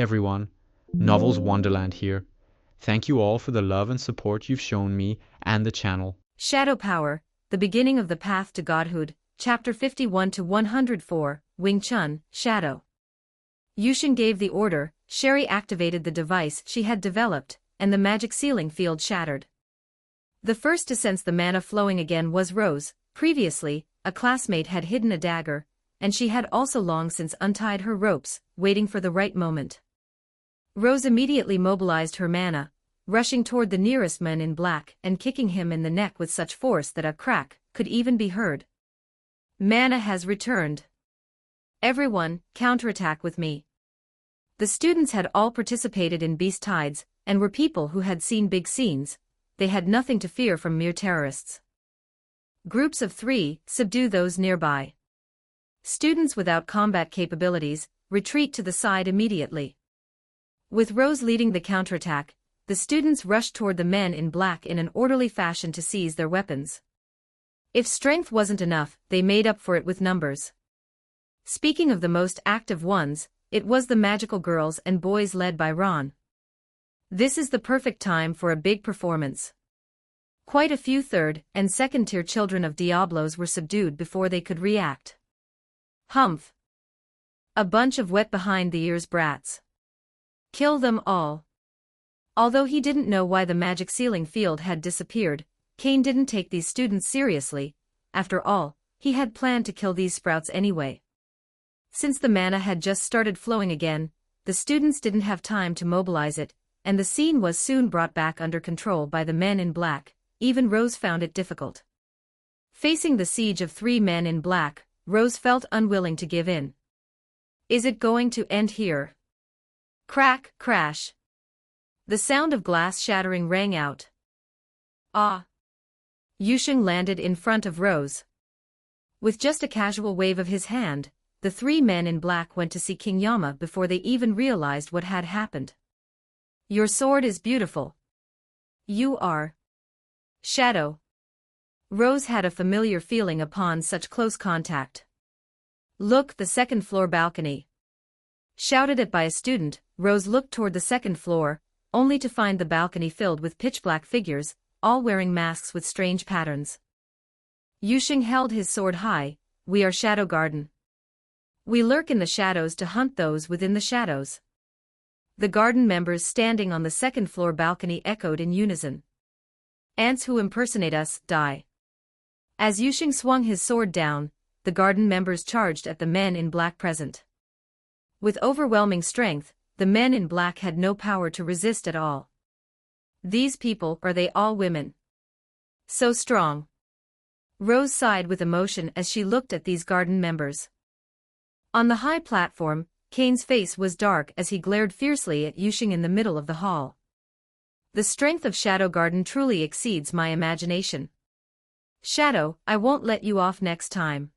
everyone, Novels Wonderland here. Thank you all for the love and support you've shown me and the channel. Shadow Power, The Beginning of the Path to Godhood, Chapter 51 to 104, Wing Chun, Shadow. Yushin gave the order, Sherry activated the device she had developed, and the magic sealing field shattered. The first to sense the mana flowing again was Rose. Previously, a classmate had hidden a dagger, and she had also long since untied her ropes, waiting for the right moment. Rose immediately mobilized her mana, rushing toward the nearest man in black and kicking him in the neck with such force that a crack could even be heard. Mana has returned. Everyone, counterattack with me. The students had all participated in beast tides, and were people who had seen big scenes. They had nothing to fear from mere terrorists. Groups of 3, subdue those nearby. Students without combat capabilities, retreat to the side immediately. With Rose leading the counterattack, the students rushed toward the men in black in an orderly fashion to seize their weapons. If strength wasn't enough, they made up for it with numbers. Speaking of the most active ones, it was the magical girls and boys led by Ron. This is the perfect time for a big performance. Quite a few third- and second-tier children of Diablos were subdued before they could react. Humph. A bunch of wet-behind-the-ears brats. Kill them all. Although he didn't know why the magic sealing field had disappeared, Cain didn't take these students seriously. After all, he had planned to kill these sprouts anyway. Since the mana had just started flowing again, the students didn't have time to mobilize it, and the scene was soon brought back under control by the men in black. Even Rose found it difficult. Facing the siege of 3 men in black, Rose felt unwilling to give in. Is it going to end here? Crack, crash. The sound of glass shattering rang out. Ah! Yushin landed in front of Rose. With just a casual wave of his hand, the 3 men in black went to see King Yama before they even realized what had happened. Your sword is beautiful. You are Shadow. Rose had a familiar feeling upon such close contact. Look, the second-floor balcony. Shouted at by a student, Rose looked toward the second floor, only to find the balcony filled with pitch-black figures, all wearing masks with strange patterns. Yushin held his sword high. We are Shadow Garden. We lurk in the shadows to hunt those within the shadows. The garden members standing on the second-floor balcony echoed in unison. Ants who impersonate us, die. As Yushin swung his sword down, the garden members charged at the men in black present. With overwhelming strength, the men in black had no power to resist at all. These people, are they all women? So strong. Rose sighed with emotion as she looked at these garden members. On the high platform, Cain's face was dark as he glared fiercely at Yushin in the middle of the hall. The strength of Shadow Garden truly exceeds my imagination. Shadow, I won't let you off next time.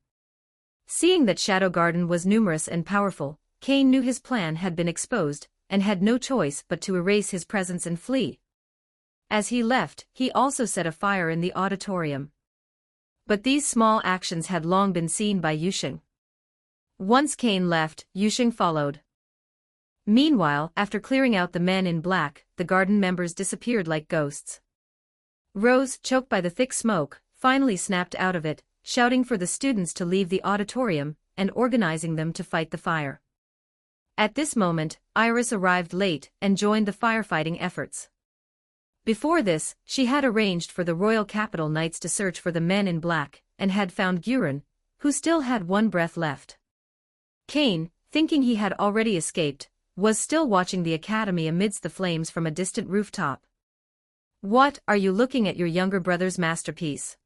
Seeing that Shadow Garden was numerous and powerful, Cain knew his plan had been exposed, and had no choice but to erase his presence and flee. As he left, he also set a fire in the auditorium. But these small actions had long been seen by Yushin. Once Cain left, Yushin followed. Meanwhile, after clearing out the men in black, the garden members disappeared like ghosts. Rose, choked by the thick smoke, finally snapped out of it, shouting for the students to leave the auditorium, and organizing them to fight the fire. At this moment, Iris arrived late and joined the firefighting efforts. Before this, she had arranged for the Royal Capital Knights to search for the men in black, and had found Gurren, who still had one breath left. Cain, thinking he had already escaped, was still watching the academy amidst the flames from a distant rooftop. What, are you looking at your younger brother's masterpiece?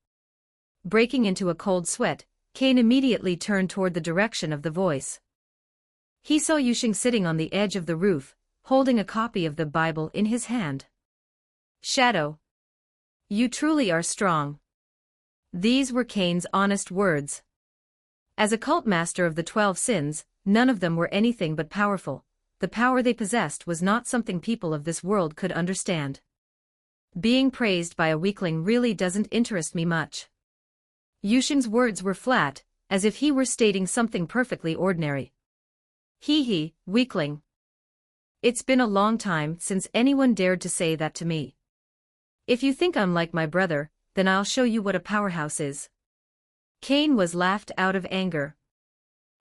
Breaking into a cold sweat, Cain immediately turned toward the direction of the voice. He saw Yushin sitting on the edge of the roof, holding a copy of the Bible in his hand. Shadow. You truly are strong. These were Cain's honest words. As a cult master of the 12 sins, none of them were anything but powerful. The power they possessed was not something people of this world could understand. Being praised by a weakling really doesn't interest me much. Yushin's words were flat, as if he were stating something perfectly ordinary. Weakling. It's been a long time since anyone dared to say that to me. If you think I'm like my brother, then I'll show you what a powerhouse is. Cain was laughed out of anger.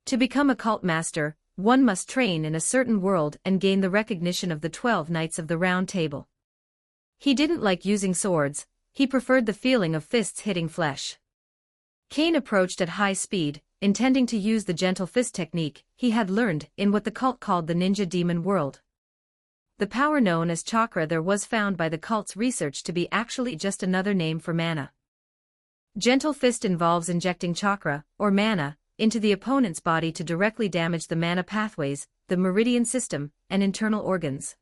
To become a cult master, one must train in a certain world and gain the recognition of the 12 Knights of the Round Table. He didn't like using swords, he preferred the feeling of fists hitting flesh. Cain approached at high speed, intending to use the gentle fist technique he had learned in what the cult called the ninja demon world. The power known as chakra there was found by the cult's research to be actually just another name for mana. Gentle fist involves injecting chakra, or mana, into the opponent's body to directly damage the mana pathways, the meridian system, and internal organs.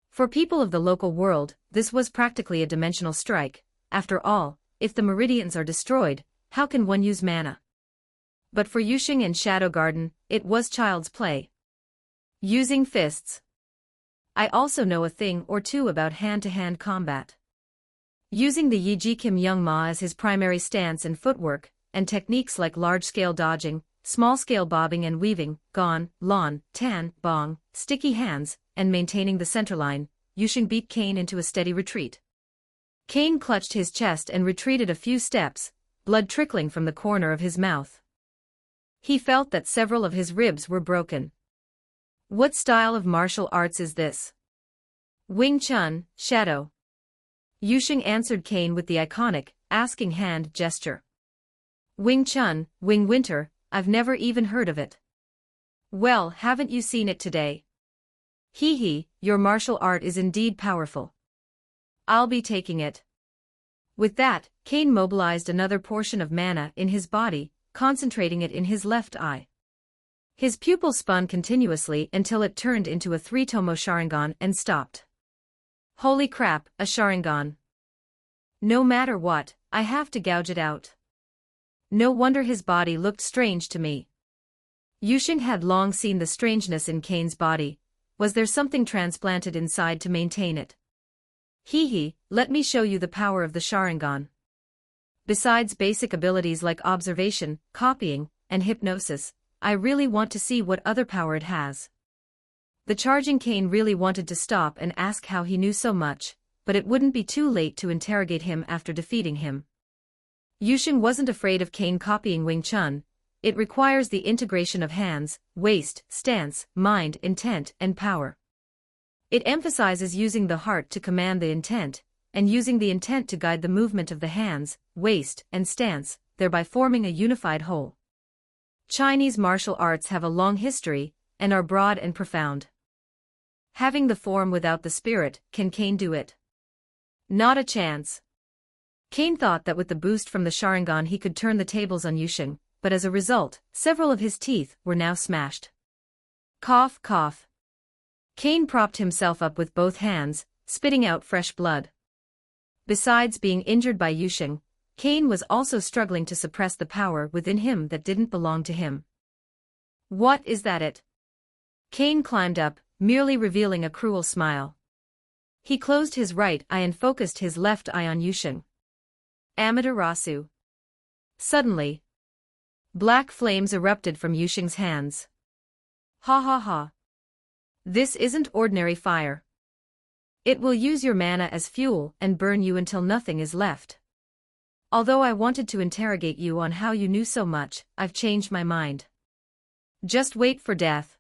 For people of the local world, this was practically a dimensional strike. After all, if the meridians are destroyed, how can one use mana? But for Yusheng and Shadow Garden, it was child's play. Using fists. I also know a thing or two about hand-to-hand combat. Using the Yiji Kim Young Ma as his primary stance and footwork, and techniques like large-scale dodging, small-scale bobbing and weaving, gon, lon, tan, bong, sticky hands, and maintaining the centerline, Yusheng beat Cain into a steady retreat. Cain clutched his chest and retreated a few steps, blood trickling from the corner of his mouth. He felt that several of his ribs were broken. What style of martial arts is this? Wing Chun, Shadow. Yusheng answered Cain with the iconic, asking hand gesture. Wing Chun, Wing Winter, I've never even heard of it. Well, haven't you seen it today? Hee hee, your martial art is indeed powerful. I'll be taking it. With that, Cain mobilized another portion of mana in his body, concentrating it in his left eye. His pupil spun continuously until it turned into a 3-tomo Sharingan and stopped. Holy crap, a Sharingan. No matter what, I have to gouge it out. No wonder his body looked strange to me. Yusheng had long seen the strangeness in Cain's body. Was there something transplanted inside to maintain it? Hee hee, let me show you the power of the Sharingan. Besides basic abilities like observation, copying, and hypnosis, I really want to see what other power it has. The charging Cain really wanted to stop and ask how he knew so much, but it wouldn't be too late to interrogate him after defeating him. Yusheng wasn't afraid of Cain copying Wing Chun. It requires the integration of hands, waist, stance, mind, intent, and power. It emphasizes using the heart to command the intent, and using the intent to guide the movement of the hands, waist, and stance, thereby forming a unified whole. Chinese martial arts have a long history, and are broad and profound. Having the form without the spirit, can Cain do it? Not a chance. Cain thought that with the boost from the Sharingan he could turn the tables on Yusheng, but as a result, several of his teeth were now smashed. Cough, cough. Cain propped himself up with both hands, spitting out fresh blood. Besides being injured by Yusheng, Cain was also struggling to suppress the power within him that didn't belong to him. What is that it? Cain climbed up, merely revealing a cruel smile. He closed his right eye and focused his left eye on Yusheng. Amaterasu. Suddenly, black flames erupted from Yusheng's hands. Ha ha ha. This isn't ordinary fire. It will use your mana as fuel and burn you until nothing is left. Although I wanted to interrogate you on how you knew so much, I've changed my mind. Just wait for death.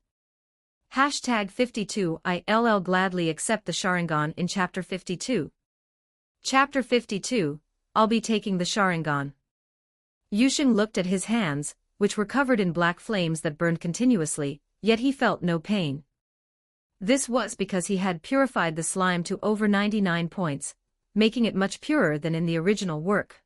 #52 ILL gladly accept the Sharingan in Chapter 52. Chapter 52, I'll be taking the Sharingan. Yusheng looked at his hands, which were covered in black flames that burned continuously, yet he felt no pain. This was because he had purified the slime to over 99 points, making it much purer than in the original work.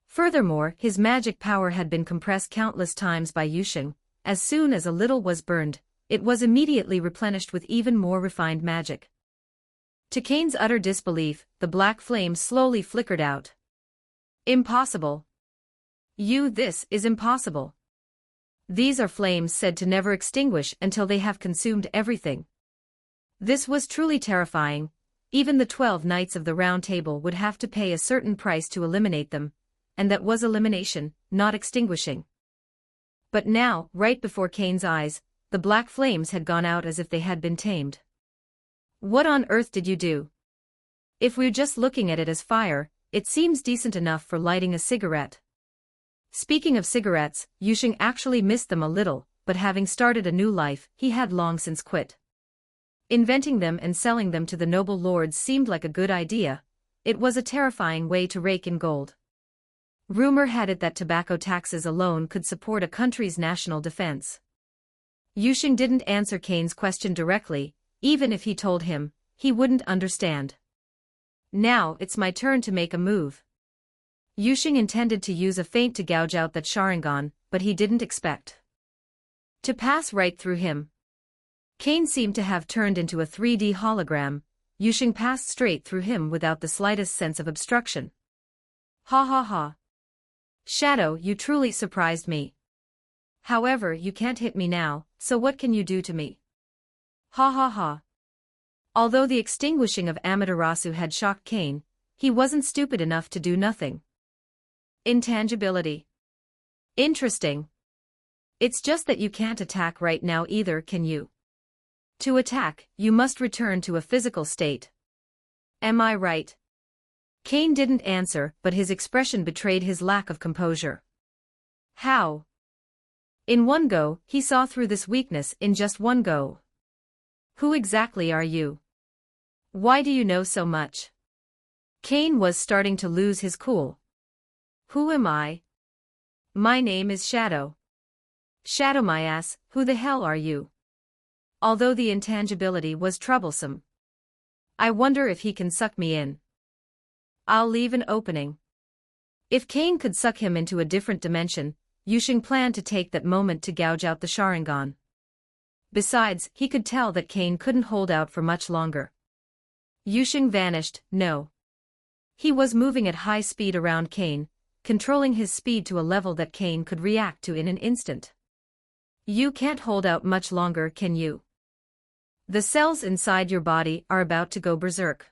Furthermore, his magic power had been compressed countless times by Yusheng. As soon as a little was burned, it was immediately replenished with even more refined magic. To Cain's utter disbelief, the black flames slowly flickered out. Impossible. This is impossible. These are flames said to never extinguish until they have consumed everything. This was truly terrifying. Even the 12 Knights of the Round Table would have to pay a certain price to eliminate them, and that was elimination, not extinguishing. But now, right before Cain's eyes, the black flames had gone out as if they had been tamed. What on earth did you do? If we're just looking at it as fire, it seems decent enough for lighting a cigarette. Speaking of cigarettes, Yusheng actually missed them a little, but having started a new life, he had long since quit. Inventing them and selling them to the noble lords seemed like a good idea. It was a terrifying way to rake in gold. Rumor had it that tobacco taxes alone could support a country's national defense. Yusheng didn't answer Kane's question directly. Even if he told him, he wouldn't understand. Now it's my turn to make a move. Yusheng intended to use a feint to gouge out that Sharingan, but he didn't expect to pass right through him. Kane seemed to have turned into a 3D hologram. Yusheng passed straight through him without the slightest sense of obstruction. Ha ha ha. Shadow, you truly surprised me. However, you can't hit me now, so what can you do to me? Ha ha ha. Although the extinguishing of Amaterasu had shocked Kane, he wasn't stupid enough to do nothing. Intangibility. Interesting. It's just that you can't attack right now either, can you? To attack, you must return to a physical state. Am I right? Kane didn't answer, but his expression betrayed his lack of composure. How? In one go, he saw through this weakness in just one go. Who exactly are you? Why do you know so much? Kane was starting to lose his cool. Who am I? My name is Shadow. Shadow my ass, who the hell are you? Although the intangibility was troublesome. I wonder if he can suck me in. I'll leave an opening. If Kane could suck him into a different dimension, Yusheng planned to take that moment to gouge out the Sharingan. Besides, he could tell that Kane couldn't hold out for much longer. Yusheng vanished. No. He was moving at high speed around Kane, controlling his speed to a level that Kane could react to in an instant. You can't hold out much longer, can you? The cells inside your body are about to go berserk.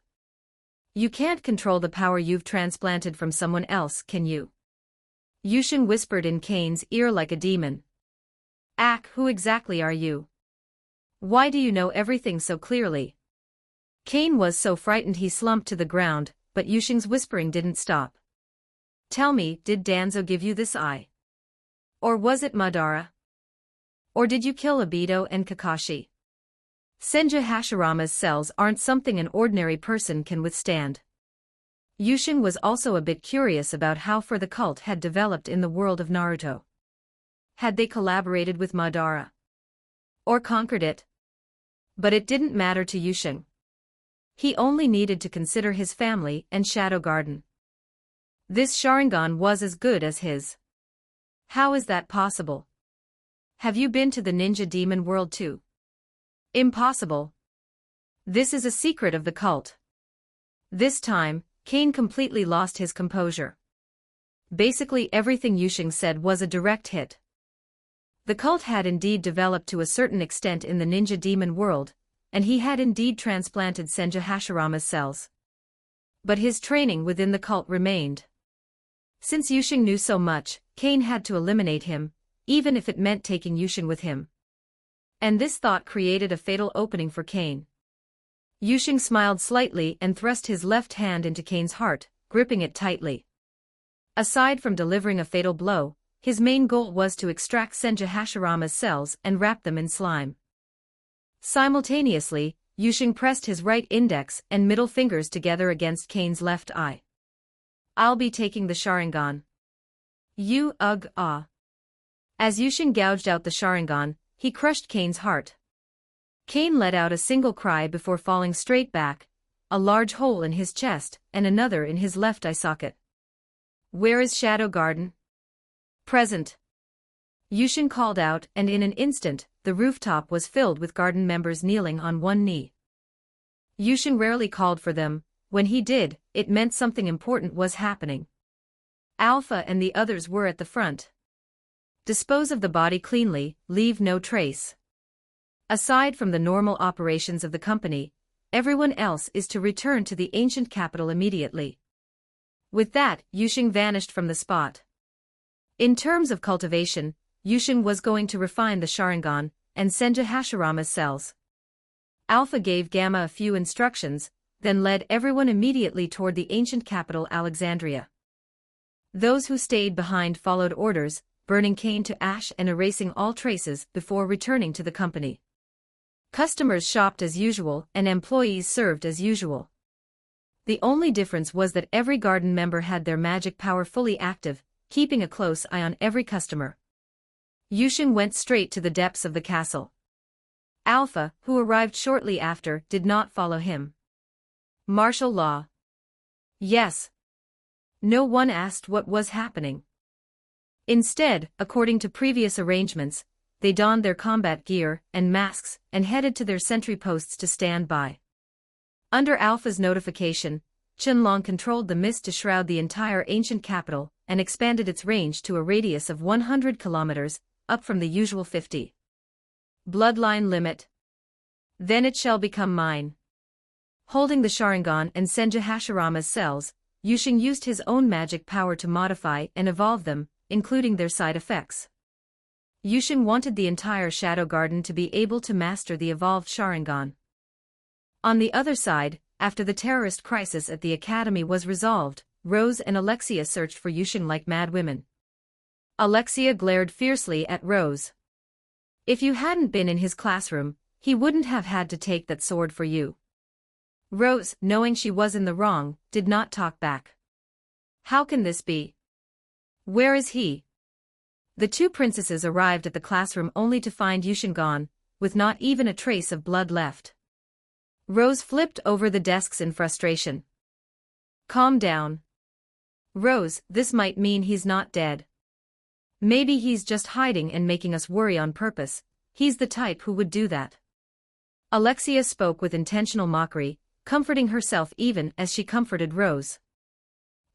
You can't control the power you've transplanted from someone else, can you? Yusheng whispered in Kane's ear like a demon. Ack, who exactly are you? Why do you know everything so clearly? Kane was so frightened he slumped to the ground, but Yusheng's whispering didn't stop. Tell me, did Danzo give you this eye? Or was it Madara? Or did you kill Obito and Kakashi? Senju Hashirama's cells aren't something an ordinary person can withstand. Yusheng was also a bit curious about how far the cult had developed in the world of Naruto. Had they collaborated with Madara? Or conquered it? But it didn't matter to Yusheng. He only needed to consider his family and Shadow Garden. This Sharingan was as good as his. How is that possible? Have you been to the ninja demon world too? Impossible. This is a secret of the cult. This time, Kane completely lost his composure. Basically everything Yusheng said was a direct hit. The cult had indeed developed to a certain extent in the ninja demon world, and he had indeed transplanted Senju Hashirama's cells. But his training within the cult remained. Since Yusheng knew so much, Kane had to eliminate him, even if it meant taking Yusheng with him. And this thought created a fatal opening for Kane. Yusheng smiled slightly and thrust his left hand into Kane's heart, gripping it tightly. Aside from delivering a fatal blow, his main goal was to extract Senju Hashirama's cells and wrap them in slime. Simultaneously, Yusheng pressed his right index and middle fingers together against Kane's left eye. I'll be taking the Sharingan. Ah. As Yusheng gouged out the Sharingan, he crushed Kane's heart. Kane let out a single cry before falling straight back, a large hole in his chest and another in his left eye socket. Where is Shadow Garden? Present. Yusheng called out, and in an instant, the rooftop was filled with garden members kneeling on one knee. Yusheng rarely called for them. When he did, it meant something important was happening. Alpha and the others were at the front. Dispose of the body cleanly, leave no trace. Aside from the normal operations of the company, everyone else is to return to the ancient capital immediately. With that, Yusheng vanished from the spot. In terms of cultivation, Yusheng was going to refine the Sharingan, and Senja Hashirama's cells. Alpha gave Gamma a few instructions, then led everyone immediately toward the ancient capital Alexandria. Those who stayed behind followed orders, burning cane to ash and erasing all traces before returning to the company. Customers shopped as usual and employees served as usual. The only difference was that every garden member had their magic power fully active, keeping a close eye on every customer. Yushin went straight to the depths of the castle. Alpha, who arrived shortly after, did not follow him. Martial law. Yes. No one asked what was happening. Instead, according to previous arrangements, they donned their combat gear and masks and headed to their sentry posts to stand by. Under Alpha's notification, Qinlong controlled the mist to shroud the entire ancient capital and expanded its range to a radius of 100 kilometers, up from the usual 50. Bloodline limit. Then it shall become mine. Holding the Sharingan and Senja Hashirama's cells, Yushin used his own magic power to modify and evolve them, including their side effects. Yushin wanted the entire Shadow Garden to be able to master the evolved Sharingan. On the other side, after the terrorist crisis at the academy was resolved, Rose and Alexia searched for Yushin like mad women. Alexia glared fiercely at Rose. If you hadn't been in his classroom, he wouldn't have had to take that sword for you. Rose, knowing she was in the wrong, did not talk back. How can this be? Where is he? The two princesses arrived at the classroom only to find Yushin gone, with not even a trace of blood left. Rose flipped over the desks in frustration. Calm down. Rose, this might mean he's not dead. Maybe he's just hiding and making us worry on purpose. He's the type who would do that. Alexia spoke with intentional mockery, comforting herself even as she comforted Rose.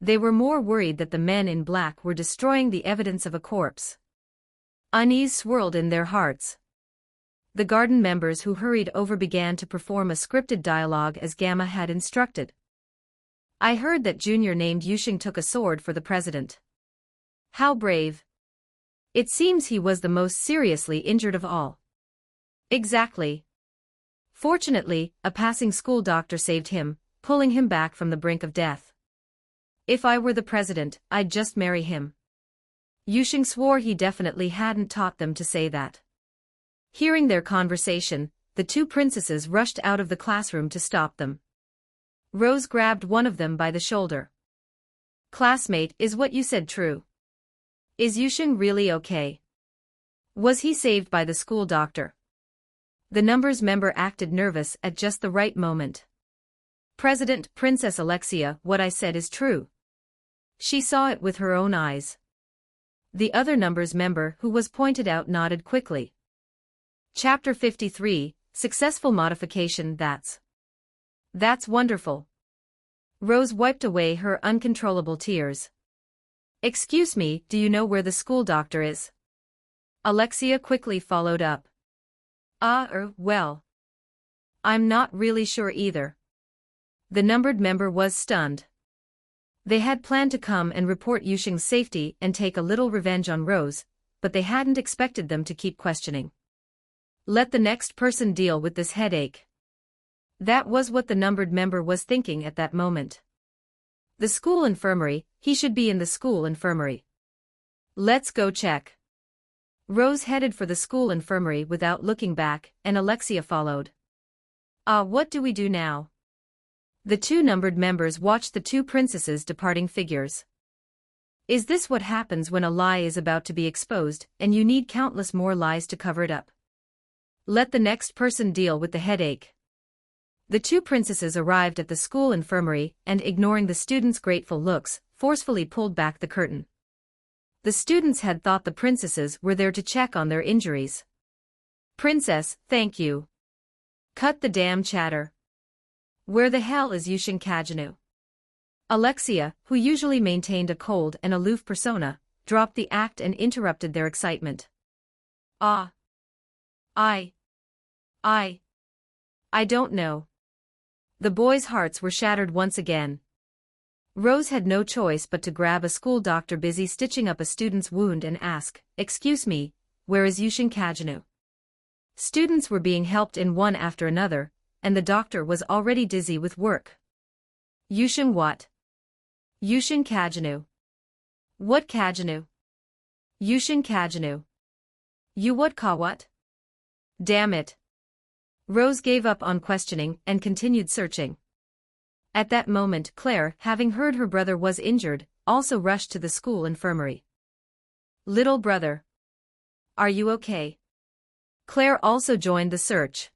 They were more worried that the men in black were destroying the evidence of a corpse. Unease swirled in their hearts. The garden members who hurried over began to perform a scripted dialogue as Gamma had instructed. I heard that Junior named Yushin took a sword for the president. How brave. It seems he was the most seriously injured of all. Exactly. Fortunately, a passing school doctor saved him, pulling him back from the brink of death. If I were the president, I'd just marry him. Yushin swore he definitely hadn't taught them to say that. Hearing their conversation, the two princesses rushed out of the classroom to stop them. Rose grabbed one of them by the shoulder. Classmate, is what you said true? Is Yushin really okay? Was he saved by the school doctor? The numbers member acted nervous at just the right moment. President, Princess Alexia, what I said is true. She saw it with her own eyes. The other numbers member who was pointed out nodded quickly. Chapter 53, Successful Modification. That's wonderful. Rose wiped away her uncontrollable tears. Excuse me, do you know where the school doctor is? Alexia quickly followed up. Well. I'm not really sure either. The numbered member was stunned. They had planned to come and report Yushin's safety and take a little revenge on Rose, but they hadn't expected them to keep questioning. Let the next person deal with this headache. That was what the numbered member was thinking at that moment. The school infirmary, he should be in the school infirmary. Let's go check. Rose headed for the school infirmary without looking back, and Alexia followed. What do we do now? The two numbered members watched the two princesses departing figures. Is this what happens when a lie is about to be exposed, and you need countless more lies to cover it up? Let the next person deal with the headache. The two princesses arrived at the school infirmary and, ignoring the students' grateful looks, forcefully pulled back the curtain. The students had thought the princesses were there to check on their injuries. Princess, thank you. Cut the damn chatter. Where the hell is Yushin Kajanu? Alexia, who usually maintained a cold and aloof persona, dropped the act and interrupted their excitement. I don't know. The boys' hearts were shattered once again. Rose had no choice but to grab a school doctor busy stitching up a student's wound and ask, Excuse me, where is Yushin Kajanu? Students were being helped in one after another, and the doctor was already dizzy with work. Yusheng what? Yusheng Kajanu. What Kajanu? Yusheng Kajanu. You what ka what? Damn it. Rose gave up on questioning and continued searching. At that moment Claire, having heard her brother was injured, also rushed to the school infirmary. Little brother. Are you okay? Claire also joined the search.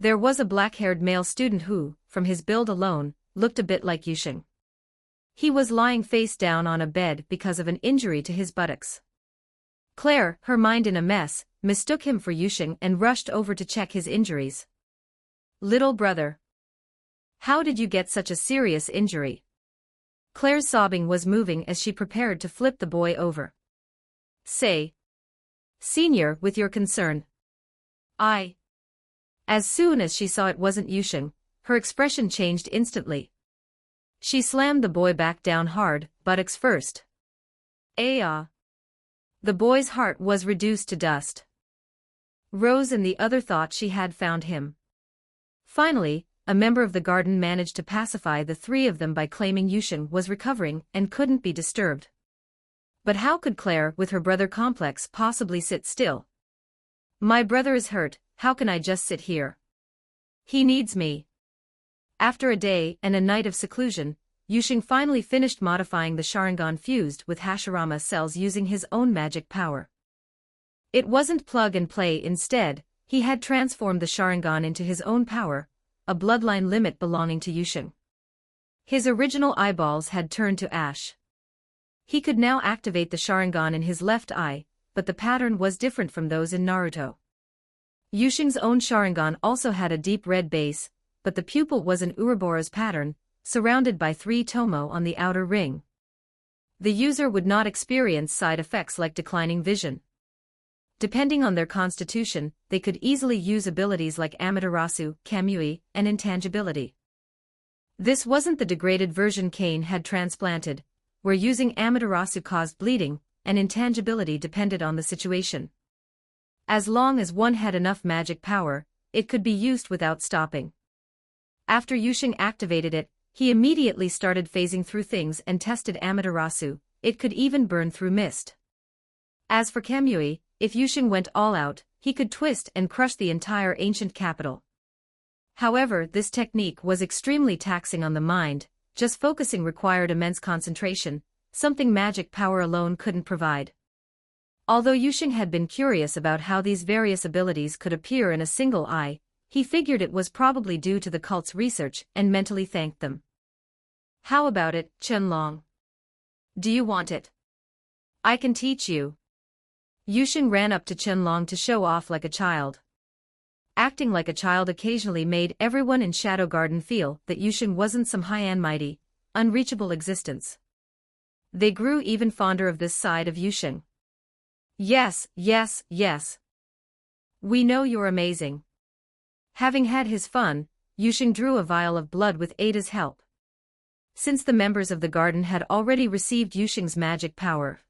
There was a black-haired male student who, from his build alone, looked a bit like Yusheng. He was lying face down on a bed because of an injury to his buttocks. Claire, her mind in a mess, mistook him for Yusheng and rushed over to check his injuries. Little brother. How did you get such a serious injury? Claire's sobbing was moving as she prepared to flip the boy over. Say. Senior, with your concern. As soon as she saw it wasn't Yusheng, her expression changed instantly. She slammed the boy back down hard, buttocks first. The boy's heart was reduced to dust. Rose and the other thought she had found him. Finally, a member of the garden managed to pacify the three of them by claiming Yusheng was recovering and couldn't be disturbed. But how could Claire, with her brother complex, possibly sit still? My brother is hurt, how can I just sit here? He needs me. After a day and a night of seclusion, Yusheng finally finished modifying the Sharingan fused with Hashirama cells using his own magic power. It wasn't plug and play, instead, he had transformed the Sharingan into his own power, a bloodline limit belonging to Yusheng. His original eyeballs had turned to ash. He could now activate the Sharingan in his left eye, but the pattern was different from those in Naruto. Yusheng's own Sharingan also had a deep red base, but the pupil was an Ouroboros pattern, surrounded by 3 tomo on the outer ring. The user would not experience side effects like declining vision. Depending on their constitution, they could easily use abilities like Amaterasu, Kamui, and intangibility. This wasn't the degraded version Kane had transplanted, where using Amaterasu caused bleeding, and intangibility depended on the situation. As long as one had enough magic power, it could be used without stopping. After Yusheng activated it, he immediately started phasing through things and tested Amaterasu, it could even burn through mist. As for Kamui, if Yusheng went all out, he could twist and crush the entire ancient capital. However, this technique was extremely taxing on the mind, just focusing required immense concentration, something magic power alone couldn't provide. Although Yusheng had been curious about how these various abilities could appear in a single eye, he figured it was probably due to the cult's research and mentally thanked them. How about it, Chenlong? Do you want it? I can teach you. Yusheng ran up to Chenlong to show off like a child. Acting like a child occasionally made everyone in Shadow Garden feel that Yusheng wasn't some high and mighty, unreachable existence. They grew even fonder of this side of Yusheng. Yes, yes, yes. We know you're amazing. Having had his fun, Yusheng drew a vial of blood with Ada's help. Since the members of the garden had already received Yusheng's magic power,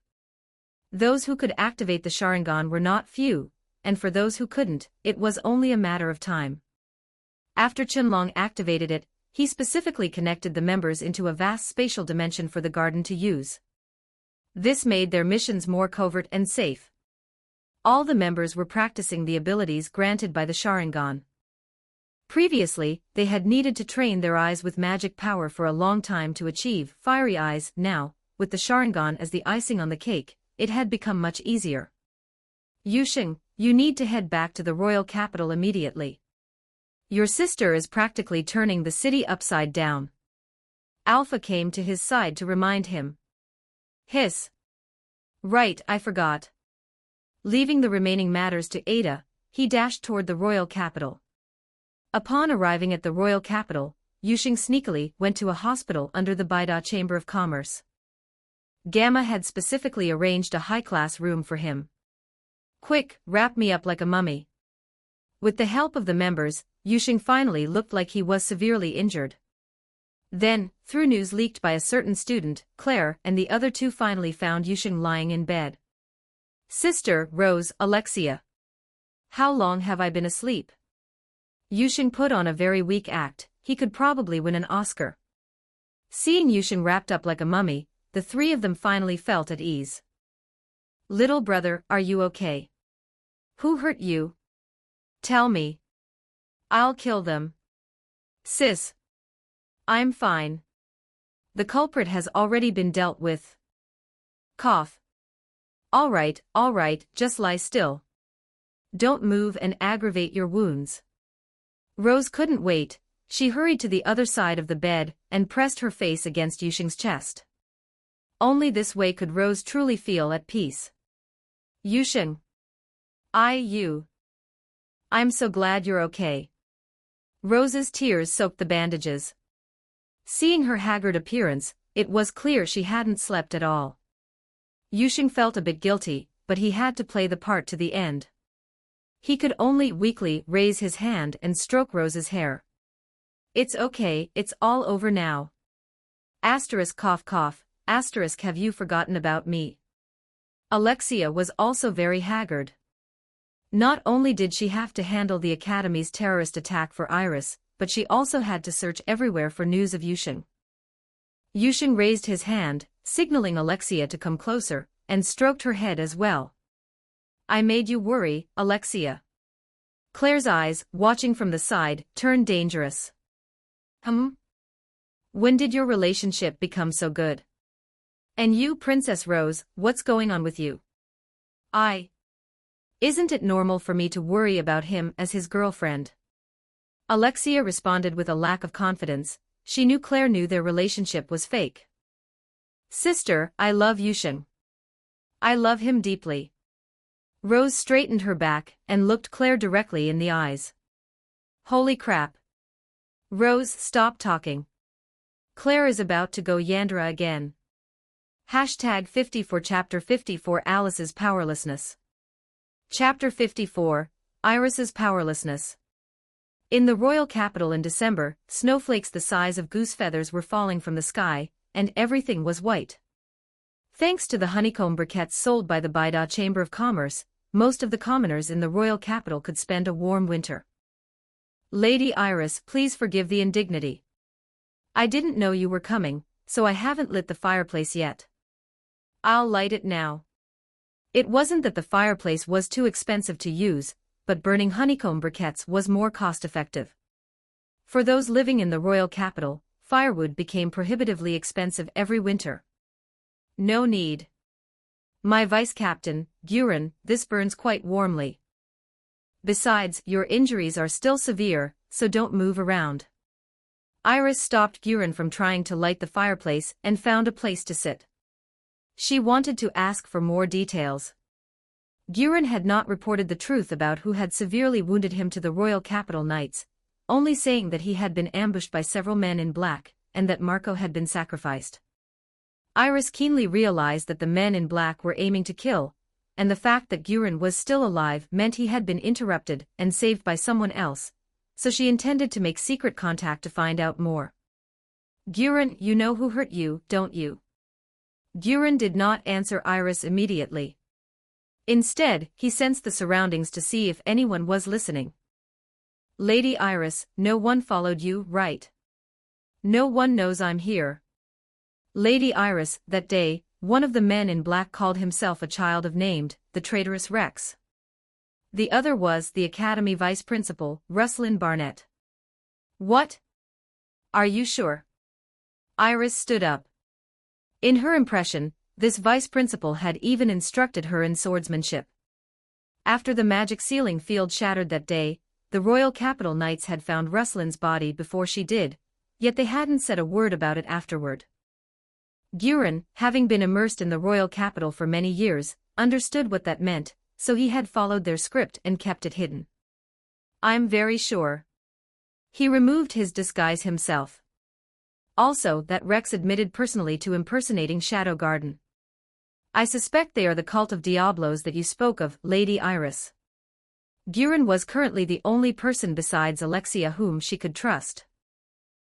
those who could activate the Sharingan were not few, and for those who couldn't, it was only a matter of time. After Chenlong activated it, he specifically connected the members into a vast spatial dimension for the garden to use. This made their missions more covert and safe. All the members were practicing the abilities granted by the Sharingan. Previously, they had needed to train their eyes with magic power for a long time to achieve fiery eyes. Now, with the Sharingan as the icing on the cake, it had become much easier. Yusheng, you need to head back to the royal capital immediately. Your sister is practically turning the city upside down. Alpha came to his side to remind him. Hiss. Right, I forgot. Leaving the remaining matters to Ada, he dashed toward the royal capital. Upon arriving at the royal capital, Yusheng sneakily went to a hospital under the Baida Chamber of Commerce. Gamma had specifically arranged a high-class room for him. Quick, wrap me up like a mummy. With the help of the members, Yusheng finally looked like he was severely injured. Then, through news leaked by a certain student, Claire and the other two finally found Yusheng lying in bed. Sister, Rose, Alexia. How long have I been asleep? Yusheng put on a very weak act. He could probably win an Oscar. Seeing Yusheng wrapped up like a mummy, the three of them finally felt at ease. Little brother, are you okay? Who hurt you? Tell me. I'll kill them. Sis. I'm fine. The culprit has already been dealt with. Cough. All right, just lie still. Don't move and aggravate your wounds. Rose couldn't wait. She hurried to the other side of the bed and pressed her face against Yusheng's chest. Only this way could Rose truly feel at peace. Yusheng. I'm so glad you're okay. Rose's tears soaked the bandages. Seeing her haggard appearance, it was clear she hadn't slept at all. Yusheng felt a bit guilty, but he had to play the part to the end. He could only weakly raise his hand and stroke Rose's hair. It's okay, it's all over now. Asterisk cough cough, asterisk have you forgotten about me? Alexia was also very haggard. Not only did she have to handle the Academy's terrorist attack for Iris, but she also had to search everywhere for news of Yusheng. Yusheng raised his hand, signaling Alexia to come closer, and stroked her head as well. I made you worry, Alexia. Claire's eyes, watching from the side, turned dangerous. When did your relationship become so good? And you, Princess Rose, what's going on with you? Isn't it normal for me to worry about him as his girlfriend? Alexia responded with a lack of confidence. She knew Claire knew their relationship was fake. Sister, I love Yusheng. I love him deeply. Rose straightened her back and looked Claire directly in the eyes. Holy crap. Rose, stop talking. Claire is about to go Yandere again. Hashtag 54 Chapter 54 Alice's Powerlessness. Chapter 54, Iris's Powerlessness. In the royal capital in December, snowflakes the size of goose feathers were falling from the sky, and everything was white. Thanks to the honeycomb briquettes sold by the Baida Chamber of Commerce, most of the commoners in the royal capital could spend a warm winter. Lady Iris, please forgive the indignity. I didn't know you were coming, so I haven't lit the fireplace yet. I'll light it now. It wasn't that the fireplace was too expensive to use, but burning honeycomb briquettes was more cost-effective. For those living in the royal capital, firewood became prohibitively expensive every winter. No need. My vice-captain, Guren, this burns quite warmly. Besides, your injuries are still severe, so don't move around. Iris stopped Guren from trying to light the fireplace and found a place to sit. She wanted to ask for more details. Guren had not reported the truth about who had severely wounded him to the Royal Capital Knights, only saying that he had been ambushed by several men in black, and that Marco had been sacrificed. Iris keenly realized that the men in black were aiming to kill, and the fact that Guren was still alive meant he had been interrupted and saved by someone else, so she intended to make secret contact to find out more. Guren, you know who hurt you, don't you? Guren did not answer Iris immediately. Instead, he sensed the surroundings to see if anyone was listening. Lady Iris, no one followed you, right? No one knows I'm here. Lady Iris, that day, one of the men in black called himself a child of named, the traitorous Rex. The other was the Academy Vice Principal, Ruslan Barnett. What? Are you sure? Iris stood up. In her impression, this vice principal had even instructed her in swordsmanship. After the magic sealing field shattered that day, the Royal Capital Knights had found Ruslan's body before she did, yet they hadn't said a word about it afterward. Guren, having been immersed in the royal capital for many years, understood what that meant, so he had followed their script and kept it hidden. I'm very sure. He removed his disguise himself. Also, that Rex admitted personally to impersonating Shadow Garden. I suspect they are the cult of Diablos that you spoke of, Lady Iris. Guren was currently the only person besides Alexia whom she could trust.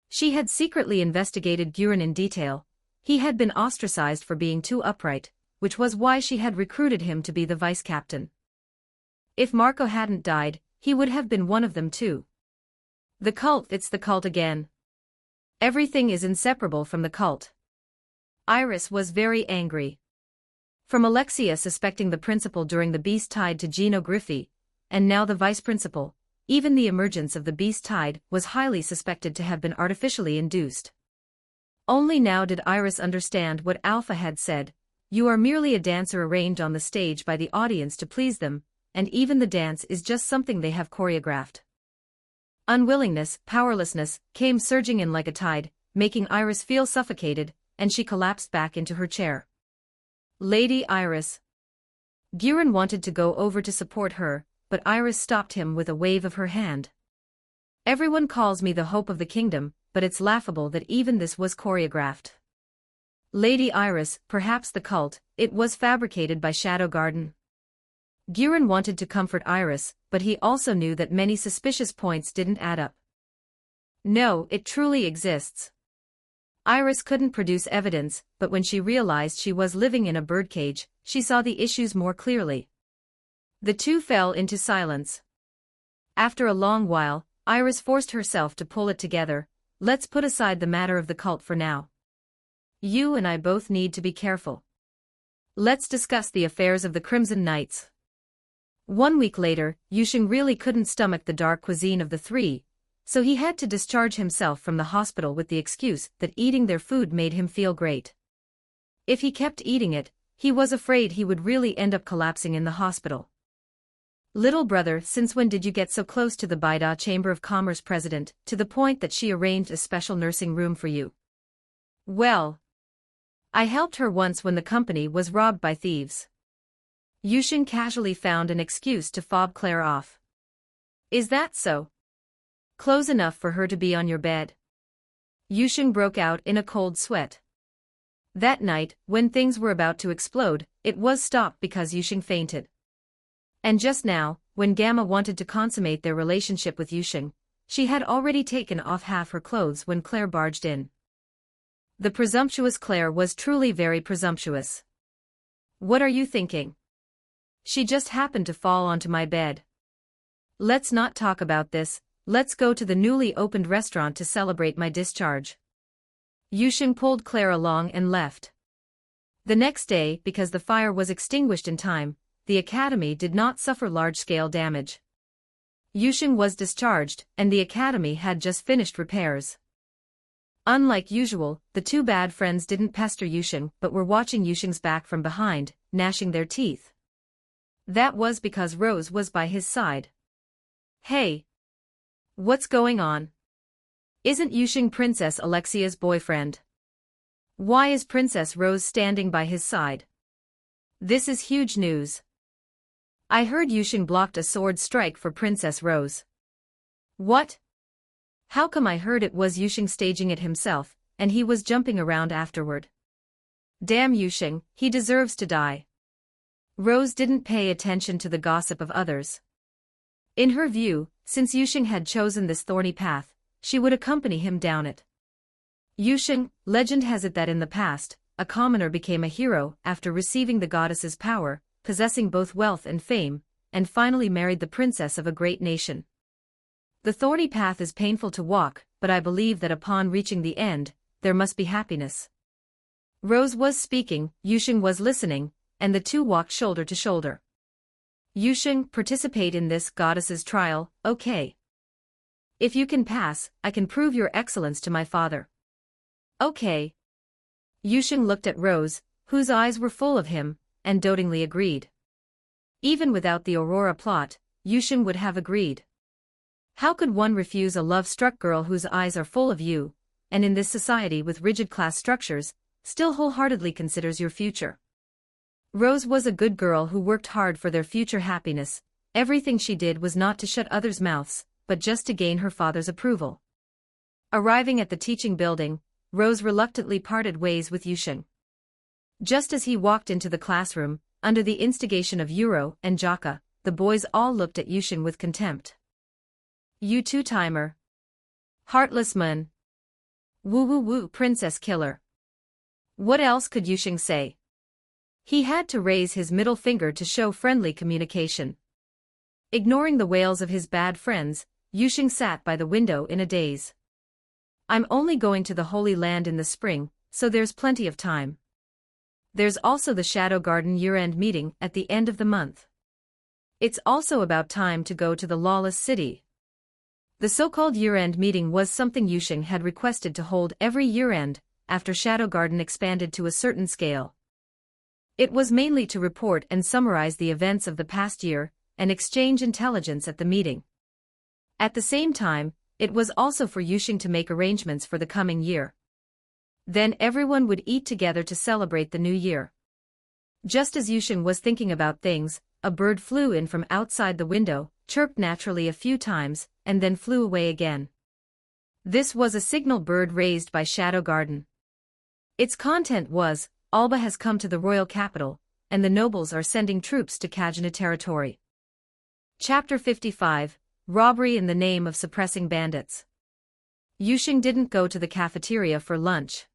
She had secretly investigated Guren in detail. He had been ostracized for being too upright, which was why she had recruited him to be the vice-captain. If Marco hadn't died, he would have been one of them too. The cult, it's the cult again. Everything is inseparable from the cult. Iris was very angry. From Alexia suspecting the principal during the beast tide to Gino Griffi, and now the vice principal, even the emergence of the beast tide was highly suspected to have been artificially induced. Only now did Iris understand what Alpha had said: you are merely a dancer arranged on the stage by the audience to please them, and even the dance is just something they have choreographed. Unwillingness, powerlessness, came surging in like a tide, making Iris feel suffocated, and she collapsed back into her chair. Lady Iris. Guerin wanted to go over to support her, but Iris stopped him with a wave of her hand. Everyone calls me the hope of the kingdom, but it's laughable that even this was choreographed. Lady Iris, perhaps the cult, it was fabricated by Shadow Garden. Guerin wanted to comfort Iris, but he also knew that many suspicious points didn't add up. No, it truly exists. Iris couldn't produce evidence, but when she realized she was living in a birdcage, she saw the issues more clearly. The two fell into silence. After a long while, Iris forced herself to pull it together. Let's put aside the matter of the cult for now. You and I both need to be careful. Let's discuss the affairs of the Crimson Knights. 1 week later, Yusheng really couldn't stomach the dark cuisine of the three, so he had to discharge himself from the hospital with the excuse that eating their food made him feel great. If he kept eating it, he was afraid he would really end up collapsing in the hospital. Little brother, since when did you get so close to the Baida Chamber of Commerce president, to the point that she arranged a special nursing room for you? Well, I helped her once when the company was robbed by thieves. Yusheng casually found an excuse to fob Claire off. Is that so? Close enough for her to be on your bed? Yusheng broke out in a cold sweat. That night, when things were about to explode, it was stopped because Yusheng fainted. And just now, when Gamma wanted to consummate their relationship with Yusheng, she had already taken off half her clothes when Claire barged in. The presumptuous Claire was truly very presumptuous. What are you thinking? She just happened to fall onto my bed. Let's not talk about this, let's go to the newly opened restaurant to celebrate my discharge. Yusheng pulled Claire along and left. The next day, because the fire was extinguished in time, the academy did not suffer large-scale damage. Yusheng was discharged, and the academy had just finished repairs. Unlike usual, the two bad friends didn't pester Yusheng but were watching Yusheng's back from behind, gnashing their teeth. That was because Rose was by his side. Hey! What's going on? Isn't Yusheng Princess Alexia's boyfriend? Why is Princess Rose standing by his side? This is huge news. I heard Yusheng blocked a sword strike for Princess Rose. What? How come I heard it was Yusheng staging it himself, and he was jumping around afterward? Damn Yusheng, he deserves to die. Rose didn't pay attention to the gossip of others. In her view, since Yusheng had chosen this thorny path, she would accompany him down it. Yusheng, legend has it that in the past, a commoner became a hero after receiving the goddess's power, possessing both wealth and fame, and finally married the princess of a great nation. The thorny path is painful to walk, but I believe that upon reaching the end, there must be happiness. Rose was speaking, Yusheng was listening, and the two walked shoulder to shoulder. Yusheng, participate in this goddess's trial, okay? If you can pass, I can prove your excellence to my father. Okay. Yusheng looked at Rose, whose eyes were full of him, and dotingly agreed. Even without the Aurora plot, Yusheng would have agreed. How could one refuse a love-struck girl whose eyes are full of you, and in this society with rigid class structures, still wholeheartedly considers your future? Rose was a good girl who worked hard for their future happiness. Everything she did was not to shut others' mouths, but just to gain her father's approval. Arriving at the teaching building, Rose reluctantly parted ways with Yusheng. Just as he walked into the classroom, under the instigation of Yuro and Jaka, the boys all looked at Yusheng with contempt. You two-timer. Heartless man. Woo-woo-woo, princess killer. What else could Yusheng say? He had to raise his middle finger to show friendly communication. Ignoring the wails of his bad friends, Yusheng sat by the window in a daze. I'm only going to the Holy Land in the spring, so there's plenty of time. There's also the Shadow Garden year-end meeting at the end of the month. It's also about time to go to the Lawless City. The so-called year-end meeting was something Yusheng had requested to hold every year-end, after Shadow Garden expanded to a certain scale. It was mainly to report and summarize the events of the past year, and exchange intelligence at the meeting. At the same time, it was also for Yusheng to make arrangements for the coming year. Then everyone would eat together to celebrate the new year. Just as Yusheng was thinking about things, a bird flew in from outside the window, chirped naturally a few times, and then flew away again. This was a signal bird raised by Shadow Garden. Its content was, Alba has come to the royal capital, and the nobles are sending troops to Kajana territory. Chapter 55, Robbery in the Name of Suppressing Bandits. Yusheng didn't go to the cafeteria for lunch.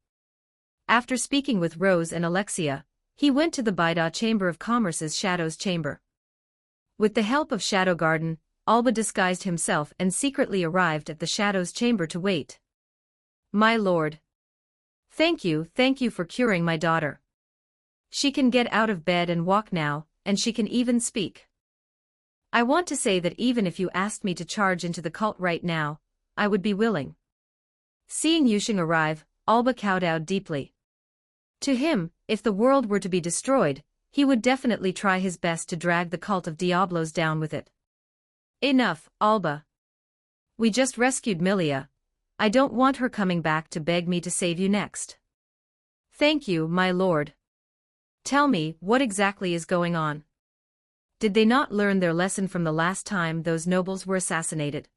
After speaking with Rose and Alexia, he went to the Baida Chamber of Commerce's Shadow's Chamber. With the help of Shadow Garden, Alba disguised himself and secretly arrived at the Shadow's Chamber to wait. My lord. Thank you for curing my daughter. She can get out of bed and walk now, and she can even speak. I want to say that even if you asked me to charge into the cult right now, I would be willing. Seeing Yusheng arrive, Alba kowtowed deeply. To him, if the world were to be destroyed, he would definitely try his best to drag the cult of Diablos down with it. Enough, Alba. We just rescued Milia. I don't want her coming back to beg me to save you next. Thank you, my lord. Tell me, what exactly is going on? Did they not learn their lesson from the last time those nobles were assassinated?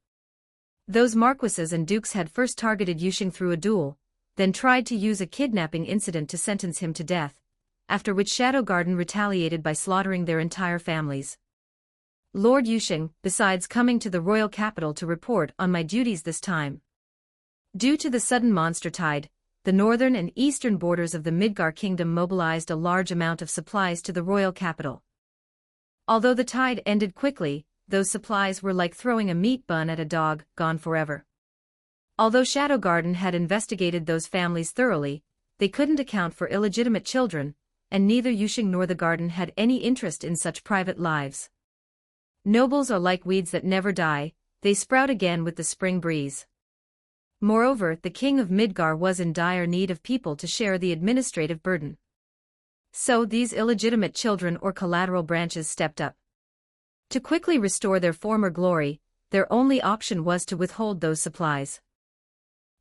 Those marquises and dukes had first targeted Yusheng through a duel, then tried to use a kidnapping incident to sentence him to death, after which Shadow Garden retaliated by slaughtering their entire families. Lord Yusheng, besides coming to the royal capital to report on my duties this time. Due to the sudden monster tide, the northern and eastern borders of the Midgar kingdom mobilized a large amount of supplies to the royal capital. Although the tide ended quickly, those supplies were like throwing a meat bun at a dog, gone forever. Although Shadow Garden had investigated those families thoroughly, they couldn't account for illegitimate children, and neither Yusheng nor the garden had any interest in such private lives. Nobles are like weeds that never die, they sprout again with the spring breeze. Moreover, the king of Midgar was in dire need of people to share the administrative burden. So these illegitimate children or collateral branches stepped up. To quickly restore their former glory, their only option was to withhold those supplies.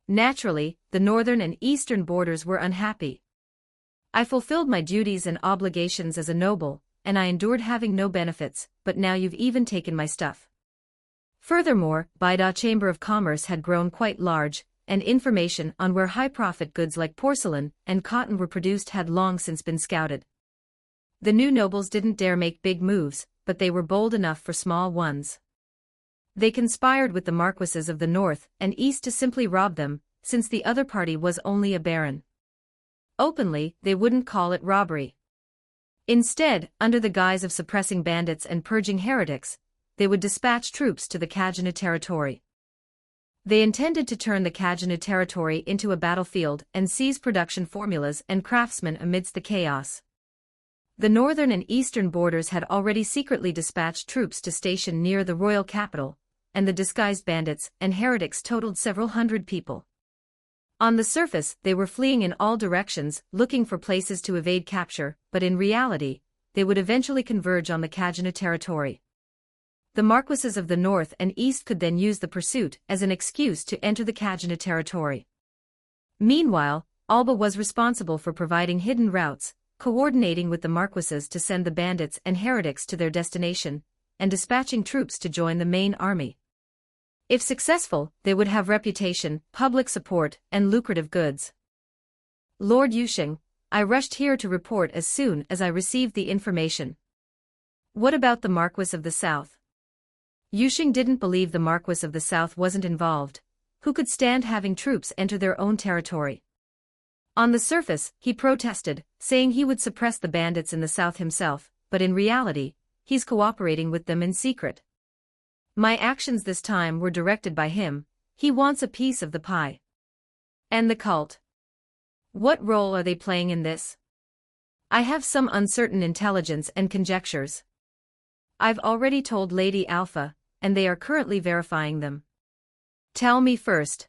Naturally, the northern and eastern borders were unhappy. I fulfilled my duties and obligations as a noble, and I endured having no benefits, but now you've even taken my stuff. Furthermore, Baida Chamber of Commerce had grown quite large, and information on where high-profit goods like porcelain and cotton were produced had long since been scouted. The new nobles didn't dare make big moves, but they were bold enough for small ones. They conspired with the marquises of the north and east to simply rob them, since the other party was only a baron. Openly, they wouldn't call it robbery. Instead, under the guise of suppressing bandits and purging heretics, they would dispatch troops to the Kajana territory. They intended to turn the Kajana territory into a battlefield and seize production formulas and craftsmen amidst the chaos. The northern and eastern borders had already secretly dispatched troops to station near the royal capital, and the disguised bandits and heretics totaled several hundred people. On the surface, they were fleeing in all directions, looking for places to evade capture, but in reality, they would eventually converge on the Kajana territory. The marquises of the north and east could then use the pursuit as an excuse to enter the Kajana territory. Meanwhile, Alba was responsible for providing hidden routes, coordinating with the marquises to send the bandits and heretics to their destination, and dispatching troops to join the main army. If successful, they would have reputation, public support, and lucrative goods. Lord Yusheng, I rushed here to report as soon as I received the information. What about the Marquis of the South? Yusheng didn't believe the Marquis of the South wasn't involved. Who could stand having troops enter their own territory? On the surface, he protested, saying he would suppress the bandits in the south himself, but in reality, he's cooperating with them in secret. My actions this time were directed by him. He wants a piece of the pie. And the cult? What role are they playing in this? I have some uncertain intelligence and conjectures. I've already told Lady Alpha, and they are currently verifying them. Tell me first.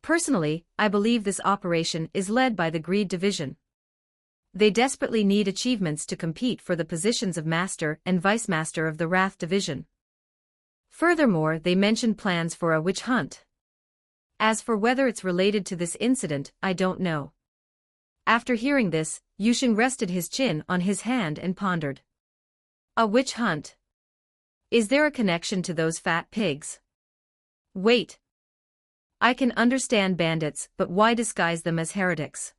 Personally, I believe this operation is led by the Greed Division. They desperately need achievements to compete for the positions of Master and Vice Master of the Wrath Division. Furthermore, they mentioned plans for a witch hunt. As for whether it's related to this incident, I don't know. After hearing this, Yusheng rested his chin on his hand and pondered. A witch hunt? Is there a connection to those fat pigs? Wait. I can understand bandits, but why disguise them as heretics?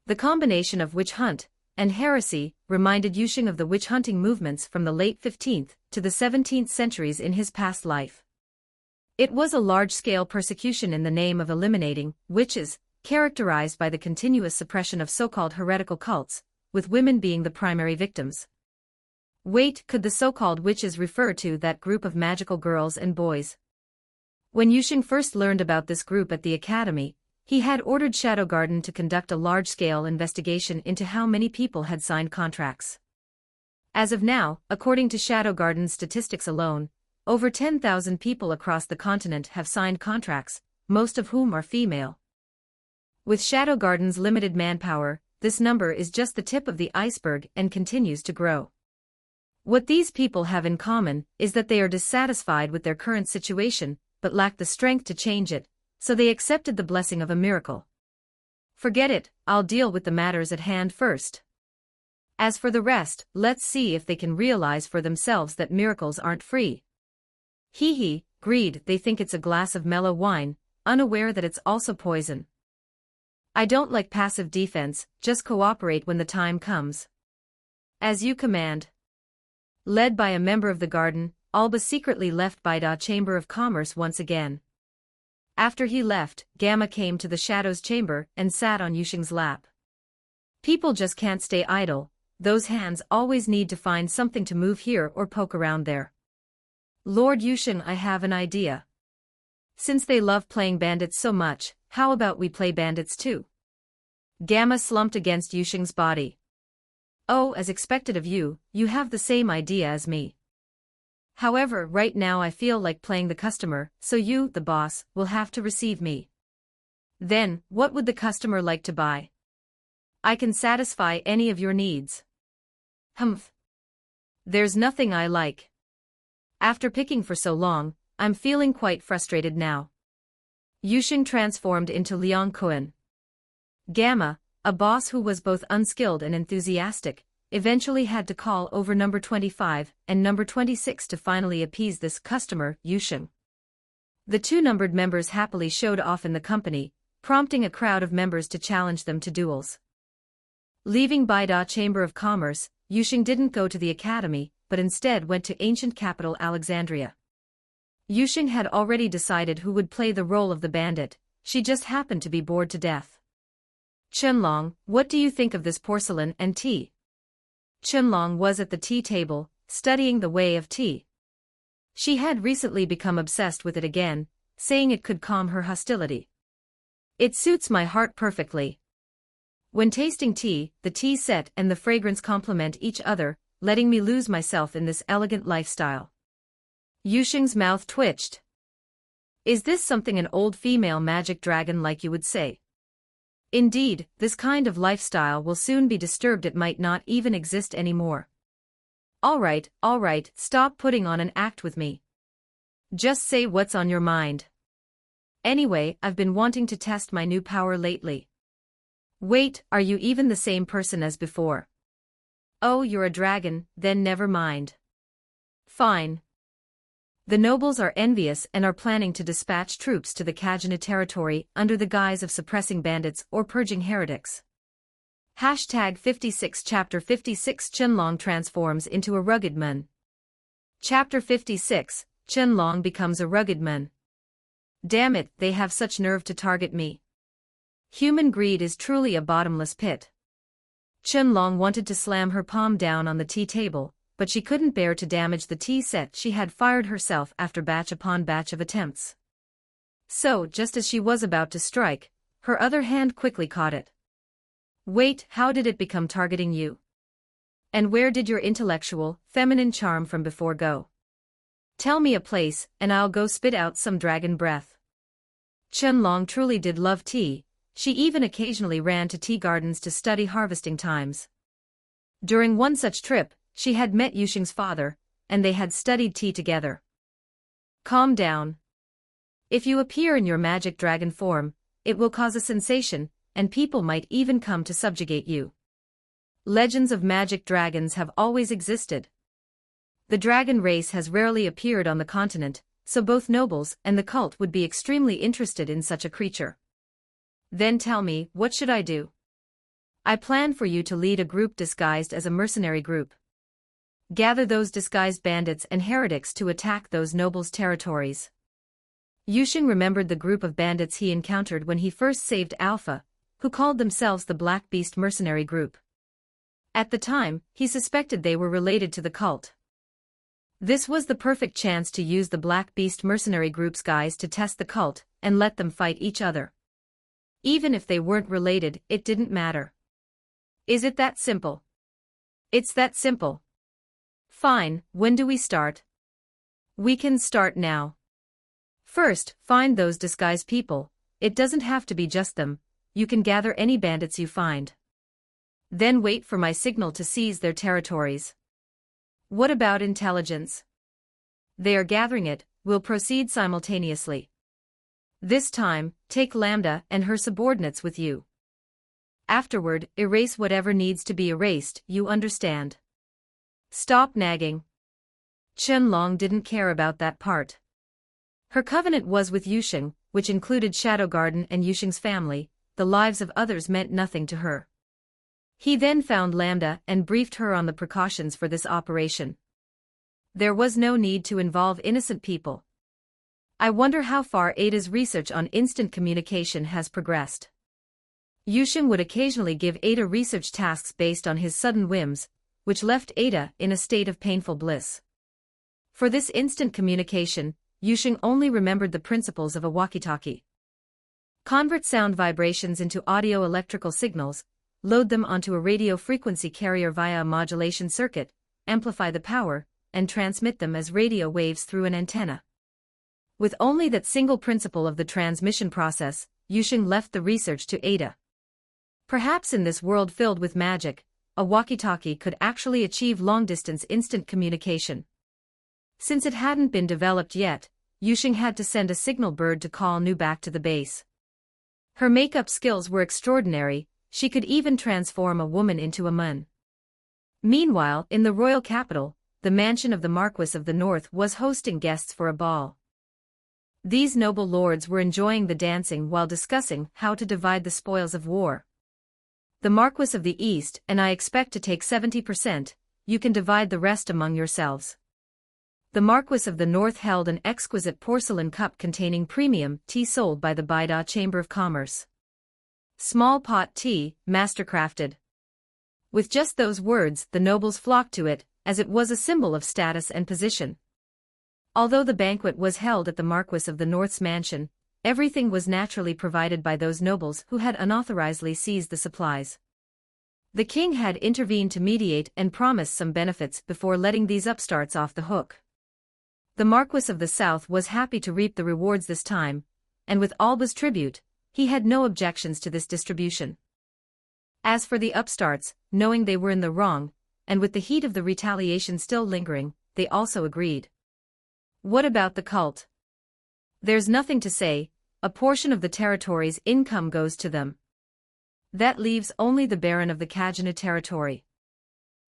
The combination of witch hunt and heresy reminded Yusheng of the witch hunting movements from the late 15th to the 17th centuries in his past life. It was a large-scale persecution in the name of eliminating witches, characterized by the continuous suppression of so-called heretical cults, with women being the primary victims. Wait, could the so-called witches refer to that group of magical girls and boys? When Yusheng first learned about this group at the academy, he had ordered Shadow Garden to conduct a large-scale investigation into how many people had signed contracts. As of now, according to Shadow Garden's statistics alone, over 10,000 people across the continent have signed contracts, most of whom are female. With Shadow Garden's limited manpower, this number is just the tip of the iceberg and continues to grow. What these people have in common is that they are dissatisfied with their current situation, but lack the strength to change it, so they accepted the blessing of a miracle. Forget it, I'll deal with the matters at hand first. As for the rest, let's see if they can realize for themselves that miracles aren't free. Hee, greed, they think it's a glass of mellow wine, unaware that it's also poison. I don't like passive defense, just cooperate when the time comes. As you command. Led by a member of the garden, Alba secretly left Baida Chamber of Commerce once again. After he left, Gamma came to the Shadow's chamber and sat on Yusheng's lap. People just can't stay idle, those hands always need to find something to move here or poke around there. Lord Yusheng, I have an idea. Since they love playing bandits so much, how about we play bandits too? Gamma slumped against Yusheng's body. Oh, as expected of you, you have the same idea as me. However, right now I feel like playing the customer, so you, the boss, will have to receive me. Then, what would the customer like to buy? I can satisfy any of your needs. Humph. There's nothing I like. After picking for so long, I'm feeling quite frustrated now. Yusheng transformed into Liang Kuan. Gamma, a boss who was both unskilled and enthusiastic, eventually had to call over number 25 and number 26 to finally appease this customer, Yusheng. The two numbered members happily showed off in the company, prompting a crowd of members to challenge them to duels. Leaving Baida Chamber of Commerce, Yusheng didn't go to the academy, but instead went to ancient capital Alexandria. Yusheng had already decided who would play the role of the bandit, she just happened to be bored to death. Chenlong, what do you think of this porcelain and tea? Chenlong was at the tea table, studying the way of tea. She had recently become obsessed with it again, saying it could calm her hostility. It suits my heart perfectly. When tasting tea, the tea set and the fragrance complement each other, letting me lose myself in this elegant lifestyle. Yusheng's mouth twitched. Is this something an old female magic dragon like you would say? Indeed, this kind of lifestyle will soon be disturbed, it might not even exist anymore. All right, stop putting on an act with me. Just say what's on your mind. Anyway, I've been wanting to test my new power lately. Wait, are you even the same person as before? Oh, you're a dragon, then never mind. Fine. The nobles are envious and are planning to dispatch troops to the Kajana territory under the guise of suppressing bandits or purging heretics. Hashtag 56 Chapter 56 Chenlong transforms into a rugged man. Chapter 56, Chenlong becomes a rugged man. Damn it, they have such nerve to target me. Human greed is truly a bottomless pit. Chenlong wanted to slam her palm down on the tea table, but she couldn't bear to damage the tea set she had fired herself after batch upon batch of attempts. So, just as she was about to strike, her other hand quickly caught it. Wait, how did it become targeting you? And where did your intellectual, feminine charm from before go? Tell me a place, and I'll go spit out some dragon breath. Qianlong truly did love tea. She even occasionally ran to tea gardens to study harvesting times. During one such trip, she had met Yuxing's father, and they had studied tea together. Calm down. If you appear in your magic dragon form, it will cause a sensation, and people might even come to subjugate you. Legends of magic dragons have always existed. The dragon race has rarely appeared on the continent, so both nobles and the cult would be extremely interested in such a creature. Then tell me, what should I do? I plan for you to lead a group disguised as a mercenary group. Gather those disguised bandits and heretics to attack those nobles' territories. Yuxing remembered the group of bandits he encountered when he first saved Alpha, who called themselves the Black Beast Mercenary Group. At the time, he suspected they were related to the cult. This was the perfect chance to use the Black Beast Mercenary Group's guys to test the cult and let them fight each other. Even if they weren't related, it didn't matter. Is it that simple? It's that simple. Fine, when do we start? We can start now. First, find those disguised people. It doesn't have to be just them. You can gather any bandits you find. Then wait for my signal to seize their territories. What about intelligence? They are gathering it, we'll proceed simultaneously. This time, take Lambda and her subordinates with you. Afterward, erase whatever needs to be erased, you understand. Stop nagging. Qianlong didn't care about that part. Her covenant was with Yuxing, which included Shadow Garden and Yuxing's family. The lives of others meant nothing to her. He then found Lambda and briefed her on the precautions for this operation. There was no need to involve innocent people. I wonder how far Ada's research on instant communication has progressed. Yuxing would occasionally give Ada research tasks based on his sudden whims, which left Ada in a state of painful bliss. For this instant communication, Yuxing only remembered the principles of a walkie-talkie. Convert sound vibrations into audio-electrical signals, load them onto a radio frequency carrier via a modulation circuit, amplify the power, and transmit them as radio waves through an antenna. With only that single principle of the transmission process, Yuxing left the research to Ada. Perhaps in this world filled with magic, a walkie-talkie could actually achieve long-distance instant communication. Since it hadn't been developed yet, Yuxing had to send a signal bird to call Nu back to the base. Her makeup skills were extraordinary, she could even transform a woman into a man. Meanwhile, in the royal capital, the mansion of the Marquis of the North was hosting guests for a ball. These noble lords were enjoying the dancing while discussing how to divide the spoils of war. The Marquis of the East and I expect to take 70%, you can divide the rest among yourselves. The Marquis of the North held an exquisite porcelain cup containing premium tea sold by the Baida Chamber of Commerce. Small pot tea, mastercrafted. With just those words, the nobles flocked to it, as it was a symbol of status and position. Although the banquet was held at the Marquis of the North's mansion, everything was naturally provided by those nobles who had unauthorizedly seized the supplies. The king had intervened to mediate and promise some benefits before letting these upstarts off the hook. The Marquis of the South was happy to reap the rewards this time, and with Alba's tribute, he had no objections to this distribution. As for the upstarts, knowing they were in the wrong, and with the heat of the retaliation still lingering, they also agreed. What about the cult? There's nothing to say, a portion of the territory's income goes to them. That leaves only the Baron of the Kajana territory.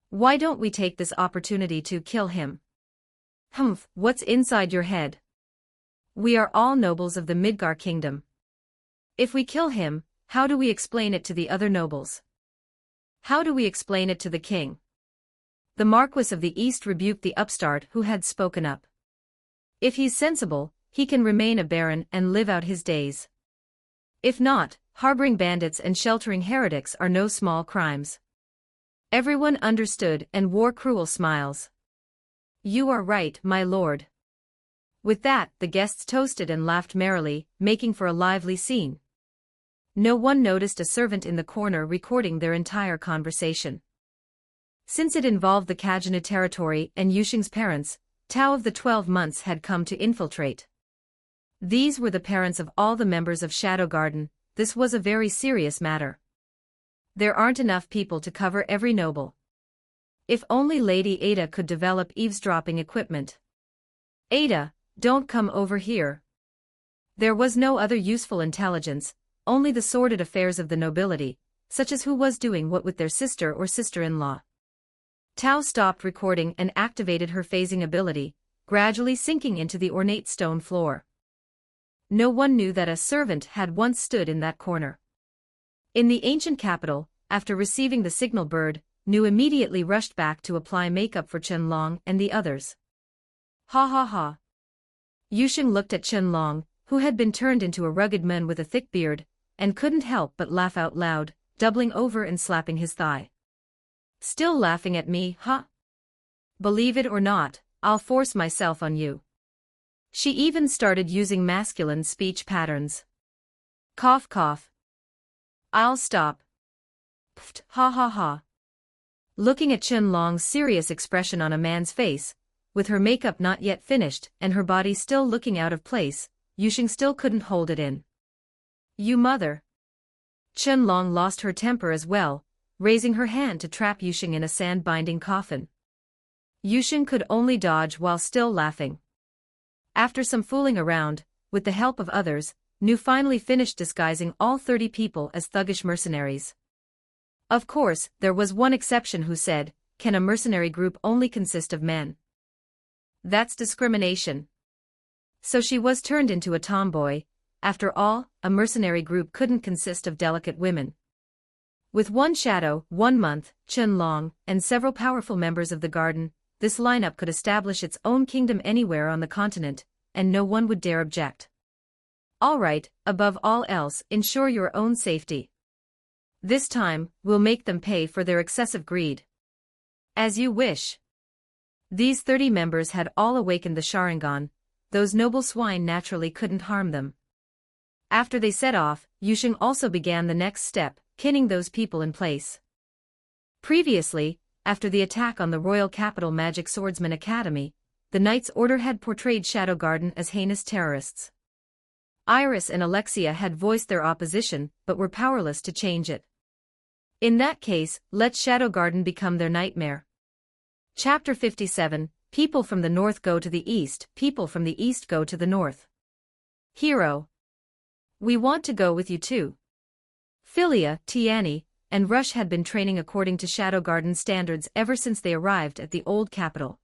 Why don't we take this opportunity to kill him? Humph, what's inside your head? We are all nobles of the Midgar kingdom. If we kill him, how do we explain it to the other nobles? How do we explain it to the king? The Marquis of the East rebuked the upstart who had spoken up. If he's sensible, he can remain a baron and live out his days. If not, harboring bandits and sheltering heretics are no small crimes. Everyone understood and wore cruel smiles. You are right, my lord. With that, the guests toasted and laughed merrily, making for a lively scene. No one noticed a servant in the corner recording their entire conversation. Since it involved the Kajana territory and Yusheng's parents, Tao of the 12 months had come to infiltrate. These were the parents of all the members of Shadow Garden. This was a very serious matter. There aren't enough people to cover every noble. If only Lady Ada could develop eavesdropping equipment. Ada, don't come over here. There was no other useful intelligence, only the sordid affairs of the nobility, such as who was doing what with their sister or sister-in-law. Tao stopped recording and activated her phasing ability, gradually sinking into the ornate stone floor. No one knew that a servant had once stood in that corner. In the ancient capital, after receiving the signal bird, Nu immediately rushed back to apply makeup for Qianlong and the others. Ha ha ha. Yusheng looked at Qianlong, who had been turned into a rugged man with a thick beard, and couldn't help but laugh out loud, doubling over and slapping his thigh. Still laughing at me, huh? Believe it or not, I'll force myself on you. She even started using masculine speech patterns. Cough cough. I'll stop. Pft, ha ha ha. Looking at Qianlong's serious expression on a man's face, with her makeup not yet finished and her body still looking out of place, Yusheng still couldn't hold it in. You mother. Qianlong lost her temper as well, raising her hand to trap Yusheng in a sand-binding coffin. Yusheng could only dodge while still laughing. After some fooling around, with the help of others, Nu finally finished disguising all 30 people as thuggish mercenaries. Of course, there was one exception who said, "Can a mercenary group only consist of men? That's discrimination." So she was turned into a tomboy. After all, a mercenary group couldn't consist of delicate women. With one shadow, 1 month, Qianlong, and several powerful members of the garden, this lineup could establish its own kingdom anywhere on the continent, and no one would dare object. All right, above all else, ensure your own safety. This time, we'll make them pay for their excessive greed. As you wish. These 30 members had all awakened the Sharingan. Those noble swine naturally couldn't harm them. After they set off, Yusheng also began the next step, pinning those people in place. Previously, after the attack on the Royal Capital Magic Swordsman Academy, the Knight's Order had portrayed Shadow Garden as heinous terrorists. Iris and Alexia had voiced their opposition but were powerless to change it. In that case, let Shadow Garden become their nightmare. Chapter 57, People from the North go to the East, People from the East go to the North. Hero. We want to go with you too. Philia, Tiani, and Rush had been training according to Shadow Garden standards ever since they arrived at the old capital.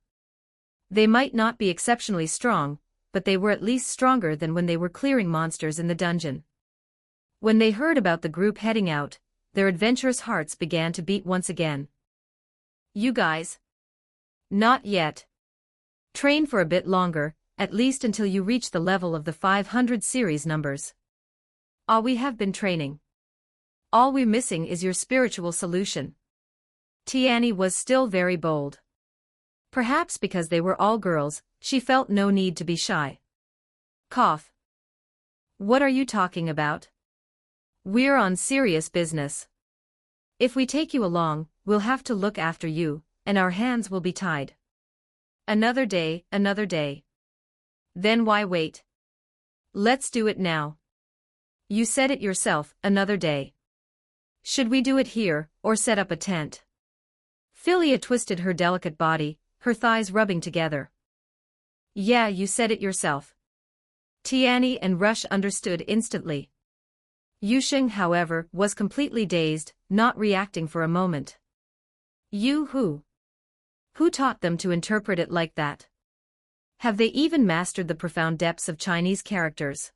They might not be exceptionally strong, but they were at least stronger than when they were clearing monsters in the dungeon. When they heard about the group heading out, their adventurous hearts began to beat once again. You guys? Not yet. Train for a bit longer, at least until you reach the level of the 500 series numbers. We have been training. All we're missing is your spiritual solution. Tiani was still very bold. Perhaps because they were all girls, she felt no need to be shy. Cough. What are you talking about? We're on serious business. If we take you along, we'll have to look after you, and our hands will be tied. Another day, another day. Then why wait? Let's do it now. You said it yourself, another day. Should we do it here, or set up a tent? Philia twisted her delicate body, her thighs rubbing together. Yeah, you said it yourself. Tiani and Rush understood instantly. Yusheng, however, was completely dazed, not reacting for a moment. You who? Who taught them to interpret it like that? Have they even mastered the profound depths of Chinese characters?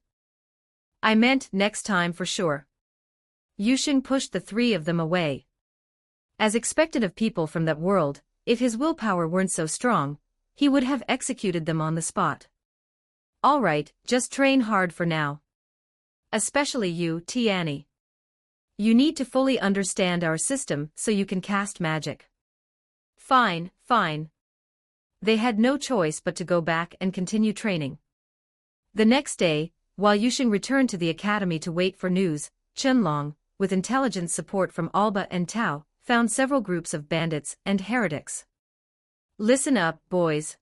I meant next time for sure. Yusheng pushed the 3 of them away. As expected of people from that world, if his willpower weren't so strong, he would have executed them on the spot. All right, just train hard for now. Especially you, Tiani. You need to fully understand our system so you can cast magic. Fine, fine. They had no choice but to go back and continue training. The next day, while Yusheng returned to the academy to wait for news, Qianlong, with intelligence support from Alba and Tao, found several groups of bandits and heretics. Listen up, boys.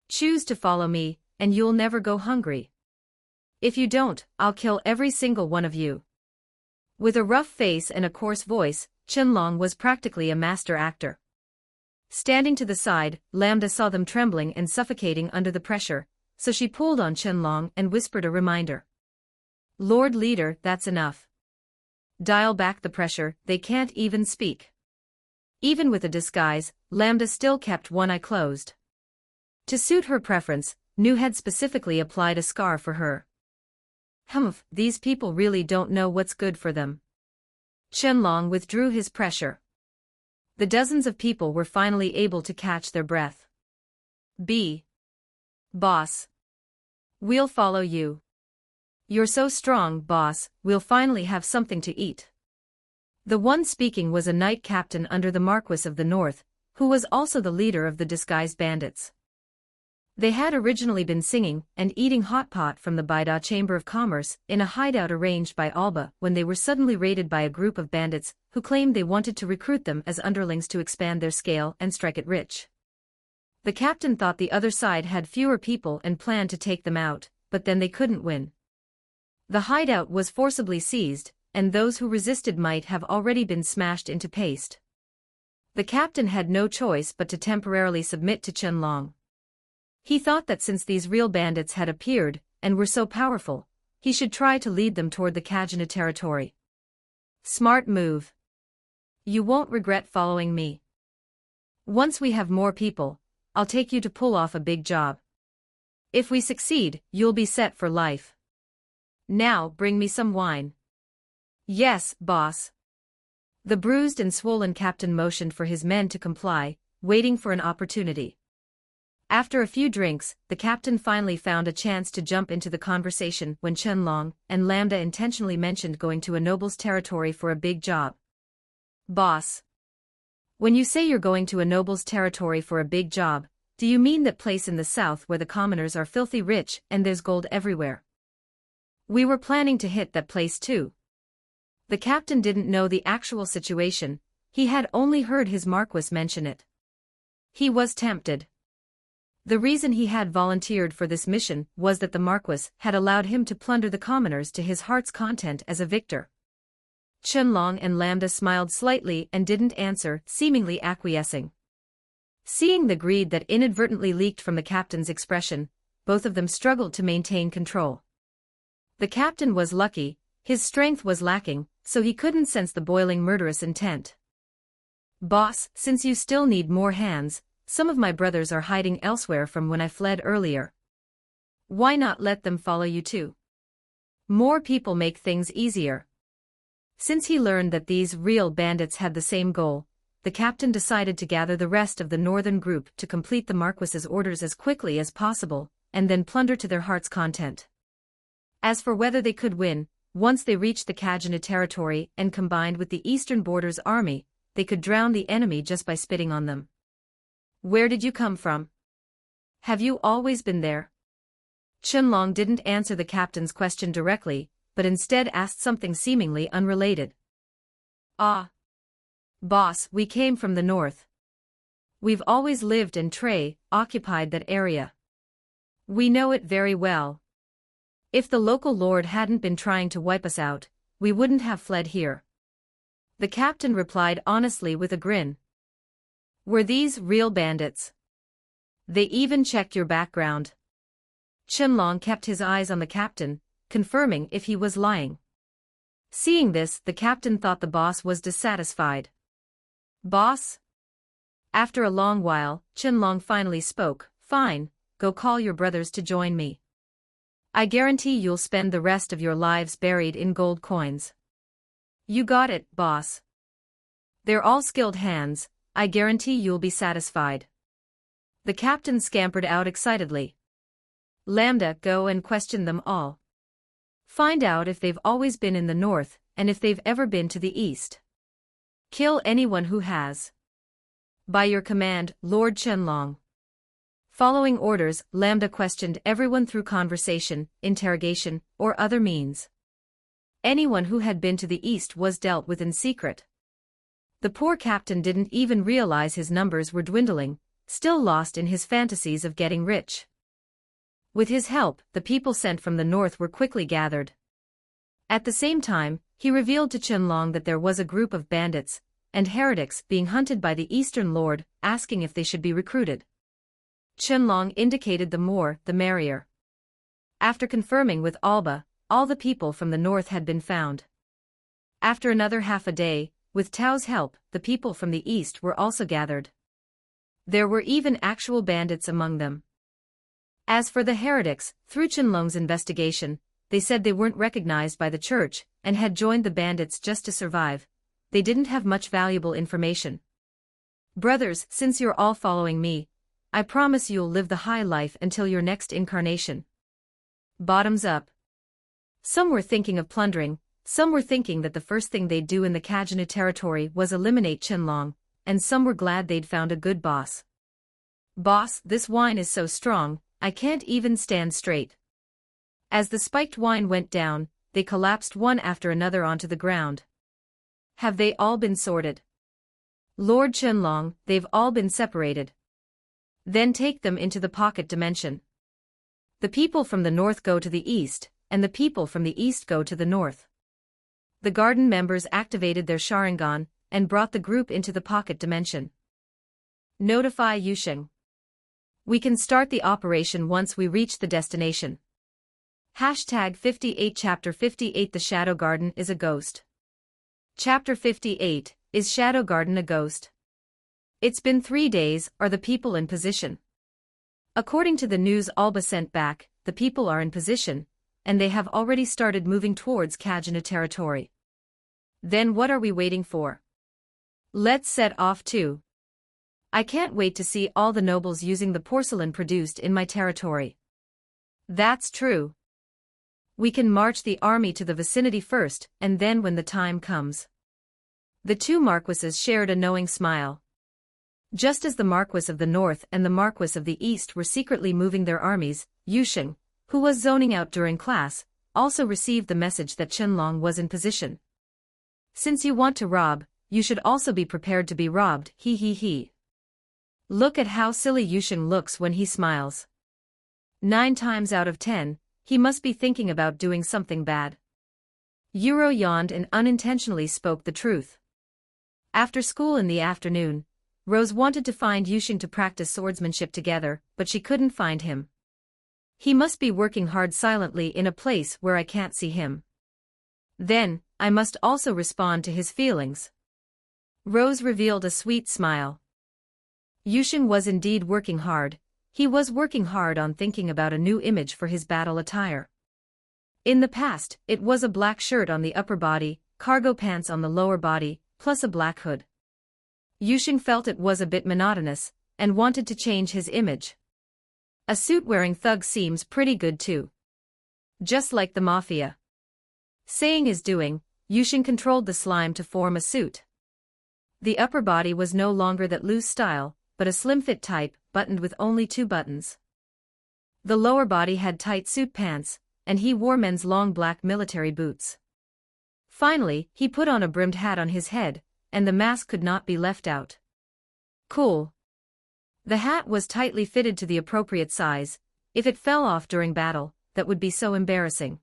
Choose to follow me, and you'll never go hungry. If you don't, I'll kill every single one of you. With a rough face and a coarse voice, Qianlong was practically a master actor. Standing to the side, Lambda saw them trembling and suffocating under the pressure, so she pulled on Qianlong and whispered a reminder. Lord Leader, that's enough. Dial back the pressure, they can't even speak. Even with a disguise, Lambda still kept one eye closed. To suit her preference, Nu had specifically applied a scar for her. Humph, these people really don't know what's good for them. Qianlong withdrew his pressure. The dozens of people were finally able to catch their breath. Boss. We'll follow you. You're so strong, boss, we'll finally have something to eat. The one speaking was a knight captain under the Marquis of the North, who was also the leader of the disguised bandits. They had originally been singing and eating hot pot from the Baida Chamber of Commerce in a hideout arranged by Alba when they were suddenly raided by a group of bandits who claimed they wanted to recruit them as underlings to expand their scale and strike it rich. The captain thought the other side had fewer people and planned to take them out, but then they couldn't win. The hideout was forcibly seized, and those who resisted might have already been smashed into paste. The captain had no choice but to temporarily submit to Qianlong. He thought that since these real bandits had appeared, and were so powerful, he should try to lead them toward the Kajana territory. Smart move. You won't regret following me. Once we have more people, I'll take you to pull off a big job. If we succeed, you'll be set for life. Now bring me some wine. Yes, boss. The bruised and swollen captain motioned for his men to comply, waiting for an opportunity. After a few drinks, the captain finally found a chance to jump into the conversation when Qianlong and Lambda intentionally mentioned going to a noble's territory for a big job. Boss. When you say you're going to a noble's territory for a big job, do you mean that place in the south where the commoners are filthy rich and there's gold everywhere? We were planning to hit that place too. The captain didn't know the actual situation, he had only heard his Marquis mention it. He was tempted. The reason he had volunteered for this mission was that the Marquis had allowed him to plunder the commoners to his heart's content as a victor. Qianlong and Lambda smiled slightly and didn't answer, seemingly acquiescing. Seeing the greed that inadvertently leaked from the captain's expression, both of them struggled to maintain control. The captain was lucky, his strength was lacking, so he couldn't sense the boiling murderous intent. Boss, since you still need more hands, some of my brothers are hiding elsewhere from when I fled earlier. Why not let them follow you too? More people make things easier. Since he learned that these real bandits had the same goal, the captain decided to gather the rest of the northern group to complete the Marquis's orders as quickly as possible, and then plunder to their heart's content. As for whether they could win, once they reached the Kajana territory and combined with the Eastern Border's army, they could drown the enemy just by spitting on them. Where did you come from? Have you always been there? Qianlong didn't answer the captain's question directly, but instead asked something seemingly unrelated. Ah. Boss, we came from the north. We've always lived and occupied that area. We know it very well. If the local lord hadn't been trying to wipe us out, we wouldn't have fled here. The captain replied honestly with a grin. Were these real bandits? They even checked your background. Qianlong kept his eyes on the captain, confirming if he was lying. Seeing this, the captain thought the boss was dissatisfied. Boss? After a long while, Qianlong finally spoke. Fine, go call your brothers to join me. I guarantee you'll spend the rest of your lives buried in gold coins. You got it, boss. They're all skilled hands, I guarantee you'll be satisfied. The captain scampered out excitedly. Lambda, go and question them all. Find out if they've always been in the north, and if they've ever been to the east. Kill anyone who has. By your command, Lord Qianlong. Following orders, Lambda questioned everyone through conversation, interrogation, or other means. Anyone who had been to the east was dealt with in secret. The poor captain didn't even realize his numbers were dwindling, still lost in his fantasies of getting rich. With his help, the people sent from the north were quickly gathered. At the same time, he revealed to Qianlong that there was a group of bandits and heretics being hunted by the Eastern Lord, asking if they should be recruited. Qianlong indicated the more, the merrier. After confirming with Alba, all the people from the north had been found. After another half a day, with Tao's help, the people from the east were also gathered. There were even actual bandits among them. As for the heretics, through Qianlong's investigation, they said they weren't recognized by the church and had joined the bandits just to survive. They didn't have much valuable information. Brothers, since you're all following me, I promise you'll live the high life until your next incarnation. Bottoms up. Some were thinking of plundering, some were thinking that the first thing they'd do in the Kajanu territory was eliminate Qianlong, and some were glad they'd found a good boss. Boss, this wine is so strong, I can't even stand straight. As the spiked wine went down, they collapsed one after another onto the ground. Have they all been sorted? Lord Qianlong, they've all been separated. Then take them into the pocket dimension. The people from the north go to the east, and the people from the east go to the north. The garden members activated their Sharingan and brought the group into the pocket dimension. Notify Yusheng. We can start the operation once we reach the destination. Hashtag 58 Chapter 58 The Shadow Garden is a ghost. Chapter 58, Is Shadow Garden a ghost? It's been 3 days, are the people in position? According to the news Alba sent back, the people are in position, and they have already started moving towards Kajanu territory. Then what are we waiting for? Let's set off too. I can't wait to see all the nobles using the porcelain produced in my territory. That's true. We can march the army to the vicinity first, and then when the time comes. The two marquises shared a knowing smile. Just as the Marquis of the North and the Marquis of the East were secretly moving their armies, Yusheng, who was zoning out during class, also received the message that Qianlong was in position. Since you want to rob, you should also be prepared to be robbed, he he he. Look at how silly Yusheng looks when he smiles. 9 times out of 10, he must be thinking about doing something bad. Yuro yawned and unintentionally spoke the truth. After school in the afternoon, Rose wanted to find Yusheng to practice swordsmanship together, but she couldn't find him. He must be working hard silently in a place where I can't see him. Then, I must also respond to his feelings. Rose revealed a sweet smile. Yusheng was indeed working hard. He was working hard on thinking about a new image for his battle attire. In the past, it was a black shirt on the upper body, cargo pants on the lower body, plus a black hood. Yusheng felt it was a bit monotonous, and wanted to change his image. A suit-wearing thug seems pretty good too. Just like the mafia. Saying is doing, Yusheng controlled the slime to form a suit. The upper body was no longer that loose style, but a slim-fit type, buttoned with only 2 buttons. The lower body had tight suit pants, and he wore men's long black military boots. Finally, he put on a brimmed hat on his head, and the mask could not be left out. Cool. The hat was tightly fitted to the appropriate size. If it fell off during battle, that would be so embarrassing.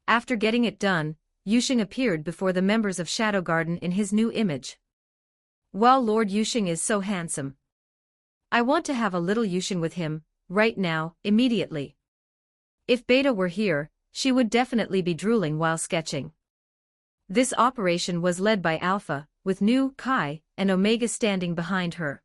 After getting it done, Yusheng appeared before the members of Shadow Garden in his new image. Wow, Lord Yusheng is so handsome. I want to have a little Yusheng with him, right now, immediately. If Beta were here, she would definitely be drooling while sketching. This operation was led by Alpha, with Nu, Chi, and Omega standing behind her.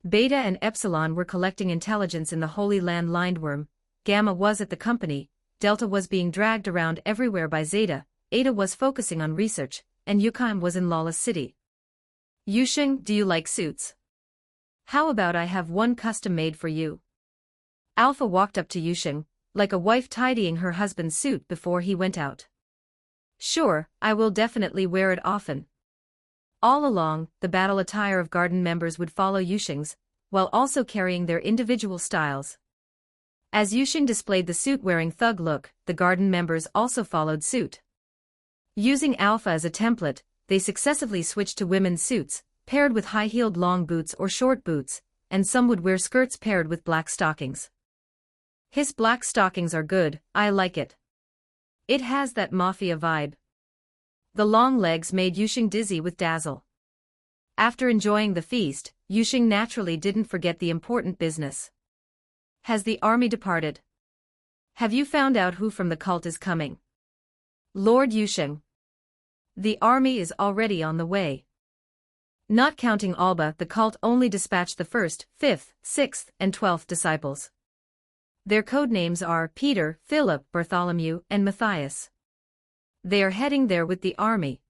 Beta and Epsilon were collecting intelligence in the Holy Land Lindworm, Gamma was at the company, Delta was being dragged around everywhere by Zeta, Eta was focusing on research, and Yukaim was in Lawless City. Yusheng, do you like suits? How about I have one custom made for you? Alpha walked up to Yusheng, like a wife tidying her husband's suit before he went out. Sure, I will definitely wear it often. All along, the battle attire of garden members would follow Yusheng's, while also carrying their individual styles. As Yusheng displayed the suit-wearing thug look, the garden members also followed suit. Using alpha as a template, they successively switched to women's suits, paired with high-heeled long boots or short boots, and some would wear skirts paired with black stockings. His black stockings are good, I like it. It has that mafia vibe. The long legs made Yusheng dizzy with dazzle. After enjoying the feast, Yusheng naturally didn't forget the important business. Has the army departed? Have you found out who from the cult is coming? Lord Yusheng. The army is already on the way. Not counting Alba, the cult only dispatched the 1st, 5th, 6th, and 12th disciples. Their codenames are Peter, Philip, Bartholomew, and Matthias. They are heading there with the army.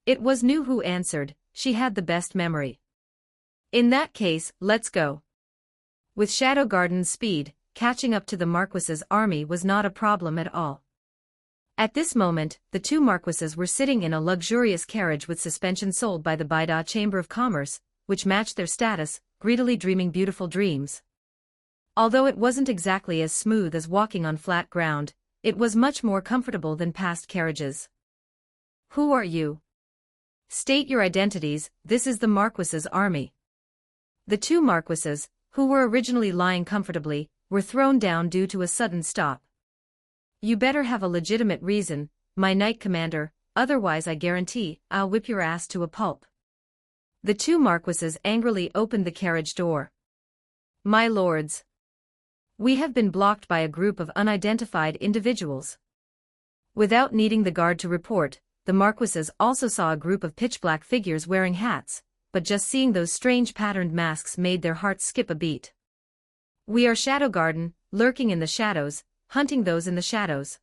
It was Nu who answered, she had the best memory. In that case, let's go. With Shadow Garden's speed, catching up to the Marquis's army was not a problem at all. At this moment, the two Marquises were sitting in a luxurious carriage with suspension sold by the Baida Chamber of Commerce, which matched their status, greedily dreaming beautiful dreams. Although it wasn't exactly as smooth as walking on flat ground, it was much more comfortable than past carriages. Who are you? State your identities, this is the Marquis's army. The two Marquises, who were originally lying comfortably, were thrown down due to a sudden stop. You better have a legitimate reason, my knight commander, otherwise I guarantee I'll whip your ass to a pulp. The two Marquises angrily opened the carriage door. My lords. We have been blocked by a group of unidentified individuals. Without needing the guard to report, the Marquises also saw a group of pitch-black figures wearing hats, but just seeing those strange patterned masks made their hearts skip a beat. We are Shadow Garden, lurking in the shadows, hunting those in the shadows.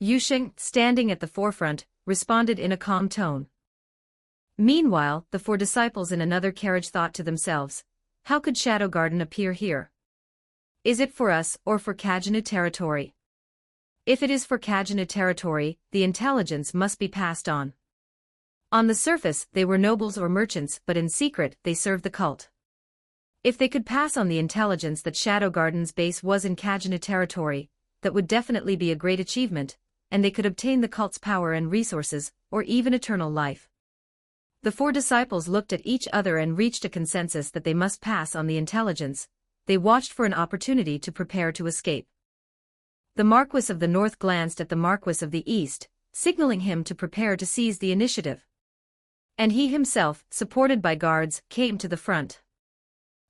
Yusheng, standing at the forefront, responded in a calm tone. Meanwhile, the four disciples in another carriage thought to themselves, how could Shadow Garden appear here? Is it for us or for Kajanu territory? If it is for Kajanu territory, the intelligence must be passed on. On the surface, they were nobles or merchants, but in secret, they served the cult. If they could pass on the intelligence that Shadow Garden's base was in Kajanu territory, that would definitely be a great achievement, and they could obtain the cult's power and resources, or even eternal life. The four disciples looked at each other and reached a consensus that they must pass on the intelligence. They watched for an opportunity to prepare to escape. The Marquis of the North glanced at the Marquis of the East, signaling him to prepare to seize the initiative. And he himself, supported by guards, came to the front.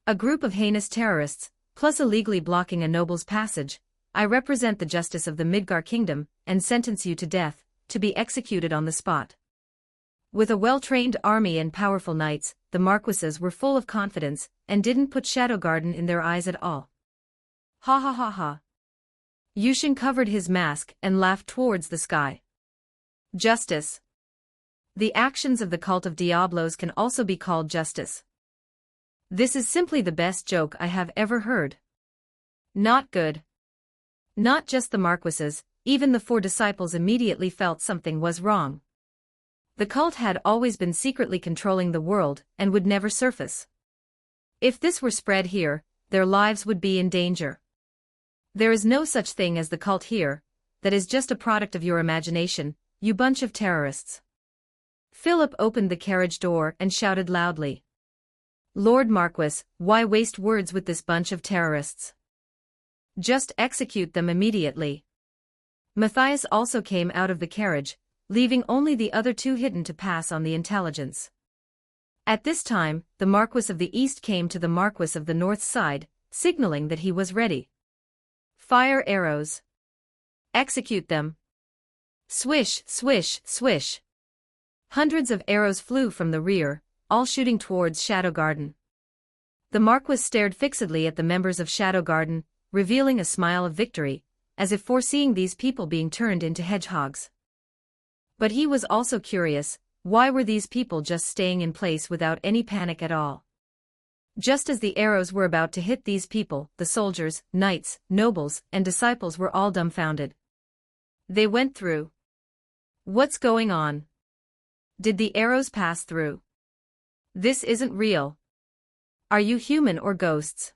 A group of heinous terrorists, plus illegally blocking a noble's passage, I represent the justice of the Midgar Kingdom, and sentence you to death, to be executed on the spot. With a well-trained army and powerful knights, the Marquises were full of confidence, and didn't put Shadow Garden in their eyes at all. Ha ha ha ha. Yusheng covered his mask and laughed towards the sky. Justice. The actions of the cult of Diablos can also be called justice. This is simply the best joke I have ever heard. Not good. Not just the Marquises, even the four disciples immediately felt something was wrong. The cult had always been secretly controlling the world and would never surface. If this were spread here, their lives would be in danger. There is no such thing as the cult here, that is just a product of your imagination, you bunch of terrorists. Philip opened the carriage door and shouted loudly. Lord Marquis, why waste words with this bunch of terrorists? Just execute them immediately. Matthias also came out of the carriage, leaving only the other two hidden to pass on the intelligence. At this time, the Marquis of the East came to the Marquis of the North's side, signaling that he was ready. Fire arrows. Execute them. Swish, swish, swish. Hundreds of arrows flew from the rear, all shooting towards Shadow Garden. The Marquis stared fixedly at the members of Shadow Garden, revealing a smile of victory, as if foreseeing these people being turned into hedgehogs. But he was also curious, why were these people just staying in place without any panic at all? Just as the arrows were about to hit these people, the soldiers, knights, nobles, and disciples were all dumbfounded. They went through. What's going on? Did the arrows pass through? This isn't real. Are you human or ghosts?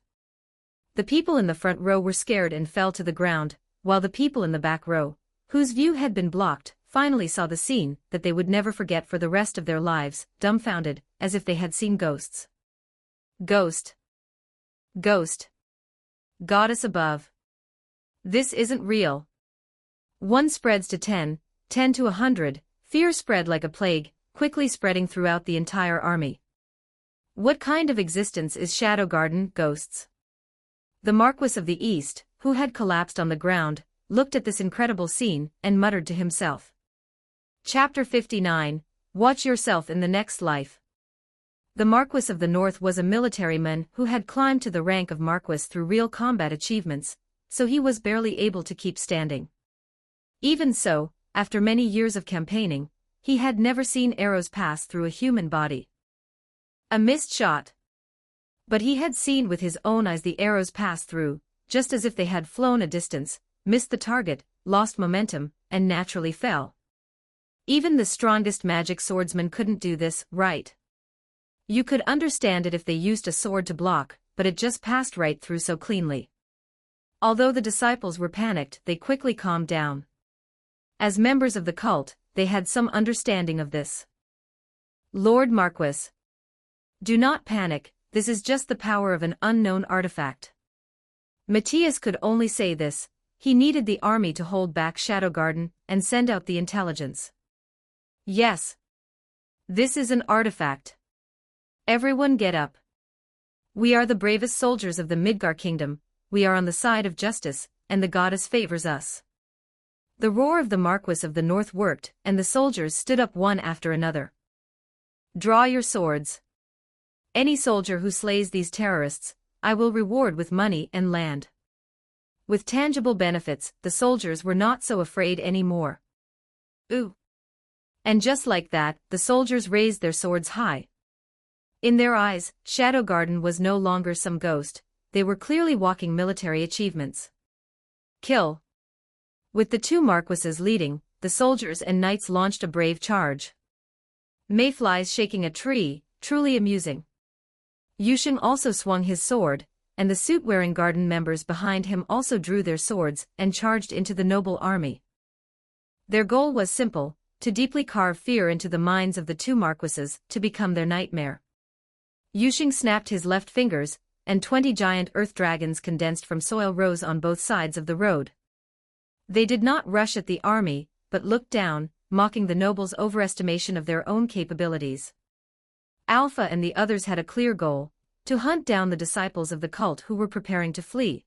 The people in the front row were scared and fell to the ground, while the people in the back row, whose view had been blocked, finally saw the scene that they would never forget for the rest of their lives, dumbfounded, as if they had seen ghosts. Ghost. Ghost. Goddess above. This isn't real. 1 spreads to 10, 10 to 100, fear spread like a plague, quickly spreading throughout the entire army. What kind of existence is Shadow Garden, ghosts? The Marquis of the East, who had collapsed on the ground, looked at this incredible scene and muttered to himself. Chapter 59, Watch yourself in the next life. The Marquis of the North was a military man who had climbed to the rank of Marquis through real combat achievements, so he was barely able to keep standing. Even so, after many years of campaigning, he had never seen arrows pass through a human body. A missed shot. But he had seen with his own eyes the arrows pass through, just as if they had flown a distance, missed the target, lost momentum, and naturally fell. Even the strongest magic swordsman couldn't do this, right? You could understand it if they used a sword to block, but it just passed right through so cleanly. Although the disciples were panicked, they quickly calmed down. As members of the cult, they had some understanding of this. Lord Marquis. Do not panic, this is just the power of an unknown artifact. Matthias could only say this, he needed the army to hold back Shadow Garden and send out the intelligence. Yes. This is an artifact. Everyone get up. We are the bravest soldiers of the Midgar Kingdom, we are on the side of justice, and the goddess favors us. The roar of the Marquis of the North worked, and the soldiers stood up one after another. Draw your swords. Any soldier who slays these terrorists, I will reward with money and land. With tangible benefits, the soldiers were not so afraid anymore. Ooh. And just like that, the soldiers raised their swords high. In their eyes, Shadow Garden was no longer some ghost, they were clearly walking military achievements. Kill. With the 2 marquises leading, the soldiers and knights launched a brave charge. Mayflies shaking a tree, truly amusing. Yushin also swung his sword, and the suit-wearing garden members behind him also drew their swords and charged into the noble army. Their goal was simple, to deeply carve fear into the minds of the 2 marquises, to become their nightmare. Yushin snapped his left fingers, and 20 giant earth dragons condensed from soil rose on both sides of the road. They did not rush at the army, but looked down, mocking the nobles' overestimation of their own capabilities. Alpha and the others had a clear goal, to hunt down the disciples of the cult who were preparing to flee.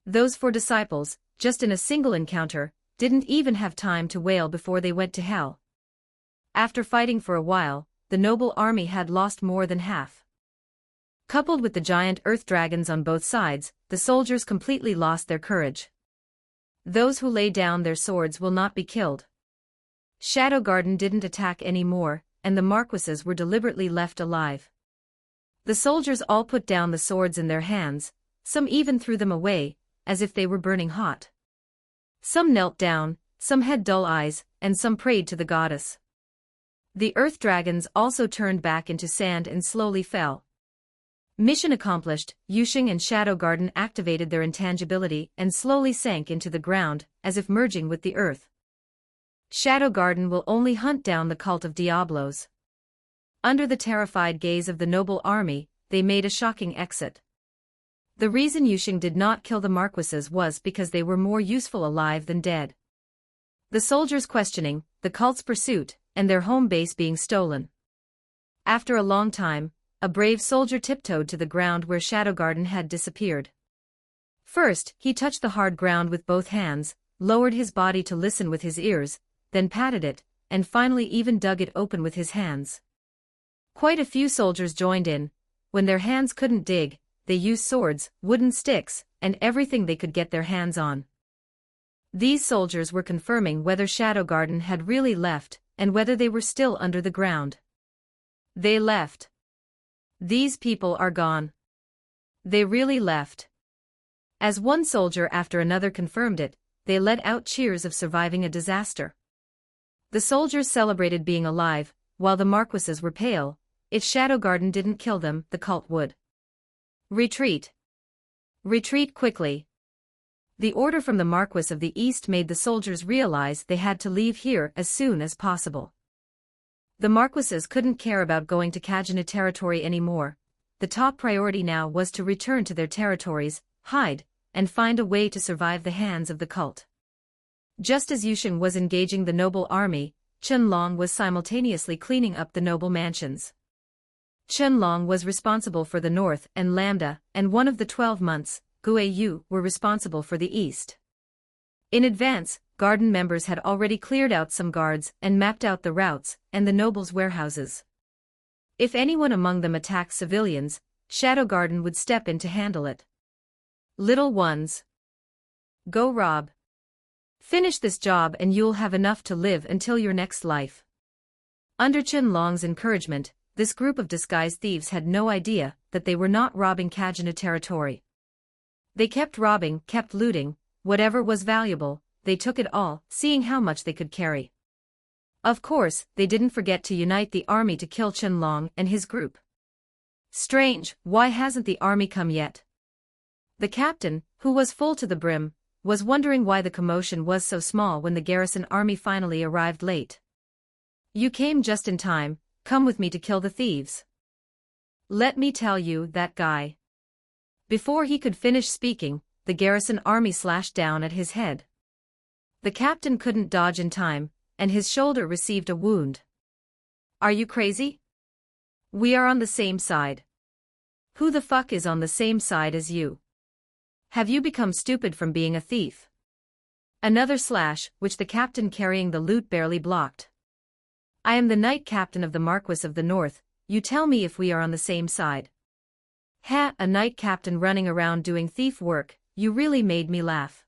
Those 4 disciples, just in a single encounter, didn't even have time to wail before they went to hell. After fighting for a while, the noble army had lost more than half. Coupled with the giant earth dragons on both sides, the soldiers completely lost their courage. Those who lay down their swords will not be killed. Shadow Garden didn't attack anymore, and the marquises were deliberately left alive. The soldiers all put down the swords in their hands, some even threw them away, as if they were burning hot. Some knelt down, some had dull eyes, and some prayed to the goddess. The earth dragons also turned back into sand and slowly fell. Mission accomplished, Yushin and Shadow Garden activated their intangibility and slowly sank into the ground, as if merging with the earth. Shadow Garden will only hunt down the cult of Diablos. Under the terrified gaze of the noble army, they made a shocking exit. The reason Yushin did not kill the marquises was because they were more useful alive than dead. The soldiers questioning, the cult's pursuit, and their home base being stolen. After a long time, a brave soldier tiptoed to the ground where Shadow Garden had disappeared. First, he touched the hard ground with both hands, lowered his body to listen with his ears, then patted it, and finally even dug it open with his hands. Quite a few soldiers joined in. When their hands couldn't dig, they used swords, wooden sticks, and everything they could get their hands on. These soldiers were confirming whether Shadow Garden had really left, and whether they were still under the ground. They left. These people are gone. They really left. As one soldier after another confirmed it, they let out cheers of surviving a disaster. The soldiers celebrated being alive, while the marquises were pale. If Shadow Garden didn't kill them, the cult would. Retreat. Retreat quickly. The order from the Marquis of the East made the soldiers realize they had to leave here as soon as possible. The Marquises couldn't care about going to Khajanate territory anymore. The top priority now was to return to their territories, hide, and find a way to survive the hands of the cult. Just as Yusheng was engaging the noble army, Qianlong was simultaneously cleaning up the noble mansions. Qianlong was responsible for the north and Lambda, and one of the 12 months, Guiyu, were responsible for the east. In advance, garden members had already cleared out some guards and mapped out the routes and the nobles' warehouses. If anyone among them attacked civilians, Shadow Garden would step in to handle it. Little ones, go rob. Finish this job and you'll have enough to live until your next life. Under Qianlong's encouragement, this group of disguised thieves had no idea that they were not robbing Khajanate territory. They kept robbing, kept looting, whatever was valuable, they took it all, seeing how much they could carry. Of course, they didn't forget to unite the army to kill Qianlong and his group. Strange, why hasn't the army come yet? The captain, who was full to the brim, was wondering why the commotion was so small when the garrison army finally arrived late. You came just in time, come with me to kill the thieves. Let me tell you, that guy. Before he could finish speaking, the garrison army slashed down at his head. The captain couldn't dodge in time, and his shoulder received a wound. Are you crazy? We are on the same side. Who the fuck is on the same side as you? Have you become stupid from being a thief? Another slash, which the captain carrying the loot barely blocked. I am the knight captain of the Marquis of the North, you tell me if we are on the same side. Ha, a knight captain running around doing thief work, you really made me laugh.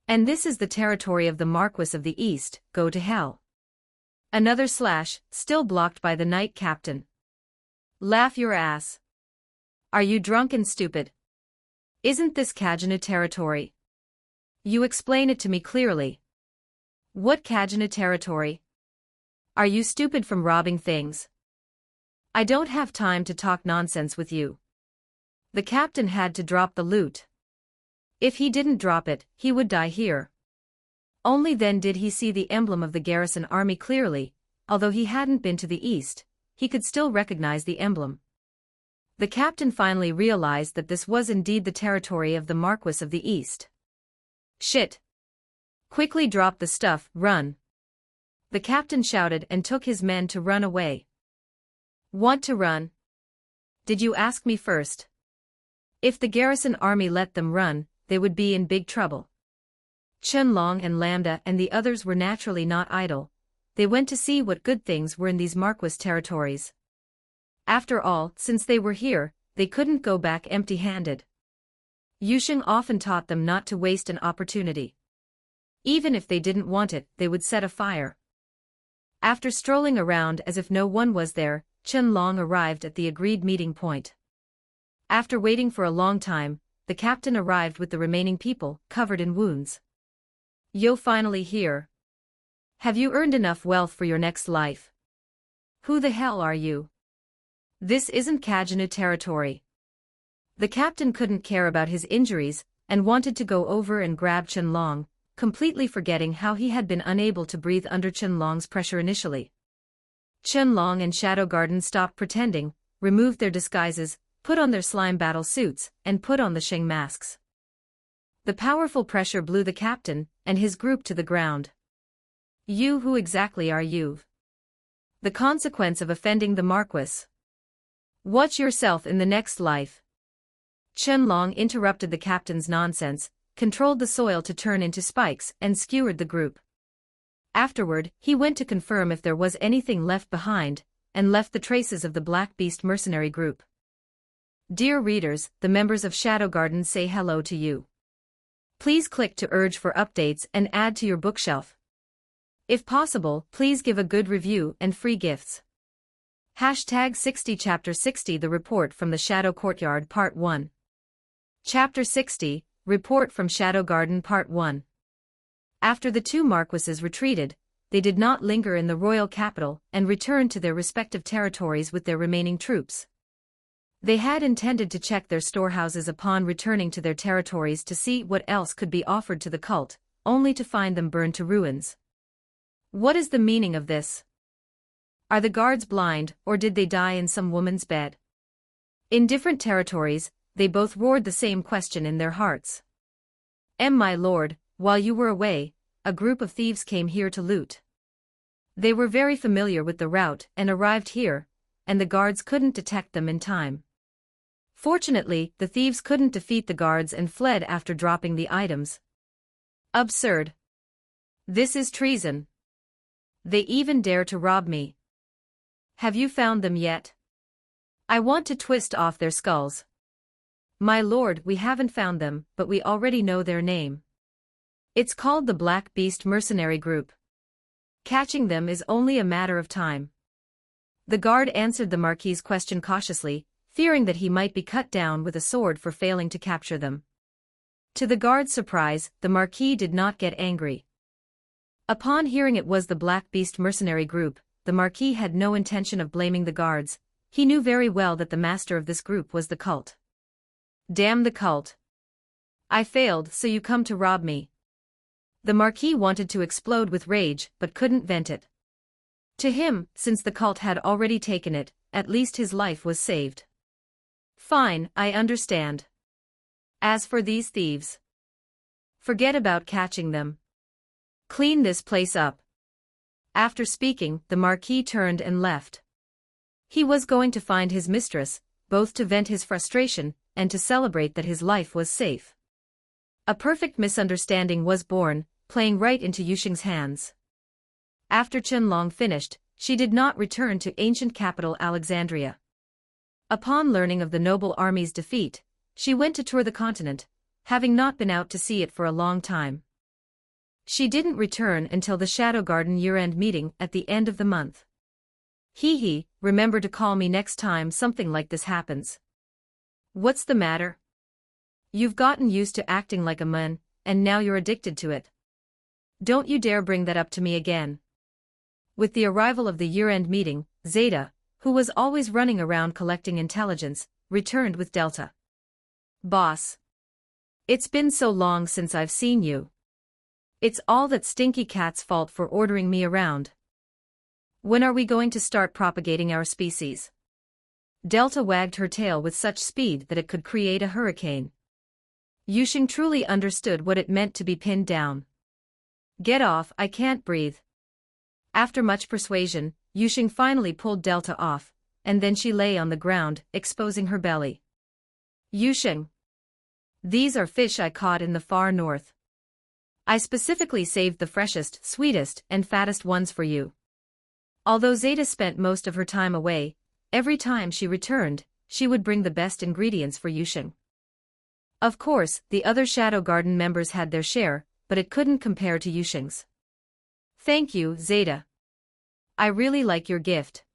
And this is the territory of the Marquis of the East, go to hell. Another slash, still blocked by the knight captain. Laugh your ass. Are you drunk and stupid? Isn't this Khajanate territory? You explain it to me clearly. What Khajanate territory? Are you stupid from robbing things? I don't have time to talk nonsense with you. The captain had to drop the loot. If he didn't drop it, he would die here. Only then did he see the emblem of the garrison army clearly, although he hadn't been to the east, he could still recognize the emblem. The captain finally realized that this was indeed the territory of the Marquis of the East. Shit! Quickly drop the stuff, run! The captain shouted and took his men to run away. Want to run? Did you ask me first? If the garrison army let them run, they would be in big trouble. Qianlong and Lambda and the others were naturally not idle. They went to see what good things were in these Marquis territories. After all, since they were here, they couldn't go back empty-handed. Yusheng often taught them not to waste an opportunity. Even if they didn't want it, they would set a fire. After strolling around as if no one was there, Qianlong arrived at the agreed meeting point. After waiting for a long time, the captain arrived with the remaining people, covered in wounds. You're finally here. Have you earned enough wealth for your next life? Who the hell are you? This isn't Khajanate territory. The captain couldn't care about his injuries, and wanted to go over and grab Qianlong, completely forgetting how he had been unable to breathe under Qianlong's pressure initially. Qianlong and Shadow Garden stopped pretending, removed their disguises, put on their slime battle suits, and put on the Sheng masks. The powerful pressure blew the captain and his group to the ground. You, who exactly are you? The consequence of offending the Marquis. Watch yourself in the next life. Qianlong interrupted the captain's nonsense, controlled the soil to turn into spikes, and skewered the group. Afterward, he went to confirm if there was anything left behind, and left the traces of the Black Beast mercenary group. Dear readers, the members of Shadow Garden say hello to you. Please click to urge for updates and add to your bookshelf. If possible, please give a good review and free gifts. Hashtag 60 Chapter 60 The Report from the Shadow Courtyard Part 1. Chapter 60, Report from Shadow Garden Part 1. After the two Marquises retreated, they did not linger in the royal capital and returned to their respective territories with their remaining troops. They had intended to check their storehouses upon returning to their territories to see what else could be offered to the cult, only to find them burned to ruins. What is the meaning of this? Are the guards blind, or did they die in some woman's bed? In different territories, they both roared the same question in their hearts. My lord, while you were away, a group of thieves came here to loot. They were very familiar with the route and arrived here, and the guards couldn't detect them in time. Fortunately, the thieves couldn't defeat the guards and fled after dropping the items. Absurd. This is treason. They even dare to rob me. Have you found them yet? I want to twist off their skulls. My lord, we haven't found them, but we already know their name. It's called the Black Beast Mercenary Group. Catching them is only a matter of time. The guard answered the Marquis's question cautiously, fearing that he might be cut down with a sword for failing to capture them. To the guard's surprise, the Marquis did not get angry. Upon hearing it was the Black Beast Mercenary Group, the Marquis had no intention of blaming the guards. He knew very well that the master of this group was the cult. Damn the cult. I failed, so you come to rob me. The Marquis wanted to explode with rage, but couldn't vent it. To him, since the cult had already taken it, at least his life was saved. Fine, I understand. As for these thieves, forget about catching them. Clean this place up. After speaking, the Marquis turned and left. He was going to find his mistress, both to vent his frustration and to celebrate that his life was safe. A perfect misunderstanding was born, playing right into Yuxing's hands. After Qianlong finished, she did not return to ancient capital Alexandria. Upon learning of the noble army's defeat, she went to tour the continent, having not been out to see it for a long time. She didn't return until the Shadow Garden year-end meeting at the end of the month. Hee, remember to call me next time something like this happens. What's the matter? You've gotten used to acting like a man, and now you're addicted to it. Don't you dare bring that up to me again. With the arrival of the year-end meeting, Zeta, who was always running around collecting intelligence, returned with Delta. Boss. It's been so long since I've seen you. It's all that stinky cat's fault for ordering me around. When are we going to start propagating our species? Delta wagged her tail with such speed that it could create a hurricane. Yuxing truly understood what it meant to be pinned down. Get off, I can't breathe. After much persuasion, Yuxing finally pulled Delta off, and then she lay on the ground, exposing her belly. Yuxing. These are fish I caught in the far north. I specifically saved the freshest, sweetest, and fattest ones for you. Although Zeta spent most of her time away, every time she returned, she would bring the best ingredients for Yuxing. Of course, the other Shadow Garden members had their share, but it couldn't compare to Yuxing's. Thank you, Zeta. I really like your gift.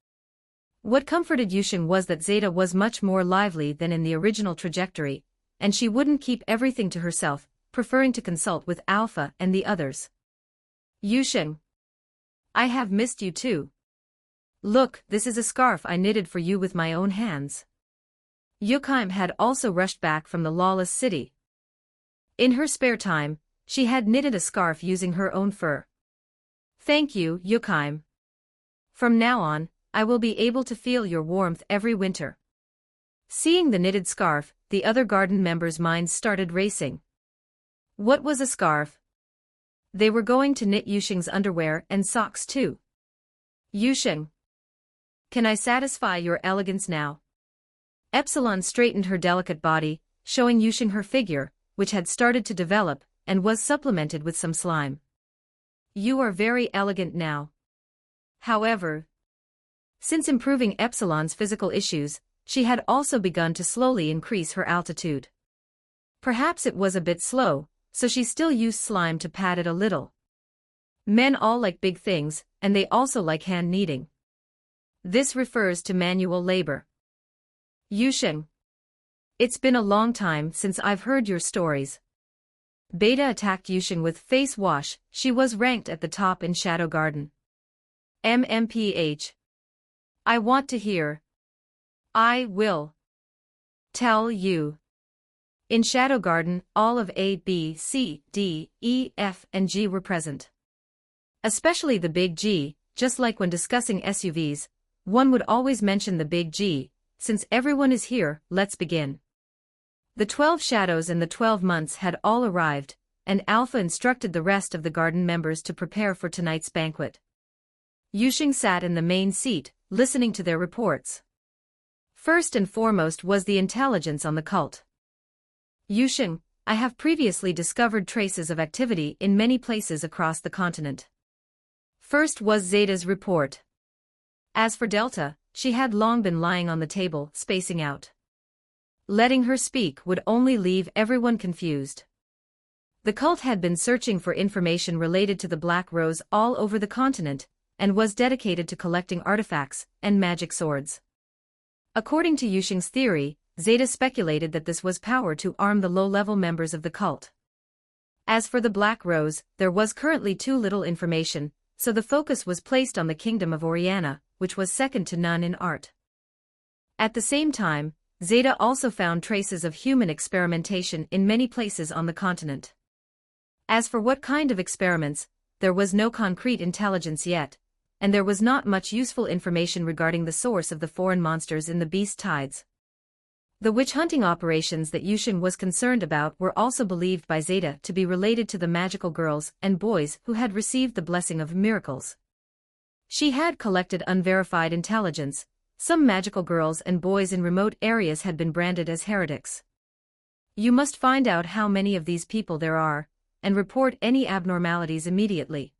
What comforted Yuxing was that Zeta was much more lively than in the original trajectory, and she wouldn't keep everything to herself, preferring to consult with Alpha and the others. Yuxing. I have missed you too. Look, this is a scarf I knitted for you with my own hands. Yukaim had also rushed back from the lawless city. In her spare time, she had knitted a scarf using her own fur. Thank you, Yukaim. From now on, I will be able to feel your warmth every winter. Seeing the knitted scarf, the other garden members' minds started racing. What was a scarf? They were going to knit Yuxing's underwear and socks too. Yuxing. Can I satisfy your elegance now? Epsilon straightened her delicate body, showing Yuxing her figure, which had started to develop, and was supplemented with some slime. You are very elegant now. However, since improving Epsilon's physical issues, she had also begun to slowly increase her altitude. Perhaps it was a bit slow, so she still used slime to pad it a little. Men all like big things, and they also like hand kneading. This refers to manual labor. Yuxing. It's been a long time since I've heard your stories. Beta attacked Yuxing with face wash. She was ranked at the top in Shadow Garden. MMPH. I want to hear. I will. tell you. In Shadow Garden, all of A, B, C, D, E, F, and G were present. Especially the big G, just like when discussing SUVs, one would always mention the big G. Since everyone is here, let's begin. The 12 shadows and the 12 months had all arrived, and Alpha instructed the rest of the garden members to prepare for tonight's banquet. Yuxing sat in the main seat, listening to their reports. First and foremost was the intelligence on the cult. Yuxing, I have previously discovered traces of activity in many places across the continent. First was Zeta's report. As for Delta, she had long been lying on the table, spacing out. Letting her speak would only leave everyone confused. The cult had been searching for information related to the Black Rose all over the continent, and was dedicated to collecting artifacts and magic swords. According to Yuxing's theory, Zeta speculated that this was power to arm the low-level members of the cult. As for the Black Rose, there was currently too little information, so the focus was placed on the kingdom of Oriana, which was second to none in art. At the same time, Zeta also found traces of human experimentation in many places on the continent. As for what kind of experiments, there was no concrete intelligence yet, and there was not much useful information regarding the source of the foreign monsters in the beast tides. The witch-hunting operations that Yuxing was concerned about were also believed by Zeta to be related to the magical girls and boys who had received the blessing of miracles. She had collected unverified intelligence. Some magical girls and boys in remote areas had been branded as heretics. You must find out how many of these people there are, and report any abnormalities immediately.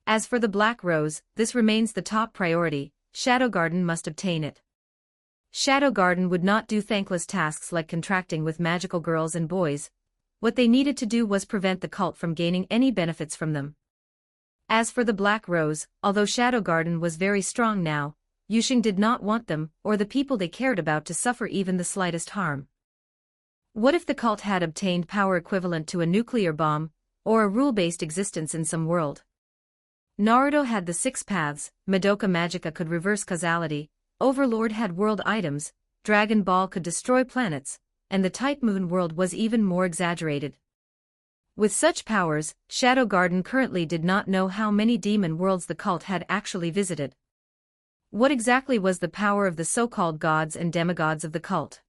As for the Black Rose, this remains the top priority. Shadow Garden must obtain it. Shadow Garden would not do thankless tasks like contracting with magical girls and boys. What they needed to do was prevent the cult from gaining any benefits from them. As for the Black Rose, although Shadow Garden was very strong now, Yuxing did not want them, or the people they cared about, to suffer even the slightest harm. What if the cult had obtained power equivalent to a nuclear bomb, or a rule-based existence in some world? Naruto had the 6 paths, Madoka Magica could reverse causality, Overlord had world items, Dragon Ball could destroy planets, and the Type Moon world was even more exaggerated. With such powers, Shadow Garden currently did not know how many demon worlds the cult had actually visited. What exactly was the power of the so-called gods and demigods of the cult?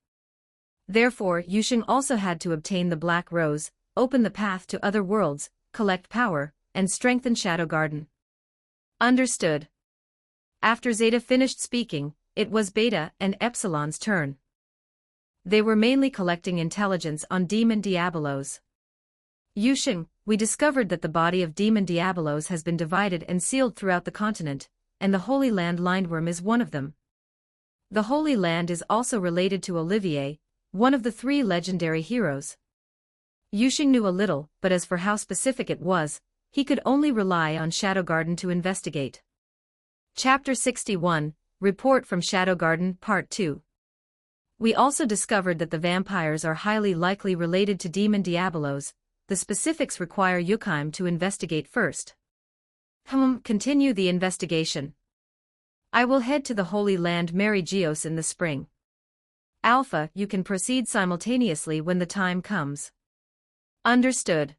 Therefore, Yuxing also had to obtain the Black Rose, open the path to other worlds, collect power, and strengthen Shadow Garden. Understood. After Zeta finished speaking, it was Beta and Epsilon's turn. They were mainly collecting intelligence on Demon Diabolos. Yuxing, we discovered that the body of Demon Diabolos has been divided and sealed throughout the continent, and the Holy Land Lindworm is one of them. The Holy Land is also related to Olivier, one of the 3 legendary heroes. Yuxing knew a little, but as for how specific it was, he could only rely on Shadow Garden to investigate. Chapter 61, Report from Shadow Garden, Part 2. We also discovered that the vampires are highly likely related to Demon Diabolos. The specifics require Yuxing to investigate first. Continue the investigation. I will head to the Holy Land Mary Geos in the spring. Alpha, you can proceed simultaneously when the time comes. Understood.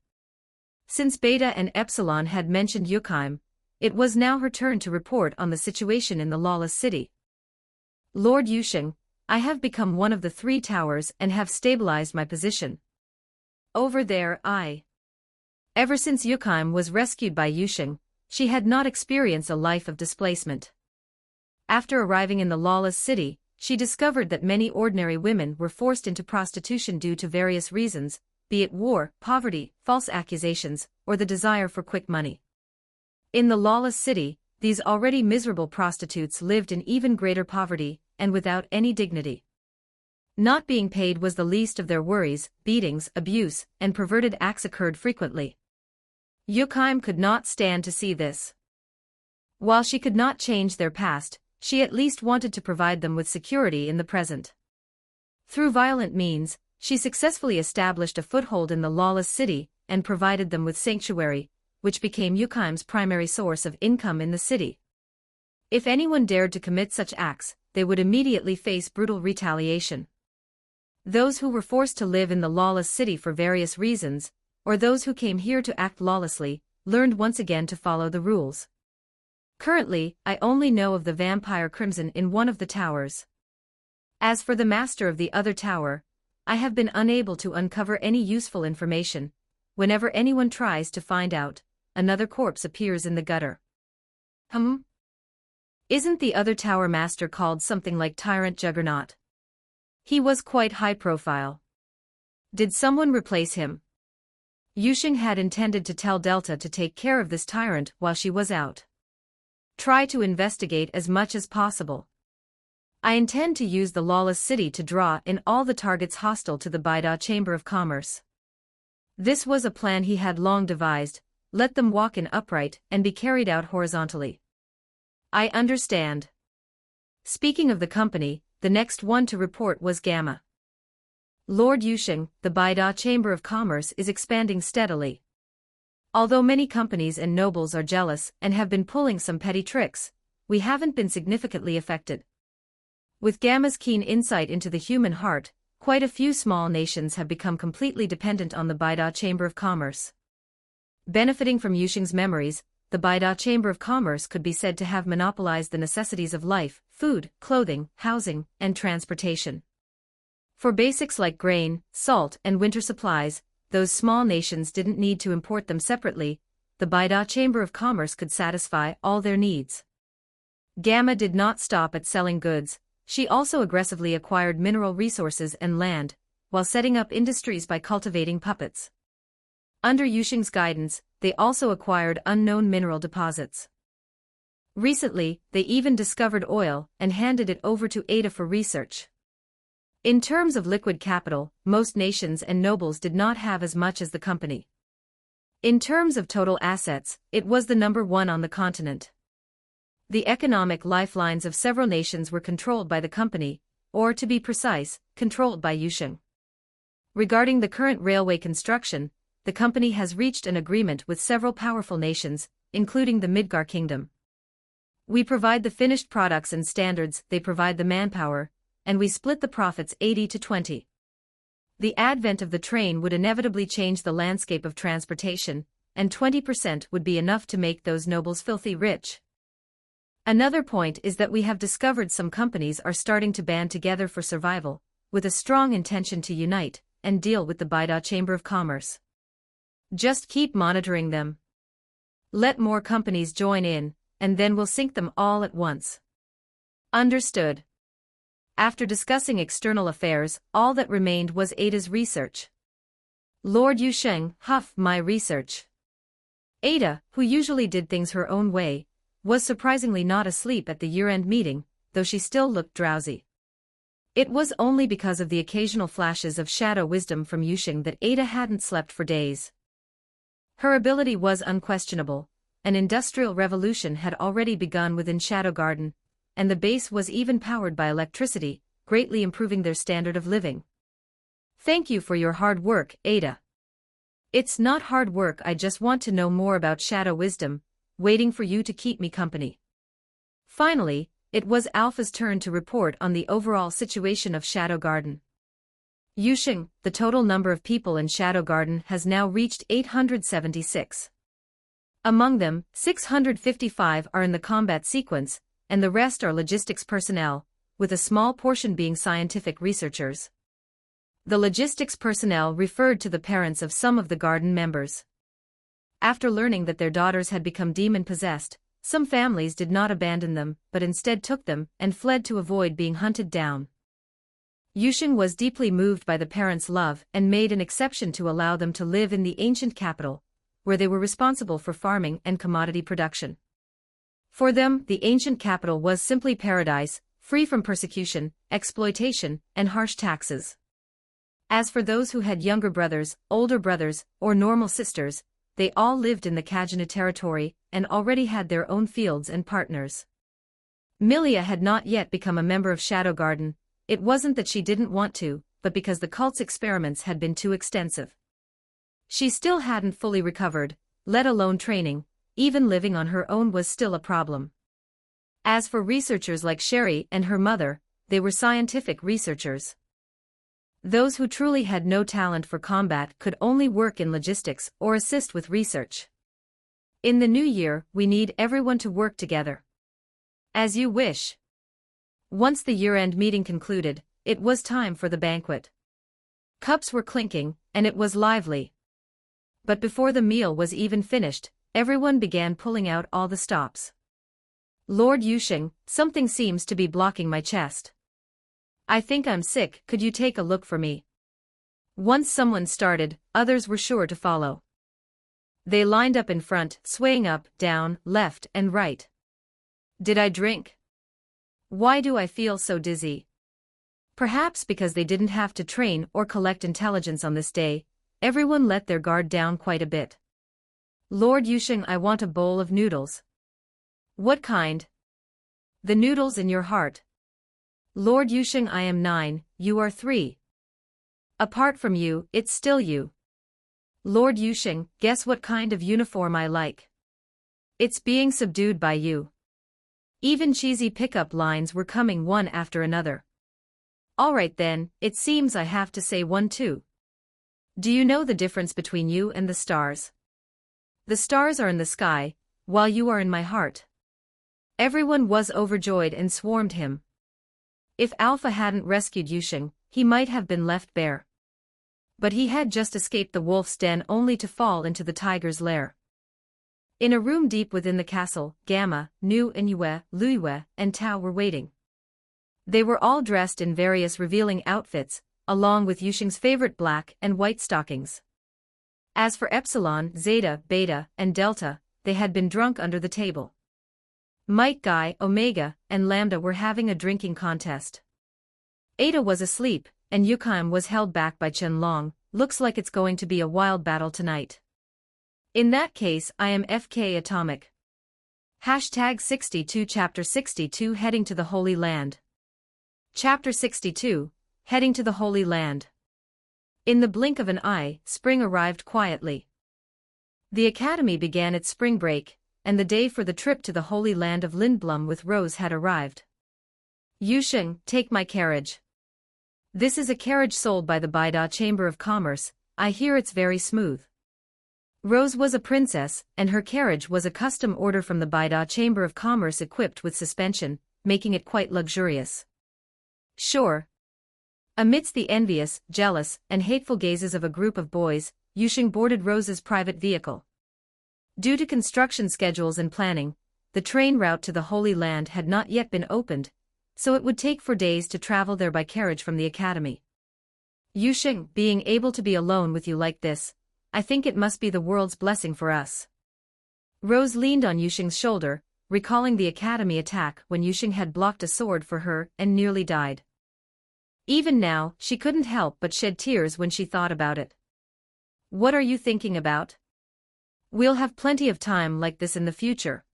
Since Beta and Epsilon had mentioned Yuxing, it was now her turn to report on the situation in the lawless city. Lord Yuxing, I have become one of the 3 towers and have stabilized my position. Over there Ever since Yuxing was rescued by Yuxing, she had not experienced a life of displacement. After arriving in the lawless city, she discovered that many ordinary women were forced into prostitution due to various reasons, be it war, poverty, false accusations, or the desire for quick money. In the lawless city, these already miserable prostitutes lived in even greater poverty, and without any dignity. Not being paid was the least of their worries. Beatings, abuse, and perverted acts occurred frequently. Yuxing could not stand to see this. While she could not change their past, she at least wanted to provide them with security in the present. Through violent means, she successfully established a foothold in the lawless city, and provided them with sanctuary, which became Yuxing's primary source of income in the city. If anyone dared to commit such acts, they would immediately face brutal retaliation. Those who were forced to live in the lawless city for various reasons, or those who came here to act lawlessly, learned once again to follow the rules. Currently, I only know of the vampire Crimson in one of the towers. As for the master of the other tower, I have been unable to uncover any useful information. Whenever anyone tries to find out, another corpse appears in the gutter. Isn't the other tower master called something like Tyrant Juggernaut? He was quite high profile. Did someone replace him? Yusheng had intended to tell Delta to take care of this tyrant while she was out. Try to investigate as much as possible. I intend to use the lawless city to draw in all the targets hostile to the Baida Chamber of Commerce. This was a plan he had long devised: let them walk in upright and be carried out horizontally. I understand. Speaking of the company, the next one to report was Gamma. Lord Yusheng, the Baida Chamber of Commerce is expanding steadily. Although many companies and nobles are jealous and have been pulling some petty tricks, we haven't been significantly affected. With Gamma's keen insight into the human heart, quite a few small nations have become completely dependent on the Baida Chamber of Commerce. Benefiting from Yusheng's memories, the Baida Chamber of Commerce could be said to have monopolized the necessities of life: food, clothing, housing, and transportation. For basics like grain, salt, and winter supplies, those small nations didn't need to import them separately. The Baida Chamber of Commerce could satisfy all their needs. Gamma did not stop at selling goods. She also aggressively acquired mineral resources and land, while setting up industries by cultivating puppets. Under Yusheng's guidance, they also acquired unknown mineral deposits. Recently, they even discovered oil and handed it over to Ada for research. In terms of liquid capital, most nations and nobles did not have as much as the company. In terms of total assets, it was the number one on the continent. The economic lifelines of several nations were controlled by the company, or to be precise, controlled by Yusheng. Regarding the current railway construction, the company has reached an agreement with several powerful nations, including the Midgar Kingdom. We provide the finished products and standards, they provide the manpower, and we split the profits 80 to 20. The advent of the train would inevitably change the landscape of transportation, and 20% would be enough to make those nobles filthy rich. Another point is that we have discovered some companies are starting to band together for survival, with a strong intention to unite and deal with the Baida Chamber of Commerce. Just keep monitoring them. Let more companies join in, and then we'll sink them all at once. Understood. After discussing external affairs, all that remained was Ada's research. Lord Yusheng, my research. Ada, who usually did things her own way, was surprisingly not asleep at the year-end meeting, though she still looked drowsy. It was only because of the occasional flashes of shadow wisdom from Yusheng that Ada hadn't slept for days. Her ability was unquestionable. An industrial revolution had already begun within Shadow Garden, and the base was even powered by electricity, greatly improving their standard of living. Thank you for your hard work, Ada. It's not hard work, I just want to know more about shadow wisdom, waiting for you to keep me company. Finally, it was Alpha's turn to report on the overall situation of Shadow Garden. Yusheng, the total number of people in Shadow Garden has now reached 876. Among them, 655 are in the combat sequence, and the rest are logistics personnel, with a small portion being scientific researchers. The logistics personnel referred to the parents of some of the garden members. After learning that their daughters had become demon-possessed, some families did not abandon them, but instead took them and fled to avoid being hunted down. Yusheng was deeply moved by the parents' love and made an exception to allow them to live in the ancient capital, where they were responsible for farming and commodity production. For them, the ancient capital was simply paradise, free from persecution, exploitation, and harsh taxes. As for those who had younger brothers, older brothers, or normal sisters, they all lived in the Kajana territory and already had their own fields and partners. Milia had not yet become a member of Shadow Garden. It wasn't that she didn't want to, but because the cult's experiments had been too extensive. She still hadn't fully recovered, let alone training. Even living on her own was still a problem. As for researchers like Sherry and her mother, they were scientific researchers. Those who truly had no talent for combat could only work in logistics or assist with research. In the new year, we need everyone to work together. As you wish. Once the year-end meeting concluded, it was time for the banquet. Cups were clinking, and it was lively. But before the meal was even finished, everyone began pulling out all the stops. Lord Yusheng, something seems to be blocking my chest. I think I'm sick, could you take a look for me? Once someone started, others were sure to follow. They lined up in front, swaying up, down, left, and right. Did I drink? Why do I feel so dizzy? Perhaps because they didn't have to train or collect intelligence on this day, everyone let their guard down quite a bit. Lord Yusheng, I want a bowl of noodles. What kind? The noodles in your heart. Lord Yusheng, I am 9, you are 3. Apart from you, it's still you. Lord Yusheng, guess what kind of uniform I like? It's being subdued by you. Even cheesy pickup lines were coming one after another. Alright then, it seems I have to say one too. Do you know the difference between you and the stars? The stars are in the sky, while you are in my heart. Everyone was overjoyed and swarmed him. If Alpha hadn't rescued Yusheng, he might have been left bare. But he had just escaped the wolf's den only to fall into the tiger's lair. In a room deep within the castle, Gamma, Nu and Yue, Luiyue, and Tao were waiting. They were all dressed in various revealing outfits, along with Yusheng's favorite black and white stockings. As for Epsilon, Zeta, Beta, and Delta, they had been drunk under the table. Might Guy, Omega, and Lambda were having a drinking contest. Eta was asleep, and Yukime was held back by Qianlong. Looks like it's going to be a wild battle tonight. In that case, I am FK Atomic. Hashtag 62 Chapter 62 Heading to the Holy Land. Chapter 62, Heading to the Holy Land. In the blink of an eye, spring arrived quietly. The academy began its spring break, and the day for the trip to the Holy Land of Lindblum with Rose had arrived. Yusheng, take my carriage. This is a carriage sold by the Baida Chamber of Commerce, I hear it's very smooth. Rose was a princess, and her carriage was a custom order from the Baida Chamber of Commerce equipped with suspension, making it quite luxurious. Sure. Amidst the envious, jealous, and hateful gazes of a group of boys, Yusheng boarded Rose's private vehicle. Due to construction schedules and planning, the train route to the Holy Land had not yet been opened, so it would take 4 days to travel there by carriage from the academy. Yusheng, being able to be alone with you like this, I think it must be the world's blessing for us. Rose leaned on Yusheng's shoulder, recalling the academy attack when Yusheng had blocked a sword for her and nearly died. Even now, she couldn't help but shed tears when she thought about it. What are you thinking about? We'll have plenty of time like this in the future.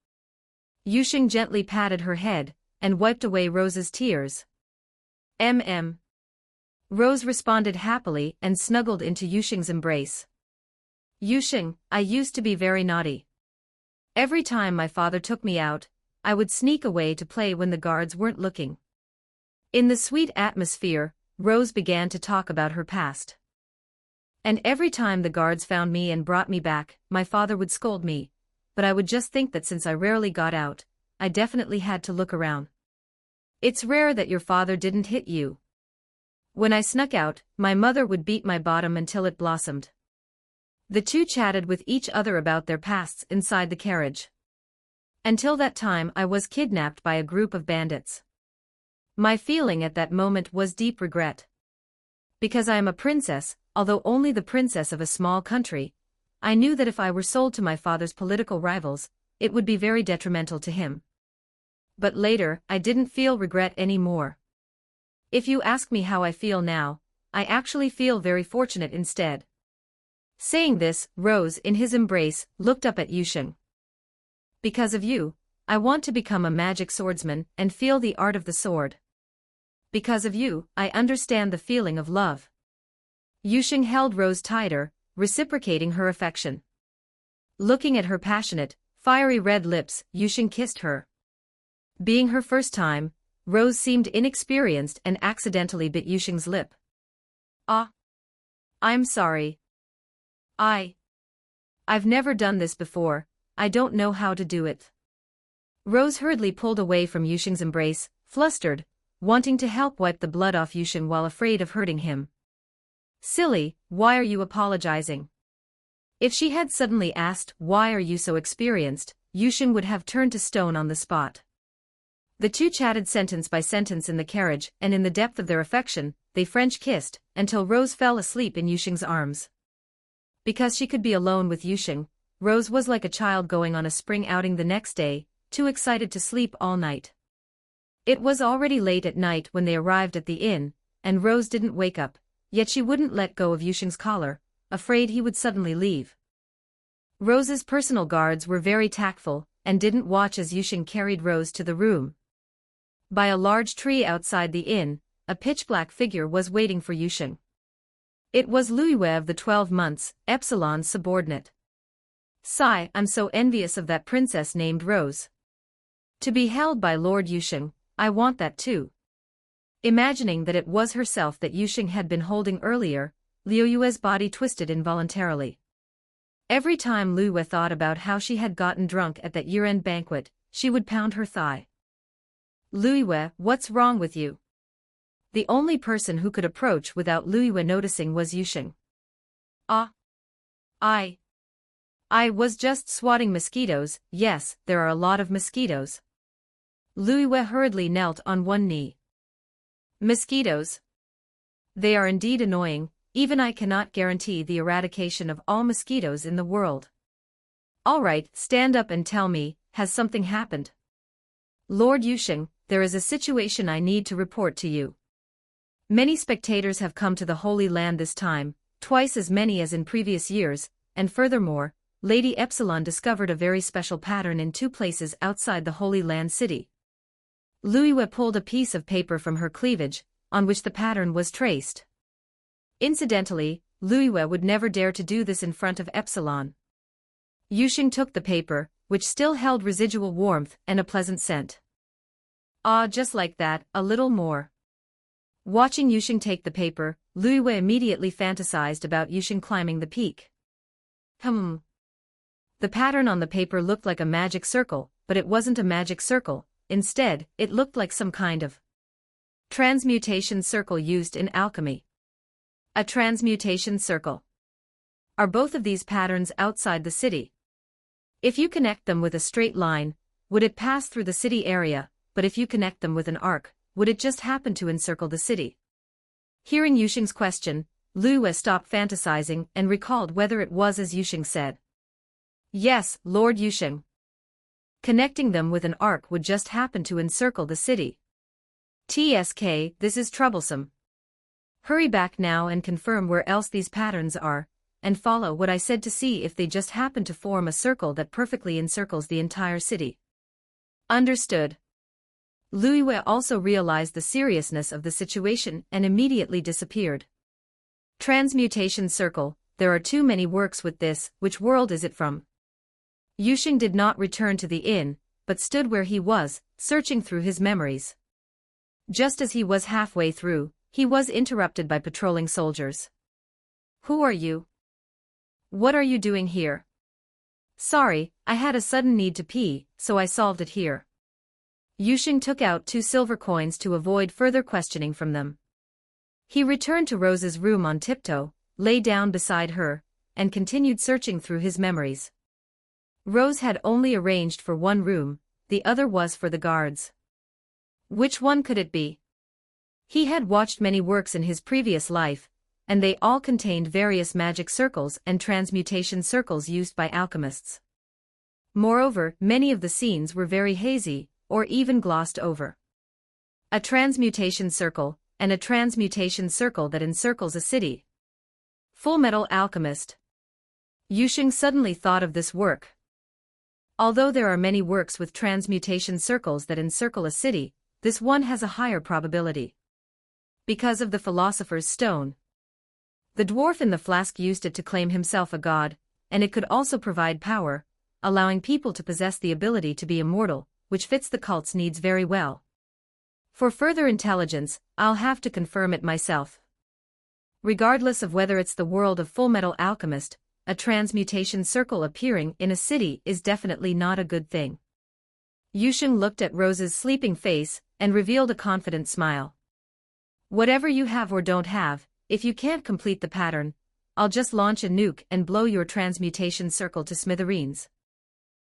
Yusheng gently patted her head and wiped away Rose's tears. Rose responded happily and snuggled into Yusheng's embrace. Yusheng, I used to be very naughty. Every time my father took me out, I would sneak away to play when the guards weren't looking. In the sweet atmosphere, Rose began to talk about her past. And every time the guards found me and brought me back, my father would scold me, but I would just think that since I rarely got out, I definitely had to look around. It's rare that your father didn't hit you. When I snuck out, my mother would beat my bottom until it blossomed. The two chatted with each other about their pasts inside the carriage. Until that time I was kidnapped by a group of bandits. My feeling at that moment was deep regret. Because I am a princess, although only the princess of a small country, I knew that if I were sold to my father's political rivals, it would be very detrimental to him. But later, I didn't feel regret anymore. If you ask me how I feel now, I actually feel very fortunate instead. Saying this, Rose, in his embrace, looked up at Yusheng. Because of you, I want to become a magic swordsman and feel the art of the sword. Because of you, I understand the feeling of love. Yusheng held Rose tighter, reciprocating her affection. Looking at her passionate, fiery red lips, Yusheng kissed her. Being her first time, Rose seemed inexperienced and accidentally bit Yusheng's lip. Ah, I'm sorry. I. I've never done this before, I don't know how to do it. Rose hurriedly pulled away from Yusheng's embrace, flustered, wanting to help wipe the blood off Yusheng while afraid of hurting him. Silly, why are you apologizing? If she had suddenly asked, why are you so experienced, Yusheng would have turned to stone on the spot. The two chatted sentence by sentence in the carriage, and in the depth of their affection, they French kissed, until Rose fell asleep in Yusheng's arms. Because she could be alone with Yusheng, Rose was like a child going on a spring outing the next day, too excited to sleep all night. It was already late at night when they arrived at the inn, and Rose didn't wake up, yet she wouldn't let go of Yusheng's collar, afraid he would suddenly leave. Rose's personal guards were very tactful, and didn't watch as Yusheng carried Rose to the room. By a large tree outside the inn, a pitch-black figure was waiting for Yusheng. It was Louis of the 12 months, Epsilon's subordinate. Sigh, I'm so envious of that princess named Rose. To be held by Lord Yusheng, I want that too. Imagining that it was herself that Yusheng had been holding earlier, Liu Yue's body twisted involuntarily. Every time Liu Yue thought about how she had gotten drunk at that year-end banquet, she would pound her thigh. Liu Yue, what's wrong with you? The only person who could approach without Liu Yue noticing was Yusheng. Ah. I was just swatting mosquitoes. Yes, there are a lot of mosquitoes. Liu Yue hurriedly knelt on one knee. Mosquitoes. They are indeed annoying, even I cannot guarantee the eradication of all mosquitoes in the world. All right, stand up and tell me, has something happened? Lord Yusheng, there is a situation I need to report to you. Many spectators have come to the Holy Land this time, twice as many as in previous years, and furthermore, Lady Epsilon discovered a very special pattern in two places outside the Holy Land city. Liu Yue pulled a piece of paper from her cleavage, on which the pattern was traced. Incidentally, Liu Yue would never dare to do this in front of Epsilon. Yusheng took the paper, which still held residual warmth and a pleasant scent. Ah, just like that, a little more. Watching Yusheng take the paper, Liu Yue immediately fantasized about Yusheng climbing the peak. The pattern on the paper looked like a magic circle, but it wasn't a magic circle. Instead, it looked like some kind of transmutation circle used in alchemy. A transmutation circle. Are both of these patterns outside the city? If you connect them with a straight line, would it pass through the city area, but if you connect them with an arc, would it just happen to encircle the city? Hearing Yusheng's question, Liu Yue stopped fantasizing and recalled whether it was as Yusheng said. Yes, Lord Yusheng. Connecting them with an arc would just happen to encircle the city. TSK, this is troublesome. Hurry back now and confirm where else these patterns are, and follow what I said to see if they just happen to form a circle that perfectly encircles the entire city. Understood. Liu Yue also realized the seriousness of the situation and immediately disappeared. Transmutation circle, there are too many works with this, which world is it from? Yusheng did not return to the inn, but stood where he was, searching through his memories. Just as he was halfway through, he was interrupted by patrolling soldiers. Who are you? What are you doing here? Sorry, I had a sudden need to pee, so I solved it here. Yusheng took out 2 silver coins to avoid further questioning from them. He returned to Rose's room on tiptoe, lay down beside her, and continued searching through his memories. Rose had only arranged for one room, the other was for the guards. Which one could it be? He had watched many works in his previous life, and they all contained various magic circles and transmutation circles used by alchemists. Moreover, many of the scenes were very hazy, or even glossed over. A transmutation circle, and a transmutation circle that encircles a city. Full Metal Alchemist. Yusheng suddenly thought of this work. Although there are many works with transmutation circles that encircle a city, this one has a higher probability. Because of the Philosopher's Stone. The dwarf in the flask used it to claim himself a god, and it could also provide power, allowing people to possess the ability to be immortal, which fits the cult's needs very well. For further intelligence, I'll have to confirm it myself. Regardless of whether it's the world of Fullmetal Alchemist, a transmutation circle appearing in a city is definitely not a good thing. Yusheng looked at Rose's sleeping face and revealed a confident smile. Whatever you have or don't have, if you can't complete the pattern, I'll just launch a nuke and blow your transmutation circle to smithereens.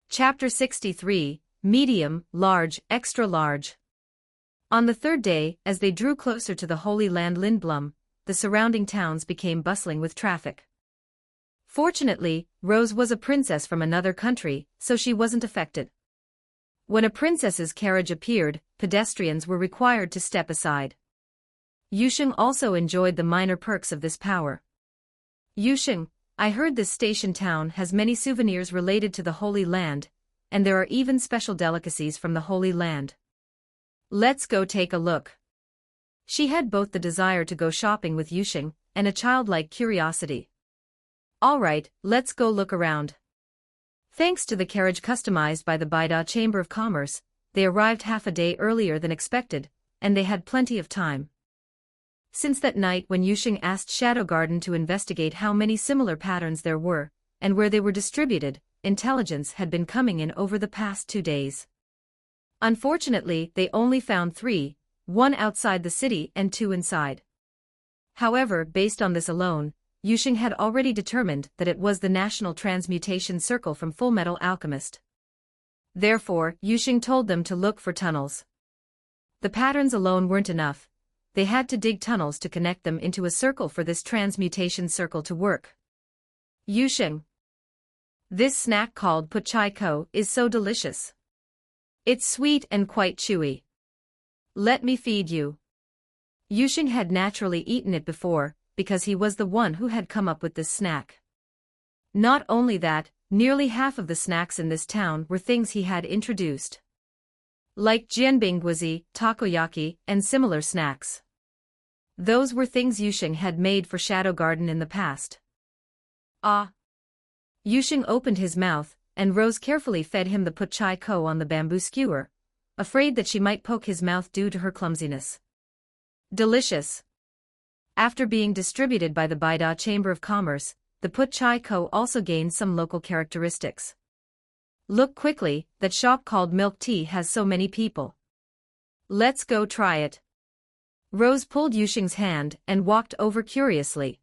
Chapter 63, Medium, Large, Extra Large. On the third day, as they drew closer to the Holy Land Lindblum, the surrounding towns became bustling with traffic. Fortunately, Rose was a princess from another country, so she wasn't affected. When a princess's carriage appeared, pedestrians were required to step aside. Yusheng also enjoyed the minor perks of this power. Yusheng, I heard this station town has many souvenirs related to the Holy Land, and there are even special delicacies from the Holy Land. Let's go take a look. She had both the desire to go shopping with Yusheng and a childlike curiosity. All right, let's go look around. Thanks to the carriage customized by the Baida Chamber of Commerce, they arrived half a day earlier than expected, and they had plenty of time. Since that night when Yusheng asked Shadow Garden to investigate how many similar patterns there were, and where they were distributed, intelligence had been coming in over the past 2 days. Unfortunately, they only found 3, 1 outside the city and 2 inside. However, based on this alone, Yusheng had already determined that it was the National Transmutation Circle from Fullmetal Alchemist. Therefore, Yusheng told them to look for tunnels. The patterns alone weren't enough. They had to dig tunnels to connect them into a circle for this transmutation circle to work. Yusheng. This snack called Puchai Ko is so delicious. It's sweet and quite chewy. Let me feed you. Yusheng had naturally eaten it before, because he was the one who had come up with this snack. Not only that, nearly half of the snacks in this town were things he had introduced. Like jianbingguzi, takoyaki, and similar snacks. Those were things Yusheng had made for Shadow Garden in the past. Ah! Yusheng opened his mouth, and Rose carefully fed him the Puchai Ko on the bamboo skewer, afraid that she might poke his mouth due to her clumsiness. Delicious! After being distributed by the Baida Chamber of Commerce, the Puchai Ko also gained some local characteristics. Look quickly, that shop called Milk Tea has so many people. Let's go try it. Rose pulled Yusheng's hand and walked over curiously.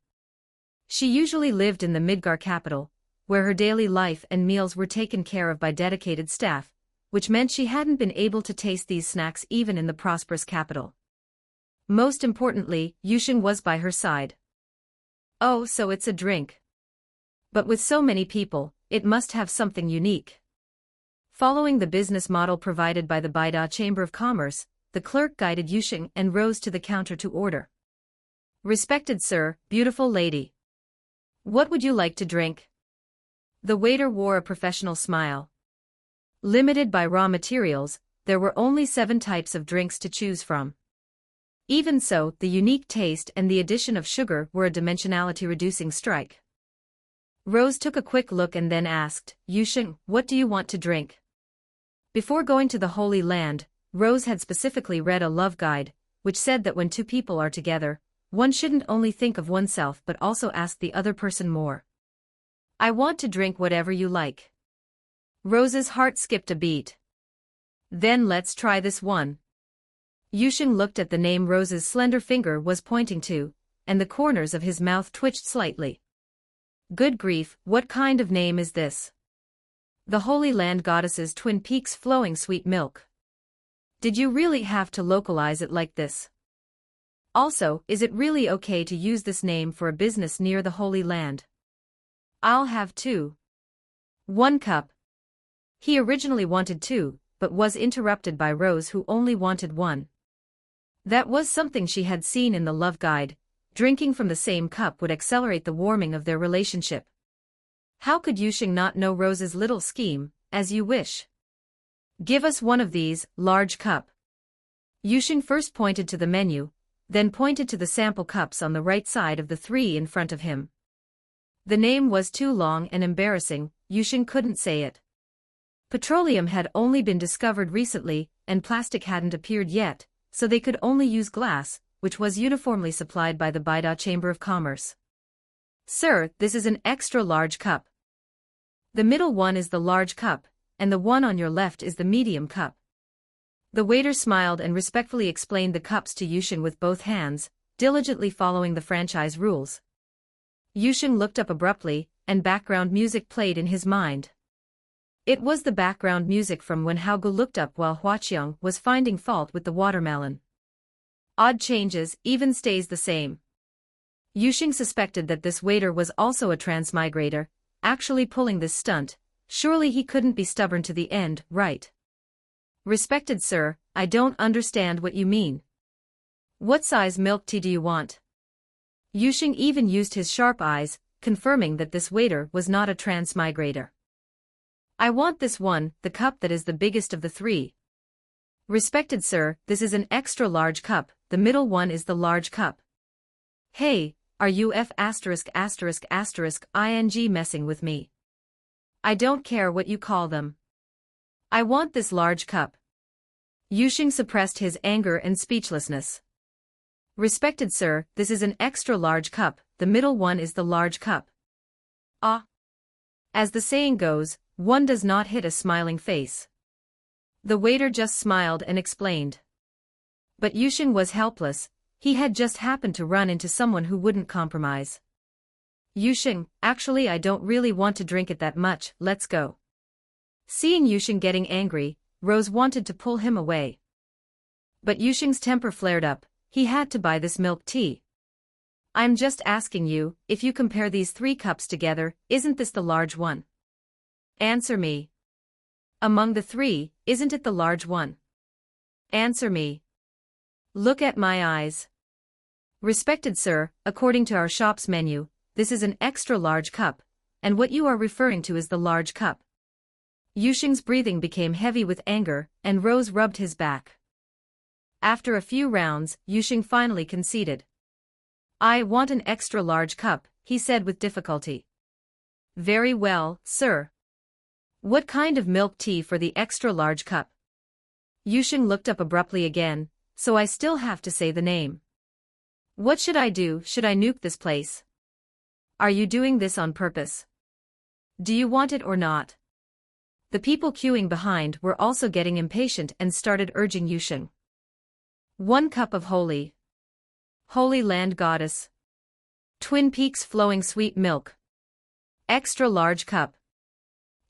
She usually lived in the Midgar capital, where her daily life and meals were taken care of by dedicated staff, which meant she hadn't been able to taste these snacks even in the prosperous capital. Most importantly, Yusheng was by her side. Oh, so it's a drink. But with so many people, it must have something unique. Following the business model provided by the Baida Chamber of Commerce, the clerk guided Yusheng and Rose to the counter to order. Respected sir, beautiful lady. What would you like to drink? The waiter wore a professional smile. Limited by raw materials, there were only 7 types of drinks to choose from. Even so, the unique taste and the addition of sugar were a dimensionality-reducing strike. Rose took a quick look and then asked, Yusheng, what do you want to drink? Before going to the Holy Land, Rose had specifically read a love guide, which said that when 2 people are together, one shouldn't only think of oneself but also ask the other person more. I want to drink whatever you like. Rose's heart skipped a beat. Then let's try this one. Yusheng looked at the name Rose's slender finger was pointing to, and the corners of his mouth twitched slightly. Good grief, what kind of name is this? The Holy Land Goddess's Twin Peaks Flowing Sweet Milk. Did you really have to localize it like this? Also, is it really okay to use this name for a business near the Holy Land? I'll have 2. 1 cup. He originally wanted 2, but was interrupted by Rose who only wanted 1. That was something she had seen in the love guide. Drinking from the same cup would accelerate the warming of their relationship. How could Yusheng not know Rose's little scheme? As you wish. Give us one of these, large cup. Yusheng first pointed to the menu, then pointed to the sample cups on the right side of the 3 in front of him. The name was too long and embarrassing, Yusheng couldn't say it. Petroleum had only been discovered recently, and plastic hadn't appeared yet, so they could only use glass, which was uniformly supplied by the Baida Chamber of Commerce. "Sir, this is an extra-large cup. The middle one is the large cup, and the one on your left is the medium cup." The waiter smiled and respectfully explained the cups to Yusheng with both hands, diligently following the franchise rules. Yusheng looked up abruptly, and background music played in his mind. It was the background music from when Haogu looked up while Huaqiang was finding fault with the watermelon. Odd changes, even stays the same. Yusheng suspected that this waiter was also a transmigrator, actually pulling this stunt. Surely he couldn't be stubborn to the end, right? "Respected sir, I don't understand what you mean. What size milk tea do you want?" Yusheng even used his sharp eyes, confirming that this waiter was not a transmigrator. "I want this one, the cup that is the biggest of the three." "Respected sir, this is an extra-large cup, the middle one is the large cup." "Hey, are you ****ing messing with me? I don't care what you call them. I want this large cup." Yusheng suppressed his anger and speechlessness. "Respected sir, this is an extra-large cup, the middle one is the large cup." "Ah." As the saying goes, one does not hit a smiling face. The waiter just smiled and explained. But Yusheng was helpless. He had just happened to run into someone who wouldn't compromise. "Yusheng, actually I don't really want to drink it that much, let's go." Seeing Yusheng getting angry, Rose wanted to pull him away. But Yusheng's temper flared up. He had to buy this milk tea. "I'm just asking you, if you compare these three cups together, isn't this the large one? Answer me. Among the three, isn't it the large one? Answer me. Look at my eyes." "Respected sir, according to our shop's menu, this is an extra-large cup, and what you are referring to is the large cup." Yusheng's breathing became heavy with anger, and Rose rubbed his back. After a few rounds, Yusheng finally conceded. "I want an extra-large cup," he said with difficulty. "Very well, sir. What kind of milk tea for the extra-large cup?" Yusheng looked up abruptly again, "So I still have to say the name. What should I do? Should I nuke this place? Are you doing this on purpose? Do you want it or not?" The people queuing behind were also getting impatient and started urging Yusheng. "1 cup of Holy Land Goddess. Twin Peaks flowing sweet milk. Extra-large cup."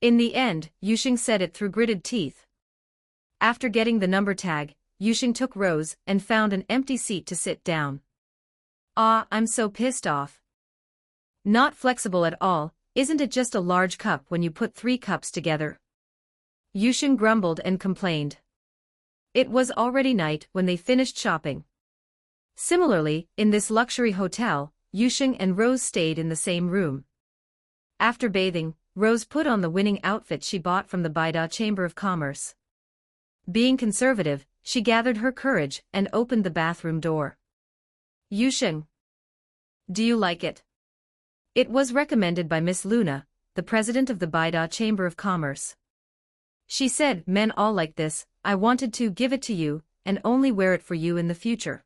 In the end, Yusheng said it through gritted teeth. After getting the number tag, Yusheng took Rose and found an empty seat to sit down. "Ah, I'm so pissed off. Not flexible at all, isn't it just a large cup when you put 3 cups together?" Yusheng grumbled and complained. It was already night when they finished shopping. Similarly, in this luxury hotel, Yusheng and Rose stayed in the same room. After bathing, Rose put on the winning outfit she bought from the Baida Chamber of Commerce. Being conservative, she gathered her courage and opened the bathroom door. "Yusheng, do you like it?" It was recommended by Miss Luna, the president of the Baida Chamber of Commerce. She said, "Men all like this, I wanted to give it to you, and only wear it for you in the future."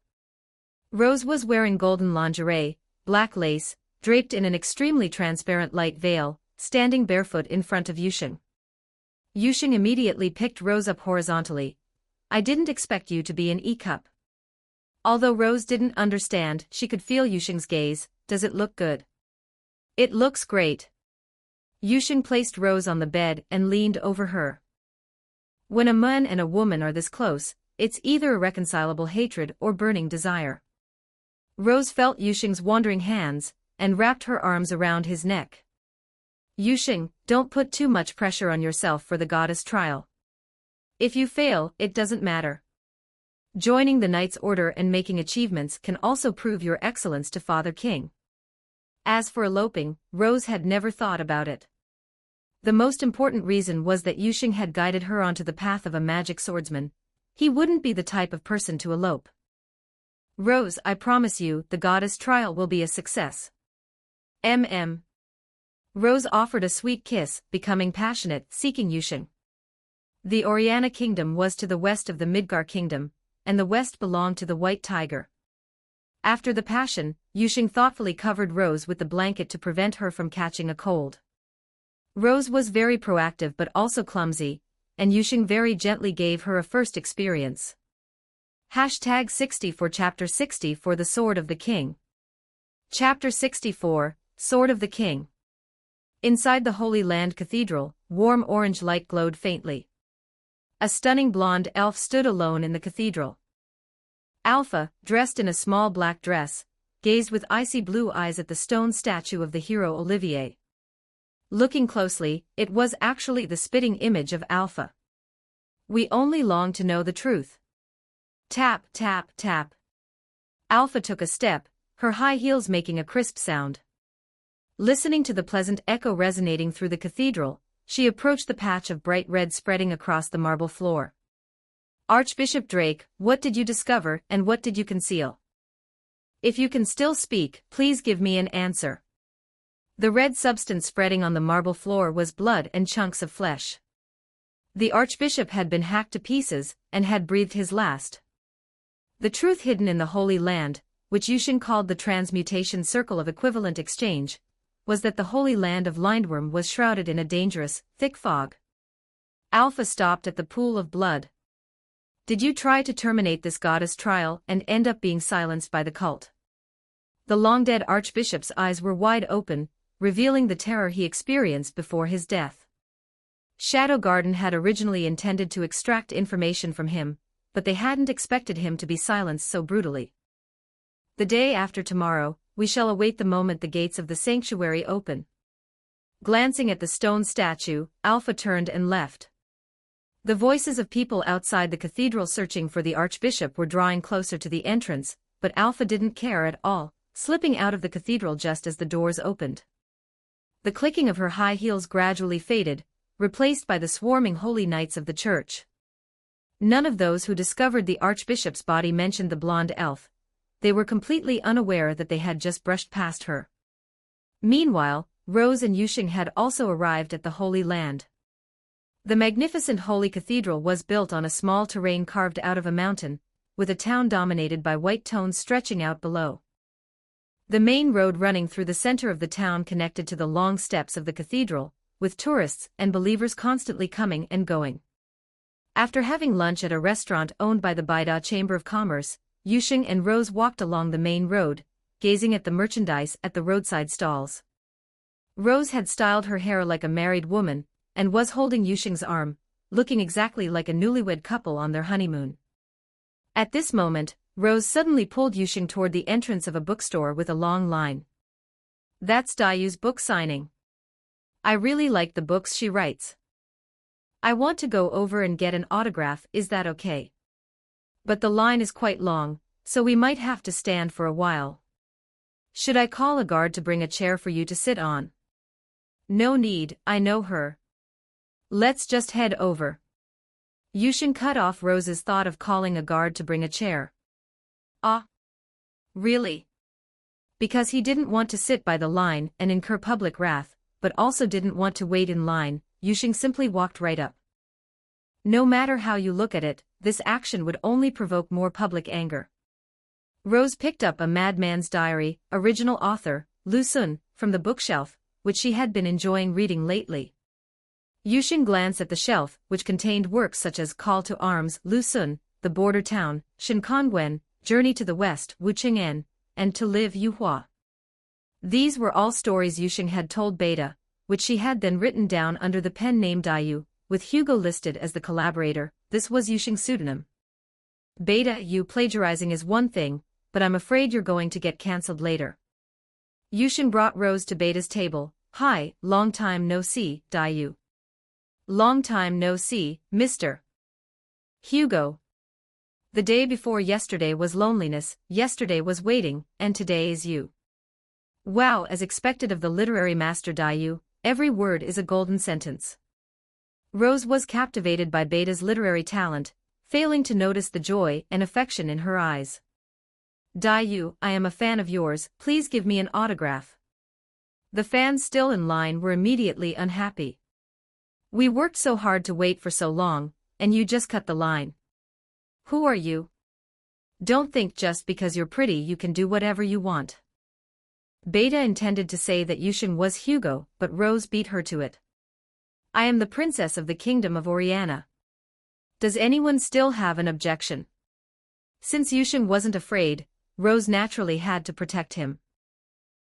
Rose was wearing golden lingerie, black lace, draped in an extremely transparent light veil, standing barefoot in front of Yusheng. Yusheng immediately picked Rose up horizontally. "I didn't expect you to be an E-cup." Although Rose didn't understand, she could feel Yusheng's gaze. "Does it look good?" "It looks great." Yusheng placed Rose on the bed and leaned over her. When a man and a woman are this close, it's either irreconcilable hatred or burning desire. Rose felt Yusheng's wandering hands, and wrapped her arms around his neck. "Yusheng, don't put too much pressure on yourself for the goddess trial. If you fail, it doesn't matter. Joining the Knight's Order and making achievements can also prove your excellence to Father King." As for eloping, Rose had never thought about it. The most important reason was that Yusheng had guided her onto the path of a magic swordsman. He wouldn't be the type of person to elope. "Rose, I promise you, the goddess trial will be a success." Rose offered a sweet kiss, becoming passionate, seeking Yusheng. The Oriana Kingdom was to the west of the Midgar Kingdom, and the west belonged to the White Tiger. After the Passion, Yuxing thoughtfully covered Rose with the blanket to prevent her from catching a cold. Rose was very proactive but also clumsy, and Yuxing very gently gave her a first experience. Hashtag 60 for Chapter 60 for the Sword of the King. Chapter 64, Sword of the King. Inside the Holy Land Cathedral, warm orange light glowed faintly. A stunning blonde elf stood alone in the cathedral. Alpha, dressed in a small black dress, gazed with icy blue eyes at the stone statue of the hero Olivier. Looking closely, it was actually the spitting image of Alpha. We only long to know the truth. Tap, tap, tap. Alpha took a step, her high heels making a crisp sound. Listening to the pleasant echo resonating through the cathedral, she approached the patch of bright red spreading across the marble floor. Archbishop Drake, what did you discover and what did you conceal? If you can still speak, please give me an answer. The red substance spreading on the marble floor was blood and chunks of flesh. The archbishop had been hacked to pieces and had breathed his last. The truth hidden in the Holy Land, which Yuxing called the transmutation circle of equivalent exchange, was that the Holy Land of Lindworm was shrouded in a dangerous, thick fog. Alpha stopped at the pool of blood. Did you try to terminate this goddess trial and end up being silenced by the cult? The long-dead archbishop's eyes were wide open, revealing the terror he experienced before his death. Shadow Garden had originally intended to extract information from him, but they hadn't expected him to be silenced so brutally. The day after tomorrow, we shall await the moment the gates of the sanctuary open. Glancing at the stone statue, Alpha turned and left. The voices of people outside the cathedral searching for the archbishop were drawing closer to the entrance, but Alpha didn't care at all, slipping out of the cathedral just as the doors opened. The clicking of her high heels gradually faded, replaced by the swarming holy knights of the church. None of those who discovered the archbishop's body mentioned the blonde elf. They were completely unaware that they had just brushed past her. Meanwhile, Rose and Yuxing had also arrived at the Holy Land. The magnificent holy cathedral was built on a small terrain carved out of a mountain, with a town dominated by white tones stretching out below. The main road running through the center of the town connected to the long steps of the cathedral, with tourists and believers constantly coming and going. After having lunch at a restaurant owned by the Baida Chamber of Commerce, Yuxing and Rose walked along the main road, gazing at the merchandise at the roadside stalls. Rose had styled her hair like a married woman, and was holding Yuxing's arm, looking exactly like a newlywed couple on their honeymoon. At this moment, Rose suddenly pulled Yuxing toward the entrance of a bookstore with a long line. That's Dayu's book signing. I really like the books she writes. I want to go over and get an autograph, is that okay? But the line is quite long, so we might have to stand for a while. Should I call a guard to bring a chair for you to sit on? No need, I know her. Let's just head over. Yuxing cut off Rose's thought of calling a guard to bring a chair. Ah. Really? Because he didn't want to sit by the line and incur public wrath, but also didn't want to wait in line, Yuxing simply walked right up. No matter how you look at it, this action would only provoke more public anger. Rose picked up a Madman's Diary, original author, Lu Sun, from the bookshelf, which she had been enjoying reading lately. Yuxing glanced at the shelf, which contained works such as Call to Arms, Lu Sun, The Border Town, Shinkanwen, Journey to the West, Wu Qing'an, and To Live Yu Hua. These were all stories Yuxing had told Beta, which she had then written down under the pen name Dayu, with Hugo listed as the collaborator. This was Yuxing's pseudonym. Beta, you plagiarizing is one thing, but I'm afraid you're going to get cancelled later. Yuxing brought Rose to Beta's table. Hi, long time no see, Dayu. Long time no see, Mr. Hugo. The day before yesterday was loneliness, yesterday was waiting, and today is you. Wow, as expected of the literary master Dayu, every word is a golden sentence. Rose was captivated by Beta's literary talent, failing to notice the joy and affection in her eyes. Dayu, I am a fan of yours, please give me an autograph. The fans still in line were immediately unhappy. We worked so hard to wait for so long, and you just cut the line. Who are you? Don't think just because you're pretty you can do whatever you want. Beta intended to say that Yusheng was Hugo, but Rose beat her to it. I am the princess of the kingdom of Oriana. Does anyone still have an objection? Since Yusheng wasn't afraid, Rose naturally had to protect him.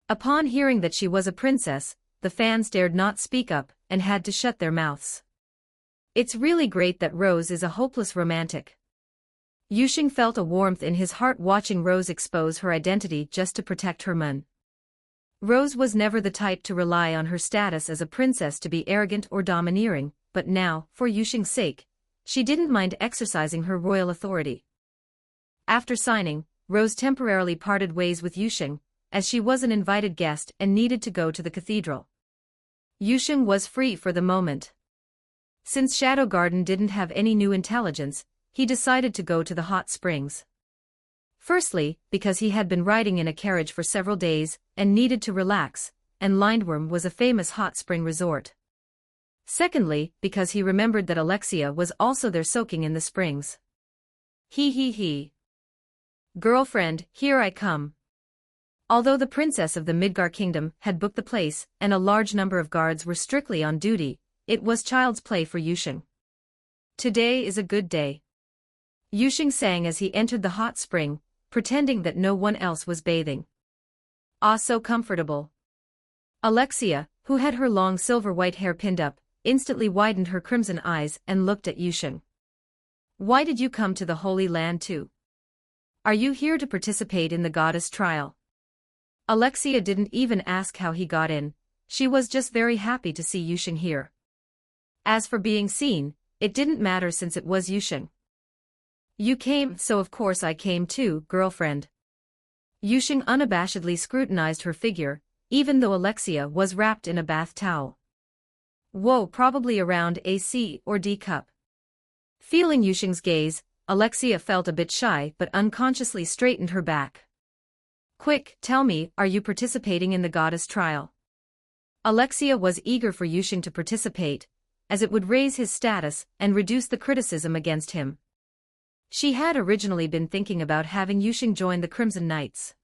Upon hearing that she was a princess, the fans dared not speak up, and had to shut their mouths. It's really great that Rose is a hopeless romantic. Yusheng felt a warmth in his heart watching Rose expose her identity just to protect her man. Rose was never the type to rely on her status as a princess to be arrogant or domineering, but now, for Yusheng's sake, she didn't mind exercising her royal authority. After signing, Rose temporarily parted ways with Yusheng, as she was an invited guest and needed to go to the cathedral. Yusheng was free for the moment. Since Shadow Garden didn't have any new intelligence, he decided to go to the hot springs. Firstly, because he had been riding in a carriage for several days and needed to relax, and Lindworm was a famous hot spring resort. Secondly, because he remembered that Alexia was also there soaking in the springs. He. Girlfriend, here I come. Although the princess of the Midgar kingdom had booked the place and a large number of guards were strictly on duty, it was child's play for Yusheng. Today is a good day. Yusheng sang as he entered the hot spring, pretending that no one else was bathing. Ah, so comfortable. Alexia, who had her long silver-white hair pinned up, instantly widened her crimson eyes and looked at Yusheng. Why did you come to the Holy Land too? Are you here to participate in the goddess trial? Alexia didn't even ask how he got in, she was just very happy to see Yusheng here. As for being seen, it didn't matter since it was Yusheng. You came, so of course I came too, girlfriend. Yusheng unabashedly scrutinized her figure, even though Alexia was wrapped in a bath towel. Whoa, probably around a C or D cup. Feeling Yusheng's gaze, Alexia felt a bit shy but unconsciously straightened her back. Quick, tell me, are you participating in the goddess trial? Alexia was eager for Yusheng to participate, as it would raise his status and reduce the criticism against him. She had originally been thinking about having Yusheng join the Crimson Knights.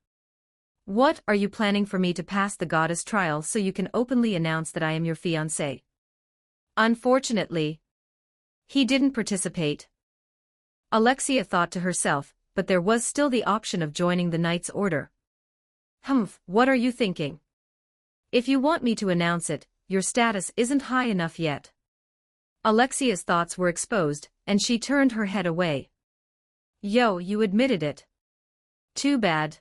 What, are you planning for me to pass the goddess trial so you can openly announce that I am your fiancé? Unfortunately, he didn't participate. Alexia thought to herself, but there was still the option of joining the Knights' Order. Humph, what are you thinking? If you want me to announce it, your status isn't high enough yet. Alexia's thoughts were exposed, and she turned her head away. Yo, you admitted it. Too bad.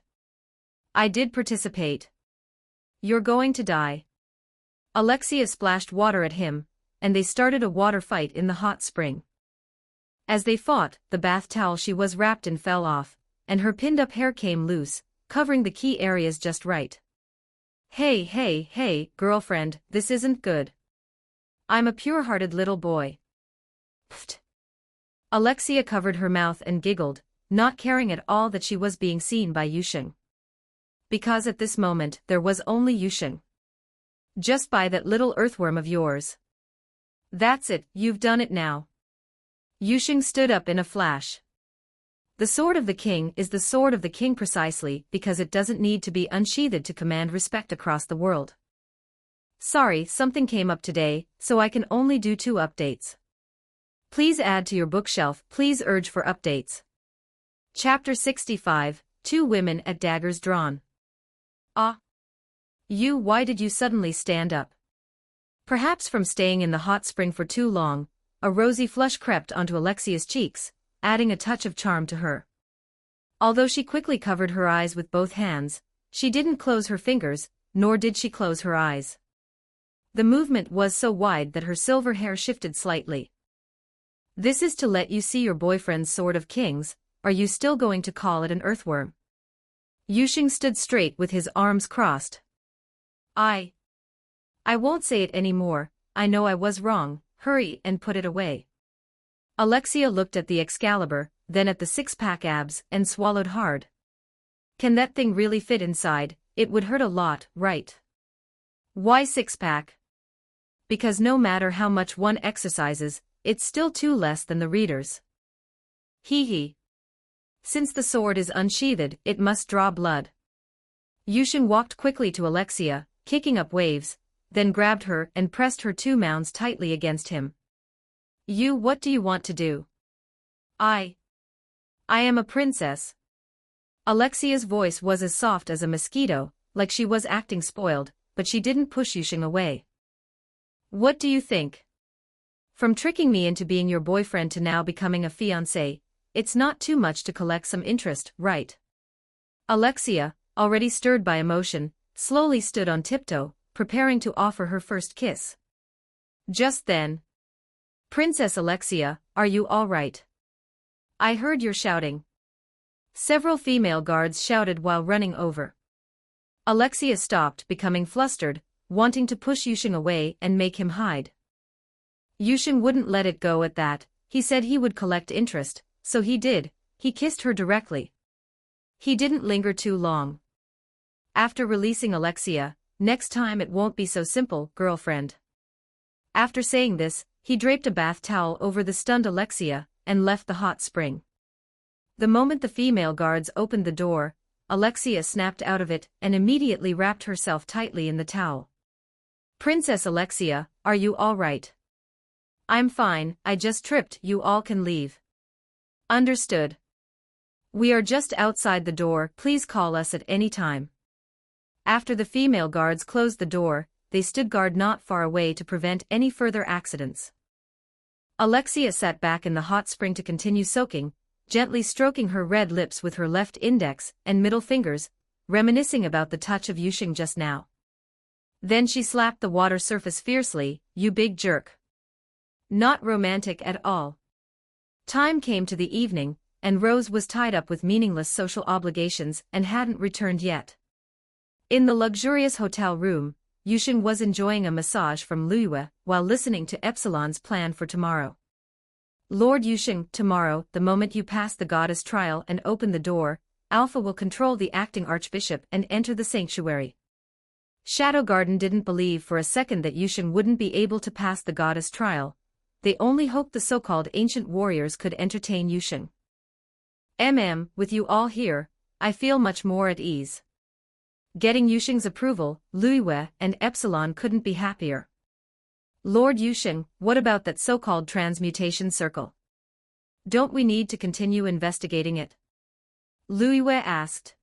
I did participate. You're going to die. Alexia splashed water at him, and they started a water fight in the hot spring. As they fought, the bath towel she was wrapped in fell off, and her pinned-up hair came loose, covering the key areas just right. Hey, girlfriend, this isn't good. I'm a pure-hearted little boy. Pfft. Alexia covered her mouth and giggled, not caring at all that she was being seen by Yusheng. Because at this moment there was only Yusheng. Just by that little earthworm of yours. That's it, you've done it now. Yusheng stood up in a flash. The sword of the king is the sword of the king precisely because it doesn't need to be unsheathed to command respect across the world. Sorry, something came up today, so I can only do 2 updates. Please add to your bookshelf, please urge for updates. Chapter 65, 2 Women at Daggers Drawn. Ah. Why did you suddenly stand up? Perhaps from staying in the hot spring for too long, a rosy flush crept onto Alexia's cheeks, adding a touch of charm to her. Although she quickly covered her eyes with both hands, she didn't close her fingers, nor did she close her eyes. The movement was so wide that her silver hair shifted slightly. This is to let you see your boyfriend's sword of kings, are you still going to call it an earthworm? Yusheng stood straight with his arms crossed. I won't say it anymore, I know I was wrong, hurry and put it away. Alexia looked at the Excalibur, then at the 6-pack abs and swallowed hard. Can that thing really fit inside? It would hurt a lot, right? Why 6-pack? Because no matter how much one exercises, it's still 2 less than the readers. Hee. Since the sword is unsheathed, it must draw blood. Yushin walked quickly to Alexia, kicking up waves, then grabbed her and pressed her two mounds tightly against him. What do you want to do? I am a princess. Alexia's voice was as soft as a mosquito, like she was acting spoiled, but she didn't push Yushin away. What do you think? From tricking me into being your boyfriend to now becoming a fiancé, it's not too much to collect some interest, right? Alexia, already stirred by emotion, slowly stood on tiptoe, preparing to offer her first kiss. Just then. Princess Alexia, are you all right? I heard you're shouting. Several female guards shouted while running over. Alexia stopped, becoming flustered, wanting to push Yushin away and make him hide. Yushin wouldn't let it go at that. He said he would collect interest, so he did. He kissed her directly. He didn't linger too long. After releasing Alexia, next time it won't be so simple, girlfriend. After saying this, he draped a bath towel over the stunned Alexia and left the hot spring. The moment the female guards opened the door, Alexia snapped out of it and immediately wrapped herself tightly in the towel. Princess Alexia, are you all right? I'm fine, I just tripped. You all can leave. Understood. We are just outside the door, please call us at any time. After the female guards closed the door, they stood guard not far away to prevent any further accidents. Alexia sat back in the hot spring to continue soaking, gently stroking her red lips with her left index and middle fingers, reminiscing about the touch of Yushin just now. Then she slapped the water surface fiercely, you big jerk. Not romantic at all. Time came to the evening, and Rose was tied up with meaningless social obligations and hadn't returned yet. In the luxurious hotel room, Yushin was enjoying a massage from Liyue while listening to Epsilon's plan for tomorrow. Lord Yushin, tomorrow, the moment you pass the goddess trial and open the door, Alpha will control the acting archbishop and enter the sanctuary. Shadow Garden didn't believe for a second that Yushin wouldn't be able to pass the goddess trial. They only hoped the so-called ancient warriors could entertain Yushin. With you all here, I feel much more at ease. Getting Yushin's approval, Liyue and Epsilon couldn't be happier. Lord Yushin, what about that so-called transmutation circle? Don't we need to continue investigating it? Liyue asked.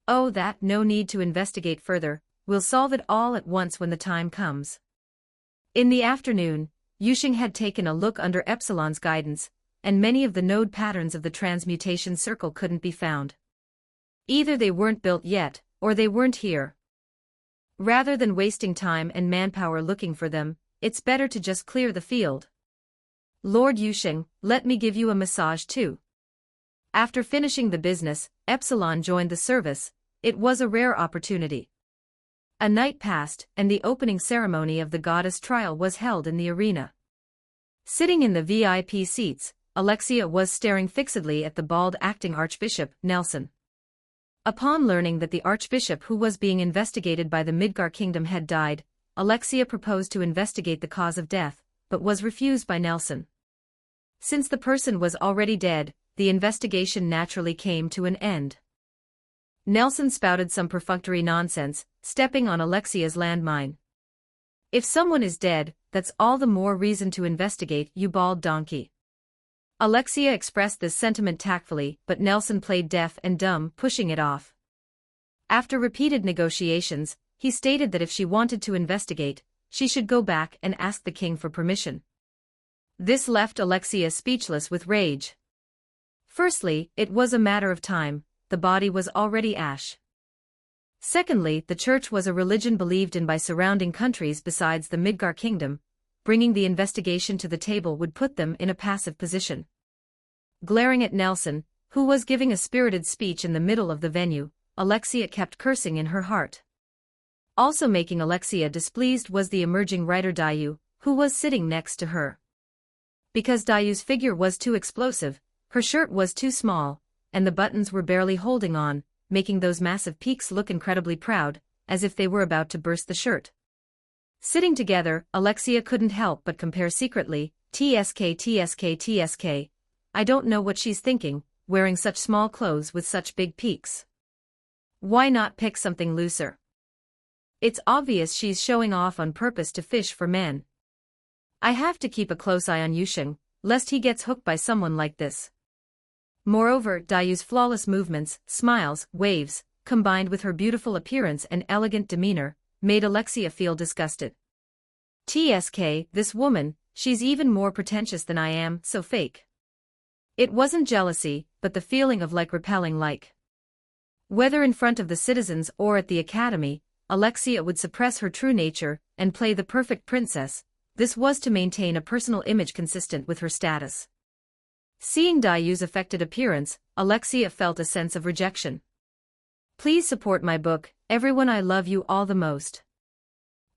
Oh, no need to investigate further, we'll solve it all at once when the time comes. In the afternoon, Yushin had taken a look under Epsilon's guidance, and many of the node patterns of the transmutation circle couldn't be found. Either they weren't built yet, or they weren't here. Rather than wasting time and manpower looking for them, it's better to just clear the field. Lord Yushin, let me give you a massage too. After finishing the business, Epsilon joined the service. It was a rare opportunity. A night passed, and the opening ceremony of the goddess trial was held in the arena. Sitting in the VIP seats, Alexia was staring fixedly at the bald acting Archbishop, Nelson. Upon learning that the Archbishop who was being investigated by the Midgar Kingdom had died, Alexia proposed to investigate the cause of death, but was refused by Nelson. Since the person was already dead, the investigation naturally came to an end. Nelson spouted some perfunctory nonsense, stepping on Alexia's landmine. If someone is dead, that's all the more reason to investigate, you bald donkey. Alexia expressed this sentiment tactfully, but Nelson played deaf and dumb, pushing it off. After repeated negotiations, he stated that if she wanted to investigate, she should go back and ask the king for permission. This left Alexia speechless with rage. Firstly, it was a matter of time, the body was already ash. Secondly, the church was a religion believed in by surrounding countries besides the Midgar Kingdom. Bringing the investigation to the table would put them in a passive position. Glaring at Nelson, who was giving a spirited speech in the middle of the venue, Alexia kept cursing in her heart. Also making Alexia displeased was the emerging writer Dayu, who was sitting next to her. Because Dayu's figure was too explosive, her shirt was too small, and the buttons were barely holding on, making those massive peaks look incredibly proud, as if they were about to burst the shirt. Sitting together, Alexia couldn't help but compare secretly, TSK. I don't know what she's thinking, wearing such small clothes with such big peaks? Why not pick something looser? It's obvious she's showing off on purpose to fish for men. I have to keep a close eye on Yusheng, lest he gets hooked by someone like this. Moreover, Dayu's flawless movements, smiles, waves, combined with her beautiful appearance and elegant demeanor, made Alexia feel disgusted. TSK, this woman, she's even more pretentious than I am, so fake. It wasn't jealousy, but the feeling of repelling like. Whether in front of the citizens or at the academy, Alexia would suppress her true nature and play the perfect princess. This was to maintain a personal image consistent with her status. Seeing Dayu's affected appearance, Alexia felt a sense of rejection. Please support my book, everyone. I love you all the most.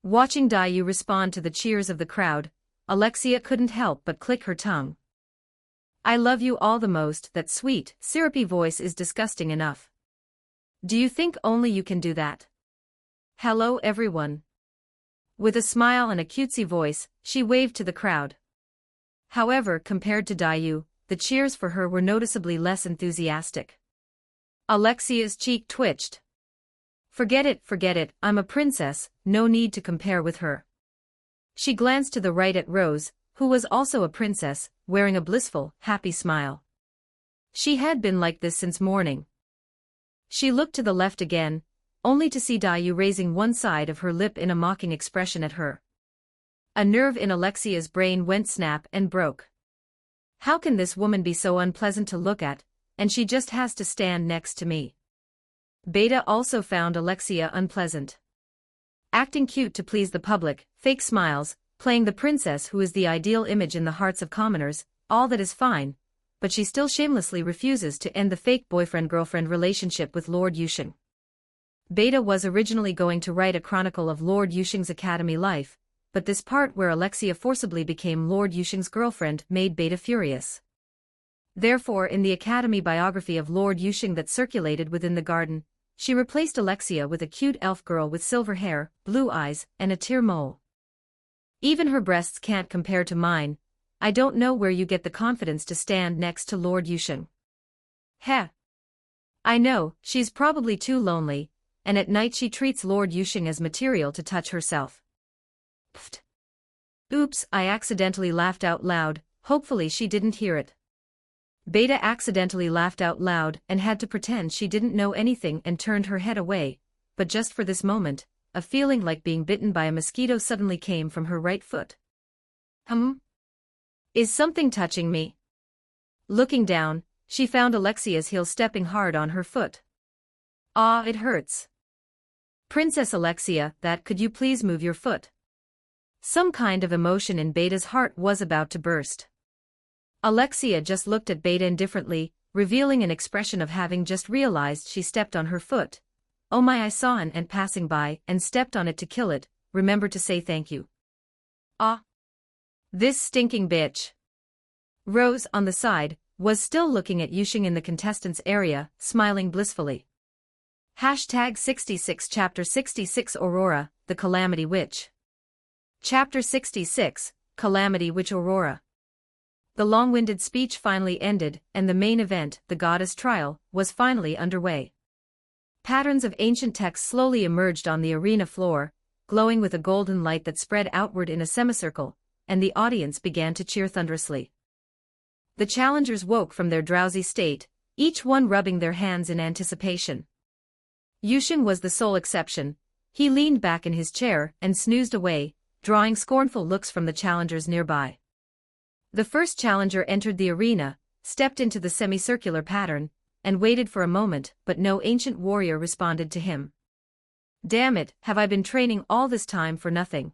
Watching Dayu respond to the cheers of the crowd, Alexia couldn't help but click her tongue. I love you all the most. That sweet, syrupy voice is disgusting enough. Do you think only you can do that? Hello everyone. With a smile and a cutesy voice, she waved to the crowd. However, compared to Dayu, the cheers for her were noticeably less enthusiastic. Alexia's cheek twitched. Forget it, I'm a princess, no need to compare with her. She glanced to the right at Rose, who was also a princess, wearing a blissful, happy smile. She had been like this since morning. She looked to the left again, only to see Dayu raising one side of her lip in a mocking expression at her. A nerve in Alexia's brain went snap and broke. How can this woman be so unpleasant to look at, and she just has to stand next to me? Beta also found Alexia unpleasant. Acting cute to please the public, fake smiles, playing the princess who is the ideal image in the hearts of commoners, all that is fine, but she still shamelessly refuses to end the fake boyfriend-girlfriend relationship with Lord Yusheng. Beta was originally going to write a chronicle of Lord Yusheng's academy life, but this part where Alexia forcibly became Lord Yusheng's girlfriend made Beta furious. Therefore, in the academy biography of Lord Yusheng that circulated within the garden, she replaced Alexia with a cute elf girl with silver hair, blue eyes, and a tear mole. Even her breasts can't compare to mine. I don't know where you get the confidence to stand next to Lord Yusheng. Heh. I know, she's probably too lonely, and at night she treats Lord Yusheng as material to touch herself. Pfft. Oops, I accidentally laughed out loud, hopefully she didn't hear it. Beta accidentally laughed out loud and had to pretend she didn't know anything and turned her head away, but just for this moment, a feeling like being bitten by a mosquito suddenly came from her right foot. Is something touching me? Looking down, she found Alexia's heel stepping hard on her foot. Ah, it hurts. Princess Alexia, could you please move your foot? Some kind of emotion in Beta's heart was about to burst. Alexia just looked at Beta indifferently, revealing an expression of having just realized she stepped on her foot. Oh my, I saw an ant passing by and stepped on it to kill it, remember to say thank you. Ah. This stinking bitch. Rose, on the side, was still looking at Yusheng in the contestants' area, smiling blissfully. Hashtag 66 Chapter 66 Aurora, the Calamity Witch. Chapter 66, Calamity Witch Aurora. The long-winded speech finally ended, and the main event, the goddess trial, was finally underway. Patterns of ancient texts slowly emerged on the arena floor, glowing with a golden light that spread outward in a semicircle, and the audience began to cheer thunderously. The challengers woke from their drowsy state, each one rubbing their hands in anticipation. Yusheng was the sole exception. He leaned back in his chair and snoozed away, drawing scornful looks from the challengers nearby. The first challenger entered the arena, stepped into the semicircular pattern, and waited for a moment, but no ancient warrior responded to him. Damn it, have I been training all this time for nothing?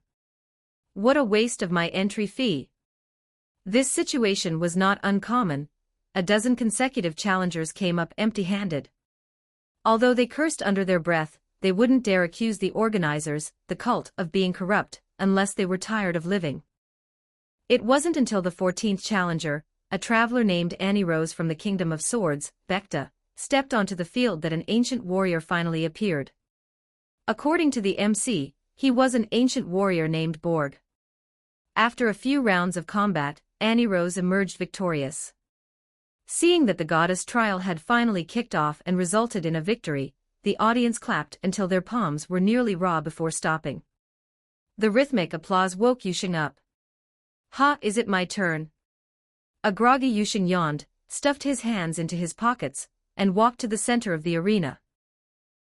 What a waste of my entry fee. This situation was not uncommon. A dozen consecutive challengers came up empty-handed. Although they cursed under their breath, they wouldn't dare accuse the organizers, the cult, of being corrupt, unless they were tired of living. It wasn't until the 14th challenger, a traveler named Annie Rose from the Kingdom of Swords, Bekta, stepped onto the field that an ancient warrior finally appeared. According to the MC, he was an ancient warrior named Borg. After a few rounds of combat, Annie Rose emerged victorious. Seeing that the goddess trial had finally kicked off and resulted in a victory, the audience clapped until their palms were nearly raw before stopping. The rhythmic applause woke Yusheng up. "Ha, is it my turn?" A groggy Yusheng yawned, stuffed his hands into his pockets, and walked to the center of the arena.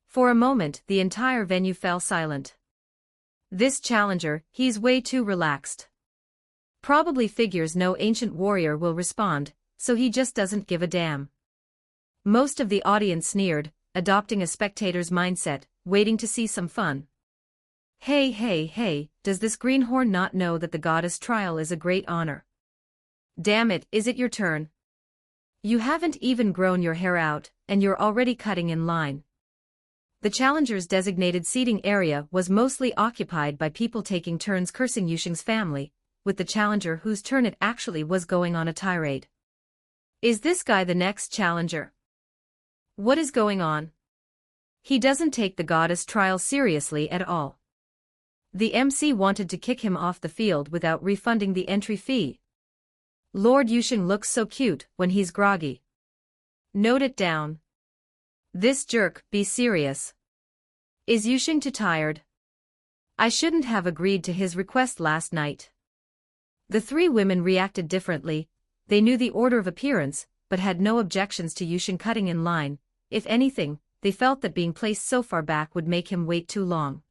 For a moment, the entire venue fell silent. This challenger, he's way too relaxed. Probably figures no ancient warrior will respond, so he just doesn't give a damn. Most of the audience sneered, adopting a spectator's mindset, waiting to see some fun. Hey, does this greenhorn not know that the goddess trial is a great honor? Damn it, is it your turn? You haven't even grown your hair out, and you're already cutting in line. The challenger's designated seating area was mostly occupied by people taking turns cursing Yusheng's family, with the challenger whose turn it actually was going on a tirade. Is this guy the next challenger? What is going on? He doesn't take the goddess trial seriously at all. The MC wanted to kick him off the field without refunding the entry fee. Lord Yusheng looks so cute when he's groggy. Note it down. This jerk, be serious. Is Yusheng too tired? I shouldn't have agreed to his request last night. The three women reacted differently. They knew the order of appearance, but had no objections to Yusheng cutting in line. If anything, they felt that being placed so far back would make him wait too long.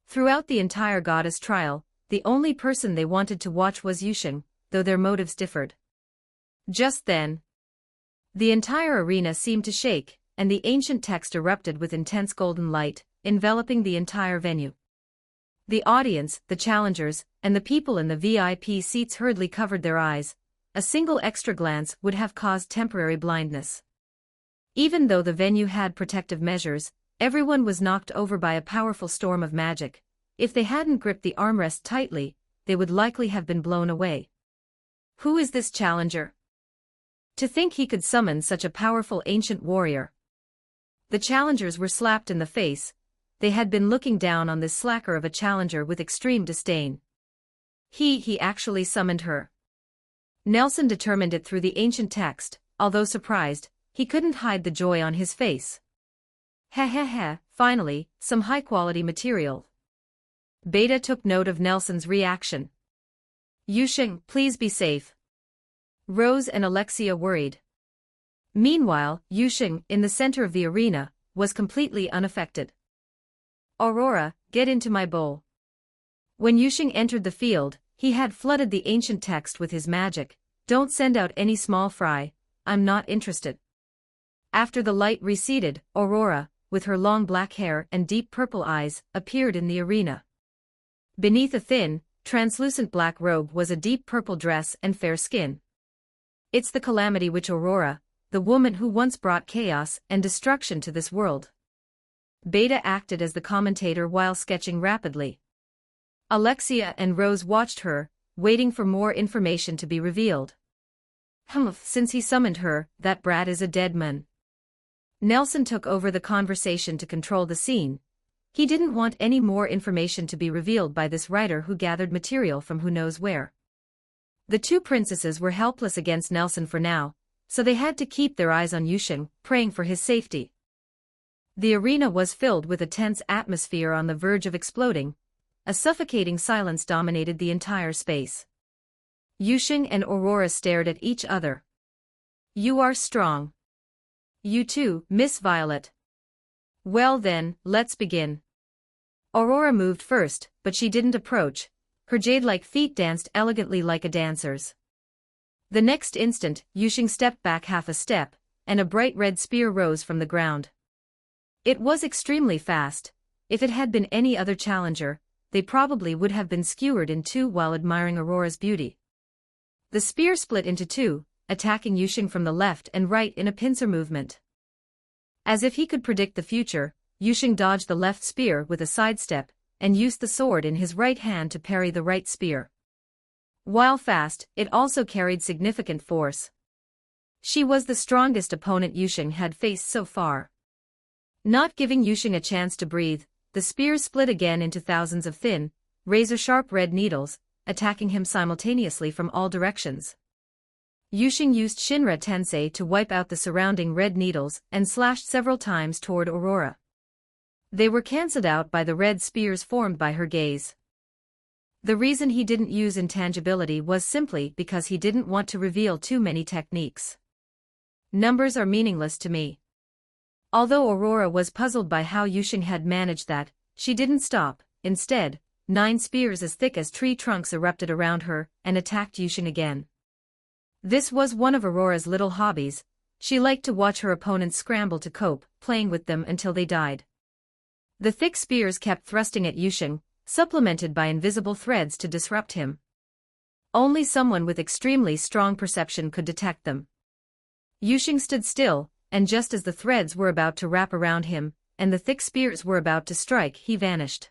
Throughout the entire goddess trial, the only person they wanted to watch was Yusheng, though their motives differed. Just then, the entire arena seemed to shake, and the ancient text erupted with intense golden light, enveloping the entire venue. The audience, the challengers, and the people in the VIP seats hurriedly covered their eyes. A single extra glance would have caused temporary blindness. Even though the venue had protective measures, everyone was knocked over by a powerful storm of magic. If they hadn't gripped the armrest tightly, they would likely have been blown away. Who is this challenger? To think he could summon such a powerful ancient warrior. The challengers were slapped in the face. They had been looking down on this slacker of a challenger with extreme disdain. He actually summoned her. Nelson determined it through the ancient text. Although surprised, he couldn't hide the joy on his face. Finally, some high-quality material. Beta took note of Nelson's reaction. Yusheng, please be safe. Rose and Alexia worried. Meanwhile, Yusheng, in the center of the arena, was completely unaffected. Aurora, get into my bowl. When Yusheng entered the field, he had flooded the ancient text with his magic. Don't send out any small fry, I'm not interested. After the light receded, Aurora, with her long black hair and deep purple eyes, appeared in the arena. Beneath a thin, translucent black robe was a deep purple dress and fair skin. It's the Calamity Witch Aurora, the woman who once brought chaos and destruction to this world. Beta acted as the commentator while sketching rapidly. Alexia and Rose watched her, waiting for more information to be revealed. Since he summoned her, that brat is a dead man. Nelson took over the conversation to control the scene. He didn't want any more information to be revealed by this writer who gathered material from who knows where. The two princesses were helpless against Nelson for now, so they had to keep their eyes on Yusheng, praying for his safety. The arena was filled with a tense atmosphere on the verge of exploding. A suffocating silence dominated the entire space. Yusheng and Aurora stared at each other. You are strong. You too, Miss Violet. Well then, let's begin. Aurora moved first, but she didn't approach. Her jade-like feet danced elegantly like a dancer's. The next instant, Yusheng stepped back half a step, and a bright red spear rose from the ground. It was extremely fast. If it had been any other challenger, they probably would have been skewered in two while admiring Aurora's beauty. The spear split into two, attacking Yusheng from the left and right in a pincer movement. As if he could predict the future, Yusheng dodged the left spear with a sidestep, and used the sword in his right hand to parry the right spear. While fast, it also carried significant force. She was the strongest opponent Yusheng had faced so far. Not giving Yusheng a chance to breathe, the spears split again into thousands of thin, razor-sharp red needles, attacking him simultaneously from all directions. Yusheng used Shinra Tensei to wipe out the surrounding red needles and slashed several times toward Aurora. They were cancelled out by the red spears formed by her gaze. The reason he didn't use intangibility was simply because he didn't want to reveal too many techniques. Numbers are meaningless to me. Although Aurora was puzzled by how Yusheng had managed that, she didn't stop. Instead, 9 spears as thick as tree trunks erupted around her and attacked Yusheng again. This was one of Aurora's little hobbies. She liked to watch her opponents scramble to cope, playing with them until they died. The thick spears kept thrusting at Yusheng, supplemented by invisible threads to disrupt him. Only someone with extremely strong perception could detect them. Yusheng stood still, and just as the threads were about to wrap around him, and the thick spears were about to strike, he vanished.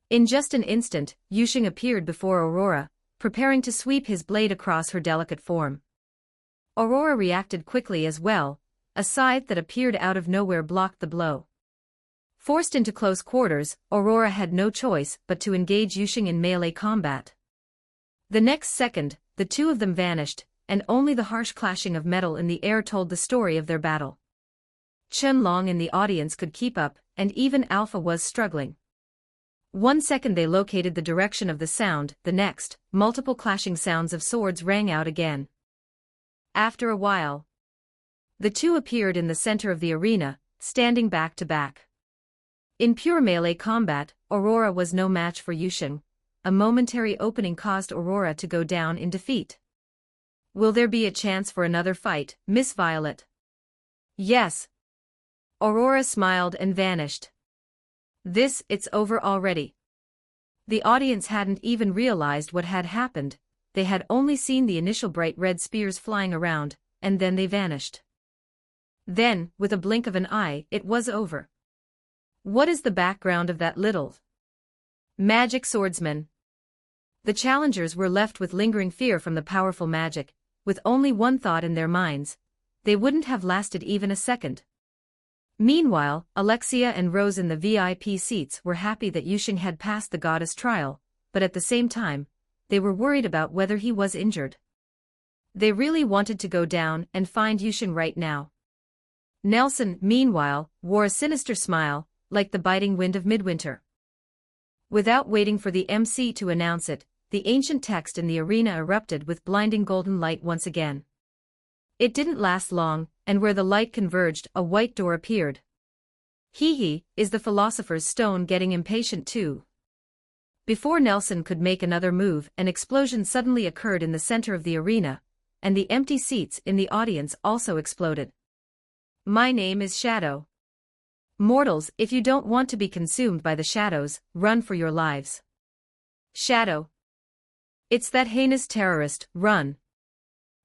In just an instant, Yusheng appeared before Aurora, preparing to sweep his blade across her delicate form. Aurora reacted quickly as well. A scythe that appeared out of nowhere blocked the blow. Forced into close quarters, Aurora had no choice but to engage Yusheng in melee combat. The next second, the two of them vanished, and only the harsh clashing of metal in the air told the story of their battle. Chen-Long in the audience could keep up, and even Alpha was struggling. 1 second they located the direction of the sound, the next, multiple clashing sounds of swords rang out again. After a while, the two appeared in the center of the arena, standing back to back. In pure melee combat, Aurora was no match for Yusheng. A momentary opening caused Aurora to go down in defeat. Will there be a chance for another fight, Miss Violet? Yes. Aurora smiled and vanished. It's over already. The audience hadn't even realized what had happened. They had only seen the initial bright red spears flying around, and then they vanished. Then, with a blink of an eye, it was over. What is the background of that little magic swordsman? The challengers were left with lingering fear from the powerful magic, with only one thought in their minds. They wouldn't have lasted even a second. Meanwhile, Alexia and Rose in the VIP seats were happy that Yusheng had passed the goddess trial, but at the same time, they were worried about whether he was injured. They really wanted to go down and find Yusheng right now. Nelson, meanwhile, wore a sinister smile, like the biting wind of midwinter. Without waiting for the MC to announce it, the ancient text in the arena erupted with blinding golden light once again. It didn't last long, and where the light converged, a white door appeared. Hee, is the Philosopher's Stone getting impatient too? Before Nelson could make another move, an explosion suddenly occurred in the center of the arena, and the empty seats in the audience also exploded. My name is Shadow. Mortals, if you don't want to be consumed by the shadows, run for your lives. Shadow. It's that heinous terrorist, run.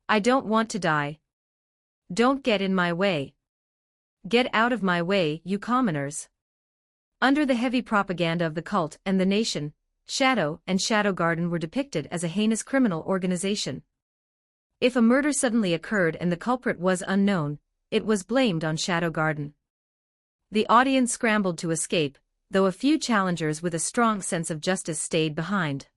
I don't want to die. Don't get in my way. Get out of my way, you commoners. Under the heavy propaganda of the cult and the nation, Shadow and Shadow Garden were depicted as a heinous criminal organization. If a murder suddenly occurred and the culprit was unknown, it was blamed on Shadow Garden. The audience scrambled to escape, though a few challengers with a strong sense of justice stayed behind.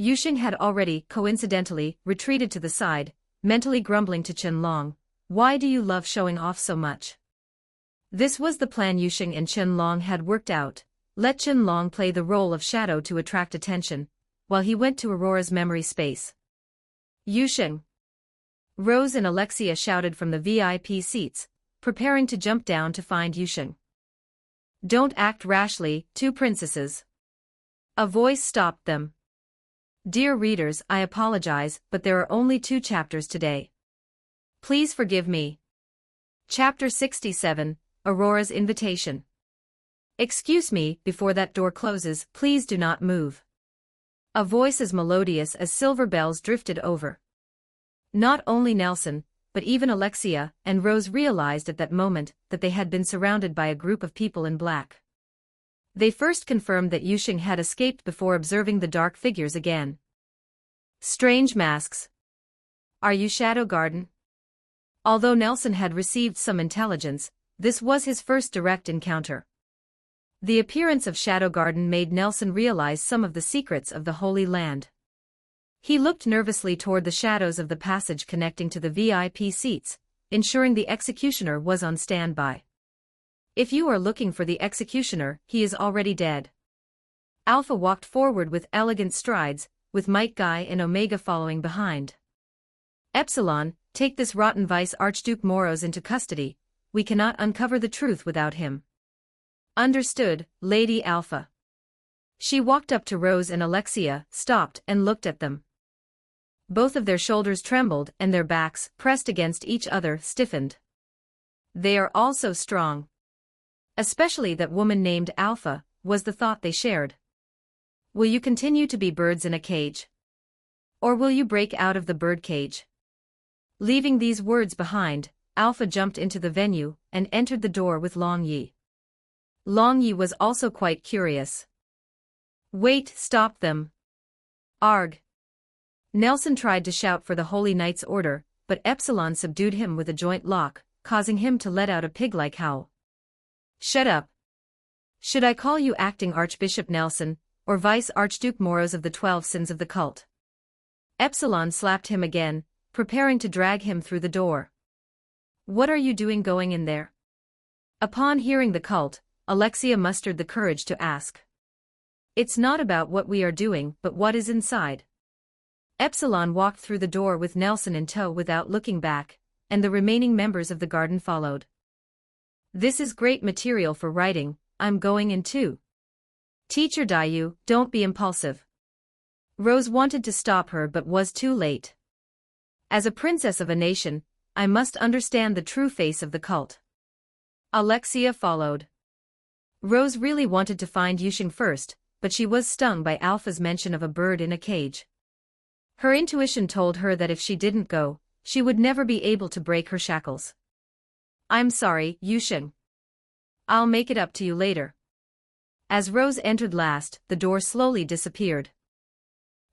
Yusheng had already, coincidentally, retreated to the side, mentally grumbling to Chen-Long, "Why do you love showing off so much?" This was the plan Yusheng and Chen-Long had worked out. Let Chen-Long play the role of Shadow to attract attention, while he went to Aurora's memory space. Yusheng! Rose and Alexia shouted from the VIP seats, preparing to jump down to find Yusheng. Don't act rashly, two princesses. A voice stopped them. Dear readers, I apologize, but there are only 2 chapters today. Please forgive me. Chapter 67, Aurora's Invitation. Excuse me, before that door closes, please do not move. A voice as melodious as silver bells drifted over. Not only Nelson, but even Alexia and Rose realized at that moment that they had been surrounded by a group of people in black. They first confirmed that Yusheng had escaped before observing the dark figures again. Strange masks. Are you Shadow Garden? Although Nelson had received some intelligence, this was his first direct encounter. The appearance of Shadow Garden made Nelson realize some of the secrets of the Holy Land. He looked nervously toward the shadows of the passage connecting to the VIP seats, ensuring the executioner was on standby. If you are looking for the executioner, he is already dead. Alpha walked forward with elegant strides, with Mike Guy and Omega following behind. Epsilon, take this rotten Vice Archduke Moros into custody. We cannot uncover the truth without him. Understood, Lady Alpha. She walked up to Rose and Alexia, stopped and looked at them. Both of their shoulders trembled and their backs, pressed against each other, stiffened. They are all so strong. Especially that woman named Alpha, was the thought they shared. Will you continue to be birds in a cage? Or will you break out of the bird cage? Leaving these words behind, Alpha jumped into the venue and entered the door with Long Yi. Long Yi was also quite curious. Wait, stop them. Arg. Nelson tried to shout for the Holy Knight's order, but Epsilon subdued him with a joint lock, causing him to let out a pig-like howl. Shut up. Should I call you acting Archbishop Nelson, or Vice Archduke Moros of the 12 Sins of the Cult? Epsilon slapped him again, preparing to drag him through the door. What are you doing going in there? Upon hearing the cult, Alexia mustered the courage to ask. It's not about what we are doing but what is inside. Epsilon walked through the door with Nelson in tow without looking back, and the remaining members of the garden followed. This is great material for writing, I'm going in too. Teacher Dayu, don't be impulsive. Rose wanted to stop her but was too late. As a princess of a nation, I must understand the true face of the cult. Alexia followed. Rose really wanted to find Yusheng first, but she was stung by Alpha's mention of a bird in a cage. Her intuition told her that if she didn't go, she would never be able to break her shackles. I'm sorry, Yusheng. I'll make it up to you later. As Rose entered last, the door slowly disappeared.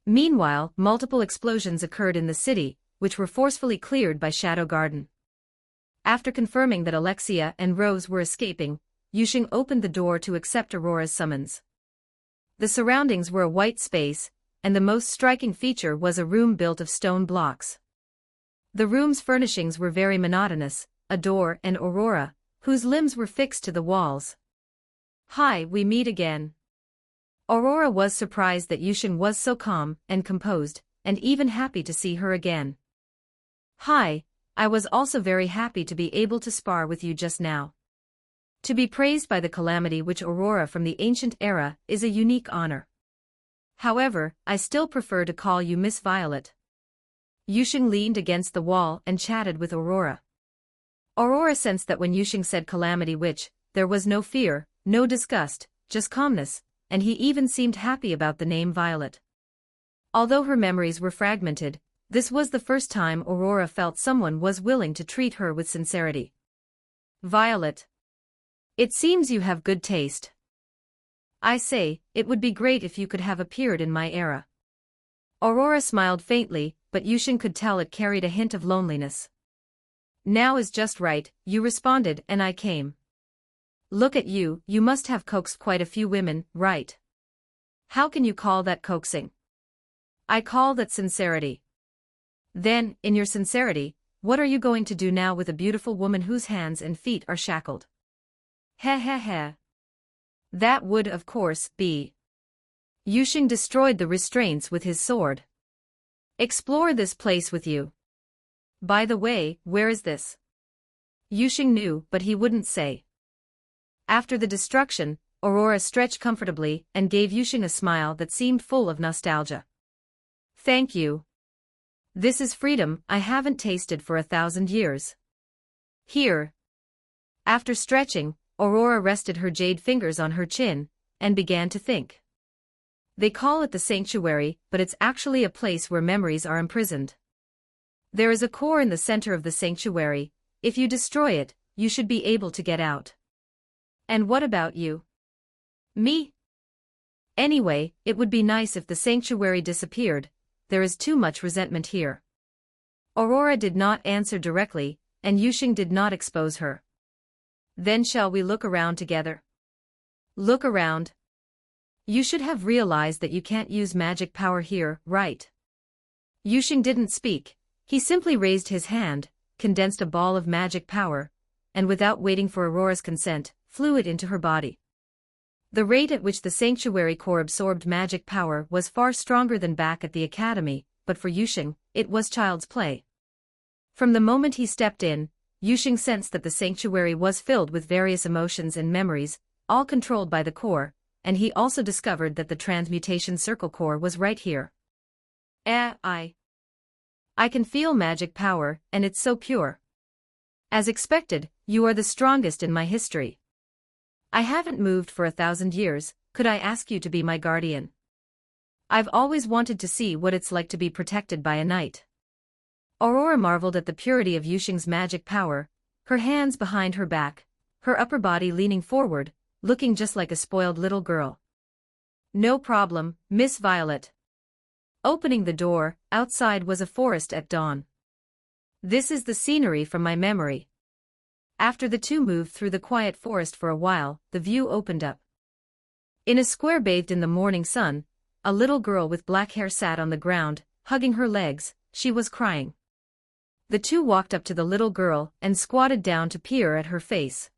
Meanwhile, multiple explosions occurred in the city, which were forcefully cleared by Shadow Garden. After confirming that Alexia and Rose were escaping, Yusheng opened the door to accept Aurora's summons. The surroundings were a white space, and the most striking feature was a room built of stone blocks. The room's furnishings were very monotonous, a door and Aurora, whose limbs were fixed to the walls. Hi, we meet again. Aurora was surprised that Yusheng was so calm and composed, and even happy to see her again. Hi, I was also very happy to be able to spar with you just now. To be praised by the calamity which Aurora from the ancient era is a unique honor. However, I still prefer to call you Miss Violet. Yusheng leaned against the wall and chatted with Aurora. Aurora sensed that when Yusheng said calamity which, there was no fear, no disgust, just calmness, and he even seemed happy about the name Violet. Although her memories were fragmented, this was the first time Aurora felt someone was willing to treat her with sincerity. Violet. It seems you have good taste. I say, it would be great if you could have appeared in my era. Aurora smiled faintly, but Yusheng could tell it carried a hint of loneliness. Now is just right, you responded and I came. Look at you, you must have coaxed quite a few women, right? How can you call that coaxing? I call that sincerity. Then, in your sincerity, what are you going to do now with a beautiful woman whose hands and feet are shackled? Heh heh heh. That would, of course, be. Yusheng destroyed the restraints with his sword. Explore this place with you. By the way, where is this? Yusheng knew, but he wouldn't say. After the destruction, Aurora stretched comfortably and gave Yusheng a smile that seemed full of nostalgia. Thank you. This is freedom I haven't tasted for 1,000 years. Here. After stretching, Aurora rested her jade fingers on her chin, and began to think. They call it the sanctuary, but it's actually a place where memories are imprisoned. There is a core in the center of the sanctuary. If you destroy it, you should be able to get out. And what about you? Me? Anyway, it would be nice if the sanctuary disappeared. There is too much resentment here. Aurora did not answer directly, and Yusheng did not expose her. Then shall we look around together? Look around. You should have realized that you can't use magic power here, right? Yuxing didn't speak, he simply raised his hand, condensed a ball of magic power, and without waiting for Aurora's consent, flew it into her body. The rate at which the sanctuary core absorbed magic power was far stronger than back at the academy, but for Yuxing, it was child's play. From the moment he stepped in, Yuxing sensed that the sanctuary was filled with various emotions and memories, all controlled by the core, and he also discovered that the transmutation circle core was right here. I can feel magic power, and it's so pure. As expected, you are the strongest in my history. I haven't moved for 1,000 years, could I ask you to be my guardian? I've always wanted to see what it's like to be protected by a knight. Aurora marveled at the purity of Yuxing's magic power, her hands behind her back, her upper body leaning forward, looking just like a spoiled little girl. No problem, Miss Violet. Opening the door, outside was a forest at dawn. This is the scenery from my memory. After the two moved through the quiet forest for a while, the view opened up. In a square bathed in the morning sun, a little girl with black hair sat on the ground, hugging her legs. She was crying. The two walked up to the little girl and squatted down to peer at her face.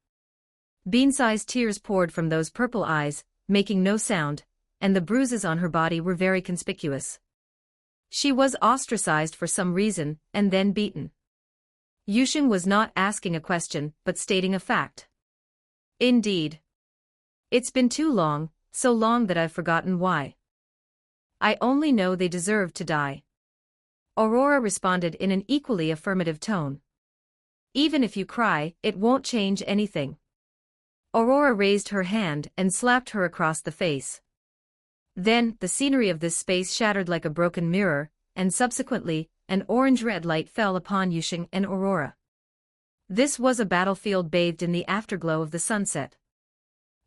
Bean-sized tears poured from those purple eyes, making no sound, and the bruises on her body were very conspicuous. She was ostracized for some reason, and then beaten. Yuxing was not asking a question, but stating a fact. Indeed. It's been too long, so long that I've forgotten why. I only know they deserved to die. Aurora responded in an equally affirmative tone. Even if you cry, it won't change anything. Aurora raised her hand and slapped her across the face. Then, the scenery of this space shattered like a broken mirror, and subsequently, an orange-red light fell upon Yuxing and Aurora. This was a battlefield bathed in the afterglow of the sunset.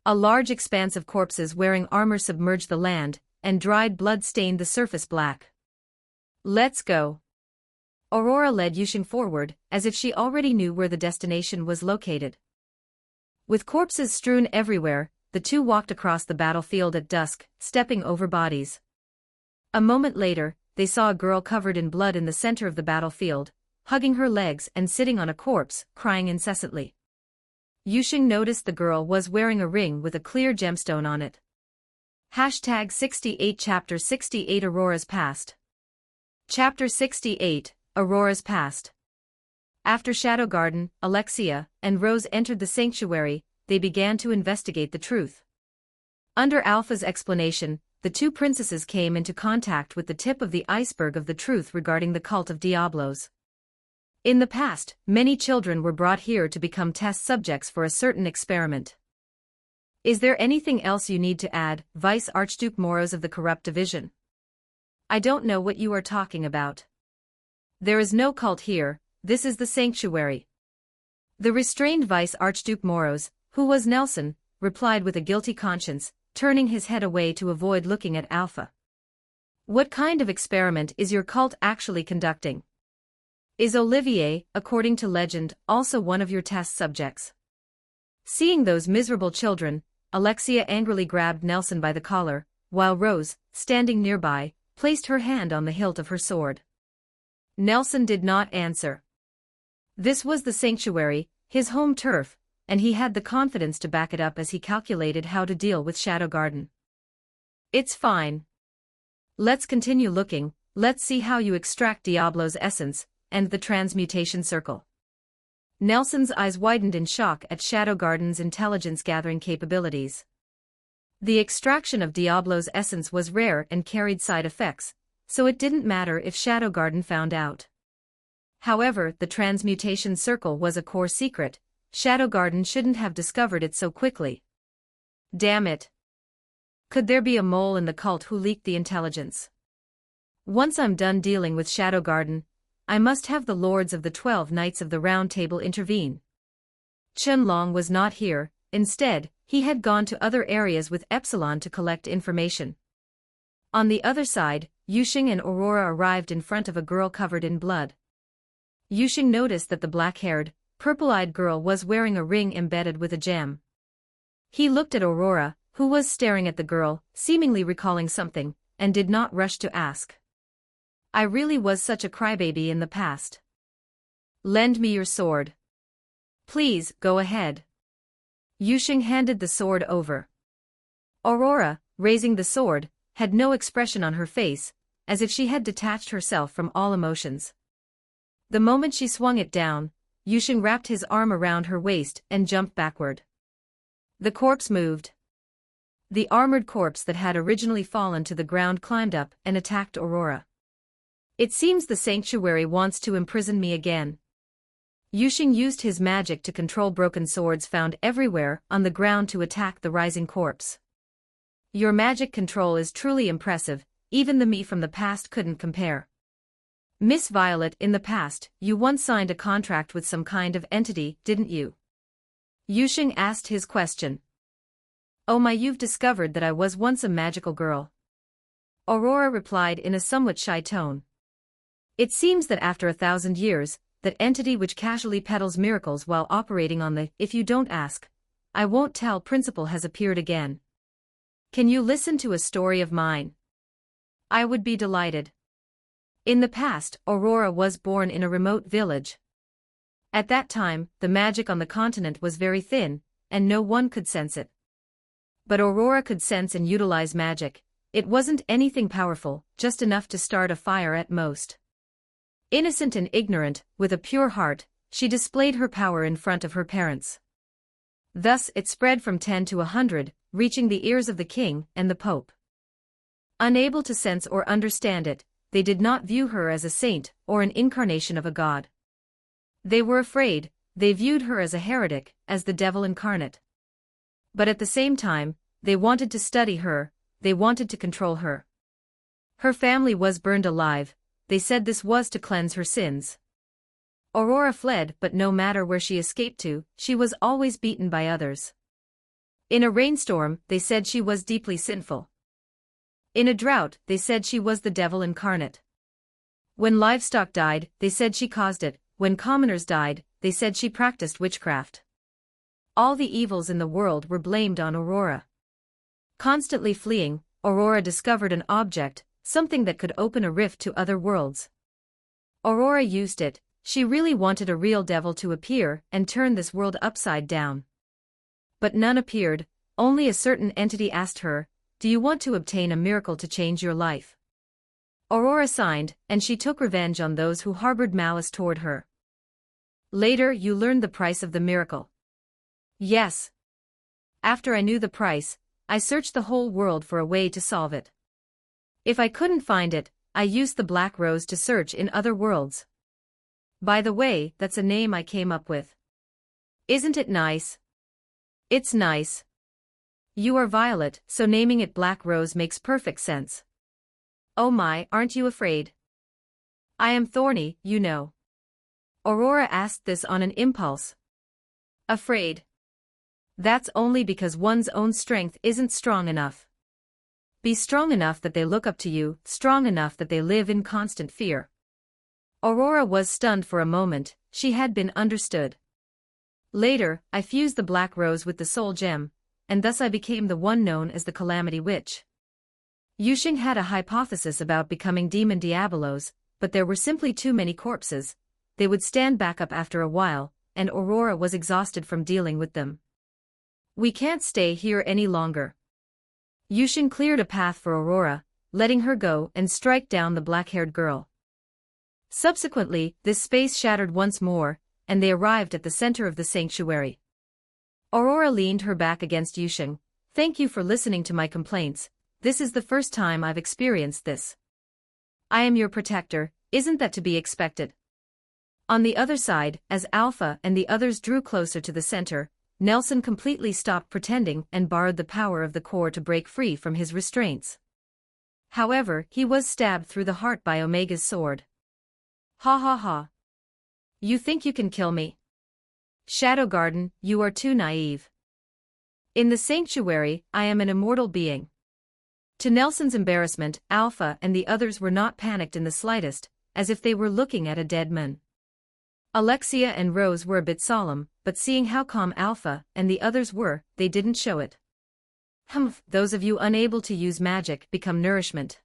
A large expanse of corpses wearing armor submerged the land, and dried blood stained the surface black. Let's go. Aurora led Yuxing forward, as if she already knew where the destination was located. With corpses strewn everywhere, the two walked across the battlefield at dusk, stepping over bodies. A moment later, they saw a girl covered in blood in the center of the battlefield, hugging her legs and sitting on a corpse, crying incessantly. Yuxing noticed the girl was wearing a ring with a clear gemstone on it. Hashtag 68 Chapter 68 Aurora's Past. Chapter 68, Aurora's Past. After Shadow Garden, Alexia and Rose entered the sanctuary, they began to investigate the truth. Under Alpha's explanation, the two princesses came into contact with the tip of the iceberg of the truth regarding the cult of Diablos. In the past, many children were brought here to become test subjects for a certain experiment. Is there anything else you need to add, Vice Archduke Moros of the Corrupt Division? I don't know what you are talking about. There is no cult here, this is the sanctuary. The restrained Vice Archduke Moros, who was Nelson, replied with a guilty conscience, turning his head away to avoid looking at Alpha. What kind of experiment is your cult actually conducting? Is Olivier, according to legend, also one of your test subjects? Seeing those miserable children, Alexia angrily grabbed Nelson by the collar, while Rose, standing nearby, placed her hand on the hilt of her sword. Nelson did not answer. This was the sanctuary, his home turf, and he had the confidence to back it up as he calculated how to deal with Shadow Garden. It's fine. Let's continue looking, let's see how you extract Diablo's essence, and the transmutation circle. Nelson's eyes widened in shock at Shadow Garden's intelligence-gathering capabilities. The extraction of Diablo's essence was rare and carried side effects, so it didn't matter if Shadow Garden found out. However, the transmutation circle was a core secret. Shadow Garden shouldn't have discovered it so quickly. Damn it. Could there be a mole in the cult who leaked the intelligence? Once I'm done dealing with Shadow Garden, I must have the Lords of the 12 Knights of the Round Table intervene. Qianlong was not here, instead, he had gone to other areas with Epsilon to collect information. On the other side, Yuxing and Aurora arrived in front of a girl covered in blood. Yuxing noticed that the black-haired, purple-eyed girl was wearing a ring embedded with a gem. He looked at Aurora, who was staring at the girl, seemingly recalling something, and did not rush to ask. I really was such a crybaby in the past. Lend me your sword. Please, go ahead. Yusheng handed the sword over. Aurora, raising the sword, had no expression on her face, as if she had detached herself from all emotions. The moment she swung it down, Yusheng wrapped his arm around her waist and jumped backward. The corpse moved. The armored corpse that had originally fallen to the ground climbed up and attacked Aurora. It seems the sanctuary wants to imprison me again. Yusheng used his magic to control broken swords found everywhere on the ground to attack the rising corpse. Your magic control is truly impressive, even the me from the past couldn't compare. Miss Violet, in the past, you once signed a contract with some kind of entity, didn't you? Yusheng asked his question. Oh my, you've discovered that I was once a magical girl. Aurora replied in a somewhat shy tone. It seems that after 1,000 years, that entity which casually peddles miracles while operating on the "if you don't ask, I won't tell" principle has appeared again. Can you listen to a story of mine? I would be delighted. In the past, Aurora was born in a remote village. At that time, the magic on the continent was very thin, and no one could sense it. But Aurora could sense and utilize magic. It wasn't anything powerful, just enough to start a fire at most. Innocent and ignorant, with a pure heart, she displayed her power in front of her parents. Thus it spread from 10 to 100, reaching the ears of the king and the pope. Unable to sense or understand it, they did not view her as a saint or an incarnation of a god. They were afraid, they viewed her as a heretic, as the devil incarnate. But at the same time, they wanted to study her, they wanted to control her. Her family was burned alive, they said this was to cleanse her sins. Aurora fled, but no matter where she escaped to, she was always beaten by others. In a rainstorm, they said she was deeply sinful. In a drought, they said she was the devil incarnate. When livestock died, they said she caused it. When commoners died, they said she practiced witchcraft. All the evils in the world were blamed on Aurora. Constantly fleeing, Aurora discovered an object, something that could open a rift to other worlds. Aurora used it. She really wanted a real devil to appear and turn this world upside down. But none appeared, only a certain entity asked her, "Do you want to obtain a miracle to change your life?" Aurora signed, and she took revenge on those who harbored malice toward her. Later you learned the price of the miracle. Yes. After I knew the price, I searched the whole world for a way to solve it. If I couldn't find it, I used the Black Rose to search in other worlds. By the way, that's a name I came up with. Isn't it nice? It's nice. You are Violet, so naming it Black Rose makes perfect sense. Oh my, aren't you afraid? I am thorny, you know. Aurora asked this on an impulse. Afraid? That's only because one's own strength isn't strong enough. Be strong enough that they look up to you, strong enough that they live in constant fear. Aurora was stunned for a moment, she had been understood. Later, I fused the Black Rose with the Soul Gem, and thus I became the one known as the Calamity Witch. Yusheng had a hypothesis about becoming Demon Diabolos, but there were simply too many corpses. They would stand back up after a while, and Aurora was exhausted from dealing with them. We can't stay here any longer. Yusheng cleared a path for Aurora, letting her go and strike down the black-haired girl. Subsequently, this space shattered once more, and they arrived at the center of the sanctuary. Aurora leaned her back against Yusheng. Thank you for listening to my complaints. This is the first time I've experienced this. I am your protector, isn't that to be expected? On the other side, as Alpha and the others drew closer to the center, Nelson completely stopped pretending and borrowed the power of the core to break free from his restraints. However, he was stabbed through the heart by Omega's sword. Ha ha ha. You think you can kill me? Shadow Garden, you are too naive. In the sanctuary, I am an immortal being. To Nelson's embarrassment, Alpha and the others were not panicked in the slightest, as if they were looking at a dead man. Alexia and Rose were a bit solemn, but seeing how calm Alpha and the others were, they didn't show it. Those of you unable to use magic become nourishment.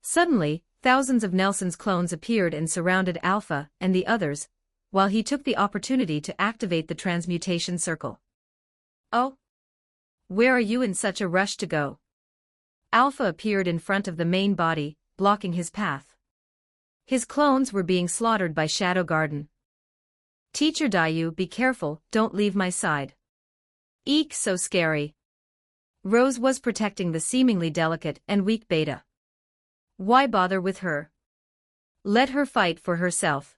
Suddenly, Thousands of Nelson's clones appeared and surrounded Alpha and the others, while he took the opportunity to activate the transmutation circle. "Oh? Where are you in such a rush to go?" Alpha appeared in front of the main body, blocking his path. His clones were being slaughtered by Shadow Garden. "Teacher Dayu, be careful, don't leave my side." "Eek, so scary." Rose was protecting the seemingly delicate and weak Beta. "Why bother with her? Let her fight for herself,"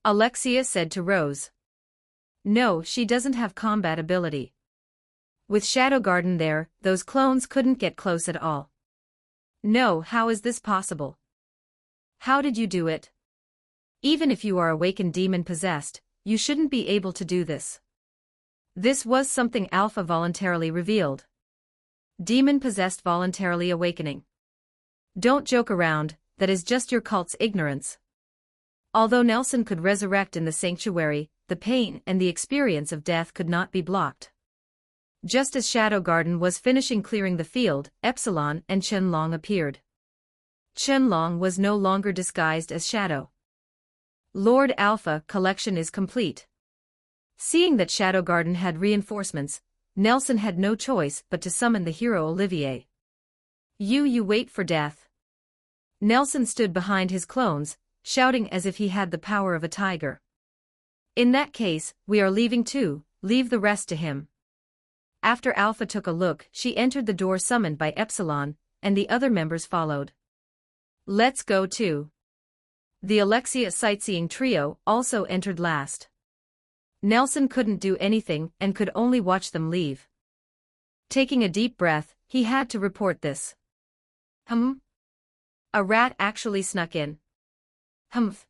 Alexia said to Rose. "No, she doesn't have combat ability. With Shadow Garden there, those clones couldn't get close at all." "No, how is this possible? How did you do it? Even if you are awakened demon-possessed, you shouldn't be able to do this." This was something Alpha voluntarily revealed. Demon-possessed voluntarily awakening. Don't joke around, that is just your cult's ignorance. Although Nelson could resurrect in the sanctuary, the pain and the experience of death could not be blocked. Just as Shadow Garden was finishing clearing the field, Epsilon and Qianlong appeared. Qianlong was no longer disguised as Shadow. "Lord Alpha, collection is complete." Seeing that Shadow Garden had reinforcements, Nelson had no choice but to summon the hero Olivier. You wait for death." Nelson stood behind his clones, shouting as if he had the power of a tiger. "In that case, we are leaving too, leave the rest to him." After Alpha took a look, she entered the door summoned by Epsilon, and the other members followed. "Let's go too." The Alexia sightseeing trio also entered last. Nelson couldn't do anything and could only watch them leave. Taking a deep breath, he had to report this. A rat actually snuck in. Humph.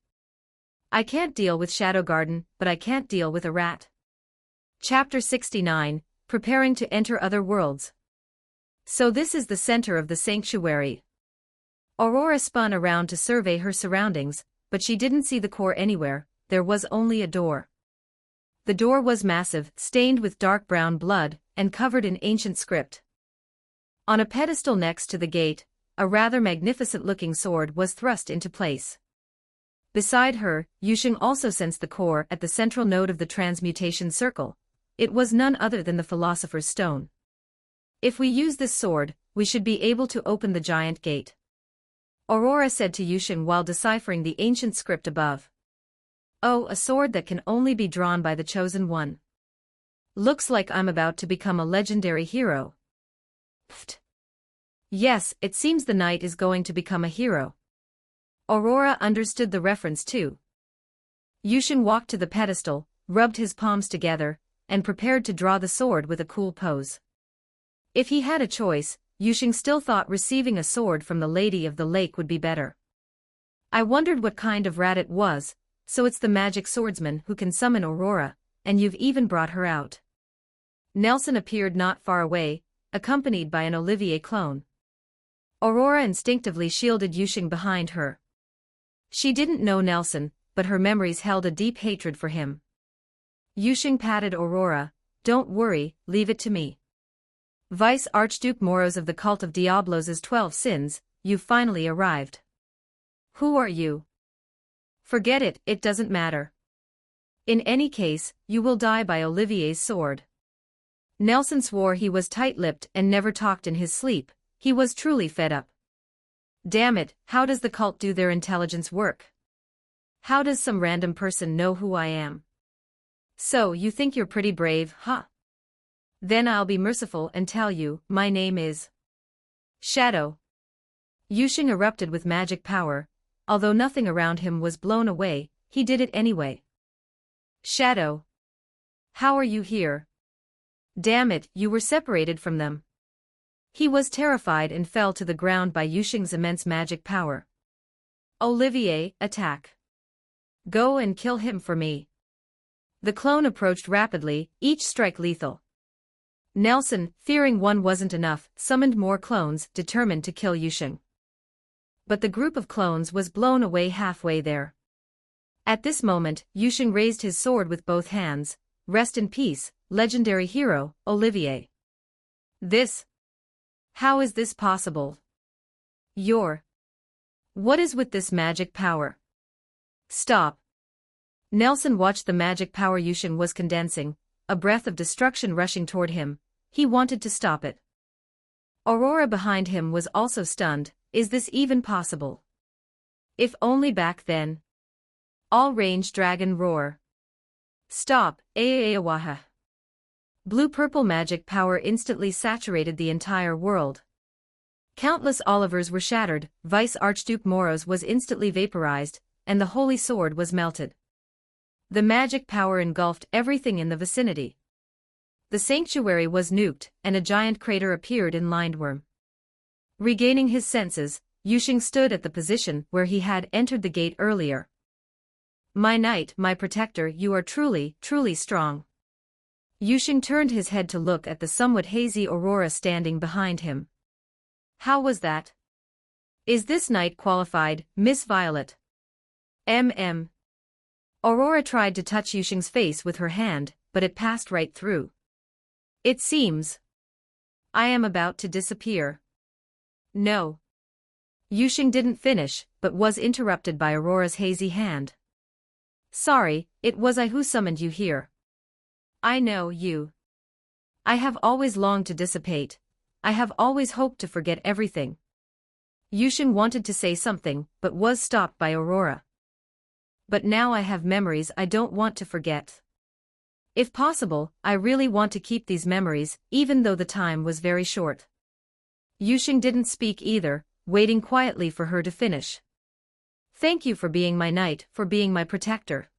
I can't deal with Shadow Garden, but I can't deal with a rat." Chapter 69, Preparing to Enter Other Worlds. So this is the center of the sanctuary. Aurora spun around to survey her surroundings, but she didn't see the core anywhere. There was only a door. The door was massive, stained with dark brown blood, and covered in ancient script. On a pedestal next to the gate, a rather magnificent-looking sword was thrust into place. Beside her, Yusheng also sensed the core at the central node of the transmutation circle. It was none other than the Philosopher's Stone. "If we use this sword, we should be able to open the giant gate," Aurora said to Yusheng while deciphering the ancient script above. "Oh, a sword that can only be drawn by the Chosen One. Looks like I'm about to become a legendary hero." Pfft. Yes, it seems the knight is going to become a hero. Aurora understood the reference too. Yusheng walked to the pedestal, rubbed his palms together, and prepared to draw the sword with a cool pose. If he had a choice, Yusheng still thought receiving a sword from the Lady of the Lake would be better. "I wondered what kind of rat it was, so it's the magic swordsman who can summon Aurora, and you've even brought her out." Nelson appeared not far away, accompanied by an Olivier clone. Aurora instinctively shielded Yusheng behind her. She didn't know Nelson, but her memories held a deep hatred for him. Yusheng patted Aurora. "Don't worry, leave it to me. Vice Archduke Moros of the Cult of Diablos' 12 Sins, you've finally arrived." "Who are you?" "Forget it, it doesn't matter. In any case, you will die by Olivier's sword." Nelson swore he was tight-lipped and never talked in his sleep. He was truly fed up. Damn it, how does the cult do their intelligence work? How does some random person know who I am? "So you think you're pretty brave, huh? Then I'll be merciful and tell you, my name is Shadow." Yusheng erupted with magic power. Although nothing around him was blown away, he did it anyway. "Shadow. How are you here? Damn it, you were separated from them." He was terrified and fell to the ground by Yusheng's immense magic power. "Olivier, attack. Go and kill him for me." The clone approached rapidly, each strike lethal. Nelson, fearing one wasn't enough, summoned more clones, determined to kill Yusheng. But the group of clones was blown away halfway there. At this moment, Yusheng raised his sword with both hands. "Rest in peace, legendary hero, Olivier." "This? How is this possible? You're What is with this magic power? Stop. Nelson watched the magic power Yusheng was condensing, a breath of destruction rushing toward him. He wanted to stop it. Aurora behind him was also stunned. Is this even possible? If only back then. All-range dragon roar. Stop, Aawaha. Blue-purple magic power instantly saturated the entire world. Countless Olivers were shattered, Vice Archduke Moros was instantly vaporized, and the holy sword was melted. The magic power engulfed everything in the vicinity. The sanctuary was nuked, and a giant crater appeared in Lindworm. Regaining his senses, Yusheng stood at the position where he had entered the gate earlier. My knight, my protector, you are truly, truly strong. Yusheng turned his head to look at the somewhat hazy Aurora standing behind him. How was that? Is this knight qualified, Miss Violet? Aurora tried to touch Yusheng's face with her hand, but it passed right through. It seems I am about to disappear. No. Yusheng didn't finish, but was interrupted by Aurora's hazy hand. Sorry, it was I who summoned you here. I know you. I have always longed to dissipate. I have always hoped to forget everything. Yusheng wanted to say something, but was stopped by Aurora. But now I have memories I don't want to forget. If possible, I really want to keep these memories, even though the time was very short. Yusheng didn't speak either, waiting quietly for her to finish. Thank you for being my knight, for being my protector.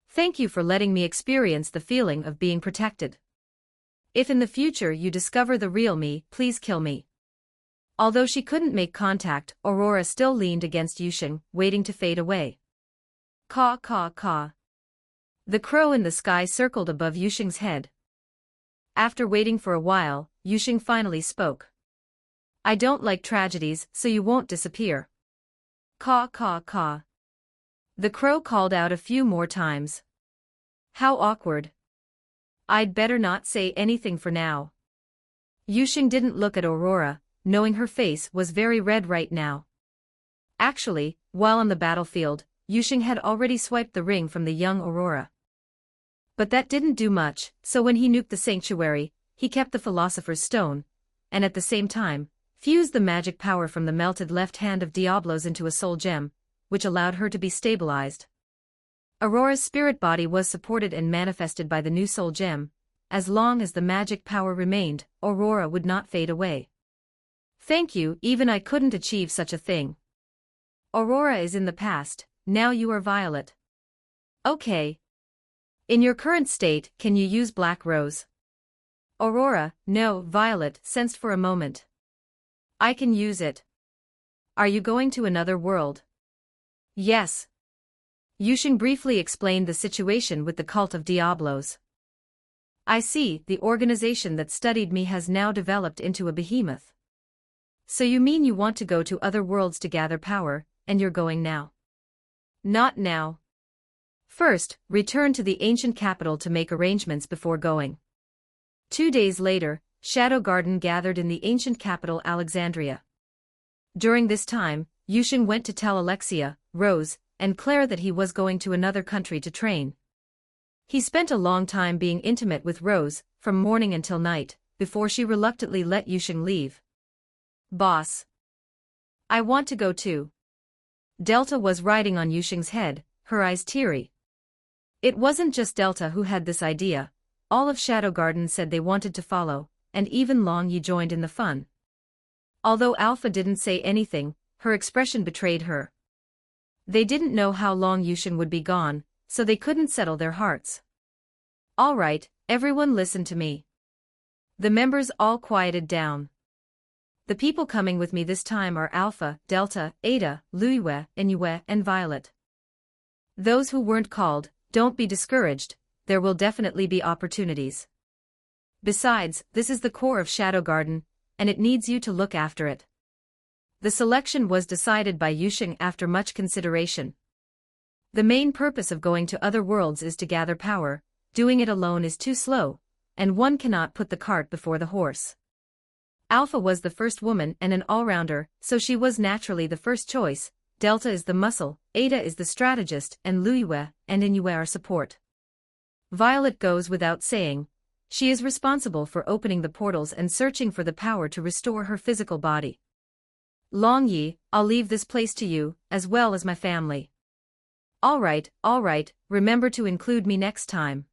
Thank you for letting me experience the feeling of being protected. If in the future you discover the real me, please kill me. Although she couldn't make contact, Aurora still leaned against Yusheng, waiting to fade away. Caw caw caw. The crow in the sky circled above Yusheng's head. After waiting for a while, Yusheng finally spoke. I don't like tragedies, so you won't disappear. Caw caw caw. The crow called out a few more times. How awkward. I'd better not say anything for now. Yusheng didn't look at Aurora, knowing her face was very red right now. Actually, while on the battlefield, Yusheng had already swiped the ring from the young Aurora. But that didn't do much, so when he nuked the sanctuary, he kept the Philosopher's Stone, and at the same time, fused the magic power from the melted left hand of Diablos into a soul gem, which allowed her to be stabilized. Aurora's spirit body was supported and manifested by the new soul gem. As long as the magic power remained, Aurora would not fade away. Thank you, even I couldn't achieve such a thing. Aurora is in the past, now you are Violet. Okay. In your current state, can you use Black Rose? Aurora, no, Violet sensed for a moment. I can use it. Are you going to another world? Yes. Yusheng briefly explained the situation with the cult of Diablos. I see, the organization that studied me has now developed into a behemoth. So you mean you want to go to other worlds to gather power, and you're going now? Not now. First, return to the ancient capital to make arrangements before going. 2 days later, Shadow Garden gathered in the ancient capital Alexandria. During this time, Yusheng went to tell Alexia, Rose, and Claire that he was going to another country to train. He spent a long time being intimate with Rose, from morning until night, before she reluctantly let Yusheng leave. Boss. I want to go too. Delta was riding on Yusheng's head, her eyes teary. It wasn't just Delta who had this idea, all of Shadow Garden said they wanted to follow, and even Long Yi joined in the fun. Although Alpha didn't say anything, her expression betrayed her. They didn't know how long Yusheng would be gone, so they couldn't settle their hearts. All right, everyone listen to me. The members all quieted down. The people coming with me this time are Alpha, Delta, Eta, Luiwe, Inue, and Violet. Those who weren't called, don't be discouraged, there will definitely be opportunities. Besides, this is the core of Shadow Garden, and it needs you to look after it. The selection was decided by Yusheng after much consideration. The main purpose of going to other worlds is to gather power, doing it alone is too slow, and one cannot put the cart before the horse. Alpha was the first woman and an all-rounder, so she was naturally the first choice. Delta is the muscle, Eta is the strategist, and Luiyue and Inyue are support. Violet goes without saying. She is responsible for opening the portals and searching for the power to restore her physical body. Long Yi, I'll leave this place to you, as well as my family. All right, remember to include me next time.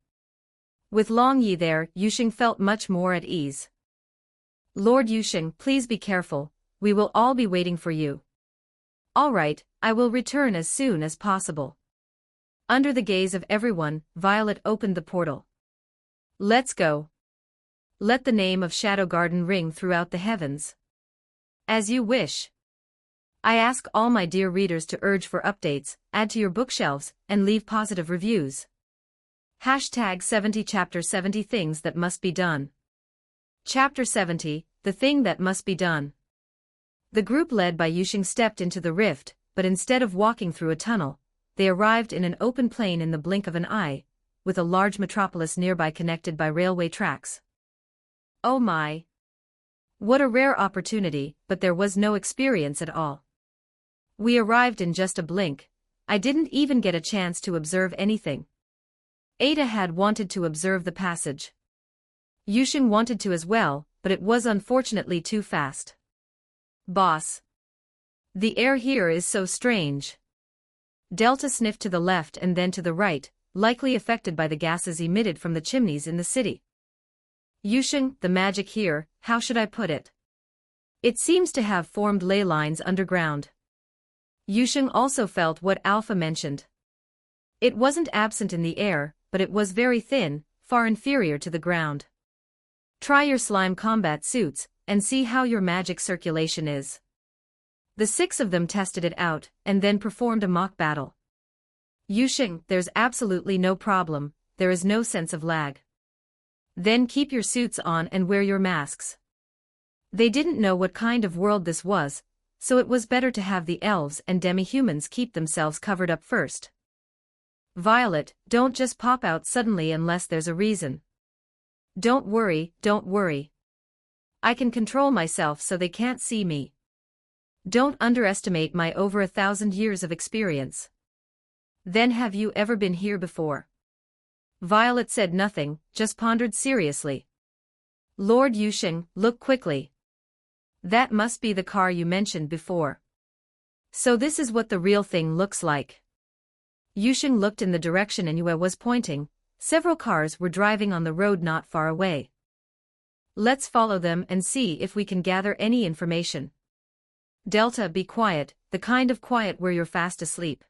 With Long Yi there, Yuxing felt much more at ease. Lord Yuxing, please be careful, we will all be waiting for you. All right, I will return as soon as possible. Under the gaze of everyone, Violet opened the portal. Let's go. Let the name of Shadow Garden ring throughout the heavens. As you wish. I ask all my dear readers to urge for updates, add to your bookshelves, and leave positive reviews. #70 Chapter 70 Things That Must Be Done. Chapter 70, The Thing That Must Be Done. The group led by Yuxing stepped into the rift, but instead of walking through a tunnel, they arrived in an open plain in the blink of an eye, with a large metropolis nearby connected by railway tracks. Oh my! What a rare opportunity, but there was no experience at all. We arrived in just a blink. I didn't even get a chance to observe anything. Ada had wanted to observe the passage. Yuxing wanted to as well, but it was unfortunately too fast. Boss. The air here is so strange. Delta sniffed to the left and then to the right, likely affected by the gases emitted from the chimneys in the city. Yuxing, the magic here, how should I put it? It seems to have formed ley lines underground. Yuxing also felt what Alpha mentioned. It wasn't absent in the air, but it was very thin, far inferior to the ground. Try your slime combat suits, and see how your magic circulation is. The 6 of them tested it out, and then performed a mock battle. Yuxing, there's absolutely no problem, there is no sense of lag. Then keep your suits on and wear your masks. They didn't know what kind of world this was, so it was better to have the elves and demi-humans keep themselves covered up first. Violet, don't just pop out suddenly unless there's a reason. Don't worry. I can control myself so they can't see me. Don't underestimate my over 1,000 years of experience. Then have you ever been here before? Violet said nothing, just pondered seriously. Lord Yuxing, look quickly. That must be the car you mentioned before. So this is what the real thing looks like. Yuxing looked in the direction Inyue was pointing. Several cars were driving on the road not far away. Let's follow them and see if we can gather any information. Delta, be quiet, the kind of quiet where you're fast asleep.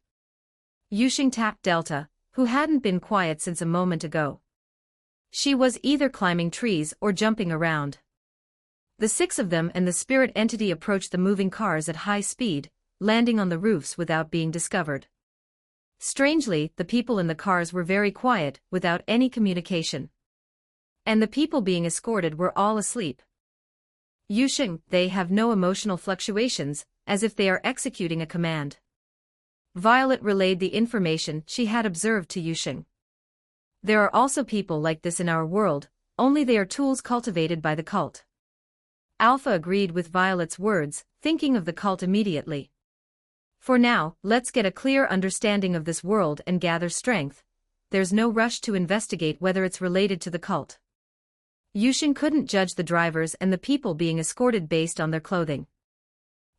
Yuxing tapped Delta, who hadn't been quiet since a moment ago. She was either climbing trees or jumping around. The 6 of them and the spirit entity approached the moving cars at high speed, landing on the roofs without being discovered. Strangely, the people in the cars were very quiet, without any communication. And the people being escorted were all asleep. Yuxing, they have no emotional fluctuations, as if they are executing a command. Violet relayed the information she had observed to Yuxing. There are also people like this in our world, only they are tools cultivated by the cult. Alpha agreed with Violet's words, thinking of the cult immediately. For now, let's get a clear understanding of this world and gather strength. There's no rush to investigate whether it's related to the cult. Yuxing couldn't judge the drivers and the people being escorted based on their clothing.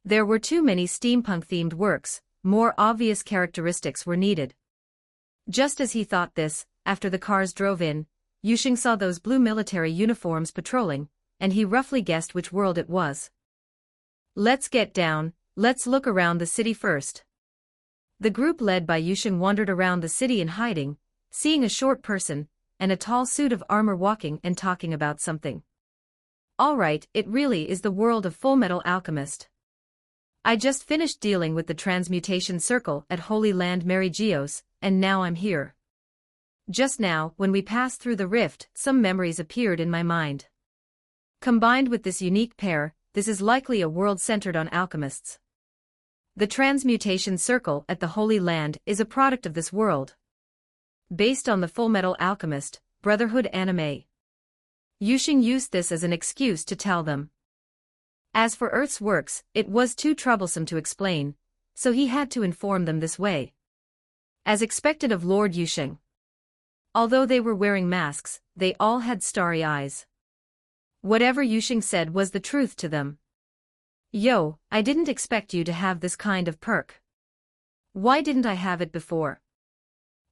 There were too many steampunk-themed works, more obvious characteristics were needed. Just as he thought this, after the cars drove in, Yuxing saw those blue military uniforms patrolling, and he roughly guessed which world it was. Let's get down, let's look around the city first. The group led by Yuxing wandered around the city in hiding, seeing a short person and a tall suit of armor walking and talking about something. All right, it really is the world of Full Metal Alchemist. I just finished dealing with the transmutation circle at Holy Land Merigios, and now I'm here. Just now, when we passed through the rift, some memories appeared in my mind. Combined with this unique pair, this is likely a world centered on alchemists. The transmutation circle at the Holy Land is a product of this world. Based on the Full Metal Alchemist, Brotherhood anime. Yuxing used this as an excuse to tell them. As for Earth's works, it was too troublesome to explain, so he had to inform them this way. As expected of Lord Yusheng. Although they were wearing masks, they all had starry eyes. Whatever Yusheng said was the truth to them. Yo, I didn't expect you to have this kind of perk. Why didn't I have it before?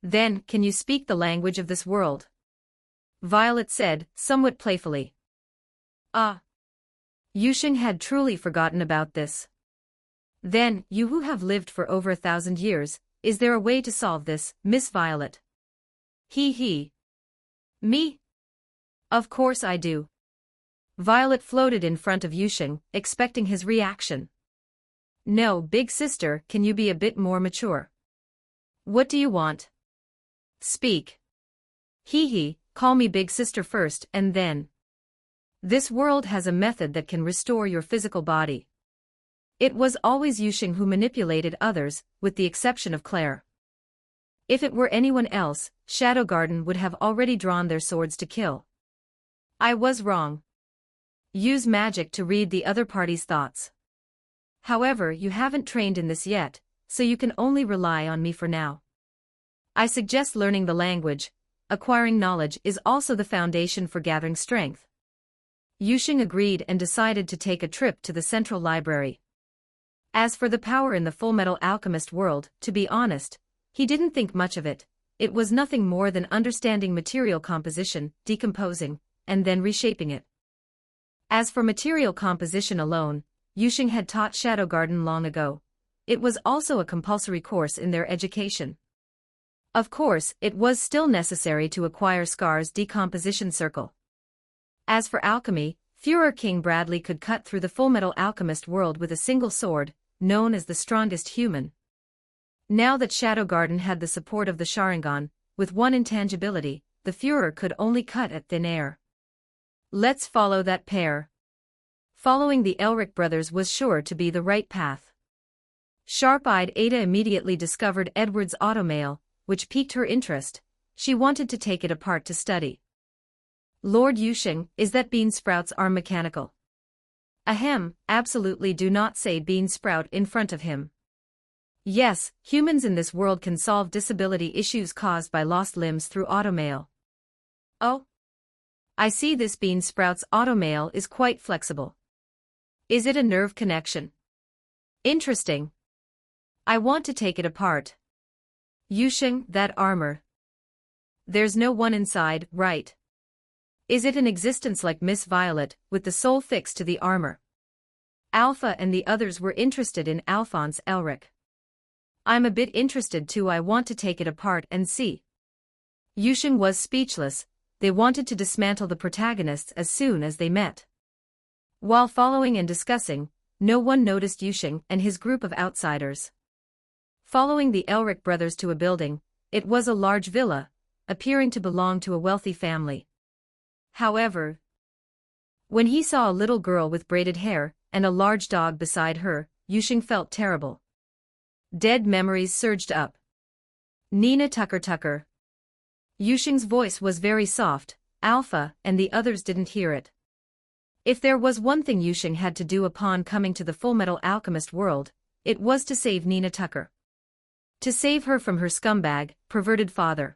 Then, can you speak the language of this world? Violet said, somewhat playfully. Yusheng had truly forgotten about this. Then, you who have lived for over 1,000 years, is there a way to solve this, Miss Violet? He. Me? Of course I do. Violet floated in front of Yusheng, expecting his reaction. No, big sister, can you be a bit more mature? What do you want? Speak. He, call me big sister first and then. This world has a method that can restore your physical body. It was always Yusheng who manipulated others, with the exception of Claire. If it were anyone else, Shadow Garden would have already drawn their swords to kill. I was wrong. Use magic to read the other party's thoughts. However, you haven't trained in this yet, so you can only rely on me for now. I suggest learning the language. Acquiring knowledge is also the foundation for gathering strength. Yusheng agreed and decided to take a trip to the central library. As for the power in the Full Metal Alchemist world, to be honest, he didn't think much of it. It was nothing more than understanding material composition, decomposing, and then reshaping it. As for material composition alone, Yusheng had taught Shadow Garden long ago. It was also a compulsory course in their education. Of course, it was still necessary to acquire Scar's decomposition circle. As for alchemy, Führer King Bradley could cut through the Full Metal Alchemist world with a single sword, known as the strongest human. Now that Shadow Garden had the support of the Sharingan, with one intangibility, the Führer could only cut at thin air. Let's follow that pair. Following the Elric brothers was sure to be the right path. Sharp-eyed Ada immediately discovered Edward's automail, which piqued her interest. She wanted to take it apart to study. Lord Yusheng, is that bean sprouts are mechanical? Ahem, absolutely do not say bean sprout in front of him. Yes, humans in this world can solve disability issues caused by lost limbs through automail. Oh? I see this bean sprout's automail is quite flexible. Is it a nerve connection? Interesting. I want to take it apart. Yusheng, that armor. There's no one inside, right? Is it an existence like Miss Violet, with the soul fixed to the armor? Alpha and the others were interested in Alphonse Elric. I'm a bit interested too. I want to take it apart and see. Yusheng was speechless. They wanted to dismantle the protagonists as soon as they met. While following and discussing, no one noticed Yusheng and his group of outsiders. Following the Elric brothers to a building, it was a large villa, appearing to belong to a wealthy family. However, when he saw a little girl with braided hair and a large dog beside her, Yusheng felt terrible. Dead memories surged up. Nina Tucker. Yusheng's voice was very soft. Alpha and the others didn't hear it. If there was one thing Yusheng had to do upon coming to the Full Metal Alchemist world, it was to save Nina Tucker. To save her from her scumbag, perverted father.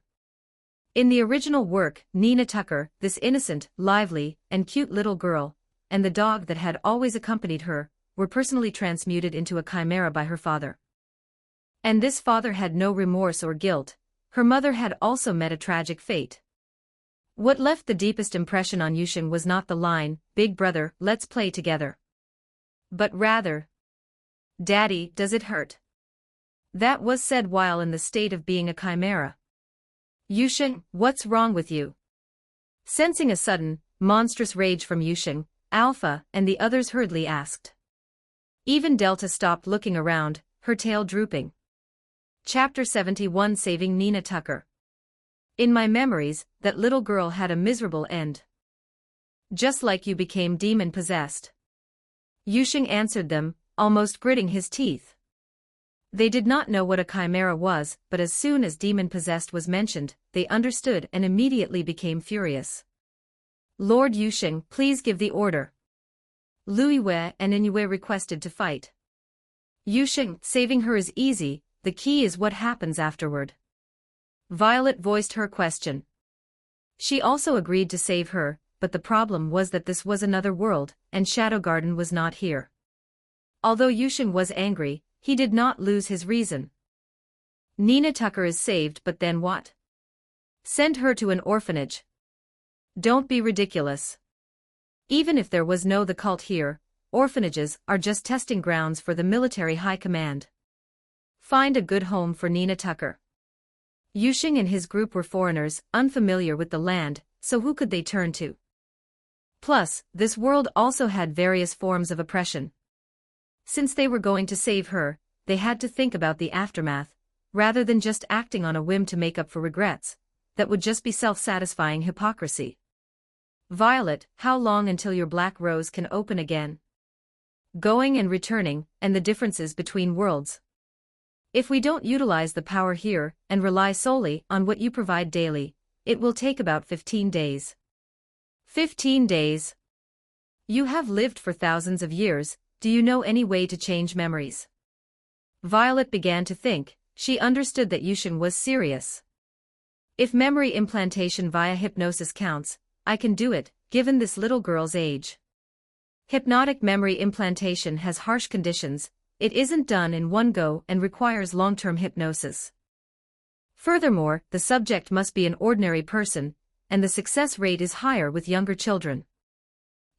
In the original work, Nina Tucker, this innocent, lively, and cute little girl, and the dog that had always accompanied her, were personally transmuted into a chimera by her father. And this father had no remorse or guilt. Her mother had also met a tragic fate. What left the deepest impression on Yusheng was not the line, "Big brother, let's play together." But rather, "Daddy, does it hurt?" That was said while in the state of being a chimera. Yusheng, what's wrong with you? Sensing a sudden, monstrous rage from Yusheng, Alpha and the others hurriedly asked. Even Delta stopped looking around, her tail drooping. Chapter 71, Saving Nina Tucker. In my memories, that little girl had a miserable end. Just like you became demon-possessed. Yusheng answered them, almost gritting his teeth. They did not know what a chimera was, but as soon as demon-possessed was mentioned, they understood and immediately became furious. Lord Yusheng, please give the order. Lui Wei and Inoue requested to fight. Yusheng, saving her is easy, the key is what happens afterward. Violet voiced her question. She also agreed to save her, but the problem was that this was another world, and Shadow Garden was not here. Although Yusheng was angry, he did not lose his reason. Nina Tucker is saved, but then what? Send her to an orphanage. Don't be ridiculous. Even if there was no the cult here, orphanages are just testing grounds for the military high command. Find a good home for Nina Tucker. Yusheng and his group were foreigners, unfamiliar with the land, so who could they turn to? Plus, this world also had various forms of oppression. Since they were going to save her, they had to think about the aftermath, rather than just acting on a whim to make up for regrets. That would just be self-satisfying hypocrisy. Violet, how long until your black rose can open again? Going and returning, and the differences between worlds. If we don't utilize the power here, and rely solely on what you provide daily, it will take about 15 days. 15 days? You have lived for thousands of years, do you know any way to change memories? Violet began to think, she understood that Yusheng was serious. If memory implantation via hypnosis counts, I can do it, given this little girl's age. Hypnotic memory implantation has harsh conditions, it isn't done in one go and requires long-term hypnosis. Furthermore, the subject must be an ordinary person, and the success rate is higher with younger children.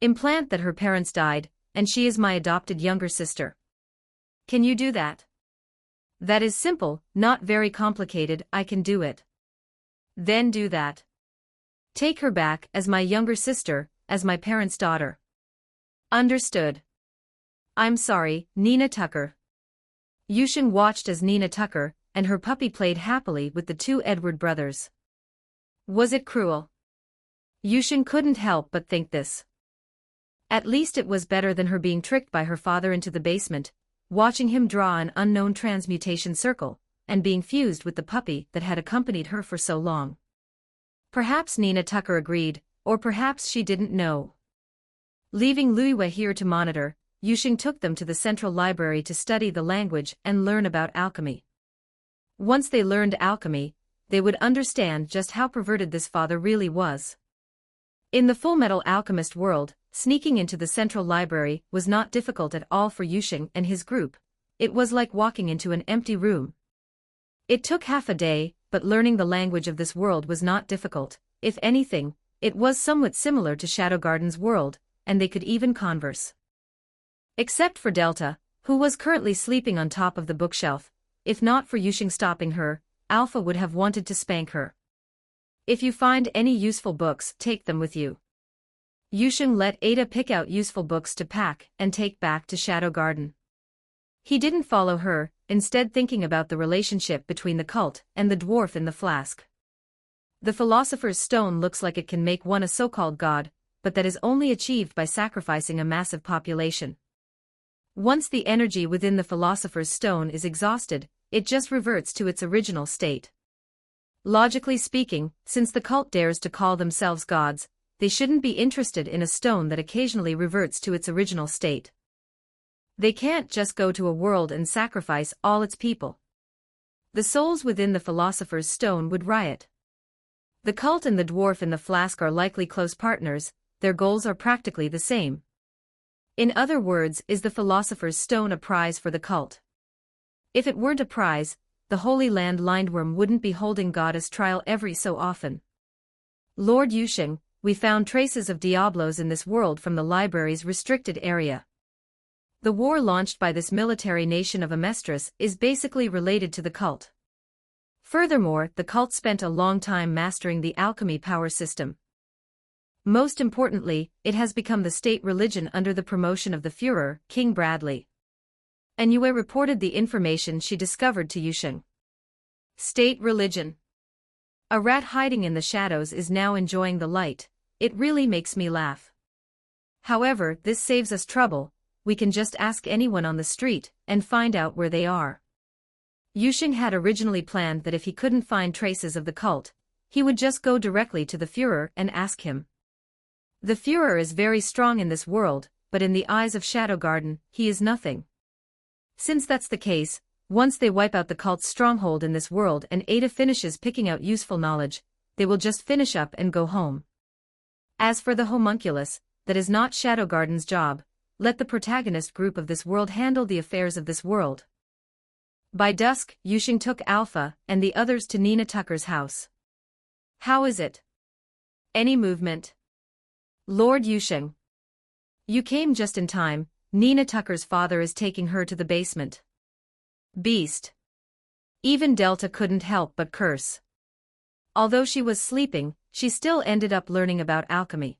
Implant that her parents died, and she is my adopted younger sister. Can you do that? That is simple, not very complicated, I can do it. Then do that. Take her back as my younger sister, as my parents' daughter. Understood. I'm sorry, Nina Tucker. Yusheng watched as Nina Tucker and her puppy played happily with the two Edward brothers. Was it cruel? Yusheng couldn't help but think this. At least it was better than her being tricked by her father into the basement, watching him draw an unknown transmutation circle, and being fused with the puppy that had accompanied her for so long. Perhaps Nina Tucker agreed, or perhaps she didn't know. Leaving Lui Wei here to monitor, Yusheng took them to the central library to study the language and learn about alchemy. Once they learned alchemy, they would understand just how perverted this father really was. In the Full Metal Alchemist world, sneaking into the central library was not difficult at all for Yusheng and his group. It was like walking into an empty room. It took half a day, but learning the language of this world was not difficult. If anything, it was somewhat similar to Shadow Garden's world, and they could even converse. Except for Delta, who was currently sleeping on top of the bookshelf. If not for Yusheng stopping her, Alpha would have wanted to spank her. If you find any useful books, take them with you. Yusheng let Ada pick out useful books to pack and take back to Shadow Garden. He didn't follow her, instead thinking about the relationship between the cult and the dwarf in the flask. The Philosopher's Stone looks like it can make one a so-called god, but that is only achieved by sacrificing a massive population. Once the energy within the Philosopher's Stone is exhausted, it just reverts to its original state. Logically speaking, since the cult dares to call themselves gods, they shouldn't be interested in a stone that occasionally reverts to its original state. They can't just go to a world and sacrifice all its people. The souls within the Philosopher's Stone would riot. The cult and the dwarf in the flask are likely close partners, their goals are practically the same. In other words, is the Philosopher's Stone a prize for the cult? If it weren't a prize, the Holy Land Lindworm wouldn't be holding Goddess trial every so often. Lord Yusheng, we found traces of Diablos in this world from the library's restricted area. The war launched by this military nation of Amestris is basically related to the cult. Furthermore, the cult spent a long time mastering the alchemy power system. Most importantly, it has become the state religion under the promotion of the Führer, King Bradley. Inoue reported the information she discovered to Yusheng. State religion. A rat hiding in the shadows is now enjoying the light. It really makes me laugh. However, this saves us trouble. We can just ask anyone on the street and find out where they are. Yusheng had originally planned that if he couldn't find traces of the cult, he would just go directly to the Führer and ask him. The Führer is very strong in this world, but in the eyes of Shadow Garden, he is nothing. Since that's the case, once they wipe out the cult's stronghold in this world and Ada finishes picking out useful knowledge, they will just finish up and go home. As for the homunculus, that is not Shadow Garden's job. Let the protagonist group of this world handle the affairs of this world. By dusk, Yusheng took Alpha and the others to Nina Tucker's house. How is it? Any movement? Lord Yusheng. You came just in time. Nina Tucker's father is taking her to the basement. Beast. Even Delta couldn't help but curse. Although she was sleeping, she still ended up learning about alchemy.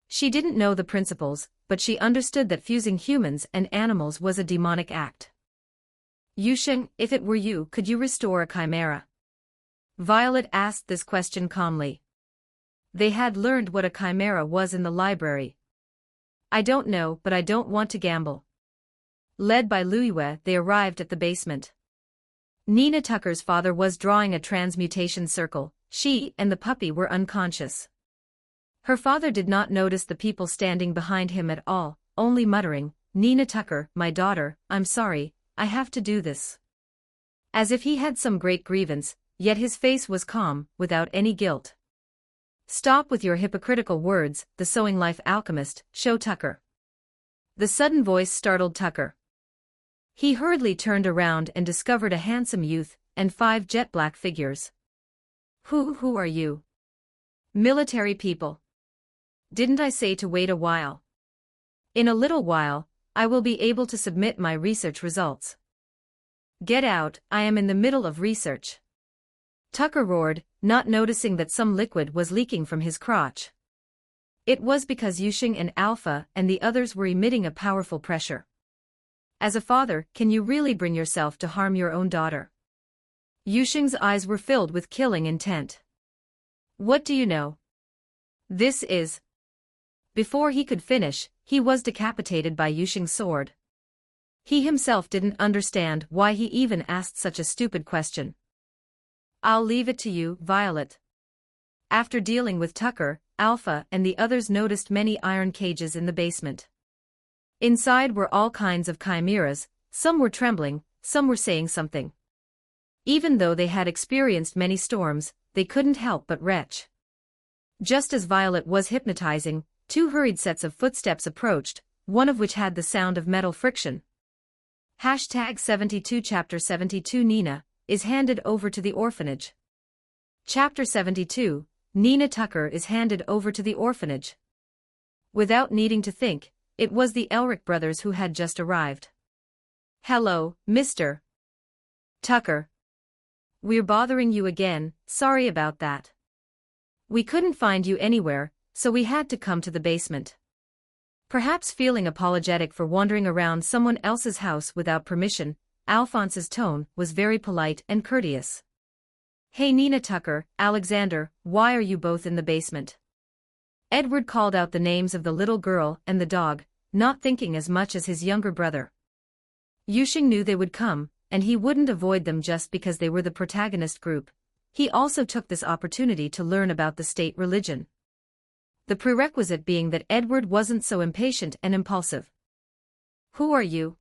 She didn't know the principles, but she understood that fusing humans and animals was a demonic act. Yusheng, if it were you, could you restore a chimera? Violet asked this question calmly. They had learned what a chimera was in the library. I don't know, but I don't want to gamble. Led by Luiyue, they arrived at the basement. Nina Tucker's father was drawing a transmutation circle. She and the puppy were unconscious. Her father did not notice the people standing behind him at all, only muttering, Nina Tucker, my daughter, I'm sorry, I have to do this. As if he had some great grievance, yet his face was calm, without any guilt. Stop with your hypocritical words, the sewing life alchemist, show Tucker. The sudden voice startled Tucker. He hurriedly turned around and discovered a handsome youth, and 5 jet-black figures. Who are you? Military people. Didn't I say to wait a while? In a little while, I will be able to submit my research results. Get out, I am in the middle of research. Tucker roared, not noticing that some liquid was leaking from his crotch. It was because Yusheng and Alpha and the others were emitting a powerful pressure. As a father, can you really bring yourself to harm your own daughter? Yusheng's eyes were filled with killing intent. What do you know? This is... Before he could finish, he was decapitated by Yusheng's sword. He himself didn't understand why he even asked such a stupid question. I'll leave it to you, Violet. After dealing with Tucker, Alpha and the others noticed many iron cages in the basement. Inside were all kinds of chimeras, some were trembling, some were saying something. Even though they had experienced many storms, they couldn't help but retch. Just as Violet was hypnotizing, 2 hurried sets of footsteps approached, one of which had the sound of metal friction. Hashtag 72 Chapter 72 Nina is handed over to the orphanage. Chapter 72, Nina Tucker is handed over to the orphanage. Without needing to think, it was the Elric brothers who had just arrived. Hello, Mr. Tucker. We're bothering you again, sorry about that. We couldn't find you anywhere, so we had to come to the basement. Perhaps feeling apologetic for wandering around someone else's house without permission, Alphonse's tone was very polite and courteous. Hey Nina Tucker, Alexander, why are you both in the basement? Edward called out the names of the little girl and the dog, not thinking as much as his younger brother. Yusheng knew they would come, and he wouldn't avoid them just because they were the protagonist group. He also took this opportunity to learn about the state religion. The prerequisite being that Edward wasn't so impatient and impulsive. Who are you?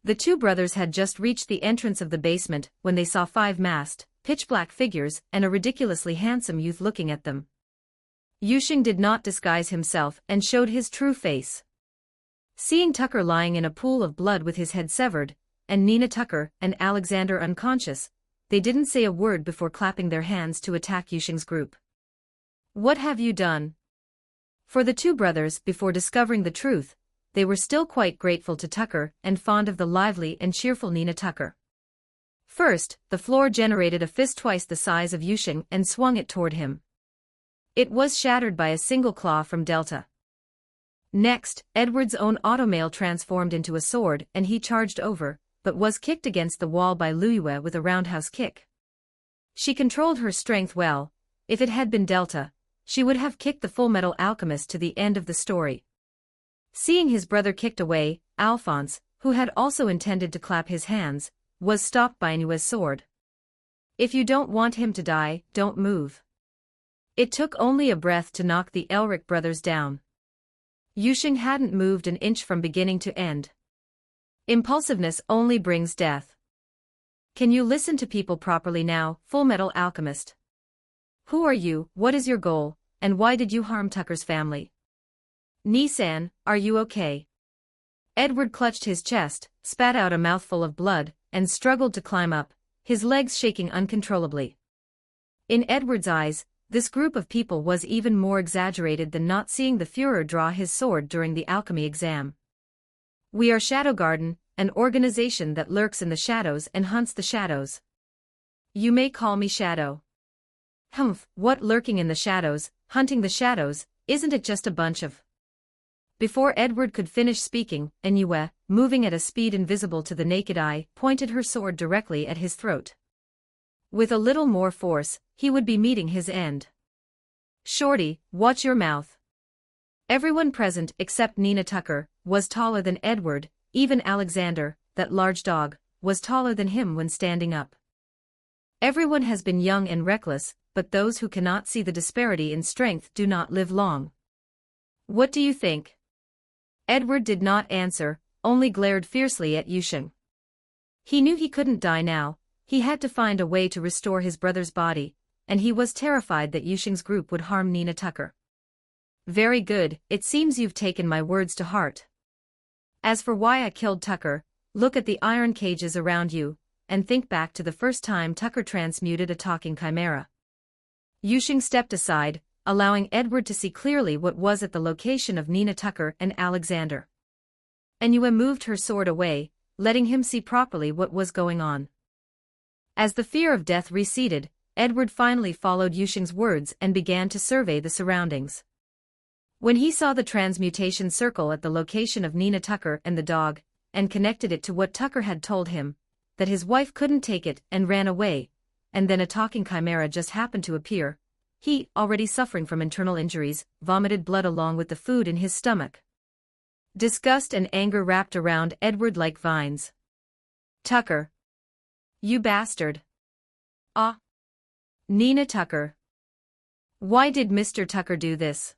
The 2 brothers had just reached the entrance of the basement when they saw 5 masked, pitch-black figures and a ridiculously handsome youth looking at them. Yusheng did not disguise himself and showed his true face. Seeing Tucker lying in a pool of blood with his head severed, and Nina Tucker and Alexander unconscious, they didn't say a word before clapping their hands to attack Yusheng's group. What have you done? For the 2 brothers, before discovering the truth, they were still quite grateful to Tucker and fond of the lively and cheerful Nina Tucker. First, the floor generated a fist twice the size of Yusheng and swung it toward him. It was shattered by a single claw from Delta. Next, Edward's own automail transformed into a sword and he charged over, but was kicked against the wall by Luiyue with a roundhouse kick. She controlled her strength well. If it had been Delta, she would have kicked the Full Metal Alchemist to the end of the story. Seeing his brother kicked away, Alphonse, who had also intended to clap his hands, was stopped by Inue's sword. If you don't want him to die, don't move. It took only a breath to knock the Elric brothers down. Yusheng hadn't moved an inch from beginning to end. Impulsiveness only brings death. Can you listen to people properly now, Full Metal Alchemist? Who are you, what is your goal, and why did you harm Tucker's family? Nissan, are you okay? Edward clutched his chest, spat out a mouthful of blood, and struggled to climb up, his legs shaking uncontrollably. In Edward's eyes, this group of people was even more exaggerated than not seeing the Führer draw his sword during the alchemy exam. We are Shadow Garden, an organization that lurks in the shadows and hunts the shadows. You may call me Shadow. Humph, what lurking in the shadows, hunting the shadows, isn't it just a bunch of... Before Edward could finish speaking, Inoue, moving at a speed invisible to the naked eye, pointed her sword directly at his throat. With a little more force, he would be meeting his end. Shorty, watch your mouth. Everyone present except Nina Tucker was taller than Edward, even Alexander, that large dog, was taller than him when standing up. Everyone has been young and reckless, but those who cannot see the disparity in strength do not live long. What do you think? Edward did not answer, only glared fiercely at Yusheng. He knew he couldn't die now, he had to find a way to restore his brother's body, and he was terrified that Yusheng's group would harm Nina Tucker. Very good, it seems you've taken my words to heart. As for why I killed Tucker, look at the iron cages around you, and think back to the first time Tucker transmuted a talking chimera. Yusheng stepped aside, allowing Edward to see clearly what was at the location of Nina Tucker and Alexander. Inoue moved her sword away, letting him see properly what was going on. As the fear of death receded, Edward finally followed Yusheng's words and began to survey the surroundings. When he saw the transmutation circle at the location of Nina Tucker and the dog, and connected it to what Tucker had told him, that his wife couldn't take it and ran away, and then a talking chimera just happened to appear, he, already suffering from internal injuries, vomited blood along with the food in his stomach. Disgust and anger wrapped around Edward like vines. Tucker. You bastard. Ah. Nina Tucker. Why did Mr. Tucker do this?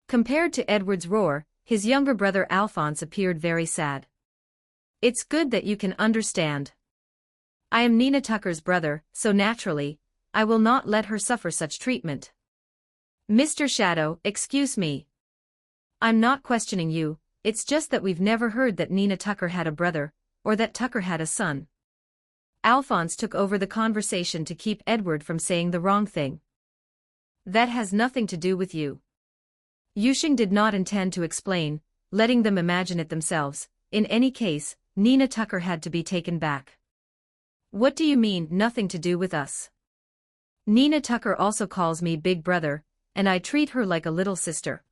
Compared to Edward's roar, his younger brother Alphonse appeared very sad. It's good that you can understand. I am Nina Tucker's brother, so naturally, I will not let her suffer such treatment. Mr. Shadow, excuse me. I'm not questioning you, it's just that we've never heard that Nina Tucker had a brother, or that Tucker had a son. Alphonse took over the conversation to keep Edward from saying the wrong thing. That has nothing to do with you. Yusheng did not intend to explain, letting them imagine it themselves. In any case, Nina Tucker had to be taken back. What do you mean, nothing to do with us? Nina Tucker also calls me Big Brother, and I treat her like a little sister.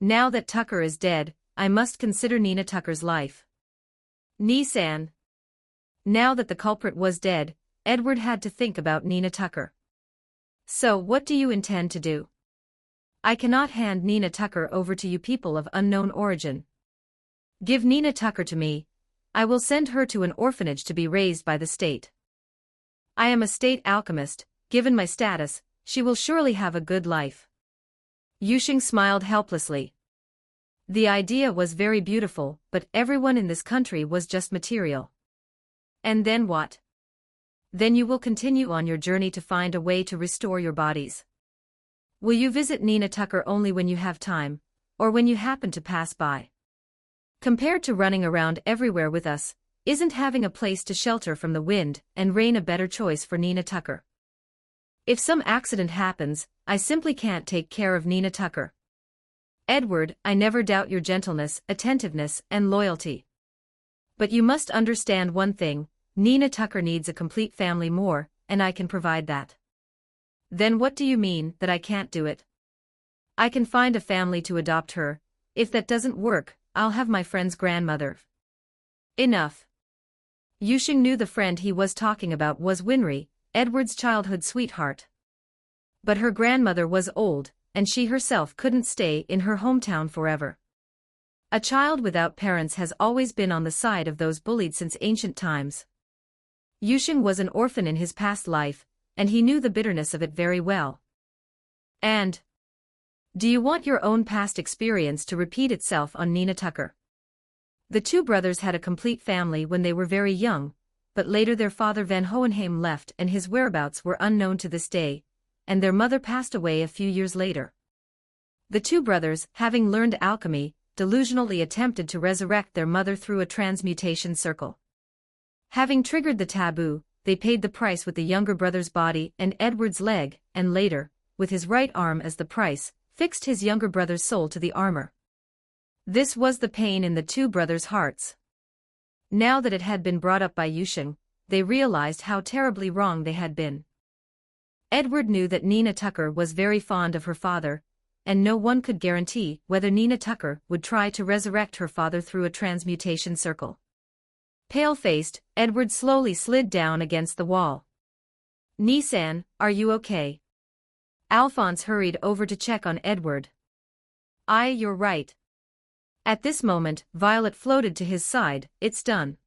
Now that Tucker is dead, I must consider Nina Tucker's life. Nissan. Now that the culprit was dead, Edward had to think about Nina Tucker. So what do you intend to do? I cannot hand Nina Tucker over to you people of unknown origin. Give Nina Tucker to me. I will send her to an orphanage to be raised by the state. I am a state alchemist, given my status, she will surely have a good life. Yusheng smiled helplessly. The idea was very beautiful, but everyone in this country was just material. And then what? Then you will continue on your journey to find a way to restore your bodies. Will you visit Nina Tucker only when you have time, or when you happen to pass by? Compared to running around everywhere with us, isn't having a place to shelter from the wind and rain a better choice for Nina Tucker? If some accident happens, I simply can't take care of Nina Tucker. Edward, I never doubt your gentleness, attentiveness, and loyalty. But you must understand one thing, Nina Tucker needs a complete family more, and I can provide that. Then what do you mean, that I can't do it? I can find a family to adopt her. If that doesn't work, I'll have my friend's grandmother. Enough. Yusheng knew the friend he was talking about was Winry, Edward's childhood sweetheart. But her grandmother was old, and she herself couldn't stay in her hometown forever. A child without parents has always been on the side of those bullied since ancient times. Yusheng was an orphan in his past life, and he knew the bitterness of it very well. And Do you want your own past experience to repeat itself on Nina Tucker? The two brothers had a complete family when they were very young, but later their father Van Hohenheim left and his whereabouts were unknown to this day, and their mother passed away a few years later. The two brothers, having learned alchemy, delusionally attempted to resurrect their mother through a transmutation circle. Having triggered the taboo, they paid the price with the younger brother's body and Edward's leg, and later, with his right arm as the price, fixed his younger brother's soul to the armor. This was the pain in the two brothers' hearts. Now that it had been brought up by Yusheng, they realized how terribly wrong they had been. Edward knew that Nina Tucker was very fond of her father, and no one could guarantee whether Nina Tucker would try to resurrect her father through a transmutation circle. Pale-faced, Edward slowly slid down against the wall. "Nisan, are you okay?" Alphonse hurried over to check on Edward. You're right." At this moment, Violet floated to his side. "It's done.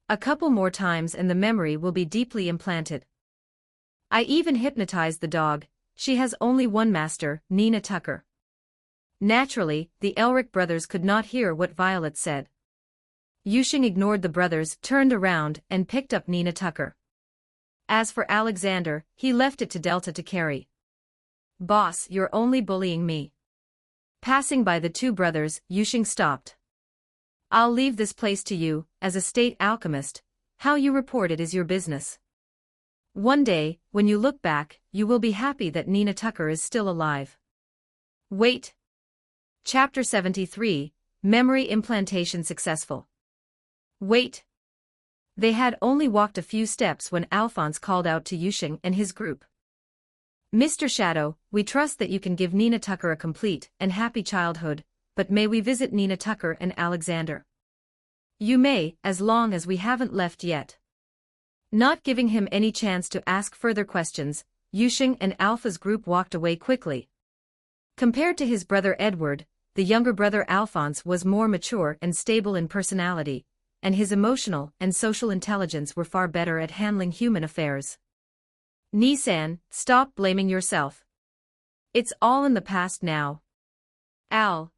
A couple more times and the memory will be deeply implanted. I even hypnotized the dog. She has only one master, Nina Tucker." Naturally, the Elric brothers could not hear what Violet said. Yusheng ignored the brothers, turned around, and picked up Nina Tucker. As for Alexander, he left it to Delta to carry. "Boss, you're only bullying me." Passing by the two brothers, Yusheng stopped. "I'll leave this place to you, as a state alchemist. How you report it is your business. One day, when you look back, you will be happy that Nina Tucker is still alive." Wait. Chapter 73, Memory Implantation Successful. Wait. They had only walked a few steps when Alphonse called out to Yusheng and his group. "Mr. Shadow, we trust that you can give Nina Tucker a complete and happy childhood, but may we visit Nina Tucker and Alexander?" "You may, as long as we haven't left yet." Not giving him any chance to ask further questions, Yusheng and Alpha's group walked away quickly. Compared to his brother Edward, the younger brother Alphonse was more mature and stable in personality, and his emotional and social intelligence were far better at handling human affairs. "Nisan, stop blaming yourself. It's all in the past now." "Al.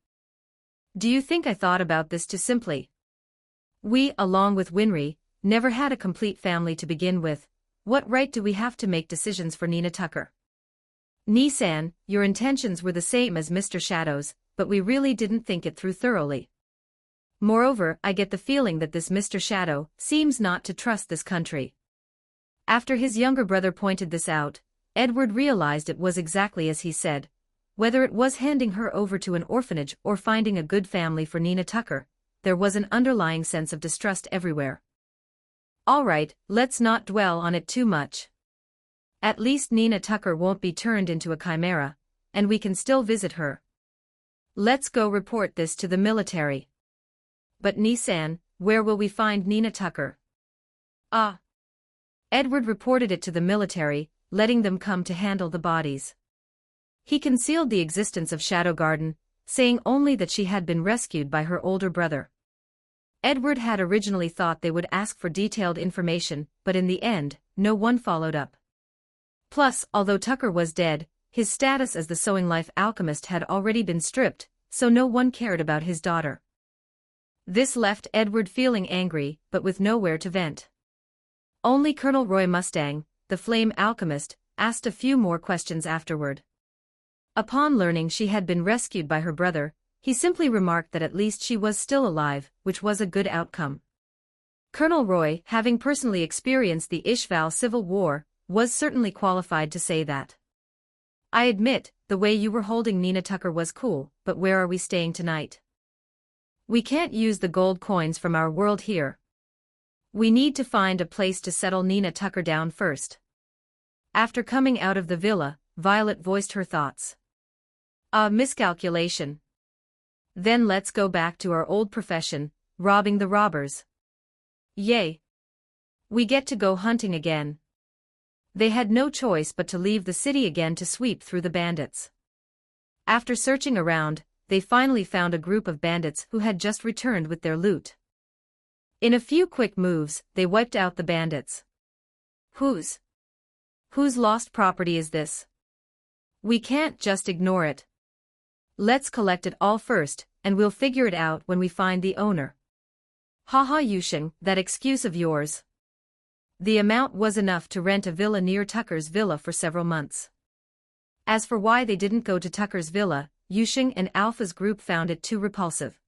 Do you think I thought about this too simply? We, along with Winry, never had a complete family to begin with. What right do we have to make decisions for Nina Tucker?" "Nisan, your intentions were the same as Mr. Shadow's, but we really didn't think it through thoroughly. Moreover, I get the feeling that this Mr. Shadow seems not to trust this country." After his younger brother pointed this out, Edward realized it was exactly as he said. Whether it was handing her over to an orphanage or finding a good family for Nina Tucker, there was an underlying sense of distrust everywhere. "All right, let's not dwell on it too much. At least Nina Tucker won't be turned into a chimera, and we can still visit her. Let's go report this to the military." "But Nisan, where will we find Nina Tucker?" Edward reported it to the military, letting them come to handle the bodies. He concealed the existence of Shadow Garden, saying only that she had been rescued by her older brother. Edward had originally thought they would ask for detailed information, but in the end, no one followed up. Plus, although Tucker was dead, his status as the Sewing Life alchemist had already been stripped, so no one cared about his daughter. This left Edward feeling angry, but with nowhere to vent. Only Colonel Roy Mustang, the flame alchemist, asked a few more questions afterward. Upon learning she had been rescued by her brother, he simply remarked that at least she was still alive, which was a good outcome. Colonel Roy, having personally experienced the Ishval Civil War, was certainly qualified to say that. "I admit, the way you were holding Nina Tucker was cool, but where are we staying tonight? We can't use the gold coins from our world here. We need to find a place to settle Nina Tucker down first." After coming out of the villa, Violet voiced her thoughts. "A miscalculation. Then let's go back to our old profession, robbing the robbers. Yay! We get to go hunting again." They had no choice but to leave the city again to sweep through the bandits. After searching around, they finally found a group of bandits who had just returned with their loot. In a few quick moves, they wiped out the bandits. Whose lost property is this? We can't just ignore it." Let's collect it all first, and we'll figure it out when we find the owner. Haha Yusheng, that excuse of yours. The amount was enough to rent a villa near Tucker's villa for several months. As for why they didn't go to Tucker's villa, Yusheng and Alpha's group found it too repulsive.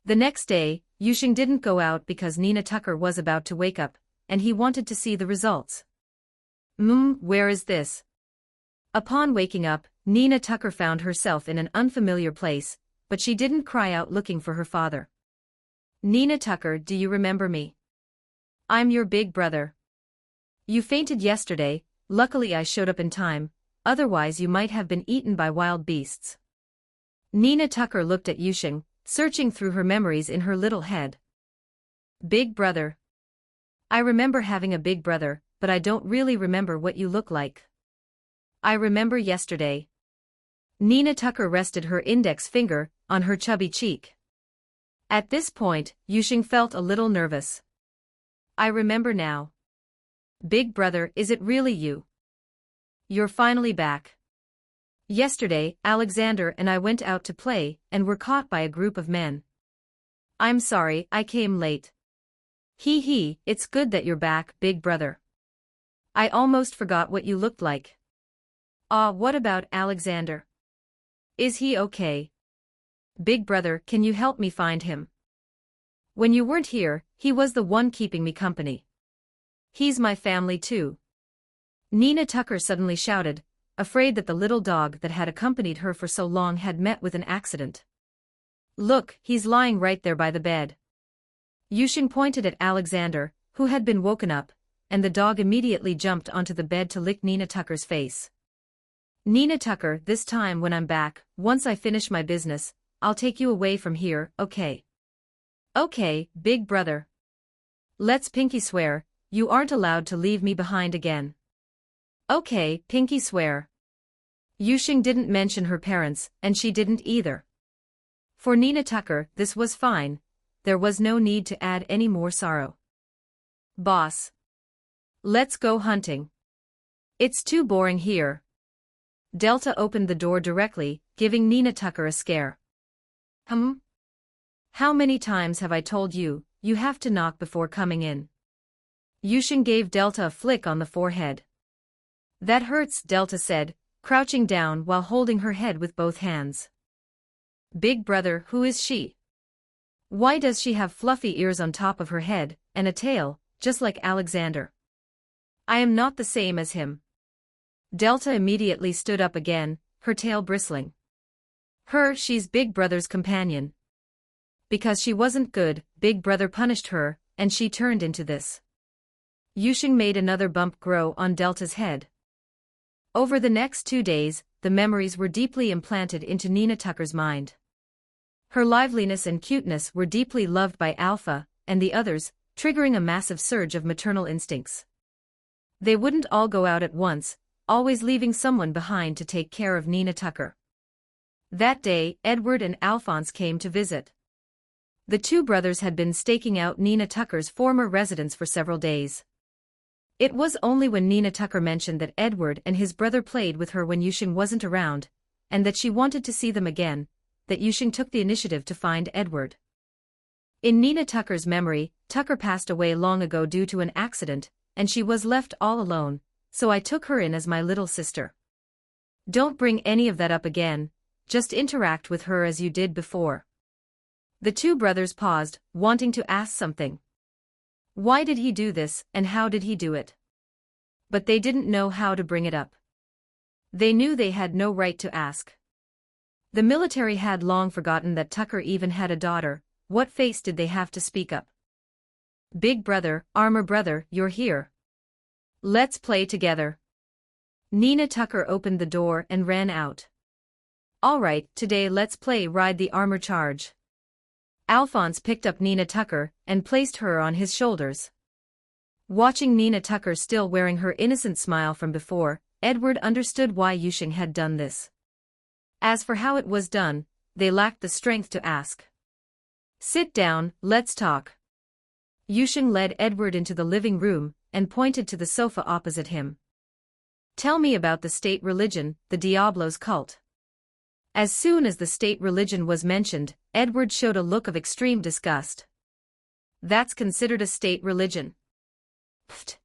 The next day, Yusheng didn't go out because Nina Tucker was about to wake up, and he wanted to see the results. Where is this? Upon waking up, Nina Tucker found herself in an unfamiliar place, but she didn't cry out looking for her father. Nina Tucker, do you remember me? I'm your big brother. You fainted yesterday, luckily I showed up in time, otherwise you might have been eaten by wild beasts. Nina Tucker looked at Yusheng, searching through her memories in her little head. Big brother. I remember having a big brother, but I don't really remember what you look like. I remember yesterday. Nina Tucker rested her index finger on her chubby cheek. At this point, Yusheng felt a little nervous. I remember now. Big brother, is it really you? You're finally back. Yesterday, Alexander and I went out to play and were caught by a group of men. I'm sorry, I came late. Hee, it's good that you're back, big brother. I almost forgot what you looked like. What about Alexander? Is he okay? Big brother, can you help me find him? When you weren't here, he was the one keeping me company. He's my family too. Nina Tucker suddenly shouted, afraid that the little dog that had accompanied her for so long had met with an accident. Look, he's lying right there by the bed. Yusheng pointed at Alexander, who had been woken up, and the dog immediately jumped onto the bed to lick Nina Tucker's face. Nina Tucker, this time when I'm back, once I finish my business, I'll take you away from here, okay? Okay, big brother. Let's pinky swear, you aren't allowed to leave me behind again. Okay, pinky swear. Yusheng didn't mention her parents, and she didn't either. For Nina Tucker, this was fine, there was no need to add any more sorrow. Boss. Let's go hunting. It's too boring here. Delta opened the door directly, giving Nina Tucker a scare. How many times have I told you, you have to knock before coming in? Yusheng gave Delta a flick on the forehead. That hurts, Delta said, crouching down while holding her head with both hands. Big brother, who is she? Why does she have fluffy ears on top of her head, and a tail, just like Alexander? I am not the same as him. Delta immediately stood up again, her tail bristling. She's Big Brother's companion. Because she wasn't good, Big Brother punished her, and she turned into this. Yusheng made another bump grow on Delta's head. Over the next 2 days, the memories were deeply implanted into Nina Tucker's mind. Her liveliness and cuteness were deeply loved by Alpha and the others, triggering a massive surge of maternal instincts. They wouldn't all go out at once, always leaving someone behind to take care of Nina Tucker. That day, Edward and Alphonse came to visit. The two brothers had been staking out Nina Tucker's former residence for several days. It was only when Nina Tucker mentioned that Edward and his brother played with her when Yusheng wasn't around, and that she wanted to see them again, that Yusheng took the initiative to find Edward. In Nina Tucker's memory, Tucker passed away long ago due to an accident, and she was left all alone, so I took her in as my little sister. Don't bring any of that up again, just interact with her as you did before. The two brothers paused, wanting to ask something. Why did he do this, and how did he do it? But they didn't know how to bring it up. They knew they had no right to ask. The military had long forgotten that Tucker even had a daughter. What face did they have to speak up? Big brother, armor brother, you're here. Let's play together. Nina Tucker opened the door and ran out. All right, today let's play Ride the Armor Charge. Alphonse picked up Nina Tucker and placed her on his shoulders. Watching Nina Tucker still wearing her innocent smile from before, Edward understood why Yusheng had done this. As for how it was done, they lacked the strength to ask. Sit down, let's talk. Yusheng led Edward into the living room and pointed to the sofa opposite him. Tell me about the state religion, the Diablo's cult. As soon as the state religion was mentioned, Edward showed a look of extreme disgust. That's considered a state religion? Pfft.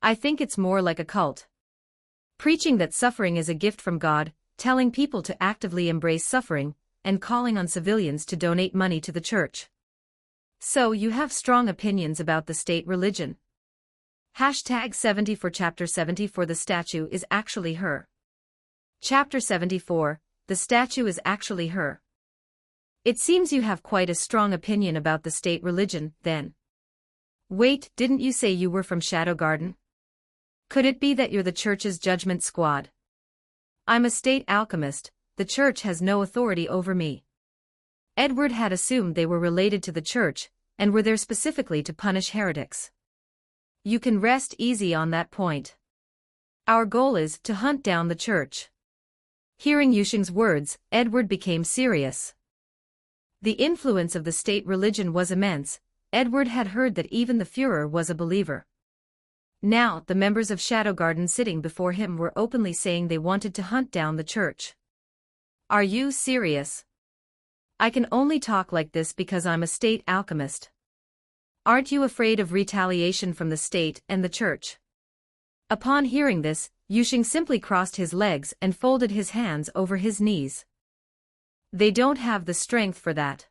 I think it's more like a cult. Preaching that suffering is a gift from God, telling people to actively embrace suffering, and calling on civilians to donate money to the church. So you have strong opinions about the state religion. Hashtag 70 for Chapter 74. The statue is actually her. Chapter 74, the statue is actually her. It seems you have quite a strong opinion about the state religion, then. Wait, didn't you say you were from Shadow Garden? Could it be that you're the church's judgment squad? I'm a state alchemist, the church has no authority over me. Edward had assumed they were related to the church, and were there specifically to punish heretics. You can rest easy on that point. Our goal is to hunt down the church. Hearing Yushing's words, Edward became serious. The influence of the state religion was immense. Edward had heard that even the Führer was a believer. Now, the members of Shadow Garden sitting before him were openly saying they wanted to hunt down the church. Are you serious? I can only talk like this because I'm a state alchemist. Aren't you afraid of retaliation from the state and the church? Upon hearing this, Yushing simply crossed his legs and folded his hands over his knees. They don't have the strength for that.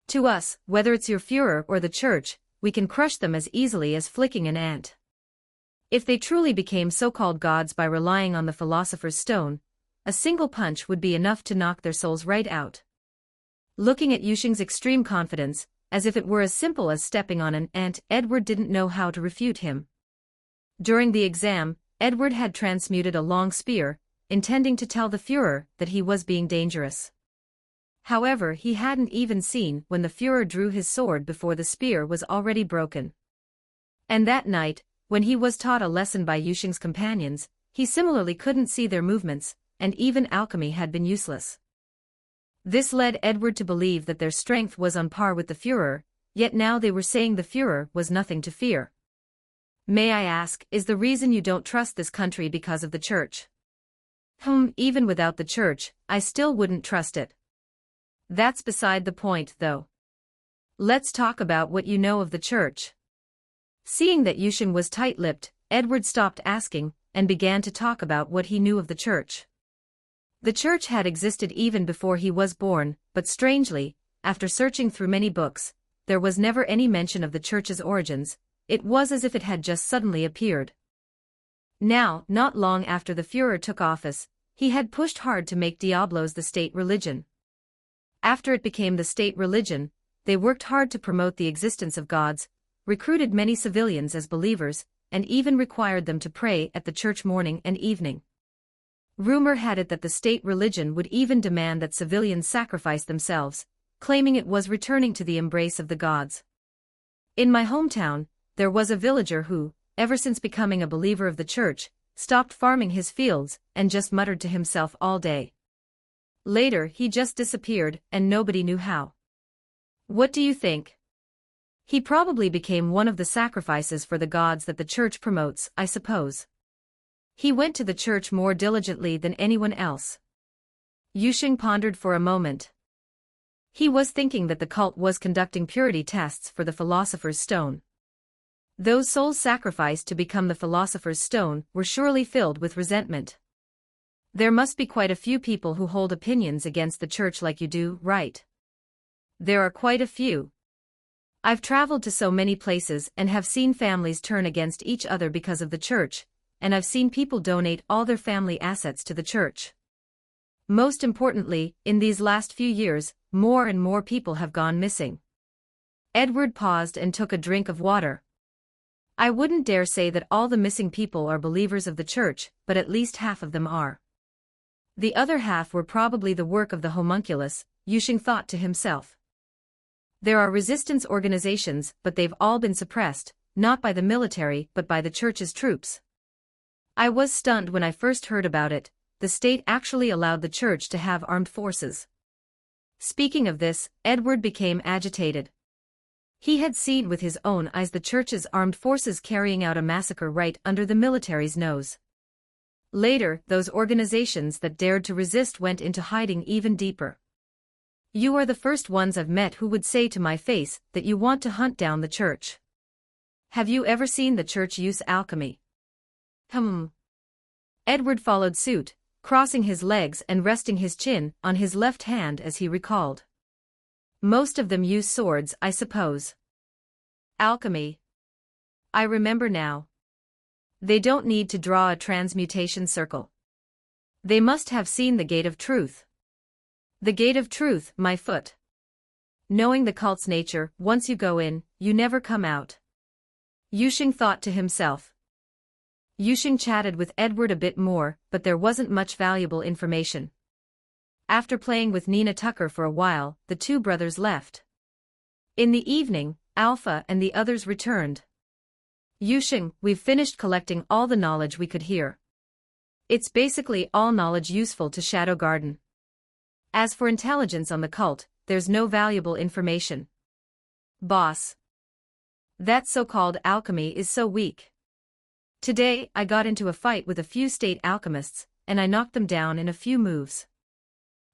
To us, whether it's your Führer or the church, we can crush them as easily as flicking an ant. If they truly became so-called gods by relying on the philosopher's stone, a single punch would be enough to knock their souls right out. Looking at Yushing's extreme confidence, as if it were as simple as stepping on an ant, Edward didn't know how to refute him. During the exam, Edward had transmuted a long spear, intending to tell the Führer that he was being dangerous. However, he hadn't even seen when the Führer drew his sword before the spear was already broken. And that night, when he was taught a lesson by Yushing's companions, he similarly couldn't see their movements, and even alchemy had been useless. This led Edward to believe that their strength was on par with the Führer, yet now they were saying the Führer was nothing to fear. May I ask, is the reason you don't trust this country because of the church? Even without the church, I still wouldn't trust it. That's beside the point, though. Let's talk about what you know of the church. Seeing that Yushing was tight-lipped, Edward stopped asking, and began to talk about what he knew of the church. The church had existed even before he was born, but strangely, after searching through many books, there was never any mention of the church's origins. It was as if it had just suddenly appeared. Now, not long after the Führer took office, he had pushed hard to make Diablos the state religion. After it became the state religion, they worked hard to promote the existence of gods, recruited many civilians as believers, and even required them to pray at the church morning and evening. Rumor had it that the state religion would even demand that civilians sacrifice themselves, claiming it was returning to the embrace of the gods. In my hometown, there was a villager who, ever since becoming a believer of the church, stopped farming his fields and just muttered to himself all day. Later, he just disappeared, and nobody knew how. What do you think? He probably became one of the sacrifices for the gods that the church promotes, I suppose. He went to the church more diligently than anyone else. Yushing pondered for a moment. He was thinking that the cult was conducting purity tests for the philosopher's stone. Those souls sacrificed to become the philosopher's stone were surely filled with resentment. There must be quite a few people who hold opinions against the church like you do, right? There are quite a few. I've traveled to so many places and have seen families turn against each other because of the church, and I've seen people donate all their family assets to the church. Most importantly, in these last few years, more and more people have gone missing. Edward paused and took a drink of water. I wouldn't dare say that all the missing people are believers of the church, but at least half of them are. The other half were probably the work of the homunculus, Yushing thought to himself. There are resistance organizations, but they've all been suppressed, not by the military but by the church's troops. I was stunned when I first heard about it. The state actually allowed the church to have armed forces. Speaking of this, Edward became agitated. He had seen with his own eyes the church's armed forces carrying out a massacre right under the military's nose. Later, those organizations that dared to resist went into hiding even deeper. You are the first ones I've met who would say to my face that you want to hunt down the church. Have you ever seen the church use alchemy? Edward followed suit, crossing his legs and resting his chin on his left hand as he recalled. Most of them use swords, I suppose. Alchemy. I remember now. They don't need to draw a transmutation circle. They must have seen the Gate of Truth. The Gate of Truth, my foot. Knowing the cult's nature, once you go in, you never come out. Yusheng thought to himself. Yusheng chatted with Edward a bit more, but there wasn't much valuable information. After playing with Nina Tucker for a while, the two brothers left. In the evening, Alpha and the others returned. Yusheng, we've finished collecting all the knowledge we could hear. It's basically all knowledge useful to Shadow Garden. As for intelligence on the cult, there's no valuable information. Boss. That so-called alchemy is so weak. Today, I got into a fight with a few state alchemists, and I knocked them down in a few moves.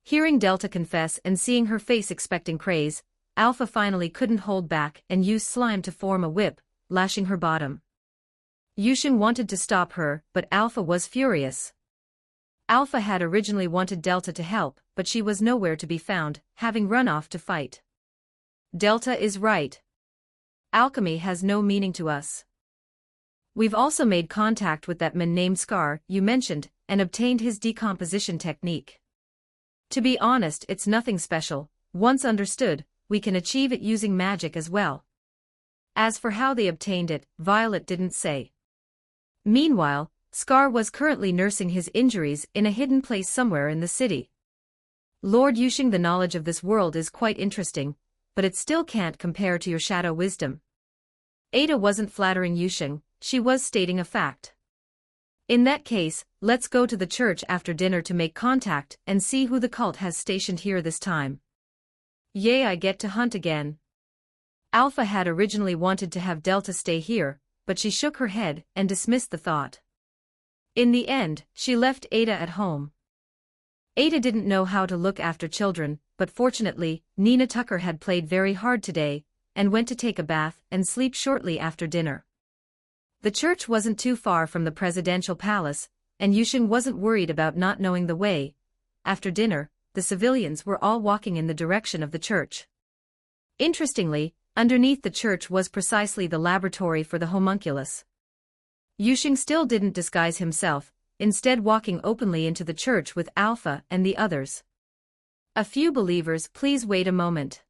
Hearing Delta confess and seeing her face expecting praise, Alpha finally couldn't hold back and used slime to form a whip, lashing her bottom. Yusheng wanted to stop her, but Alpha was furious. Alpha had originally wanted Delta to help, but she was nowhere to be found, having run off to fight. Delta is right. Alchemy has no meaning to us. We've also made contact with that man named Scar you mentioned, and obtained his decomposition technique. To be honest, it's nothing special. Once understood, we can achieve it using magic as well. As for how they obtained it, Violet didn't say. Meanwhile, Scar was currently nursing his injuries in a hidden place somewhere in the city. Lord Yusheng, the knowledge of this world is quite interesting, but it still can't compare to your shadow wisdom. Ada wasn't flattering Yusheng, she was stating a fact. In that case, let's go to the church after dinner to make contact and see who the cult has stationed here this time. Yay, I get to hunt again. Alpha had originally wanted to have Delta stay here, but she shook her head and dismissed the thought. In the end, she left Ada at home. Ada didn't know how to look after children, but fortunately, Nina Tucker had played very hard today, and went to take a bath and sleep shortly after dinner. The church wasn't too far from the presidential palace, and Yusheng wasn't worried about not knowing the way. After dinner, the civilians were all walking in the direction of the church. Interestingly, underneath the church was precisely the laboratory for the homunculus. Yusheng still didn't disguise himself, instead walking openly into the church with Alpha and the others. A few believers, please wait a moment.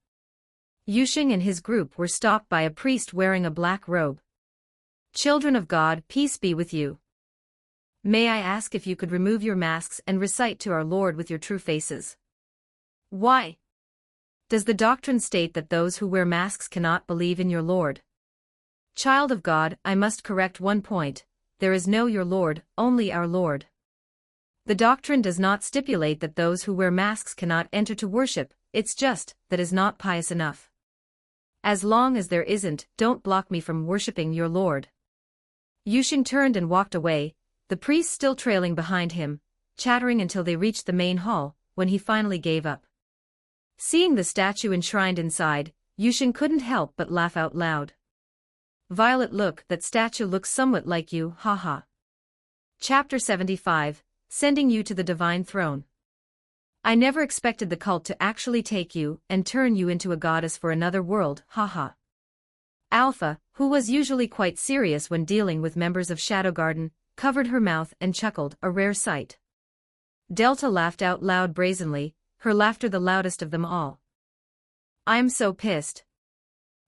Yusheng and his group were stopped by a priest wearing a black robe. Children of God, peace be with you. May I ask if you could remove your masks and recite to our Lord with your true faces? Why? Does the doctrine state that those who wear masks cannot believe in your Lord? Child of God, I must correct one point. There is no your Lord, only our Lord. The doctrine does not stipulate that those who wear masks cannot enter to worship, it's just that is not pious enough. As long as there isn't, don't block me from worshipping your Lord. Yusheng turned and walked away, the priest still trailing behind him, chattering until they reached the main hall, when he finally gave up. Seeing the statue enshrined inside, Yusheng couldn't help but laugh out loud. Violet, look, that statue looks somewhat like you, haha. Chapter 75, Sending You to the Divine Throne. I never expected the cult to actually take you and turn you into a goddess for another world, haha. Alpha, who was usually quite serious when dealing with members of Shadow Garden, covered her mouth and chuckled, a rare sight. Delta laughed out loud brazenly, her laughter the loudest of them all. I'm so pissed.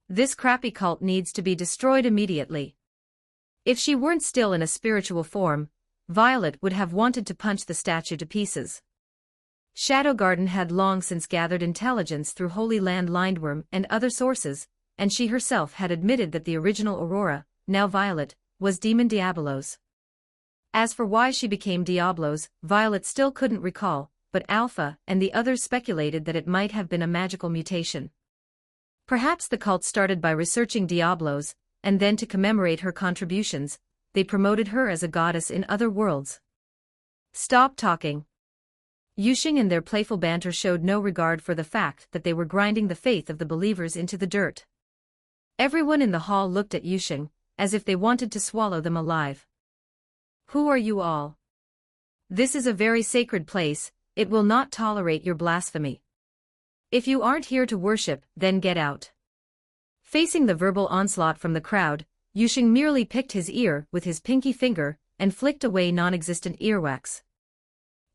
This crappy cult needs to be destroyed immediately. If she weren't still in a spiritual form, Violet would have wanted to punch the statue to pieces. Shadow Garden had long since gathered intelligence through Holy Land Lindworm and other sources, and she herself had admitted that the original Aurora, now Violet, was Demon Diabolos. As for why she became Diablos, Violet still couldn't recall, but Alpha and the others speculated that it might have been a magical mutation. Perhaps the cult started by researching Diablos, and then to commemorate her contributions, they promoted her as a goddess in other worlds. Stop talking. Yushing and their playful banter showed no regard for the fact that they were grinding the faith of the believers into the dirt. Everyone in the hall looked at Yushing, as if they wanted to swallow them alive. Who are you all? This is a very sacred place, it will not tolerate your blasphemy. If you aren't here to worship, then get out. Facing the verbal onslaught from the crowd, Yushing merely picked his ear with his pinky finger and flicked away non-existent earwax.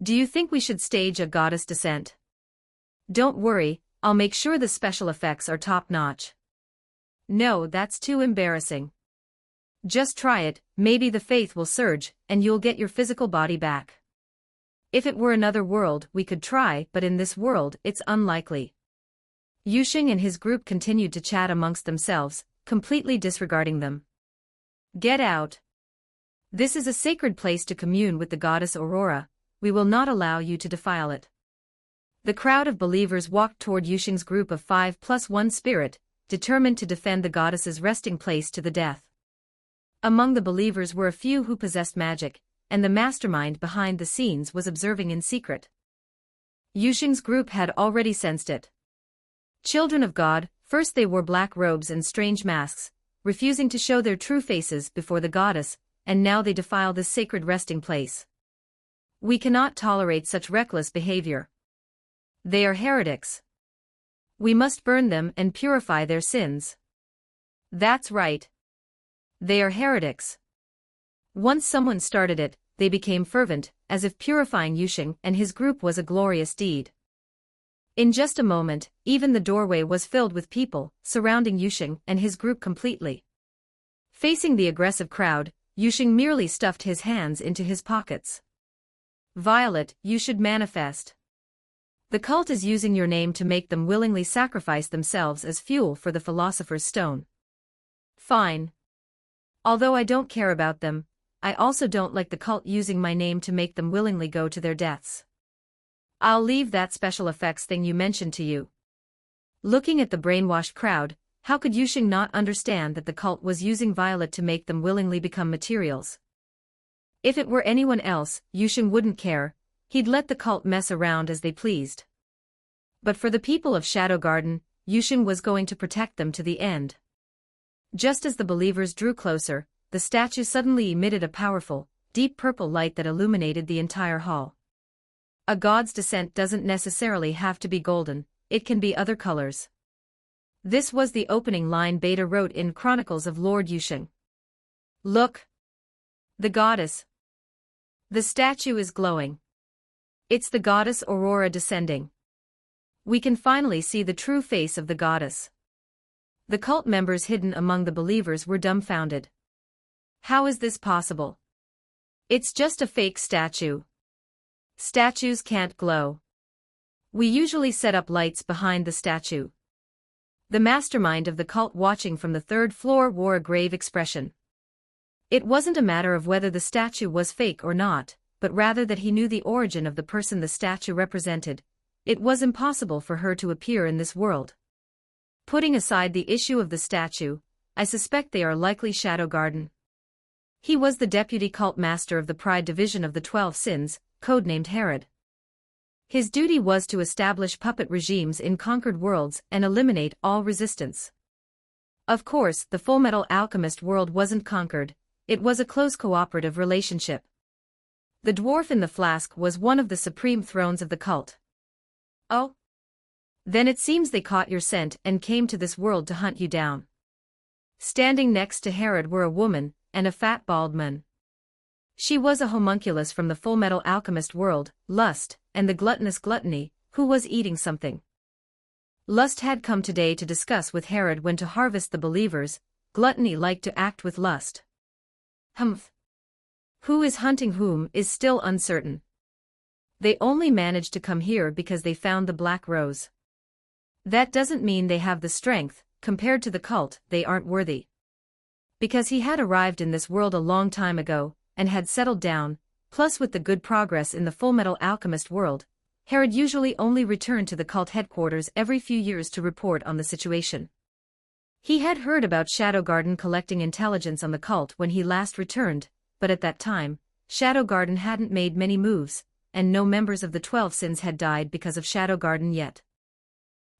Do you think we should stage a goddess descent? Don't worry, I'll make sure the special effects are top-notch. No, that's too embarrassing. Just try it, maybe the faith will surge, and you'll get your physical body back. If it were another world, we could try, but in this world, it's unlikely. Yushing and his group continued to chat amongst themselves, completely disregarding them. Get out. This is a sacred place to commune with the goddess Aurora, we will not allow you to defile it. The crowd of believers walked toward Yushing's group of 5+1 spirit, determined to defend the goddess's resting place to the death. Among the believers were a few who possessed magic, and the mastermind behind the scenes was observing in secret. Yushing's group had already sensed it. Children of God, first they wore black robes and strange masks, refusing to show their true faces before the goddess, and now they defile this sacred resting place. We cannot tolerate such reckless behavior. They are heretics. We must burn them and purify their sins. That's right. They are heretics. Once someone started it, they became fervent, as if purifying Yushing and his group was a glorious deed. In just a moment, even the doorway was filled with people, surrounding Yushing and his group completely. Facing the aggressive crowd, Yushing merely stuffed his hands into his pockets. Violet, you should manifest. The cult is using your name to make them willingly sacrifice themselves as fuel for the Philosopher's Stone. Fine. Although I don't care about them, I also don't like the cult using my name to make them willingly go to their deaths. I'll leave that special effects thing you mentioned to you. Looking at the brainwashed crowd, how could Yushing not understand that the cult was using Violet to make them willingly become materials? If it were anyone else, Yushing wouldn't care, he'd let the cult mess around as they pleased. But for the people of Shadow Garden, Yushing was going to protect them to the end. Just as the believers drew closer, the statue suddenly emitted a powerful, deep purple light that illuminated the entire hall. A god's descent doesn't necessarily have to be golden, it can be other colors. This was the opening line Beta wrote in Chronicles of Lord Yushing. Look! The goddess. The statue is glowing. It's the goddess Aurora descending. We can finally see the true face of the goddess. The cult members hidden among the believers were dumbfounded. How is this possible? It's just a fake statue. Statues can't glow. We usually set up lights behind the statue. The mastermind of the cult watching from the third floor wore a grave expression. It wasn't a matter of whether the statue was fake or not, but rather that he knew the origin of the person the statue represented. It was impossible for her to appear in this world. Putting aside the issue of the statue, I suspect they are likely Shadow Garden. He was the deputy cult master of the Pride Division of the 12 Sins, codenamed Herod. His duty was to establish puppet regimes in conquered worlds and eliminate all resistance. Of course, the Full Metal Alchemist world wasn't conquered, it was a close cooperative relationship. The dwarf in the flask was one of the supreme thrones of the cult. Oh? Then it seems they caught your scent and came to this world to hunt you down. Standing next to Herod were a woman and a fat bald man. She was a homunculus from the Full Metal Alchemist world, Lust, and the gluttonous Gluttony, who was eating something. Lust had come today to discuss with Herod when to harvest the believers. Gluttony liked to act with lust. Humph. Who is hunting whom is still uncertain. They only managed to come here because they found the Black Rose. That doesn't mean they have the strength, compared to the cult, they aren't worthy. Because he had arrived in this world a long time ago, and had settled down, plus with the good progress in the Full Metal Alchemist world, Herod usually only returned to the cult headquarters every few years to report on the situation. He had heard about Shadow Garden collecting intelligence on the cult when he last returned, but at that time, Shadow Garden hadn't made many moves, and no members of the 12 Sins had died because of Shadow Garden yet.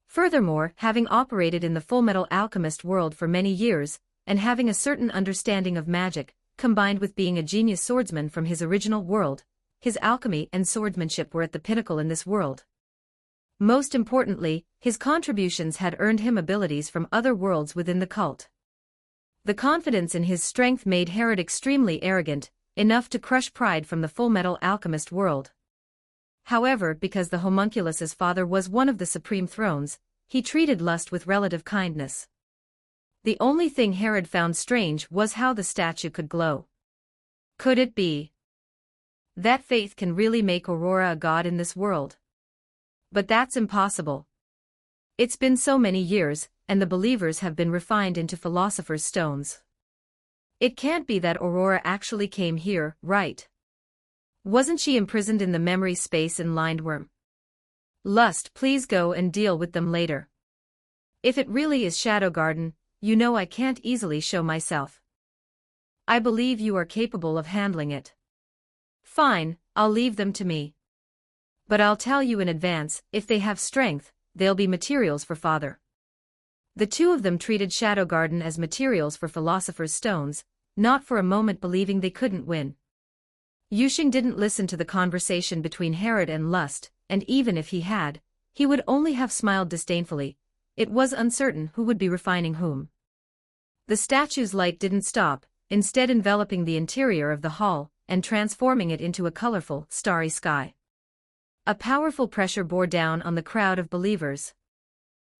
Furthermore, having operated in the Fullmetal Alchemist world for many years, and having a certain understanding of magic, combined with being a genius swordsman from his original world, his alchemy and swordsmanship were at the pinnacle in this world. Most importantly, his contributions had earned him abilities from other worlds within the cult. The confidence in his strength made Herod extremely arrogant, enough to crush pride from the Fullmetal Alchemist world. However, because the homunculus's father was one of the supreme thrones, he treated Lust with relative kindness. The only thing Herod found strange was how the statue could glow. Could it be that faith can really make Aurora a god in this world? But that's impossible. It's been so many years, and the believers have been refined into philosopher's stones. It can't be that Aurora actually came here, right? Wasn't she imprisoned in the memory space in Lindworm? Lust, please go and deal with them later. If it really is Shadow Garden, you know I can't easily show myself. I believe you are capable of handling it. Fine, I'll leave them to me. But I'll tell you in advance, if they have strength, they'll be materials for Father. The two of them treated Shadow Garden as materials for Philosopher's Stones, not for a moment believing they couldn't win. Yusheng didn't listen to the conversation between Herod and Lust, and even if he had, he would only have smiled disdainfully. It was uncertain who would be refining whom. The statue's light didn't stop, instead enveloping the interior of the hall, and transforming it into a colorful, starry sky. A powerful pressure bore down on the crowd of believers.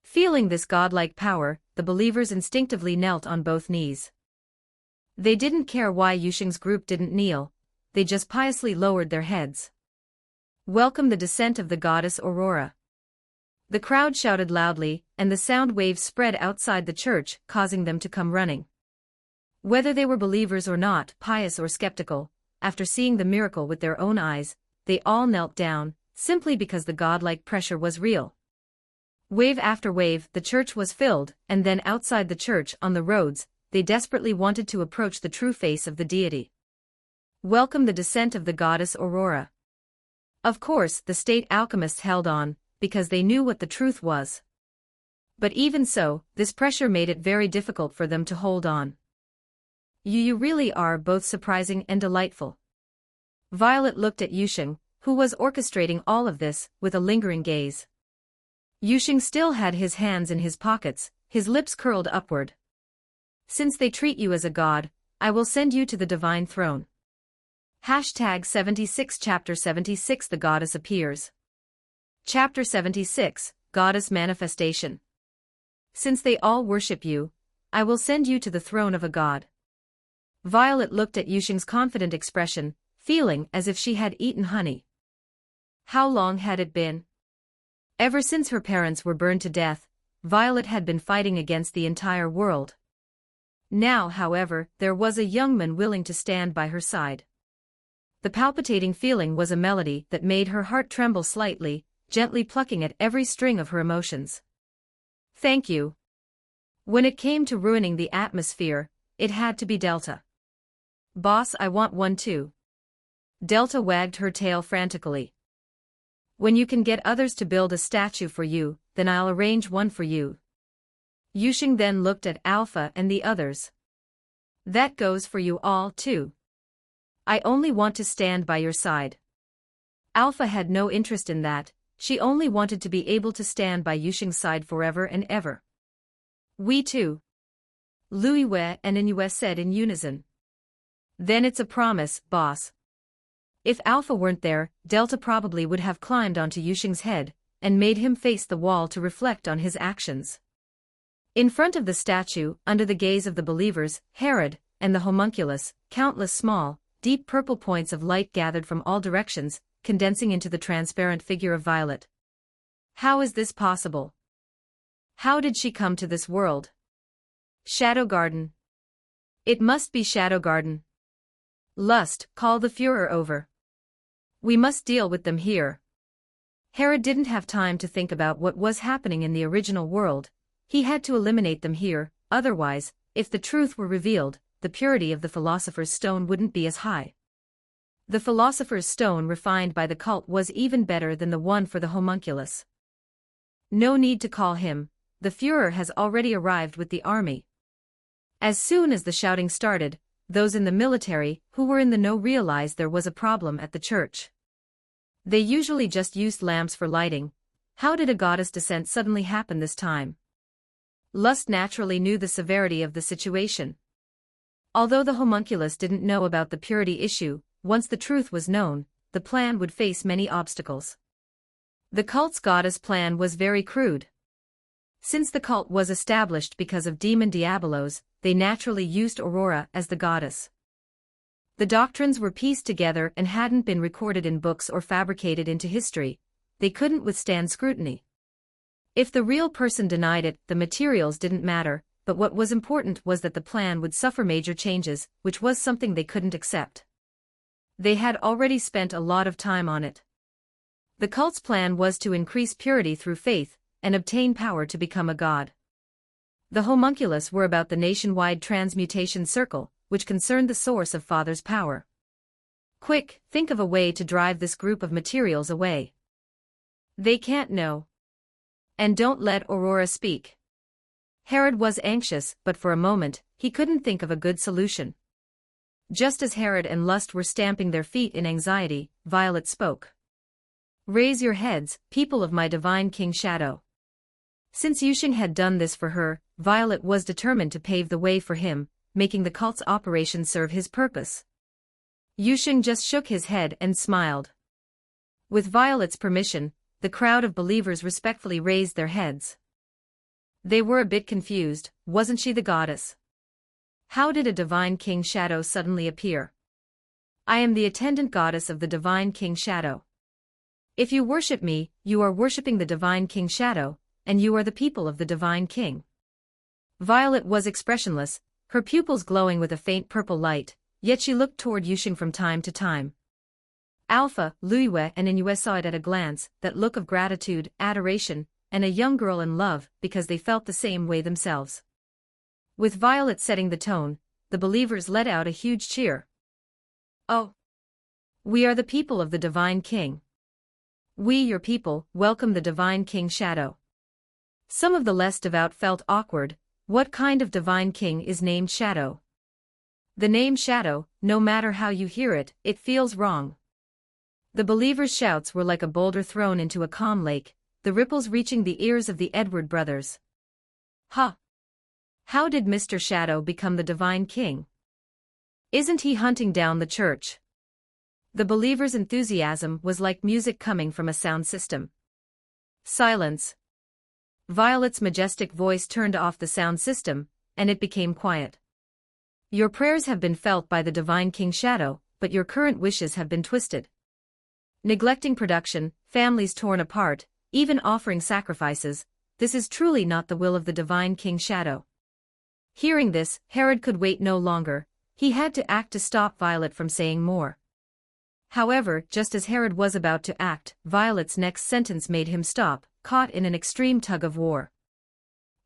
Feeling this godlike power, the believers instinctively knelt on both knees. They didn't care why Yusheng's group didn't kneel, they just piously lowered their heads. Welcome the descent of the goddess Aurora. The crowd shouted loudly, and the sound waves spread outside the church, causing them to come running. Whether they were believers or not, pious or skeptical, after seeing the miracle with their own eyes, they all knelt down, simply because the godlike pressure was real. Wave after wave, the church was filled, and then outside the church, on the roads, they desperately wanted to approach the true face of the deity. Welcome the descent of the goddess Aurora. Of course, the state alchemists held on, because they knew what the truth was. But even so, this pressure made it very difficult for them to hold on. You really are both surprising and delightful. Violet looked at Yusheng, who was orchestrating all of this, with a lingering gaze. Yusheng still had his hands in his pockets, his lips curled upward. Since they treat you as a god, I will send you to the divine throne. Hashtag 76 Chapter 76 The Goddess Appears. Chapter 76, Goddess Manifestation. Since they all worship you, I will send you to the throne of a god. Violet looked at Yusheng's confident expression, feeling as if she had eaten honey. How long had it been? Ever since her parents were burned to death, Violet had been fighting against the entire world. Now, however, there was a young man willing to stand by her side. The palpitating feeling was a melody that made her heart tremble slightly, gently plucking at every string of her emotions. Thank you. When it came to ruining the atmosphere, it had to be Delta. Boss, I want one too. Delta wagged her tail frantically. When you can get others to build a statue for you, then I'll arrange one for you. Yusheng then looked at Alpha and the others. That goes for you all too. I only want to stand by your side. Alpha had no interest in that, she only wanted to be able to stand by Yusheng's side forever and ever. We too. Luiwe and Inuwe said in unison. Then it's a promise, boss. If Alpha weren't there, Delta probably would have climbed onto Yusheng's head, and made him face the wall to reflect on his actions. In front of the statue, under the gaze of the believers, Herod, and the homunculus, countless small, deep purple points of light gathered from all directions, condensing into the transparent figure of Violet. How is this possible? How did she come to this world? Shadow Garden. It must be Shadow Garden. Lust, call the Führer over. We must deal with them here. Herod didn't have time to think about what was happening in the original world. He had to eliminate them here, otherwise, if the truth were revealed, the purity of the Philosopher's Stone wouldn't be as high. The philosopher's stone refined by the cult was even better than the one for the homunculus. No need to call him, the Führer has already arrived with the army. As soon as the shouting started, those in the military who were in the know realized there was a problem at the church. They usually just used lamps for lighting. How did a goddess descent suddenly happen this time? Lust naturally knew the severity of the situation. Although the homunculus didn't know about the purity issue, once the truth was known, the plan would face many obstacles. The cult's goddess plan was very crude. Since the cult was established because of demon Diabolos, they naturally used Aurora as the goddess. The doctrines were pieced together and hadn't been recorded in books or fabricated into history. They couldn't withstand scrutiny. If the real person denied it, the materials didn't matter, but what was important was that the plan would suffer major changes, which was something they couldn't accept. They had already spent a lot of time on it. The cult's plan was to increase purity through faith, and obtain power to become a god. The homunculus were about the nationwide transmutation circle, which concerned the source of Father's power. Quick, think of a way to drive this group of materials away. They can't know. And don't let Aurora speak. Herod was anxious, but for a moment, he couldn't think of a good solution. Just as Herod and Lust were stamping their feet in anxiety, Violet spoke. Raise your heads, people of my divine King Shadow. Since Yusheng had done this for her, Violet was determined to pave the way for him, making the cult's operation serve his purpose. Yusheng just shook his head and smiled. With Violet's permission, the crowd of believers respectfully raised their heads. They were a bit confused. Wasn't she the goddess? How did a divine King Shadow suddenly appear? I am the attendant goddess of the divine King Shadow. If you worship me, you are worshipping the divine King Shadow, and you are the people of the divine king. Violet was expressionless, her pupils glowing with a faint purple light, yet she looked toward Yusheng from time to time. Alpha, Luiyue and Inyue saw it at a glance, that look of gratitude, adoration, and a young girl in love, because they felt the same way themselves. With Violet setting the tone, the believers let out a huge cheer. Oh! We are the people of the divine king. We, your people, welcome the divine King Shadow. Some of the less devout felt awkward. What kind of divine king is named Shadow? The name Shadow, no matter how you hear it, it feels wrong. The believers' shouts were like a boulder thrown into a calm lake, the ripples reaching the ears of the Edward brothers. Huh! How did Mr. Shadow become the divine king? Isn't he hunting down the church? The believers' enthusiasm was like music coming from a sound system. Silence. Violet's majestic voice turned off the sound system, and it became quiet. Your prayers have been felt by the divine King Shadow, but your current wishes have been twisted. Neglecting production, families torn apart, even offering sacrifices, this is truly not the will of the divine King Shadow. Hearing this, Herod could wait no longer. He had to act to stop Violet from saying more. However, just as Herod was about to act, Violet's next sentence made him stop, caught in an extreme tug-of-war.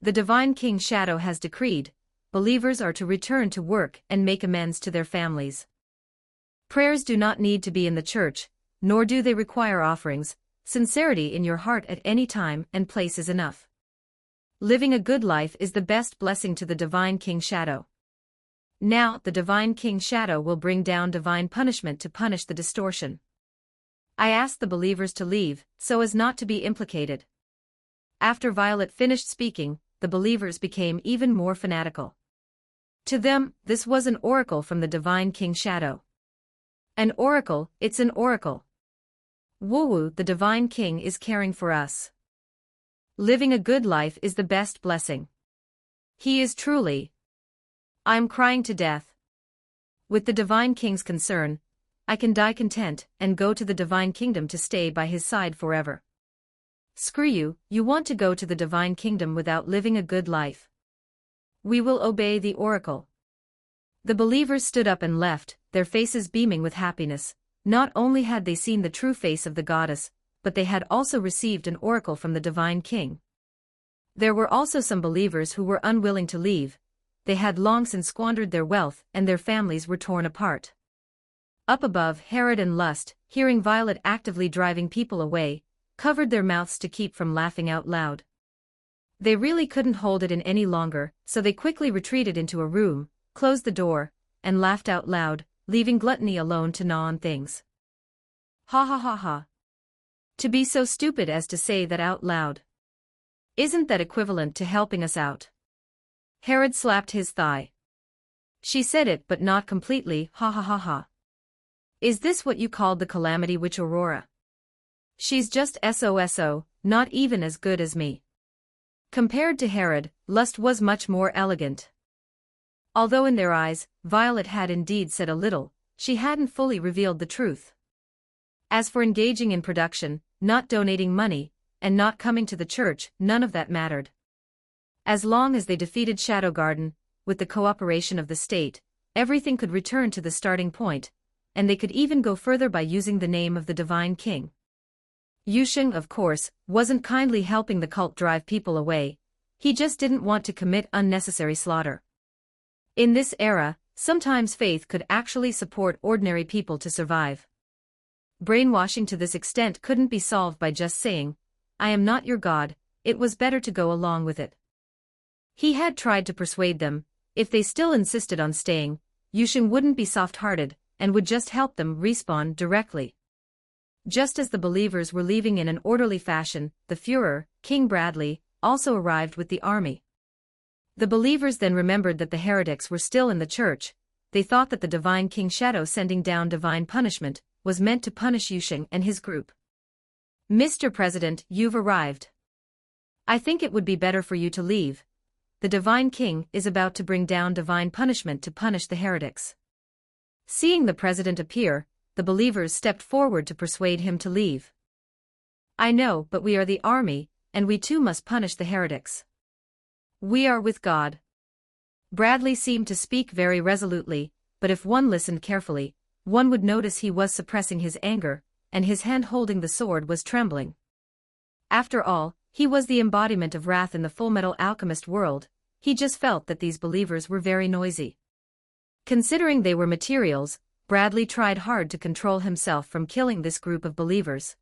The divine King Shadow has decreed, believers are to return to work and make amends to their families. Prayers do not need to be in the church, nor do they require offerings. Sincerity in your heart at any time and place is enough. Living a good life is the best blessing to the divine King Shadow. Now, the divine King Shadow will bring down divine punishment to punish the distortion. I asked the believers to leave, so as not to be implicated. After Violet finished speaking, the believers became even more fanatical. To them, this was an oracle from the divine King Shadow. An oracle, it's an oracle. Woo-woo, the divine king is caring for us. Living a good life is the best blessing. He is truly. I'm crying to death. With the divine king's concern, I can die content and go to the divine kingdom to stay by his side forever. Screw you, you want to go to the divine kingdom without living a good life. We will obey the oracle. The believers stood up and left, their faces beaming with happiness. Not only had they seen the true face of the goddess, but they had also received an oracle from the divine king. There were also some believers who were unwilling to leave. They had long since squandered their wealth and their families were torn apart. Up above, Herod and Lust, hearing Violet actively driving people away, covered their mouths to keep from laughing out loud. They really couldn't hold it in any longer, so they quickly retreated into a room, closed the door, and laughed out loud, leaving Gluttony alone to gnaw on things. Ha ha ha ha. To be so stupid as to say that out loud. Isn't that equivalent to helping us out? Herod slapped his thigh. She said it but not completely, ha ha ha ha. Is this what you called the calamity witch Aurora? She's just SOSO, not even as good as me. Compared to Herod, Lust was much more elegant. Although in their eyes, Violet had indeed said a little, she hadn't fully revealed the truth. As for engaging in production, not donating money, and not coming to the church, none of that mattered. As long as they defeated Shadow Garden, with the cooperation of the state, everything could return to the starting point, and they could even go further by using the name of the Divine King. Yusheng, of course, wasn't kindly helping the cult drive people away, he just didn't want to commit unnecessary slaughter. In this era, sometimes faith could actually support ordinary people to survive. Brainwashing to this extent couldn't be solved by just saying, "I am not your God," it was better to go along with it. He had tried to persuade them, if they still insisted on staying, Yusheng wouldn't be soft-hearted, and would just help them respawn directly. Just as the believers were leaving in an orderly fashion, the Führer, King Bradley, also arrived with the army. The believers then remembered that the heretics were still in the church. They thought that the Divine King Shadow sending down divine punishment was meant to punish Yusheng and his group. "Mr. President, you've arrived. I think it would be better for you to leave. The Divine King is about to bring down divine punishment to punish the heretics." Seeing the president appear, the believers stepped forward to persuade him to leave. "I know, but we are the army, and we too must punish the heretics. We are with God." Bradley seemed to speak very resolutely, but if one listened carefully, one would notice he was suppressing his anger, and his hand holding the sword was trembling. After all, he was the embodiment of wrath in the Full Metal Alchemist world, he just felt that these believers were very noisy. Considering they were materials, Bradley tried hard to control himself from killing this group of believers.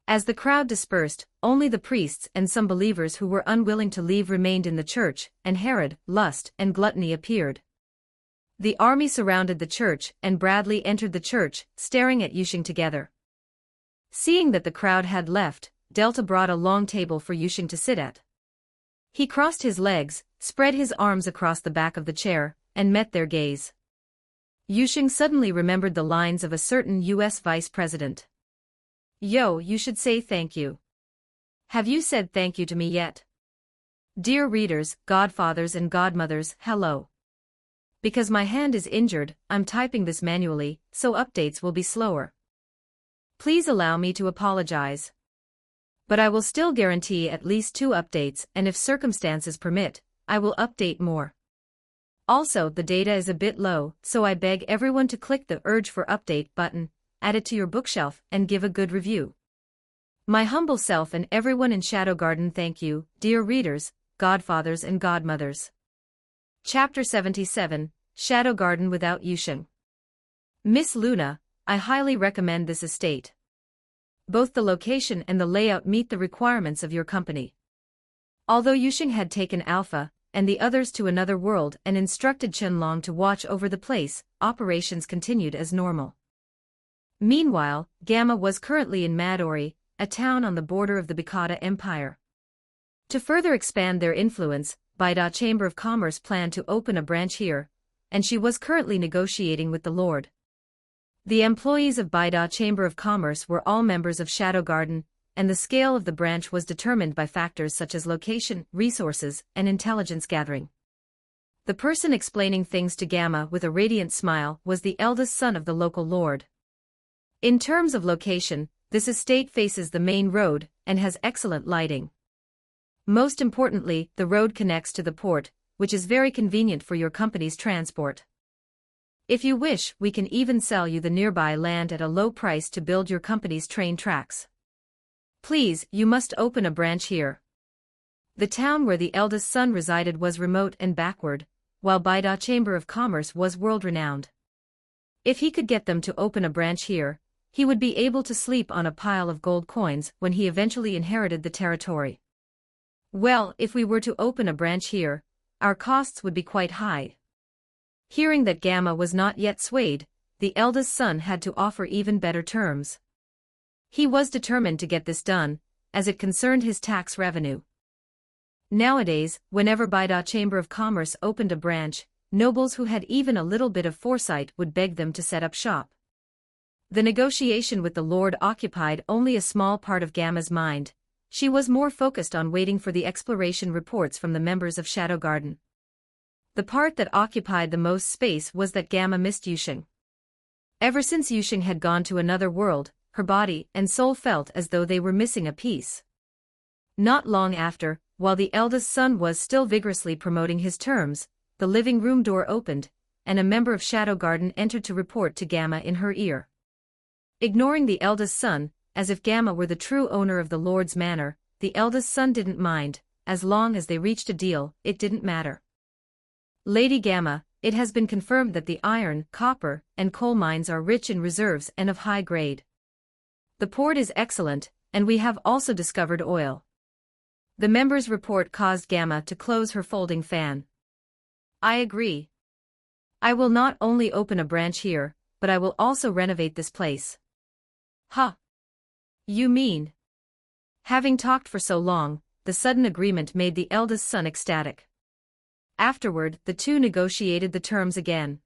As the crowd dispersed, only the priests and some believers who were unwilling to leave remained in the church, and Herod, Lust, and Gluttony appeared. The army surrounded the church, and Bradley entered the church, staring at Yusheng together. Seeing that the crowd had left, Delta brought a long table for Yusheng to sit at. He crossed his legs, spread his arms across the back of the chair, and met their gaze. Yusheng suddenly remembered the lines of a certain U.S. vice president. "Yo, you should say thank you. Have you said thank you to me yet?" Dear readers, godfathers and godmothers, hello. Because my hand is injured, I'm typing this manually, so updates will be slower. Please allow me to apologize. But I will still guarantee at least 2 updates, and if circumstances permit, I will update more. Also, the data is a bit low, so I beg everyone to click the Urge for Update button, add it to your bookshelf, and give a good review. My humble self and everyone in Shadow Garden thank you, dear readers, godfathers and godmothers. Chapter 77, Shadow Garden without Yusheng. Miss Luna, I highly recommend this estate. Both the location and the layout meet the requirements of your company. Although Yusheng had taken Alpha and the others to another world and instructed Qianlong to watch over the place, operations continued as normal. Meanwhile, Gamma was currently in Madori, a town on the border of the Bikata Empire. To further expand their influence, Baida Chamber of Commerce planned to open a branch here, and she was currently negotiating with the Lord. The employees of Baida Chamber of Commerce were all members of Shadow Garden, and the scale of the branch was determined by factors such as location, resources, and intelligence gathering. The person explaining things to Gamma with a radiant smile was the eldest son of the local lord. In terms of location, this estate faces the main road and has excellent lighting. Most importantly, the road connects to the port, which is very convenient for your company's transport. If you wish, we can even sell you the nearby land at a low price to build your company's train tracks. Please, you must open a branch here. The town where the eldest son resided was remote and backward, while Baida Chamber of Commerce was world-renowned. If he could get them to open a branch here, he would be able to sleep on a pile of gold coins when he eventually inherited the territory. Well, if we were to open a branch here, our costs would be quite high. Hearing that Gamma was not yet swayed, the eldest son had to offer even better terms. He was determined to get this done, as it concerned his tax revenue. Nowadays, whenever Bida Chamber of Commerce opened a branch, nobles who had even a little bit of foresight would beg them to set up shop. The negotiation with the Lord occupied only a small part of Gamma's mind. She was more focused on waiting for the exploration reports from the members of Shadow Garden. The part that occupied the most space was that Gamma missed Yusheng. Ever since Yusheng had gone to another world, her body and soul felt as though they were missing a piece. Not long after, while the eldest son was still vigorously promoting his terms, the living room door opened, and a member of Shadow Garden entered to report to Gamma in her ear. Ignoring the eldest son, as if Gamma were the true owner of the Lord's manor, the eldest son didn't mind. As long as they reached a deal, it didn't matter. Lady Gamma, it has been confirmed that the iron, copper, and coal mines are rich in reserves and of high grade. The port is excellent, and we have also discovered oil. The member's report caused Gamma to close her folding fan. I agree. I will not only open a branch here, but I will also renovate this place. Huh. You mean? Having talked for so long, the sudden agreement made the eldest son ecstatic. Afterward, the two negotiated the terms again.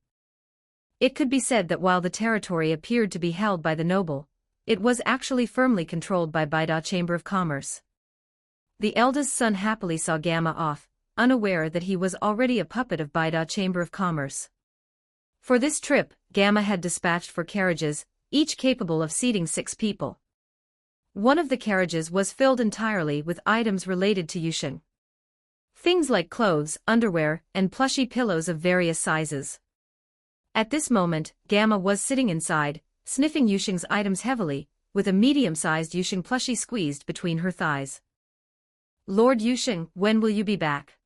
It could be said that while the territory appeared to be held by the noble, it was actually firmly controlled by Bida Chamber of Commerce. The eldest son happily saw Gamma off, unaware that he was already a puppet of Bida Chamber of Commerce. For this trip, Gamma had dispatched 4 carriages, each capable of seating 6 people. One of the carriages was filled entirely with items related to Yusheng. Things like clothes, underwear, and plushy pillows of various sizes. At this moment, Gamma was sitting inside, sniffing Yusheng's items heavily, with a medium-sized Yusheng plushie squeezed between her thighs. Lord Yusheng, when will you be back?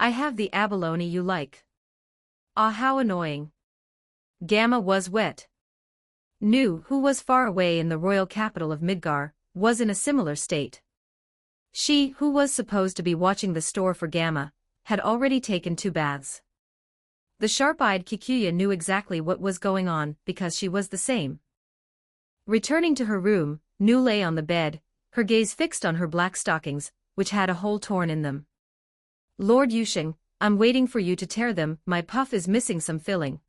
I have the abalone you like. Ah, how annoying. Gamma was wet. Nu, who was far away in the royal capital of Midgar, was in a similar state. She, who was supposed to be watching the store for Gamma, had already taken 2 baths. The sharp-eyed Kikuya knew exactly what was going on because she was the same. Returning to her room, Nu lay on the bed, her gaze fixed on her black stockings, which had a hole torn in them. Lord Yusheng, I'm waiting for you to tear them, my puff is missing some filling.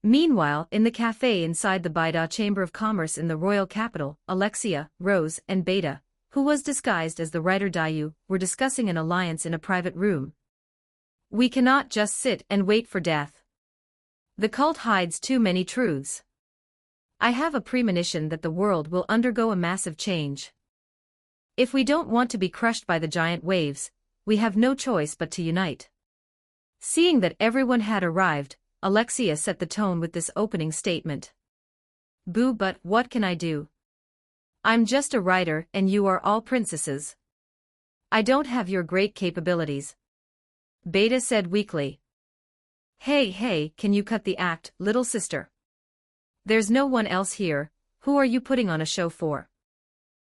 Meanwhile, in the cafe inside the Bida Chamber of Commerce in the royal capital, Alexia, Rose, and Beta, who was disguised as the writer Dayu, were discussing an alliance in a private room. We cannot just sit and wait for death. The cult hides too many truths. I have a premonition that the world will undergo a massive change. If we don't want to be crushed by the giant waves, we have no choice but to unite. Seeing that everyone had arrived, Alexia set the tone with this opening statement. Boo, but what can I do? I'm just a writer and you are all princesses. I don't have your great capabilities. Beta said weakly. Hey, can you cut the act, little sister? There's no one else here, who are you putting on a show for?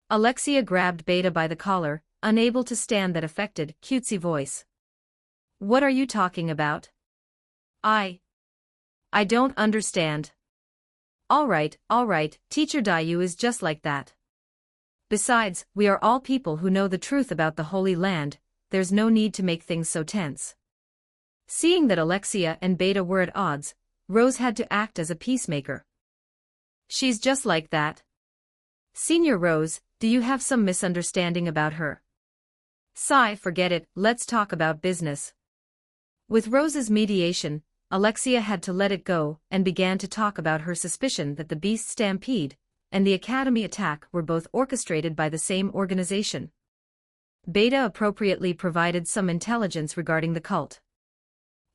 Alexia grabbed Beta by the collar, unable to stand that affected, cutesy voice. What are you talking about? I don't understand. All right, Teacher Dayu is just like that. Besides, we are all people who know the truth about the Holy Land, there's no need to make things so tense. Seeing that Alexia and Beta were at odds, Rose had to act as a peacemaker. She's just like that. Senior Rose, do you have some misunderstanding about her? Sigh, forget it, let's talk about business. With Rose's mediation, Alexia had to let it go and began to talk about her suspicion that the Beast Stampede and the Academy attack were both orchestrated by the same organization. Beta appropriately provided some intelligence regarding the cult.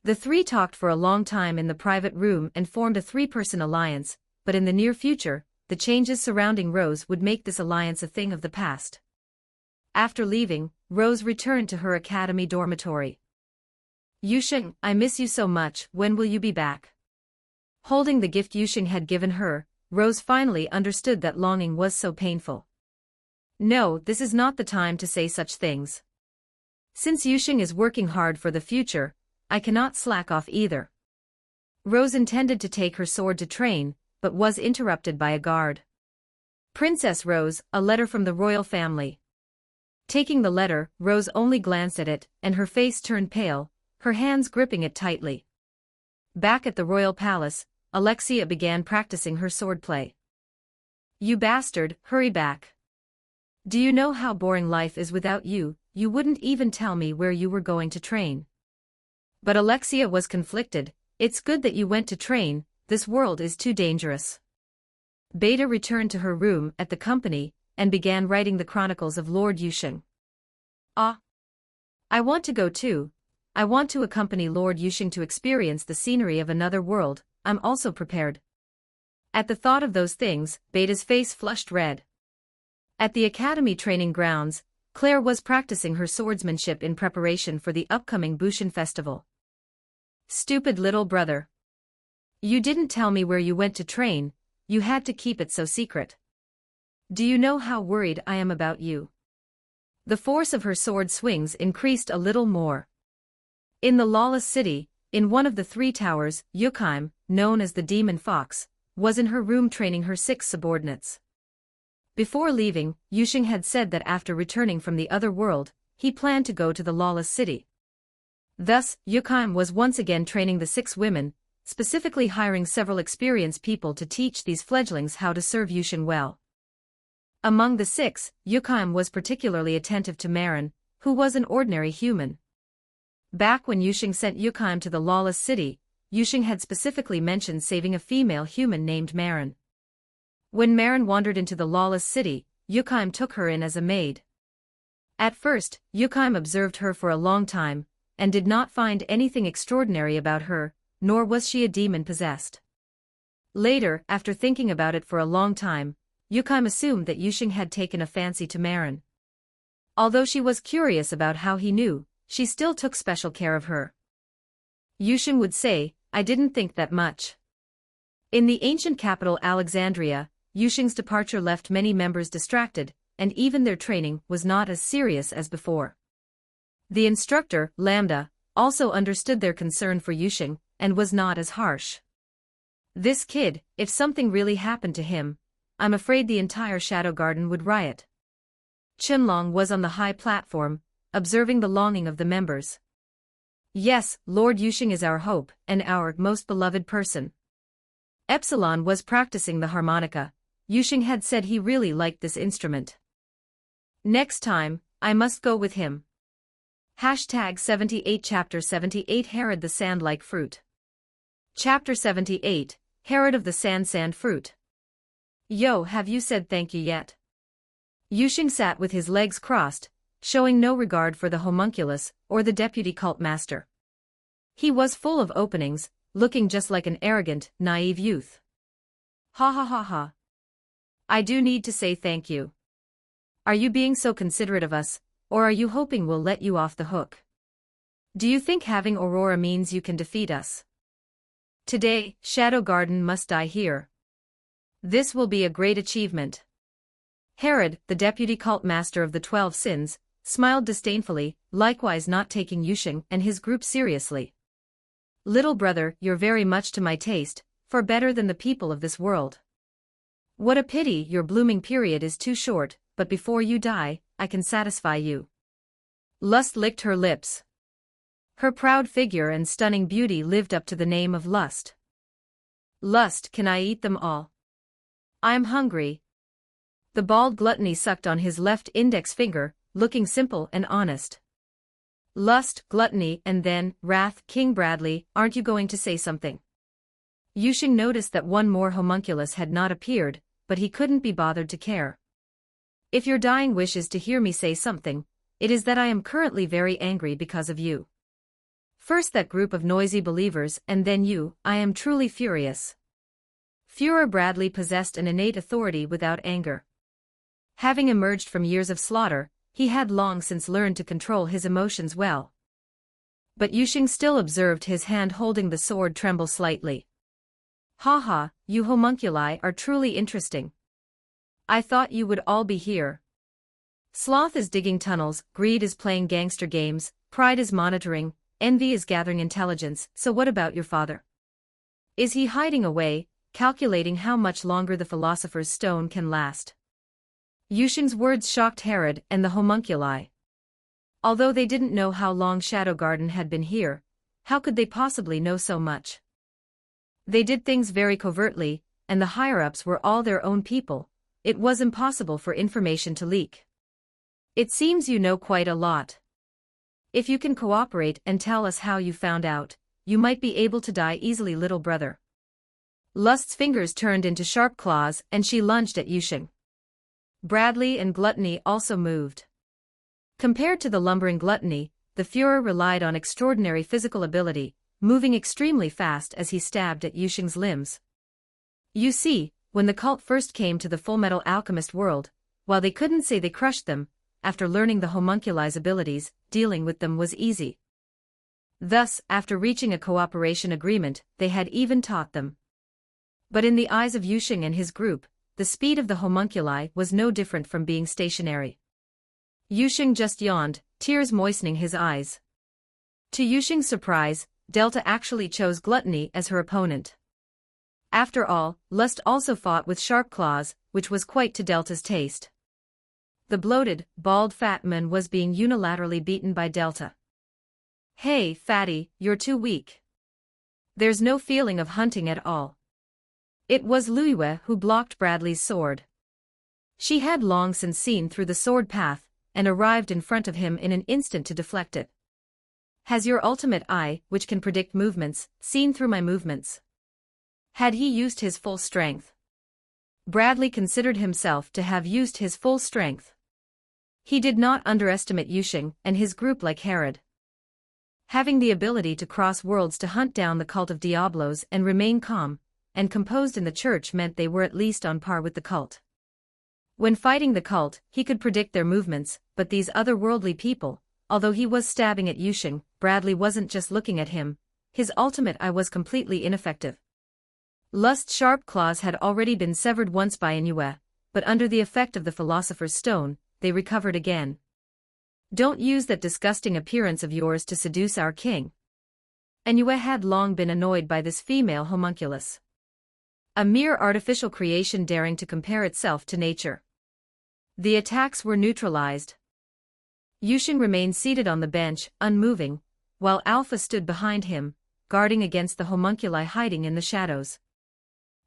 The 3 talked for a long time in the private room and formed a 3-person alliance, but in the near future, the changes surrounding Rose would make this alliance a thing of the past. After leaving, Rose returned to her academy dormitory. Yusheng, I miss you so much, when will you be back? Holding the gift Yusheng had given her, Rose finally understood that longing was so painful. No, this is not the time to say such things. Since Yusheng is working hard for the future, I cannot slack off either. Rose intended to take her sword to train, but was interrupted by a guard. Princess Rose, a letter from the royal family. Taking the letter, Rose only glanced at it, and her face turned pale, her hands gripping it tightly. Back at the royal palace, Alexia began practicing her swordplay. You bastard, hurry back. Do you know how boring life is without you? You wouldn't even tell me where you were going to train. But Alexia was conflicted. It's good that you went to train, this world is too dangerous. Beta returned to her room at the company, and began writing the chronicles of Lord Yusheng. Ah! I want to go too. I want to accompany Lord Yusheng to experience the scenery of another world. I'm also prepared. At the thought of those things, Beta's face flushed red. At the academy training grounds, Claire was practicing her swordsmanship in preparation for the upcoming Bushin festival. Stupid little brother. You didn't tell me where you went to train, you had to keep it so secret. Do you know how worried I am about you? The force of her sword swings increased a little more. In the lawless city, in one of the 3 towers, Yukheim, known as the Demon Fox, was in her room training her 6 subordinates. Before leaving, Yusheng had said that after returning from the other world, he planned to go to the lawless city. Thus, Yukheim was once again training the 6 women, specifically hiring several experienced people to teach these fledglings how to serve Yusheng well. Among the 6, Yukheim was particularly attentive to Marin, who was an ordinary human. Back when Yusheng sent Yukheim to the lawless city, Yusheng had specifically mentioned saving a female human named Marin. When Marin wandered into the lawless city, Yukheim took her in as a maid. At first, Yukheim observed her for a long time, and did not find anything extraordinary about her, nor was she a demon-possessed. Later, after thinking about it for a long time, Yukheim assumed that Yusheng had taken a fancy to Marin. Although she was curious about how he knew, she still took special care of her. Yusheng would say, I didn't think that much. In the ancient capital Alexandria, Yusheng's departure left many members distracted, and even their training was not as serious as before. The instructor, Lambda, also understood their concern for Yusheng, and was not as harsh. This kid, if something really happened to him, I'm afraid the entire Shadow Garden would riot. Qinlong was on the high platform, observing the longing of the members. Yes, Lord Yusheng is our hope, and our most beloved person. Epsilon was practicing the harmonica. Yusheng had said he really liked this instrument. Next time, I must go with him. Hashtag 78 Chapter 78 Herod the Sand-like Fruit. Chapter 78, Herod of the Sand Fruit. Yo, have you said thank you yet? Yusheng sat with his legs crossed, showing no regard for the homunculus or the deputy cult master. He was full of openings, looking just like an arrogant, naive youth. Ha ha ha ha. I do need to say thank you. Are you being so considerate of us, or are you hoping we'll let you off the hook? Do you think having Aurora means you can defeat us? Today, Shadow Garden must die here. This will be a great achievement. Herod, the deputy cult master of the 12 sins, smiled disdainfully, likewise not taking Yusheng and his group seriously. Little brother, you're very much to my taste, far better than the people of this world. What a pity your blooming period is too short, but before you die, I can satisfy you. Lust licked her lips. Her proud figure and stunning beauty lived up to the name of Lust. Lust, can I eat them all? I'm hungry. The bald gluttony sucked on his left index finger, looking simple and honest. Lust, gluttony, and then, wrath. King Bradley, aren't you going to say something? Yusheng noticed that one more homunculus had not appeared, but he couldn't be bothered to care. If your dying wish is to hear me say something, it is that I am currently very angry because of you. First that group of noisy believers and then you, I am truly furious. Führer Bradley possessed an innate authority without anger. Having emerged from years of slaughter, he had long since learned to control his emotions well. But Yusheng still observed his hand holding the sword tremble slightly. Haha, you homunculi are truly interesting. I thought you would all be here. Sloth is digging tunnels, greed is playing gangster games, pride is monitoring, envy is gathering intelligence, so what about your father? Is he hiding away, calculating how much longer the philosopher's stone can last? Yusheng's words shocked Herod and the homunculi. Although they didn't know how long Shadow Garden had been here, how could they possibly know so much? They did things very covertly, and the higher-ups were all their own people. It was impossible for information to leak. It seems you know quite a lot. If you can cooperate and tell us how you found out, you might be able to die easily, little brother. Lust's fingers turned into sharp claws and she lunged at Yusheng. Bradley and Gluttony also moved. Compared to the lumbering Gluttony, the Führer relied on extraordinary physical ability, moving extremely fast as he stabbed at Yusheng's limbs. You see, when the cult first came to the Fullmetal Alchemist world, while they couldn't say they crushed them, after learning the homunculi's abilities, dealing with them was easy. Thus, after reaching a cooperation agreement, they had even taught them. But in the eyes of Yusheng and his group, the speed of the homunculi was no different from being stationary. Yusheng just yawned, tears moistening his eyes. To Yusheng's surprise, Delta actually chose Gluttony as her opponent. After all, Lust also fought with sharp claws, which was quite to Delta's taste. The bloated, bald fat man was being unilaterally beaten by Delta. Hey, fatty, you're too weak. There's no feeling of hunting at all. It was Luiwe who blocked Bradley's sword. She had long since seen through the sword path, and arrived in front of him in an instant to deflect it. Has your ultimate eye, which can predict movements, seen through my movements? Had he used his full strength? Bradley considered himself to have used his full strength. He did not underestimate Yusheng and his group like Herod. Having the ability to cross worlds to hunt down the cult of Diablos and remain calm and composed in the church meant they were at least on par with the cult. When fighting the cult, he could predict their movements, but these otherworldly people, although he was stabbing at Yusheng, Bradley wasn't just looking at him, his ultimate eye was completely ineffective. Lust's sharp claws had already been severed once by Inoue, but under the effect of the Philosopher's Stone, they recovered again. Don't use that disgusting appearance of yours to seduce our king. Inoue had long been annoyed by this female homunculus. A mere artificial creation daring to compare itself to nature. The attacks were neutralized. Yusheng remained seated on the bench, unmoving, while Alpha stood behind him, guarding against the homunculi hiding in the shadows.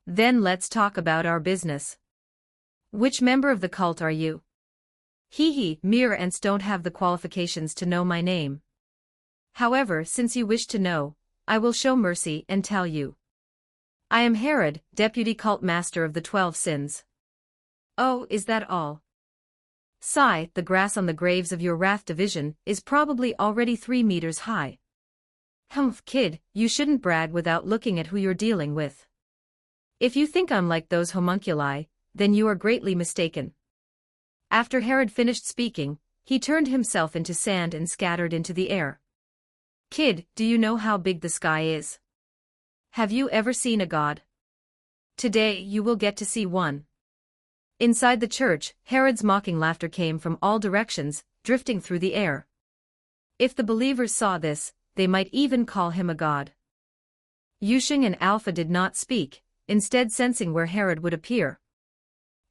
Then let's talk about our business. Which member of the cult are you? Mere ants don't have the qualifications to know my name. However, since you wish to know, I will show mercy and tell you. I am Herod, deputy cult master of the 12 sins. Oh, is that all? Sigh, the grass on the graves of your Wrath division is probably already 3 meters high. Humph, kid, you shouldn't brag without looking at who you're dealing with. If you think I'm like those homunculi, then you are greatly mistaken. After Herod finished speaking, he turned himself into sand and scattered into the air. Kid, do you know how big the sky is? Have you ever seen a god? Today you will get to see one. Inside the church, Herod's mocking laughter came from all directions, drifting through the air. If the believers saw this, they might even call him a god. Yusheng and Alpha did not speak, instead sensing where Herod would appear.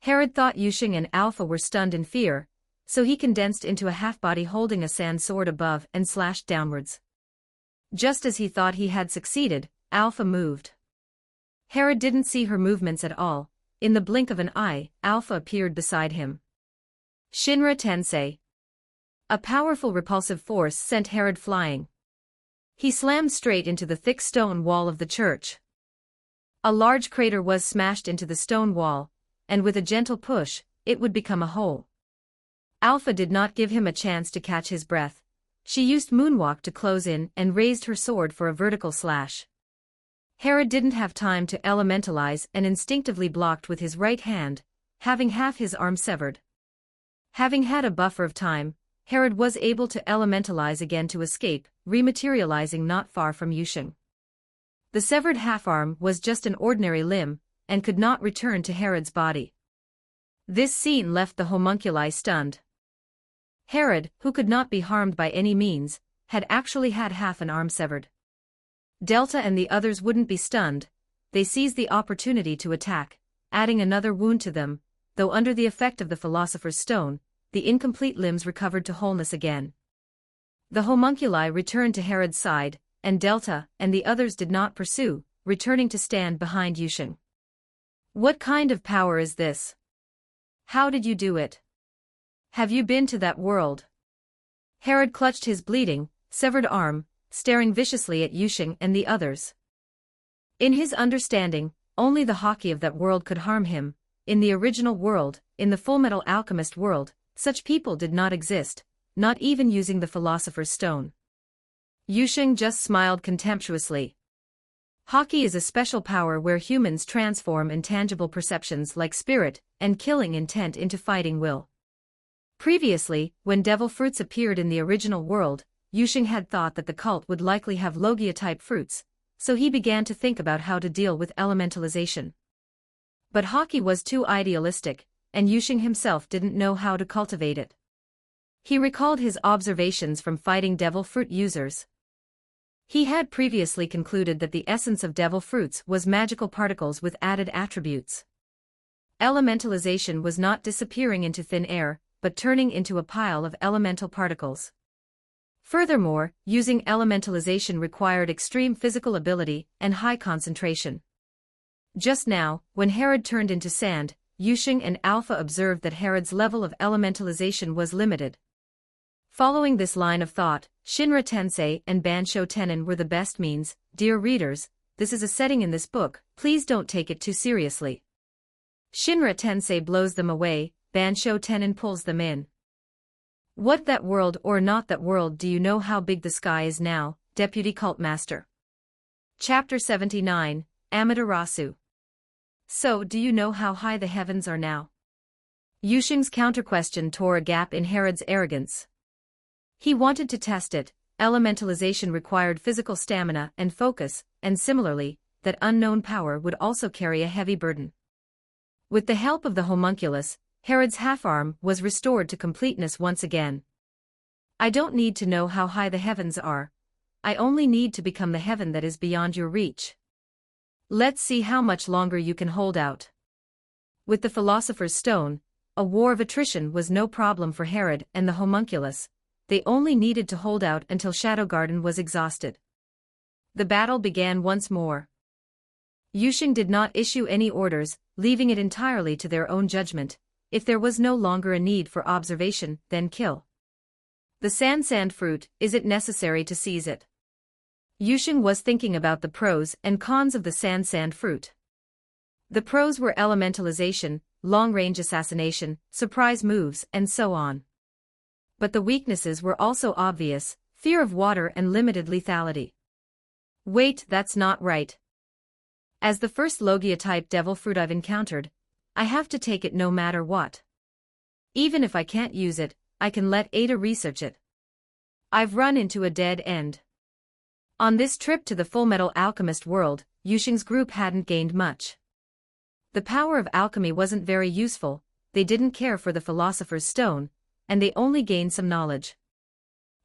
Herod thought Yusheng and Alpha were stunned in fear, so he condensed into a half-body holding a sand sword above and slashed downwards. Just as he thought he had succeeded, Alpha moved. Herod didn't see her movements at all. In the blink of an eye, Alpha appeared beside him. Shinra Tensei. A powerful repulsive force sent Herod flying. He slammed straight into the thick stone wall of the church. A large crater was smashed into the stone wall, and with a gentle push, it would become a hole. Alpha did not give him a chance to catch his breath. She used Moonwalk to close in and raised her sword for a vertical slash. Herod didn't have time to elementalize and instinctively blocked with his right hand, having half his arm severed. Having had a buffer of time, Herod was able to elementalize again to escape, rematerializing not far from Yusheng. The severed half-arm was just an ordinary limb, and could not return to Herod's body. This scene left the homunculi stunned. Herod, who could not be harmed by any means, had actually had half an arm severed. Delta and the others wouldn't be stunned. They seized the opportunity to attack, adding another wound to them, though under the effect of the Philosopher's Stone, the incomplete limbs recovered to wholeness again. The homunculi returned to Herod's side, and Delta and the others did not pursue, returning to stand behind Yusheng. What kind of power is this? How did you do it? Have you been to that world? Herod clutched his bleeding, severed arm, staring viciously at Yusheng and the others. In his understanding, only the hockey of that world could harm him. In the original world, in the Fullmetal Alchemist world, such people did not exist, not even using the Philosopher's Stone. Yusheng just smiled contemptuously. Hockey is a special power where humans transform intangible perceptions like spirit and killing intent into fighting will. Previously, when devil fruits appeared in the original world, Yusheng had thought that the cult would likely have Logia-type fruits, so he began to think about how to deal with elementalization. But hockey was too idealistic, and Yusheng himself didn't know how to cultivate it. He recalled his observations from fighting devil fruit users. He had previously concluded that the essence of devil fruits was magical particles with added attributes. Elementalization was not disappearing into thin air, but turning into a pile of elemental particles. Furthermore, using elementalization required extreme physical ability and high concentration. Just now, when Herod turned into sand, Yusheng and Alpha observed that Herod's level of elementalization was limited. Following this line of thought, Shinra Tensei and Bansho Tenin were the best means. Dear readers, this is a setting in this book, please don't take it too seriously. Shinra Tensei blows them away, Bansho Tenin pulls them in. What that world or not that world, do you know how big the sky is now, Deputy Cult Master? Chapter 79, Amaterasu. So, do you know how high the heavens are now? Yusheng's counterquestion tore a gap in Herod's arrogance. He wanted to test it. Elementalization required physical stamina and focus, and similarly, that unknown power would also carry a heavy burden. With the help of the homunculus, Herod's half-arm was restored to completeness once again. I don't need to know how high the heavens are. I only need to become the heaven that is beyond your reach. Let's see how much longer you can hold out. With the Philosopher's Stone, a war of attrition was no problem for Herod and the homunculus. They only needed to hold out until Shadow Garden was exhausted. The battle began once more. Yusheng did not issue any orders, leaving it entirely to their own judgment. If there was no longer a need for observation, then kill. The sand fruit, is it necessary to seize it? Yusheng was thinking about the pros and cons of the sand fruit. The pros were elementalization, long-range assassination, surprise moves, and so on. But the weaknesses were also obvious: fear of water and limited lethality. Wait, that's not right. As the first Logia-type devil fruit I've encountered, I have to take it no matter what. Even if I can't use it, I can let Ada research it. I've run into a dead end. On this trip to the Fullmetal Alchemist world, Yusheng's group hadn't gained much. The power of alchemy wasn't very useful, they didn't care for the Philosopher's Stone, and they only gained some knowledge.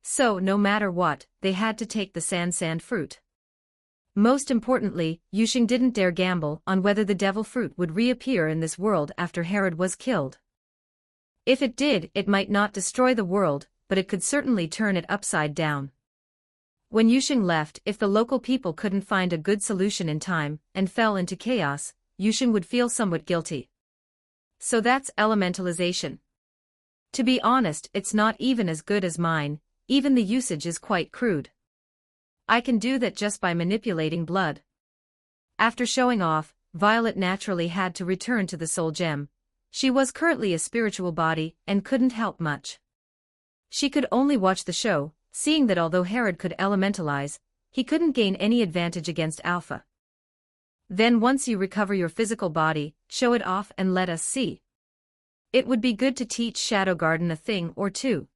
So, no matter what, they had to take the sand fruit. Most importantly, Yusheng didn't dare gamble on whether the devil fruit would reappear in this world after Herod was killed. If it did, it might not destroy the world, but it could certainly turn it upside down. When Yusheng left, if the local people couldn't find a good solution in time, and fell into chaos, Yusheng would feel somewhat guilty. So that's elementalization. To be honest, it's not even as good as mine, even the usage is quite crude. I can do that just by manipulating blood. After showing off, Violet naturally had to return to the soul gem. She was currently a spiritual body and couldn't help much. She could only watch the show, seeing that although Herod could elementalize, he couldn't gain any advantage against Alpha. Then once you recover your physical body, show it off and let us see. It would be good to teach Shadow Garden a thing or two.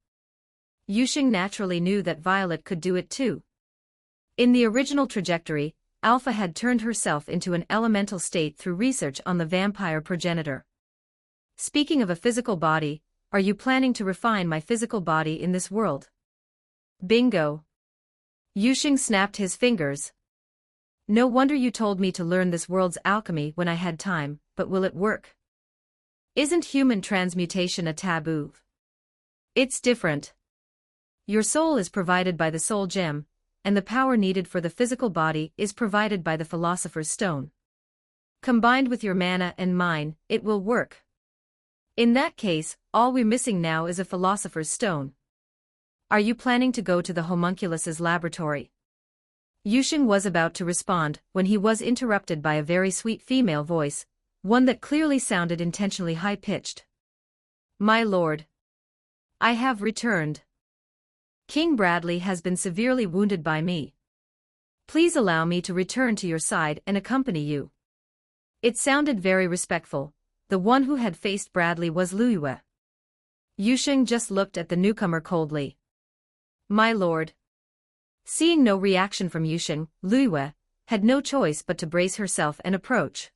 Yusheng naturally knew that Violet could do it too. In the original trajectory, Alpha had turned herself into an elemental state through research on the vampire progenitor. Speaking of a physical body, are you planning to refine my physical body in this world? Bingo. Yusheng snapped his fingers. No wonder you told me to learn this world's alchemy when I had time, but will it work? Isn't human transmutation a taboo? It's different. Your soul is provided by the soul gem, and the power needed for the physical body is provided by the philosopher's stone. Combined with your mana and mine, it will work. In that case, all we're missing now is a philosopher's stone. Are you planning to go to the homunculus's laboratory? Yusheng was about to respond when he was interrupted by a very sweet female voice, one that clearly sounded intentionally high-pitched. My lord. I have returned. King Bradley has been severely wounded by me. Please allow me to return to your side and accompany you. It sounded very respectful. The one who had faced Bradley was Liyue. Yusheng just looked at the newcomer coldly. My lord. Seeing no reaction from Yusheng, Liyue had no choice but to brace herself and approach.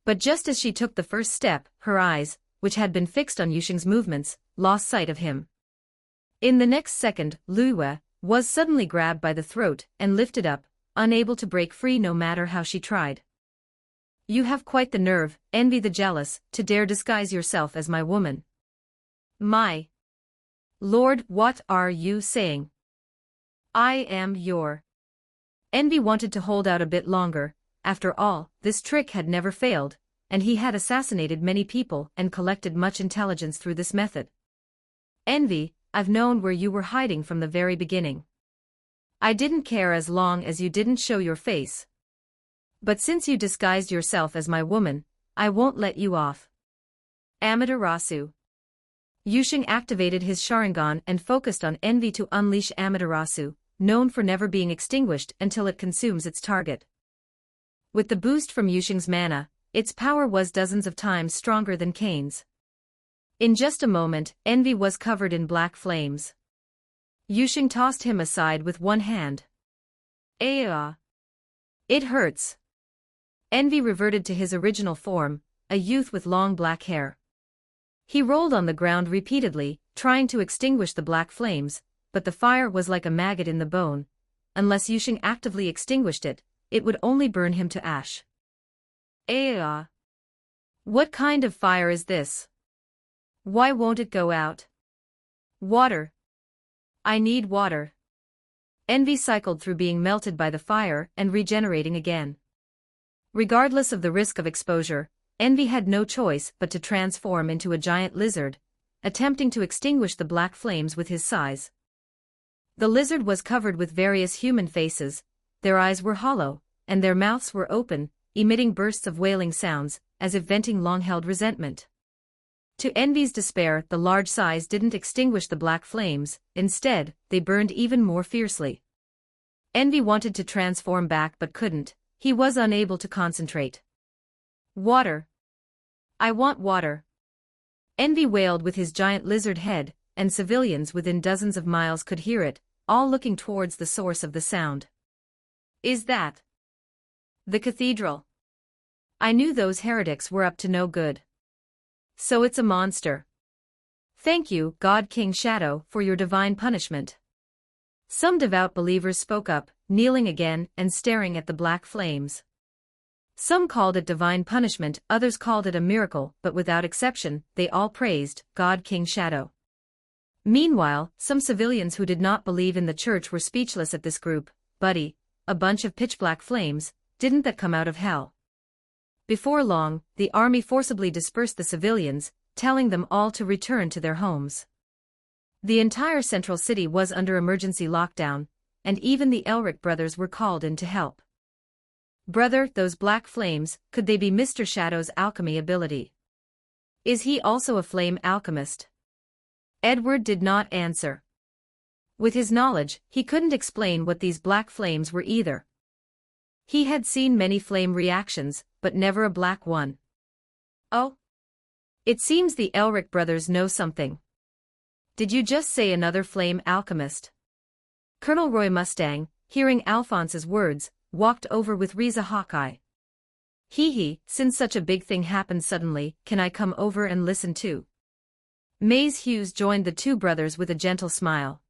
But just as she took the first step, her eyes, which had been fixed on Yusheng's movements, lost sight of him. In the next second, Liyue was suddenly grabbed by the throat and lifted up, unable to break free no matter how she tried. You have quite the nerve, Envy the Jealous, to dare disguise yourself as my woman. My lord, what are you saying? I am your. Envy wanted to hold out a bit longer. After all, this trick had never failed, and he had assassinated many people and collected much intelligence through this method. Envy, I've known where you were hiding from the very beginning. I didn't care as long as you didn't show your face. But since you disguised yourself as my woman, I won't let you off. Amaterasu. Yusheng activated his Sharingan and focused on Envy to unleash Amaterasu, known for never being extinguished until it consumes its target. With the boost from Yusheng's mana, its power was dozens of times stronger than Kane's. In just a moment, Envy was covered in black flames. Yusheng tossed him aside with one hand. Ah! It hurts. Envy reverted to his original form, a youth with long black hair. He rolled on the ground repeatedly, trying to extinguish the black flames, but the fire was like a maggot in the bone. Unless Yusheng actively extinguished it, it would only burn him to ash. Ah! What kind of fire is this? Why won't it go out? Water. I need water. Envy cycled through being melted by the fire and regenerating again. Regardless of the risk of exposure, Envy had no choice but to transform into a giant lizard, attempting to extinguish the black flames with his size. The lizard was covered with various human faces, their eyes were hollow, and their mouths were open, emitting bursts of wailing sounds, as if venting long-held resentment. To Envy's despair, the large size didn't extinguish the black flames, instead, they burned even more fiercely. Envy wanted to transform back but couldn't, he was unable to concentrate. Water. I want water. Envy wailed with his giant lizard head, and civilians within dozens of miles could hear it, all looking towards the source of the sound. Is that the cathedral? I knew those heretics were up to no good. So it's a monster. Thank you, God King Shadow, for your divine punishment. Some devout believers spoke up, kneeling again and staring at the black flames. Some called it divine punishment, others called it a miracle, but without exception, they all praised God King Shadow. Meanwhile, some civilians who did not believe in the church were speechless at this group. Buddy, a bunch of pitch-black flames, didn't that come out of hell? Before long, the army forcibly dispersed the civilians, telling them all to return to their homes. The entire central city was under emergency lockdown, and even the Elric brothers were called in to help. Brother, those black flames, could they be Mr. Shadow's alchemy ability? Is he also a flame alchemist? Edward did not answer. With his knowledge, he couldn't explain what these black flames were either. He had seen many flame reactions, but never a black one. Oh? It seems the Elric brothers know something. Did you just say another flame alchemist? Colonel Roy Mustang, hearing Alphonse's words, walked over with Riza Hawkeye. Hee, since such a big thing happened suddenly, can I come over and listen too? Maze Hughes joined the two brothers with a gentle smile.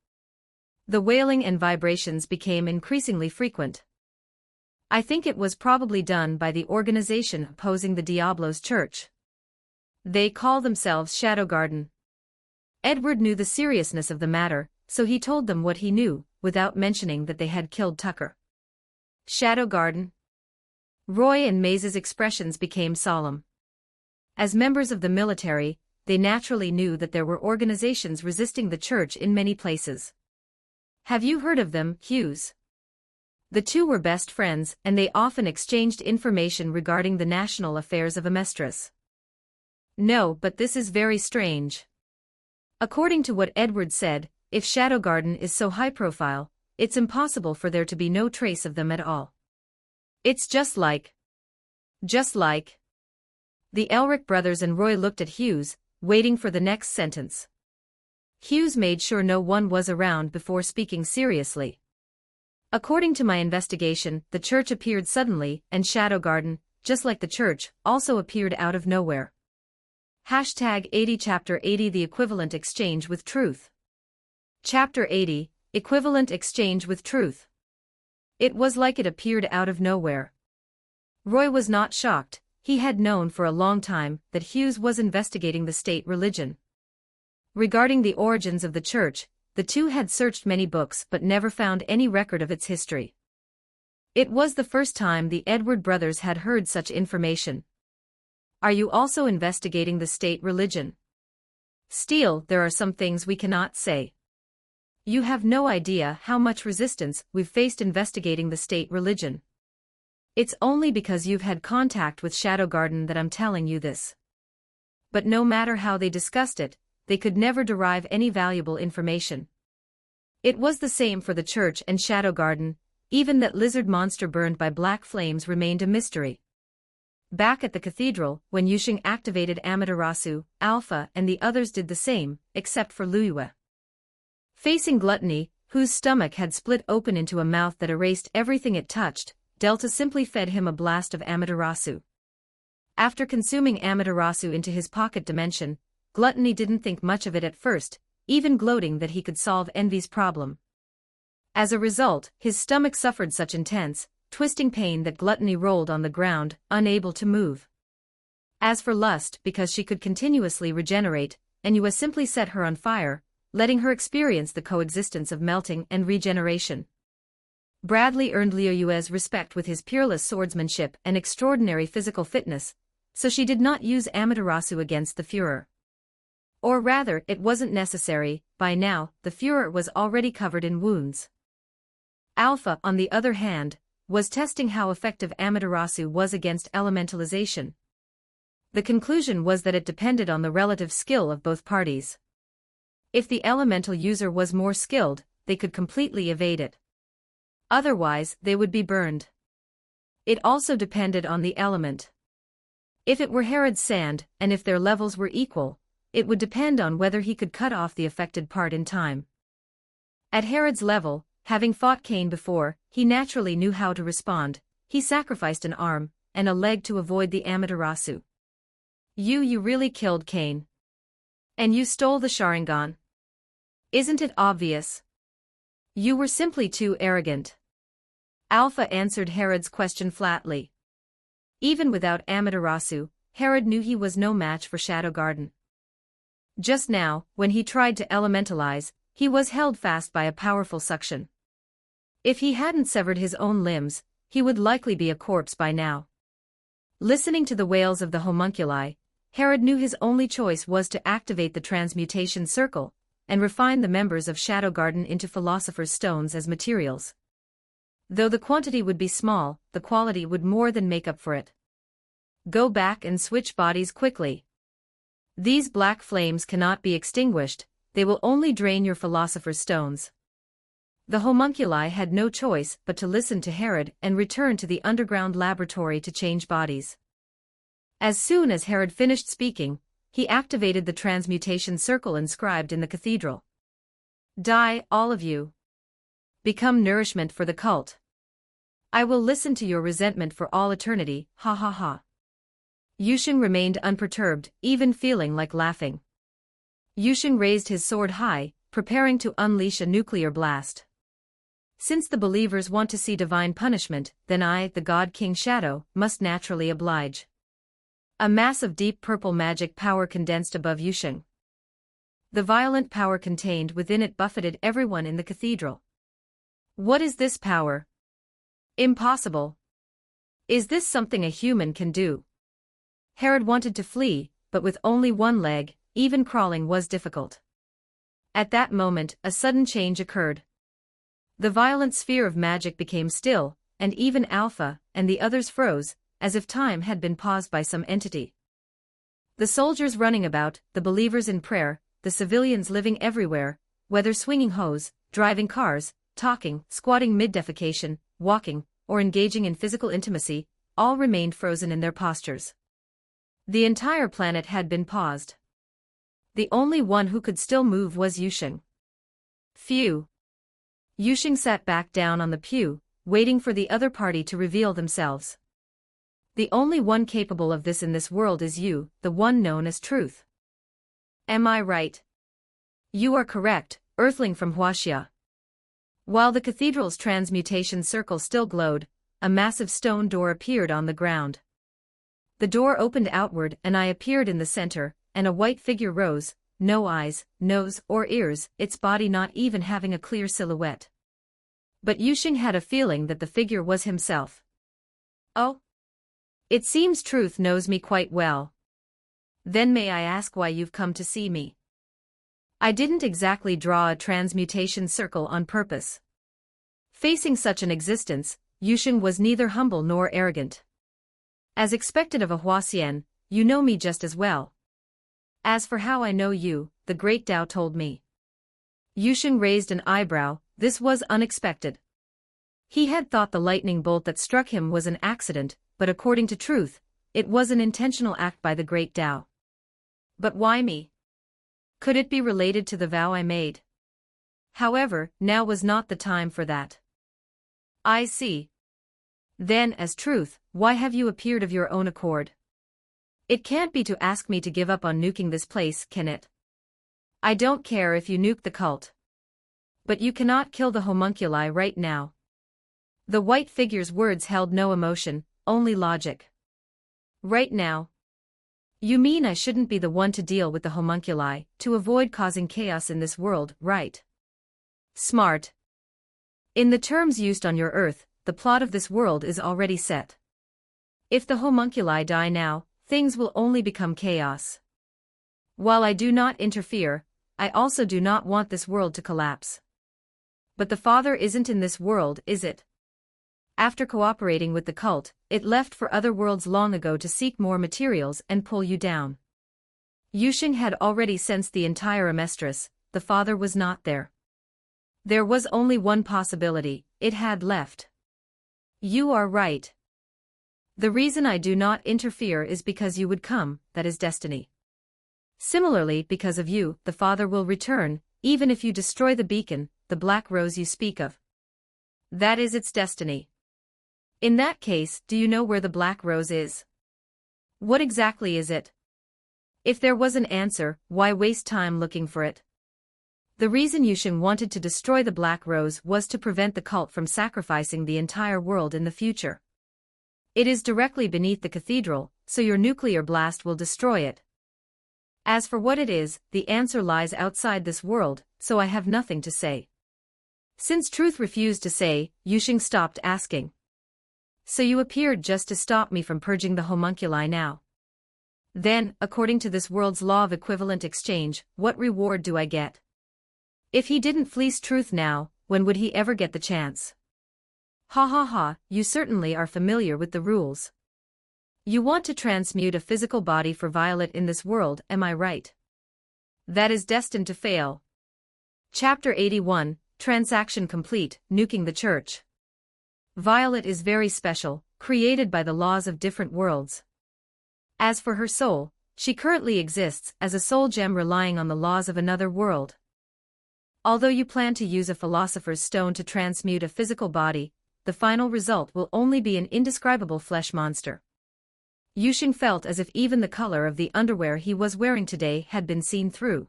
The wailing and vibrations became increasingly frequent. I think it was probably done by the organization opposing the Diablo's church. They call themselves Shadow Garden. Edward knew the seriousness of the matter, so he told them what he knew, without mentioning that they had killed Tucker. Shadow Garden? Roy and Maze's expressions became solemn. As members of the military, they naturally knew that there were organizations resisting the church in many places. Have you heard of them, Hughes? The two were best friends, and they often exchanged information regarding the national affairs of Amestris. No, but this is very strange. According to what Edward said, if Shadow Garden is so high profile, it's impossible for there to be no trace of them at all. It's just like. The Elric brothers and Roy looked at Hughes, waiting for the next sentence. Hughes made sure no one was around before speaking seriously. According to my investigation, the church appeared suddenly, and Shadow Garden, just like the church, also appeared out of nowhere. Hashtag 80 Chapter 80 The Equivalent Exchange with Truth. Chapter 80, Equivalent Exchange with Truth. It was like it appeared out of nowhere. Roy was not shocked. He had known for a long time that Hughes was investigating the state religion. Regarding the origins of the church, the two had searched many books but never found any record of its history. It was the first time the Edward brothers had heard such information. Are you also investigating the state religion? Still, there are some things we cannot say. You have no idea how much resistance we've faced investigating the state religion. It's only because you've had contact with Shadow Garden that I'm telling you this. But no matter how they discussed it, they could never derive any valuable information. It was the same for the church and Shadow Garden, even that lizard monster burned by black flames remained a mystery. Back at the cathedral, when Yusheng activated Amaterasu, Alpha and the others did the same, except for Liyue. Facing Gluttony, whose stomach had split open into a mouth that erased everything it touched, Delta simply fed him a blast of Amaterasu. After consuming Amaterasu into his pocket dimension, Gluttony didn't think much of it at first, even gloating that he could solve Envy's problem. As a result, his stomach suffered such intense, twisting pain that Gluttony rolled on the ground, unable to move. As for Lust, because she could continuously regenerate, Enua simply set her on fire, letting her experience the coexistence of melting and regeneration. Bradley earned Liyue's respect with his peerless swordsmanship and extraordinary physical fitness, so she did not use Amaterasu against the Führer. Or rather, it wasn't necessary. By now, the Führer was already covered in wounds. Alpha, on the other hand, was testing how effective Amaterasu was against elementalization. The conclusion was that it depended on the relative skill of both parties. If the elemental user was more skilled, they could completely evade it. Otherwise, they would be burned. It also depended on the element. If it were Herod's sand, and if their levels were equal, it would depend on whether he could cut off the affected part in time. At Herod's level, having fought Cain before, he naturally knew how to respond. He sacrificed an arm and a leg to avoid the Amaterasu. You really killed Cain. And you stole the Sharingan. Isn't it obvious? You were simply too arrogant. Alpha answered Herod's question flatly. Even without Amaterasu, Herod knew he was no match for Shadow Garden. Just now, when he tried to elementalize, he was held fast by a powerful suction. If he hadn't severed his own limbs, he would likely be a corpse by now. Listening to the wails of the homunculi, Herod knew his only choice was to activate the transmutation circle and refine the members of Shadow Garden into Philosopher's Stones as materials. Though the quantity would be small, the quality would more than make up for it. Go back and switch bodies quickly. These black flames cannot be extinguished, they will only drain your Philosopher's Stones. The homunculi had no choice but to listen to Herod and return to the underground laboratory to change bodies. As soon as Herod finished speaking, he activated the transmutation circle inscribed in the cathedral. Die, all of you. Become nourishment for the cult. I will listen to your resentment for all eternity, ha ha ha. Yusheng remained unperturbed, even feeling like laughing. Yusheng raised his sword high, preparing to unleash a nuclear blast. Since the believers want to see divine punishment, then I, the God King Shadow, must naturally oblige. A mass of deep purple magic power condensed above Yusheng. The violent power contained within it buffeted everyone in the cathedral. What is this power? Impossible. Is this something a human can do? Herod wanted to flee, but with only one leg, even crawling was difficult. At that moment, a sudden change occurred. The violent sphere of magic became still, and even Alpha and the others froze, as if time had been paused by some entity. The soldiers running about, the believers in prayer, the civilians living everywhere, whether swinging hoes, driving cars, talking, squatting mid-defecation, walking, or engaging in physical intimacy, all remained frozen in their postures. The entire planet had been paused. The only one who could still move was Yusheng. Phew. Yusheng sat back down on the pew, waiting for the other party to reveal themselves. The only one capable of this in this world is you, the one known as Truth. Am I right? You are correct, Earthling from Huaxia. While the cathedral's transmutation circle still glowed, a massive stone door appeared on the ground. The door opened outward and I appeared in the center, and a white figure rose, no eyes, nose, or ears, its body not even having a clear silhouette. But Yusheng had a feeling that the figure was himself. Oh? It seems Truth knows me quite well. Then may I ask why you've come to see me? I didn't exactly draw a transmutation circle on purpose. Facing such an existence, Yusheng was neither humble nor arrogant. As expected of a Huaxian, you know me just as well. As for how I know you, the great Tao told me. Yusheng raised an eyebrow. This was unexpected. He had thought the lightning bolt that struck him was an accident, but according to Truth, it was an intentional act by the great Tao. But why me? Could it be related to the vow I made? However, now was not the time for that. I see. Then, as Truth, why have you appeared of your own accord? It can't be to ask me to give up on nuking this place, can it? I don't care if you nuke the cult. But you cannot kill the homunculi right now. The white figure's words held no emotion, only logic. Right now? You mean I shouldn't be the one to deal with the homunculi, to avoid causing chaos in this world, right? Smart. In the terms used on your Earth, the plot of this world is already set. If the homunculi die now, things will only become chaos. While I do not interfere, I also do not want this world to collapse. But the Father isn't in this world, is it? After cooperating with the cult, it left for other worlds long ago to seek more materials and pull you down. Yusheng had already sensed the entire Amestris, the Father was not there. There was only one possibility, it had left. You are right. The reason I do not interfere is because you would come, that is destiny. Similarly, because of you, the Father will return, even if you destroy the beacon, the black rose you speak of. That is its destiny. In that case, do you know where the black rose is? What exactly is it? If there was an answer, why waste time looking for it? The reason Yusheng wanted to destroy the black rose was to prevent the cult from sacrificing the entire world in the future. It is directly beneath the cathedral, so your nuclear blast will destroy it. As for what it is, the answer lies outside this world, so I have nothing to say. Since Truth refused to say, Yusheng stopped asking. So you appeared just to stop me from purging the homunculi now. Then, according to this world's law of equivalent exchange, what reward do I get? If he didn't fleece Truth now, when would he ever get the chance? Ha ha ha, you certainly are familiar with the rules. You want to transmute a physical body for Violet in this world, am I right? That is destined to fail. Chapter 81, Transaction complete, nuking the church. Violet is very special, created by the laws of different worlds. As for her soul, she currently exists as a soul gem relying on the laws of another world. Although you plan to use a philosopher's stone to transmute a physical body, the final result will only be an indescribable flesh monster. Yusheng felt as if even the color of the underwear he was wearing today had been seen through.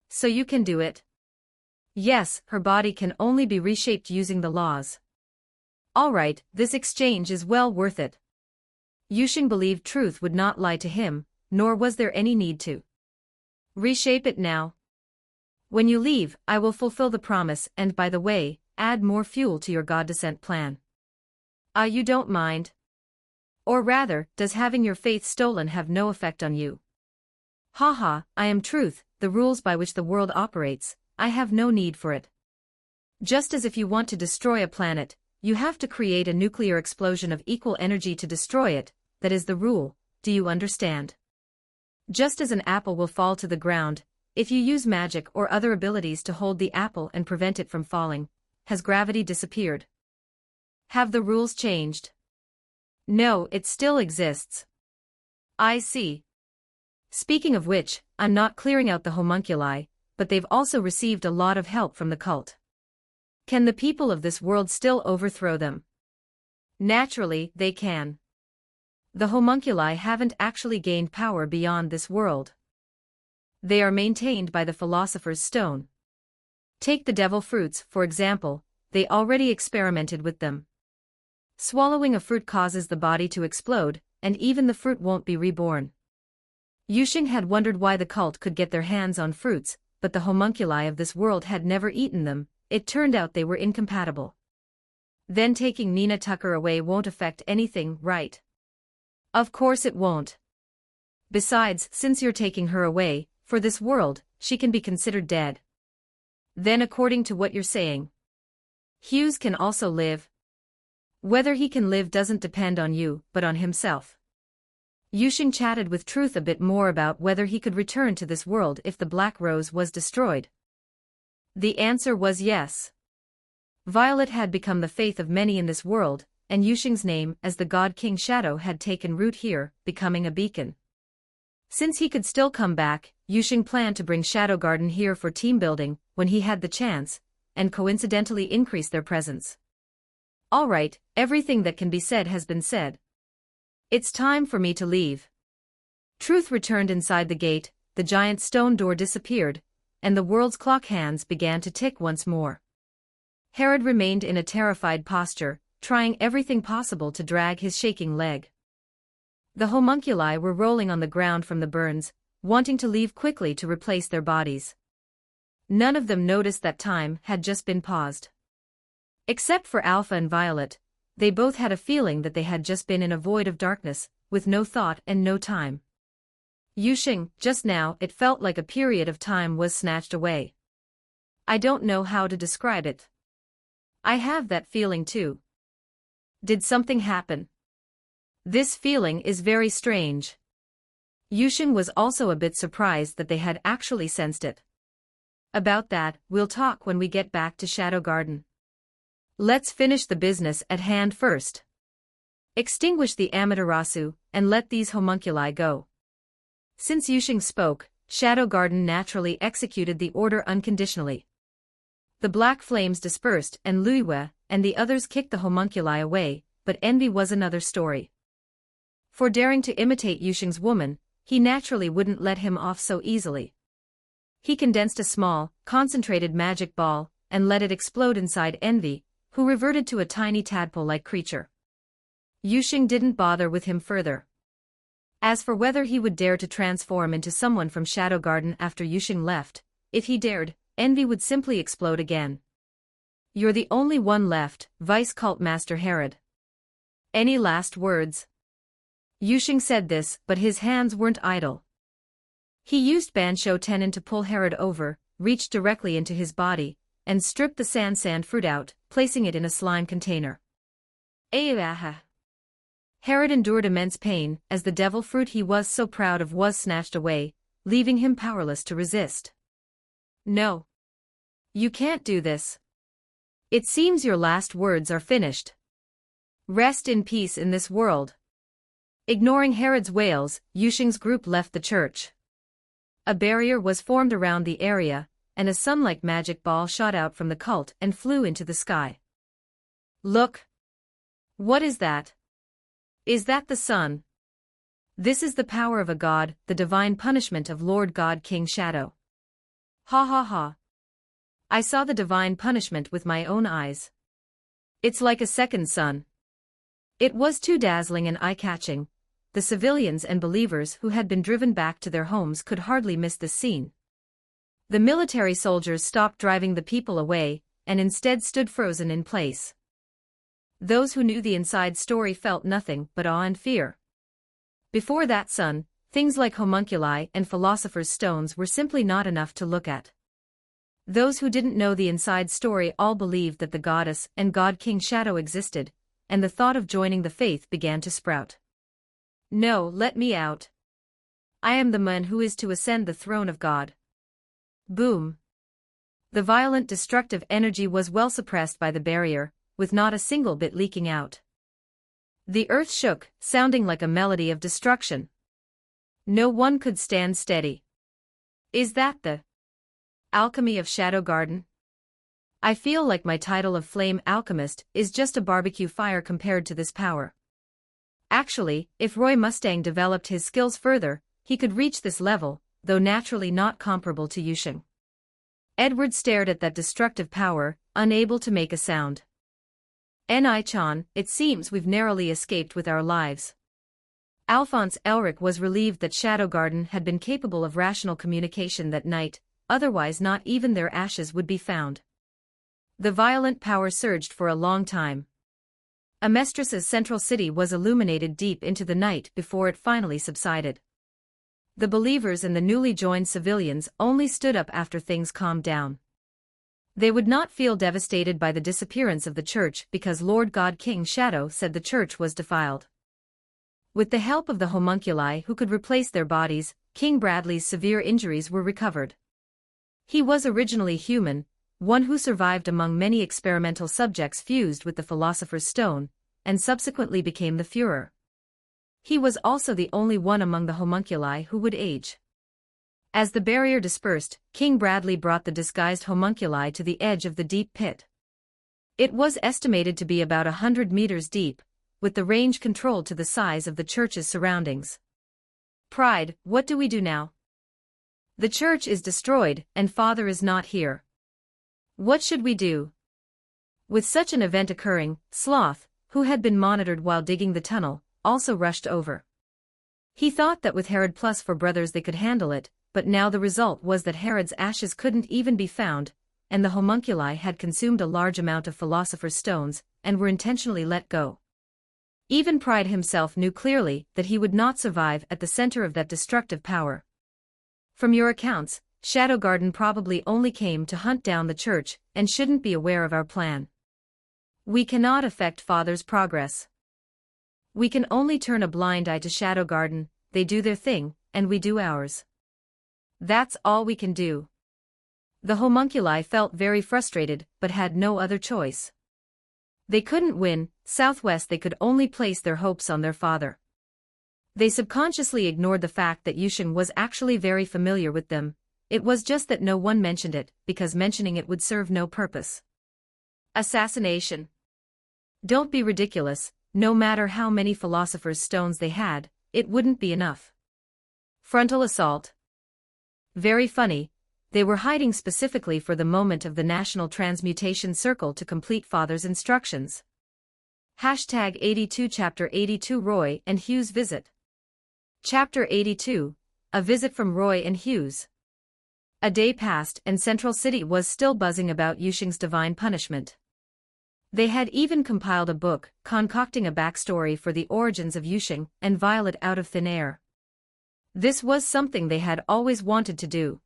So you can do it? Yes, her body can only be reshaped using the laws. Alright, this exchange is well worth it. Yusheng believed truth would not lie to him, nor was there any need to reshape it now. When you leave, I will fulfill the promise and, by the way, add more fuel to your god descent plan. You don't mind? Or rather, does having your faith stolen have no effect on you? Haha, I am truth, the rules by which the world operates, I have no need for it. Just as if you want to destroy a planet, you have to create a nuclear explosion of equal energy to destroy it, that is the rule, do you understand? Just as an apple will fall to the ground, if you use magic or other abilities to hold the apple and prevent it from falling, has gravity disappeared? Have the rules changed? No, it still exists. I see. Speaking of which, I'm not clearing out the homunculi, but they've also received a lot of help from the cult. Can the people of this world still overthrow them? Naturally, they can. The homunculi haven't actually gained power beyond this world. They are maintained by the Philosopher's Stone. Take the devil fruits, for example, they already experimented with them. Swallowing a fruit causes the body to explode, and even the fruit won't be reborn. Yusheng had wondered why the cult could get their hands on fruits, but the homunculi of this world had never eaten them. It turned out they were incompatible. Then taking Nina Tucker away won't affect anything, right? Of course it won't. Besides, since you're taking her away, for this world, she can be considered dead. Then according to what you're saying, Hughes can also live. Whether he can live doesn't depend on you, but on himself. Yusheng chatted with Truth a bit more about whether he could return to this world if the Black Rose was destroyed. The answer was yes. Violet had become the faith of many in this world, and Yusheng's name as the God King Shadow had taken root here, becoming a beacon. Since he could still come back, Yusheng planned to bring Shadow Garden here for team building when he had the chance, and coincidentally increase their presence. Alright, everything that can be said has been said. It's time for me to leave. Truth returned inside the gate, the giant stone door disappeared, and the world's clock hands began to tick once more. Herod remained in a terrified posture, trying everything possible to drag his shaking leg. The homunculi were rolling on the ground from the burns, wanting to leave quickly to replace their bodies. None of them noticed that time had just been paused. Except for Alpha and Violet, they both had a feeling that they had just been in a void of darkness, with no thought and no time. Yusheng, just now it felt like a period of time was snatched away. I don't know how to describe it. I have that feeling too. Did something happen? This feeling is very strange. Yusheng was also a bit surprised that they had actually sensed it. About that, we'll talk when we get back to Shadow Garden. Let's finish the business at hand first. Extinguish the Amaterasu, and let these homunculi go. Since Yusheng spoke, Shadow Garden naturally executed the order unconditionally. The black flames dispersed and Luiwe and the others kicked the homunculi away, but envy was another story. For daring to imitate Yusheng's woman, he naturally wouldn't let him off so easily. He condensed a small, concentrated magic ball, and let it explode inside Envy, who reverted to a tiny tadpole-like creature. Yusheng didn't bother with him further. As for whether he would dare to transform into someone from Shadow Garden after Yusheng left, if he dared, Envy would simply explode again. You're the only one left, Vice Cult Master Herod. Any last words? Yusheng said this, but his hands weren't idle. He used Bansho Tenon to pull Herod over, reached directly into his body, and stripped the sand fruit out, placing it in a slime container. Ayaha. Herod endured immense pain, as the devil fruit he was so proud of was snatched away, leaving him powerless to resist. No. You can't do this. It seems your last words are finished. Rest in peace in this world. Ignoring Herod's wails, Yusheng's group left the church. A barrier was formed around the area, and a sun-like magic ball shot out from the cult and flew into the sky. Look! What is that? Is that the sun? This is the power of a god, the divine punishment of Lord God King Shadow. Ha ha ha. I saw the divine punishment with my own eyes. It's like a second sun. It was too dazzling and eye-catching. The civilians and believers who had been driven back to their homes could hardly miss this scene. The military soldiers stopped driving the people away, and instead stood frozen in place. Those who knew the inside story felt nothing but awe and fear. Before that sun, things like homunculi and philosopher's stones were simply not enough to look at. Those who didn't know the inside story all believed that the goddess and god King Shadow existed, and the thought of joining the faith began to sprout. No, let me out. I am the man who is to ascend the throne of God. Boom. The violent destructive energy was well suppressed by the barrier, with not a single bit leaking out. The earth shook, sounding like a melody of destruction. No one could stand steady. Is that the alchemy of Shadow Garden? I feel like my title of Flame Alchemist is just a barbecue fire compared to this power. Actually, if Roy Mustang developed his skills further, he could reach this level, though naturally not comparable to Yusheng. Edward stared at that destructive power, unable to make a sound. Ni-chan, it seems we've narrowly escaped with our lives. Alphonse Elric was relieved that Shadow Garden had been capable of rational communication that night, otherwise not even their ashes would be found. The violent power surged for a long time. Amestris's central city was illuminated deep into the night before it finally subsided. The believers and the newly joined civilians only stood up after things calmed down. They would not feel devastated by the disappearance of the church because Lord God King Shadow said the church was defiled. With the help of the homunculi who could replace their bodies, King Bradley's severe injuries were recovered. He was originally human, one who survived among many experimental subjects fused with the Philosopher's Stone, and subsequently became the Führer. He was also the only one among the homunculi who would age. As the barrier dispersed, King Bradley brought the disguised homunculi to the edge of the deep pit. It was estimated to be about 100 meters deep, with the range controlled to the size of the church's surroundings. Pride, what do we do now? The church is destroyed, and Father is not here. What should we do? With such an event occurring, Sloth, who had been monitored while digging the tunnel, also rushed over. He thought that with Herod plus 4 brothers they could handle it, but now the result was that Herod's ashes couldn't even be found, and the homunculi had consumed a large amount of Philosopher's Stones, and were intentionally let go. Even Pride himself knew clearly that he would not survive at the center of that destructive power. From your accounts, Shadow Garden probably only came to hunt down the church, and shouldn't be aware of our plan. We cannot affect Father's progress. We can only turn a blind eye to Shadow Garden, they do their thing, and we do ours. That's all we can do. The homunculi felt very frustrated, but had no other choice. They couldn't win, Southwest they could only place their hopes on their father. They subconsciously ignored the fact that Yusheng was actually very familiar with them, it was just that no one mentioned it, because mentioning it would serve no purpose. Assassination. Don't be ridiculous, no matter how many Philosopher's Stones they had, it wouldn't be enough. Frontal assault. Very funny, they were hiding specifically for the moment of the National Transmutation Circle to complete Father's instructions. Hashtag 82 Chapter 82 Roy and Hughes Visit. Chapter 82, A Visit from Roy and Hughes. A day passed and Central City was still buzzing about Yusheng's divine punishment. They had even compiled a book, concocting a backstory for the origins of Yusheng and Violet out of thin air. This was something they had always wanted to do.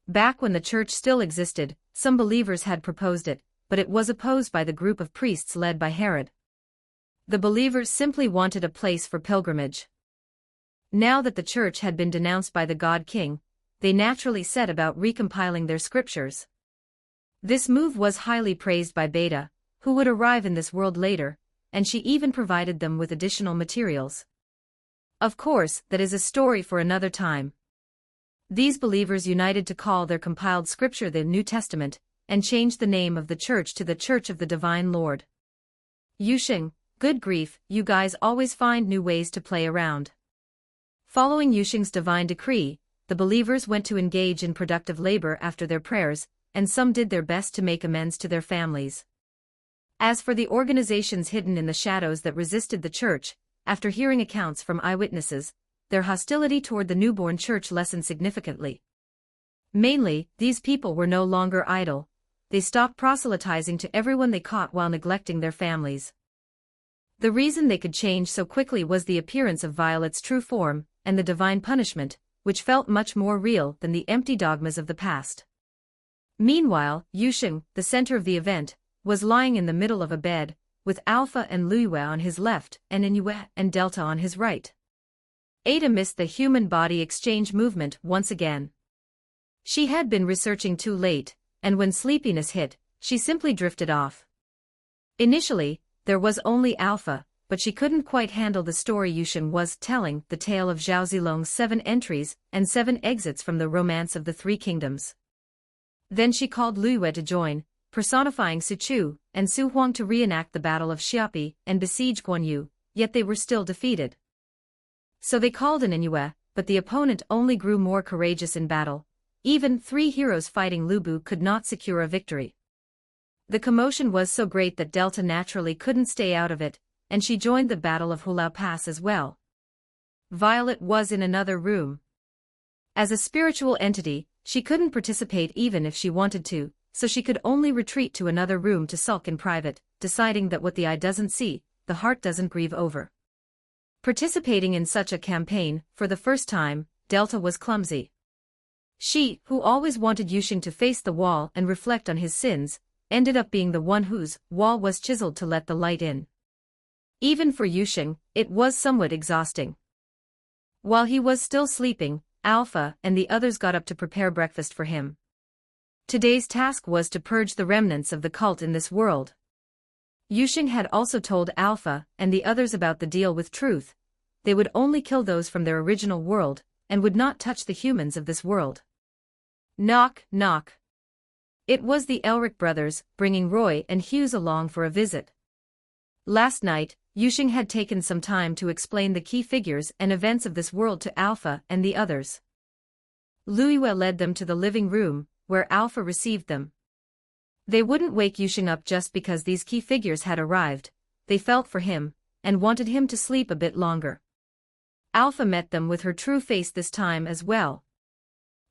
Back when the church still existed, some believers had proposed it, but it was opposed by the group of priests led by Herod. The believers simply wanted a place for pilgrimage. Now that the church had been denounced by the God King, they naturally set about recompiling their scriptures. This move was highly praised by Beta, who would arrive in this world later, and she even provided them with additional materials. Of course, that is a story for another time. These believers united to call their compiled scripture the New Testament, and changed the name of the church to the Church of the Divine Lord. Yusheng, good grief, you guys always find new ways to play around. Following Yusheng's divine decree, the believers went to engage in productive labor after their prayers, and some did their best to make amends to their families. As for the organizations hidden in the shadows that resisted the church, after hearing accounts from eyewitnesses, their hostility toward the newborn church lessened significantly. Mainly, these people were no longer idle. They stopped proselytizing to everyone they caught while neglecting their families. The reason they could change so quickly was the appearance of Violet's true form, and the divine punishment, which felt much more real than the empty dogmas of the past. Meanwhile, Yusheng, the center of the event, was lying in the middle of a bed, with Alpha and Luiyue on his left and Inyue and Delta on his right. Ada missed the human body exchange movement once again. She had been researching too late, and when sleepiness hit, she simply drifted off. Initially, there was only Alpha, but she couldn't quite handle the story Yusheng was telling, the tale of Zhao Zilong's 7 entries and 7 exits from the romance of the 3 kingdoms. Then she called Luiyue to join, personifying Su Chu and Su Huang to reenact the Battle of Xiapi and besiege Guanyu, yet they were still defeated. So they called in Inyue, but the opponent only grew more courageous in battle. Even 3 heroes fighting Lubu could not secure a victory. The commotion was so great that Delta naturally couldn't stay out of it, and she joined the Battle of Hulao Pass as well. Violet was in another room. As a spiritual entity, she couldn't participate even if she wanted to, so she could only retreat to another room to sulk in private, deciding that what the eye doesn't see, the heart doesn't grieve over. Participating in such a campaign, for the first time, Delta was clumsy. She, who always wanted Yusheng to face the wall and reflect on his sins, ended up being the one whose wall was chiseled to let the light in. Even for Yusheng, it was somewhat exhausting. While he was still sleeping, Alpha and the others got up to prepare breakfast for him. Today's task was to purge the remnants of the cult in this world. Yusheng had also told Alpha and the others about the deal with Truth. They would only kill those from their original world, and would not touch the humans of this world. Knock, knock. It was the Elric brothers, bringing Roy and Hughes along for a visit. Last night, Yusheng had taken some time to explain the key figures and events of this world to Alpha and the others. Luiyue led them to the living room, where Alpha received them. They wouldn't wake Yusheng up just because these key figures had arrived. They felt for him, and wanted him to sleep a bit longer. Alpha met them with her true face this time as well.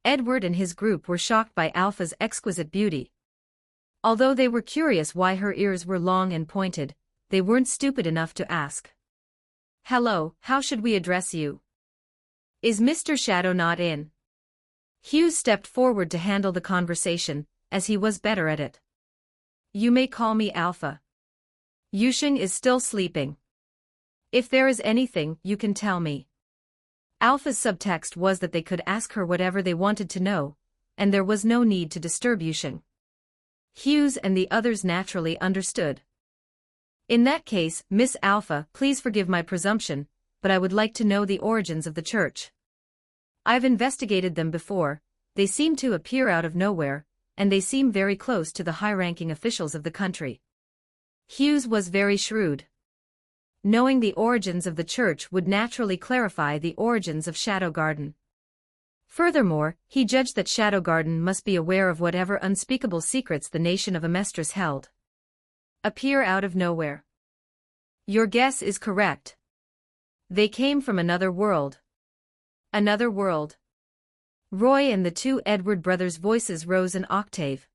Edward and his group were shocked by Alpha's exquisite beauty. Although they were curious why her ears were long and pointed, they weren't stupid enough to ask. "Hello, how should we address you? Is Mr. Shadow not in?" Hughes stepped forward to handle the conversation, as he was better at it. "You may call me Alpha. Yusheng is still sleeping. If there is anything, you can tell me." Alpha's subtext was that they could ask her whatever they wanted to know, and there was no need to disturb Yusheng. Hughes and the others naturally understood. "In that case, Miss Alpha, please forgive my presumption, but I would like to know the origins of the church. I've investigated them before, they seem to appear out of nowhere, and they seem very close to the high-ranking officials of the country." Hughes was very shrewd. Knowing the origins of the church would naturally clarify the origins of Shadow Garden. Furthermore, he judged that Shadow Garden must be aware of whatever unspeakable secrets the nation of Amestris held. Appear out of nowhere. Your guess is correct. They came from another world. Another world. Roy and the 2 Edward brothers' voices rose an octave.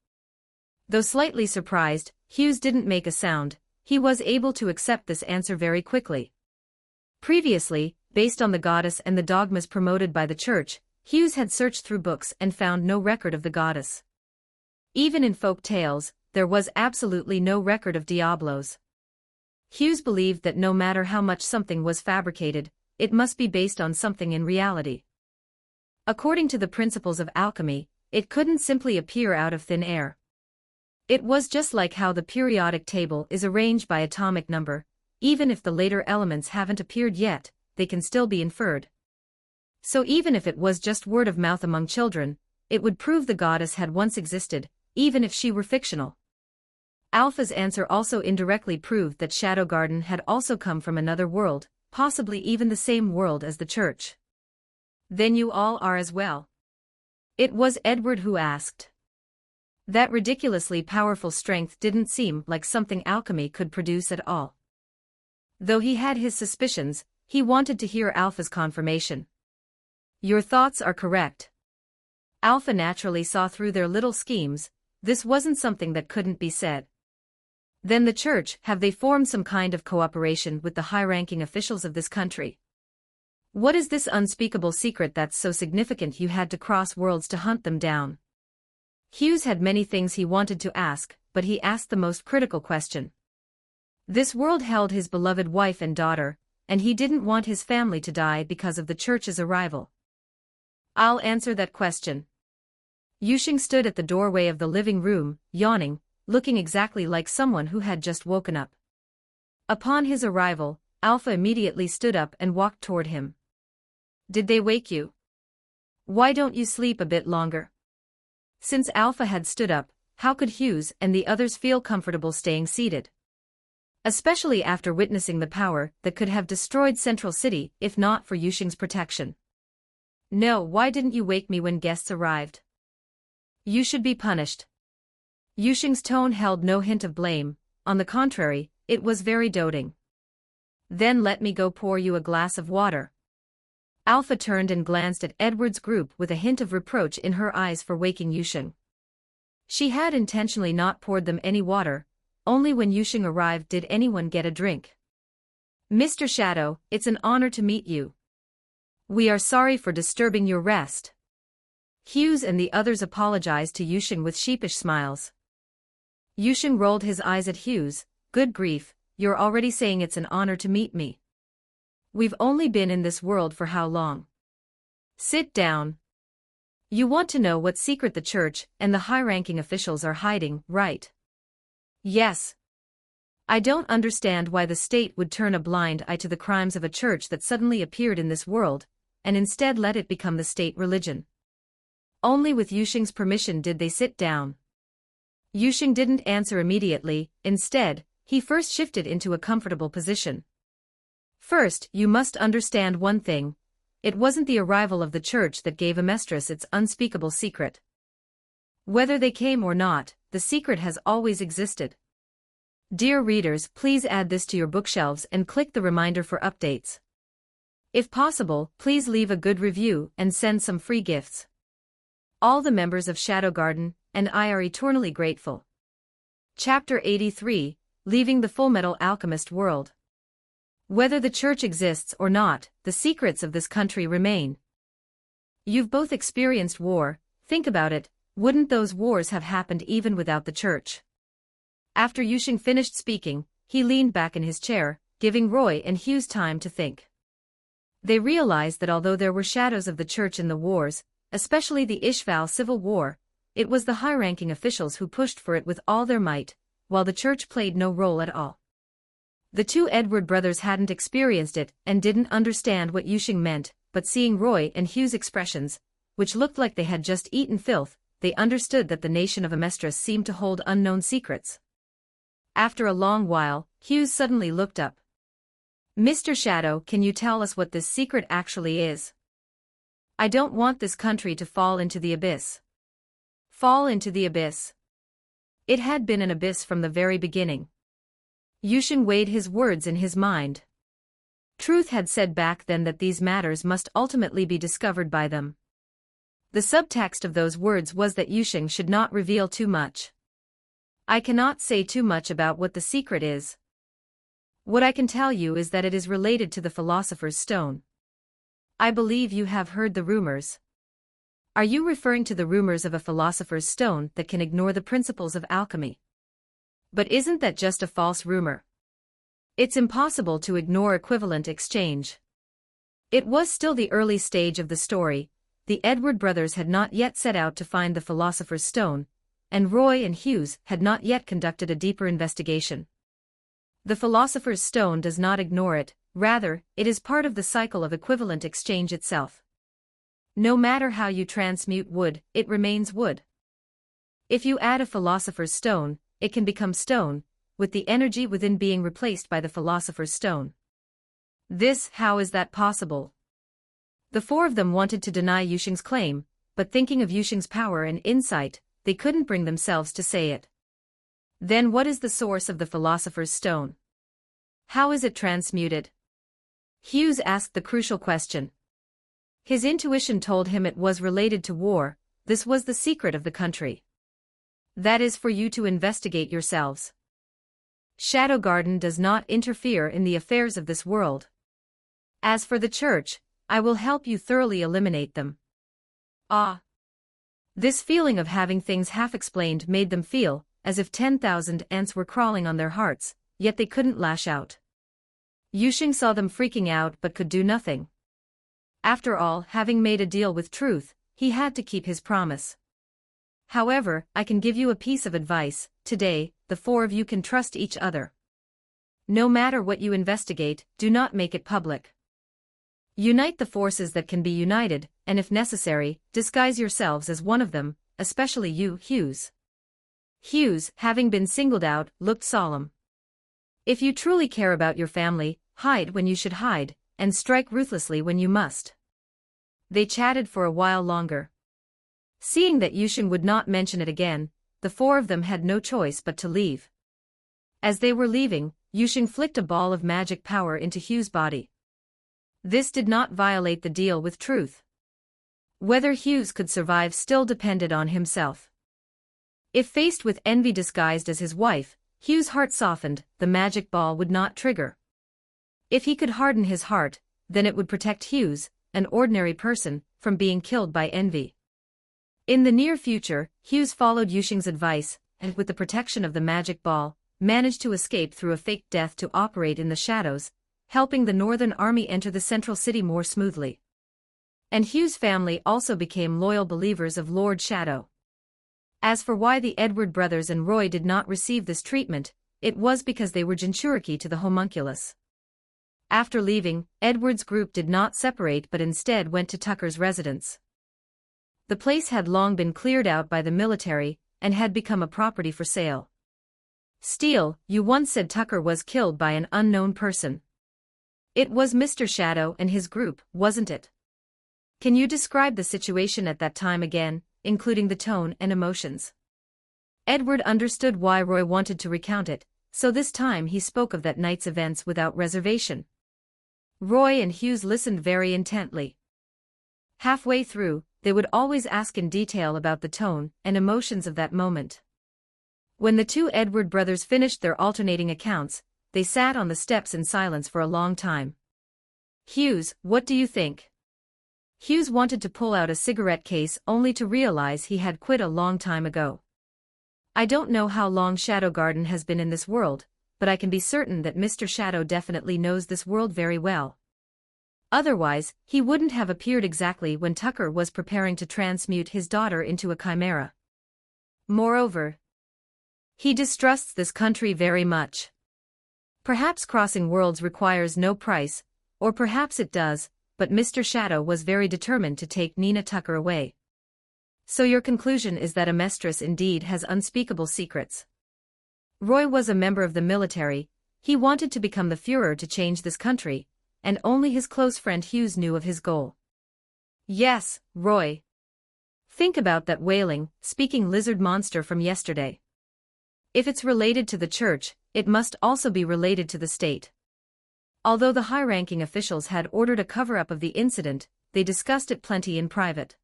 Though slightly surprised, Hughes didn't make a sound. He was able to accept this answer very quickly. Previously, based on the goddess and the dogmas promoted by the church, Hughes had searched through books and found no record of the goddess. Even in folk tales, there was absolutely no record of Diablos. Hughes believed that no matter how much something was fabricated, it must be based on something in reality. According to the principles of alchemy, it couldn't simply appear out of thin air. It was just like how the periodic table is arranged by atomic number. Even if the later elements haven't appeared yet, they can still be inferred. So even if it was just word of mouth among children, it would prove the goddess had once existed, even if she were fictional. Alpha's answer also indirectly proved that Shadow Garden had also come from another world, possibly even the same world as the church. Then you all are as well? It was Edward who asked. That ridiculously powerful strength didn't seem like something alchemy could produce at all. Though he had his suspicions, he wanted to hear Alpha's confirmation. Your thoughts are correct. Alpha naturally saw through their little schemes. This wasn't something that couldn't be said. Then the church, have they formed some kind of cooperation with the high-ranking officials of this country? What is this unspeakable secret that's so significant you had to cross worlds to hunt them down? Hughes had many things he wanted to ask, but he asked the most critical question. This world held his beloved wife and daughter, and he didn't want his family to die because of the church's arrival. I'll answer that question. Yusheng stood at the doorway of the living room, yawning, looking exactly like someone who had just woken up. Upon his arrival, Alpha immediately stood up and walked toward him. Did they wake you? Why don't you sleep a bit longer? Since Alpha had stood up, how could Hughes and the others feel comfortable staying seated? Especially after witnessing the power that could have destroyed Central City if not for Yusheng's protection. No, why didn't you wake me when guests arrived? You should be punished. Yusheng's tone held no hint of blame, on the contrary, it was very doting. Then let me go pour you a glass of water. Alpha turned and glanced at Edward's group with a hint of reproach in her eyes for waking Yusheng. She had intentionally not poured them any water, only when Yusheng arrived did anyone get a drink. Mr. Shadow, it's an honor to meet you. We are sorry for disturbing your rest. Hughes and the others apologized to Yusheng with sheepish smiles. Yusheng rolled his eyes at Hughes. Good grief, you're already saying it's an honor to meet me. We've only been in this world for how long? Sit down. You want to know what secret the church and the high-ranking officials are hiding, right? Yes. I don't understand why the state would turn a blind eye to the crimes of a church that suddenly appeared in this world, and instead let it become the state religion. Only with Yusheng's permission did they sit down. Yusheng didn't answer immediately, instead, he first shifted into a comfortable position. First, you must understand one thing. It wasn't the arrival of the church that gave Amestris its unspeakable secret. Whether they came or not, the secret has always existed. Dear readers, please add this to your bookshelves and click the reminder for updates. If possible, please leave a good review and send some free gifts. All the members of Shadow Garden and I are eternally grateful. Chapter 83, Leaving the Full Metal Alchemist World. Whether the church exists or not, the secrets of this country remain. You've both experienced war, think about it, wouldn't those wars have happened even without the church? After Yusheng finished speaking, he leaned back in his chair, giving Roy and Hughes time to think. They realized that although there were shadows of the church in the wars, especially the Ishval Civil War, it was the high-ranking officials who pushed for it with all their might, while the church played no role at all. The two Edward brothers hadn't experienced it and didn't understand what Yusheng meant, but seeing Roy and Hughes' expressions, which looked like they had just eaten filth, they understood that the nation of Amestris seemed to hold unknown secrets. After a long while, Hughes suddenly looked up. Mr. Shadow, can you tell us what this secret actually is? I don't want this country to fall into the abyss. Fall into the abyss. It had been an abyss from the very beginning. Yusheng weighed his words in his mind. Truth had said back then that these matters must ultimately be discovered by them. The subtext of those words was that Yusheng should not reveal too much. I cannot say too much about what the secret is. What I can tell you is that it is related to the Philosopher's Stone. I believe you have heard the rumors. Are you referring to the rumors of a Philosopher's Stone that can ignore the principles of alchemy? But isn't that just a false rumor? It's impossible to ignore equivalent exchange. It was still the early stage of the story. The Edward brothers had not yet set out to find the Philosopher's Stone, and Roy and Hughes had not yet conducted a deeper investigation. The Philosopher's Stone does not ignore it, rather, it is part of the cycle of equivalent exchange itself. No matter how you transmute wood, it remains wood. If you add a Philosopher's Stone, it can become stone, with the energy within being replaced by the philosopher's stone. How is that possible? The four of them wanted to deny Yushing's claim, but thinking of Yushing's power and insight, they couldn't bring themselves to say it. Then what is the source of the philosopher's stone? How is it transmuted? Hughes asked the crucial question. His intuition told him it was related to war. This was the secret of the country. That is for you to investigate yourselves. Shadow Garden does not interfere in the affairs of this world. As for the church, I will help you thoroughly eliminate them. This feeling of having things half-explained made them feel as if 10,000 ants were crawling on their hearts, yet they couldn't lash out. Yushing saw them freaking out but could do nothing. After all, having made a deal with truth, he had to keep his promise. However, I can give you a piece of advice. Today, the four of you can trust each other. No matter what you investigate, do not make it public. Unite the forces that can be united, and if necessary, disguise yourselves as one of them, especially you, Hughes. Hughes, having been singled out, looked solemn. If you truly care about your family, hide when you should hide, and strike ruthlessly when you must. They chatted for a while longer. Seeing that Yushing would not mention it again, the four of them had no choice but to leave. As they were leaving, Yushing flicked a ball of magic power into Hughes' body. This did not violate the deal with truth. Whether Hughes could survive still depended on himself. If faced with envy disguised as his wife, Hughes' heart softened, the magic ball would not trigger. If he could harden his heart, then it would protect Hughes, an ordinary person, from being killed by envy. In the near future, Hughes followed Yushing's advice, and with the protection of the magic ball, managed to escape through a fake death to operate in the shadows, helping the Northern Army enter the central city more smoothly. And Hughes' family also became loyal believers of Lord Shadow. As for why the Edward brothers and Roy did not receive this treatment, it was because they were Jinchuriki to the homunculus. After leaving, Edward's group did not separate but instead went to Tucker's residence. The place had long been cleared out by the military, and had become a property for sale. Steele, you once said Tucker was killed by an unknown person. It was Mr. Shadow and his group, wasn't it? Can you describe the situation at that time again, including the tone and emotions? Edward understood why Roy wanted to recount it, so this time he spoke of that night's events without reservation. Roy and Hughes listened very intently. Halfway through, they would always ask in detail about the tone and emotions of that moment. When the two Edward brothers finished their alternating accounts, they sat on the steps in silence for a long time. Hughes, what do you think? Hughes wanted to pull out a cigarette case only to realize he had quit a long time ago. I don't know how long Shadow Garden has been in this world, but I can be certain that Mr. Shadow definitely knows this world very well. Otherwise, he wouldn't have appeared exactly when Tucker was preparing to transmute his daughter into a chimera. Moreover, he distrusts this country very much. Perhaps crossing worlds requires no price, or perhaps it does, but Mr. Shadow was very determined to take Nina Tucker away. So your conclusion is that Amestris indeed has unspeakable secrets. Roy was a member of the military, he wanted to become the Führer to change this country, and only his close friend Hughes knew of his goal. Yes, Roy. Think about that wailing, speaking lizard monster from yesterday. If it's related to the church, it must also be related to the state. Although the high-ranking officials had ordered a cover-up of the incident, they discussed it plenty in private.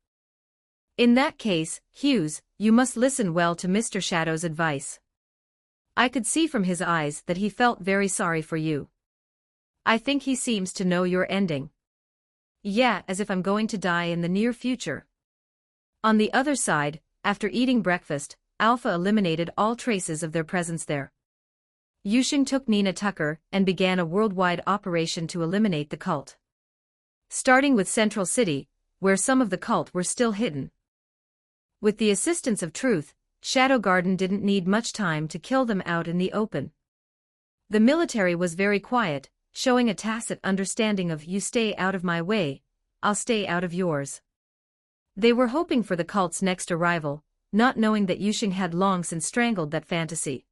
In that case, Hughes, you must listen well to Mr. Shadow's advice. I could see from his eyes that he felt very sorry for you. I think he seems to know your ending. Yeah, as if I'm going to die in the near future. On the other side, after eating breakfast, Alpha eliminated all traces of their presence there. Yushing took Nina Tucker and began a worldwide operation to eliminate the cult. Starting with Central City, where some of the cult were still hidden. With the assistance of truth, Shadow Garden didn't need much time to kill them out in the open. The military was very quiet, showing a tacit understanding of you stay out of my way, I'll stay out of yours. They were hoping for the cult's next arrival, not knowing that Yusheng had long since strangled that fantasy.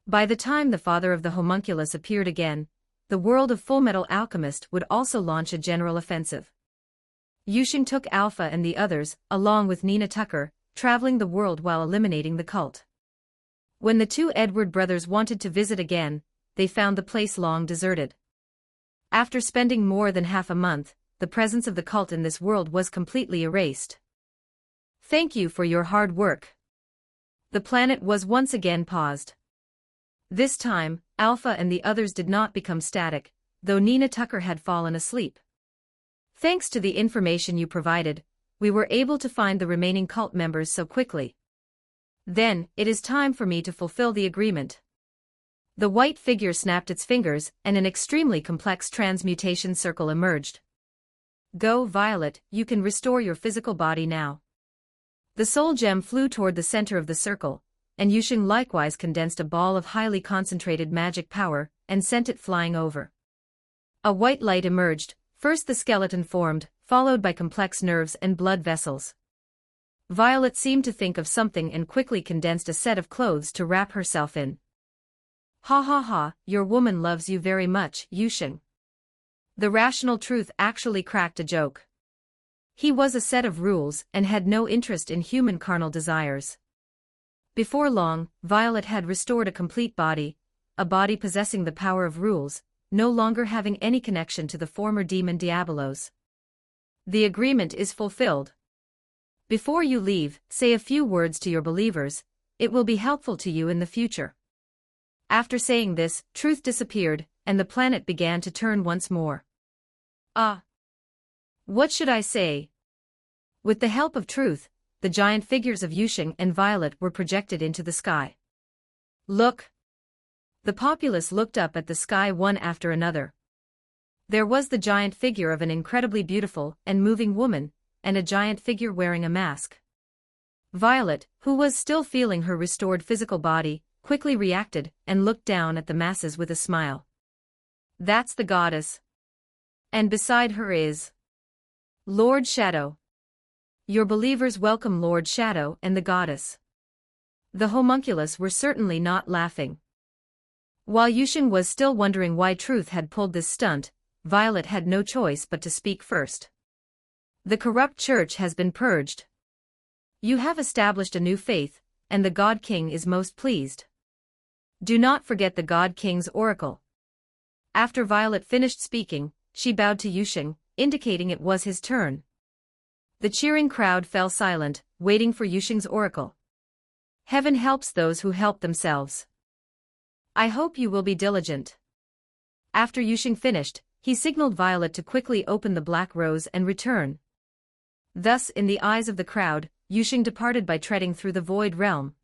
By the time the father of the homunculus appeared again, the world of Fullmetal Alchemist would also launch a general offensive. Yusheng took Alpha and the others, along with Nina Tucker, traveling the world while eliminating the cult. When the two Edward brothers wanted to visit again, they found the place long deserted. After spending more than half a month, the presence of the cult in this world was completely erased. Thank you for your hard work. The planet was once again paused. This time, Alpha and the others did not become static, though Nina Tucker had fallen asleep. Thanks to the information you provided, we were able to find the remaining cult members so quickly. Then, it is time for me to fulfill the agreement. The white figure snapped its fingers, and an extremely complex transmutation circle emerged. Go, Violet, you can restore your physical body now. The soul gem flew toward the center of the circle, and Yusheng likewise condensed a ball of highly concentrated magic power, and sent it flying over. A white light emerged, first the skeleton formed, followed by complex nerves and blood vessels. Violet seemed to think of something and quickly condensed a set of clothes to wrap herself in. Ha ha ha, your woman loves you very much, Yusheng. The rational truth actually cracked a joke. He was a set of rules and had no interest in human carnal desires. Before long, Violet had restored a complete body, a body possessing the power of rules, no longer having any connection to the former demon Diabolos. The agreement is fulfilled. Before you leave, say a few words to your believers, it will be helpful to you in the future. After saying this, Truth disappeared, and the planet began to turn once more. What should I say? With the help of Truth, the giant figures of Yusheng and Violet were projected into the sky. Look! The populace looked up at the sky one after another. There was the giant figure of an incredibly beautiful and moving woman, and a giant figure wearing a mask. Violet, who was still feeling her restored physical body, quickly reacted and looked down at the masses with a smile. That's the goddess. And beside her is Lord Shadow. Your believers welcome Lord Shadow and the goddess. The homunculus were certainly not laughing. While Yusheng was still wondering why Truth had pulled this stunt, Violet had no choice but to speak first. The corrupt church has been purged. You have established a new faith, and the God King is most pleased. Do not forget the God King's oracle. After Violet finished speaking, she bowed to Yusheng, indicating it was his turn. The cheering crowd fell silent, waiting for Yusheng's oracle. Heaven helps those who help themselves. I hope you will be diligent. After Yusheng finished, he signaled Violet to quickly open the black rose and return. Thus, in the eyes of the crowd, Yusheng departed by treading through the void realm.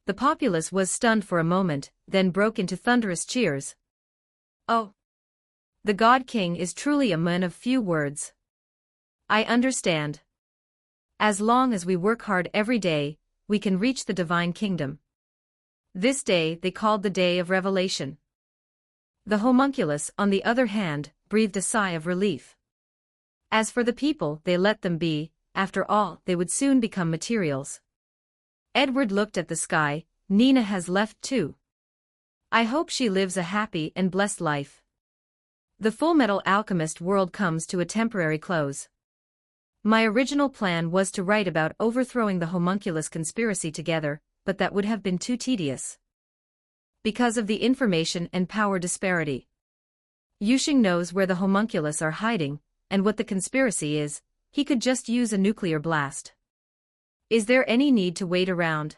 The populace was stunned for a moment, then broke into thunderous cheers. Oh! The God King is truly a man of few words. I understand. As long as we work hard every day, we can reach the divine kingdom. This day they called the Day of Revelation. The homunculus, on the other hand, breathed a sigh of relief. As for the people, they let them be, after all, they would soon become materials. Edward looked at the sky. Nina has left too. I hope she lives a happy and blessed life. The Fullmetal Alchemist world comes to a temporary close. My original plan was to write about overthrowing the homunculus conspiracy together, but that would have been too tedious. Because of the information and power disparity. Yusheng knows where the homunculus are hiding, and what the conspiracy is. He could just use a nuclear blast. Is there any need to wait around?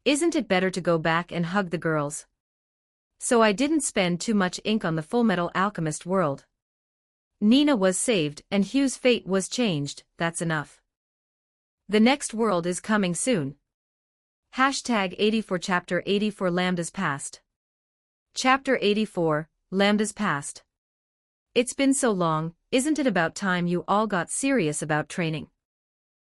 Isn't it better to go back and hug the girls? So I didn't spend too much ink on the Fullmetal Alchemist world. Nina was saved and Hugh's fate was changed, that's enough. The next world is coming soon. Hashtag 84 Chapter 84 Lambda's Past. Chapter 84, Lambda's Past. It's been so long, isn't it about time you all got serious about training?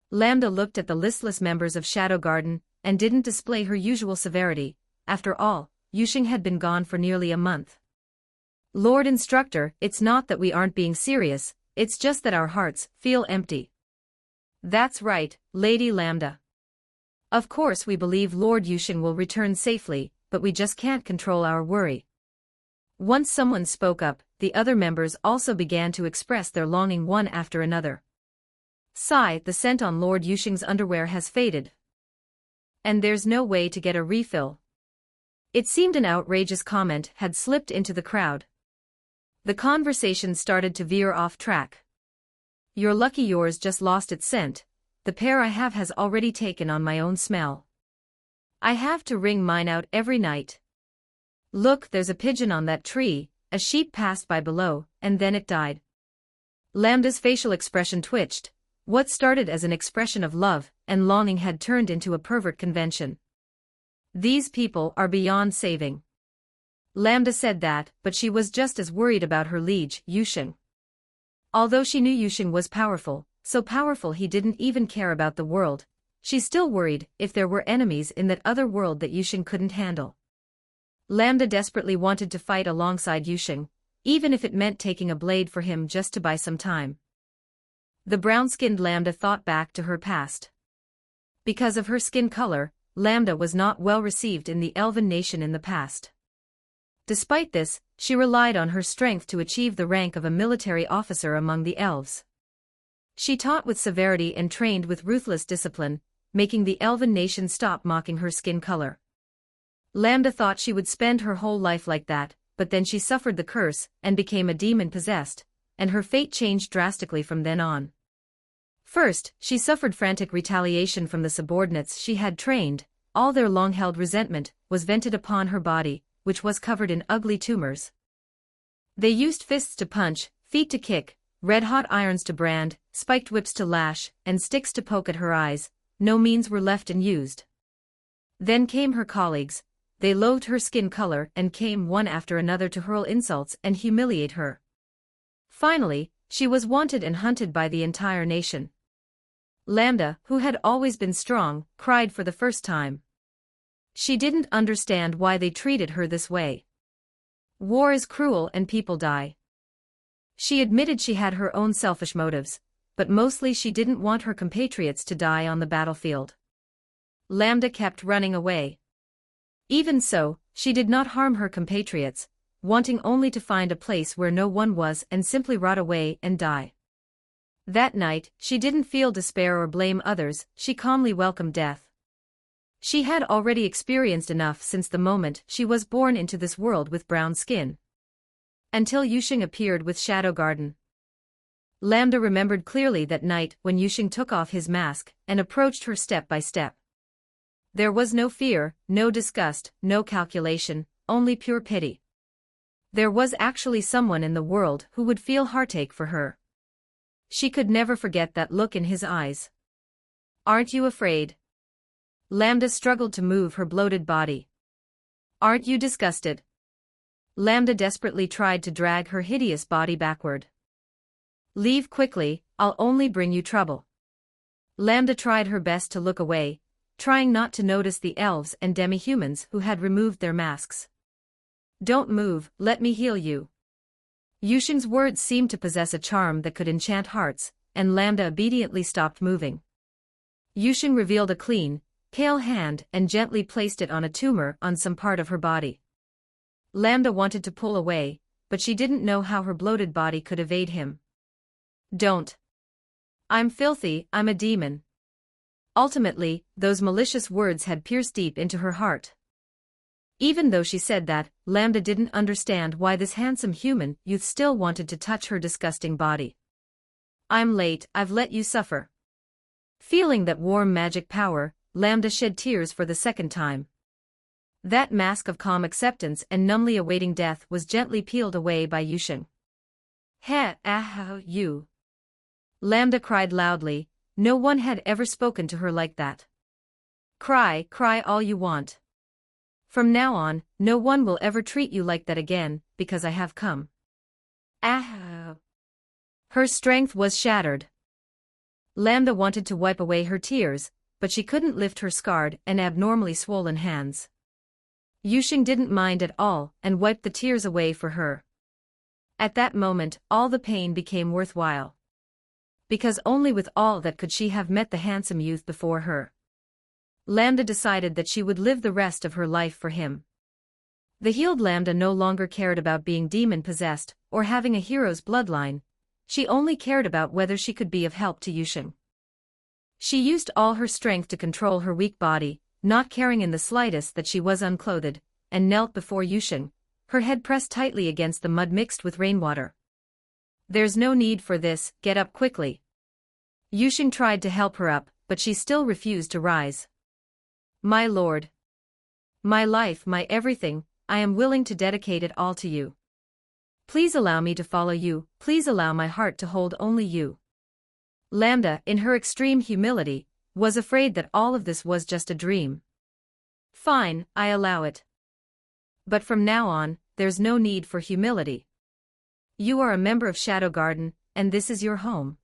Lambda looked at the listless members of Shadow Garden, and didn't display her usual severity. After all, Yusheng had been gone for nearly a month. Lord Instructor, it's not that we aren't being serious, it's just that our hearts feel empty. That's right, Lady Lambda. Of course we believe Lord Yusheng will return safely, but we just can't control our worry. Once someone spoke up, the other members also began to express their longing one after another. Sigh, the scent on Lord Yusheng's underwear has faded. And there's no way to get a refill. It seemed an outrageous comment had slipped into the crowd. The conversation started to veer off track. You're lucky yours just lost its scent. The pair I have has already taken on my own smell. I have to wring mine out every night. Look, there's a pigeon on that tree. A sheep passed by below, and then it died. Lambda's facial expression twitched. What started as an expression of love and longing had turned into a pervert convention. These people are beyond saving. Lambda said that, but she was just as worried about her liege, Yusheng. Although she knew Yusheng was powerful, so powerful he didn't even care about the world, she still worried if there were enemies in that other world that Yusheng couldn't handle. Lambda desperately wanted to fight alongside Yusheng, even if it meant taking a blade for him just to buy some time. The brown-skinned Lambda thought back to her past. Because of her skin color, Lambda was not well received in the Elven nation in the past. Despite this, she relied on her strength to achieve the rank of a military officer among the elves. She taught with severity and trained with ruthless discipline, making the Elven nation stop mocking her skin color. Lambda thought she would spend her whole life like that, but then she suffered the curse and became a demon-possessed, and her fate changed drastically from then on. First, she suffered frantic retaliation from the subordinates she had trained. All their long-held resentment was vented upon her body, which was covered in ugly tumors. They used fists to punch, feet to kick, red-hot irons to brand, spiked whips to lash, and sticks to poke at her eyes. No means were left unused. Then came her colleagues. They loathed her skin color and came one after another to hurl insults and humiliate her. Finally, she was wanted and hunted by the entire nation. Lambda, who had always been strong, cried for the first time. She didn't understand why they treated her this way. War is cruel and people die. She admitted she had her own selfish motives, but mostly she didn't want her compatriots to die on the battlefield. Lambda kept running away. Even so, she did not harm her compatriots, wanting only to find a place where no one was and simply rot away and die. That night, she didn't feel despair or blame others, she calmly welcomed death. She had already experienced enough since the moment she was born into this world with brown skin. Until Yusheng appeared with Shadow Garden. Lambda remembered clearly that night when Yusheng took off his mask and approached her step by step. There was no fear, no disgust, no calculation, only pure pity. There was actually someone in the world who would feel heartache for her. She could never forget that look in his eyes. Aren't you afraid? Lambda struggled to move her bloated body. Aren't you disgusted? Lambda desperately tried to drag her hideous body backward. Leave quickly, I'll only bring you trouble. Lambda tried her best to look away, trying not to notice the elves and demi-humans who had removed their masks. Don't move, let me heal you. Yusheng's words seemed to possess a charm that could enchant hearts, and Lambda obediently stopped moving. Yusheng revealed a clean, pale hand and gently placed it on a tumor on some part of her body. Lambda wanted to pull away, but she didn't know how her bloated body could evade him. Don't. I'm filthy, I'm a demon. Ultimately, those malicious words had pierced deep into her heart. Even though she said that, Lambda didn't understand why this handsome human youth still wanted to touch her disgusting body. I'm late, I've let you suffer. Feeling that warm magic power, Lambda shed tears for the second time. That mask of calm acceptance and numbly awaiting death was gently peeled away by Yusheng. You. Lambda cried loudly. No one had ever spoken to her like that. Cry, cry all you want. From now on, no one will ever treat you like that again, because I have come. Her strength was shattered. Lambda wanted to wipe away her tears, but she couldn't lift her scarred and abnormally swollen hands. Yusheng didn't mind at all and wiped the tears away for her. At that moment, all the pain became worthwhile. Because only with all that could she have met the handsome youth before her. Lambda decided that she would live the rest of her life for him. The healed Lambda no longer cared about being demon-possessed or having a hero's bloodline. She only cared about whether she could be of help to Yusheng. She used all her strength to control her weak body, not caring in the slightest that she was unclothed, and knelt before Yusheng, her head pressed tightly against the mud mixed with rainwater. "There's no need for this, get up quickly." Yusheng tried to help her up, but she still refused to rise. "My lord. My life, my everything, I am willing to dedicate it all to you. Please allow me to follow you, please allow my heart to hold only you." Lambda, in her extreme humility, was afraid that all of this was just a dream. "Fine, I allow it. But from now on, there's no need for humility. You are a member of Shadow Garden, and this is your home.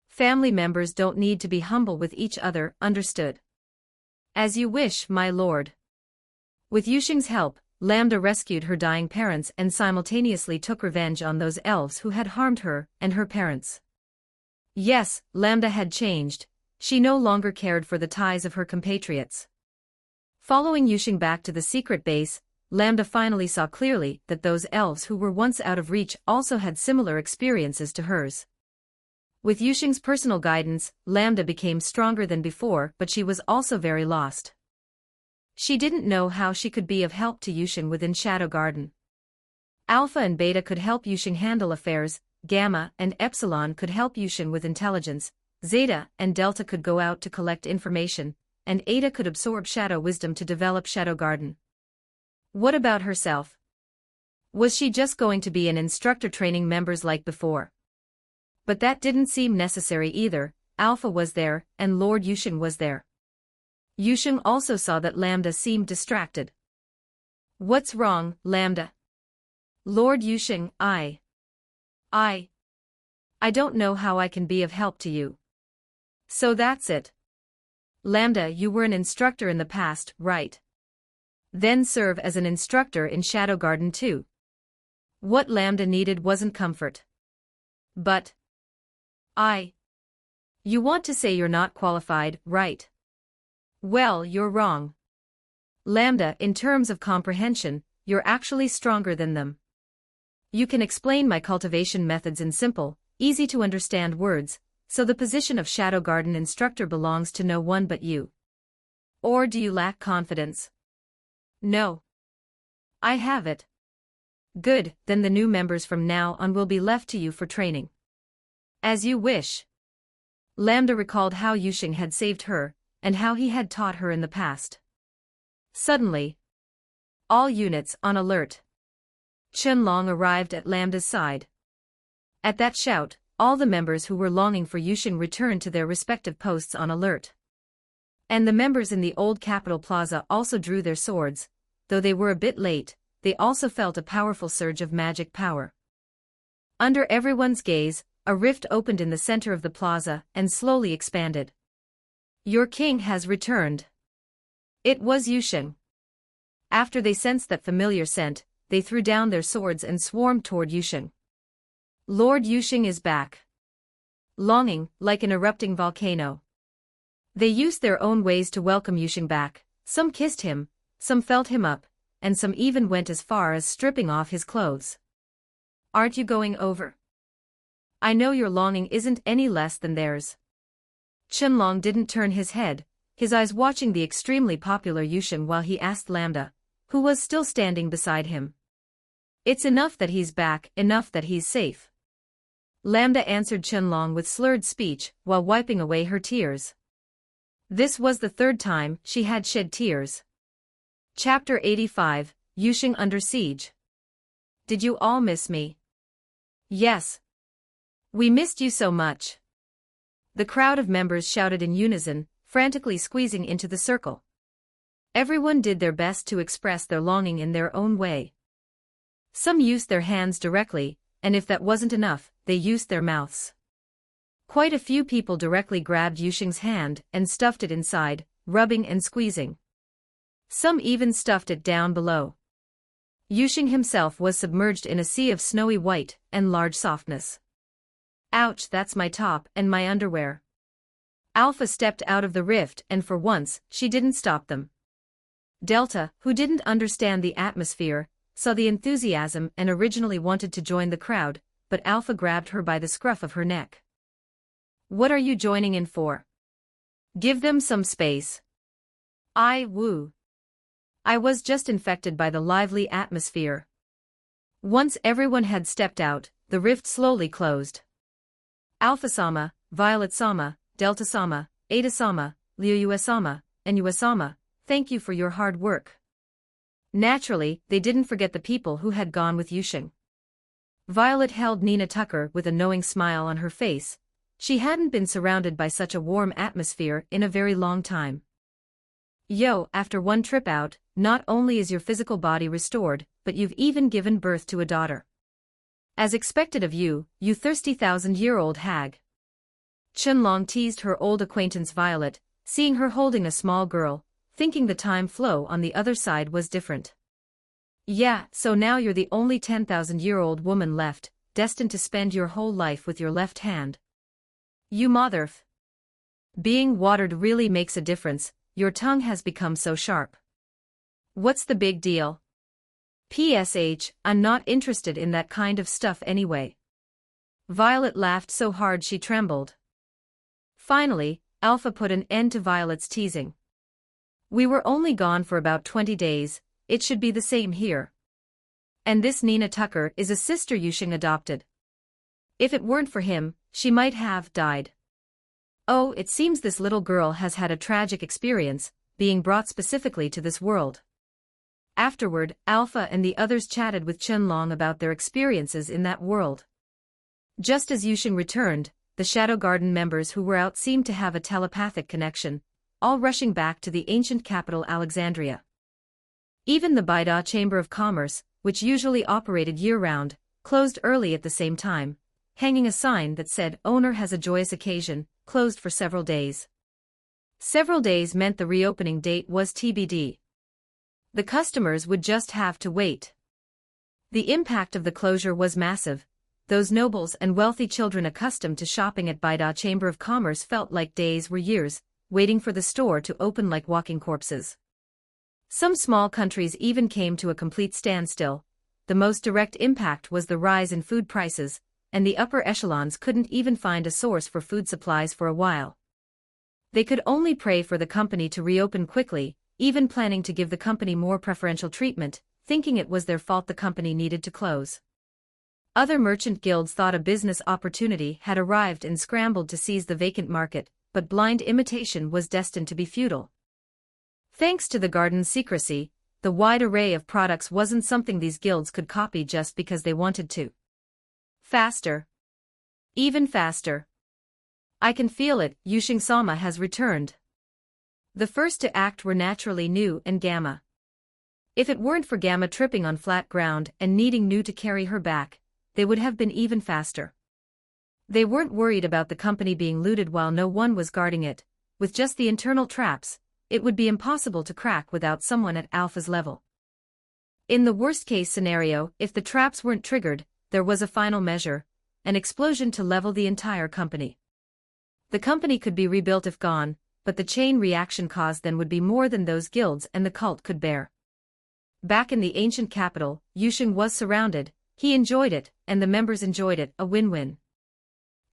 Family members don't need to be humble with each other, understood?" "As you wish, my lord." With Yusheng's help, Lambda rescued her dying parents and simultaneously took revenge on those elves who had harmed her and her parents. Yes, Lambda had changed. She no longer cared for the ties of her compatriots. Following Yusheng back to the secret base, Lambda finally saw clearly that those elves who were once out of reach also had similar experiences to hers. With Yusheng's personal guidance, Lambda became stronger than before, but she was also very lost. She didn't know how she could be of help to Yusheng within Shadow Garden. Alpha and Beta could help Yusheng handle affairs, Gamma and Epsilon could help Yusheng with intelligence, Zeta and Delta could go out to collect information, and Eta could absorb shadow wisdom to develop Shadow Garden. What about herself? Was she just going to be an instructor training members like before? But that didn't seem necessary either. Alpha was there, and Lord Yusheng was there. Yusheng also saw that Lambda seemed distracted. "What's wrong, Lambda?" "Lord Yusheng, I don't know how I can be of help to you." "So that's it. Lambda, you were an instructor in the past, right? Then serve as an instructor in Shadow Garden too." What Lambda needed wasn't comfort. But you want to say you're not qualified, right? Well, you're wrong. Lambda, in terms of comprehension, you're actually stronger than them. You can explain my cultivation methods in simple, easy-to-understand words, so the position of Shadow Garden instructor belongs to no one but you. Or do you lack confidence? No. I have it. Good, then the new members from now on will be left to you for training. As you wish. Lambda recalled how Yusheng had saved her, and how he had taught her in the past. Suddenly, all units on alert. Qianlong arrived at Lambda's side. At that shout, all the members who were longing for Yusheng returned to their respective posts on alert. And the members in the old capital plaza also drew their swords. Though they were a bit late, they also felt a powerful surge of magic power. Under everyone's gaze, a rift opened in the center of the plaza and slowly expanded. "Your king has returned." It was Yusheng. After they sensed that familiar scent, they threw down their swords and swarmed toward Yusheng. Lord Yusheng is back. Longing, like an erupting volcano. They used their own ways to welcome Yusheng back. Some kissed him, some felt him up, and some even went as far as stripping off his clothes. "Aren't you going over? I know your longing isn't any less than theirs." Qianlong didn't turn his head, his eyes watching the extremely popular Yusheng while he asked Lambda, who was still standing beside him. "It's enough that he's back, enough that he's safe." Lambda answered Qianlong with slurred speech while wiping away her tears. This was the third time she had shed tears. Chapter 85, Yusheng Under Siege. "Did you all miss me?" "Yes. We missed you so much." The crowd of members shouted in unison, frantically squeezing into the circle. Everyone did their best to express their longing in their own way. Some used their hands directly, and if that wasn't enough, they used their mouths. Quite a few people directly grabbed Yusheng's hand and stuffed it inside, rubbing and squeezing. Some even stuffed it down below. Yusheng himself was submerged in a sea of snowy white and large softness. "Ouch, that's my top and my underwear." Alpha stepped out of the rift and for once, she didn't stop them. Delta, who didn't understand the atmosphere, saw the enthusiasm and originally wanted to join the crowd, but Alpha grabbed her by the scruff of her neck. "What are you joining in for? Give them some space." Woo. I was just infected by the lively atmosphere. Once everyone had stepped out, the rift slowly closed. Alpha-sama, Violet-sama, Delta-sama, Ada-sama, Liu-sama, and Ua-sama, thank you for your hard work. Naturally, they didn't forget the people who had gone with Yusheng. Violet held Nina Tucker with a knowing smile on her face. She hadn't been surrounded by such a warm atmosphere in a very long time. Yo, after one trip out, not only is your physical body restored, but you've even given birth to a daughter. As expected of you, you thirsty 1,000-year-old hag. Chunlong teased her old acquaintance Violet, seeing her holding a small girl, thinking the time flow on the other side was different. Yeah, so now you're the only 10,000-year-old woman left, destined to spend your whole life with your left hand. You motherf. Being watered really makes a difference, your tongue has become so sharp. What's the big deal? PSH, I'm not interested in that kind of stuff anyway. Violet laughed so hard she trembled. Finally, Alpha put an end to Violet's teasing. We were only gone for about 20 days, it should be the same here. And this Nina Tucker is a sister Yusheng adopted. If it weren't for him, she might have died. Oh, it seems this little girl has had a tragic experience, being brought specifically to this world. Afterward, Alpha and the others chatted with Chunlong about their experiences in that world. Just as Yusheng returned, the Shadow Garden members who were out seemed to have a telepathic connection, all rushing back to the ancient capital Alexandria. Even the Baida Chamber of Commerce, which usually operated year-round, closed early at the same time, hanging a sign that said "Owner has a joyous occasion," closed for several days. Several days meant the reopening date was TBD. The customers would just have to wait. The impact of the closure was massive. Those nobles and wealthy children accustomed to shopping at Baida Chamber of Commerce felt like days were years, waiting for the store to open like walking corpses. Some small countries even came to a complete standstill. The most direct impact was the rise in food prices, and the upper echelons couldn't even find a source for food supplies for a while. They could only pray for the company to reopen quickly, even planning to give the company more preferential treatment, thinking it was their fault the company needed to close. Other merchant guilds thought a business opportunity had arrived and scrambled to seize the vacant market, but blind imitation was destined to be futile. Thanks to the garden's secrecy, the wide array of products wasn't something these guilds could copy just because they wanted to. Faster. Even faster. I can feel it, Yusheng-sama has returned. The first to act were naturally Nu and Gamma. If it weren't for Gamma tripping on flat ground and needing Nu to carry her back, they would have been even faster. They weren't worried about the company being looted while no one was guarding it. With just the internal traps, it would be impossible to crack without someone at Alpha's level. In the worst-case scenario, if the traps weren't triggered, there was a final measure, an explosion to level the entire company. The company could be rebuilt if gone, but the chain reaction caused then would be more than those guilds and the cult could bear. Back in the ancient capital, Yusheng was surrounded, he enjoyed it, and the members enjoyed it, a win-win.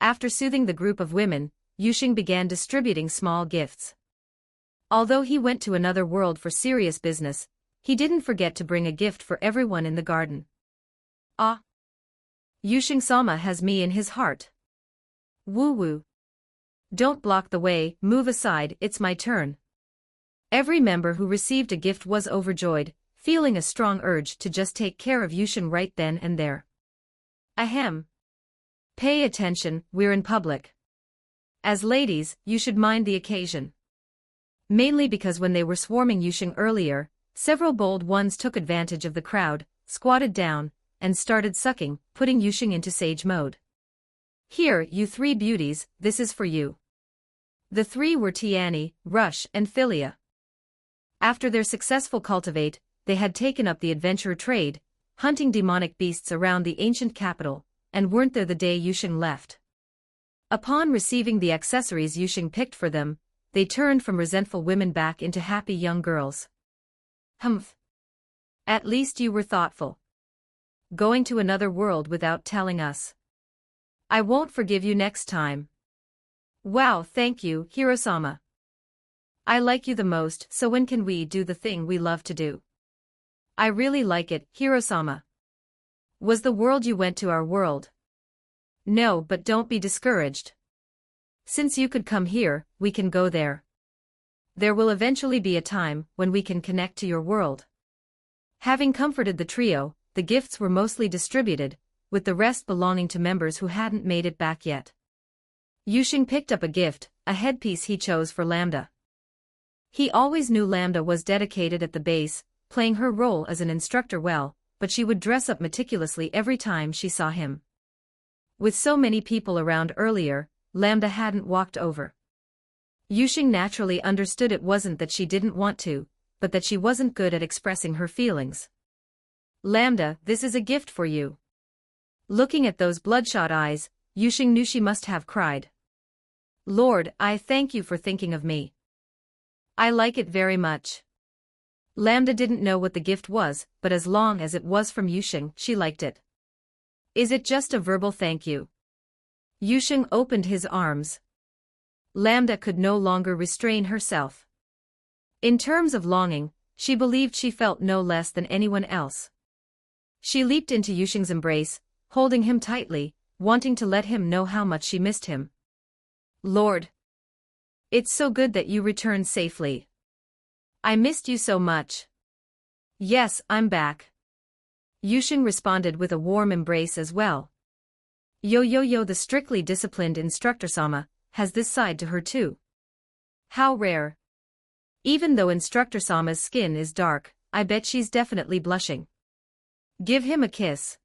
After soothing the group of women, Yusheng began distributing small gifts. Although he went to another world for serious business, he didn't forget to bring a gift for everyone in the garden. Ah! Yusheng-sama has me in his heart. Woo-woo. Don't block the way, move aside, it's my turn. Every member who received a gift was overjoyed, feeling a strong urge to just take care of Yusheng right then and there. Ahem. Pay attention, we're in public. As ladies, you should mind the occasion. Mainly because when they were swarming Yusheng earlier, several bold ones took advantage of the crowd, squatted down, and started sucking, putting Yusheng into sage mode. Here, you three beauties, this is for you. The three were Tiani, Rush, and Philia. After their successful cultivate, they had taken up the adventurer trade, hunting demonic beasts around the ancient capital, and weren't there the day Yusheng left. Upon receiving the accessories Yusheng picked for them, they turned from resentful women back into happy young girls. Humph. At least you were thoughtful. Going to another world without telling us. I won't forgive you next time. Wow, thank you, Hiro-sama. I like you the most, so when can we do the thing we love to do? I really like it, Hiro-sama. Was the world you went to our world? No, but don't be discouraged. Since you could come here, we can go there. There will eventually be a time when we can connect to your world. Having comforted the trio, the gifts were mostly distributed, with the rest belonging to members who hadn't made it back yet. Yusheng picked up a gift, a headpiece he chose for Lambda. He always knew Lambda was dedicated at the base, playing her role as an instructor well, but she would dress up meticulously every time she saw him. With so many people around earlier, Lambda hadn't walked over. Yusheng naturally understood it wasn't that she didn't want to, but that she wasn't good at expressing her feelings. Lambda, this is a gift for you. Looking at those bloodshot eyes, Yusheng knew she must have cried. Lord, I thank you for thinking of me. I like it very much. Lambda didn't know what the gift was, but as long as it was from Yusheng, she liked it. Is it just a verbal thank you? Yusheng opened his arms. Lambda could no longer restrain herself. In terms of longing, she believed she felt no less than anyone else. She leaped into Yusheng's embrace, holding him tightly, wanting to let him know how much she missed him. Lord! It's so good that you returned safely. I missed you so much. Yes, I'm back. Yusheng responded with a warm embrace as well. Yo, the strictly disciplined instructor-sama, has this side to her too. How rare. Even though instructor-sama's skin is dark, I bet she's definitely blushing. Give him a kiss.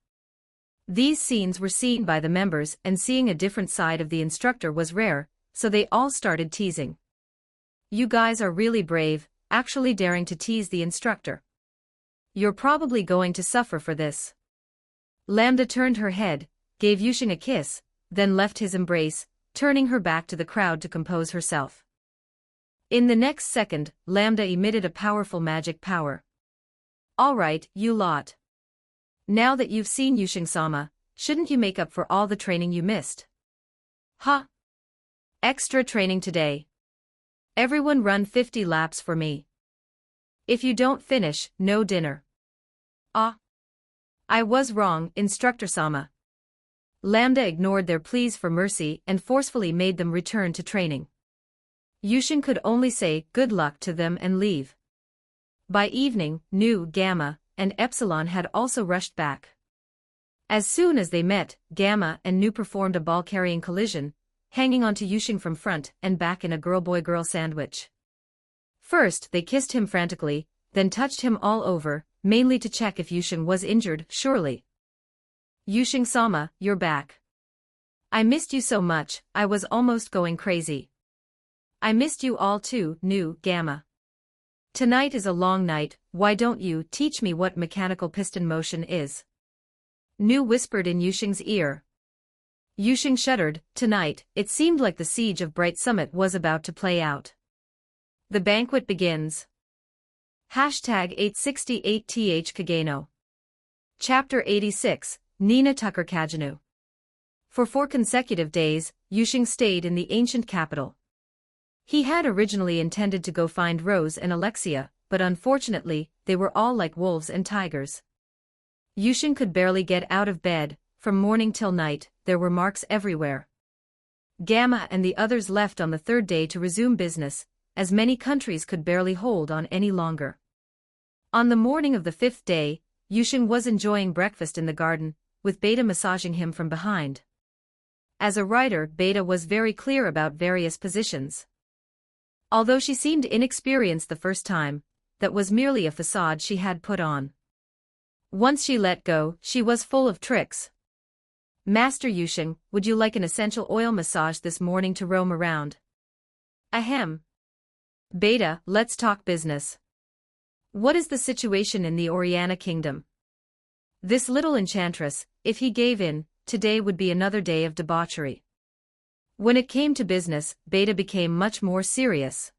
These scenes were seen by the members, and seeing a different side of the instructor was rare, so they all started teasing. You guys are really brave, actually daring to tease the instructor. You're probably going to suffer for this. Lambda turned her head, gave Yusheng a kiss, then left his embrace, turning her back to the crowd to compose herself. In the next second, Lambda emitted a powerful magic power. Alright, you lot. Now that you've seen Yusheng-sama, shouldn't you make up for all the training you missed? Huh? Extra training today. Everyone run 50 laps for me. If you don't finish, no dinner. Ah. I was wrong, Instructor-sama. Lambda ignored their pleas for mercy and forcefully made them return to training. Yusheng could only say good luck to them and leave. By evening, Nu, Gamma, and Epsilon had also rushed back. As soon as they met, Gamma and Nu performed a ball-carrying collision, hanging onto Yusheng from front and back in a girl-boy-girl sandwich. First they kissed him frantically, then touched him all over, mainly to check if Yusheng was injured, surely. Yusheng-sama, you're back. I missed you so much, I was almost going crazy. I missed you all too, Nu, Gamma. Tonight is a long night, why don't you teach me what mechanical piston motion is? Nu whispered in Yusheng's ear. Yusheng shuddered. Tonight, it seemed like the siege of Bright Summit was about to play out. The banquet begins. Hashtag 868th Kageno. Chapter 86, Nina Tucker Kagenu. For 4 consecutive days, Yusheng stayed in the ancient capital. He had originally intended to go find Rose and Alexia, but unfortunately, they were all like wolves and tigers. Yusheng could barely get out of bed. From morning till night, there were marks everywhere. Gamma and the others left on the 3rd day to resume business, as many countries could barely hold on any longer. On the morning of the 5th day, Yusheng was enjoying breakfast in the garden, with Beta massaging him from behind. As a writer, Beta was very clear about various positions. Although she seemed inexperienced the first time, that was merely a facade she had put on. Once she let go, she was full of tricks. Master Yusheng, would you like an essential oil massage this morning to roam around? Ahem. Beta, let's talk business. What is the situation in the Oriana Kingdom? This little enchantress, if he gave in, today would be another day of debauchery. When it came to business, Beta became much more serious.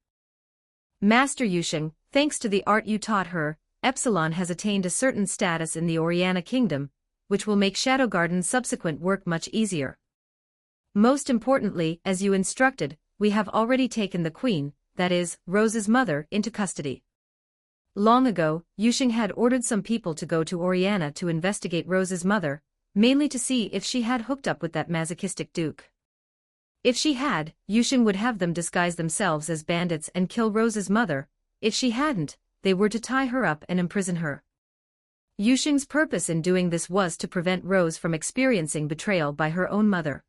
Master Yusheng, thanks to the art you taught her, Epsilon has attained a certain status in the Oriana Kingdom, which will make Shadow Garden's subsequent work much easier. Most importantly, as you instructed, we have already taken the queen, that is, Rose's mother, into custody. Long ago, Yusheng had ordered some people to go to Oriana to investigate Rose's mother, mainly to see if she had hooked up with that masochistic duke. If she had, Yusheng would have them disguise themselves as bandits and kill Rose's mother. If she hadn't, they were to tie her up and imprison her. Yusheng's purpose in doing this was to prevent Rose from experiencing betrayal by her own mother.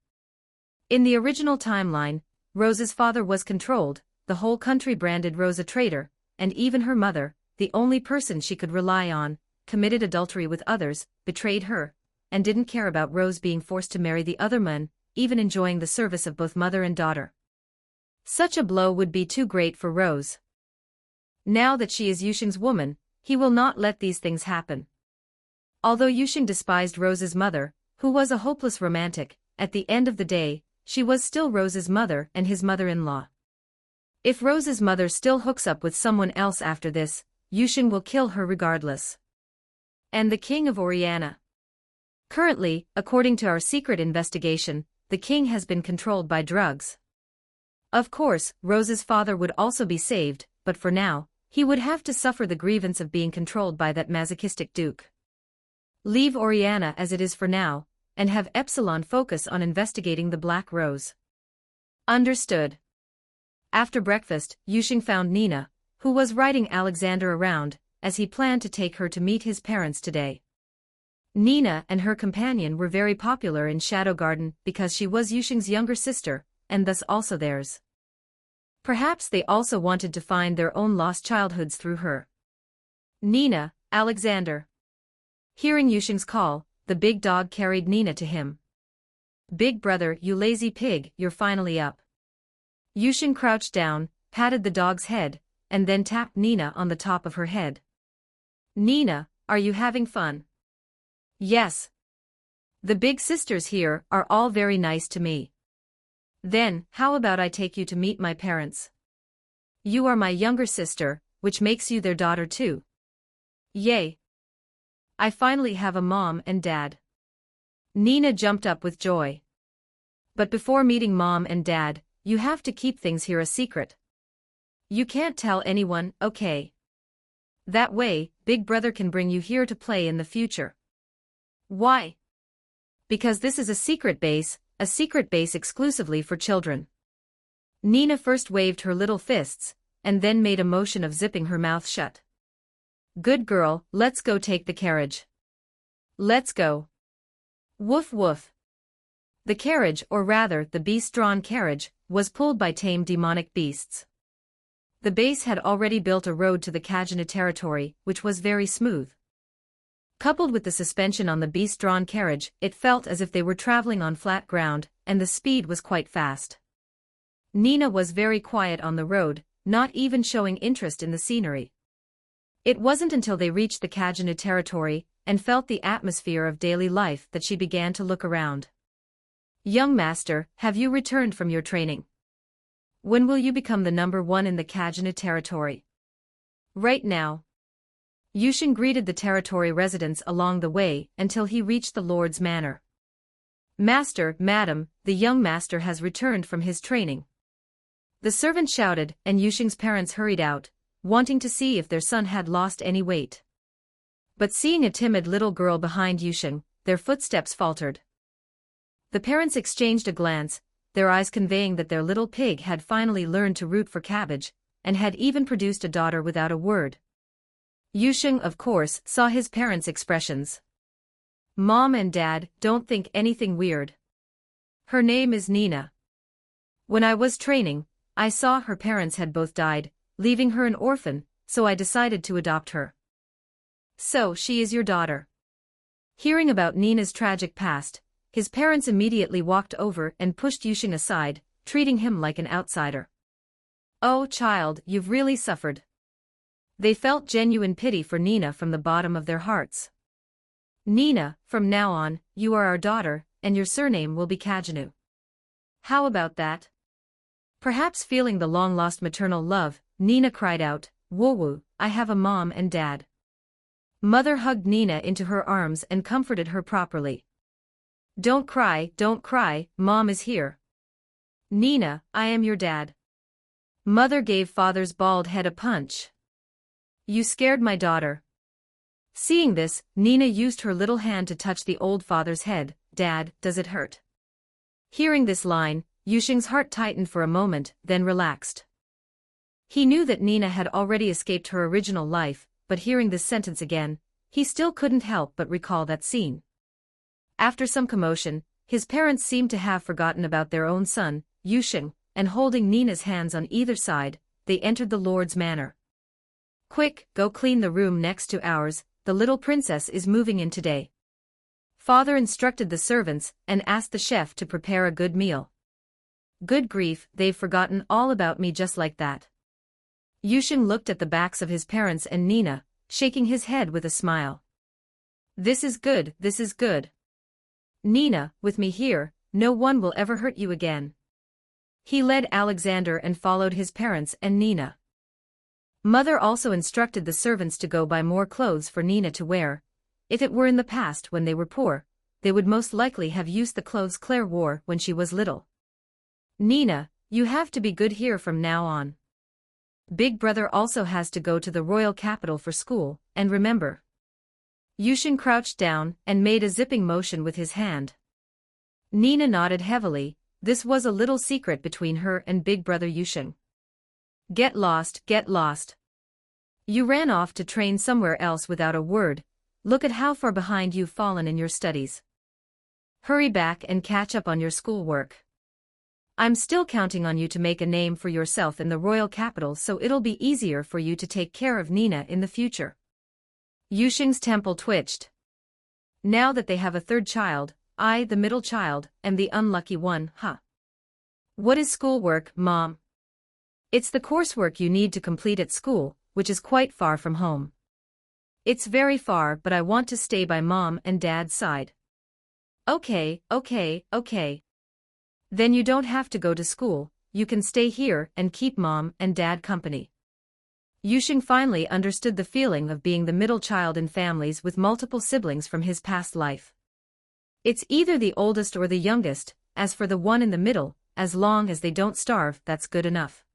In the original timeline, Rose's father was controlled, the whole country branded Rose a traitor, and even her mother, the only person she could rely on, committed adultery with others, betrayed her, and didn't care about Rose being forced to marry the other man, even enjoying the service of both mother and daughter. Such a blow would be too great for Rose. Now that she is Yusheng's woman, he will not let these things happen. Although Yusheng despised Rose's mother, who was a hopeless romantic, at the end of the day, she was still Rose's mother and his mother-in-law. If Rose's mother still hooks up with someone else after this, Yusheng will kill her regardless. And the king of Oriana. Currently, according to our secret investigation, the king has been controlled by drugs. Of course, Rose's father would also be saved, but for now, he would have to suffer the grievance of being controlled by that masochistic duke. Leave Oriana as it is for now, and have Epsilon focus on investigating the Black Rose. Understood. After breakfast, Yusheng found Nina, who was riding Alexander around, as he planned to take her to meet his parents today. Nina and her companion were very popular in Shadow Garden because she was Yusheng's younger sister, and thus also theirs. Perhaps they also wanted to find their own lost childhoods through her. Nina, Alexander. Hearing Yusheng's call, the big dog carried Nina to him. Big brother, you lazy pig, you're finally up. Yusheng crouched down, patted the dog's head, and then tapped Nina on the top of her head. Nina, are you having fun? Yes. The big sisters here are all very nice to me. Then, how about I take you to meet my parents? You are my younger sister, which makes you their daughter too. Yay! I finally have a mom and dad. Nina jumped up with joy. But before meeting mom and dad, you have to keep things here a secret. You can't tell anyone, okay? That way, big brother can bring you here to play in the future. Why? Because this is a secret base exclusively for children. Nina first waved her little fists, and then made a motion of zipping her mouth shut. Good girl, let's go take the carriage. Let's go. Woof woof. The carriage, or rather the beast-drawn carriage, was pulled by tame demonic beasts. The base had already built a road to the Kajana territory, which was very smooth. Coupled with the suspension on the beast-drawn carriage, it felt as if they were traveling on flat ground, and the speed was quite fast. Nina was very quiet on the road, not even showing interest in the scenery. It wasn't until they reached the Kajana territory, and felt the atmosphere of daily life that she began to look around. Young master, have you returned from your training? When will you become the #1 in the Kajana territory? Right now. Yusheng greeted the territory residents along the way until he reached the Lord's manor. Master, madam, the young master has returned from his training. The servant shouted, and Yusheng's parents hurried out, wanting to see if their son had lost any weight. But seeing a timid little girl behind Yusheng, their footsteps faltered. The parents exchanged a glance, their eyes conveying that their little pig had finally learned to root for cabbage, and had even produced a daughter without a word. Yusheng, of course, saw his parents' expressions. Mom and Dad, don't think anything weird. Her name is Nina. When I was training, I saw her parents had both died, leaving her an orphan, so I decided to adopt her. So she is your daughter. Hearing about Nina's tragic past, his parents immediately walked over and pushed Yusheng aside, treating him like an outsider. Oh child, you've really suffered. They felt genuine pity for Nina from the bottom of their hearts. Nina, from now on, you are our daughter, and your surname will be Kajanu. How about that? Perhaps feeling the long-lost maternal love, Nina cried out, "Woo-woo, I have a mom and dad." Mother hugged Nina into her arms and comforted her properly. Don't cry, Mom is here." "Nina, I am your dad." Mother gave father's bald head a punch. "You scared my daughter." Seeing this, Nina used her little hand to touch the old father's head. "Dad, does it hurt?" Hearing this line, Yusheng's heart tightened for a moment, then relaxed. He knew that Nina had already escaped her original life, but hearing this sentence again, he still couldn't help but recall that scene. After some commotion, his parents seemed to have forgotten about their own son, Yusheng, and holding Nina's hands on either side, they entered the Lord's manor. "Quick, go clean the room next to ours, the little princess is moving in today." Father instructed the servants and asked the chef to prepare a good meal. Good grief, they've forgotten all about me just like that. Yusheng looked at the backs of his parents and Nina, shaking his head with a smile. This is good. Nina, with me here, no one will ever hurt you again." He led Alexander and followed his parents and Nina. Mother also instructed the servants to go buy more clothes for Nina to wear. If it were in the past when they were poor, they would most likely have used the clothes Claire wore when she was little. "Nina, you have to be good here from now on. Big brother also has to go to the royal capital for school, and remember." Yusheng crouched down and made a zipping motion with his hand. Nina nodded heavily. This was a little secret between her and big brother Yusheng. Get lost. You ran off to train somewhere else without a word. Look at how far behind you've fallen in your studies. Hurry back and catch up on your schoolwork. I'm still counting on you to make a name for yourself in the royal capital, so it'll be easier for you to take care of Nina in the future. Yusheng's temple twitched. Now that they have a third child, I, the middle child, am the unlucky one, huh? What is schoolwork, Mom? It's the coursework you need to complete at school, which is quite far from home. It's very far, but I want to stay by Mom and Dad's side. Okay. Then you don't have to go to school, you can stay here and keep Mom and Dad company. Yusheng finally understood the feeling of being the middle child in families with multiple siblings from his past life. It's either the oldest or the youngest. As for the one in the middle, as long as they don't starve, that's good enough.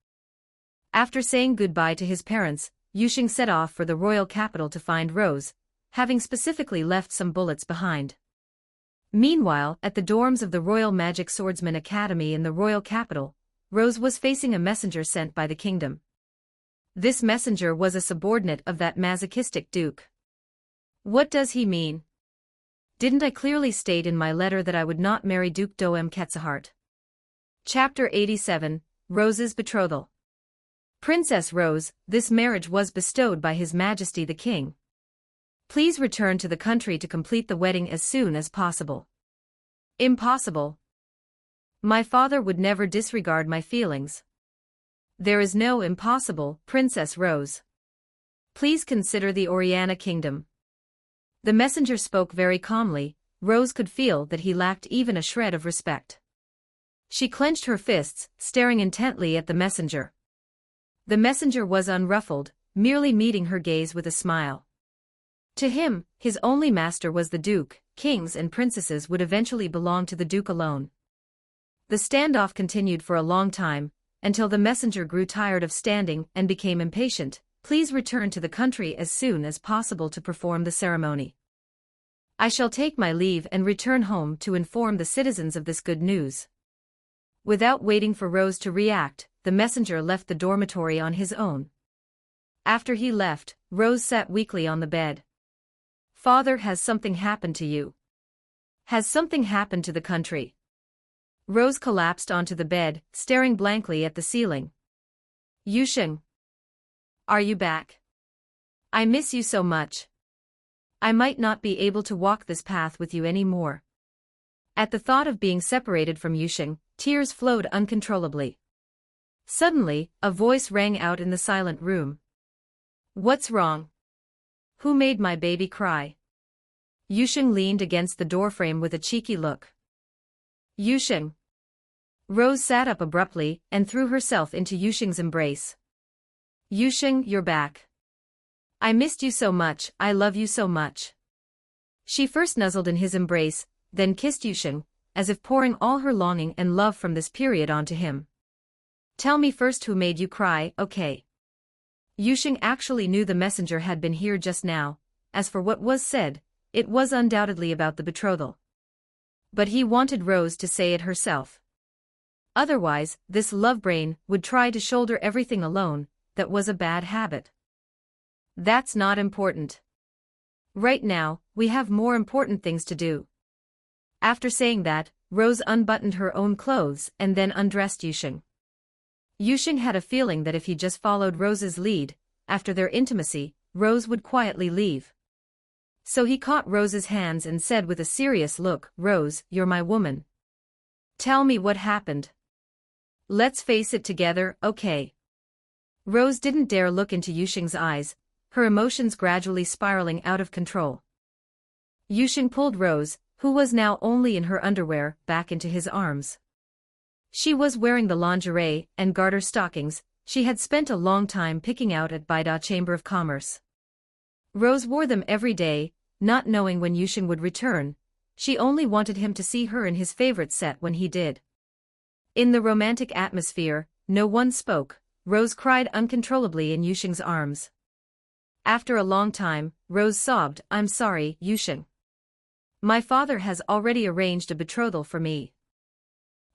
After saying goodbye to his parents, Yusheng set off for the royal capital to find Rose, having specifically left some bullets behind. Meanwhile, at the dorms of the Royal Magic Swordsman Academy in the royal capital, Rose was facing a messenger sent by the kingdom. This messenger was a subordinate of that masochistic duke. What does he mean? Didn't I clearly state in my letter that I would not marry Duke Doem Quetzalheart? Chapter 87, Rose's Betrothal. Princess Rose, this marriage was bestowed by His Majesty the King. Please return to the country to complete the wedding as soon as possible. Impossible. My father would never disregard my feelings. There is no impossible, Princess Rose. Please consider the Oriana Kingdom. The messenger spoke very calmly. Rose could feel that he lacked even a shred of respect. She clenched her fists, staring intently at the messenger. The messenger was unruffled, merely meeting her gaze with a smile. To him, his only master was the Duke. Kings and princesses would eventually belong to the Duke alone. The standoff continued for a long time, until the messenger grew tired of standing and became impatient. Please return to the country as soon as possible to perform the ceremony. I shall take my leave and return home to inform the citizens of this good news. Without waiting for Rose to react, the messenger left the dormitory on his own. After he left, Rose sat weakly on the bed. Father, has something happened to you? Has something happened to the country? Rose collapsed onto the bed, staring blankly at the ceiling. Yusheng. Are you back? I miss you so much. I might not be able to walk this path with you anymore. At the thought of being separated from Yusheng, tears flowed uncontrollably. Suddenly, a voice rang out in the silent room. What's wrong? Who made my baby cry? Yusheng leaned against the doorframe with a cheeky look. Yusheng. Rose sat up abruptly and threw herself into Yusheng's embrace. Yusheng, you're back. I missed you so much, I love you so much. She first nuzzled in his embrace, then kissed Yusheng, as if pouring all her longing and love from this period onto him. Tell me first who made you cry, okay? Yusheng actually knew the messenger had been here just now. As for what was said, it was undoubtedly about the betrothal. But he wanted Rose to say it herself. Otherwise, this love brain would try to shoulder everything alone. That was a bad habit. That's not important. Right now, we have more important things to do. After saying that, Rose unbuttoned her own clothes and then undressed Yusheng. Yusheng had a feeling that if he just followed Rose's lead, after their intimacy, Rose would quietly leave. So he caught Rose's hands and said with a serious look, Rose, you're my woman. Tell me what happened. Let's face it together, okay? Rose didn't dare look into Yusheng's eyes, her emotions gradually spiraling out of control. Yusheng pulled Rose, who was now only in her underwear, back into his arms. She was wearing the lingerie and garter stockings she had spent a long time picking out at Baida Chamber of Commerce. Rose wore them every day, not knowing when Yusheng would return. She only wanted him to see her in his favorite set when he did. In the romantic atmosphere, no one spoke. Rose cried uncontrollably in Yusheng's arms. After a long time, Rose sobbed, I'm sorry, Yusheng. My father has already arranged a betrothal for me.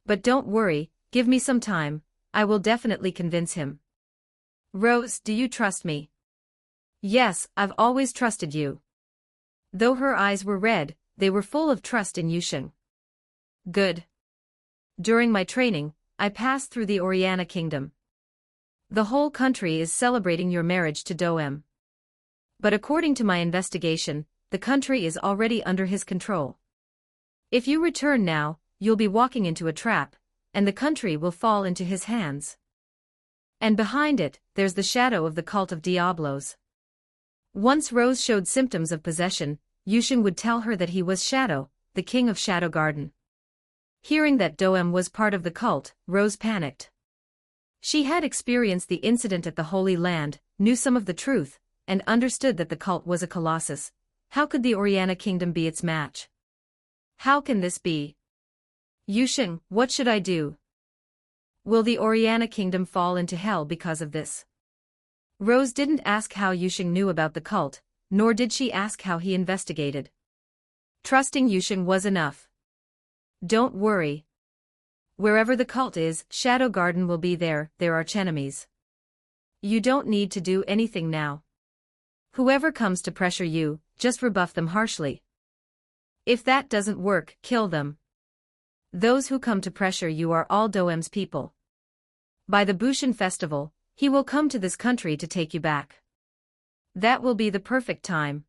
But don't worry, give me some time, I will definitely convince him. Rose, do you trust me? Yes, I've always trusted you. Though her eyes were red, they were full of trust in Yusheng. Good. During my training, I passed through the Oriana Kingdom. The whole country is celebrating your marriage to Doem. But according to my investigation, the country is already under his control. If you return now, you'll be walking into a trap, and the country will fall into his hands. And behind it, there's the shadow of the cult of Diablos. Once Rose showed symptoms of possession, Yusheng would tell her that he was Shadow, the king of Shadow Garden. Hearing that Doem was part of the cult, Rose panicked. She had experienced the incident at the Holy Land, knew some of the truth, and understood that the cult was a colossus. How could the Oriana Kingdom be its match? How can this be? Yusheng, what should I do? Will the Oriana Kingdom fall into hell because of this? Rose didn't ask how Yusheng knew about the cult, nor did she ask how he investigated. Trusting Yusheng was enough. Don't worry. Wherever the cult is, Shadow Garden will be there, they're archenemies. You don't need to do anything now. Whoever comes to pressure you, just rebuff them harshly. If that doesn't work, kill them. Those who come to pressure you are all Doem's people. By the Bushin festival, he will come to this country to take you back. That will be the perfect time.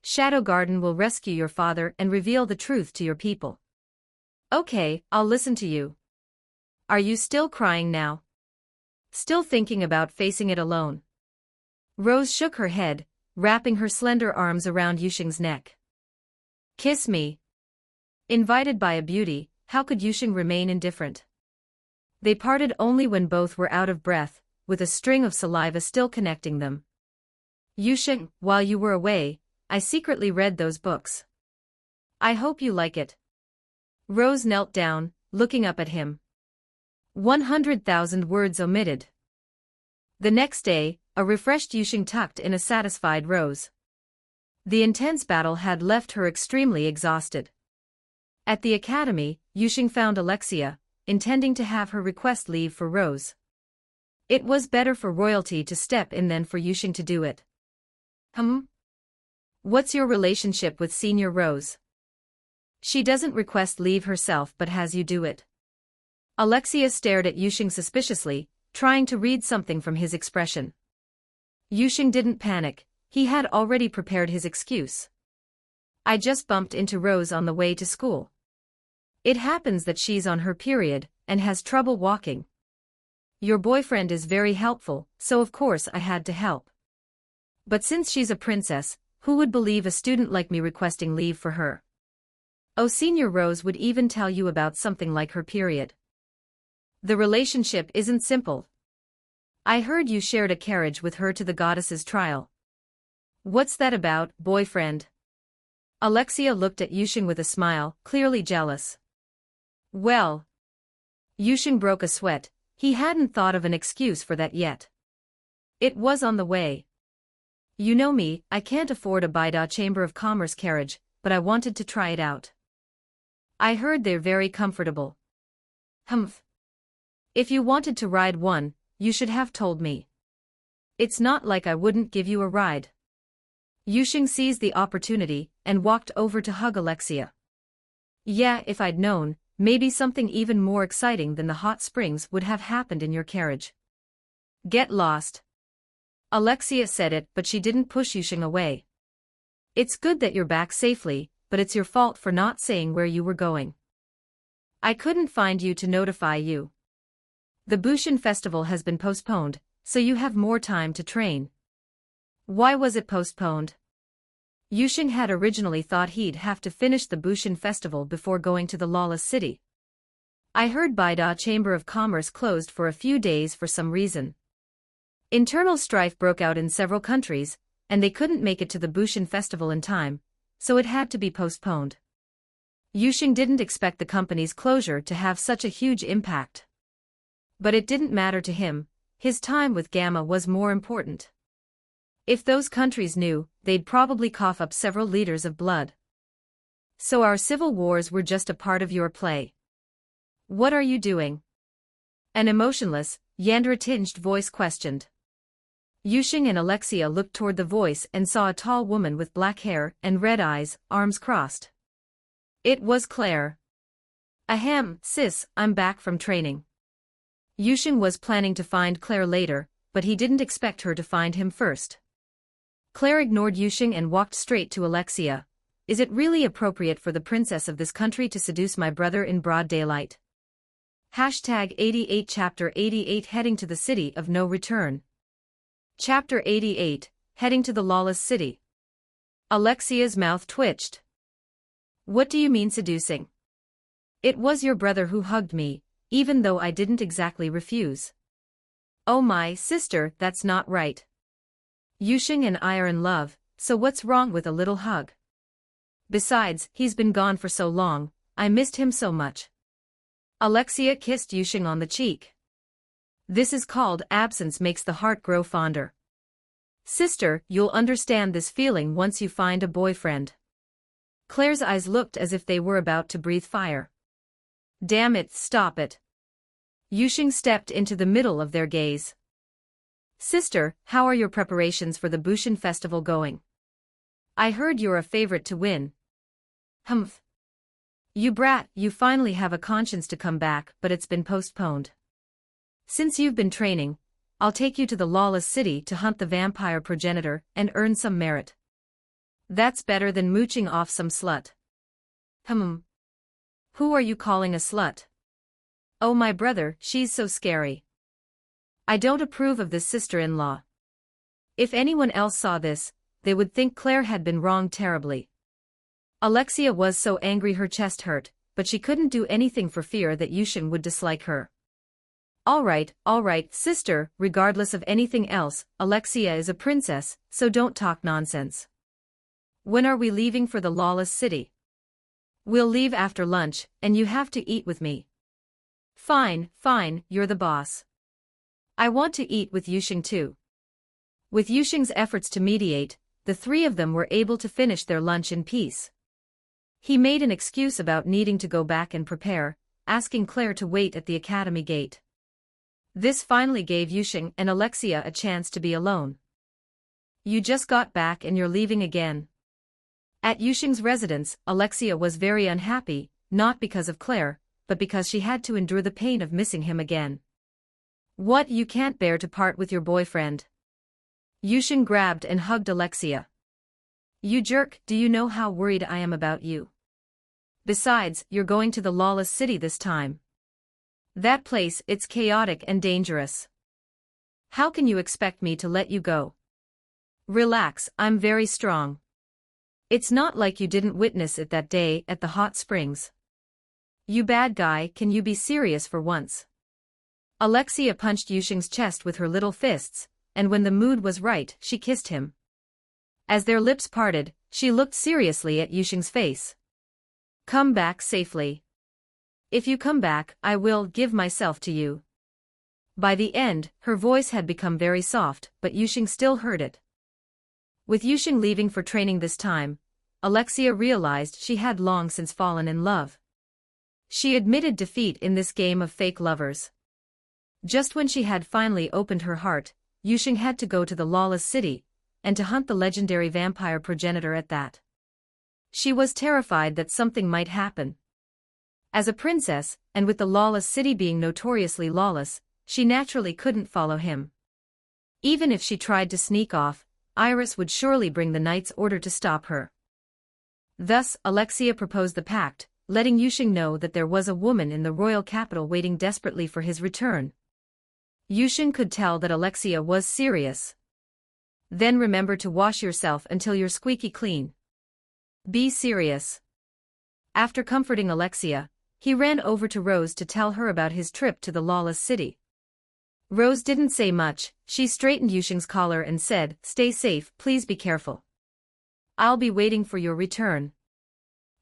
Shadow Garden will rescue your father and reveal the truth to your people. Okay, I'll listen to you. Are you still crying now? Still thinking about facing it alone? Rose shook her head, wrapping her slender arms around Yusheng's neck. Kiss me. Invited by a beauty, how could Yusheng remain indifferent? They parted only when both were out of breath, with a string of saliva still connecting them. Yusheng, while you were away, I secretly read those books. I hope you like it. Rose knelt down, looking up at him. 100,000 words omitted. The next day, a refreshed Yusheng tucked in a satisfied Rose. The intense battle had left her extremely exhausted. At the academy, Yusheng found Alexia, intending to have her request leave for Rose. It was better for royalty to step in than for Yusheng to do it. What's your relationship with Senior Rose? She doesn't request leave herself but has you do it. Alexia stared at Yusheng suspiciously, trying to read something from his expression. Yusheng didn't panic, he had already prepared his excuse. I just bumped into Rose on the way to school. It happens that she's on her period, and has trouble walking. Your boyfriend is very helpful, so of course I had to help. But since she's a princess, who would believe a student like me requesting leave for her? Oh, Senior Rose would even tell you about something like her period. The relationship isn't simple. I heard you shared a carriage with her to the goddess's trial. What's that about, boyfriend? Alexia looked at Yusheng with a smile, clearly jealous. Well. Yusheng broke a sweat. He hadn't thought of an excuse for that yet. It was on the way. You know me, I can't afford a Baida Chamber of Commerce carriage, but I wanted to try it out. I heard they're very comfortable. Humph. If you wanted to ride one, you should have told me. It's not like I wouldn't give you a ride. Yusheng seized the opportunity and walked over to hug Alexia. Yeah, if I'd known, maybe something even more exciting than the hot springs would have happened in your carriage. Get lost. Alexia said it, but she didn't push Yusheng away. It's good that you're back safely, but it's your fault for not saying where you were going. I couldn't find you to notify you. The Bushin festival has been postponed, so you have more time to train. Why was it postponed? Yusheng had originally thought he'd have to finish the Bushin festival before going to the lawless city. I heard Baida Chamber of Commerce closed for a few days for some reason. Internal strife broke out in several countries, and they couldn't make it to the Bushin festival in time, so it had to be postponed. Yusheng didn't expect the company's closure to have such a huge impact. But it didn't matter to him, his time with Gamma was more important. If those countries knew, they'd probably cough up several liters of blood. So our civil wars were just a part of your play. What are you doing? An emotionless, Yandra-tinged voice questioned. Yusheng and Alexia looked toward the voice and saw a tall woman with black hair and red eyes, arms crossed. It was Claire. Ahem, sis, I'm back from training. Yusheng was planning to find Claire later, but he didn't expect her to find him first. Claire ignored Yusheng and walked straight to Alexia. Is it really appropriate for the princess of this country to seduce my brother in broad daylight? Hashtag 88 Chapter 88 Heading to the City of No Return. Chapter 88, Heading to the Lawless City. Alexia's mouth twitched. What do you mean seducing? It was your brother who hugged me, even though I didn't exactly refuse. Oh my sister, that's not right. Yusheng and I are in love, so what's wrong with a little hug? Besides, he's been gone for so long, I missed him so much. Alexia kissed Yusheng on the cheek. This is called absence makes the heart grow fonder. Sister, you'll understand this feeling once you find a boyfriend. Claire's eyes looked as if they were about to breathe fire. Damn it, stop it. Yusheng stepped into the middle of their gaze. Sister, how are your preparations for the Bushin festival going? I heard you're a favorite to win. Humph. You brat, you finally have a conscience to come back, but it's been postponed. Since you've been training, I'll take you to the lawless city to hunt the vampire progenitor and earn some merit. That's better than mooching off some slut. Who are you calling a slut? Oh my brother, she's so scary. I don't approve of this sister-in-law. If anyone else saw this, they would think Claire had been wronged terribly. Alexia was so angry her chest hurt, but she couldn't do anything for fear that Yusheng would dislike her. All right, sister, regardless of anything else, Alexia is a princess, so don't talk nonsense. When are we leaving for the lawless city? We'll leave after lunch, and you have to eat with me. Fine, you're the boss. I want to eat with Yusheng too. With Yusheng's efforts to mediate, the three of them were able to finish their lunch in peace. He made an excuse about needing to go back and prepare, asking Claire to wait at the academy gate. This finally gave Yusheng and Alexia a chance to be alone. You just got back and you're leaving again. At Yusheng's residence, Alexia was very unhappy, not because of Claire, but because she had to endure the pain of missing him again. What, you can't bear to part with your boyfriend? Yusheng grabbed and hugged Alexia. You jerk, do you know how worried I am about you? Besides, you're going to the lawless city this time. That place, it's chaotic and dangerous. How can you expect me to let you go? Relax, I'm very strong. It's not like you didn't witness it that day at the hot springs. You bad guy, can you be serious for once? Alexia punched Yushing's chest with her little fists, and when the mood was right, she kissed him. As their lips parted, she looked seriously at Yushing's face. Come back safely. If you come back, I will give myself to you. By the end, her voice had become very soft, but Yushing still heard it. With Yushing leaving for training this time, Alexia realized she had long since fallen in love. She admitted defeat in this game of fake lovers. Just when she had finally opened her heart, Yushing had to go to the lawless city, and to hunt the legendary vampire progenitor at that. She was terrified that something might happen. As a princess, and with the lawless city being notoriously lawless, she naturally couldn't follow him. Even if she tried to sneak off, Iris would surely bring the knight's order to stop her. Thus, Alexia proposed the pact, letting Yushing know that there was a woman in the royal capital waiting desperately for his return. Yushing could tell that Alexia was serious. Then remember to wash yourself until you're squeaky clean. Be serious. After comforting Alexia, he ran over to Rose to tell her about his trip to the lawless city. Rose didn't say much, she straightened Yushing's collar and said, "Stay safe, please be careful. I'll be waiting for your return."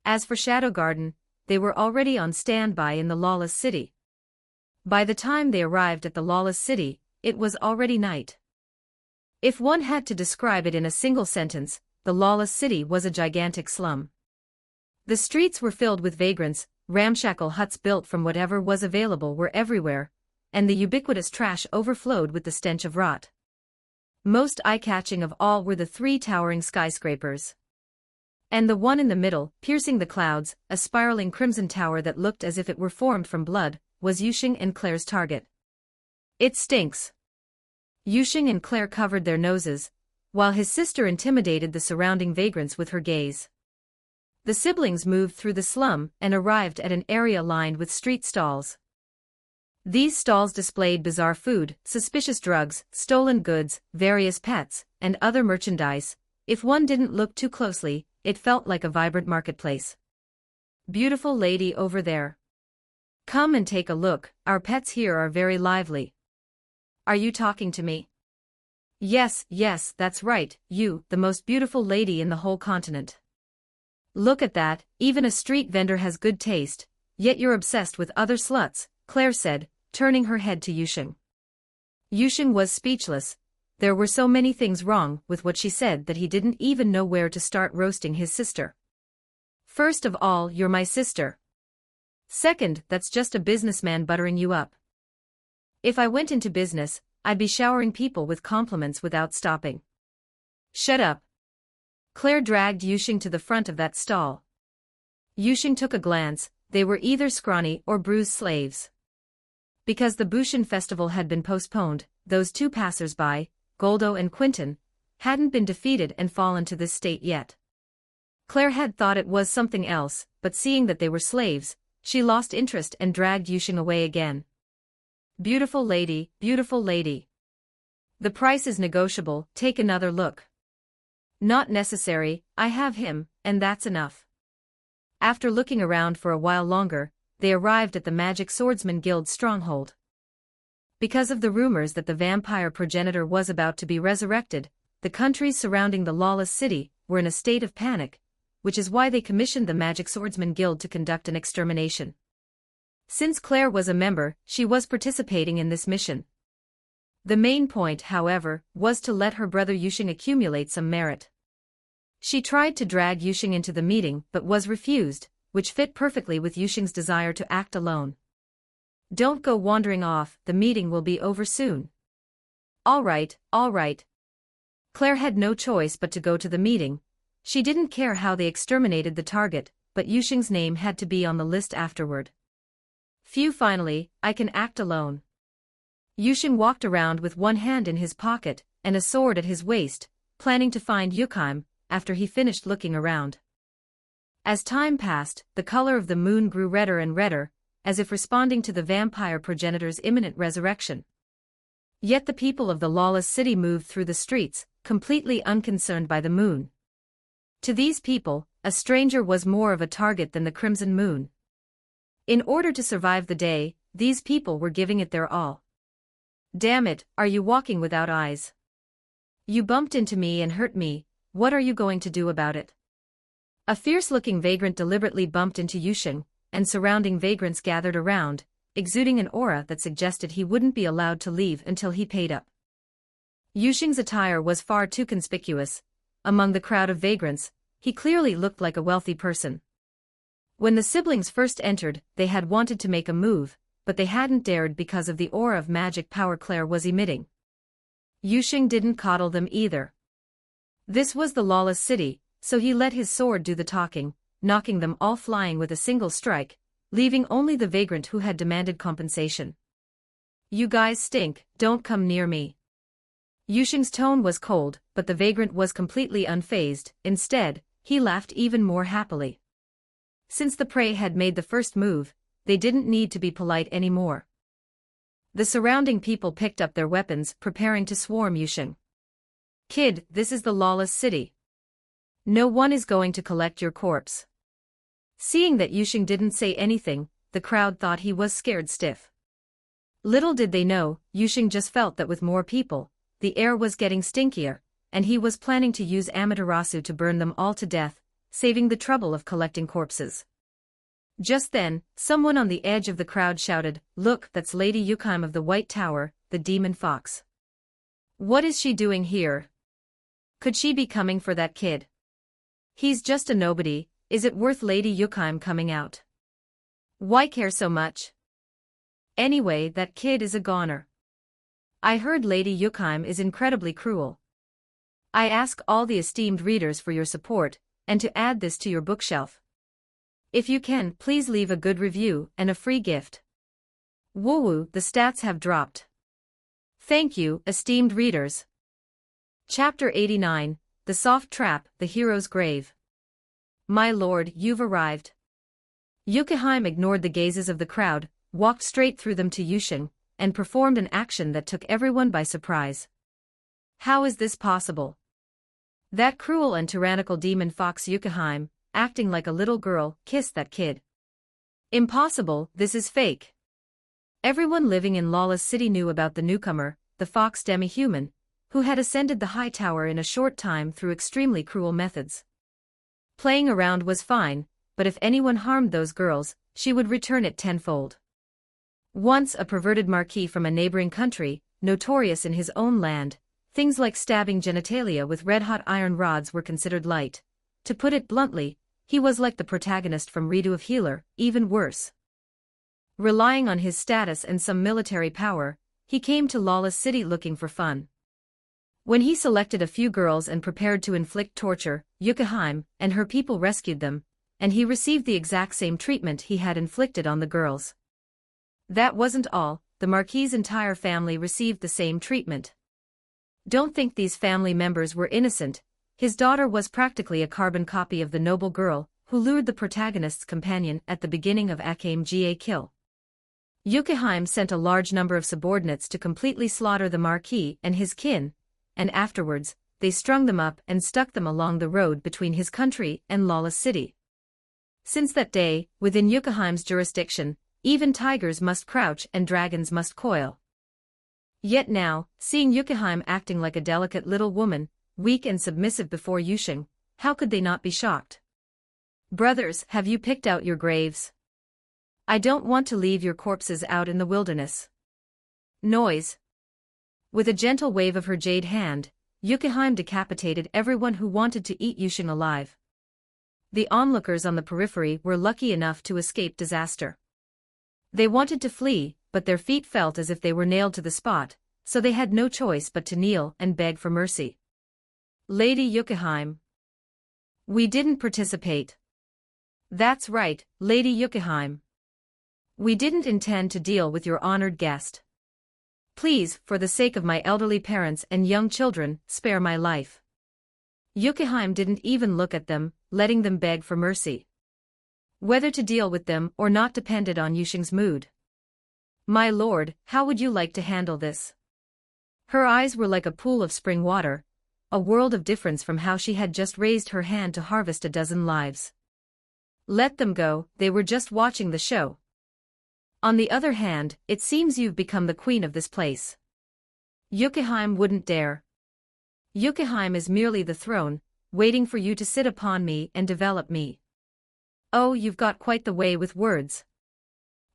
As for Shadow Garden, they were already on standby in the lawless city. By the time they arrived at the lawless city, it was already night. If one had to describe it in a single sentence, the lawless city was a gigantic slum. The streets were filled with vagrants, ramshackle huts built from whatever was available were everywhere, and the ubiquitous trash overflowed with the stench of rot. Most eye-catching of all were the 3 towering skyscrapers. And the one in the middle, piercing the clouds, a spiraling crimson tower that looked as if it were formed from blood, was Yushing and Claire's target. "It stinks." Yushing and Claire covered their noses, while his sister intimidated the surrounding vagrants with her gaze. The siblings moved through the slum and arrived at an area lined with street stalls. These stalls displayed bizarre food, suspicious drugs, stolen goods, various pets, and other merchandise. If one didn't look too closely, it felt like a vibrant marketplace. "Beautiful lady over there. Come and take a look, our pets here are very lively." "Are you talking to me?" Yes, that's right, you, the most beautiful lady in the whole continent." "Look at that, even a street vendor has good taste, yet you're obsessed with other sluts," Claire said, turning her head to Yushing. Yushing was speechless. There were so many things wrong with what she said that he didn't even know where to start roasting his sister. "First of all, you're my sister. Second, that's just a businessman buttering you up. If I went into business, I'd be showering people with compliments without stopping." "Shut up." Claire dragged Yushing to the front of that stall. Yushing took a glance. They were either scrawny or bruised slaves. Because the Bushin festival had been postponed, those 2 passers-by, Goldo and Quinton, hadn't been defeated and fallen to this state yet. Claire had thought it was something else, but seeing that they were slaves, she lost interest and dragged Yushing away again. Beautiful lady. The price is negotiable, take another look." "Not necessary, I have him, and that's enough." After looking around for a while longer, they arrived at the Magic Swordsman Guild's stronghold. Because of the rumors that the vampire progenitor was about to be resurrected, the countries surrounding the lawless city were in a state of panic, which is why they commissioned the Magic Swordsman Guild to conduct an extermination. Since Claire was a member, she was participating in this mission. The main point, however, was to let her brother Yushing accumulate some merit. She tried to drag Yushing into the meeting but was refused, which fit perfectly with Yushing's desire to act alone. "Don't go wandering off, the meeting will be over soon." All right. Claire had no choice but to go to the meeting. She didn't care how they exterminated the target, but Yushing's name had to be on the list afterward. "Phew, finally, I can act alone." Yushing walked around with one hand in his pocket and a sword at his waist, planning to find Yukheim after he finished looking around. As time passed, the color of the moon grew redder and redder, as if responding to the vampire progenitor's imminent resurrection. Yet the people of the lawless city moved through the streets, completely unconcerned by the moon. To these people, a stranger was more of a target than the crimson moon. In order to survive the day, these people were giving it their all. Damn it, are you walking without eyes? You bumped into me and hurt me, what are you going to do about it? A fierce-looking vagrant deliberately bumped into Yusheng, and surrounding vagrants gathered around, exuding an aura that suggested he wouldn't be allowed to leave until he paid up. Yusheng's attire was far too conspicuous. Among the crowd of vagrants, he clearly looked like a wealthy person. When the siblings first entered, they had wanted to make a move, but they hadn't dared because of the aura of magic power Claire was emitting. Yusheng didn't coddle them either. This was the lawless city, so he let his sword do the talking, knocking them all flying with a single strike, leaving only the vagrant who had demanded compensation. You guys stink, don't come near me. Yusheng's tone was cold, but the vagrant was completely unfazed. Instead, he laughed even more happily. Since the prey had made the first move, they didn't need to be polite anymore. The surrounding people picked up their weapons, preparing to swarm Yusheng. Kid, this is the lawless city. No one is going to collect your corpse. Seeing that Yusheng didn't say anything, the crowd thought he was scared stiff. Little did they know, Yusheng just felt that with more people, the air was getting stinkier, and he was planning to use Amaterasu to burn them all to death, saving the trouble of collecting corpses. Just then, someone on the edge of the crowd shouted, "Look, that's Lady Yukaim of the White Tower, the demon fox. What is she doing here? Could she be coming for that kid? He's just a nobody, is it worth Lady Yukaim coming out? Why care so much? Anyway, that kid is a goner. I heard Lady Yukaim is incredibly cruel. I ask all the esteemed readers for your support, and to add this to your bookshelf. If you can, please leave a good review and a free gift. Woo-woo, the stats have dropped. Thank you, esteemed readers. Chapter 89, The Soft Trap, The Hero's Grave. My lord, you've arrived. Yukaim ignored the gazes of the crowd, walked straight through them to Yusheng, and performed an action that took everyone by surprise. How is this possible? That cruel and tyrannical demon fox Yukaim, acting like a little girl, kissed that kid. Impossible, this is fake. Everyone living in Lawless City knew about the newcomer, the fox demi-human, who had ascended the high tower in a short time through extremely cruel methods. Playing around was fine, but if anyone harmed those girls, she would return it tenfold. Once a perverted marquis from a neighboring country, notorious in his own land, things like stabbing genitalia with red-hot iron rods were considered light. To put it bluntly, he was like the protagonist from Redo of Healer, even worse. Relying on his status and some military power, he came to Lawless City looking for fun. When he selected a few girls and prepared to inflict torture, Yukaim and her people rescued them, and he received the exact same treatment he had inflicted on the girls. That wasn't all, the Marquis's entire family received the same treatment. Don't think these family members were innocent. His daughter was practically a carbon copy of the noble girl who lured the protagonist's companion at the beginning of Akame-ga Kill. Yukaim sent a large number of subordinates to completely slaughter the Marquis and his kin, and afterwards, they strung them up and stuck them along the road between his country and Lawless City. Since that day, within Yukaim's jurisdiction, even tigers must crouch and dragons must coil. Yet now, seeing Yukaim acting like a delicate little woman, weak and submissive before Yusheng, how could they not be shocked? Brothers, have you picked out your graves? I don't want to leave your corpses out in the wilderness. Noise. With a gentle wave of her jade hand, Yukaim decapitated everyone who wanted to eat Yusheng alive. The onlookers on the periphery were lucky enough to escape disaster. They wanted to flee, but their feet felt as if they were nailed to the spot, so they had no choice but to kneel and beg for mercy. Lady Yukaim. We didn't participate. That's right, Lady Yukaim. We didn't intend to deal with your honored guest. Please, for the sake of my elderly parents and young children, spare my life. Yukaim didn't even look at them, letting them beg for mercy. Whether to deal with them or not depended on Yusheng's mood. My lord, how would you like to handle this? Her eyes were like a pool of spring water, a world of difference from how she had just raised her hand to harvest a dozen lives. Let them go, they were just watching the show. On the other hand, it seems you've become the queen of this place. Yukiheim wouldn't dare. Yukiheim is merely the throne, waiting for you to sit upon me and develop me. Oh, you've got quite the way with words.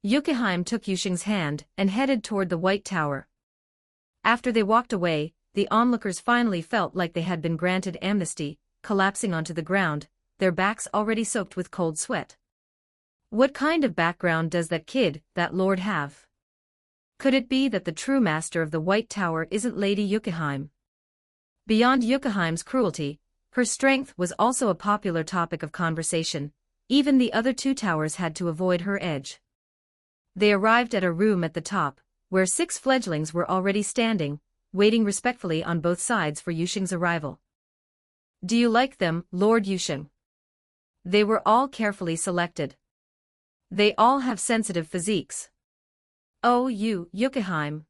Yukiheim took Yushing's hand and headed toward the White Tower. After they walked away, the onlookers finally felt like they had been granted amnesty, collapsing onto the ground, their backs already soaked with cold sweat. What kind of background does that kid, that lord, have? Could it be that the true master of the White Tower isn't Lady Yukiheim? Beyond Yukiheim's cruelty, her strength was also a popular topic of conversation. Even the other two towers had to avoid her edge. They arrived at a room at the top, where 6 fledglings were already standing, waiting respectfully on both sides for Yushing's arrival. Do you like them, Lord Yushing? They were all carefully selected. They all have sensitive physiques. Oh, Yukiheim.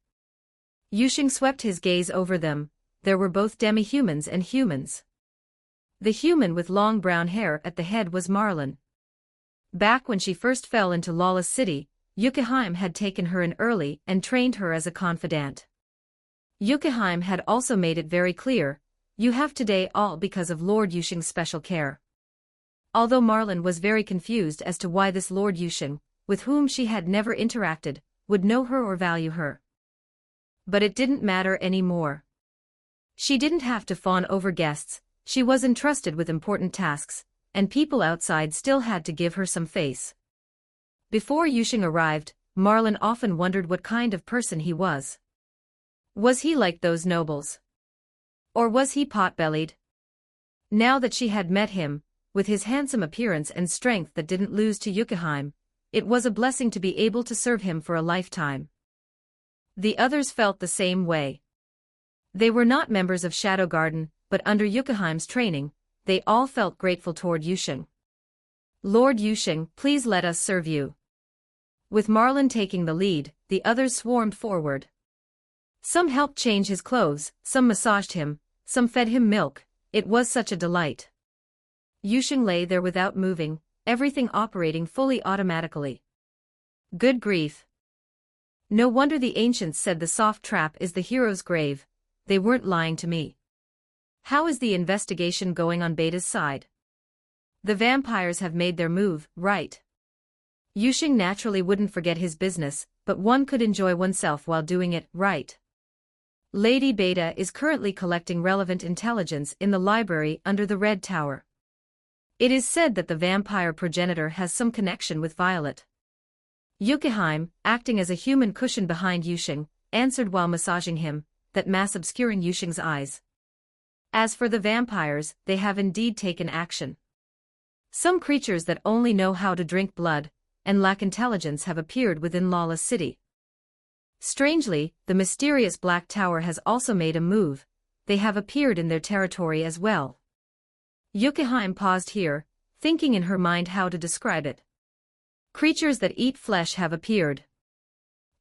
Yushing swept his gaze over them. There were both demi-humans and humans. The human with long brown hair at the head was Marlin. Back when she first fell into Lawless City, Yukiheim had taken her in early and trained her as a confidant. Yukiheim had also made it very clear, you have today all because of Lord Yushing's special care. Although Marlin was very confused as to why this Lord Yushing, with whom she had never interacted, would know her or value her. But it didn't matter anymore. She didn't have to fawn over guests, she was entrusted with important tasks, and people outside still had to give her some face. Before Yushing arrived, Marlin often wondered what kind of person he was. Was he like those nobles? Or was he pot-bellied? Now that she had met him, with his handsome appearance and strength that didn't lose to Yukiheim, it was a blessing to be able to serve him for a lifetime. The others felt the same way. They were not members of Shadow Garden, but under Yukiheim's training, they all felt grateful toward Yushing. Lord Yushing, please let us serve you. With Marlin taking the lead, the others swarmed forward. Some helped change his clothes, some massaged him, some fed him milk. It was such a delight. Yushing lay there without moving, everything operating fully automatically. Good grief. No wonder the ancients said the soft trap is the hero's grave. They weren't lying to me. How is the investigation going on Beta's side? The vampires have made their move, right? Yushing naturally wouldn't forget his business, but one could enjoy oneself while doing it, right? Lady Beta is currently collecting relevant intelligence in the library under the Red Tower. It is said that the vampire progenitor has some connection with Violet. Yukiheim, acting as a human cushion behind Yushing, answered while massaging him, that mass obscuring Yushing's eyes. As for the vampires, they have indeed taken action. Some creatures that only know how to drink blood and lack intelligence have appeared within Lawless City. Strangely, the mysterious Black Tower has also made a move. They have appeared in their territory as well. Yukiheim paused here, thinking in her mind how to describe it. Creatures that eat flesh have appeared.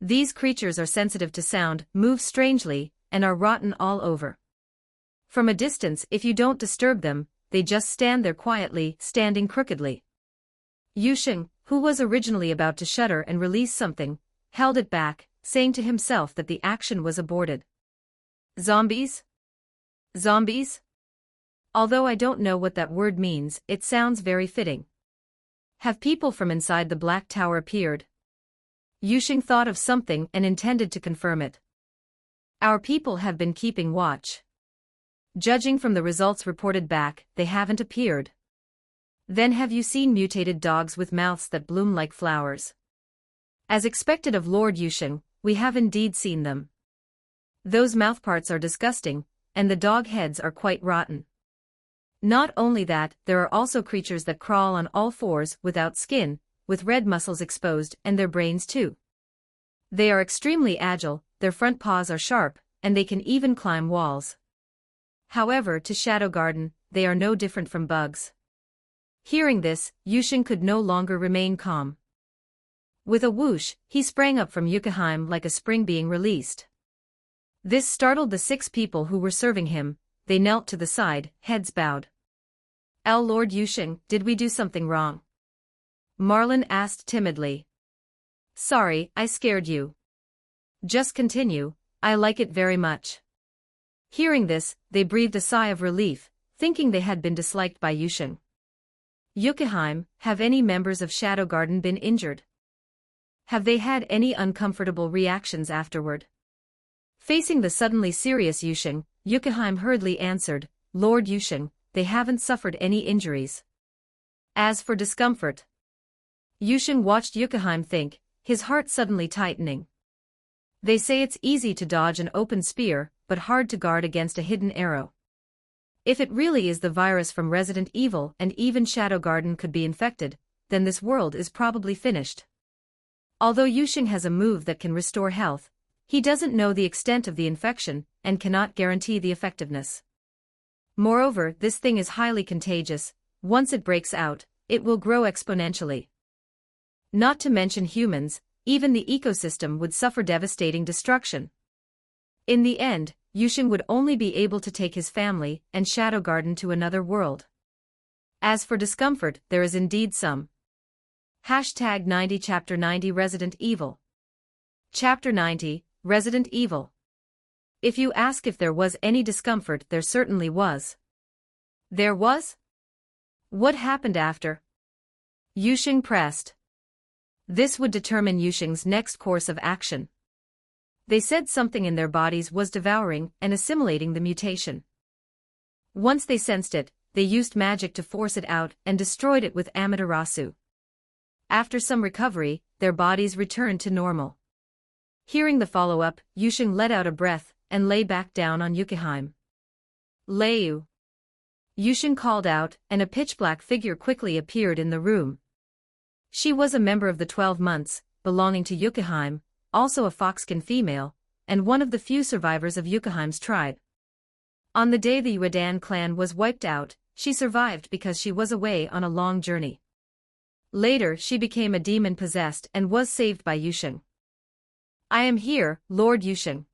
These creatures are sensitive to sound, move strangely, and are rotten all over. From a distance, if you don't disturb them, they just stand there quietly, standing crookedly. Yushing, who was originally about to shudder and release something, held it back, saying to himself that the action was aborted. Zombies? Zombies? Although I don't know what that word means, it sounds very fitting. Have people from inside the Black Tower appeared? Yushing thought of something and intended to confirm it. Our people have been keeping watch. Judging from the results reported back, they haven't appeared. Then have you seen mutated dogs with mouths that bloom like flowers? As expected of Lord Yushing, we have indeed seen them. Those mouthparts are disgusting, and the dog heads are quite rotten. Not only that, there are also creatures that crawl on all fours without skin, with red muscles exposed and their brains too. They are extremely agile, their front paws are sharp, and they can even climb walls. However, to Shadow Garden, they are no different from bugs. Hearing this, Yushing could no longer remain calm. With a whoosh, he sprang up from Yukiheim like a spring being released. This startled the 6 people who were serving him. They knelt to the side, heads bowed. Lord Yushing, did we do something wrong? Marlin asked timidly. Sorry, I scared you. Just continue, I like it very much. Hearing this, they breathed a sigh of relief, thinking they had been disliked by Yusheng. Yukiheim, have any members of Shadow Garden been injured? Have they had any uncomfortable reactions afterward? Facing the suddenly serious Yusheng, Yukiheim hurriedly answered, Lord Yusheng, they haven't suffered any injuries. As for discomfort. Yusheng watched Yukiheim think, his heart suddenly tightening. They say it's easy to dodge an open spear, but hard to guard against a hidden arrow. If it really is the virus from Resident Evil and even Shadow Garden could be infected, then this world is probably finished. Although Yusheng has a move that can restore health, he doesn't know the extent of the infection and cannot guarantee the effectiveness. Moreover, this thing is highly contagious. Once it breaks out, it will grow exponentially. Not to mention humans, even the ecosystem would suffer devastating destruction. In the end, Yusheng would only be able to take his family and Shadow Garden to another world. As for discomfort, there is indeed some. Hashtag 90 Chapter 90 Resident Evil. Chapter 90, Resident Evil. If you ask if there was any discomfort, there certainly was. There was? What happened after? Yusheng pressed. This would determine Yusheng's next course of action. They said something in their bodies was devouring and assimilating the mutation. Once they sensed it, they used magic to force it out and destroyed it with Amaterasu. After some recovery, their bodies returned to normal. Hearing the follow-up, Yusheng let out a breath and lay back down on Yukiheim. Leu. Yusheng called out, and a pitch-black figure quickly appeared in the room. She was a member of the 12 months, belonging to Yukiheim, also a foxkin female, and one of the few survivors of Yukiheim's tribe. On the day the Yuedan clan was wiped out, she survived because she was away on a long journey. Later she became a demon-possessed and was saved by Yusheng. I am here, Lord Yusheng.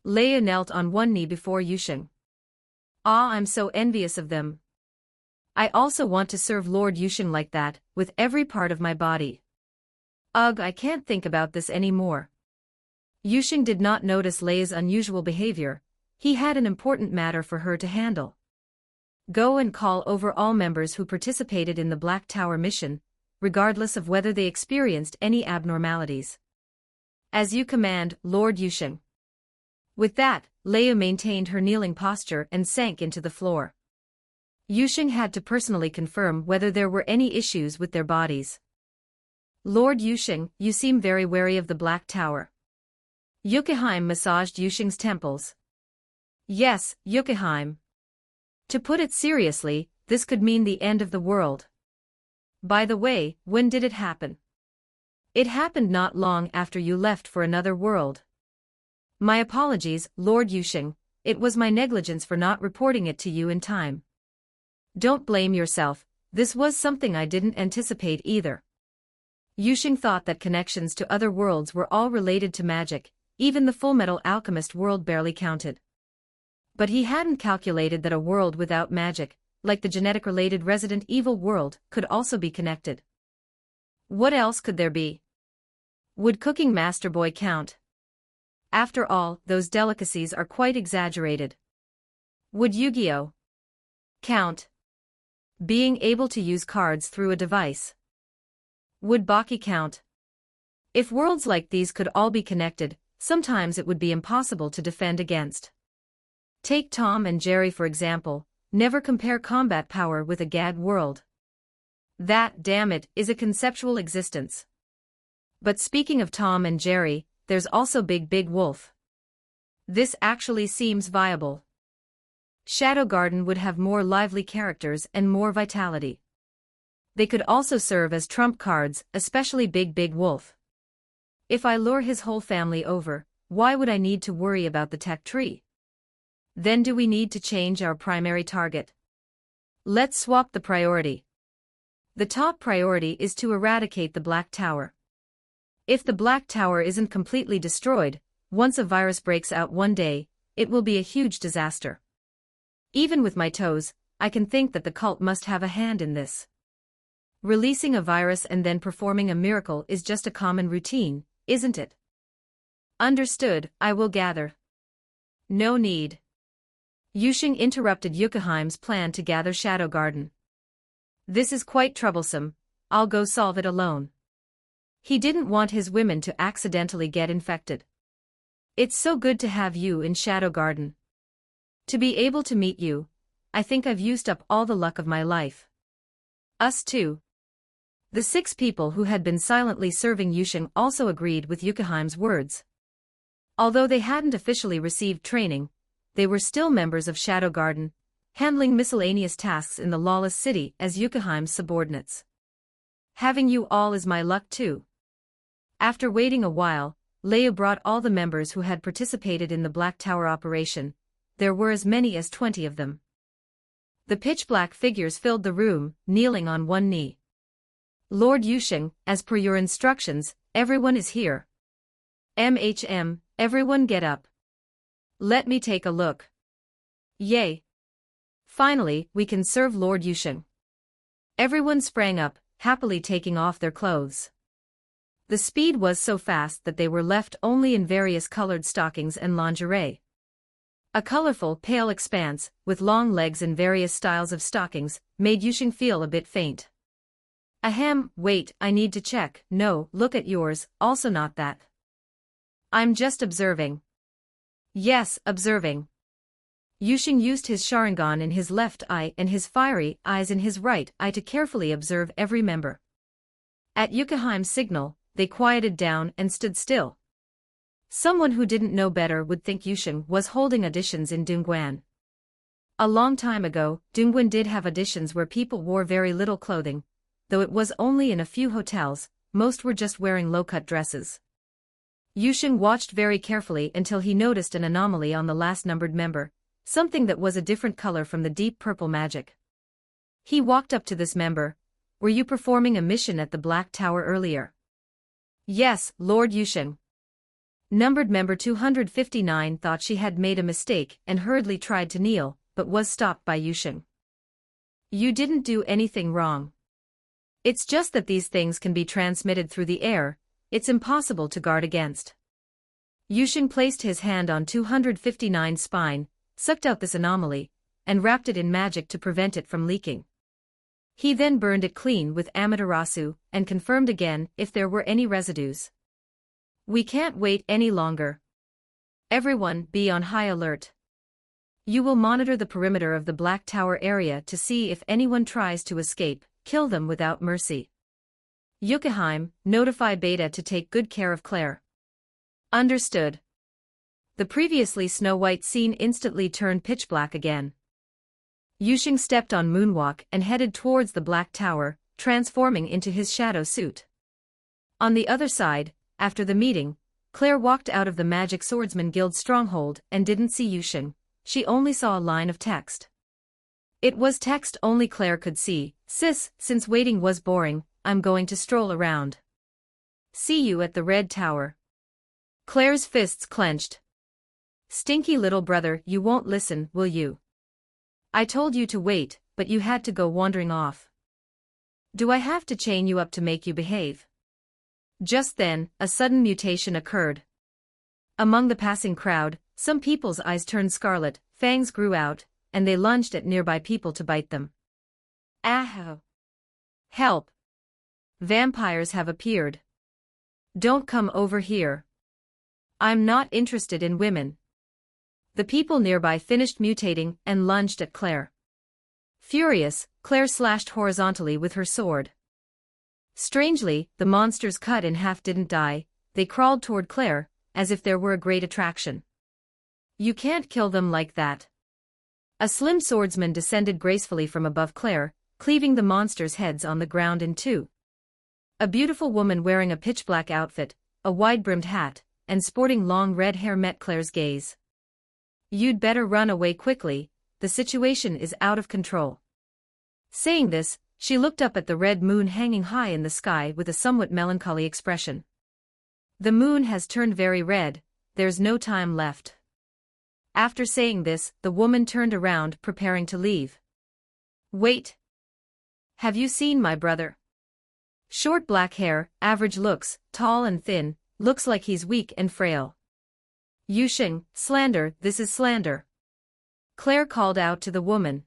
Leia knelt on one knee before Yusheng. Ah, I'm so envious of them. I also want to serve Lord Yusheng like that, with every part of my body. Ugh, I can't think about this anymore. Yusheng did not notice Leia's unusual behavior. He had an important matter for her to handle. Go and call over all members who participated in the Black Tower mission, regardless of whether they experienced any abnormalities. As you command, Lord Yusheng. With that, Leia maintained her kneeling posture and sank into the floor. Yusheng had to personally confirm whether there were any issues with their bodies. Lord Yusheng, you seem very wary of the Black Tower. Yukiheim massaged Yusheng's temples. Yes, Yukiheim. To put it seriously, this could mean the end of the world. By the way, when did it happen? It happened not long after you left for another world. My apologies, Lord Yusheng, it was my negligence for not reporting it to you in time. Don't blame yourself, this was something I didn't anticipate either. Yusheng thought that connections to other worlds were all related to magic, even the Fullmetal Alchemist world barely counted. But he hadn't calculated that a world without magic, like the genetic-related Resident Evil world, could also be connected. What else could there be? Would Cooking Master Boy count? After all, those delicacies are quite exaggerated. Would Yu-Gi-Oh! Count? Being able to use cards through a device. Would Baki count? If worlds like these could all be connected, sometimes it would be impossible to defend against. Take Tom and Jerry for example, never compare combat power with a GAD world. That, damn it, is a conceptual existence. But speaking of Tom and Jerry, there's also Big Big Wolf. This actually seems viable. Shadow Garden would have more lively characters and more vitality. They could also serve as trump cards, especially Big Big Wolf. If I lure his whole family over, why would I need to worry about the tech tree? Then do we need to change our primary target? Let's swap the priority. The top priority is to eradicate the Black Tower. If the Black Tower isn't completely destroyed, once a virus breaks out one day, it will be a huge disaster. Even with my toes, I can think that the cult must have a hand in this. Releasing a virus and then performing a miracle is just a common routine, isn't it? Understood, I will gather. No need. Yusheng interrupted Yukaheim's plan to gather Shadow Garden. This is quite troublesome, I'll go solve it alone. He didn't want his women to accidentally get infected. It's so good to have you in Shadow Garden. To be able to meet you, I think I've used up all the luck of my life. Us too. The 6 people who had been silently serving Yusheng also agreed with Yukaheim's words. Although they hadn't officially received training, they were still members of Shadow Garden, handling miscellaneous tasks in the lawless city as Yukaheim's subordinates. Having you all is my luck too. After waiting a while, Leo brought all the members who had participated in the Black Tower operation. There were as many as 20 of them. The pitch-black figures filled the room, kneeling on one knee. Lord Yusheng, as per your instructions, everyone is here. Everyone get up. Let me take a look. Yay! Finally, we can serve Lord Yusheng. Everyone sprang up, happily taking off their clothes. The speed was so fast that they were left only in various colored stockings and lingerie. A colorful, pale expanse, with long legs and various styles of stockings, made Yusheng feel a bit faint. Ahem, wait, I need to check. No, look at yours, also not that. I'm just observing. Yes, observing. Yusheng used his Sharingan in his left eye and his fiery eyes in his right eye to carefully observe every member. At Yukaheim's signal, they quieted down and stood still. Someone who didn't know better would think Yusheng was holding auditions in Dongguan. A long time ago, Dongguan did have auditions where people wore very little clothing, though it was only in a few hotels, most were just wearing low-cut dresses. Yusheng watched very carefully until he noticed an anomaly on the last numbered member, something that was a different color from the deep purple magic. He walked up to this member. Were you performing a mission at the Black Tower earlier? Yes, Lord Yusheng. Numbered member 259 thought she had made a mistake and hurriedly tried to kneel, but was stopped by Yusheng. You didn't do anything wrong. It's just that these things can be transmitted through the air, it's impossible to guard against. Yusheng placed his hand on 259's spine, sucked out this anomaly, and wrapped it in magic to prevent it from leaking. He then burned it clean with Amaterasu, and confirmed again if there were any residues. We can't wait any longer. Everyone, be on high alert. You will monitor the perimeter of the Black Tower area to see if anyone tries to escape, kill them without mercy. Yukaheim, notify Beta to take good care of Claire. Understood. The previously snow-white scene instantly turned pitch-black again. Yusheng stepped on Moonwalk and headed towards the Black Tower, transforming into his shadow suit. On the other side, after the meeting, Claire walked out of the Magic Swordsman Guild stronghold and didn't see Yusheng. She only saw a line of text. It was text only Claire could see. Sis, since waiting was boring, I'm going to stroll around. See you at the Red Tower. Claire's fists clenched. Stinky little brother, you won't listen, will you? I told you to wait, but you had to go wandering off. Do I have to chain you up to make you behave? Just then, a sudden mutation occurred. Among the passing crowd, some people's eyes turned scarlet, fangs grew out, and they lunged at nearby people to bite them. Ah! Help! Vampires have appeared. Don't come over here. I'm not interested in women. The people nearby finished mutating and lunged at Claire. Furious, Claire slashed horizontally with her sword. Strangely, the monsters cut in half didn't die, they crawled toward Claire, as if there were a great attraction. You can't kill them like that. A slim swordsman descended gracefully from above Claire, cleaving the monsters' heads on the ground in two. A beautiful woman wearing a pitch-black outfit, a wide-brimmed hat, and sporting long red hair met Claire's gaze. You'd better run away quickly, the situation is out of control. Saying this, she looked up at the red moon hanging high in the sky with a somewhat melancholy expression. The moon has turned very red, there's no time left. After saying this, the woman turned around preparing to leave. Wait. Have you seen my brother? Short black hair, average looks, tall and thin, looks like he's weak and frail. Yusheng, slander, this is slander. Claire called out to the woman.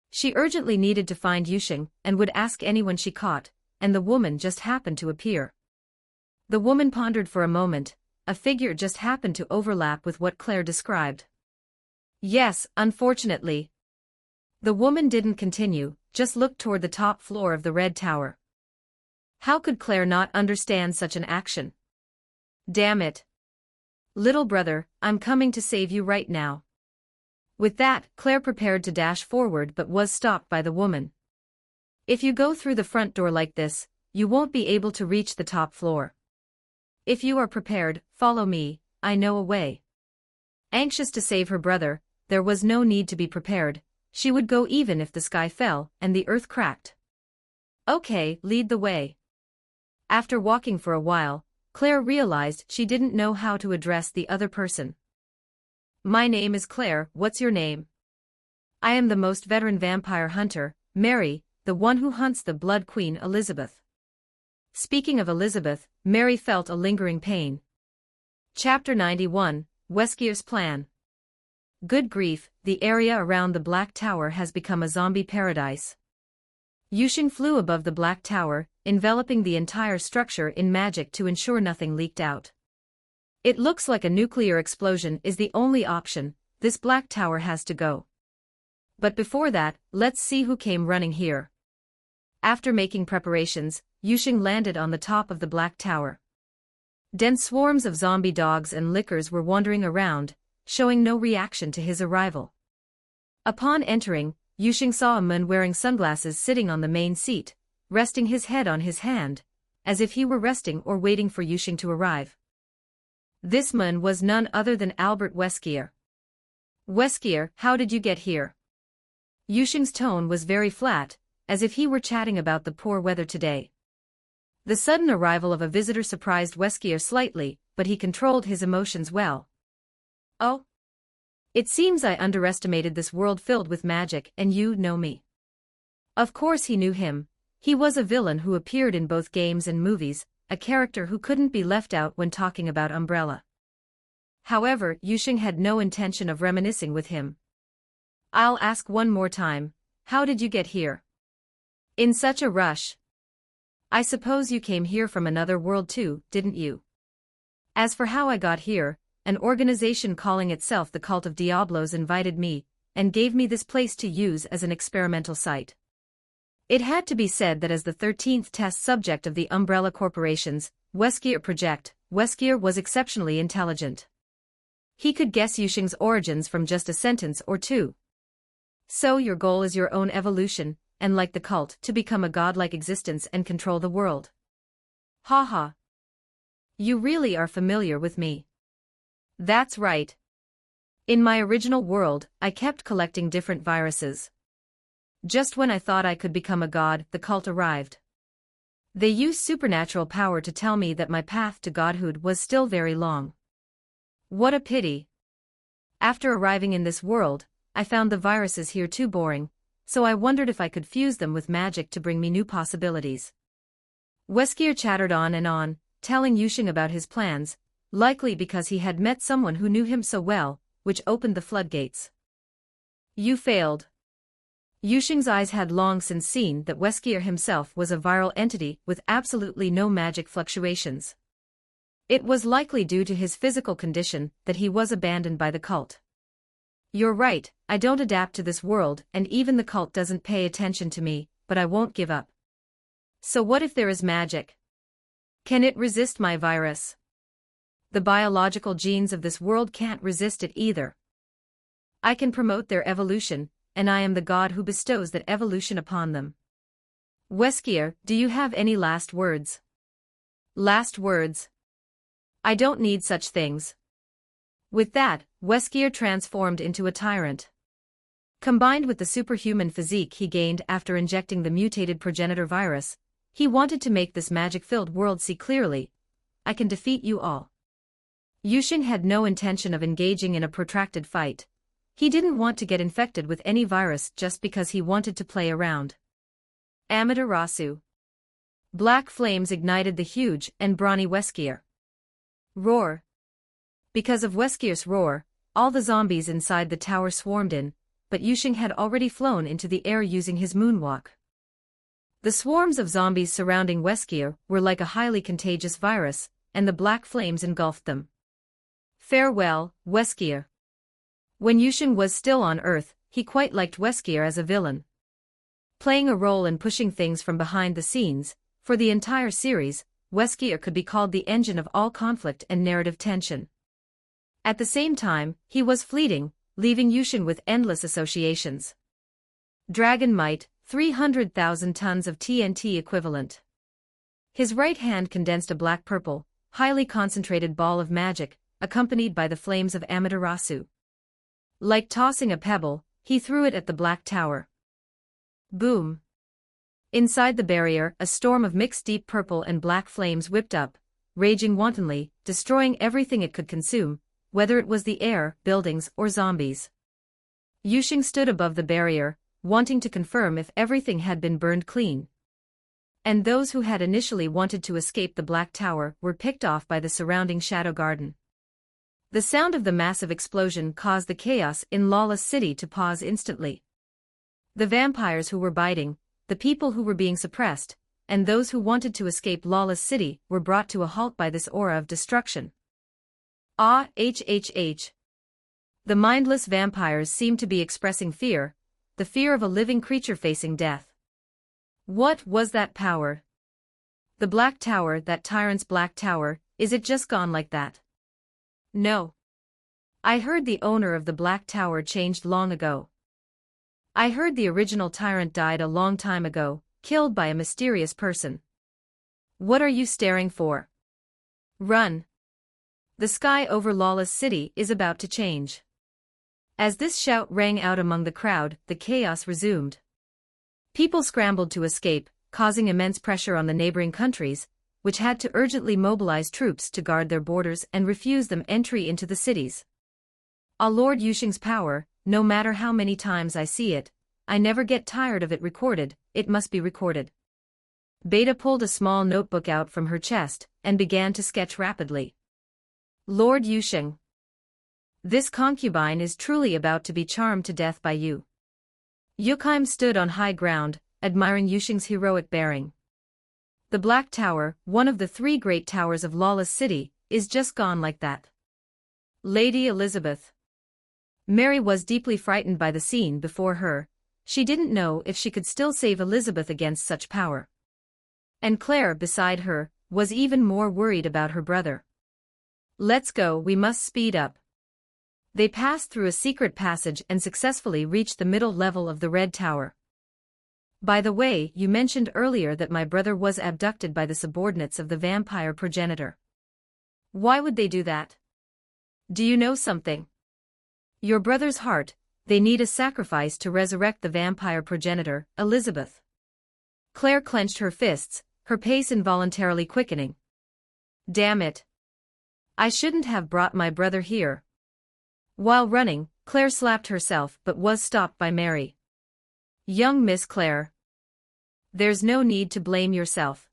She urgently needed to find Yusheng and would ask anyone she caught, and the woman just happened to appear. The woman pondered for a moment. A figure just happened to overlap with what Claire described. Yes, unfortunately. The woman didn't continue, just looked toward the top floor of the Red Tower. How could Claire not understand such an action? Damn it. Little brother, I'm coming to save you right now. With that, Claire prepared to dash forward but was stopped by the woman. If you go through the front door like this, you won't be able to reach the top floor. If you are prepared, follow me, I know a way. Anxious to save her brother, there was no need to be prepared. She would go even if the sky fell and the earth cracked. Okay, lead the way. After walking for a while, Claire realized she didn't know how to address the other person. My name is Claire, what's your name? I am the most veteran vampire hunter, Mary, the one who hunts the Blood Queen Elizabeth. Speaking of Elizabeth, Mary felt a lingering pain. Chapter 91, Weskier's Plan. Good grief, the area around the Black Tower has become a zombie paradise. Yusheng flew above the Black Tower, enveloping the entire structure in magic to ensure nothing leaked out. It looks like a nuclear explosion is the only option, this Black Tower has to go. But before that, let's see who came running here. After making preparations, Yusheng landed on the top of the Black Tower. Dense swarms of zombie dogs and lickers were wandering around, showing no reaction to his arrival. Upon entering, Yusheng saw a man wearing sunglasses sitting on the main seat, resting his head on his hand, as if he were resting or waiting for Yusheng to arrive. This man was none other than Albert Weskier. Weskier, how did you get here? Yusheng's tone was very flat, as if he were chatting about the poor weather today. The sudden arrival of a visitor surprised Weskier slightly, but he controlled his emotions well. Oh? It seems I underestimated this world filled with magic and you know me. Of course he knew him. He was a villain who appeared in both games and movies, a character who couldn't be left out when talking about Umbrella. However, Yusheng had no intention of reminiscing with him. I'll ask one more time, how did you get here? In such a rush. I suppose you came here from another world too, didn't you? As for how I got here, an organization calling itself the Cult of Diablos invited me, and gave me this place to use as an experimental site. It had to be said that as the 13th test subject of the Umbrella Corporation's Weskier project, Weskier was exceptionally intelligent. He could guess Yusheng's origins from just a sentence or two. So your goal is your own evolution, and like the cult, to become a godlike existence and control the world. Ha. You really are familiar with me. That's right. In my original world, I kept collecting different viruses. Just when I thought I could become a god, the cult arrived. They used supernatural power to tell me that my path to godhood was still very long. What a pity. After arriving in this world, I found the viruses here too boring, so I wondered if I could fuse them with magic to bring me new possibilities. Weskier chattered on and on, telling Yusheng about his plans, likely because he had met someone who knew him so well, which opened the floodgates. You failed. Yusheng's eyes had long since seen that Weskier himself was a viral entity with absolutely no magic fluctuations. It was likely due to his physical condition that he was abandoned by the cult. You're right, I don't adapt to this world and even the cult doesn't pay attention to me, but I won't give up. So what if there is magic? Can it resist my virus? The biological genes of this world can't resist it either. I can promote their evolution, and I am the god who bestows that evolution upon them. Weskier, do you have any last words? Last words? I don't need such things. With that, Weskier transformed into a tyrant. Combined with the superhuman physique he gained after injecting the mutated progenitor virus, he wanted to make this magic-filled world see clearly. I can defeat you all. Yusheng had no intention of engaging in a protracted fight. He didn't want to get infected with any virus just because he wanted to play around. Amaterasu. Black flames ignited the huge and brawny Weskier. Roar. Because of Weskir's roar, all the zombies inside the tower swarmed in, but Yusheng had already flown into the air using his moonwalk. The swarms of zombies surrounding Weskir were like a highly contagious virus, and the black flames engulfed them. Farewell, Weskir. When Yusheng was still on Earth, he quite liked Weskir as a villain. Playing a role in pushing things from behind the scenes, for the entire series, Weskir could be called the engine of all conflict and narrative tension. At the same time, he was fleeting, leaving Yusheng with endless associations. Dragon Might, 300,000 tons of TNT equivalent. His right hand condensed a black-purple, highly concentrated ball of magic, accompanied by the flames of Amaterasu. Like tossing a pebble, he threw it at the Black Tower. Boom! Inside the barrier, a storm of mixed deep purple and black flames whipped up, raging wantonly, destroying everything it could consume, whether it was the air, buildings, or zombies. Yusheng stood above the barrier, wanting to confirm if everything had been burned clean. And those who had initially wanted to escape the Black Tower were picked off by the surrounding Shadow Garden. The sound of the massive explosion caused the chaos in Lawless City to pause instantly. The vampires who were biting, the people who were being suppressed, and those who wanted to escape Lawless City were brought to a halt by this aura of destruction. The mindless vampires seemed to be expressing fear, the fear of a living creature facing death. What was that power? The Black Tower, that tyrant's Black Tower, is it just gone like that? No. I heard the owner of the Black Tower changed long ago. I heard the original tyrant died a long time ago, killed by a mysterious person. What are you staring for? Run. The sky over Lawless City is about to change. As this shout rang out among the crowd, the chaos resumed. People scrambled to escape, causing immense pressure on the neighboring countries, which had to urgently mobilize troops to guard their borders and refuse them entry into the cities. Lord Yusheng's power, no matter how many times I see it, I never get tired of it recorded, it must be recorded. Beta pulled a small notebook out from her chest and began to sketch rapidly. Lord Yusheng. This concubine is truly about to be charmed to death by you. Yukheim stood on high ground, admiring Yusheng's heroic bearing. The Black Tower, one of the 3 great towers of Lawless City, is just gone like that. Lady Elizabeth. Mary was deeply frightened by the scene before her. She didn't know if she could still save Elizabeth against such power. And Claire, beside her, was even more worried about her brother. Let's go, we must speed up. They passed through a secret passage and successfully reached the middle level of the Red Tower. By the way, you mentioned earlier that my brother was abducted by the subordinates of the vampire progenitor. Why would they do that? Do you know something? Your brother's heart, they need a sacrifice to resurrect the vampire progenitor, Elizabeth. Claire clenched her fists, her pace involuntarily quickening. Damn it. I shouldn't have brought my brother here. While running, Claire slapped herself but was stopped by Mary. Young Miss Claire. There's no need to blame yourself.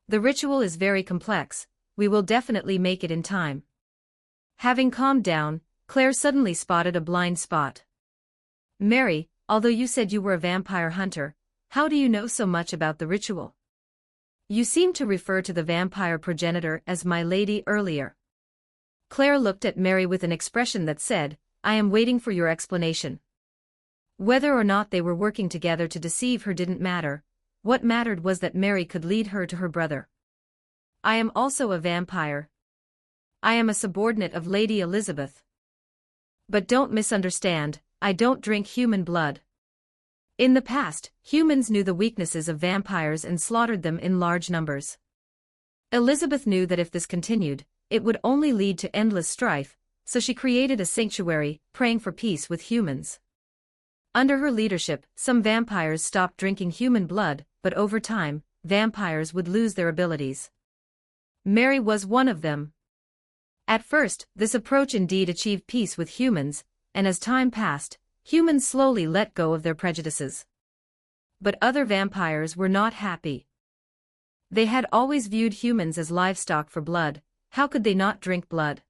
The ritual is very complex, we will definitely make it in time. Having calmed down, Claire suddenly spotted a blind spot. Mary, although you said you were a vampire hunter, how do you know so much about the ritual? You seemed to refer to the vampire progenitor as my lady earlier. Claire looked at Mary with an expression that said, I am waiting for your explanation. Whether or not they were working together to deceive her didn't matter, what mattered was that Mary could lead her to her brother. I am also a vampire. I am a subordinate of Lady Elizabeth. But don't misunderstand, I don't drink human blood. In the past, humans knew the weaknesses of vampires and slaughtered them in large numbers. Elizabeth knew that if this continued, it would only lead to endless strife, so she created a sanctuary, praying for peace with humans. Under her leadership, some vampires stopped drinking human blood, but over time, vampires would lose their abilities. Mary was one of them. At first, this approach indeed achieved peace with humans, and as time passed, humans slowly let go of their prejudices. But other vampires were not happy. They had always viewed humans as livestock for blood, how could they not drink blood?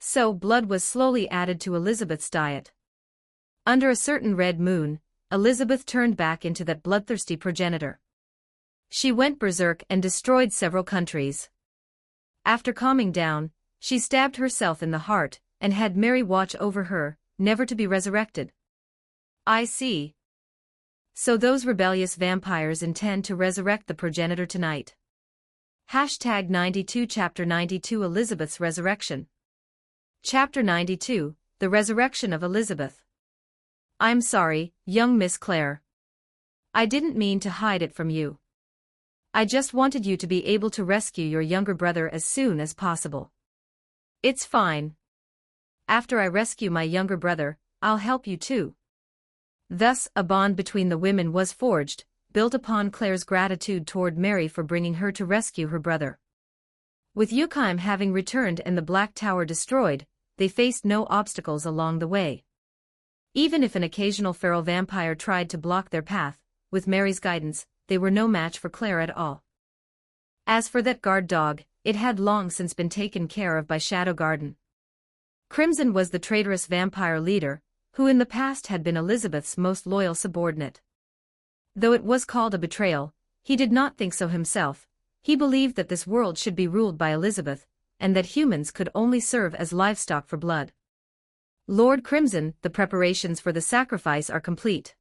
So blood was slowly added to Elizabeth's diet. Under a certain red moon, Elizabeth turned back into that bloodthirsty progenitor. She went berserk and destroyed several countries. After calming down, she stabbed herself in the heart, and had Mary watch over her, never to be resurrected. I see. So those rebellious vampires intend to resurrect the progenitor tonight. Hashtag 92 Chapter 92 Elizabeth's Resurrection. Chapter 92, The Resurrection of Elizabeth. I'm sorry, young Miss Clare. I didn't mean to hide it from you. I just wanted you to be able to rescue your younger brother as soon as possible. It's fine. After I rescue my younger brother, I'll help you too. Thus, a bond between the women was forged, built upon Clare's gratitude toward Mary for bringing her to rescue her brother. With Yuchheim having returned and the Black Tower destroyed, they faced no obstacles along the way. Even if an occasional feral vampire tried to block their path, with Mary's guidance, they were no match for Clare at all. As for that guard dog, it had long since been taken care of by Shadow Garden. Crimson was the traitorous vampire leader, who in the past had been Elizabeth's most loyal subordinate. Though it was called a betrayal, he did not think so himself. He believed that this world should be ruled by Elizabeth, and that humans could only serve as livestock for blood. Lord Crimson, the preparations for the sacrifice are complete.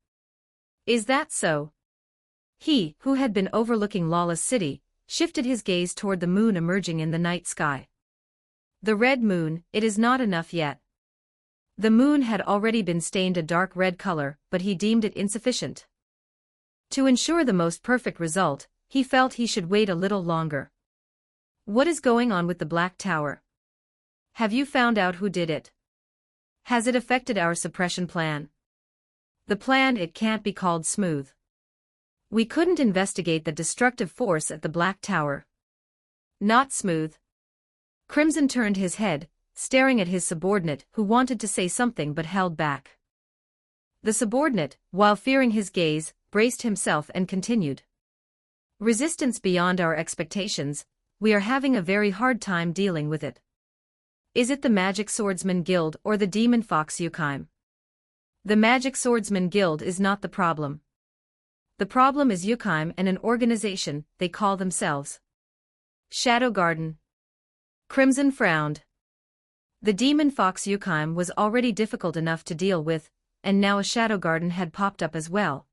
Is that so? He, who had been overlooking Lawless City, shifted his gaze toward the moon emerging in the night sky. The red moon, it is not enough yet. The moon had already been stained a dark red color, but he deemed it insufficient. To ensure the most perfect result, he felt he should wait a little longer. What is going on with the Black Tower? Have you found out who did it? Has it affected our suppression plan? The plan, it can't be called smooth. We couldn't investigate the destructive force at the Black Tower. Not smooth. Crimson turned his head, staring at his subordinate who wanted to say something but held back. The subordinate, while fearing his gaze, braced himself and continued. Resistance beyond our expectations, we are having a very hard time dealing with it. Is it the Magic Swordsman Guild or the Demon Fox Yuchheim? The Magic Swordsman Guild is not the problem. The problem is Yuchheim and an organization they call themselves Shadow Garden. Crimson frowned. The Demon Fox Yuchheim was already difficult enough to deal with, and now a Shadow Garden had popped up as well.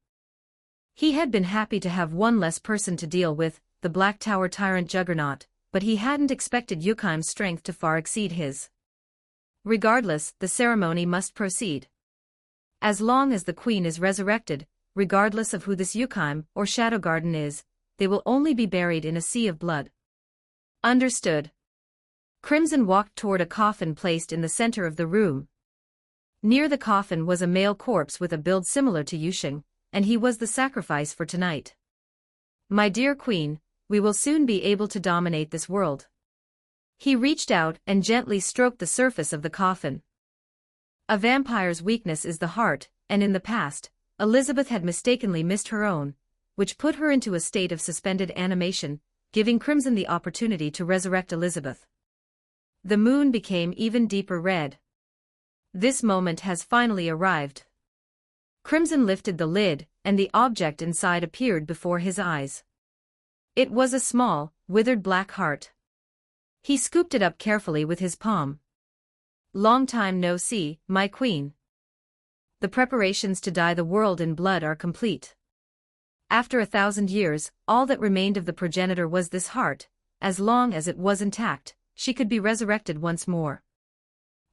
He had been happy to have one less person to deal with, the Black Tower tyrant juggernaut, but he hadn't expected Yuchheim's strength to far exceed his. Regardless, the ceremony must proceed. As long as the Queen is resurrected, regardless of who this Yuchheim or Shadow Garden is, they will only be buried in a sea of blood. Understood. Crimson walked toward a coffin placed in the center of the room. Near the coffin was a male corpse with a build similar to Yusheng, and he was the sacrifice for tonight. My dear Queen, we will soon be able to dominate this world. He reached out and gently stroked the surface of the coffin. A vampire's weakness is the heart, and in the past, Elizabeth had mistakenly missed her own, which put her into a state of suspended animation, giving Crimson the opportunity to resurrect Elizabeth. The moon became even deeper red. This moment has finally arrived. Crimson lifted the lid, and the object inside appeared before his eyes. It was a small, withered black heart. He scooped it up carefully with his palm. Long time no see, my queen. The preparations to dye the world in blood are complete. After 1,000 years, all that remained of the progenitor was this heart. As long as it was intact, she could be resurrected once more.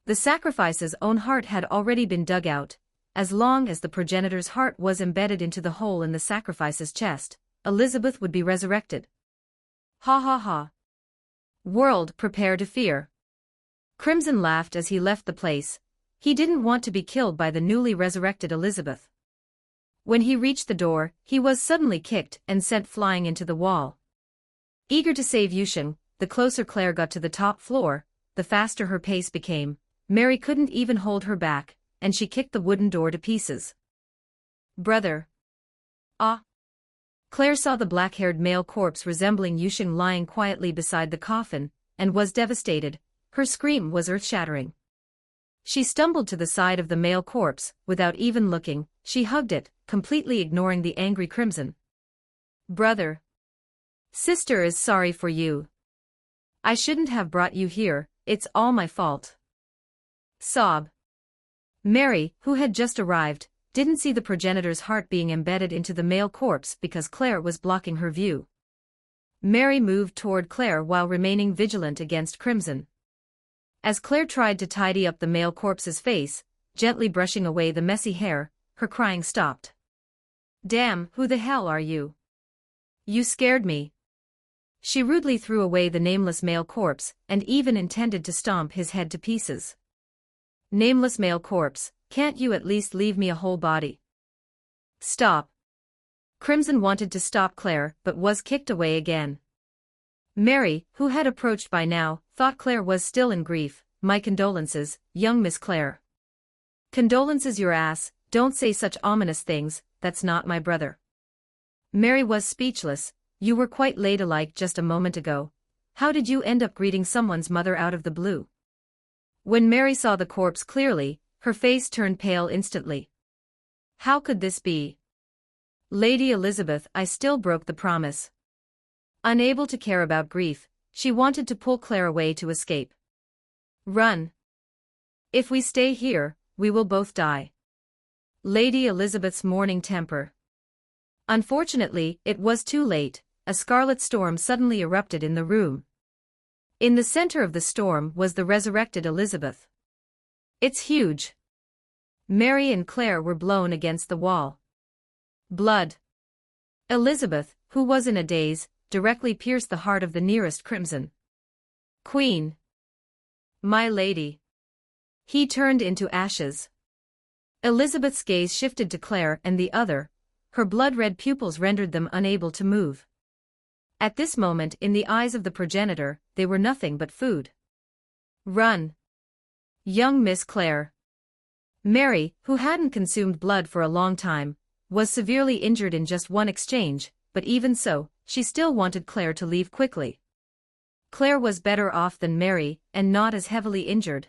The sacrifice's own heart had already been dug out. As long as the progenitor's heart was embedded into the hole in the sacrifice's chest, Elizabeth would be resurrected. Ha ha ha. World, prepare to fear. Crimson laughed as he left the place. He didn't want to be killed by the newly resurrected Elizabeth. When he reached the door, he was suddenly kicked and sent flying into the wall. Eager to save Yusheng, the closer Clare got to the top floor, the faster her pace became. Mary couldn't even hold her back, and she kicked the wooden door to pieces. Brother. Ah. Clare saw the black-haired male corpse resembling Yusheng lying quietly beside the coffin, and was devastated. Her scream was earth-shattering. She stumbled to the side of the male corpse, without even looking, she hugged it, completely ignoring the angry Crimson. "Brother. Sister is sorry for you. I shouldn't have brought you here, it's all my fault." Sob. Mary, who had just arrived, didn't see the progenitor's heart being embedded into the male corpse because Claire was blocking her view. Mary moved toward Claire while remaining vigilant against Crimson. As Claire tried to tidy up the male corpse's face, gently brushing away the messy hair, her crying stopped. "Damn, who the hell are you? You scared me." She rudely threw away the nameless male corpse and even intended to stomp his head to pieces. "Nameless male corpse, can't you at least leave me a whole body?" "Stop." Crimson wanted to stop Claire but was kicked away again. Mary, who had approached by now, thought Claire was still in grief. "My condolences, young Miss Claire." "Condolences your ass, don't say such ominous things, that's not my brother." Mary was speechless. "You were quite ladylike just a moment ago. How did you end up greeting someone's mother out of the blue?" When Mary saw the corpse clearly, her face turned pale instantly. "How could this be? Lady Elizabeth, I still broke the promise." Unable to care about grief, she wanted to pull Claire away to escape. "Run. If we stay here, we will both die." Lady Elizabeth's morning temper. Unfortunately, it was too late. A scarlet storm suddenly erupted in the room. In the center of the storm was the resurrected Elizabeth. "It's huge." Mary and Claire were blown against the wall. Blood. Elizabeth, who was in a daze, directly pierced the heart of the nearest Crimson. "Queen. My lady." He turned into ashes. Elizabeth's gaze shifted to Claire and the other. Her blood-red pupils rendered them unable to move. At this moment, in the eyes of the progenitor, they were nothing but food. "Run. Young Miss Claire." Mary, who hadn't consumed blood for a long time, was severely injured in just one exchange, but even so, she still wanted Claire to leave quickly. Claire was better off than Mary, and not as heavily injured.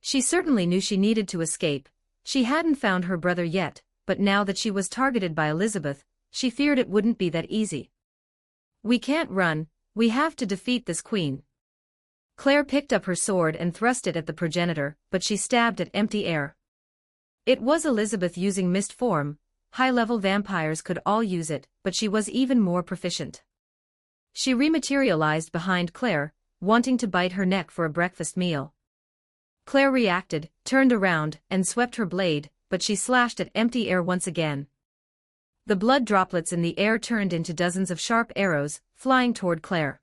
She certainly knew she needed to escape. She hadn't found her brother yet, but now that she was targeted by Elizabeth, she feared it wouldn't be that easy. "We can't run, we have to defeat this queen." Claire picked up her sword and thrust it at the progenitor, but she stabbed at empty air. It was Elizabeth using mist form. High-level vampires could all use it, but she was even more proficient. She rematerialized behind Claire, wanting to bite her neck for a breakfast meal. Claire reacted, turned around, and swept her blade, but she slashed at empty air once again. The blood droplets in the air turned into dozens of sharp arrows, flying toward Claire.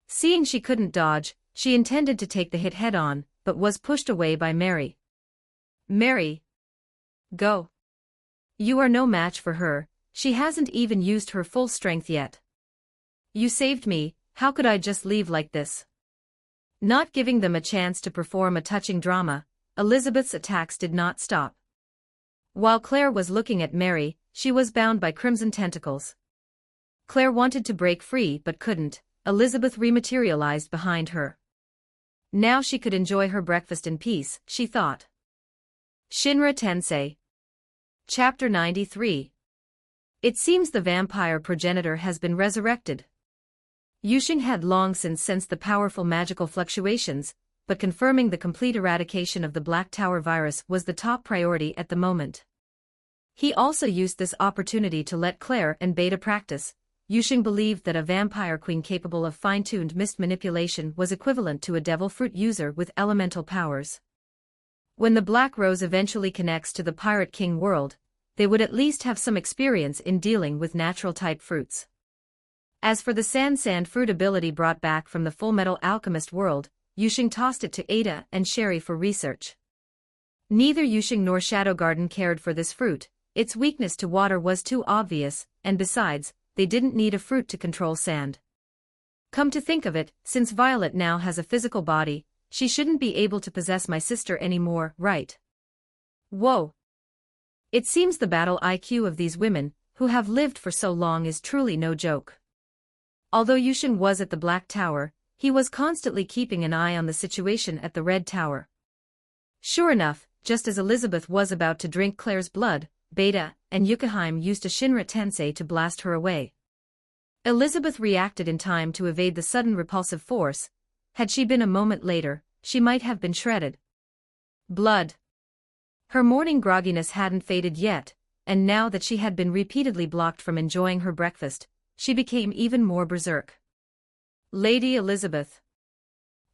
Seeing she couldn't dodge, she intended to take the hit head-on, but was pushed away by Mary. "Mary. Go. You are no match for her, she hasn't even used her full strength yet. You saved me, how could I just leave like this?" Not giving them a chance to perform a touching drama, Elizabeth's attacks did not stop. While Claire was looking at Mary, she was bound by crimson tentacles. Claire wanted to break free but couldn't. Elizabeth rematerialized behind her. Now she could enjoy her breakfast in peace, she thought. Shinra Tensei. Chapter 93. It seems the vampire progenitor has been resurrected. Yuxing had long since sensed the powerful magical fluctuations, but confirming the complete eradication of the Black Tower virus was the top priority at the moment. He also used this opportunity to let Claire and Beta practice. Yuxing believed that a vampire queen capable of fine-tuned mist manipulation was equivalent to a devil fruit user with elemental powers. When the Black Rose eventually connects to the Pirate King world, they would at least have some experience in dealing with natural-type fruits. As for the sand fruit ability brought back from the Full Metal Alchemist world, Yuxing tossed it to Ada and Sherry for research. Neither Yuxing nor Shadow Garden cared for this fruit. Its weakness to water was too obvious, and besides, they didn't need a fruit to control sand. Come to think of it, since Violet now has a physical body, she shouldn't be able to possess my sister anymore, right? Whoa. It seems the battle IQ of these women, who have lived for so long, is truly no joke. Although Yuxing was at the Black Tower, He was constantly keeping an eye on the situation at the Red Tower. Sure enough, just as Elizabeth was about to drink Claire's blood, Beta and Yukiheim used a Shinra Tensei to blast her away. Elizabeth reacted in time to evade the sudden repulsive force. Had she been a moment later, she might have been shredded. Blood. Her morning grogginess hadn't faded yet, and now that she had been repeatedly blocked from enjoying her breakfast, she became even more berserk. Lady Elizabeth.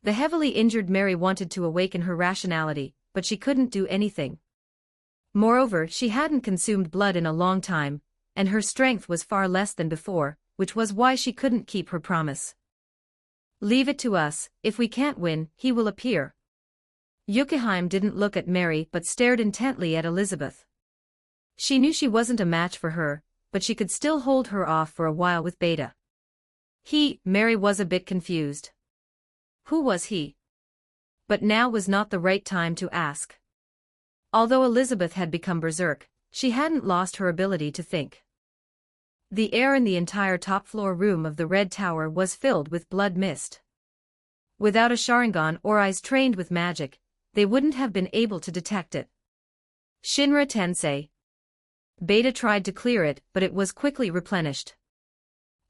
The heavily injured Mary wanted to awaken her rationality, but she couldn't do anything. Moreover, she hadn't consumed blood in a long time, and her strength was far less than before, which was why she couldn't keep her promise. Leave it to us. If we can't win, he will appear. Yukiheim didn't look at Mary but stared intently at Elizabeth. She knew she wasn't a match for her, but she could still hold her off for a while with Beta. Mary was a bit confused. Who was he? But now was not the right time to ask. Although Elizabeth had become berserk, she hadn't lost her ability to think. The air in the entire top-floor room of the Red Tower was filled with blood mist. Without a Sharingan or eyes trained with magic, they wouldn't have been able to detect it. Shinra Tensei. Beta tried to clear it, but it was quickly replenished.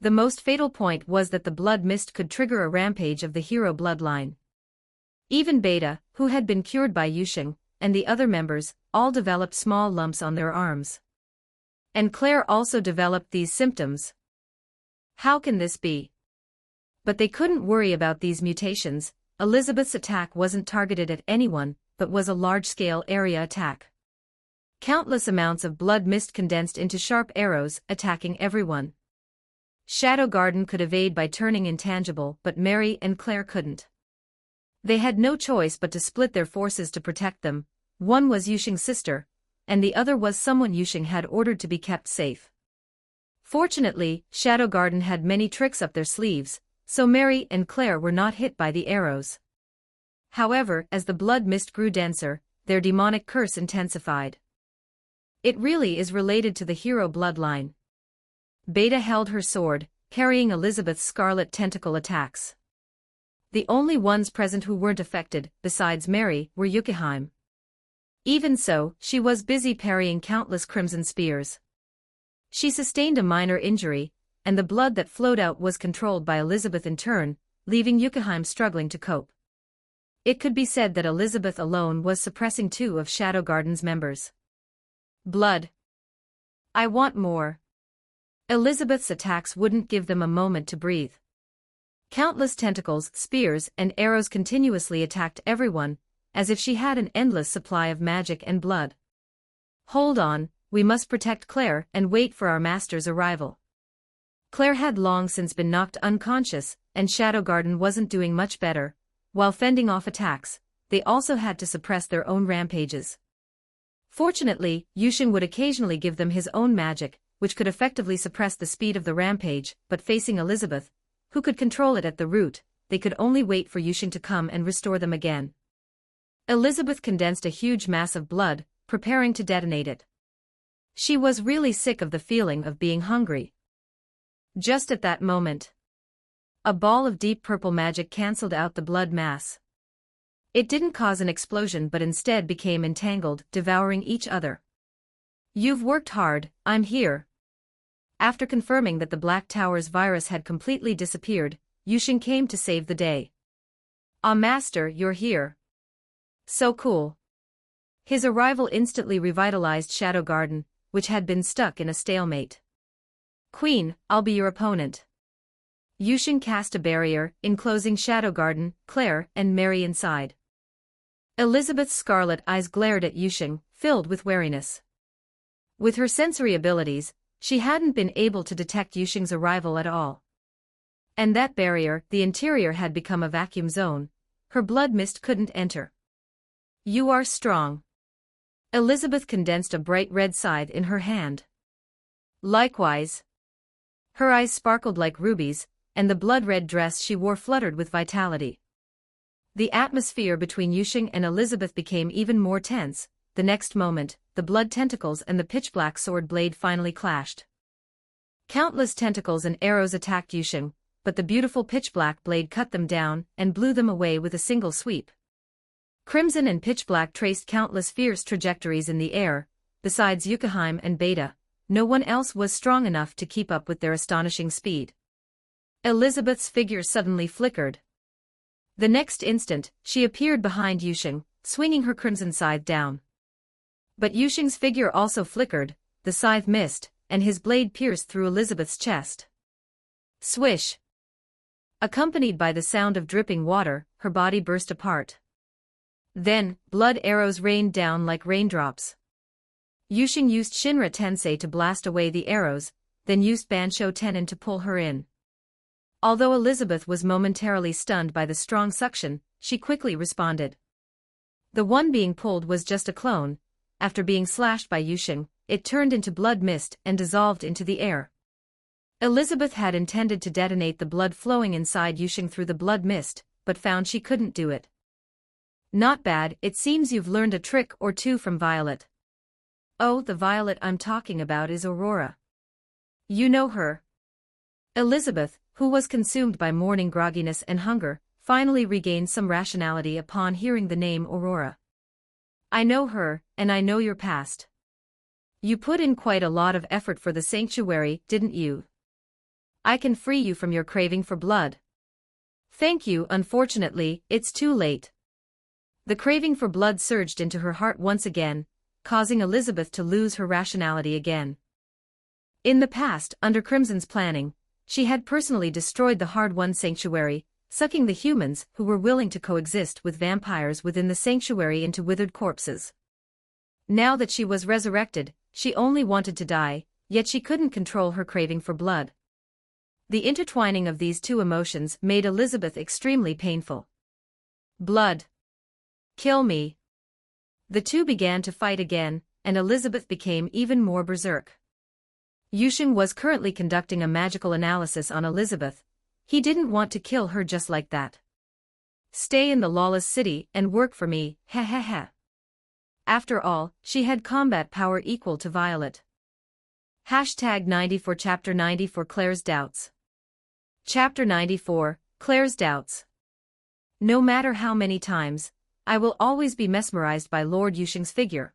The most fatal point was that the blood mist could trigger a rampage of the hero bloodline. Even Beta, who had been cured by Yusheng, and the other members, all developed small lumps on their arms. And Claire also developed these symptoms. How can this be? But they couldn't worry about these mutations. Elizabeth's attack wasn't targeted at anyone, but was a large-scale area attack. Countless amounts of blood mist condensed into sharp arrows, attacking everyone. Shadow Garden could evade by turning intangible, but Mary and Claire couldn't. They had no choice but to split their forces to protect them. One was Yusheng's sister, and the other was someone Yusheng had ordered to be kept safe. Fortunately, Shadow Garden had many tricks up their sleeves, so Mary and Claire were not hit by the arrows. However, as the blood mist grew denser, their demonic curse intensified. It really is related to the hero bloodline. Beta held her sword, carrying Elizabeth's scarlet tentacle attacks. The only ones present who weren't affected, besides Mary, were Yukiheim. Even so, she was busy parrying countless crimson spears. She sustained a minor injury, and the blood that flowed out was controlled by Elizabeth in turn, leaving Yukiheim struggling to cope. It could be said that Elizabeth alone was suppressing two of Shadow Garden's members. Blood. I want more. Elizabeth's attacks wouldn't give them a moment to breathe. Countless tentacles, spears, and arrows continuously attacked everyone, as if she had an endless supply of magic and blood. Hold on, we must protect Claire and wait for our master's arrival. Claire had long since been knocked unconscious, and Shadow Garden wasn't doing much better. While fending off attacks, they also had to suppress their own rampages. Fortunately, Yusheng would occasionally give them his own magic, which could effectively suppress the speed of the rampage, but facing Elizabeth, who could control it at the root, they could only wait for Yusheng to come and restore them again. Elizabeth condensed a huge mass of blood, preparing to detonate it. She was really sick of the feeling of being hungry. Just at that moment, a ball of deep purple magic cancelled out the blood mass. It didn't cause an explosion but instead became entangled, devouring each other. You've worked hard, I'm here. After confirming that the Black Tower's virus had completely disappeared, Yusheng came to save the day. Ah, Master, you're here. So cool. His arrival instantly revitalized Shadow Garden, which had been stuck in a stalemate. Queen, I'll be your opponent. Yusheng cast a barrier, enclosing Shadow Garden, Claire, and Mary inside. Elizabeth's scarlet eyes glared at Yusheng, filled with wariness. With her sensory abilities, she hadn't been able to detect Yusheng's arrival at all. And that barrier, the interior had become a vacuum zone. Her blood mist couldn't enter. You are strong. Elizabeth condensed a bright red scythe in her hand. Likewise. Her eyes sparkled like rubies, and the blood-red dress she wore fluttered with vitality. The atmosphere between Yusheng and Elizabeth became even more tense. The next moment, the blood tentacles and the pitch-black sword blade finally clashed. Countless tentacles and arrows attacked Yusheng, but the beautiful pitch-black blade cut them down and blew them away with a single sweep. Crimson and pitch-black traced countless fierce trajectories in the air. Besides Yucahime and Beta, no one else was strong enough to keep up with their astonishing speed. Elizabeth's figure suddenly flickered. The next instant, she appeared behind Yusheng, swinging her crimson scythe down. But Yusheng's figure also flickered, the scythe missed, and his blade pierced through Elizabeth's chest. Swish! Accompanied by the sound of dripping water, her body burst apart. Then, blood arrows rained down like raindrops. Yusheng used Shinra Tensei to blast away the arrows, then used Bansho Tenin to pull her in. Although Elizabeth was momentarily stunned by the strong suction, she quickly responded. The one being pulled was just a clone. After being slashed by Yusheng, it turned into blood mist and dissolved into the air. Elizabeth had intended to detonate the blood flowing inside Yusheng through the blood mist, but found she couldn't do it. Not bad, it seems you've learned a trick or two from Violet. Oh, the Violet I'm talking about is Aurora. You know her. Elizabeth, who was consumed by morning grogginess and hunger, finally regained some rationality upon hearing the name Aurora. I know her, and I know your past. You put in quite a lot of effort for the sanctuary, didn't you? I can free you from your craving for blood. Thank you. Unfortunately, it's too late. The craving for blood surged into her heart once again, causing Elizabeth to lose her rationality again. In the past, under Crimson's planning, she had personally destroyed the hard-won sanctuary, sucking the humans who were willing to coexist with vampires within the sanctuary into withered corpses. Now that she was resurrected, she only wanted to die, yet she couldn't control her craving for blood. The intertwining of these two emotions made Elizabeth extremely painful. Blood. Kill me. The two began to fight again, and Elizabeth became even more berserk. Yusheng was currently conducting a magical analysis on Elizabeth. He didn't want to kill her just like that. Stay in the lawless city and work for me, ha ha ha. After all, she had combat power equal to Violet. Hashtag 94 Chapter 94 Claire's Doubts. Chapter 94, Claire's Doubts. No matter how many times, I will always be mesmerized by Lord Yusheng's figure.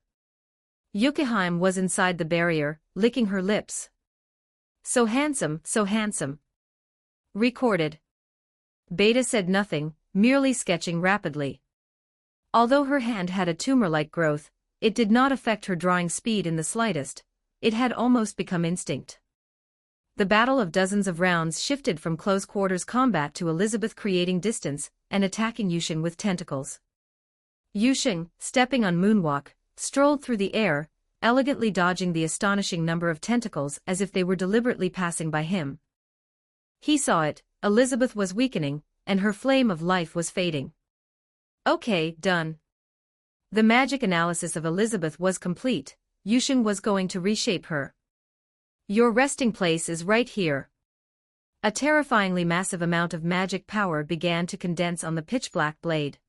Yucahime was inside the barrier, licking her lips. So handsome, so handsome. Recorded. Beta said nothing, merely sketching rapidly. Although her hand had a tumor-like growth, it did not affect her drawing speed in the slightest. It had almost become instinct. The battle of dozens of rounds shifted from close-quarters combat to Elizabeth creating distance and attacking Yusheng with tentacles. Yusheng, stepping on moonwalk, strolled through the air, elegantly dodging the astonishing number of tentacles as if they were deliberately passing by him. He saw it, Elizabeth was weakening, and her flame of life was fading. Okay, done. The magic analysis of Elizabeth was complete. Yusheng was going to reshape her. Your resting place is right here. A terrifyingly massive amount of magic power began to condense on the pitch-black blade.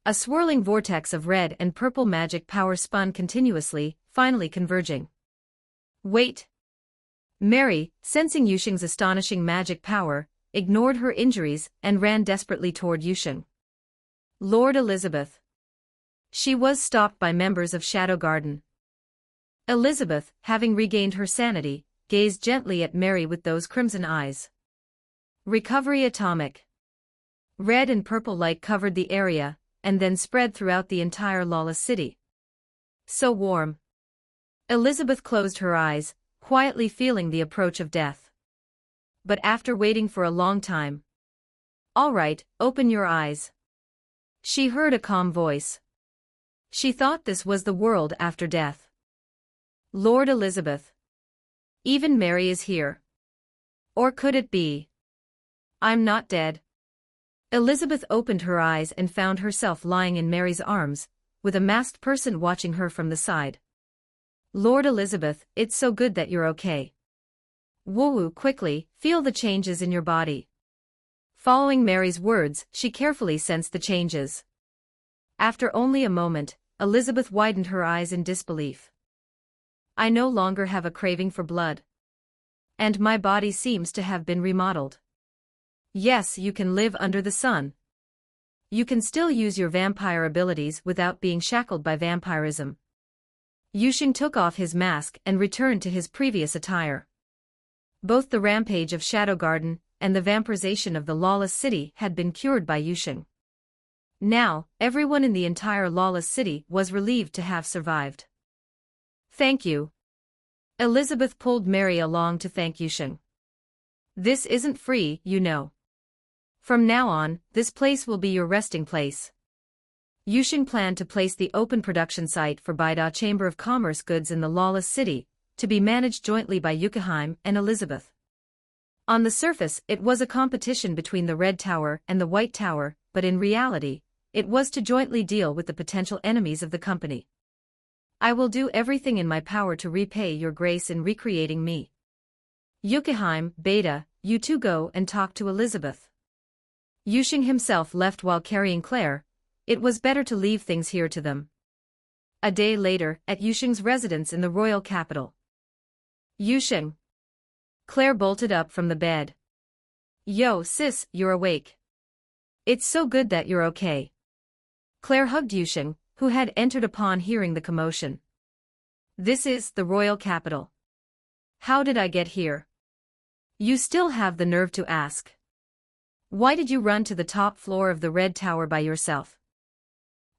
A swirling vortex of red and purple magic power spun continuously, finally converging. Wait. Mary, sensing Yusheng's astonishing magic power, ignored her injuries and ran desperately toward Yusheng. Lord Elizabeth. She was stopped by members of Shadow Garden. Elizabeth, having regained her sanity, gazed gently at Mary with those crimson eyes. Recovery atomic. Red and purple light covered the area, and then spread throughout the entire lawless city. So warm. Elizabeth closed her eyes, quietly feeling the approach of death. But after waiting for a long time. All right, open your eyes. She heard a calm voice. She thought this was the world after death. Lord Elizabeth. Even Mary is here. Or could it be? I'm not dead. Elizabeth opened her eyes and found herself lying in Mary's arms, with a masked person watching her from the side. Lord Elizabeth, it's so good that you're okay. Woo-woo, quickly, feel the changes in your body. Following Mary's words, she carefully sensed the changes. After only a moment, Elizabeth widened her eyes in disbelief. I no longer have a craving for blood. And my body seems to have been remodeled. Yes, you can live under the sun. You can still use your vampire abilities without being shackled by vampirism. Yusheng took off his mask and returned to his previous attire. Both the rampage of Shadow Garden and the vampirization of the lawless city had been cured by Yusheng. Now, everyone in the entire lawless city was relieved to have survived. Thank you. Elizabeth pulled Mary along to thank Yusheng. This isn't free, you know. From now on, this place will be your resting place. Yusheng planned to place the open production site for Baida Chamber of Commerce goods in the lawless city, to be managed jointly by Yukaheim and Elizabeth. On the surface, it was a competition between the Red Tower and the White Tower, but in reality, it was to jointly deal with the potential enemies of the company. I will do everything in my power to repay your grace in recreating me. Yukaheim, Beta, you two go and talk to Elizabeth. Yusheng himself left while carrying Claire. It was better to leave things here to them. A day later, at Yusheng's residence in the royal capital. Yusheng. Claire bolted up from the bed. Yo, sis, you're awake. It's so good that you're okay. Claire hugged Yusheng, who had entered upon hearing the commotion. This is the royal capital. How did I get here? You still have the nerve to ask. Why did you run to the top floor of the Red Tower by yourself?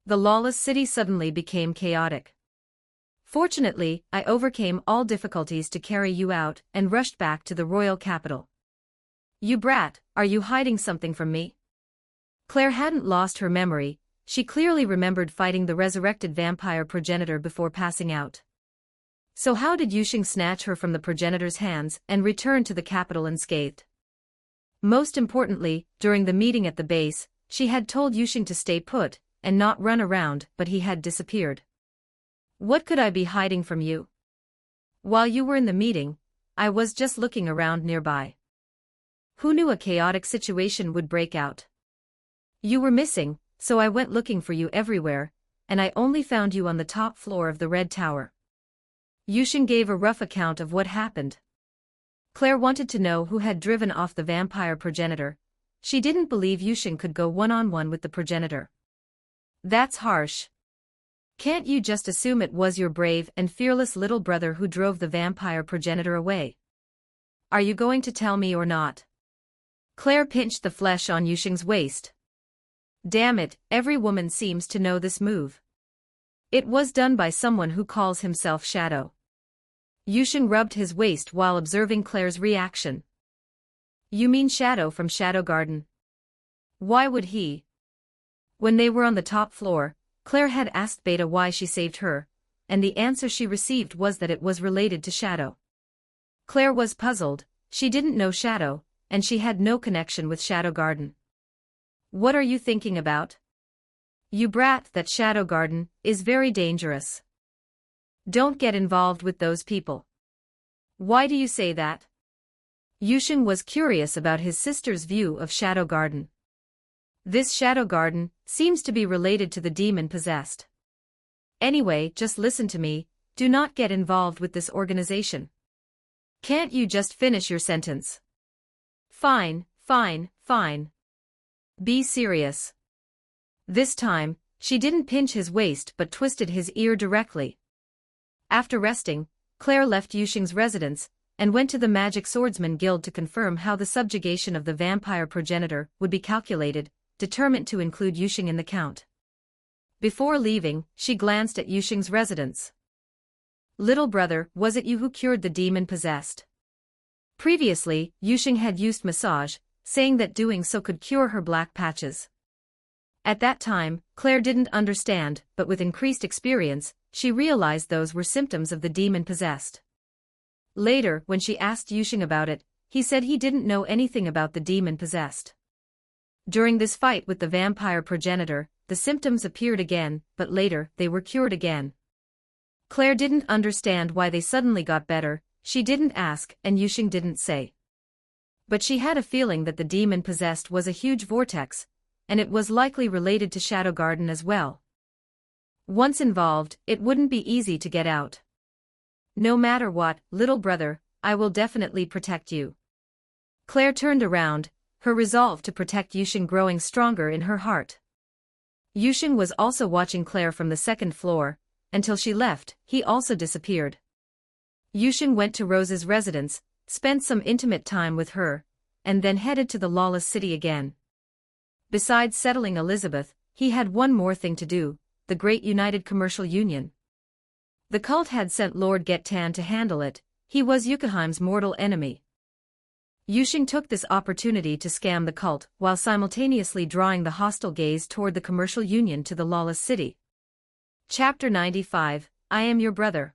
The lawless city suddenly became chaotic. Fortunately, I overcame all difficulties to carry you out and rushed back to the royal capital. You brat, are you hiding something from me? Claire hadn't lost her memory, she clearly remembered fighting the resurrected vampire progenitor before passing out. So how did Yusheng snatch her from the progenitor's hands and return to the capital unscathed? Most importantly, during the meeting at the base, she had told Yusheng to stay put and not run around, but he had disappeared. What could I be hiding from you? While you were in the meeting, I was just looking around nearby. Who knew a chaotic situation would break out? You were missing, so I went looking for you everywhere, and I only found you on the top floor of the Red Tower. Yusheng gave a rough account of what happened. Claire wanted to know who had driven off the vampire progenitor. She didn't believe Yusheng could go one-on-one with the progenitor. That's harsh. Can't you just assume it was your brave and fearless little brother who drove the vampire progenitor away? Are you going to tell me or not? Claire pinched the flesh on Yusheng's waist. Damn it, every woman seems to know this move. It was done by someone who calls himself Shadow. Yusheng rubbed his waist while observing Claire's reaction. You mean Shadow from Shadow Garden? Why would he? When they were on the top floor, Claire had asked Beta why she saved her, and the answer she received was that it was related to Shadow. Claire was puzzled, she didn't know Shadow, and she had no connection with Shadow Garden. What are you thinking about? You brat, that Shadow Garden is very dangerous. Don't get involved with those people. Why do you say that? Yusheng was curious about his sister's view of Shadow Garden. This Shadow Garden seems to be related to the demon possessed. Anyway, just listen to me, do not get involved with this organization. Can't you just finish your sentence? Fine, fine, fine. Be serious. This time, she didn't pinch his waist but twisted his ear directly. After resting, Claire left Yusheng's residence and went to the Magic Swordsman Guild to confirm how the subjugation of the vampire progenitor would be calculated, determined to include Yusheng in the count. Before leaving, she glanced at Yusheng's residence. Little brother, was it you who cured the demon possessed? Previously, Yusheng had used massage, saying that doing so could cure her black patches. At that time, Claire didn't understand, but with increased experience, she realized those were symptoms of the demon possessed. Later, when she asked Yusheng about it, he said he didn't know anything about the demon possessed. During this fight with the vampire progenitor, the symptoms appeared again, but later, they were cured again. Claire didn't understand why they suddenly got better, she didn't ask, and Yusheng didn't say. But she had a feeling that the demon possessed was a huge vortex, and it was likely related to Shadow Garden as well. Once involved, it wouldn't be easy to get out. No matter what, little brother, I will definitely protect you. Claire turned around, her resolve to protect Yushin growing stronger in her heart. Yushin was also watching Claire from the second floor, until she left. He also disappeared. Yushin went to Rose's residence, spent some intimate time with her, and then headed to the lawless city again. Besides settling Elizabeth, he had one more thing to do, the Great United Commercial Union. The cult had sent Lord Get-Tan to handle it. He was Yukaheim's mortal enemy. Yushin took this opportunity to scam the cult while simultaneously drawing the hostile gaze toward the commercial union to the lawless city. Chapter 95, I Am Your Brother.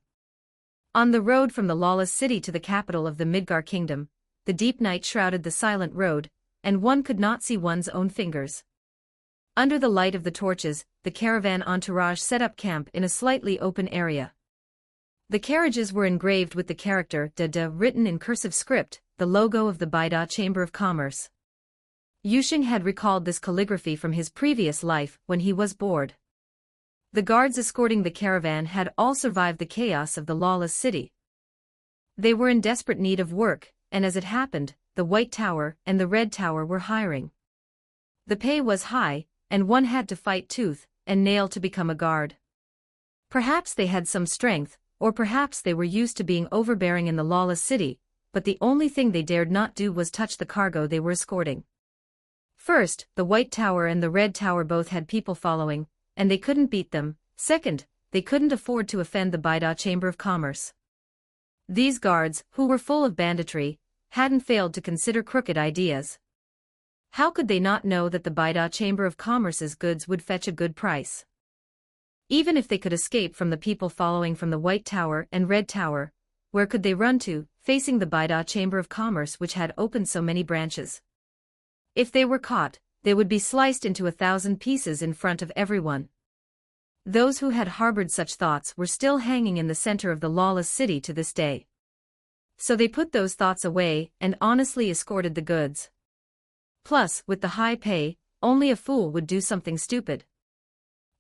On the road from the lawless city to the capital of the Midgar Kingdom, the deep night shrouded the silent road, and one could not see one's own fingers. Under the light of the torches, the caravan entourage set up camp in a slightly open area. The carriages were engraved with the character Da written in cursive script, the logo of the Baida Chamber of Commerce. Yushin had recalled this calligraphy from his previous life when he was bored. The guards escorting the caravan had all survived the chaos of the lawless city. They were in desperate need of work, and as it happened, the White Tower and the Red Tower were hiring. The pay was high, and one had to fight tooth and nail to become a guard. Perhaps they had some strength, or perhaps they were used to being overbearing in the lawless city, but the only thing they dared not do was touch the cargo they were escorting. First, the White Tower and the Red Tower both had people following, and they couldn't beat them. Second, they couldn't afford to offend the Baida Chamber of Commerce. These guards, who were full of banditry, hadn't failed to consider crooked ideas. How could they not know that the Baida Chamber of Commerce's goods would fetch a good price? Even if they could escape from the people following from the White Tower and Red Tower, where could they run to, facing the Baida Chamber of Commerce which had opened so many branches? If they were caught, they would be sliced into 1,000 pieces in front of everyone. Those who had harbored such thoughts were still hanging in the center of the lawless city to this day. So they put those thoughts away and honestly escorted the goods. Plus, with the high pay, only a fool would do something stupid.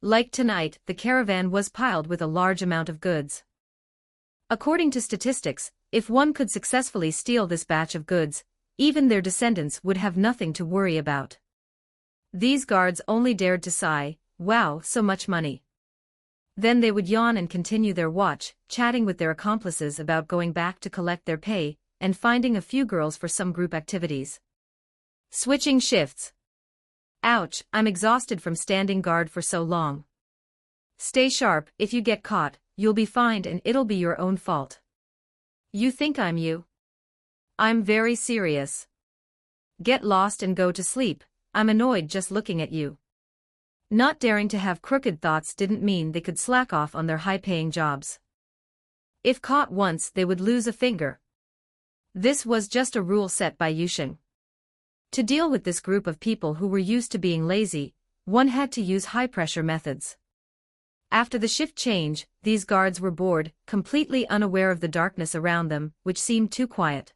Like tonight, the caravan was piled with a large amount of goods. According to statistics, if one could successfully steal this batch of goods, even their descendants would have nothing to worry about. These guards only dared to sigh, "Wow, so much money." Then they would yawn and continue their watch, chatting with their accomplices about going back to collect their pay, and finding a few girls for some group activities. Switching shifts. Ouch, I'm exhausted from standing guard for so long. Stay sharp, if you get caught, you'll be fined and it'll be your own fault. You think I'm you? I'm very serious. Get lost and go to sleep, I'm annoyed just looking at you. Not daring to have crooked thoughts didn't mean they could slack off on their high-paying jobs. If caught once, they would lose a finger. This was just a rule set by Yushin. To deal with this group of people who were used to being lazy, one had to use high-pressure methods. After the shift change, these guards were bored, completely unaware of the darkness around them, which seemed too quiet.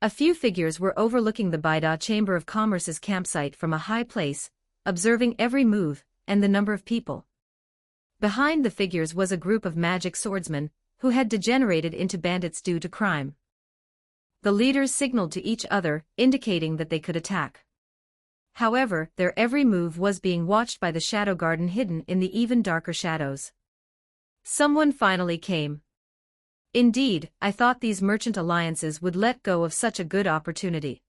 A few figures were overlooking the Baida Chamber of Commerce's campsite from a high place, observing every move and the number of people. Behind the figures was a group of magic swordsmen, who had degenerated into bandits due to crime. The leaders signaled to each other, indicating that they could attack. However, their every move was being watched by the Shadow Garden hidden in the even darker shadows. Someone finally came. Indeed, I thought these merchant alliances would let go of such a good opportunity.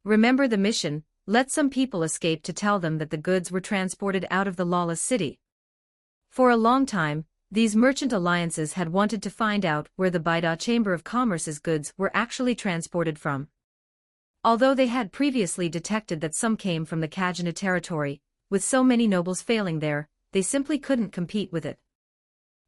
Remember the mission, let some people escape to tell them that the goods were transported out of the lawless city. For a long time, these merchant alliances had wanted to find out where the Baida Chamber of Commerce's goods were actually transported from. Although they had previously detected that some came from the Kajana territory, with so many nobles failing there, they simply couldn't compete with it.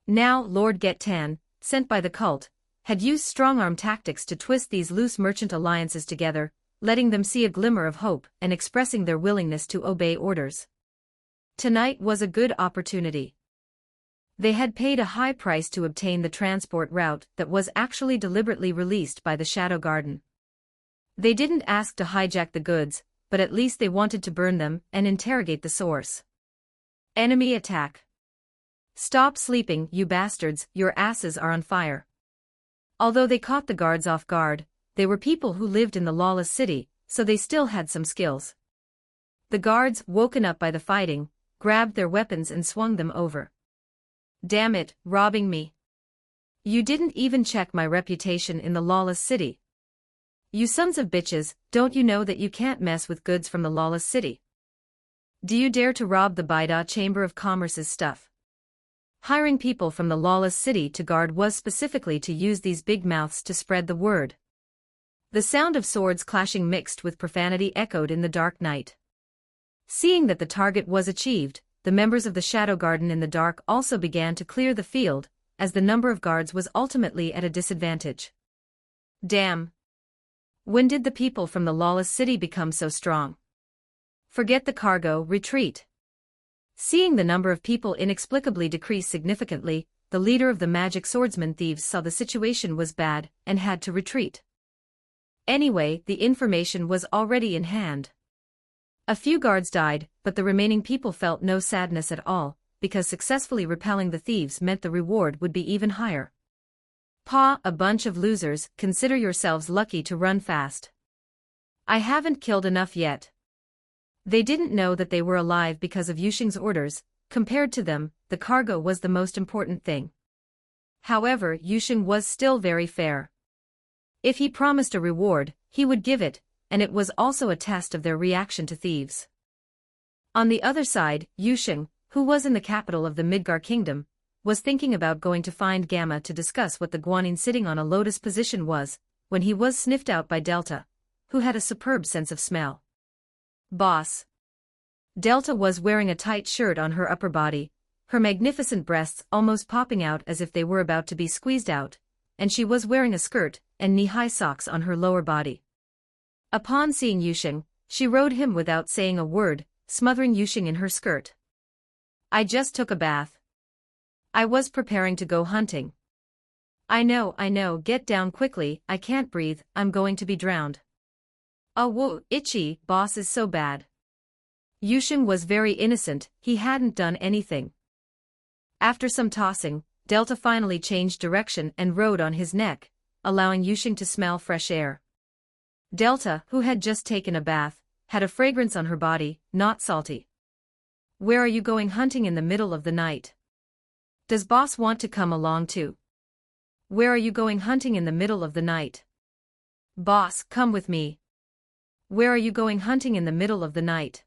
Now Lord Get-Tan, sent by the cult, had used strong-arm tactics to twist these loose merchant alliances together, letting them see a glimmer of hope and expressing their willingness to obey orders. Tonight was a good opportunity. They had paid a high price to obtain the transport route that was actually deliberately released by the Shadow Garden. They didn't ask to hijack the goods, but at least they wanted to burn them and interrogate the source. Enemy attack. Stop sleeping, you bastards, your asses are on fire. Although they caught the guards off guard, they were people who lived in the lawless city, so they still had some skills. The guards, woken up by the fighting, grabbed their weapons and swung them over. Damn it, robbing me. You didn't even check my reputation in the lawless city. You sons of bitches, don't you know that you can't mess with goods from the lawless city? Do you dare to rob the Baida Chamber of Commerce's stuff? Hiring people from the lawless city to guard was specifically to use these big mouths to spread the word. The sound of swords clashing mixed with profanity echoed in the dark night. Seeing that the target was achieved, the members of the Shadow Garden in the dark also began to clear the field, as the number of guards was ultimately at a disadvantage. Damn. When did the people from the lawless city become so strong? Forget the cargo, retreat. Seeing the number of people inexplicably decrease significantly, the leader of the magic swordsman thieves saw the situation was bad and had to retreat. Anyway, the information was already in hand. A few guards died, but the remaining people felt no sadness at all, because successfully repelling the thieves meant the reward would be even higher. "Pa, a bunch of losers, consider yourselves lucky to run fast. I haven't killed enough yet." They didn't know that they were alive because of Yushing's orders. Compared to them, the cargo was the most important thing. However, Yushing was still very fair. If he promised a reward, he would give it, and it was also a test of their reaction to thieves. On the other side, Yushing, who was in the capital of the Midgar Kingdom, was thinking about going to find Gamma to discuss what the Guanyin sitting on a lotus position was, when he was sniffed out by Delta, who had a superb sense of smell. "Boss." Delta was wearing a tight shirt on her upper body, her magnificent breasts almost popping out as if they were about to be squeezed out, and she was wearing a skirt and knee-high socks on her lower body. Upon seeing Yushing, she rode him without saying a word, smothering Yushing in her skirt. "I just took a bath. I was preparing to go hunting." I know, get down quickly, I can't breathe, I'm going to be drowned." "Oh whoa, itchy, boss is so bad." Yushing was very innocent, he hadn't done anything. After some tossing, Delta finally changed direction and rode on his neck, allowing Yushing to smell fresh air. Delta, who had just taken a bath, had a fragrance on her body, not salty. "Where are you going hunting in the middle of the night? Does boss want to come along too?" "Where are you going hunting in the middle of the night?" "Boss, come with me." "Where are you going hunting in the middle of the night?"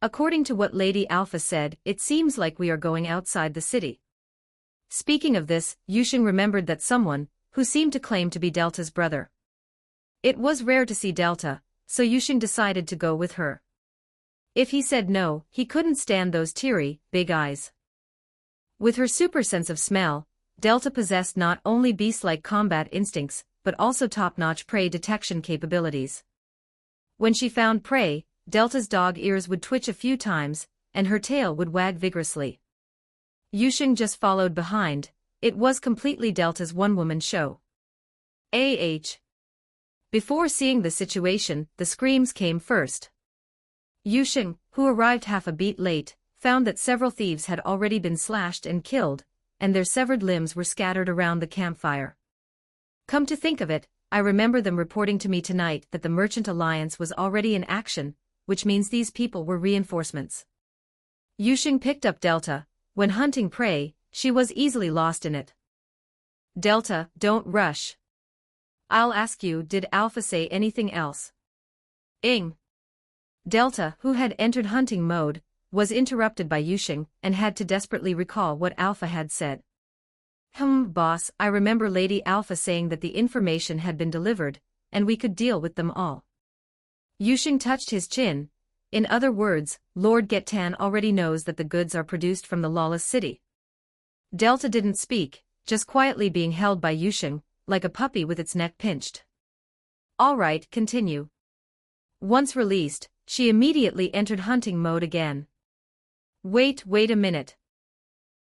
"According to what Lady Alpha said, it seems like we are going outside the city." Speaking of this, Yushing remembered that someone, who seemed to claim to be Delta's brother. It was rare to see Delta, so Yushing decided to go with her. If he said no, he couldn't stand those teary, big eyes. With her super sense of smell, Delta possessed not only beast-like combat instincts, but also top-notch prey detection capabilities. When she found prey, Delta's dog ears would twitch a few times, and her tail would wag vigorously. Yushing just followed behind. It was completely Delta's one-woman show. Before seeing the situation, the screams came first. Yushing, who arrived half a beat late, found that several thieves had already been slashed and killed, and their severed limbs were scattered around the campfire. Come to think of it, I remember them reporting to me tonight that the Merchant Alliance was already in action, which means these people were reinforcements. Yushing picked up Delta. When hunting prey, she was easily lost in it. "Delta, don't rush. I'll ask you, did Alpha say anything else?" "Ing." Delta, who had entered hunting mode, was interrupted by Yushing and had to desperately recall what Alpha had said. Boss, I remember Lady Alpha saying that the information had been delivered, and we could deal with them all." Yushing touched his chin. In other words, Lord Getan already knows that the goods are produced from the lawless city. Delta didn't speak, just quietly being held by Yushing, like a puppy with its neck pinched. "All right, continue." Once released, she immediately entered hunting mode again. Wait a minute.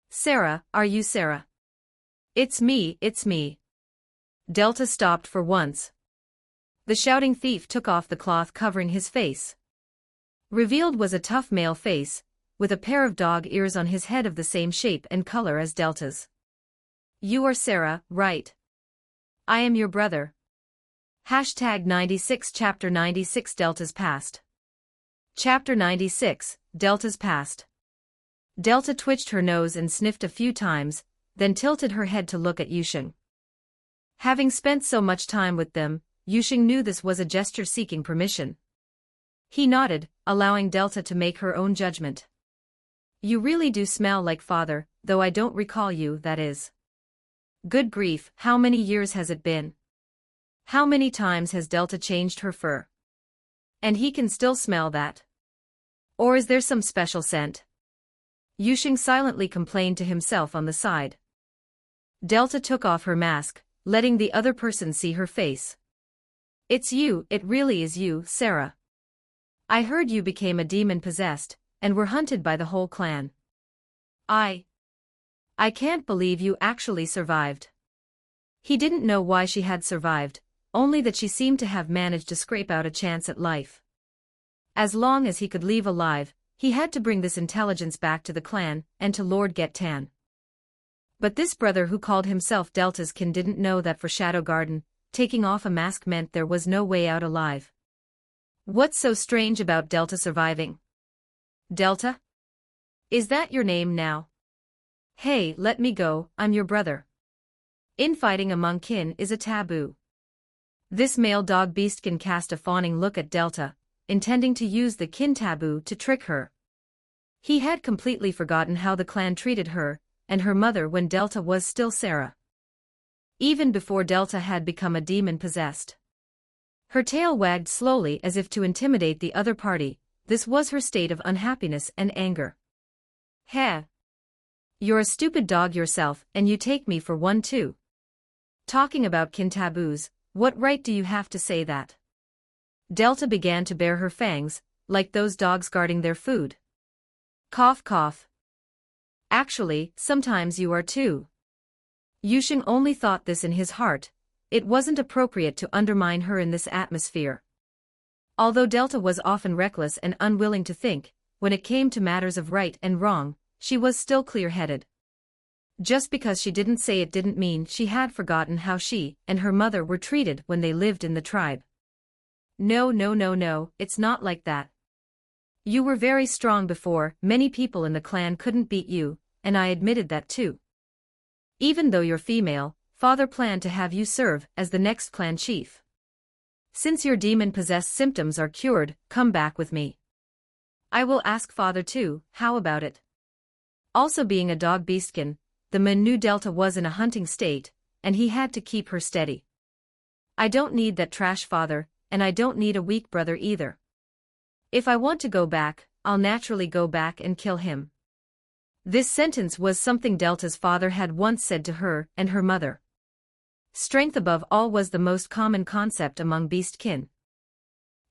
"Sarah, are you Sarah?" It's me. Delta stopped for once. The shouting thief took off the cloth covering his face. Revealed was a tough male face, with a pair of dog ears on his head of the same shape and color as Delta's. "You are Sarah, right? I am your brother." Hashtag 96 Chapter 96 Delta's Past. Chapter 96, Delta's Past. Delta twitched her nose and sniffed a few times, then tilted her head to look at Yusheng. Having spent so much time with them, Yusheng knew this was a gesture seeking permission. He nodded, allowing Delta to make her own judgment. You really do smell like father, though I don't recall you, that is. Good grief, how many years has it been? How many times has Delta changed her fur? And he can still smell that? Or is there some special scent? Yusheng silently complained to himself on the side. Delta took off her mask, letting the other person see her face. It's you, it really is you, Sarah. I heard you became a demon-possessed, and were hunted by the whole clan. I can't believe you actually survived. He didn't know why she had survived, only that she seemed to have managed to scrape out a chance at life. As long as he could leave alive, he had to bring this intelligence back to the clan, and to Lord Get-Tan. But this brother who called himself Delta's kin didn't know that for Shadow Garden, taking off a mask meant there was no way out alive. What's so strange about Delta surviving? Delta? Is that your name now? Hey, let me go, I'm your brother. Infighting among kin is a taboo. This male dog beastkin cast a fawning look at Delta, intending to use the kin taboo to trick her. He had completely forgotten how the clan treated her, and her mother when Delta was still Sarah. Even before Delta had become a demon-possessed. Her tail wagged slowly as if to intimidate the other party. This was her state of unhappiness and anger. Heh. You're a stupid dog yourself, and you take me for one too. Talking about kin taboos, what right do you have to say that? Delta began to bare her fangs, like those dogs guarding their food. Cough cough. Actually, sometimes you are too. Yusheng only thought this in his heart. It wasn't appropriate to undermine her in this atmosphere. Although Delta was often reckless and unwilling to think, when it came to matters of right and wrong, she was still clear-headed. Just because she didn't say it didn't mean she had forgotten how she and her mother were treated when they lived in the tribe. No, it's not like that. You were very strong before, many people in the clan couldn't beat you, and I admitted that too. Even though you're female, father planned to have you serve as the next clan chief. Since your demon-possessed symptoms are cured, come back with me. I will ask father too, how about it? Also being a dog beastkin, the man knew Delta was in a hunting state, and he had to keep her steady. I don't need that trash father, and I don't need a weak brother either. If I want to go back, I'll naturally go back and kill him. This sentence was something Delta's father had once said to her and her mother. Strength above all was the most common concept among beastkin.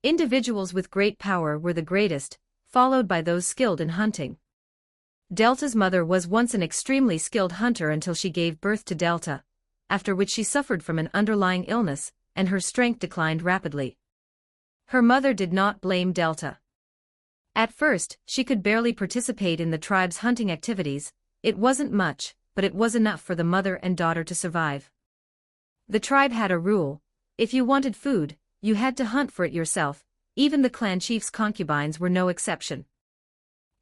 Individuals with great power were the greatest, followed by those skilled in hunting. Delta's mother was once an extremely skilled hunter until she gave birth to Delta, after which she suffered from an underlying illness, and her strength declined rapidly. Her mother did not blame Delta. At first, she could barely participate in the tribe's hunting activities. It wasn't much, but it was enough for the mother and daughter to survive. The tribe had a rule: if you wanted food, you had to hunt for it yourself. Even the clan chief's concubines were no exception.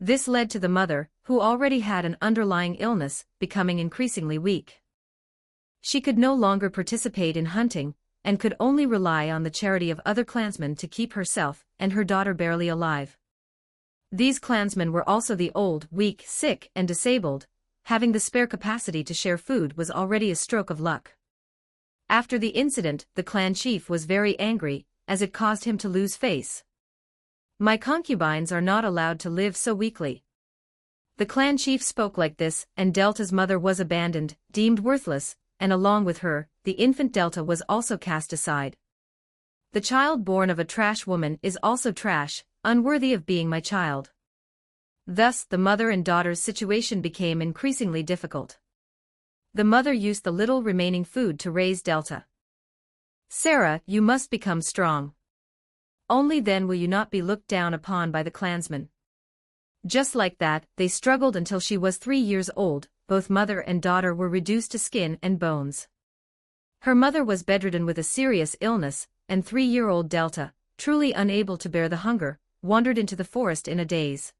This led to the mother, who already had an underlying illness, becoming increasingly weak. She could no longer participate in hunting, and could only rely on the charity of other clansmen to keep herself and her daughter barely alive. These clansmen were also the old, weak, sick, and disabled. Having the spare capacity to share food was already a stroke of luck. After the incident, the clan chief was very angry, as it caused him to lose face. My concubines are not allowed to live so weakly. The clan chief spoke like this, and Delta's mother was abandoned, deemed worthless, and along with her, the infant Delta was also cast aside. The child born of a trash woman is also trash, unworthy of being my child. Thus, the mother and daughter's situation became increasingly difficult. The mother used the little remaining food to raise Delta. Sarah, you must become strong. Only then will you not be looked down upon by the clansmen. Just like that, they struggled until she was 3 years old. Both mother and daughter were reduced to skin and bones. Her mother was bedridden with a serious illness, and 3-year-old Delta, truly unable to bear the hunger, wandered into the forest in a daze.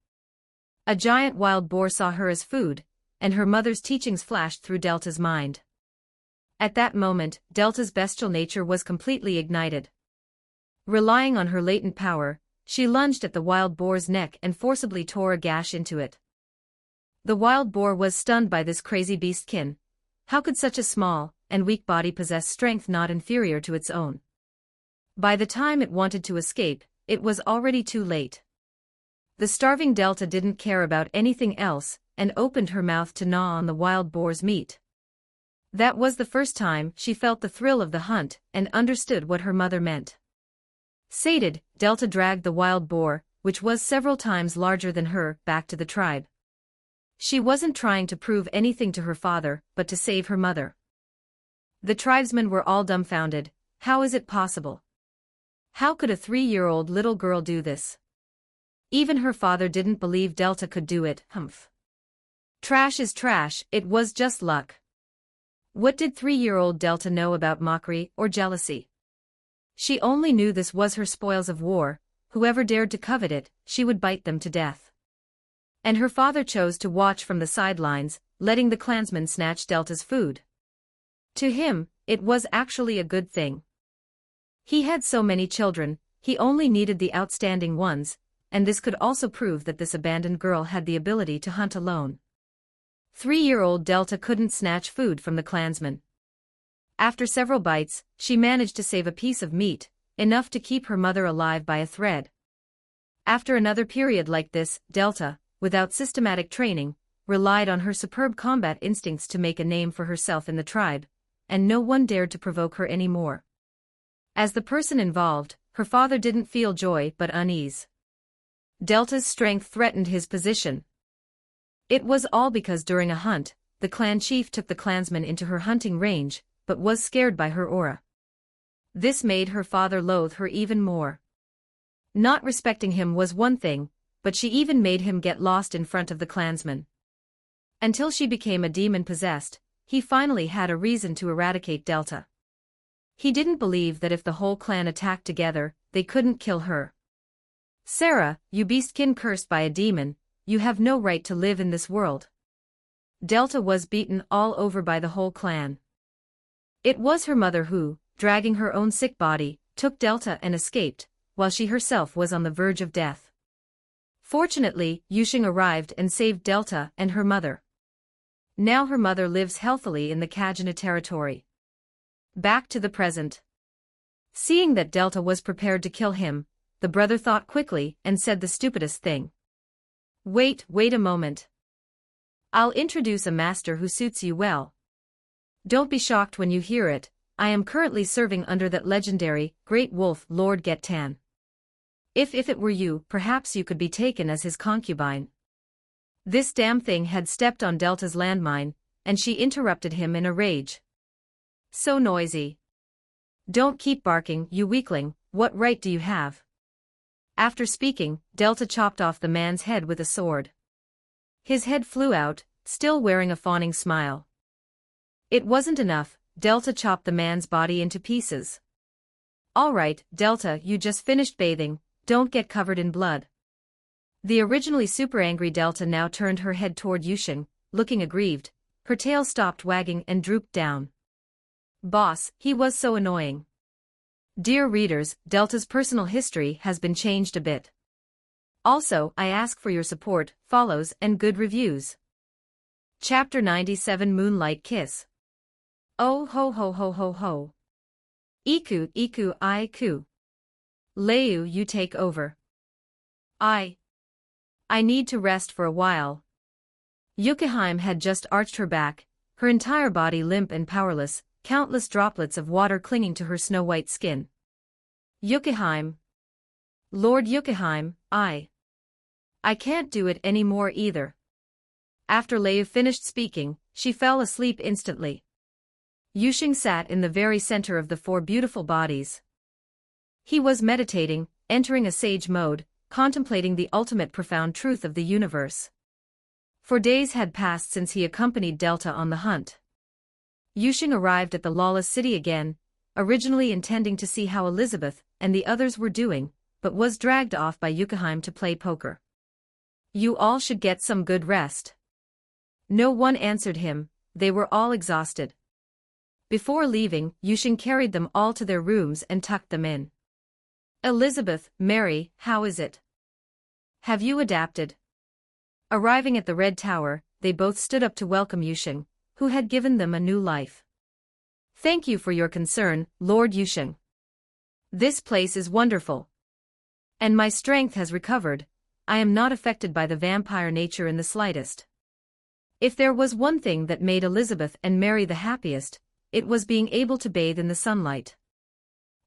A giant wild boar saw her as food, and her mother's teachings flashed through Delta's mind. At that moment, Delta's bestial nature was completely ignited. Relying on her latent power, she lunged at the wild boar's neck and forcibly tore a gash into it. The wild boar was stunned by this crazy beastkin. How could such a small and weak body possess strength not inferior to its own? By the time it wanted to escape, it was already too late. The starving Delta didn't care about anything else, and opened her mouth to gnaw on the wild boar's meat. That was the first time she felt the thrill of the hunt and understood what her mother meant. Sated, Delta dragged the wild boar, which was several times larger than her, back to the tribe. She wasn't trying to prove anything to her father, but to save her mother. The tribesmen were all dumbfounded. How is it possible? How could a 3-year-old little girl do this? Even her father didn't believe Delta could do it. Humph. Trash is trash, it was just luck. What did 3-year-old Delta know about mockery or jealousy? She only knew this was her spoils of war. Whoever dared to covet it, she would bite them to death. And her father chose to watch from the sidelines, letting the clansmen snatch Delta's food. To him, it was actually a good thing. He had so many children, he only needed the outstanding ones, and this could also prove that this abandoned girl had the ability to hunt alone. 3-year-old Delta couldn't snatch food from the clansmen. After several bites, she managed to save a piece of meat, enough to keep her mother alive by a thread. After another period like this, Delta, without systematic training, relied on her superb combat instincts to make a name for herself in the tribe, and no one dared to provoke her anymore. As the person involved, her father didn't feel joy but unease. Delta's strength threatened his position. It was all because during a hunt, the clan chief took the clansman into her hunting range, but was scared by her aura. This made her father loathe her even more. Not respecting him was one thing, but she even made him get lost in front of the clansman. Until she became a demon-possessed, he finally had a reason to eradicate Delta. He didn't believe that if the whole clan attacked together, they couldn't kill her. Sarah, you beastkin cursed by a demon, you have no right to live in this world. Delta was beaten all over by the whole clan. It was her mother who, dragging her own sick body, took Delta and escaped, while she herself was on the verge of death. Fortunately, Yusheng arrived and saved Delta and her mother. Now her mother lives healthily in the Kajana territory. Back to the present. Seeing that Delta was prepared to kill him, the brother thought quickly and said the stupidest thing. Wait a moment. I'll introduce a master who suits you well. Don't be shocked when you hear it, I am currently serving under that legendary, great wolf Lord Getan. If it were you, perhaps you could be taken as his concubine. This damn thing had stepped on Delta's landmine, and she interrupted him in a rage. So noisy. Don't keep barking, you weakling, what right do you have? After speaking, Delta chopped off the man's head with a sword. His head flew out, still wearing a fawning smile. It wasn't enough, Delta chopped the man's body into pieces. All right, Delta, you just finished bathing, don't get covered in blood. The originally super angry Delta now turned her head toward Yusheng, looking aggrieved. Her tail stopped wagging and drooped down. Boss, he was so annoying. Dear readers, Delta's personal history has been changed a bit. Also, I ask for your support, follows, and good reviews. Chapter 97 Moonlight Kiss. Oh ho ho ho ho ho. Iku, Iku. Leu, you take over. I need to rest for a while. Yukiheim had just arched her back, her entire body limp and powerless, countless droplets of water clinging to her snow-white skin. Yukiheim. Lord Yukiheim, I can't do it anymore either. After Leu finished speaking, she fell asleep instantly. Yusheng sat in the very center of the 4 beautiful bodies. He was meditating, entering a sage mode, contemplating the ultimate profound truth of the universe. For days had passed since he accompanied Delta on the hunt. Yusheng arrived at the lawless city again, originally intending to see how Elizabeth and the others were doing, but was dragged off by Yukiheim to play poker. You all should get some good rest. No one answered him, they were all exhausted. Before leaving, Yushin carried them all to their rooms and tucked them in. Elizabeth, Mary, how is it? Have you adapted? Arriving at the Red Tower, they both stood up to welcome Yushin, who had given them a new life. Thank you for your concern, Lord Yushin. This place is wonderful. And my strength has recovered. I am not affected by the vampire nature in the slightest. If there was one thing that made Elizabeth and Mary the happiest, it was being able to bathe in the sunlight.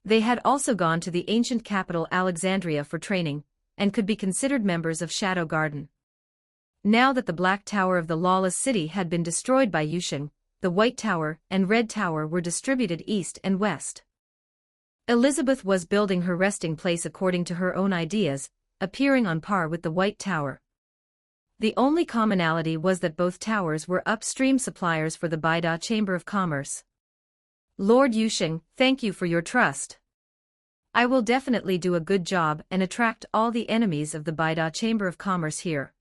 They had also gone to the ancient capital Alexandria for training, and could be considered members of Shadow Garden. Now that the Black Tower of the lawless city had been destroyed by Yushin, the White Tower and Red Tower were distributed east and west. Elizabeth was building her resting place according to her own ideas, appearing on par with the White Tower. The only commonality was that both towers were upstream suppliers for the Baida Chamber of Commerce. Lord Yushin, thank you for your trust. I will definitely do a good job and attract all the enemies of the Baida Chamber of Commerce here.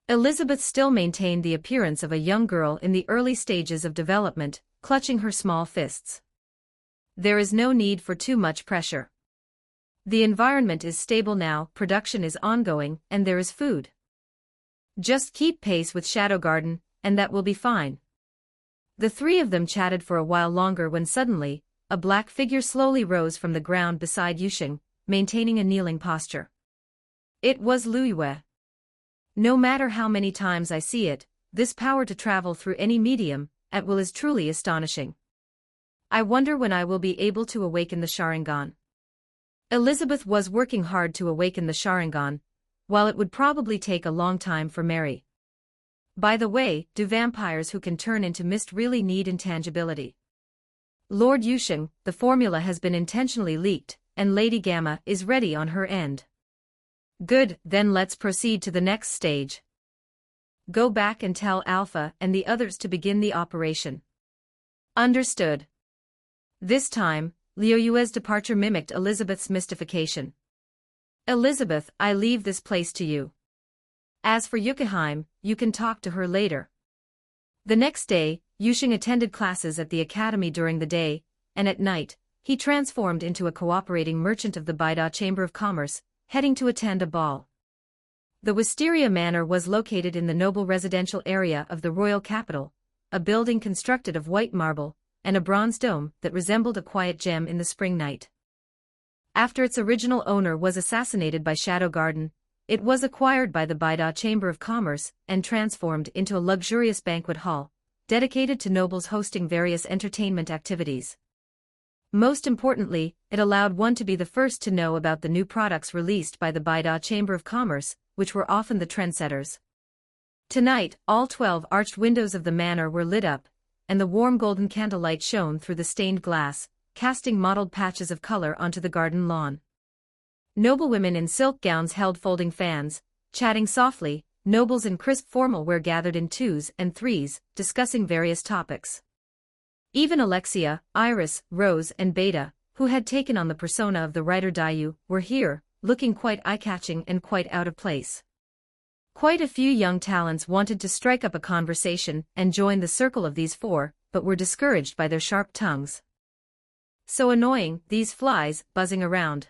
Elizabeth still maintained the appearance of a young girl in the early stages of development, clutching her small fists. There is no need for too much pressure. The environment is stable now, production is ongoing, and there is food. Just keep pace with Shadow Garden, and that will be fine. The three of them chatted for a while longer when suddenly, a black figure slowly rose from the ground beside Yushin, maintaining a kneeling posture. It was Liyue. No matter how many times I see it, this power to travel through any medium, at will is truly astonishing. I wonder when I will be able to awaken the Sharingan. Elizabeth was working hard to awaken the Sharingan, while it would probably take a long time for Mary. By the way, do vampires who can turn into mist really need intangibility? Lord Yushin, the formula has been intentionally leaked, and Lady Gamma is ready on her end. Good, then let's proceed to the next stage. Go back and tell Alpha and the others to begin the operation. Understood. This time, Liyue's departure mimicked Elizabeth's mystification. Elizabeth, I leave this place to you. As for Yukiheim, you can talk to her later. The next day, Yushin attended classes at the academy during the day, and at night, he transformed into a cooperating merchant of the Baida Chamber of Commerce, heading to attend a ball. The Wisteria Manor was located in the noble residential area of the royal capital, a building constructed of white marble, and a bronze dome that resembled a quiet gem in the spring night. After its original owner was assassinated by Shadow Garden, it was acquired by the Baida Chamber of Commerce and transformed into a luxurious banquet hall, dedicated to nobles hosting various entertainment activities. Most importantly, it allowed one to be the first to know about the new products released by the Baida Chamber of Commerce, which were often the trendsetters. Tonight, all 12 arched windows of the manor were lit up, and the warm golden candlelight shone through the stained glass, casting mottled patches of color onto the garden lawn. Noblewomen in silk gowns held folding fans, chatting softly. Nobles in crisp formal wear gathered in twos and threes, discussing various topics. Even Alexia, Iris, Rose, and Beta, who had taken on the persona of the writer Dayu, were here, looking quite eye-catching and quite out of place. Quite a few young talents wanted to strike up a conversation and join the circle of these four, but were discouraged by their sharp tongues. So annoying, these flies, buzzing around.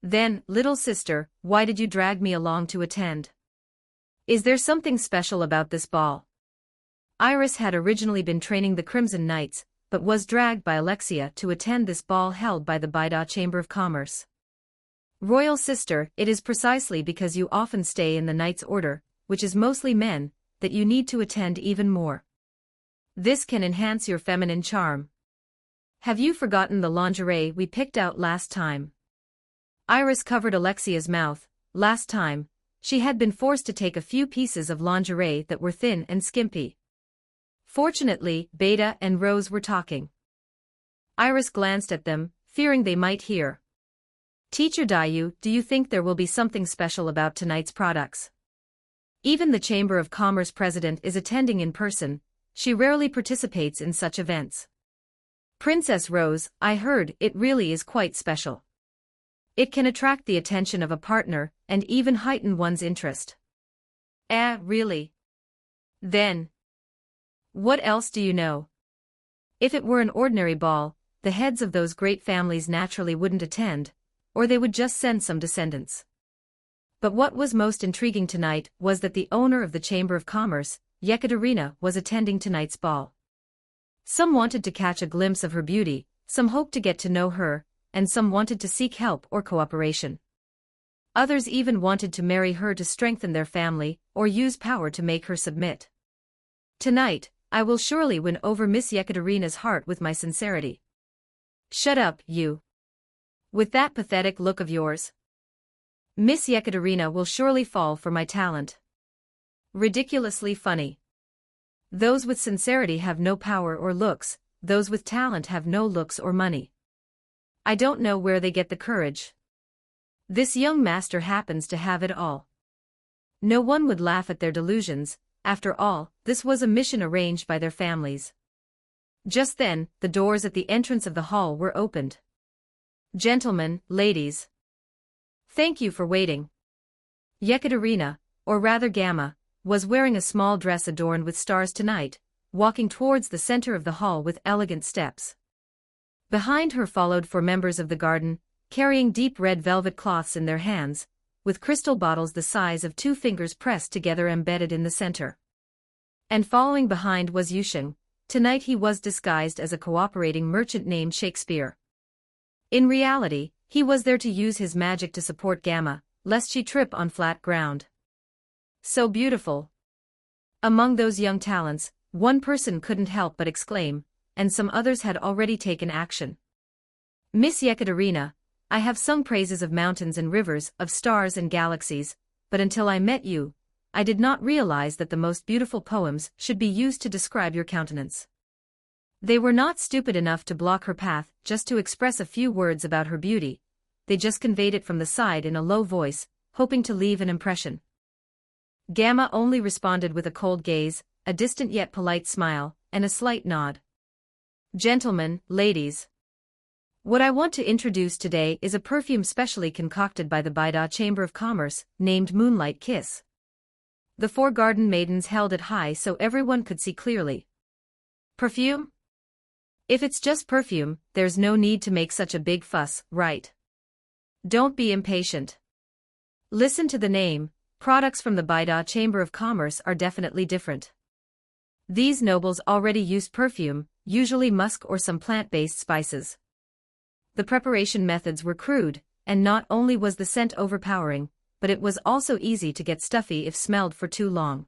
Then, little sister, why did you drag me along to attend? Is there something special about this ball? Iris had originally been training the Crimson Knights, but was dragged by Alexia to attend this ball held by the Baida Chamber of Commerce. Royal sister, it is precisely because you often stay in the Knights' Order, which is mostly men, that you need to attend even more. This can enhance your feminine charm. Have you forgotten the lingerie we picked out last time? Iris covered Alexia's mouth. Last time, she had been forced to take a few pieces of lingerie that were thin and skimpy. Fortunately, Beta and Rose were talking. Iris glanced at them, fearing they might hear. Teacher Dayu, do you think there will be something special about tonight's products? Even the Chamber of Commerce president is attending in person. She rarely participates in such events. Princess Rose, I heard it really is quite special. It can attract the attention of a partner, and even heighten one's interest. Really? Then, what else do you know? If it were an ordinary ball, the heads of those great families naturally wouldn't attend, or they would just send some descendants. But what was most intriguing tonight was that the owner of the Chamber of Commerce, Yekaterina, was attending tonight's ball. Some wanted to catch a glimpse of her beauty, some hoped to get to know her, and some wanted to seek help or cooperation. Others even wanted to marry her to strengthen their family, or use power to make her submit. Tonight, I will surely win over Miss Yekaterina's heart with my sincerity. Shut up, you. With that pathetic look of yours. Miss Yekaterina will surely fall for my talent. Ridiculously funny. Those with sincerity have no power or looks, those with talent have no looks or money. I don't know where they get the courage. This young master happens to have it all. No one would laugh at their delusions. After all, this was a mission arranged by their families. Just then, the doors at the entrance of the hall were opened. Gentlemen, ladies. Thank you for waiting. Yekaterina, or rather Gamma, was wearing a small dress adorned with stars tonight, walking towards the center of the hall with elegant steps. Behind her followed four members of the garden, carrying deep red velvet cloths in their hands, with crystal bottles the size of 2 fingers pressed together embedded in the center. And following behind was Yusheng. Tonight he was disguised as a cooperating merchant named Shakespeare. In reality, he was there to use his magic to support Gamma, lest she trip on flat ground. So beautiful. Among those young talents, one person couldn't help but exclaim, and some others had already taken action. Miss Yekaterina, I have sung praises of mountains and rivers, of stars and galaxies, but until I met you, I did not realize that the most beautiful poems should be used to describe your countenance. They were not stupid enough to block her path just to express a few words about her beauty, they just conveyed it from the side in a low voice, hoping to leave an impression. Gamma only responded with a cold gaze, a distant yet polite smile, and a slight nod. Gentlemen, ladies. What I want to introduce today is a perfume specially concocted by the Baida Chamber of Commerce, named Moonlight Kiss. The 4 garden maidens held it high so everyone could see clearly. Perfume? If it's just perfume, there's no need to make such a big fuss, right? Don't be impatient. Listen to the name, products from the Baida Chamber of Commerce are definitely different. These nobles already used perfume, usually musk or some plant-based spices. The preparation methods were crude, and not only was the scent overpowering, but it was also easy to get stuffy if smelled for too long.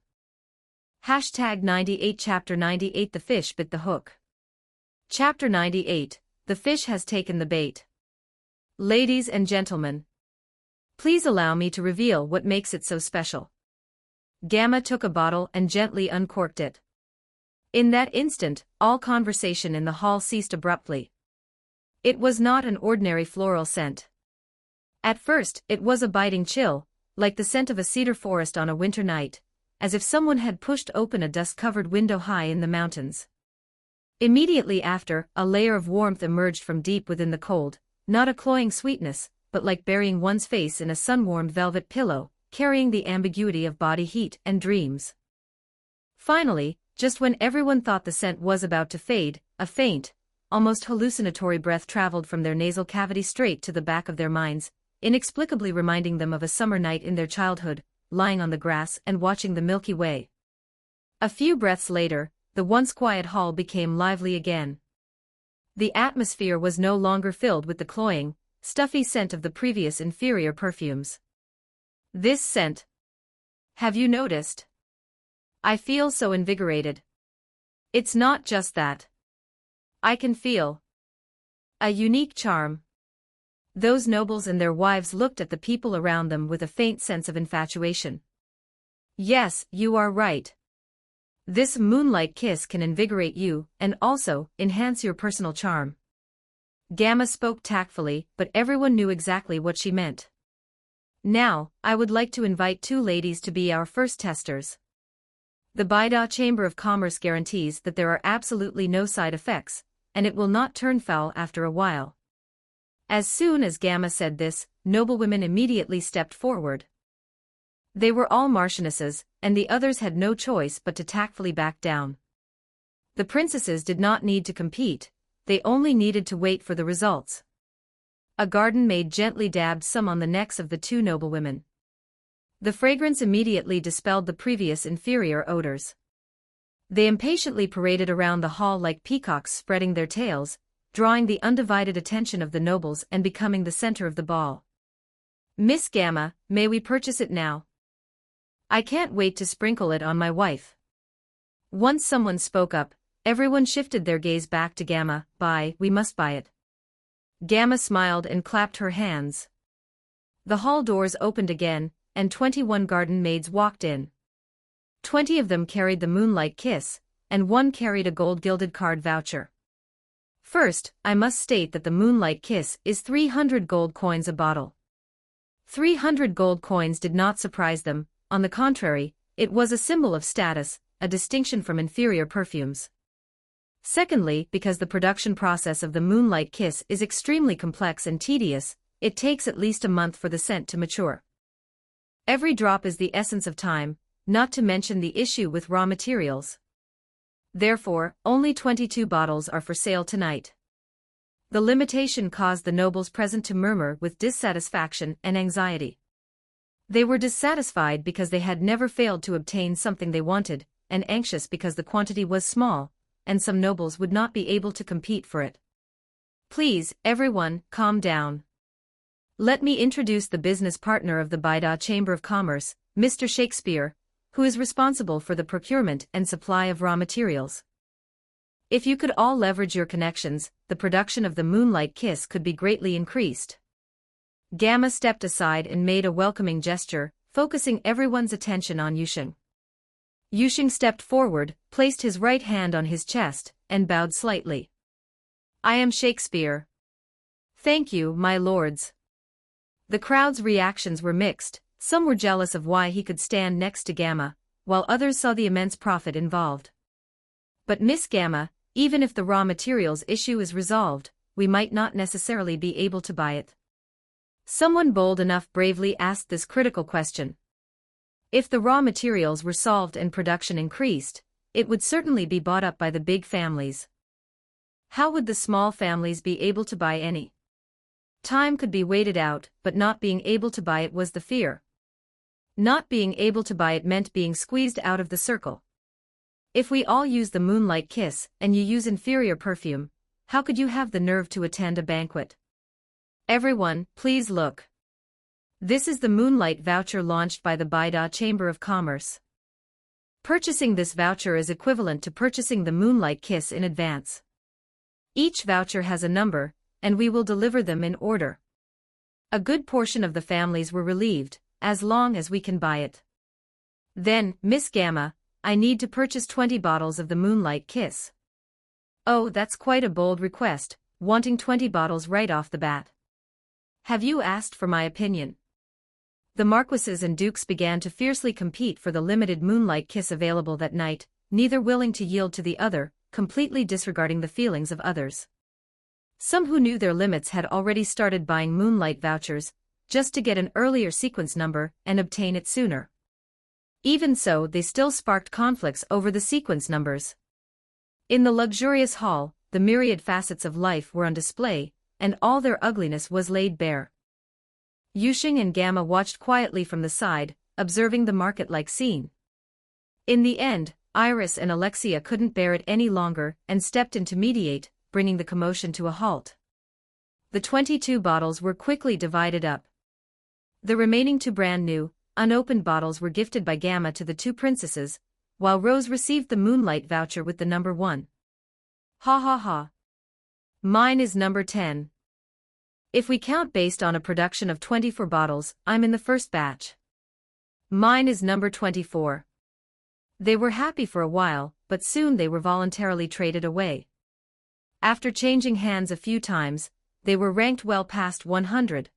Hashtag 98 Chapter 98 The fish bit the hook. Chapter 98 The fish has taken the bait. Ladies and gentlemen, please allow me to reveal what makes it so special. Gamma took a bottle and gently uncorked it. In that instant, all conversation in the hall ceased abruptly. It was not an ordinary floral scent. At first, it was a biting chill, like the scent of a cedar forest on a winter night, as if someone had pushed open a dust-covered window high in the mountains. Immediately after, a layer of warmth emerged from deep within the cold, not a cloying sweetness, but like burying one's face in a sun-warmed velvet pillow, carrying the ambiguity of body heat and dreams. Finally, just when everyone thought the scent was about to fade, a faint, almost hallucinatory breath traveled from their nasal cavity straight to the back of their minds, inexplicably reminding them of a summer night in their childhood, lying on the grass and watching the Milky Way. A few breaths later, the once quiet hall became lively again. The atmosphere was no longer filled with the cloying, stuffy scent of the previous inferior perfumes. This scent. Have you noticed? I feel so invigorated. It's not just that. I can feel a unique charm. Those nobles and their wives looked at the people around them with a faint sense of infatuation. Yes, you are right. This moonlight kiss can invigorate you and also enhance your personal charm. Gamma spoke tactfully, but everyone knew exactly what she meant. Now, I would like to invite 2 ladies to be our first testers. The Baida Chamber of Commerce guarantees that there are absolutely no side effects, and it will not turn foul after a while. As soon as Gamma said this, noblewomen immediately stepped forward. They were all marchionesses, and the others had no choice but to tactfully back down. The princesses did not need to compete, they only needed to wait for the results. A garden maid gently dabbed some on the necks of the two noblewomen. The fragrance immediately dispelled the previous inferior odors. They impatiently paraded around the hall like peacocks spreading their tails, drawing the undivided attention of the nobles and becoming the center of the ball. "Miss Gamma, may we purchase it now? I can't wait to sprinkle it on my wife." Once someone spoke up, everyone shifted their gaze back to Gamma. We must buy it." Gamma smiled and clapped her hands. The hall doors opened again, and 21 garden maids walked in. 20 of them carried the Moonlight Kiss, and one carried a gold-gilded card voucher. First, I must state that the Moonlight Kiss is 300 gold coins a bottle. 300 gold coins did not surprise them, on the contrary, it was a symbol of status, a distinction from inferior perfumes. Secondly, because the production process of the Moonlight Kiss is extremely complex and tedious, it takes at least a month for the scent to mature. Every drop is the essence of time, not to mention the issue with raw materials. Therefore, only 22 bottles are for sale tonight. The limitation caused the nobles present to murmur with dissatisfaction and anxiety. They were dissatisfied because they had never failed to obtain something they wanted, and anxious because the quantity was small, and some nobles would not be able to compete for it. "Please, everyone, calm down. Let me introduce the business partner of the Bida Chamber of Commerce, Mr. Shakespeare, who is responsible for the procurement and supply of raw materials. If you could all leverage your connections, the production of the Moonlight Kiss could be greatly increased." Gamma stepped aside and made a welcoming gesture, focusing everyone's attention on Yusheng. Yusheng stepped forward, placed his right hand on his chest, and bowed slightly. "I am Shakespeare." "Thank you, my lords." The crowd's reactions were mixed. Some were jealous of why he could stand next to Gamma, while others saw the immense profit involved. "But Miss Gamma, even if the raw materials issue is resolved, we might not necessarily be able to buy it." Someone bold enough bravely asked this critical question. If the raw materials were solved and production increased, it would certainly be bought up by the big families. How would the small families be able to buy any? Time could be waited out, but not being able to buy it was the fear. Not being able to buy it meant being squeezed out of the circle. If we all use the Moonlight Kiss, and you use inferior perfume, how could you have the nerve to attend a banquet? Everyone, please look. This is the Moonlight Voucher launched by the Bida Chamber of Commerce. Purchasing this voucher is equivalent to purchasing the Moonlight Kiss in advance. Each voucher has a number, and we will deliver them in order. A good portion of the families were relieved, as long as we can buy it. Then, Miss Gamma, I need to purchase 20 bottles of the Moonlight Kiss. Oh, that's quite a bold request, wanting 20 bottles right off the bat. Have you asked for my opinion? The marquises and dukes began to fiercely compete for the limited Moonlight Kiss available that night, neither willing to yield to the other, completely disregarding the feelings of others. Some who knew their limits had already started buying Moonlight vouchers, just to get an earlier sequence number and obtain it sooner. Even so, they still sparked conflicts over the sequence numbers. In the luxurious hall, the myriad facets of life were on display, and all their ugliness was laid bare. Yusheng and Gamma watched quietly from the side, observing the market-like scene. In the end, Iris and Alexia couldn't bear it any longer and stepped in to mediate, bringing the commotion to a halt. The 22 bottles were quickly divided up. The remaining 2 brand new, unopened bottles were gifted by Gamma to the 2 princesses, while Rose received the Moonlight voucher with the number 1. Ha ha ha. Mine is number 10. If we count based on a production of 24 bottles, I'm in the first batch. Mine is number 24. They were happy for a while, but soon they were voluntarily traded away. After changing hands a few times, they were ranked well past 100.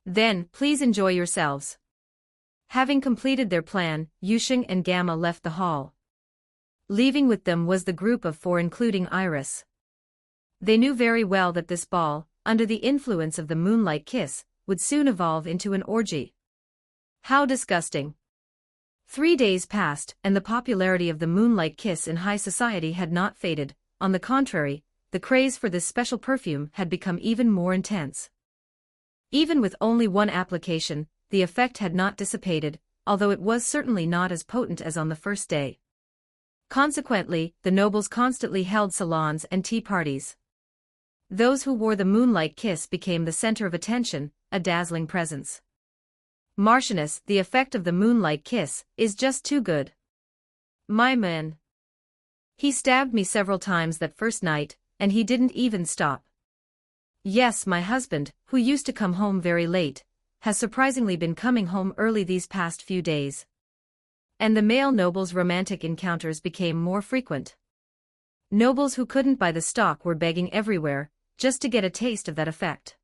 Then, please enjoy yourselves. Having completed their plan, Yusheng and Gamma left the hall. Leaving with them was the group of 4 including Iris. They knew very well that this ball, under the influence of the moonlight kiss, would soon evolve into an orgy. How disgusting. 3 days passed, and the popularity of the moonlight kiss in high society had not faded. On the contrary, the craze for this special perfume had become even more intense. Even with only one application, the effect had not dissipated, although it was certainly not as potent as on the first day. Consequently, the nobles constantly held salons and tea parties. Those who wore the moonlight kiss became the center of attention, a dazzling presence. Marchioness, the effect of the moonlight kiss is just too good. My man. He stabbed me several times that first night, and he didn't even stop. Yes, my husband, who used to come home very late, has surprisingly been coming home early these past few days. And the male nobles' romantic encounters became more frequent. Nobles who couldn't buy the stock were begging everywhere, just to get a taste of that effect.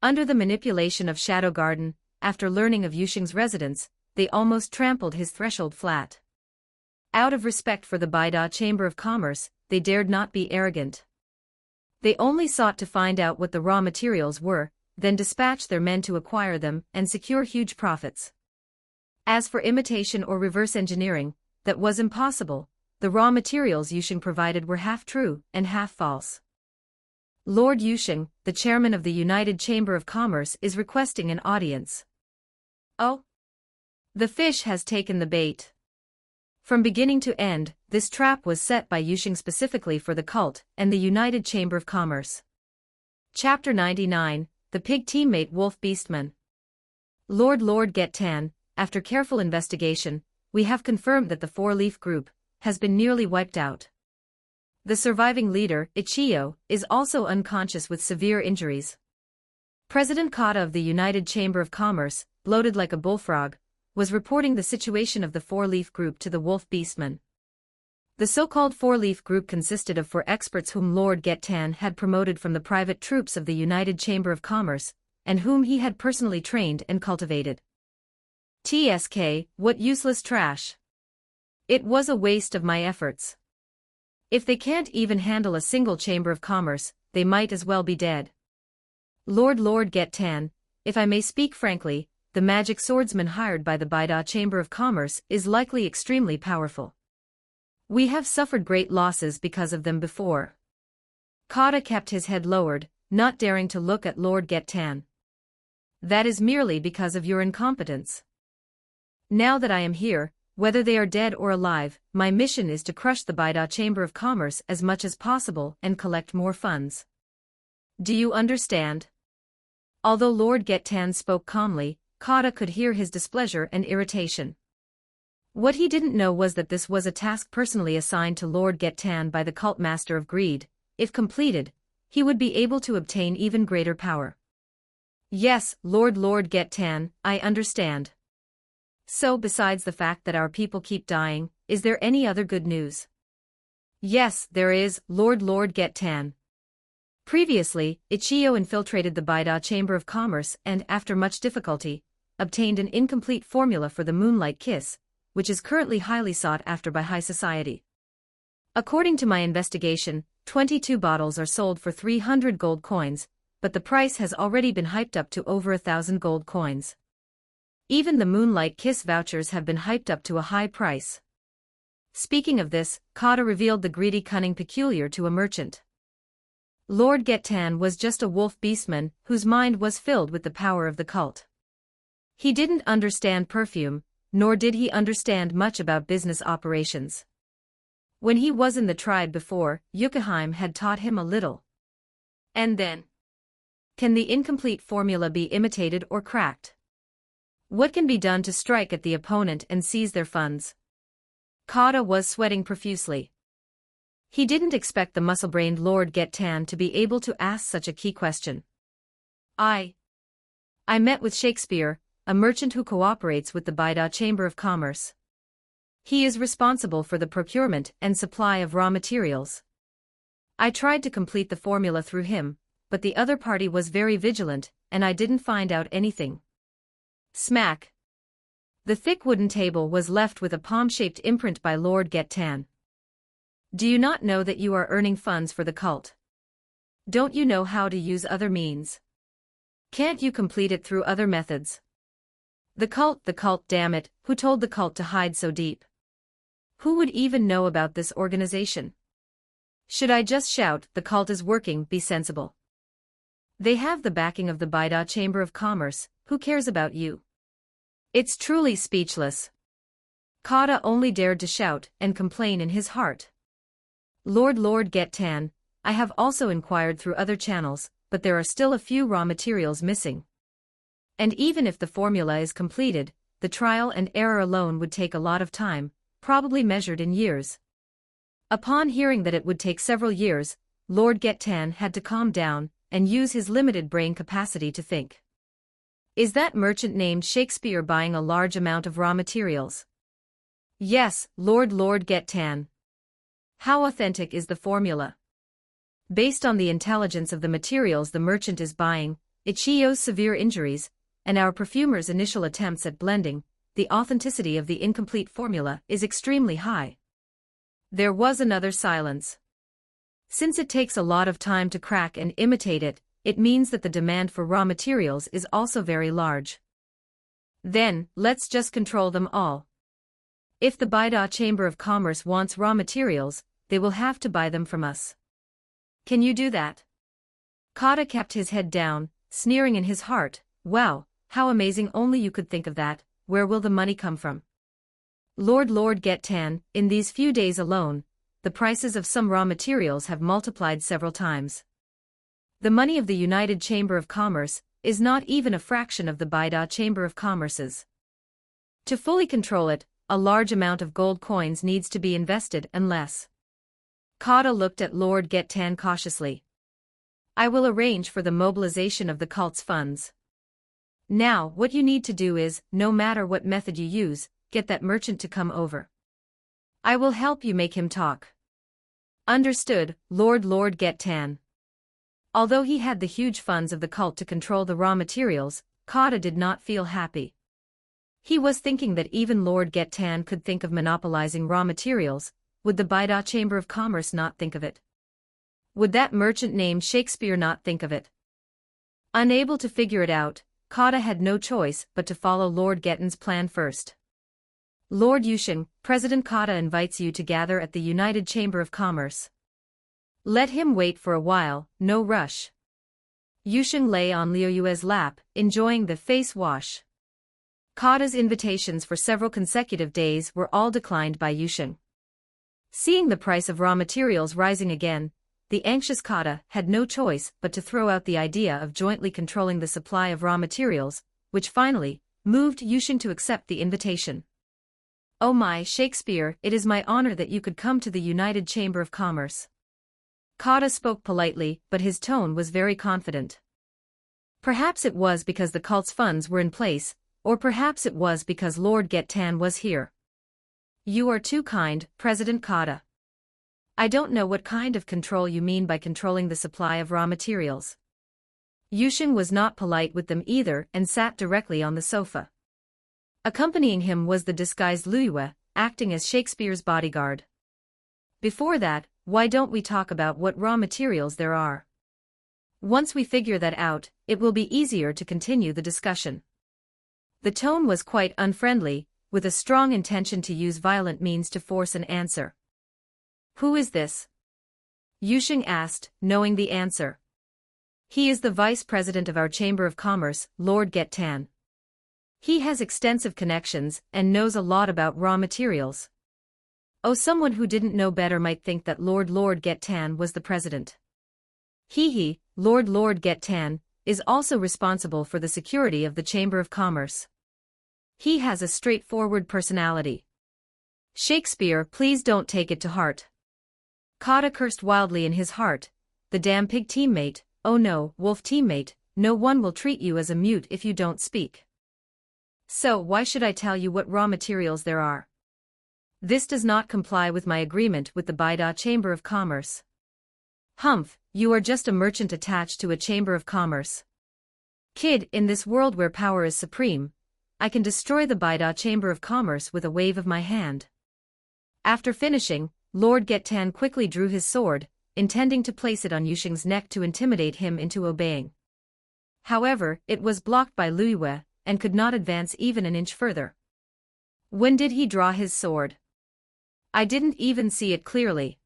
Under the manipulation of Shadow Garden, after learning of Yusheng's residence, they almost trampled his threshold flat. Out of respect for the Baida Chamber of Commerce, they dared not be arrogant. They only sought to find out what the raw materials were, then dispatch their men to acquire them and secure huge profits. As for imitation or reverse engineering, that was impossible. The raw materials Yusheng provided were half true and half false. Lord Yusheng, the chairman of the United Chamber of Commerce, is requesting an audience. Oh? The fish has taken the bait. From beginning to end, this trap was set by Yusheng specifically for the cult and the United Chamber of Commerce. Chapter 99, The Pig Teammate Wolf Beastman. Lord Get-Tan, after careful investigation, we have confirmed that the four-leaf group has been nearly wiped out. The surviving leader, Ichiyo, is also unconscious with severe injuries. President Kata of the United Chamber of Commerce, bloated like a bullfrog, was reporting the situation of the four-leaf group to the Wolf Beastman. The so-called four-leaf group consisted of 4 experts whom Lord Get-Tan had promoted from the private troops of the United Chamber of Commerce, and whom he had personally trained and cultivated. TSK, what useless trash. It was a waste of my efforts. If they can't even handle a single Chamber of Commerce, they might as well be dead. Lord Get-Tan, if I may speak frankly, the magic swordsman hired by the Baida Chamber of Commerce is likely extremely powerful. We have suffered great losses because of them before. Kata kept his head lowered, not daring to look at Lord Get-Tan. That is merely because of your incompetence. Now that I am here, whether they are dead or alive, my mission is to crush the Baida Chamber of Commerce as much as possible and collect more funds. Do you understand? Although Lord Get-Tan spoke calmly, Kata could hear his displeasure and irritation. What he didn't know was that this was a task personally assigned to Lord Get-Tan by the cult master of greed. If completed, he would be able to obtain even greater power. Yes, Lord Get-Tan, I understand. So besides the fact that our people keep dying, is there any other good news? Yes, there is, Lord Get-Tan. Previously, Ichiyo infiltrated the Baida Chamber of Commerce and, after much difficulty, obtained an incomplete formula for the Moonlight Kiss, which is currently highly sought after by high society. According to my investigation, 22 bottles are sold for 300 gold coins, but the price has already been hyped up to over 1,000 gold coins. Even the Moonlight Kiss vouchers have been hyped up to a high price. Speaking of this, Kata revealed the greedy cunning peculiar to a merchant. Lord Get-Tan was just a wolf beastman whose mind was filled with the power of the cult. He didn't understand perfume, nor did he understand much about business operations. When he was in the tribe before, Yukaheim had taught him a little. And then? Can the incomplete formula be imitated or cracked? What can be done to strike at the opponent and seize their funds? Kata was sweating profusely. He didn't expect the muscle-brained Lord Get-Tan to be able to ask such a key question. I met with Shakespeare, a merchant who cooperates with the Baida Chamber of Commerce. He is responsible for the procurement and supply of raw materials. I tried to complete the formula through him, but the other party was very vigilant, and I didn't find out anything. Smack. The thick wooden table was left with a palm-shaped imprint by Lord Get-Tan. Do you not know that you are earning funds for the cult? Don't you know how to use other means? Can't you complete it through other methods? The cult, damn it, who told the cult to hide so deep? Who would even know about this organization? Should I just shout, the cult is working, be sensible? They have the backing of the Bida Chamber of Commerce, who cares about you? It's truly speechless. Kata only dared to shout and complain in his heart. Lord Getan, I have also inquired through other channels, but there are still a few raw materials missing. And even if the formula is completed, the trial and error alone would take a lot of time, probably measured in years. Upon hearing that it would take several years, Lord Getan had to calm down and use his limited brain capacity to think. Is that merchant named Shakespeare buying a large amount of raw materials? Yes, Lord Getan. How authentic is the formula? Based on the intelligence of the materials the merchant is buying, Ichiyo's severe injuries, and our perfumer's initial attempts at blending, the authenticity of the incomplete formula is extremely high. There was another silence. Since it takes a lot of time to crack and imitate it, it means that the demand for raw materials is also very large. Then, let's just control them all. If the Bida Chamber of Commerce wants raw materials, they will have to buy them from us. Can you do that? Kata kept his head down, sneering in his heart, wow, how amazing, only you could think of that, where will the money come from? Lord Getan, in these few days alone, the prices of some raw materials have multiplied several times. The money of the United Chamber of Commerce is not even a fraction of the Bida Chamber of Commerce's. To fully control it, a large amount of gold coins needs to be invested unless. Kata looked at Lord Getan cautiously. I will arrange for the mobilization of the cult's funds. Now, what you need to do is, no matter what method you use, get that merchant to come over. I will help you make him talk. Understood, Lord Getan. Although he had the huge funds of the cult to control the raw materials, Kata did not feel happy. He was thinking that even Lord Getan could think of monopolizing raw materials. Would the Bida Chamber of Commerce not think of it? Would that merchant named Shakespeare not think of it? Unable to figure it out, Kata had no choice but to follow Lord Getan's plan first. Lord Yushin, President Kata invites you to gather at the United Chamber of Commerce. Let him wait for a while, no rush. Yushin lay on Liu Yue's lap, enjoying the face wash. Kata's invitations for several consecutive days were all declined by Yushin. Seeing the price of raw materials rising again, the anxious Kata had no choice but to throw out the idea of jointly controlling the supply of raw materials, which finally moved Yushin to accept the invitation. Oh my Shakespeare, it is my honor that you could come to the United Chamber of Commerce. Kata spoke politely, but his tone was very confident. Perhaps it was because the cult's funds were in place, or perhaps it was because Lord Getan was here. You are too kind, President Kata. I don't know what kind of control you mean by controlling the supply of raw materials. Yushin was not polite with them either and sat directly on the sofa. Accompanying him was the disguised Liu Yue, acting as Shakespeare's bodyguard. Before that, why don't we talk about what raw materials there are? Once we figure that out, it will be easier to continue the discussion. The tone was quite unfriendly, with a strong intention to use violent means to force an answer. Who is this? Yushin asked, knowing the answer. He is the vice president of our Chamber of Commerce, Lord Getan. He has extensive connections and knows a lot about raw materials. Oh, someone who didn't know better might think that Lord Getan was the president. Lord Getan is also responsible for the security of the Chamber of Commerce. He has a straightforward personality. Shakespeare, please don't take it to heart. Kata cursed wildly in his heart. The damn pig teammate, oh no, wolf teammate, no one will treat you as a mute if you don't speak. So why should I tell you what raw materials there are? This does not comply with my agreement with the Bida Chamber of Commerce. Humph, you are just a merchant attached to a Chamber of Commerce. Kid, in this world where power is supreme, I can destroy the Bida Chamber of Commerce with a wave of my hand. After finishing, Lord Getan quickly drew his sword, intending to place it on Yusheng's neck to intimidate him into obeying. However, it was blocked by Luiyue, and could not advance even an inch further. When did he draw his sword? I didn't even see it clearly.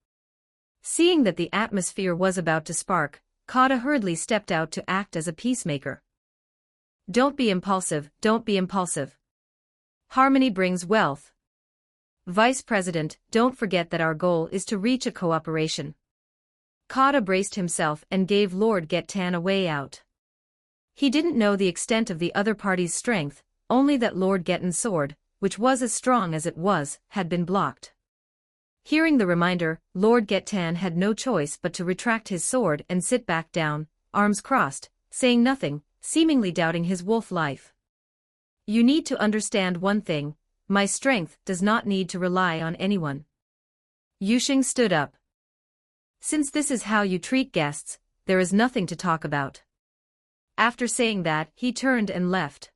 Seeing that the atmosphere was about to spark, Kata hurriedly stepped out to act as a peacemaker. Don't be impulsive, don't be impulsive. Harmony brings wealth. Vice President, don't forget that our goal is to reach a cooperation. Kata braced himself and gave Lord Getan a way out. He didn't know the extent of the other party's strength, only that Lord Getan's sword, which was as strong as it was, had been blocked. Hearing the reminder, Lord Getan had no choice but to retract his sword and sit back down, arms crossed, saying nothing, seemingly doubting his wolf life. You need to understand one thing, my strength does not need to rely on anyone. Yusheng stood up. Since this is how you treat guests, there is nothing to talk about. After saying that, he turned and left.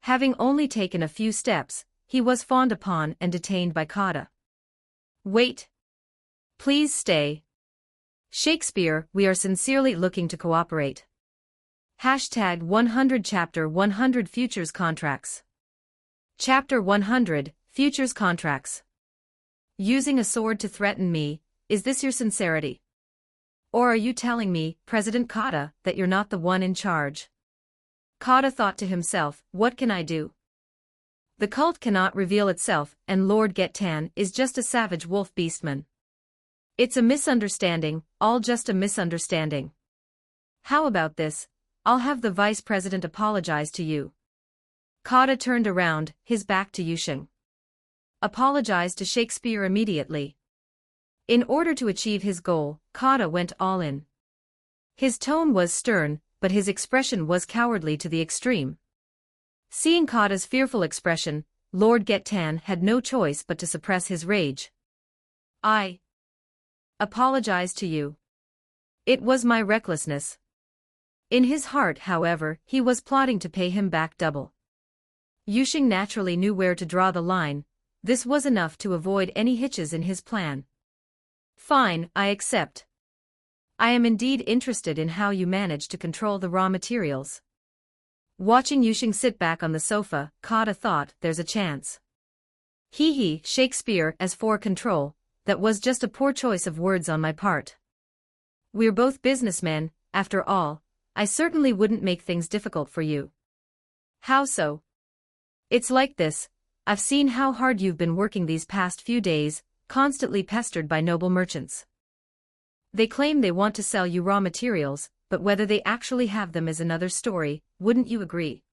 Having only taken a few steps, he was fawned upon and detained by Kata. Wait. Please stay. Shakespeare, we are sincerely looking to cooperate. Hashtag 100 Chapter 100 Futures Contracts. Chapter 100, Futures Contracts. Using a sword to threaten me, is this your sincerity? Or are you telling me, President Kata, that you're not the one in charge? Kata thought to himself, what can I do? The cult cannot reveal itself, and Lord Getan is just a savage wolf beastman. It's a misunderstanding, all just a misunderstanding. How about this? I'll have the vice president apologize to you. Kata turned around, his back to Yusheng. Apologize to Shakespeare immediately. In order to achieve his goal, Kata went all in. His tone was stern, but his expression was cowardly to the extreme. Seeing Kata's fearful expression, Lord Getan had no choice but to suppress his rage. I apologize to you. It was my recklessness. In his heart, however, he was plotting to pay him back double. Yusheng naturally knew where to draw the line. This was enough to avoid any hitches in his plan. Fine, I accept. I am indeed interested in how you manage to control the raw materials. Watching Yusheng sit back on the sofa, Kata thought, there's a chance. Hee, Shakespeare, as for control, that was just a poor choice of words on my part. We're both businessmen, after all, I certainly wouldn't make things difficult for you. How so? It's like this, I've seen how hard you've been working these past few days, constantly pestered by noble merchants. They claim they want to sell you raw materials, but whether they actually have them is another story, wouldn't you agree?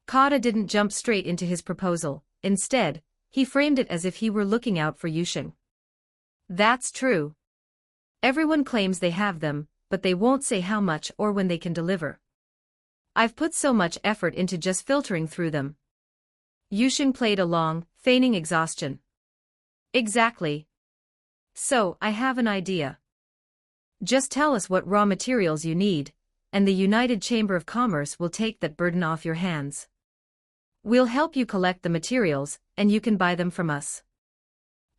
Kata didn't jump straight into his proposal, instead, he framed it as if he were looking out for Yusheng. That's true. Everyone claims they have them, but they won't say how much or when they can deliver. I've put so much effort into just filtering through them. Yusheng played along, feigning exhaustion. Exactly. So, I have an idea. Just tell us what raw materials you need, and the United Chamber of Commerce will take that burden off your hands. We'll help you collect the materials, and you can buy them from us.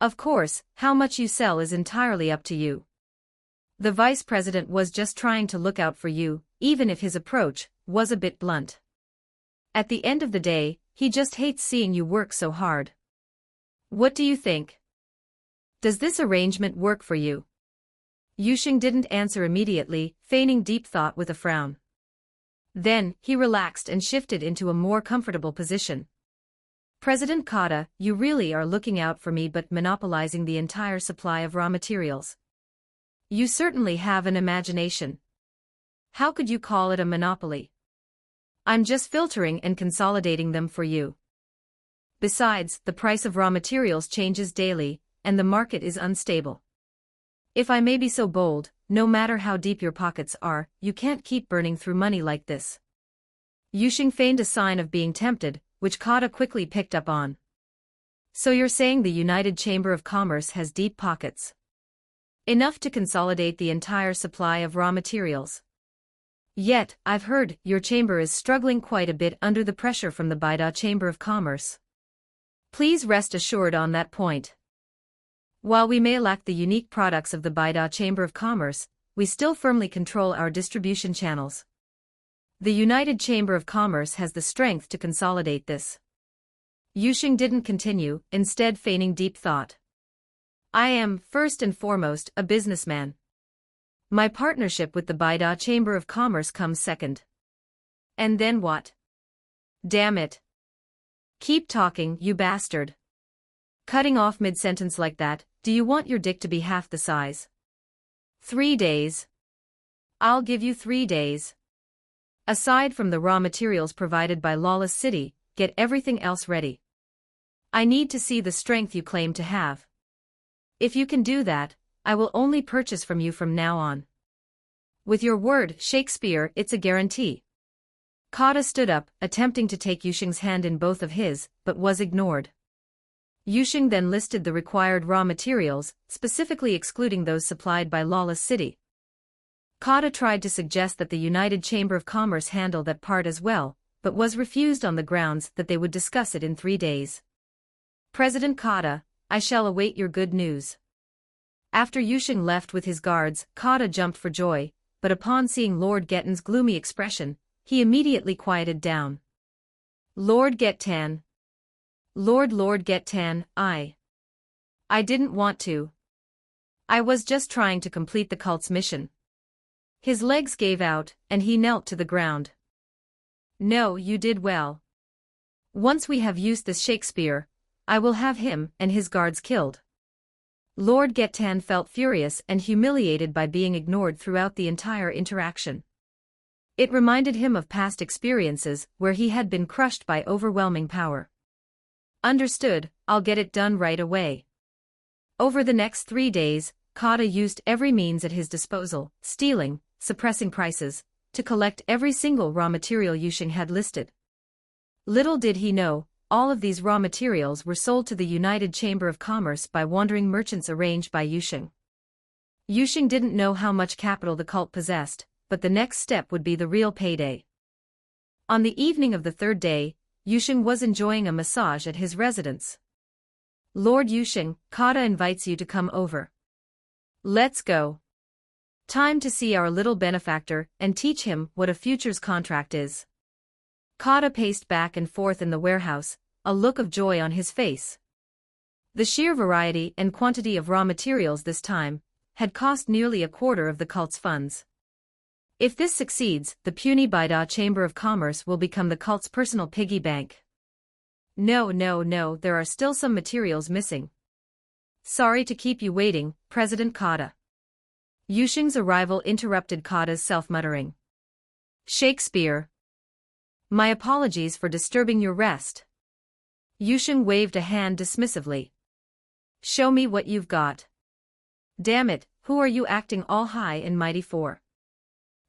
Of course, how much you sell is entirely up to you. The vice president was just trying to look out for you, even if his approach was a bit blunt. At the end of the day, he just hates seeing you work so hard. What do you think? Does this arrangement work for you? Yusheng didn't answer immediately, feigning deep thought with a frown. Then, he relaxed and shifted into a more comfortable position. President Kata, you really are looking out for me but monopolizing the entire supply of raw materials. You certainly have an imagination. How could you call it a monopoly? I'm just filtering and consolidating them for you. Besides, the price of raw materials changes daily, and the market is unstable. If I may be so bold, no matter how deep your pockets are, you can't keep burning through money like this. Yusheng feigned a sign of being tempted, which Kata quickly picked up on. So you're saying the United Chamber of Commerce has deep pockets? Enough to consolidate the entire supply of raw materials. Yet, I've heard, your chamber is struggling quite a bit under the pressure from the Baida Chamber of Commerce. Please rest assured on that point. While we may lack the unique products of the Baida Chamber of Commerce, we still firmly control our distribution channels. The United Chamber of Commerce has the strength to consolidate this. Yusheng didn't continue, instead feigning deep thought. I am, first and foremost, a businessman. My partnership with the Baida Chamber of Commerce comes second. And then what? Damn it. Keep talking, you bastard. Cutting off mid-sentence like that, do you want your dick to be half the size? 3 days. I'll give you 3 days. Aside from the raw materials provided by Lawless City, get everything else ready. I need to see the strength you claim to have. If you can do that, I will only purchase from you from now on. With your word, Shakespeare, it's a guarantee. Kata stood up, attempting to take Yusheng's hand in both of his, but was ignored. Yusheng then listed the required raw materials, specifically excluding those supplied by Lawless City. Kata tried to suggest that the United Chamber of Commerce handle that part as well, but was refused on the grounds that they would discuss it in 3 days. President Kata, I shall await your good news. After Yusheng left with his guards, Kata jumped for joy, but upon seeing Lord Gettan's gloomy expression, he immediately quieted down. Lord Gettan. Lord Gettan, I didn't want to. I was just trying to complete the cult's mission. His legs gave out, and he knelt to the ground. No, you did well. Once we have used this Shakespeare, I will have him and his guards killed. Lord Gettan felt furious and humiliated by being ignored throughout the entire interaction. It reminded him of past experiences where he had been crushed by overwhelming power. Understood, I'll get it done right away. Over the next 3 days, Kata used every means at his disposal, stealing, suppressing prices, to collect every single raw material Yusheng had listed. Little did he know, all of these raw materials were sold to the United Chamber of Commerce by wandering merchants arranged by Yusheng. Yusheng didn't know how much capital the cult possessed, but the next step would be the real payday. On the evening of the 3rd day, Yusheng was enjoying a massage at his residence. Lord Yusheng, Kata invites you to come over. Let's go. Time to see our little benefactor and teach him what a futures contract is. Kata paced back and forth in the warehouse, a look of joy on his face. The sheer variety and quantity of raw materials this time had cost nearly a quarter of the cult's funds. If this succeeds, the puny Baida Chamber of Commerce will become the cult's personal piggy bank. No, there are still some materials missing. Sorry to keep you waiting, President Kata. Yusheng's arrival interrupted Kata's self-muttering. Shakespeare. My apologies for disturbing your rest. Yusheng waved a hand dismissively. Show me what you've got. Damn it, who are you acting all high and mighty for?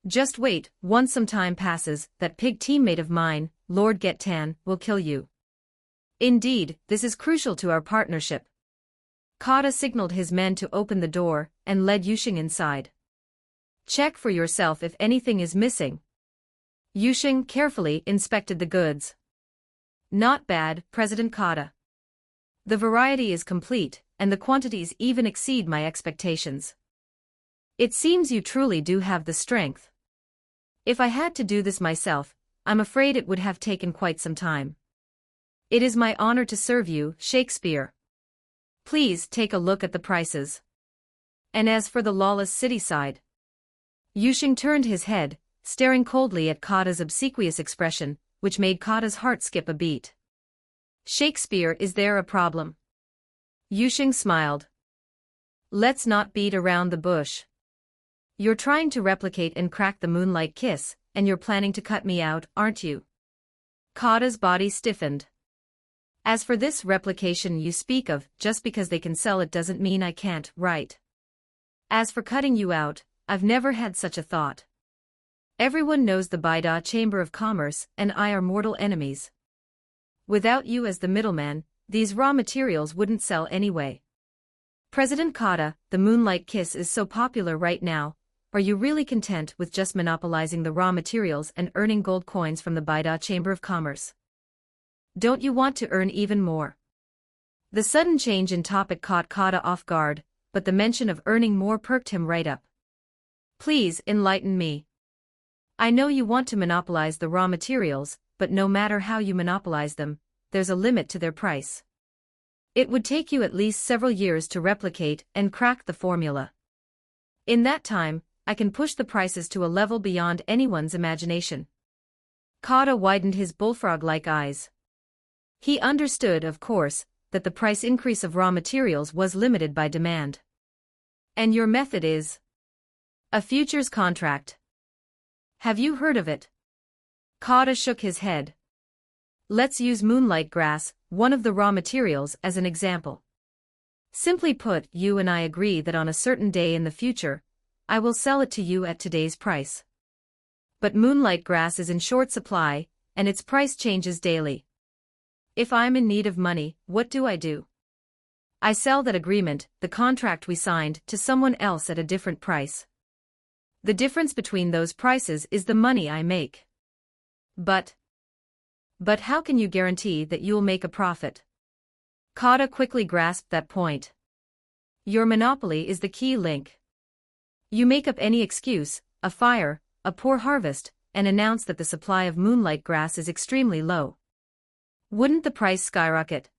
Just wait, once some time passes, that pig teammate of mine, Lord Gettan, will kill you. Indeed, this is crucial to our partnership. Kata signaled his men to open the door, and led Yusheng inside. Check for yourself if anything is missing. Yusheng carefully inspected the goods. Not bad, President Kata. The variety is complete, and the quantities even exceed my expectations. It seems you truly do have the strength. If I had to do this myself, I'm afraid it would have taken quite some time. It is my honor to serve you, Shakespeare. Please take a look at the prices. And as for the Lawless City side. Yusheng turned his head, staring coldly at Kata's obsequious expression, which made Kata's heart skip a beat. Shakespeare, is there a problem? Yusheng smiled. Let's not beat around the bush. You're trying to replicate and crack the moonlight kiss, and you're planning to cut me out, aren't you? Kata's body stiffened. As for this replication you speak of, just because they can sell it doesn't mean I can't, right? As for cutting you out, I've never had such a thought. Everyone knows the Baida Chamber of Commerce and I are mortal enemies. Without you as the middleman, these raw materials wouldn't sell anyway. President Kata, the moonlight kiss is so popular right now, are you really content with just monopolizing the raw materials and earning gold coins from the Baida Chamber of Commerce? Don't you want to earn even more? The sudden change in topic caught Kata off guard, but the mention of earning more perked him right up. Please enlighten me. I know you want to monopolize the raw materials, but no matter how you monopolize them, there's a limit to their price. It would take you at least several years to replicate and crack the formula. In that time, I can push the prices to a level beyond anyone's imagination. Kata widened his bullfrog-like eyes. He understood, of course, that the price increase of raw materials was limited by demand. And your method is a futures contract. Have you heard of it? Kata shook his head. Let's use moonlight grass, one of the raw materials, as an example. Simply put, you and I agree that on a certain day in the future, I will sell it to you at today's price. But moonlight grass is in short supply, and its price changes daily. If I'm in need of money, what do? I sell that agreement, the contract we signed, to someone else at a different price. The difference between those prices is the money I make. But how can you guarantee that you'll make a profit? Kata quickly grasped that point. Your monopoly is the key link. You make up any excuse, a fire, a poor harvest, and announce that the supply of moonlight grass is extremely low. Wouldn't the price skyrocket?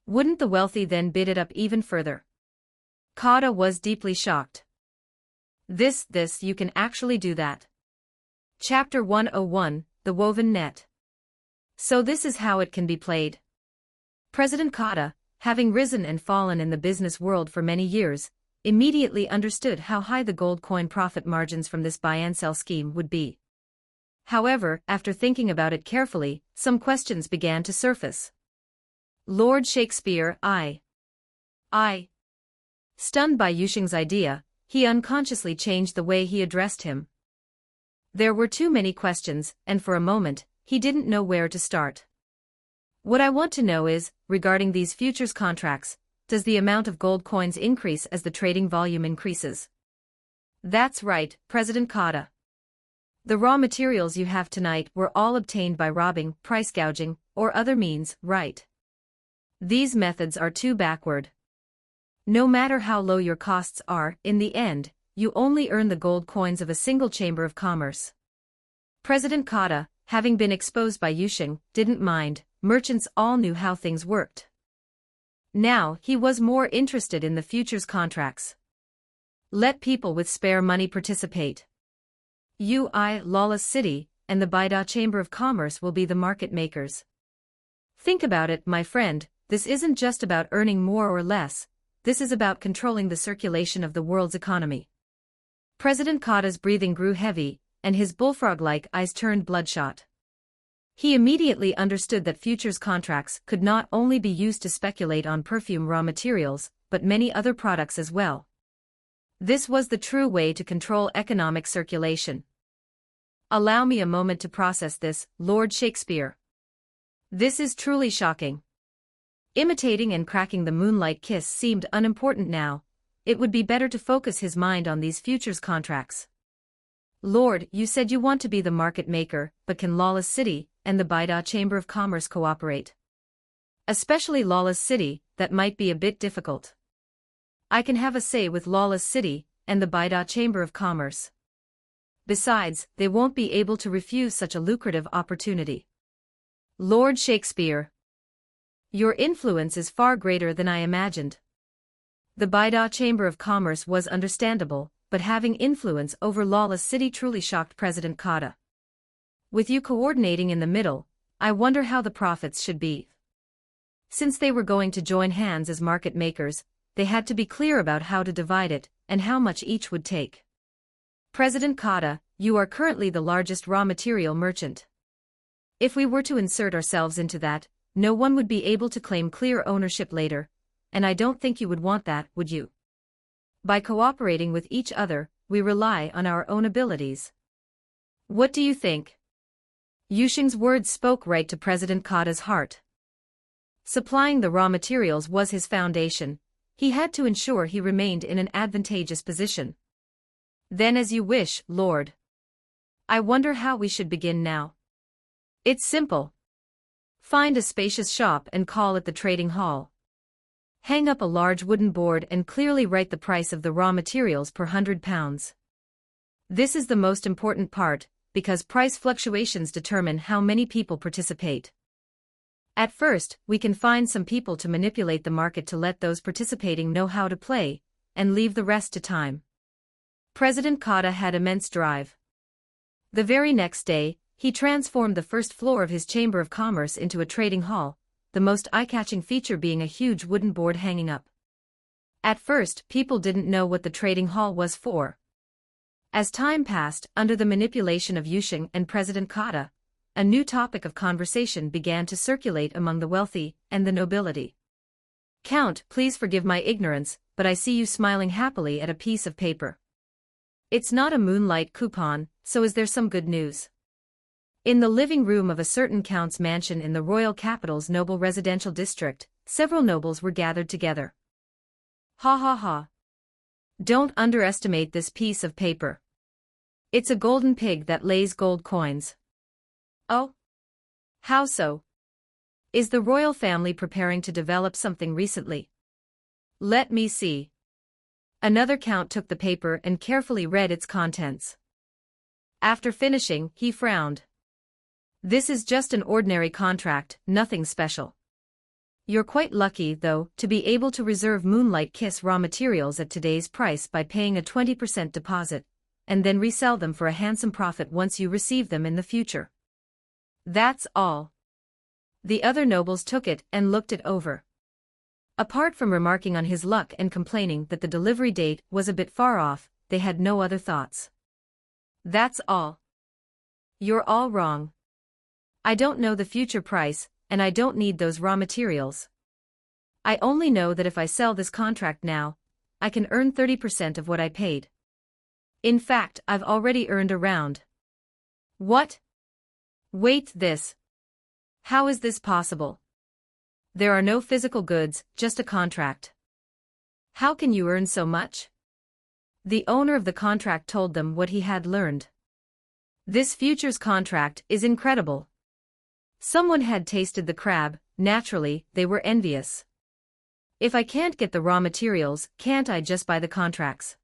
Wouldn't the wealthy then bid it up even further? Kata was deeply shocked. This, you can actually do that. Chapter 101, The Woven Net. So this is how it can be played. President Kata, having risen and fallen in the business world for many years, immediately understood how high the gold coin profit margins from this buy and sell scheme would be. However, after thinking about it carefully, some questions began to surface. Lord Shakespeare, I. Stunned by Yushing's idea, he unconsciously changed the way he addressed him. There were too many questions, and for a moment, he didn't know where to start. What I want to know is, regarding these futures contracts, does the amount of gold coins increase as the trading volume increases? That's right, President Kata. The raw materials you have tonight were all obtained by robbing, price gouging, or other means, right? These methods are too backward. No matter how low your costs are, in the end, you only earn the gold coins of a single chamber of commerce. President Kata, having been exposed by Yushing, didn't mind. Merchants all knew how things worked. Now, he was more interested in the futures contracts. Let people with spare money participate. Lawless City, and the Baida Chamber of Commerce will be the market makers. Think about it, my friend, this isn't just about earning more or less, this is about controlling the circulation of the world's economy. President Kata's breathing grew heavy, and his bullfrog-like eyes turned bloodshot. He immediately understood that futures contracts could not only be used to speculate on perfume raw materials, but many other products as well. This was the true way to control economic circulation. Allow me a moment to process this, Lord Shakespeare. This is truly shocking. Imitating and cracking the moonlight kiss seemed unimportant now. It would be better to focus his mind on these futures contracts. Lord, you said you want to be the market maker, but can Lawless City and the Baida Chamber of Commerce cooperate? Especially Lawless City, that might be a bit difficult. I can have a say with Lawless City and the Baida Chamber of Commerce. Besides, they won't be able to refuse such a lucrative opportunity. Lord Shakespeare. Your influence is far greater than I imagined. The Baida Chamber of Commerce was understandable, but having influence over Lawless City truly shocked President Kata. With you coordinating in the middle, I wonder how the profits should be. Since they were going to join hands as market makers, they had to be clear about how to divide it, and how much each would take. President Kata, you are currently the largest raw material merchant. If we were to insert ourselves into that, no one would be able to claim clear ownership later, and I don't think you would want that, would you? By cooperating with each other, we rely on our own abilities. What do you think? Yushing's words spoke right to President Kata's heart. Supplying the raw materials was his foundation. He had to ensure he remained in an advantageous position. Then as you wish, Lord. I wonder how we should begin now. It's simple. Find a spacious shop and call it the trading hall. Hang up a large wooden board and clearly write the price of the raw materials per £100. This is the most important part, because price fluctuations determine how many people participate. At first, we can find some people to manipulate the market to let those participating know how to play, and leave the rest to time. President Cotta had immense drive. The very next day, he transformed the first floor of his Chamber of Commerce into a trading hall, the most eye-catching feature being a huge wooden board hanging up. At first, people didn't know what the trading hall was for. As time passed, under the manipulation of Yusheng and President Cotta, a new topic of conversation began to circulate among the wealthy and the nobility. "Count, please forgive my ignorance, but I see you smiling happily at a piece of paper. It's not a moonlight coupon, so is there some good news?" In the living room of a certain count's mansion in the royal capital's noble residential district, several nobles were gathered together. "Ha ha ha. Don't underestimate this piece of paper. It's a golden pig that lays gold coins." "Oh? How so? Is the royal family preparing to develop something recently?" "Let me see." Another count took the paper and carefully read its contents. After finishing, he frowned. "This is just an ordinary contract, nothing special. You're quite lucky, though, to be able to reserve Moonlight Kiss raw materials at today's price by paying a 20% deposit, and then resell them for a handsome profit once you receive them in the future. That's all." The other nobles took it and looked it over. Apart from remarking on his luck and complaining that the delivery date was a bit far off, they had no other thoughts. "That's all. You're all wrong. I don't know the future price, and I don't need those raw materials. I only know that if I sell this contract now, I can earn 30% of what I paid. In fact, I've already earned around." "What? Wait, this. How is this possible? There are no physical goods, just a contract. How can you earn so much?" The owner of the contract told them what he had learned. "This futures contract is incredible." Someone had tasted the crab, naturally, they were envious. "If I can't get the raw materials, can't I just buy the contracts?"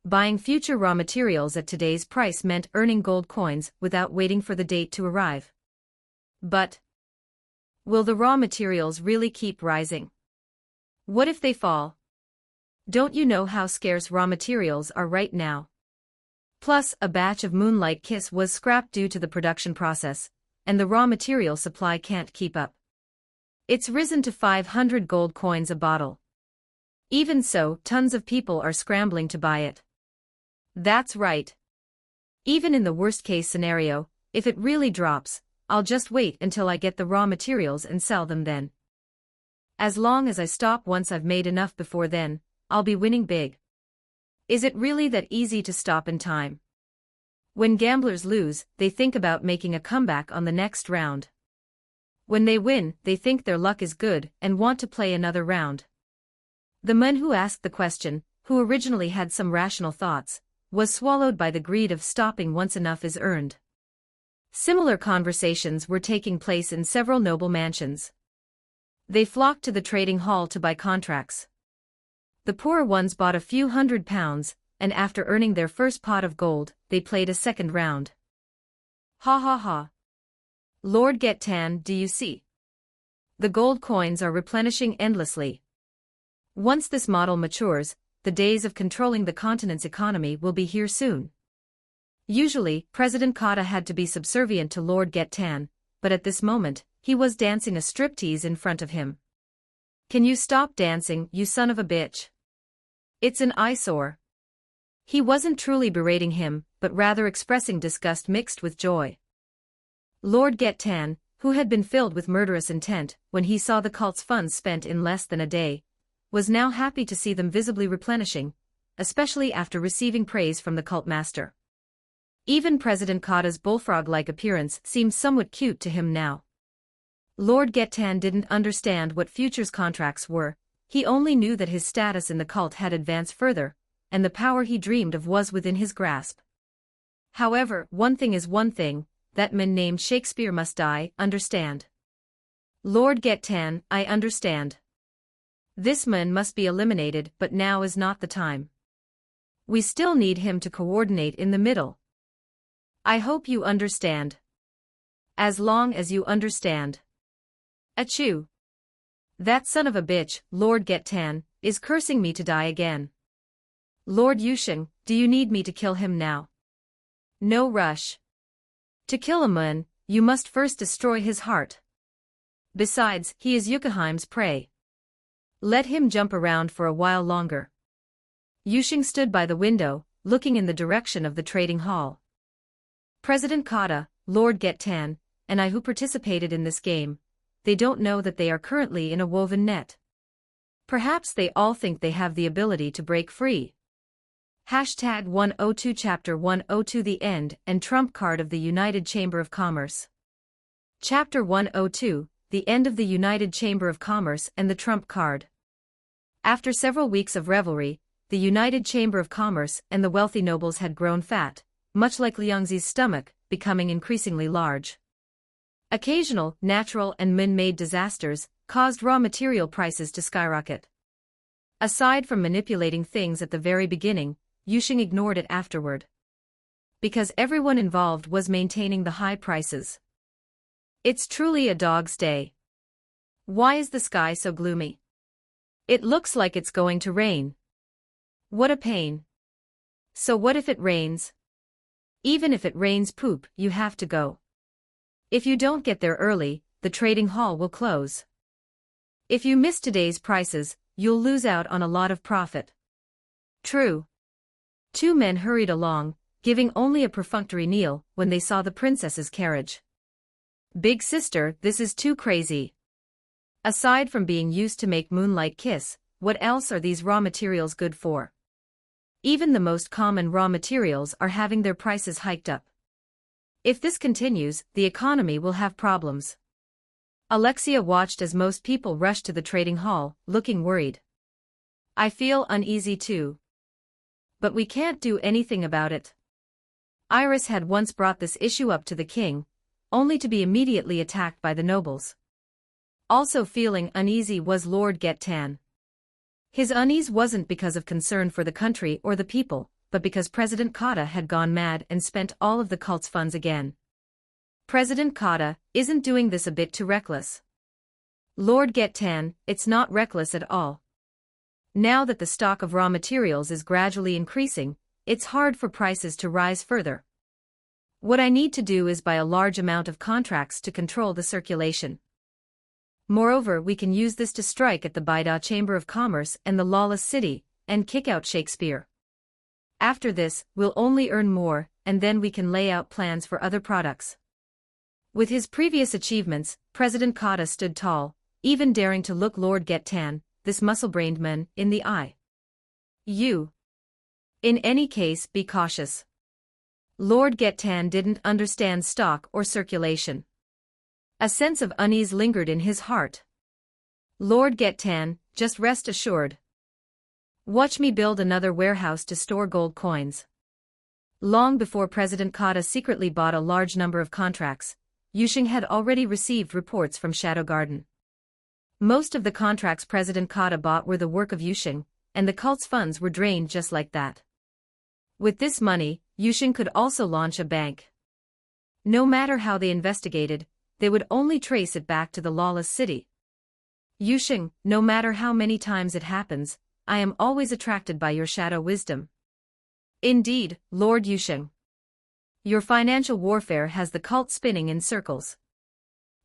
Buying future raw materials at today's price meant earning gold coins without waiting for the date to arrive. But will the raw materials really keep rising? What if they fall? Don't you know how scarce raw materials are right now? Plus, a batch of Moonlight Kiss was scrapped due to the production process, and the raw material supply can't keep up. It's risen to 500 gold coins a bottle. Even so, tons of people are scrambling to buy it. That's right. Even in the worst-case scenario, if it really drops, I'll just wait until I get the raw materials and sell them then. As long as I stop once I've made enough before then, I'll be winning big. Is it really that easy to stop in time? When gamblers lose, they think about making a comeback on the next round. When they win, they think their luck is good and want to play another round. The man who asked the question, who originally had some rational thoughts, was swallowed by the greed of stopping once enough is earned. Similar conversations were taking place in several noble mansions. They flocked to the trading hall to buy contracts. The poorer ones bought a few £100, and after earning their first pot of gold, they played a second round. Ha ha ha. Lord Getan, do you see? The gold coins are replenishing endlessly. Once this model matures, the days of controlling the continent's economy will be here soon. Usually, President Cotta had to be subservient to Lord Getan, but at this moment, he was dancing a striptease in front of him. "Can you stop dancing, you son of a bitch? It's an eyesore." He wasn't truly berating him, but rather expressing disgust mixed with joy. Lord Getan, who had been filled with murderous intent when he saw the cult's funds spent in less than a day, was now happy to see them visibly replenishing, especially after receiving praise from the cult master. Even President Cotta's bullfrog-like appearance seemed somewhat cute to him now. Lord Getan didn't understand what futures contracts were, he only knew that his status in the cult had advanced further, and the power he dreamed of was within his grasp. However, one thing is one thing, that man named Shakespeare must die, understand? Lord Getan, I understand. This man must be eliminated, but now is not the time. We still need him to coordinate in the middle. I hope you understand. As long as you understand. Achoo. That son of a bitch, Lord Getan, is cursing me to die again. Lord Yusheng, do you need me to kill him now? No rush. To kill a man, you must first destroy his heart. Besides, he is Yukaheim's prey. Let him jump around for a while longer. Yusheng stood by the window, looking in the direction of the trading hall. President Kata, Lord Getan, and I who participated in this game, they don't know that they are currently in a woven net. Perhaps they all think they have the ability to break free. Hashtag 102 Chapter 102 The End and Trump Card of the United Chamber of Commerce. Chapter 102, The End of the United Chamber of Commerce and the Trump Card. After several weeks of revelry, the United Chamber of Commerce and the wealthy nobles had grown fat, much like Liangzi's stomach, becoming increasingly large. Occasional, natural and man-made disasters caused raw material prices to skyrocket. Aside from manipulating things at the very beginning, Yusheng ignored it afterward. Because everyone involved was maintaining the high prices. It's truly a dog's day. Why is the sky so gloomy? It looks like it's going to rain. What a pain. So what if it rains? Even if it rains poop, you have to go. If you don't get there early, the trading hall will close. If you miss today's prices, you'll lose out on a lot of profit. True. Two men hurried along, giving only a perfunctory kneel when they saw the princess's carriage. Big sister, this is too crazy. Aside from being used to make moonlight kiss, what else are these raw materials good for? Even the most common raw materials are having their prices hiked up. If this continues, the economy will have problems. Alexia watched as most people rushed to the trading hall, looking worried. I feel uneasy too. But we can't do anything about it. Iris had once brought this issue up to the king, only to be immediately attacked by the nobles. Also feeling uneasy was Lord Getan. His unease wasn't because of concern for the country or the people, but because President Kata had gone mad and spent all of the cult's funds again. President Kata, isn't doing this a bit too reckless? Lord Getan, it's not reckless at all. Now that the stock of raw materials is gradually increasing, it's hard for prices to rise further. What I need to do is buy a large amount of contracts to control the circulation. Moreover, we can use this to strike at the Baida Chamber of Commerce and the lawless city, and kick out Shakespeare. After this, we'll only earn more, and then we can lay out plans for other products. With his previous achievements, President Kata stood tall, even daring to look Lord Getan, this muscle-brained man, in the eye. You. In any case, be cautious. Lord Getan didn't understand stock or circulation. A sense of unease lingered in his heart. Lord Getan, just rest assured. Watch me build another warehouse to store gold coins. Long before President Kata secretly bought a large number of contracts, Yusheng had already received reports from Shadow Garden. Most of the contracts President Kata bought were the work of Yusheng, and the cult's funds were drained just like that. With this money, Yusheng could also launch a bank. No matter how they investigated, they would only trace it back to the lawless city. Yusheng, no matter how many times it happens, I am always attracted by your shadow wisdom. Indeed, Lord Yusheng. Your financial warfare has the cult spinning in circles.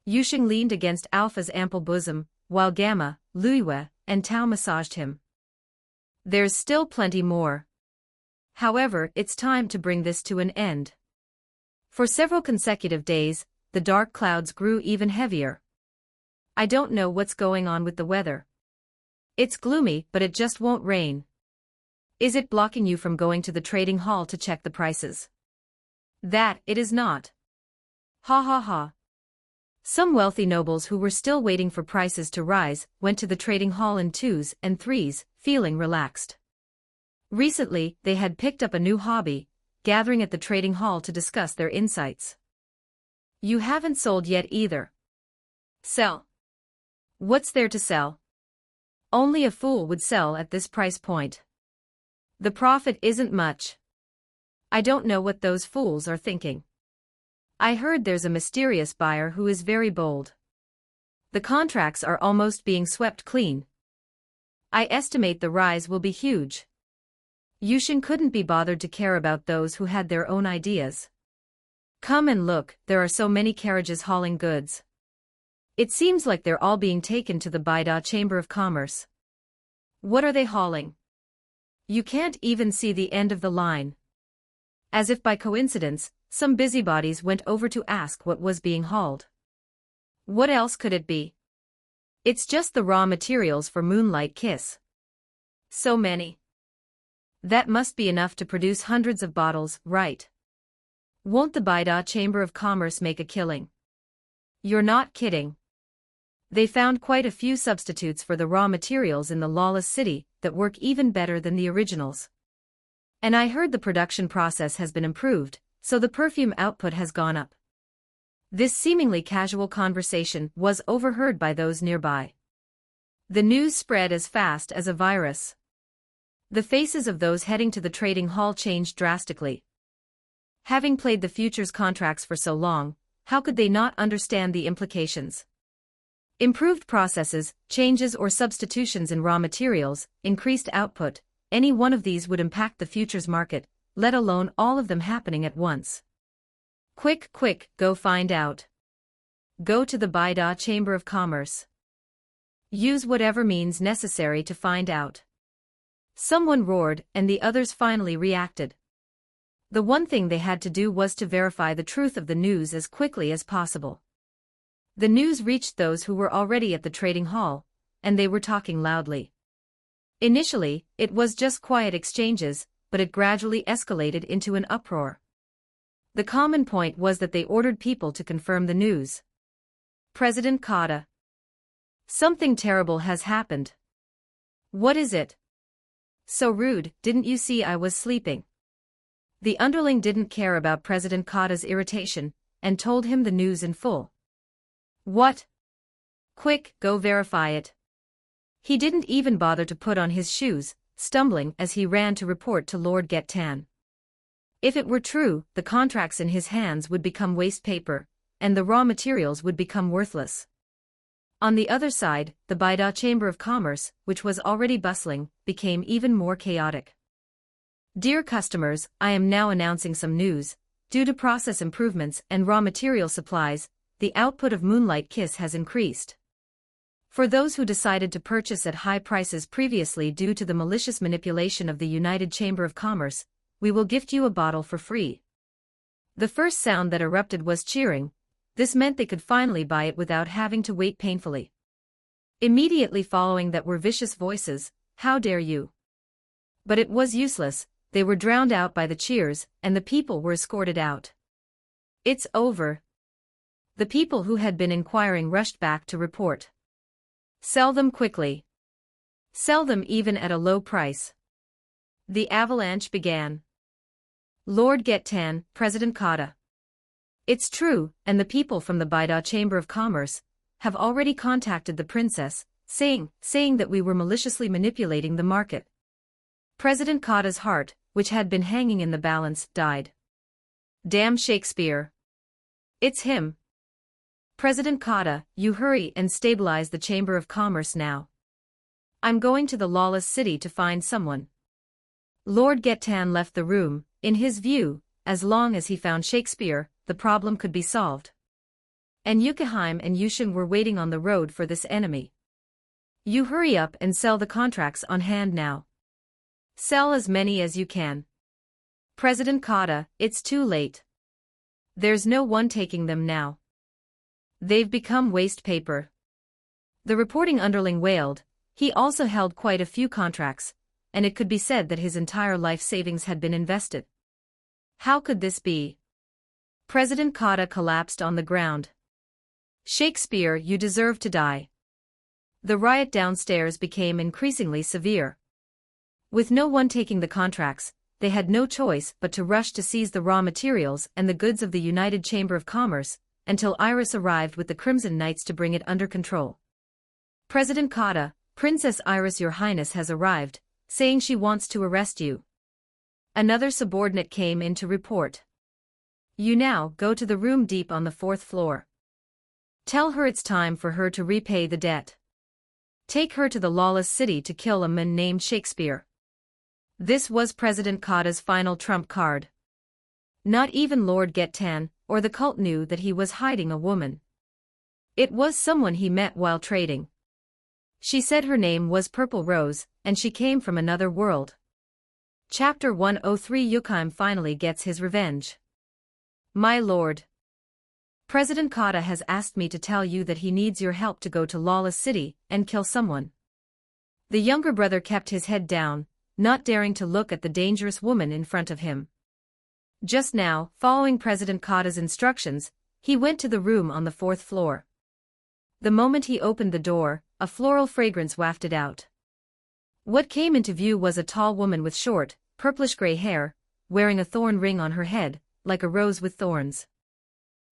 Yusheng leaned against Alpha's ample bosom, while Gamma, Luiwe, and Tao massaged him. There's still plenty more. However, it's time to bring this to an end. For several consecutive days, the dark clouds grew even heavier. I don't know what's going on with the weather. It's gloomy, but it just won't rain. Is it blocking you from going to the trading hall to check the prices? That it is not. Ha ha ha. Some wealthy nobles who were still waiting for prices to rise went to the trading hall in twos and threes, feeling relaxed. Recently, they had picked up a new hobby, gathering at the trading hall to discuss their insights. You haven't sold yet either. Sell. What's there to sell? Only a fool would sell at this price point. The profit isn't much. I don't know what those fools are thinking. I heard there's a mysterious buyer who is very bold. The contracts are almost being swept clean. I estimate the rise will be huge. Yushin couldn't be bothered to care about those who had their own ideas. Come and look, there are so many carriages hauling goods. It seems like they're all being taken to the Baida Chamber of Commerce. What are they hauling? You can't even see the end of the line. As if by coincidence, some busybodies went over to ask what was being hauled. What else could it be? It's just the raw materials for Moonlight Kiss. So many. That must be enough to produce hundreds of bottles, right? Won't the Baida Chamber of Commerce make a killing? You're not kidding. They found quite a few substitutes for the raw materials in the lawless city that work even better than the originals. And I heard the production process has been improved, so the perfume output has gone up. This seemingly casual conversation was overheard by those nearby. The news spread as fast as a virus. The faces of those heading to the trading hall changed drastically. Having played the futures contracts for so long, how could they not understand the implications? Improved processes, changes or substitutions in raw materials, increased output, any one of these would impact the futures market, let alone all of them happening at once. Quick, quick, go find out. Go to the Baida Chamber of Commerce. Use whatever means necessary to find out. Someone roared, and the others finally reacted. The one thing they had to do was to verify the truth of the news as quickly as possible. The news reached those who were already at the trading hall, and they were talking loudly. Initially, it was just quiet exchanges, but it gradually escalated into an uproar. The common point was that they ordered people to confirm the news. President Kata. Something terrible has happened. What is it? So rude, didn't you see I was sleeping? The underling didn't care about President Kata's irritation, and told him the news in full. What? Quick, go verify it. He didn't even bother to put on his shoes, stumbling as he ran to report to Lord Get-Tan. If it were true, the contracts in his hands would become waste paper, and the raw materials would become worthless. On the other side, the Baida Chamber of Commerce, which was already bustling, became even more chaotic. Dear customers, I am now announcing some news. Due to process improvements and raw material supplies, the output of Moonlight Kiss has increased. For those who decided to purchase at high prices previously due to the malicious manipulation of the United Chamber of Commerce, we will gift you a bottle for free. The first sound that erupted was cheering. This meant they could finally buy it without having to wait painfully. Immediately following that were vicious voices, how dare you? But it was useless, they were drowned out by the cheers, and the people were escorted out. It's over. The people who had been inquiring rushed back to report. Sell them quickly. Sell them even at a low price. The avalanche began. Lord Get-Tan, President Kata. It's true, and the people from the Baida Chamber of Commerce have already contacted the princess, saying that we were maliciously manipulating the market. President Kata's heart, which had been hanging in the balance, died. Damn Shakespeare. It's him. President Kata, you hurry and stabilize the Chamber of Commerce now. I'm going to the lawless city to find someone. Lord Get-Tan left the room. In his view, as long as he found Shakespeare, the problem could be solved. And Yukiheim and Yushin were waiting on the road for this enemy. You hurry up and sell the contracts on hand now. Sell as many as you can. President Kata, it's too late. There's no one taking them now. They've become waste paper. The reporting underling wailed. He also held quite a few contracts, and it could be said that his entire life savings had been invested. How could this be? President Kata collapsed on the ground. Shakespeare, you deserve to die. The riot downstairs became increasingly severe. With no one taking the contracts, they had no choice but to rush to seize the raw materials and the goods of the United Chamber of Commerce, until Iris arrived with the Crimson Knights to bring it under control. President Kata, Princess Iris, your highness has arrived, saying she wants to arrest you. Another subordinate came in to report. You now go to the room deep on the 4th floor. Tell her it's time for her to repay the debt. Take her to the lawless city to kill a man named Shakespeare. This was President Kata's final trump card. Not even Lord Getan, or the cult knew that he was hiding a woman. It was someone he met while trading. She said her name was Purple Rose, and she came from another world. Chapter 103. Yukheim finally gets his revenge. My lord. President Kata has asked me to tell you that he needs your help to go to Lawless City and kill someone. The younger brother kept his head down, not daring to look at the dangerous woman in front of him. Just now, following President Kata's instructions, he went to the room on the 4th floor. The moment he opened the door, a floral fragrance wafted out. What came into view was a tall woman with short, purplish-gray hair, wearing a thorn ring on her head, like a rose with thorns.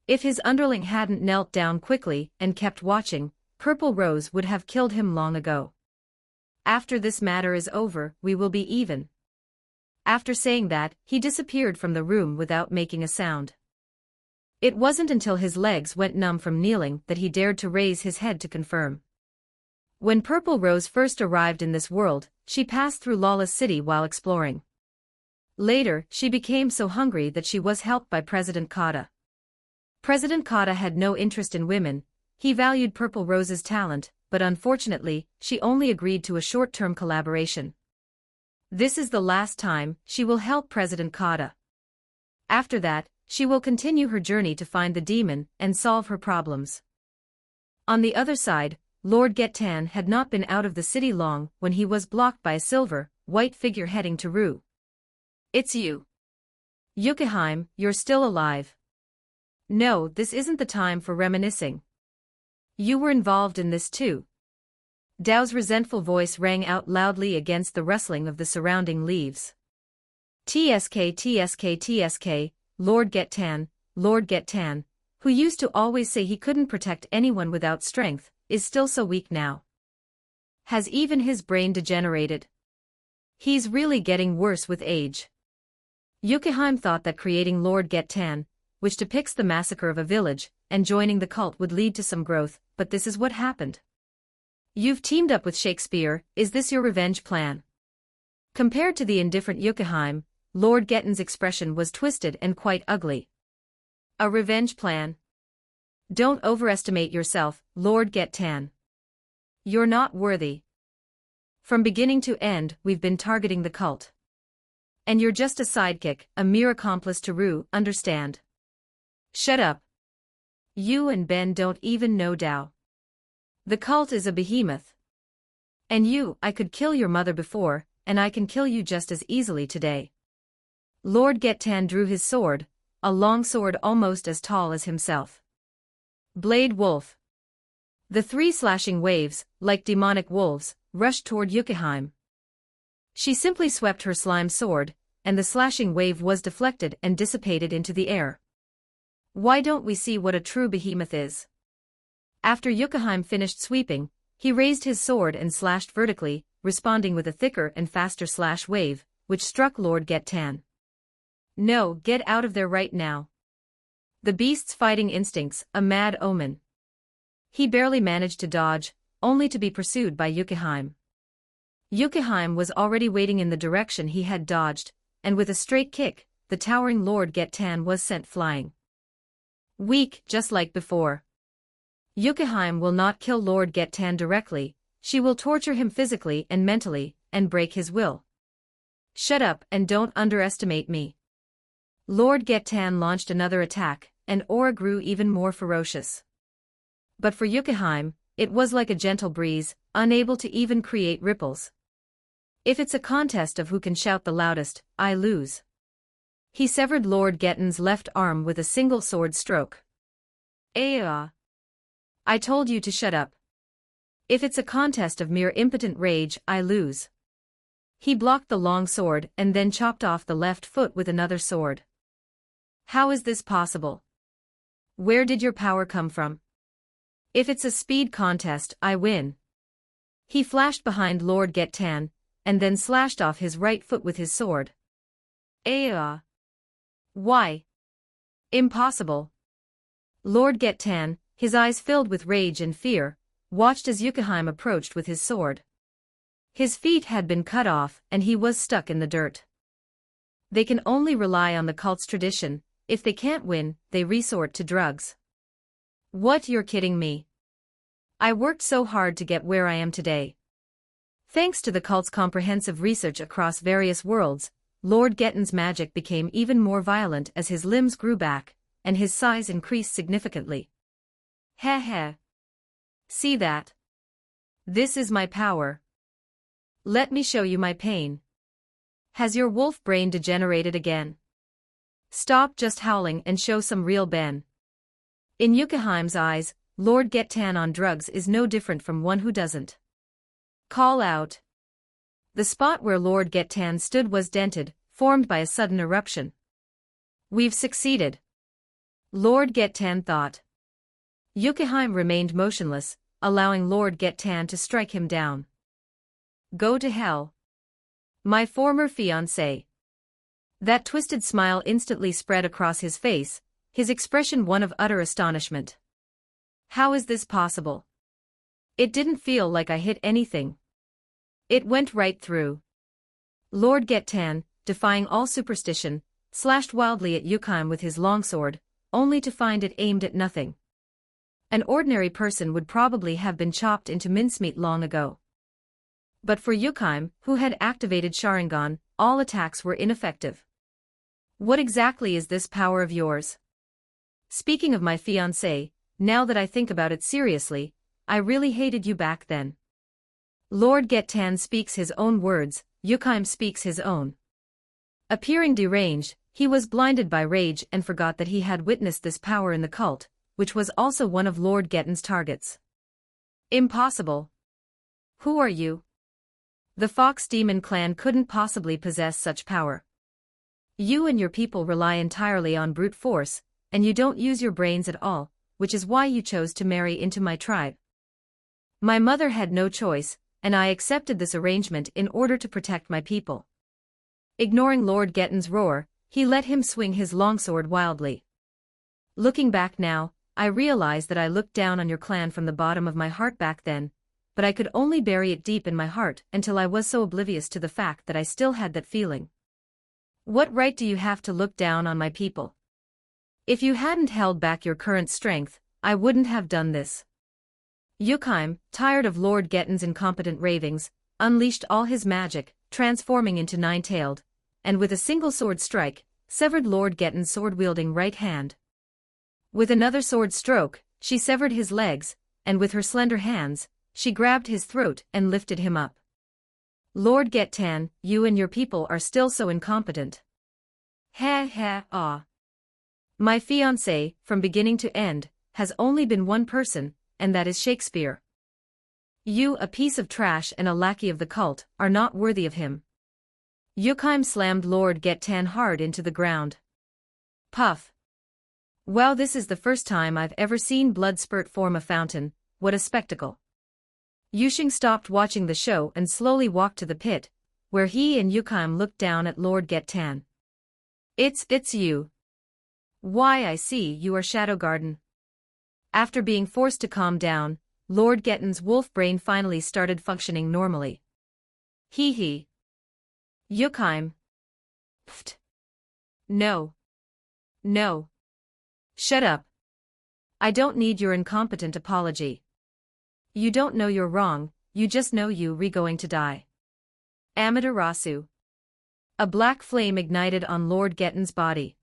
If his underling hadn't knelt down quickly and kept watching, Purple Rose would have killed him long ago. After this matter is over, we will be even. After saying that, he disappeared from the room without making a sound. It wasn't until his legs went numb from kneeling that he dared to raise his head to confirm. When Purple Rose first arrived in this world, she passed through Lawless City while exploring. Later, she became so hungry that she was helped by President Kata. President Kata had no interest in women, he valued Purple Rose's talent, but unfortunately, she only agreed to a short-term collaboration. This is the last time she will help President Kata. After that, she will continue her journey to find the demon and solve her problems. On the other side, Lord Getan had not been out of the city long when he was blocked by a silver, white figure heading to Ru. It's you. Yukheim, you're still alive. No, this isn't the time for reminiscing. You were involved in this too. Dao's resentful voice rang out loudly against the rustling of the surrounding leaves. TSK, TSK, TSK, Lord Getan, who used to always say he couldn't protect anyone without strength, is still so weak now. Has even his brain degenerated? He's really getting worse with age. Yukheim thought that creating Lord Getan, which depicts the massacre of a village, and joining the cult would lead to some growth, but this is what happened. You've teamed up with Shakespeare, is this your revenge plan? Compared to the indifferent Yukheim, Lord Getan's expression was twisted and quite ugly. A revenge plan? Don't overestimate yourself, Lord Getan. You're not worthy. From beginning to end, we've been targeting the cult. And you're just a sidekick, a mere accomplice to Ru, understand? Shut up. You and Ben don't even know Dao. The cult is a behemoth. And you, I could kill your mother before, and I can kill you just as easily today. Lord Getan drew his sword, a long sword almost as tall as himself. Blade Wolf. The 3 slashing waves, like demonic wolves, rushed toward Yukheim. She simply swept her slime sword, and the slashing wave was deflected and dissipated into the air. Why don't we see what a true behemoth is? After Yukheim finished sweeping, he raised his sword and slashed vertically, responding with a thicker and faster slash wave, which struck Lord Getan. No, get out of there right now. The beast's fighting instincts, a mad omen. He barely managed to dodge, only to be pursued by Yukheim. Yukheim was already waiting in the direction he had dodged, and with a straight kick, the towering Lord Getan was sent flying. Weak, just like before. Yukheim will not kill Lord Getan directly, she will torture him physically and mentally, and break his will. Shut up and don't underestimate me. Lord Getan launched another attack, and aura grew even more ferocious. But for Yukheim, it was like a gentle breeze, unable to even create ripples. If it's a contest of who can shout the loudest, I lose. He severed Lord Getan's left arm with a single sword stroke. I told you to shut up. If it's a contest of mere impotent rage, I lose. He blocked the long sword and then chopped off the left foot with another sword. How is this possible? Where did your power come from? If it's a speed contest, I win. He flashed behind Lord Get-Tan, and then slashed off his right foot with his sword. Why? Impossible. Lord Get-Tan, his eyes filled with rage and fear, watched as Yukiheim approached with his sword. His feet had been cut off and he was stuck in the dirt. They can only rely on the cult's tradition. If they can't win, they resort to drugs. What, you're kidding me? I worked so hard to get where I am today. Thanks to the cult's comprehensive research across various worlds, Lord Gettan's magic became even more violent as his limbs grew back, and his size increased significantly. Heh. See that? This is my power. Let me show you my pain. Has your wolf brain degenerated again? Stop just howling and show some real Ben. In Yukiheim's eyes, Lord Get-Tan on drugs is no different from one who doesn't. Call out. The spot where Lord Get-Tan stood was dented, formed by a sudden eruption. We've succeeded. Lord Get-Tan thought. Yukiheim remained motionless, allowing Lord Get-Tan to strike him down. Go to hell. My former fiancé. That twisted smile instantly spread across his face, his expression one of utter astonishment. How is this possible? It didn't feel like I hit anything. It went right through. Lord Get-Tan, defying all superstition, slashed wildly at Yukiheim with his longsword, only to find it aimed at nothing. An ordinary person would probably have been chopped into mincemeat long ago. But for Yukiheim, who had activated Sharingan, all attacks were ineffective. What exactly is this power of yours? Speaking of my fiancé, now that I think about it seriously, I really hated you back then. Lord Get-Tan speaks his own words, Yukiheim speaks his own. Appearing deranged, he was blinded by rage and forgot that he had witnessed this power in the cult, which was also one of Lord Gettan's targets. Impossible. Who are you? The Fox Demon clan couldn't possibly possess such power. You and your people rely entirely on brute force, and you don't use your brains at all, which is why you chose to marry into my tribe. My mother had no choice, and I accepted this arrangement in order to protect my people. Ignoring Lord Gettan's roar, he let him swing his longsword wildly. Looking back now, I realize that I looked down on your clan from the bottom of my heart back then, but I could only bury it deep in my heart until I was so oblivious to the fact that I still had that feeling. What right do you have to look down on my people? If you hadn't held back your current strength, I wouldn't have done this. Yukiheim, tired of Lord Gettan's incompetent ravings, unleashed all his magic, transforming into Nine-Tailed, and with a single sword strike, severed Lord Gettan's sword-wielding right hand. With another sword stroke, she severed his legs, and with her slender hands, she grabbed his throat and lifted him up. Lord Get-Tan, you and your people are still so incompetent. My fiancé, from beginning to end, has only been one person, and that is Shakespeare. You, a piece of trash and a lackey of the cult, are not worthy of him. Yukiheim slammed Lord Get-Tan hard into the ground. Puff. Wow, this is the first time I've ever seen blood spurt form a fountain. What a spectacle. Yusheng stopped watching the show and slowly walked to the pit, where he and Yukiheim looked down at Lord Get-Tan. It's you. Why, I see you are Shadow Garden. After being forced to calm down, Lord Gettan's wolf brain finally started functioning normally. Hee. Yukiheim. Pfft. No. Shut up. I don't need your incompetent apology. You don't know you're wrong, you just know you're going to die. Amaterasu. A black flame ignited on Lord Gettan's body.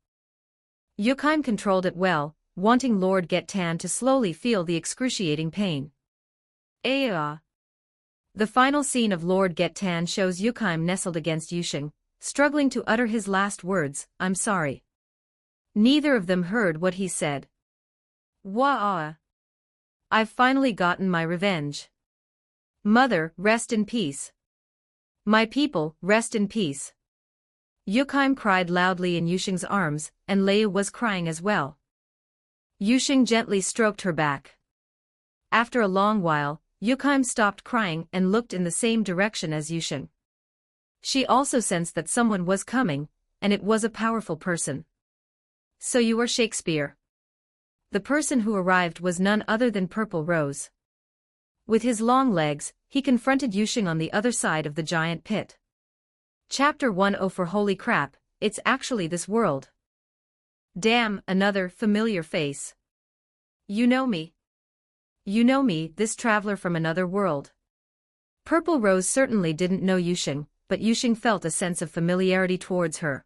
Yukiheim controlled it well, wanting Lord Get-Tan to slowly feel the excruciating pain. The final scene of Lord Get-Tan shows Yukiheim nestled against Yusheng, struggling to utter his last words, I'm sorry. Neither of them heard what he said. I've finally gotten my revenge. Mother, rest in peace. My people, rest in peace. Yukiheim cried loudly in Yusheng's arms, and Leia was crying as well. Yusheng gently stroked her back. After a long while, Yukheim stopped crying and looked in the same direction as Yusheng. She also sensed that someone was coming, and it was a powerful person. So you are Shakespeare. The person who arrived was none other than Purple Rose. With his long legs, he confronted Yusheng on the other side of the giant pit. Chapter 10 for holy crap, it's actually this world. Damn, another familiar face. You know me. You know me, this traveler from another world. Purple Rose certainly didn't know Yusheng, but Yusheng felt a sense of familiarity towards her.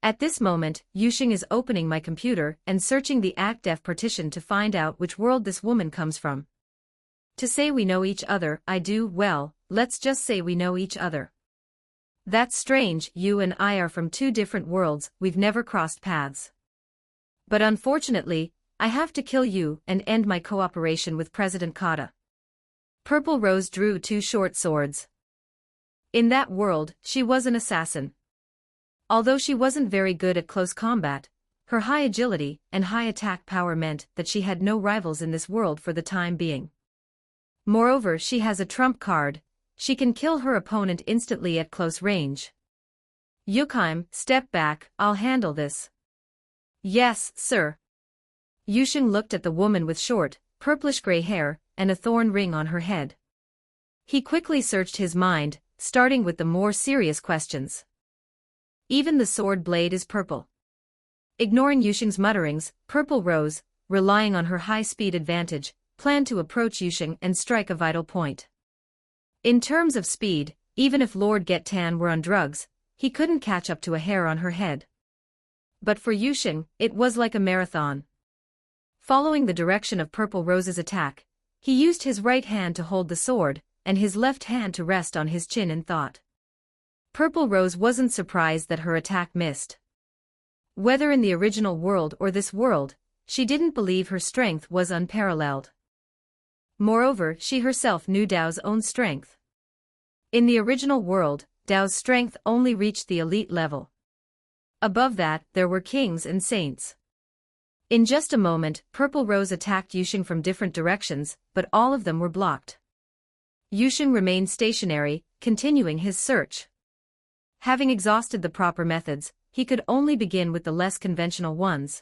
At this moment, Yusheng is opening my computer and searching the ACDEF partition to find out which world this woman comes from. To say we know each other, I do, well, let's just say we know each other. That's strange, you and I are from two different worlds, we've never crossed paths. But unfortunately, I have to kill you and end my cooperation with President Kata. Purple Rose drew two short swords. In that world, she was an assassin. Although she wasn't very good at close combat, her high agility and high attack power meant that she had no rivals in this world for the time being. Moreover, she has a trump card. She can kill her opponent instantly at close range. Yukheim, step back, I'll handle this. Yes, sir. Yusheng looked at the woman with short, purplish-gray hair, and a thorn ring on her head. He quickly searched his mind, starting with the more serious questions. Even the sword blade is purple. Ignoring Yusheng's mutterings, Purple Rose, relying on her high-speed advantage, planned to approach Yusheng and strike a vital point. In terms of speed, even if Lord Getan were on drugs, he couldn't catch up to a hair on her head. But for Yusheng, it was like a marathon. Following the direction of Purple Rose's attack, he used his right hand to hold the sword, and his left hand to rest on his chin in thought. Purple Rose wasn't surprised that her attack missed. Whether in the original world or this world, she didn't believe her strength was unparalleled. Moreover, she herself knew Dao's own strength. In the original world, Dao's strength only reached the elite level. Above that, there were kings and saints. In just a moment, Purple Rose attacked Yusheng from different directions, but all of them were blocked. Yusheng remained stationary, continuing his search. Having exhausted the proper methods, he could only begin with the less conventional ones.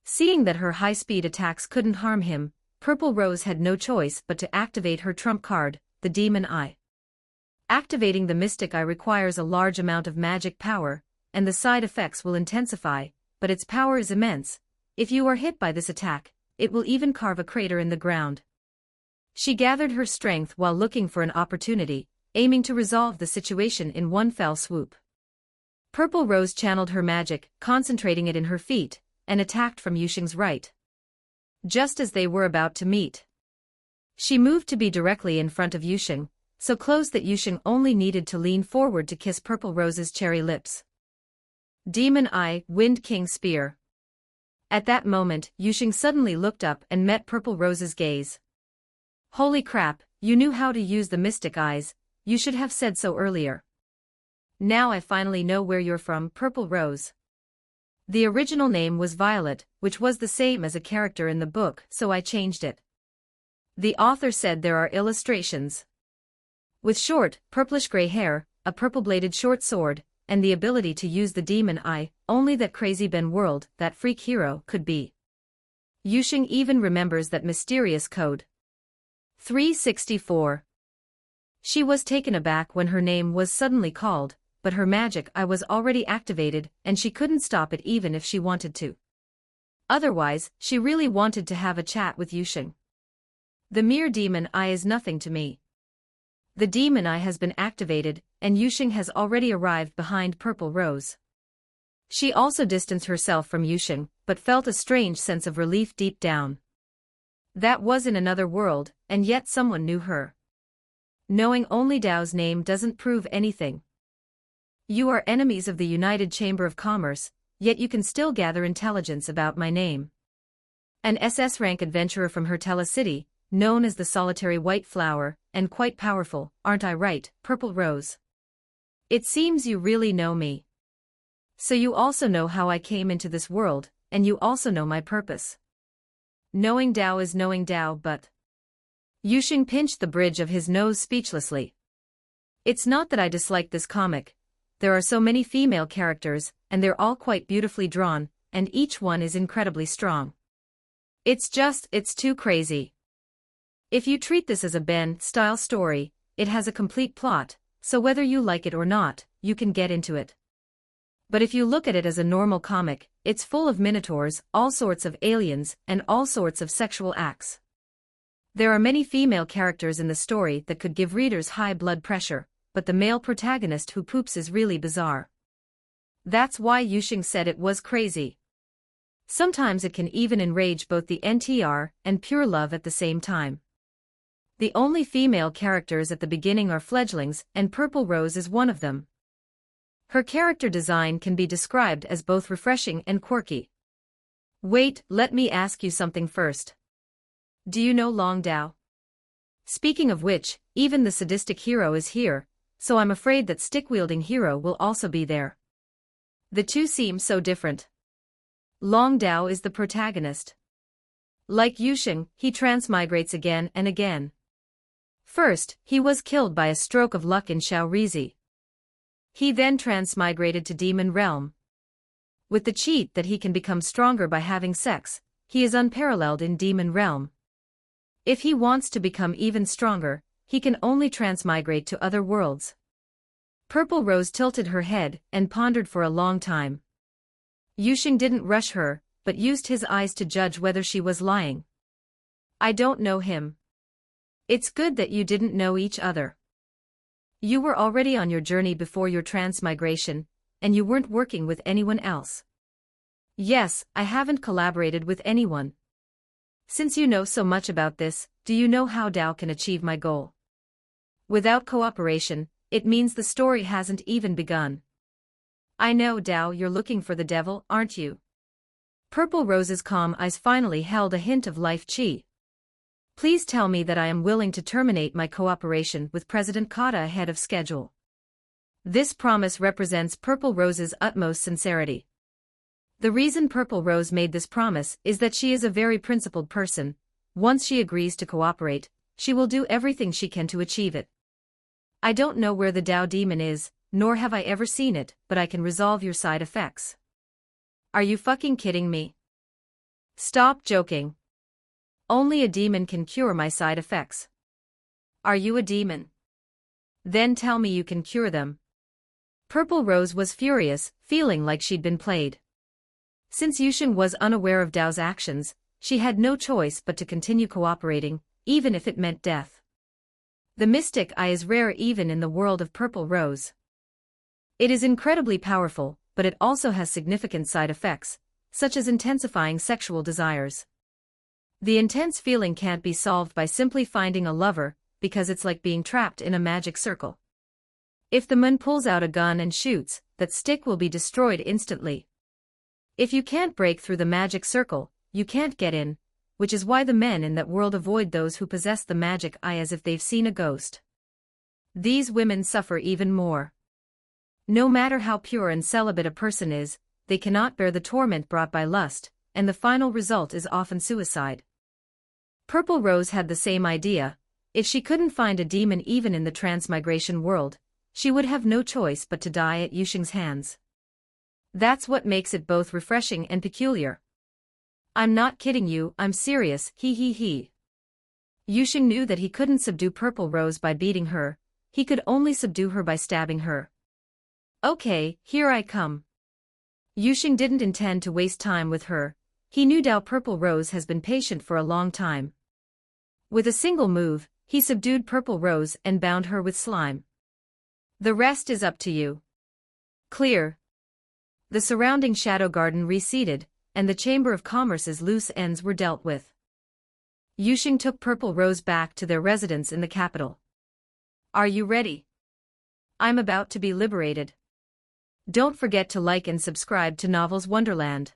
Seeing that her high-speed attacks couldn't harm him, Purple Rose had no choice but to activate her trump card, the Demon Eye. Activating the Mystic Eye requires a large amount of magic power, and the side effects will intensify, but its power is immense. If you are hit by this attack, it will even carve a crater in the ground. She gathered her strength while looking for an opportunity, aiming to resolve the situation in one fell swoop. Purple Rose channeled her magic, concentrating it in her feet, and attacked from Yusheng's right. Just as they were about to meet, she moved to be directly in front of Yusheng, so close that Yusheng only needed to lean forward to kiss Purple Rose's cherry lips. Demon Eye, Wind King Spear. At that moment, Yusheng suddenly looked up and met Purple Rose's gaze. Holy crap, you knew how to use the Mystic Eyes, you should have said so earlier. Now I finally know where you're from, Purple Rose. The original name was Violet, which was the same as a character in the book, so I changed it. The author said there are illustrations. With short, purplish-gray hair, a purple-bladed short sword, and the ability to use the Demon Eye, only that crazy Ben World, that freak hero, could be. Yusheng even remembers that mysterious code. 364. She was taken aback when her name was suddenly called, but her magic eye was already activated and she couldn't stop it even if she wanted to. Otherwise, she really wanted to have a chat with Yusheng. The mere Demon Eye is nothing to me. The Demon Eye has been activated, and Yusheng has already arrived behind Purple Rose. She also distanced herself from Yusheng, but felt a strange sense of relief deep down. That was in another world, and yet someone knew her. Knowing only Dao's name doesn't prove anything. You are enemies of the United Chamber of Commerce, yet you can still gather intelligence about my name. An SS-rank adventurer from Hertella City, known as the Solitary White Flower, and quite powerful, aren't I right, Purple Rose? It seems you really know me. So you also know how I came into this world, and you also know my purpose. Knowing Dao is knowing Dao, but Yuxing pinched the bridge of his nose speechlessly. It's not that I dislike this comic. There are so many female characters, and they're all quite beautifully drawn, and each one is incredibly strong. It's too crazy. If you treat this as a Ben-style story, it has a complete plot, so whether you like it or not, you can get into it. But if you look at it as a normal comic, it's full of minotaurs, all sorts of aliens, and all sorts of sexual acts. There are many female characters in the story that could give readers high blood pressure, but the male protagonist who poops is really bizarre. That's why Yuxing said it was crazy. Sometimes it can even enrage both the NTR and pure love at the same time. The only female characters at the beginning are fledglings, and Purple Rose is one of them. Her character design can be described as both refreshing and quirky. Wait, let me ask you something first. Do you know Long Dao? Speaking of which, even the sadistic hero is here, so I'm afraid that stick-wielding hero will also be there. The two seem so different. Long Dao is the protagonist. Like Yuxing, he transmigrates again and again. First, he was killed by a stroke of luck in Shaorizi. He then transmigrated to Demon Realm. With the cheat that he can become stronger by having sex, he is unparalleled in Demon Realm. If he wants to become even stronger, he can only transmigrate to other worlds. Purple Rose tilted her head and pondered for a long time. Yuxing didn't rush her, but used his eyes to judge whether she was lying. I don't know him. It's good that you didn't know each other. You were already on your journey before your transmigration, and you weren't working with anyone else. Yes, I haven't collaborated with anyone. Since you know so much about this, do you know how Dao can achieve my goal? Without cooperation, it means the story hasn't even begun. I know, Dao, you're looking for the devil, aren't you? Purple Rose's calm eyes finally held a hint of life chi. Please tell me that I am willing to terminate my cooperation with President Kata ahead of schedule. This promise represents Purple Rose's utmost sincerity. The reason Purple Rose made this promise is that she is a very principled person. Once she agrees to cooperate, she will do everything she can to achieve it. I don't know where the Dao demon is, nor have I ever seen it, but I can resolve your side effects. Are you fucking kidding me? Stop joking. Only a demon can cure my side effects. Are you a demon? Then tell me you can cure them. Purple Rose was furious, feeling like she'd been played. Since Yuxing was unaware of Dao's actions, she had no choice but to continue cooperating, even if it meant death. The mystic eye is rare even in the world of Purple Rose. It is incredibly powerful, but it also has significant side effects, such as intensifying sexual desires. The intense feeling can't be solved by simply finding a lover, because it's like being trapped in a magic circle. If the moon pulls out a gun and shoots, that stick will be destroyed instantly. If you can't break through the magic circle, you can't get in, which is why the men in that world avoid those who possess the magic eye as if they've seen a ghost. These women suffer even more. No matter how pure and celibate a person is, they cannot bear the torment brought by lust, and the final result is often suicide. Purple Rose had the same idea. If she couldn't find a demon even in the transmigration world, she would have no choice but to die at Yuxing's hands. That's what makes it both refreshing and peculiar. I'm not kidding you, I'm serious, he. Yuxing knew that he couldn't subdue Purple Rose by beating her, he could only subdue her by stabbing her. Okay, here I come. Yuxing didn't intend to waste time with her, he knew Dao Purple Rose has been patient for a long time. With a single move, he subdued Purple Rose and bound her with slime. The rest is up to you. Clear. The surrounding shadow garden receded, and the Chamber of Commerce's loose ends were dealt with. Yuxing took Purple Rose back to their residence in the capital. Are you ready? I'm about to be liberated. Don't forget to like and subscribe to Novels Wonderland.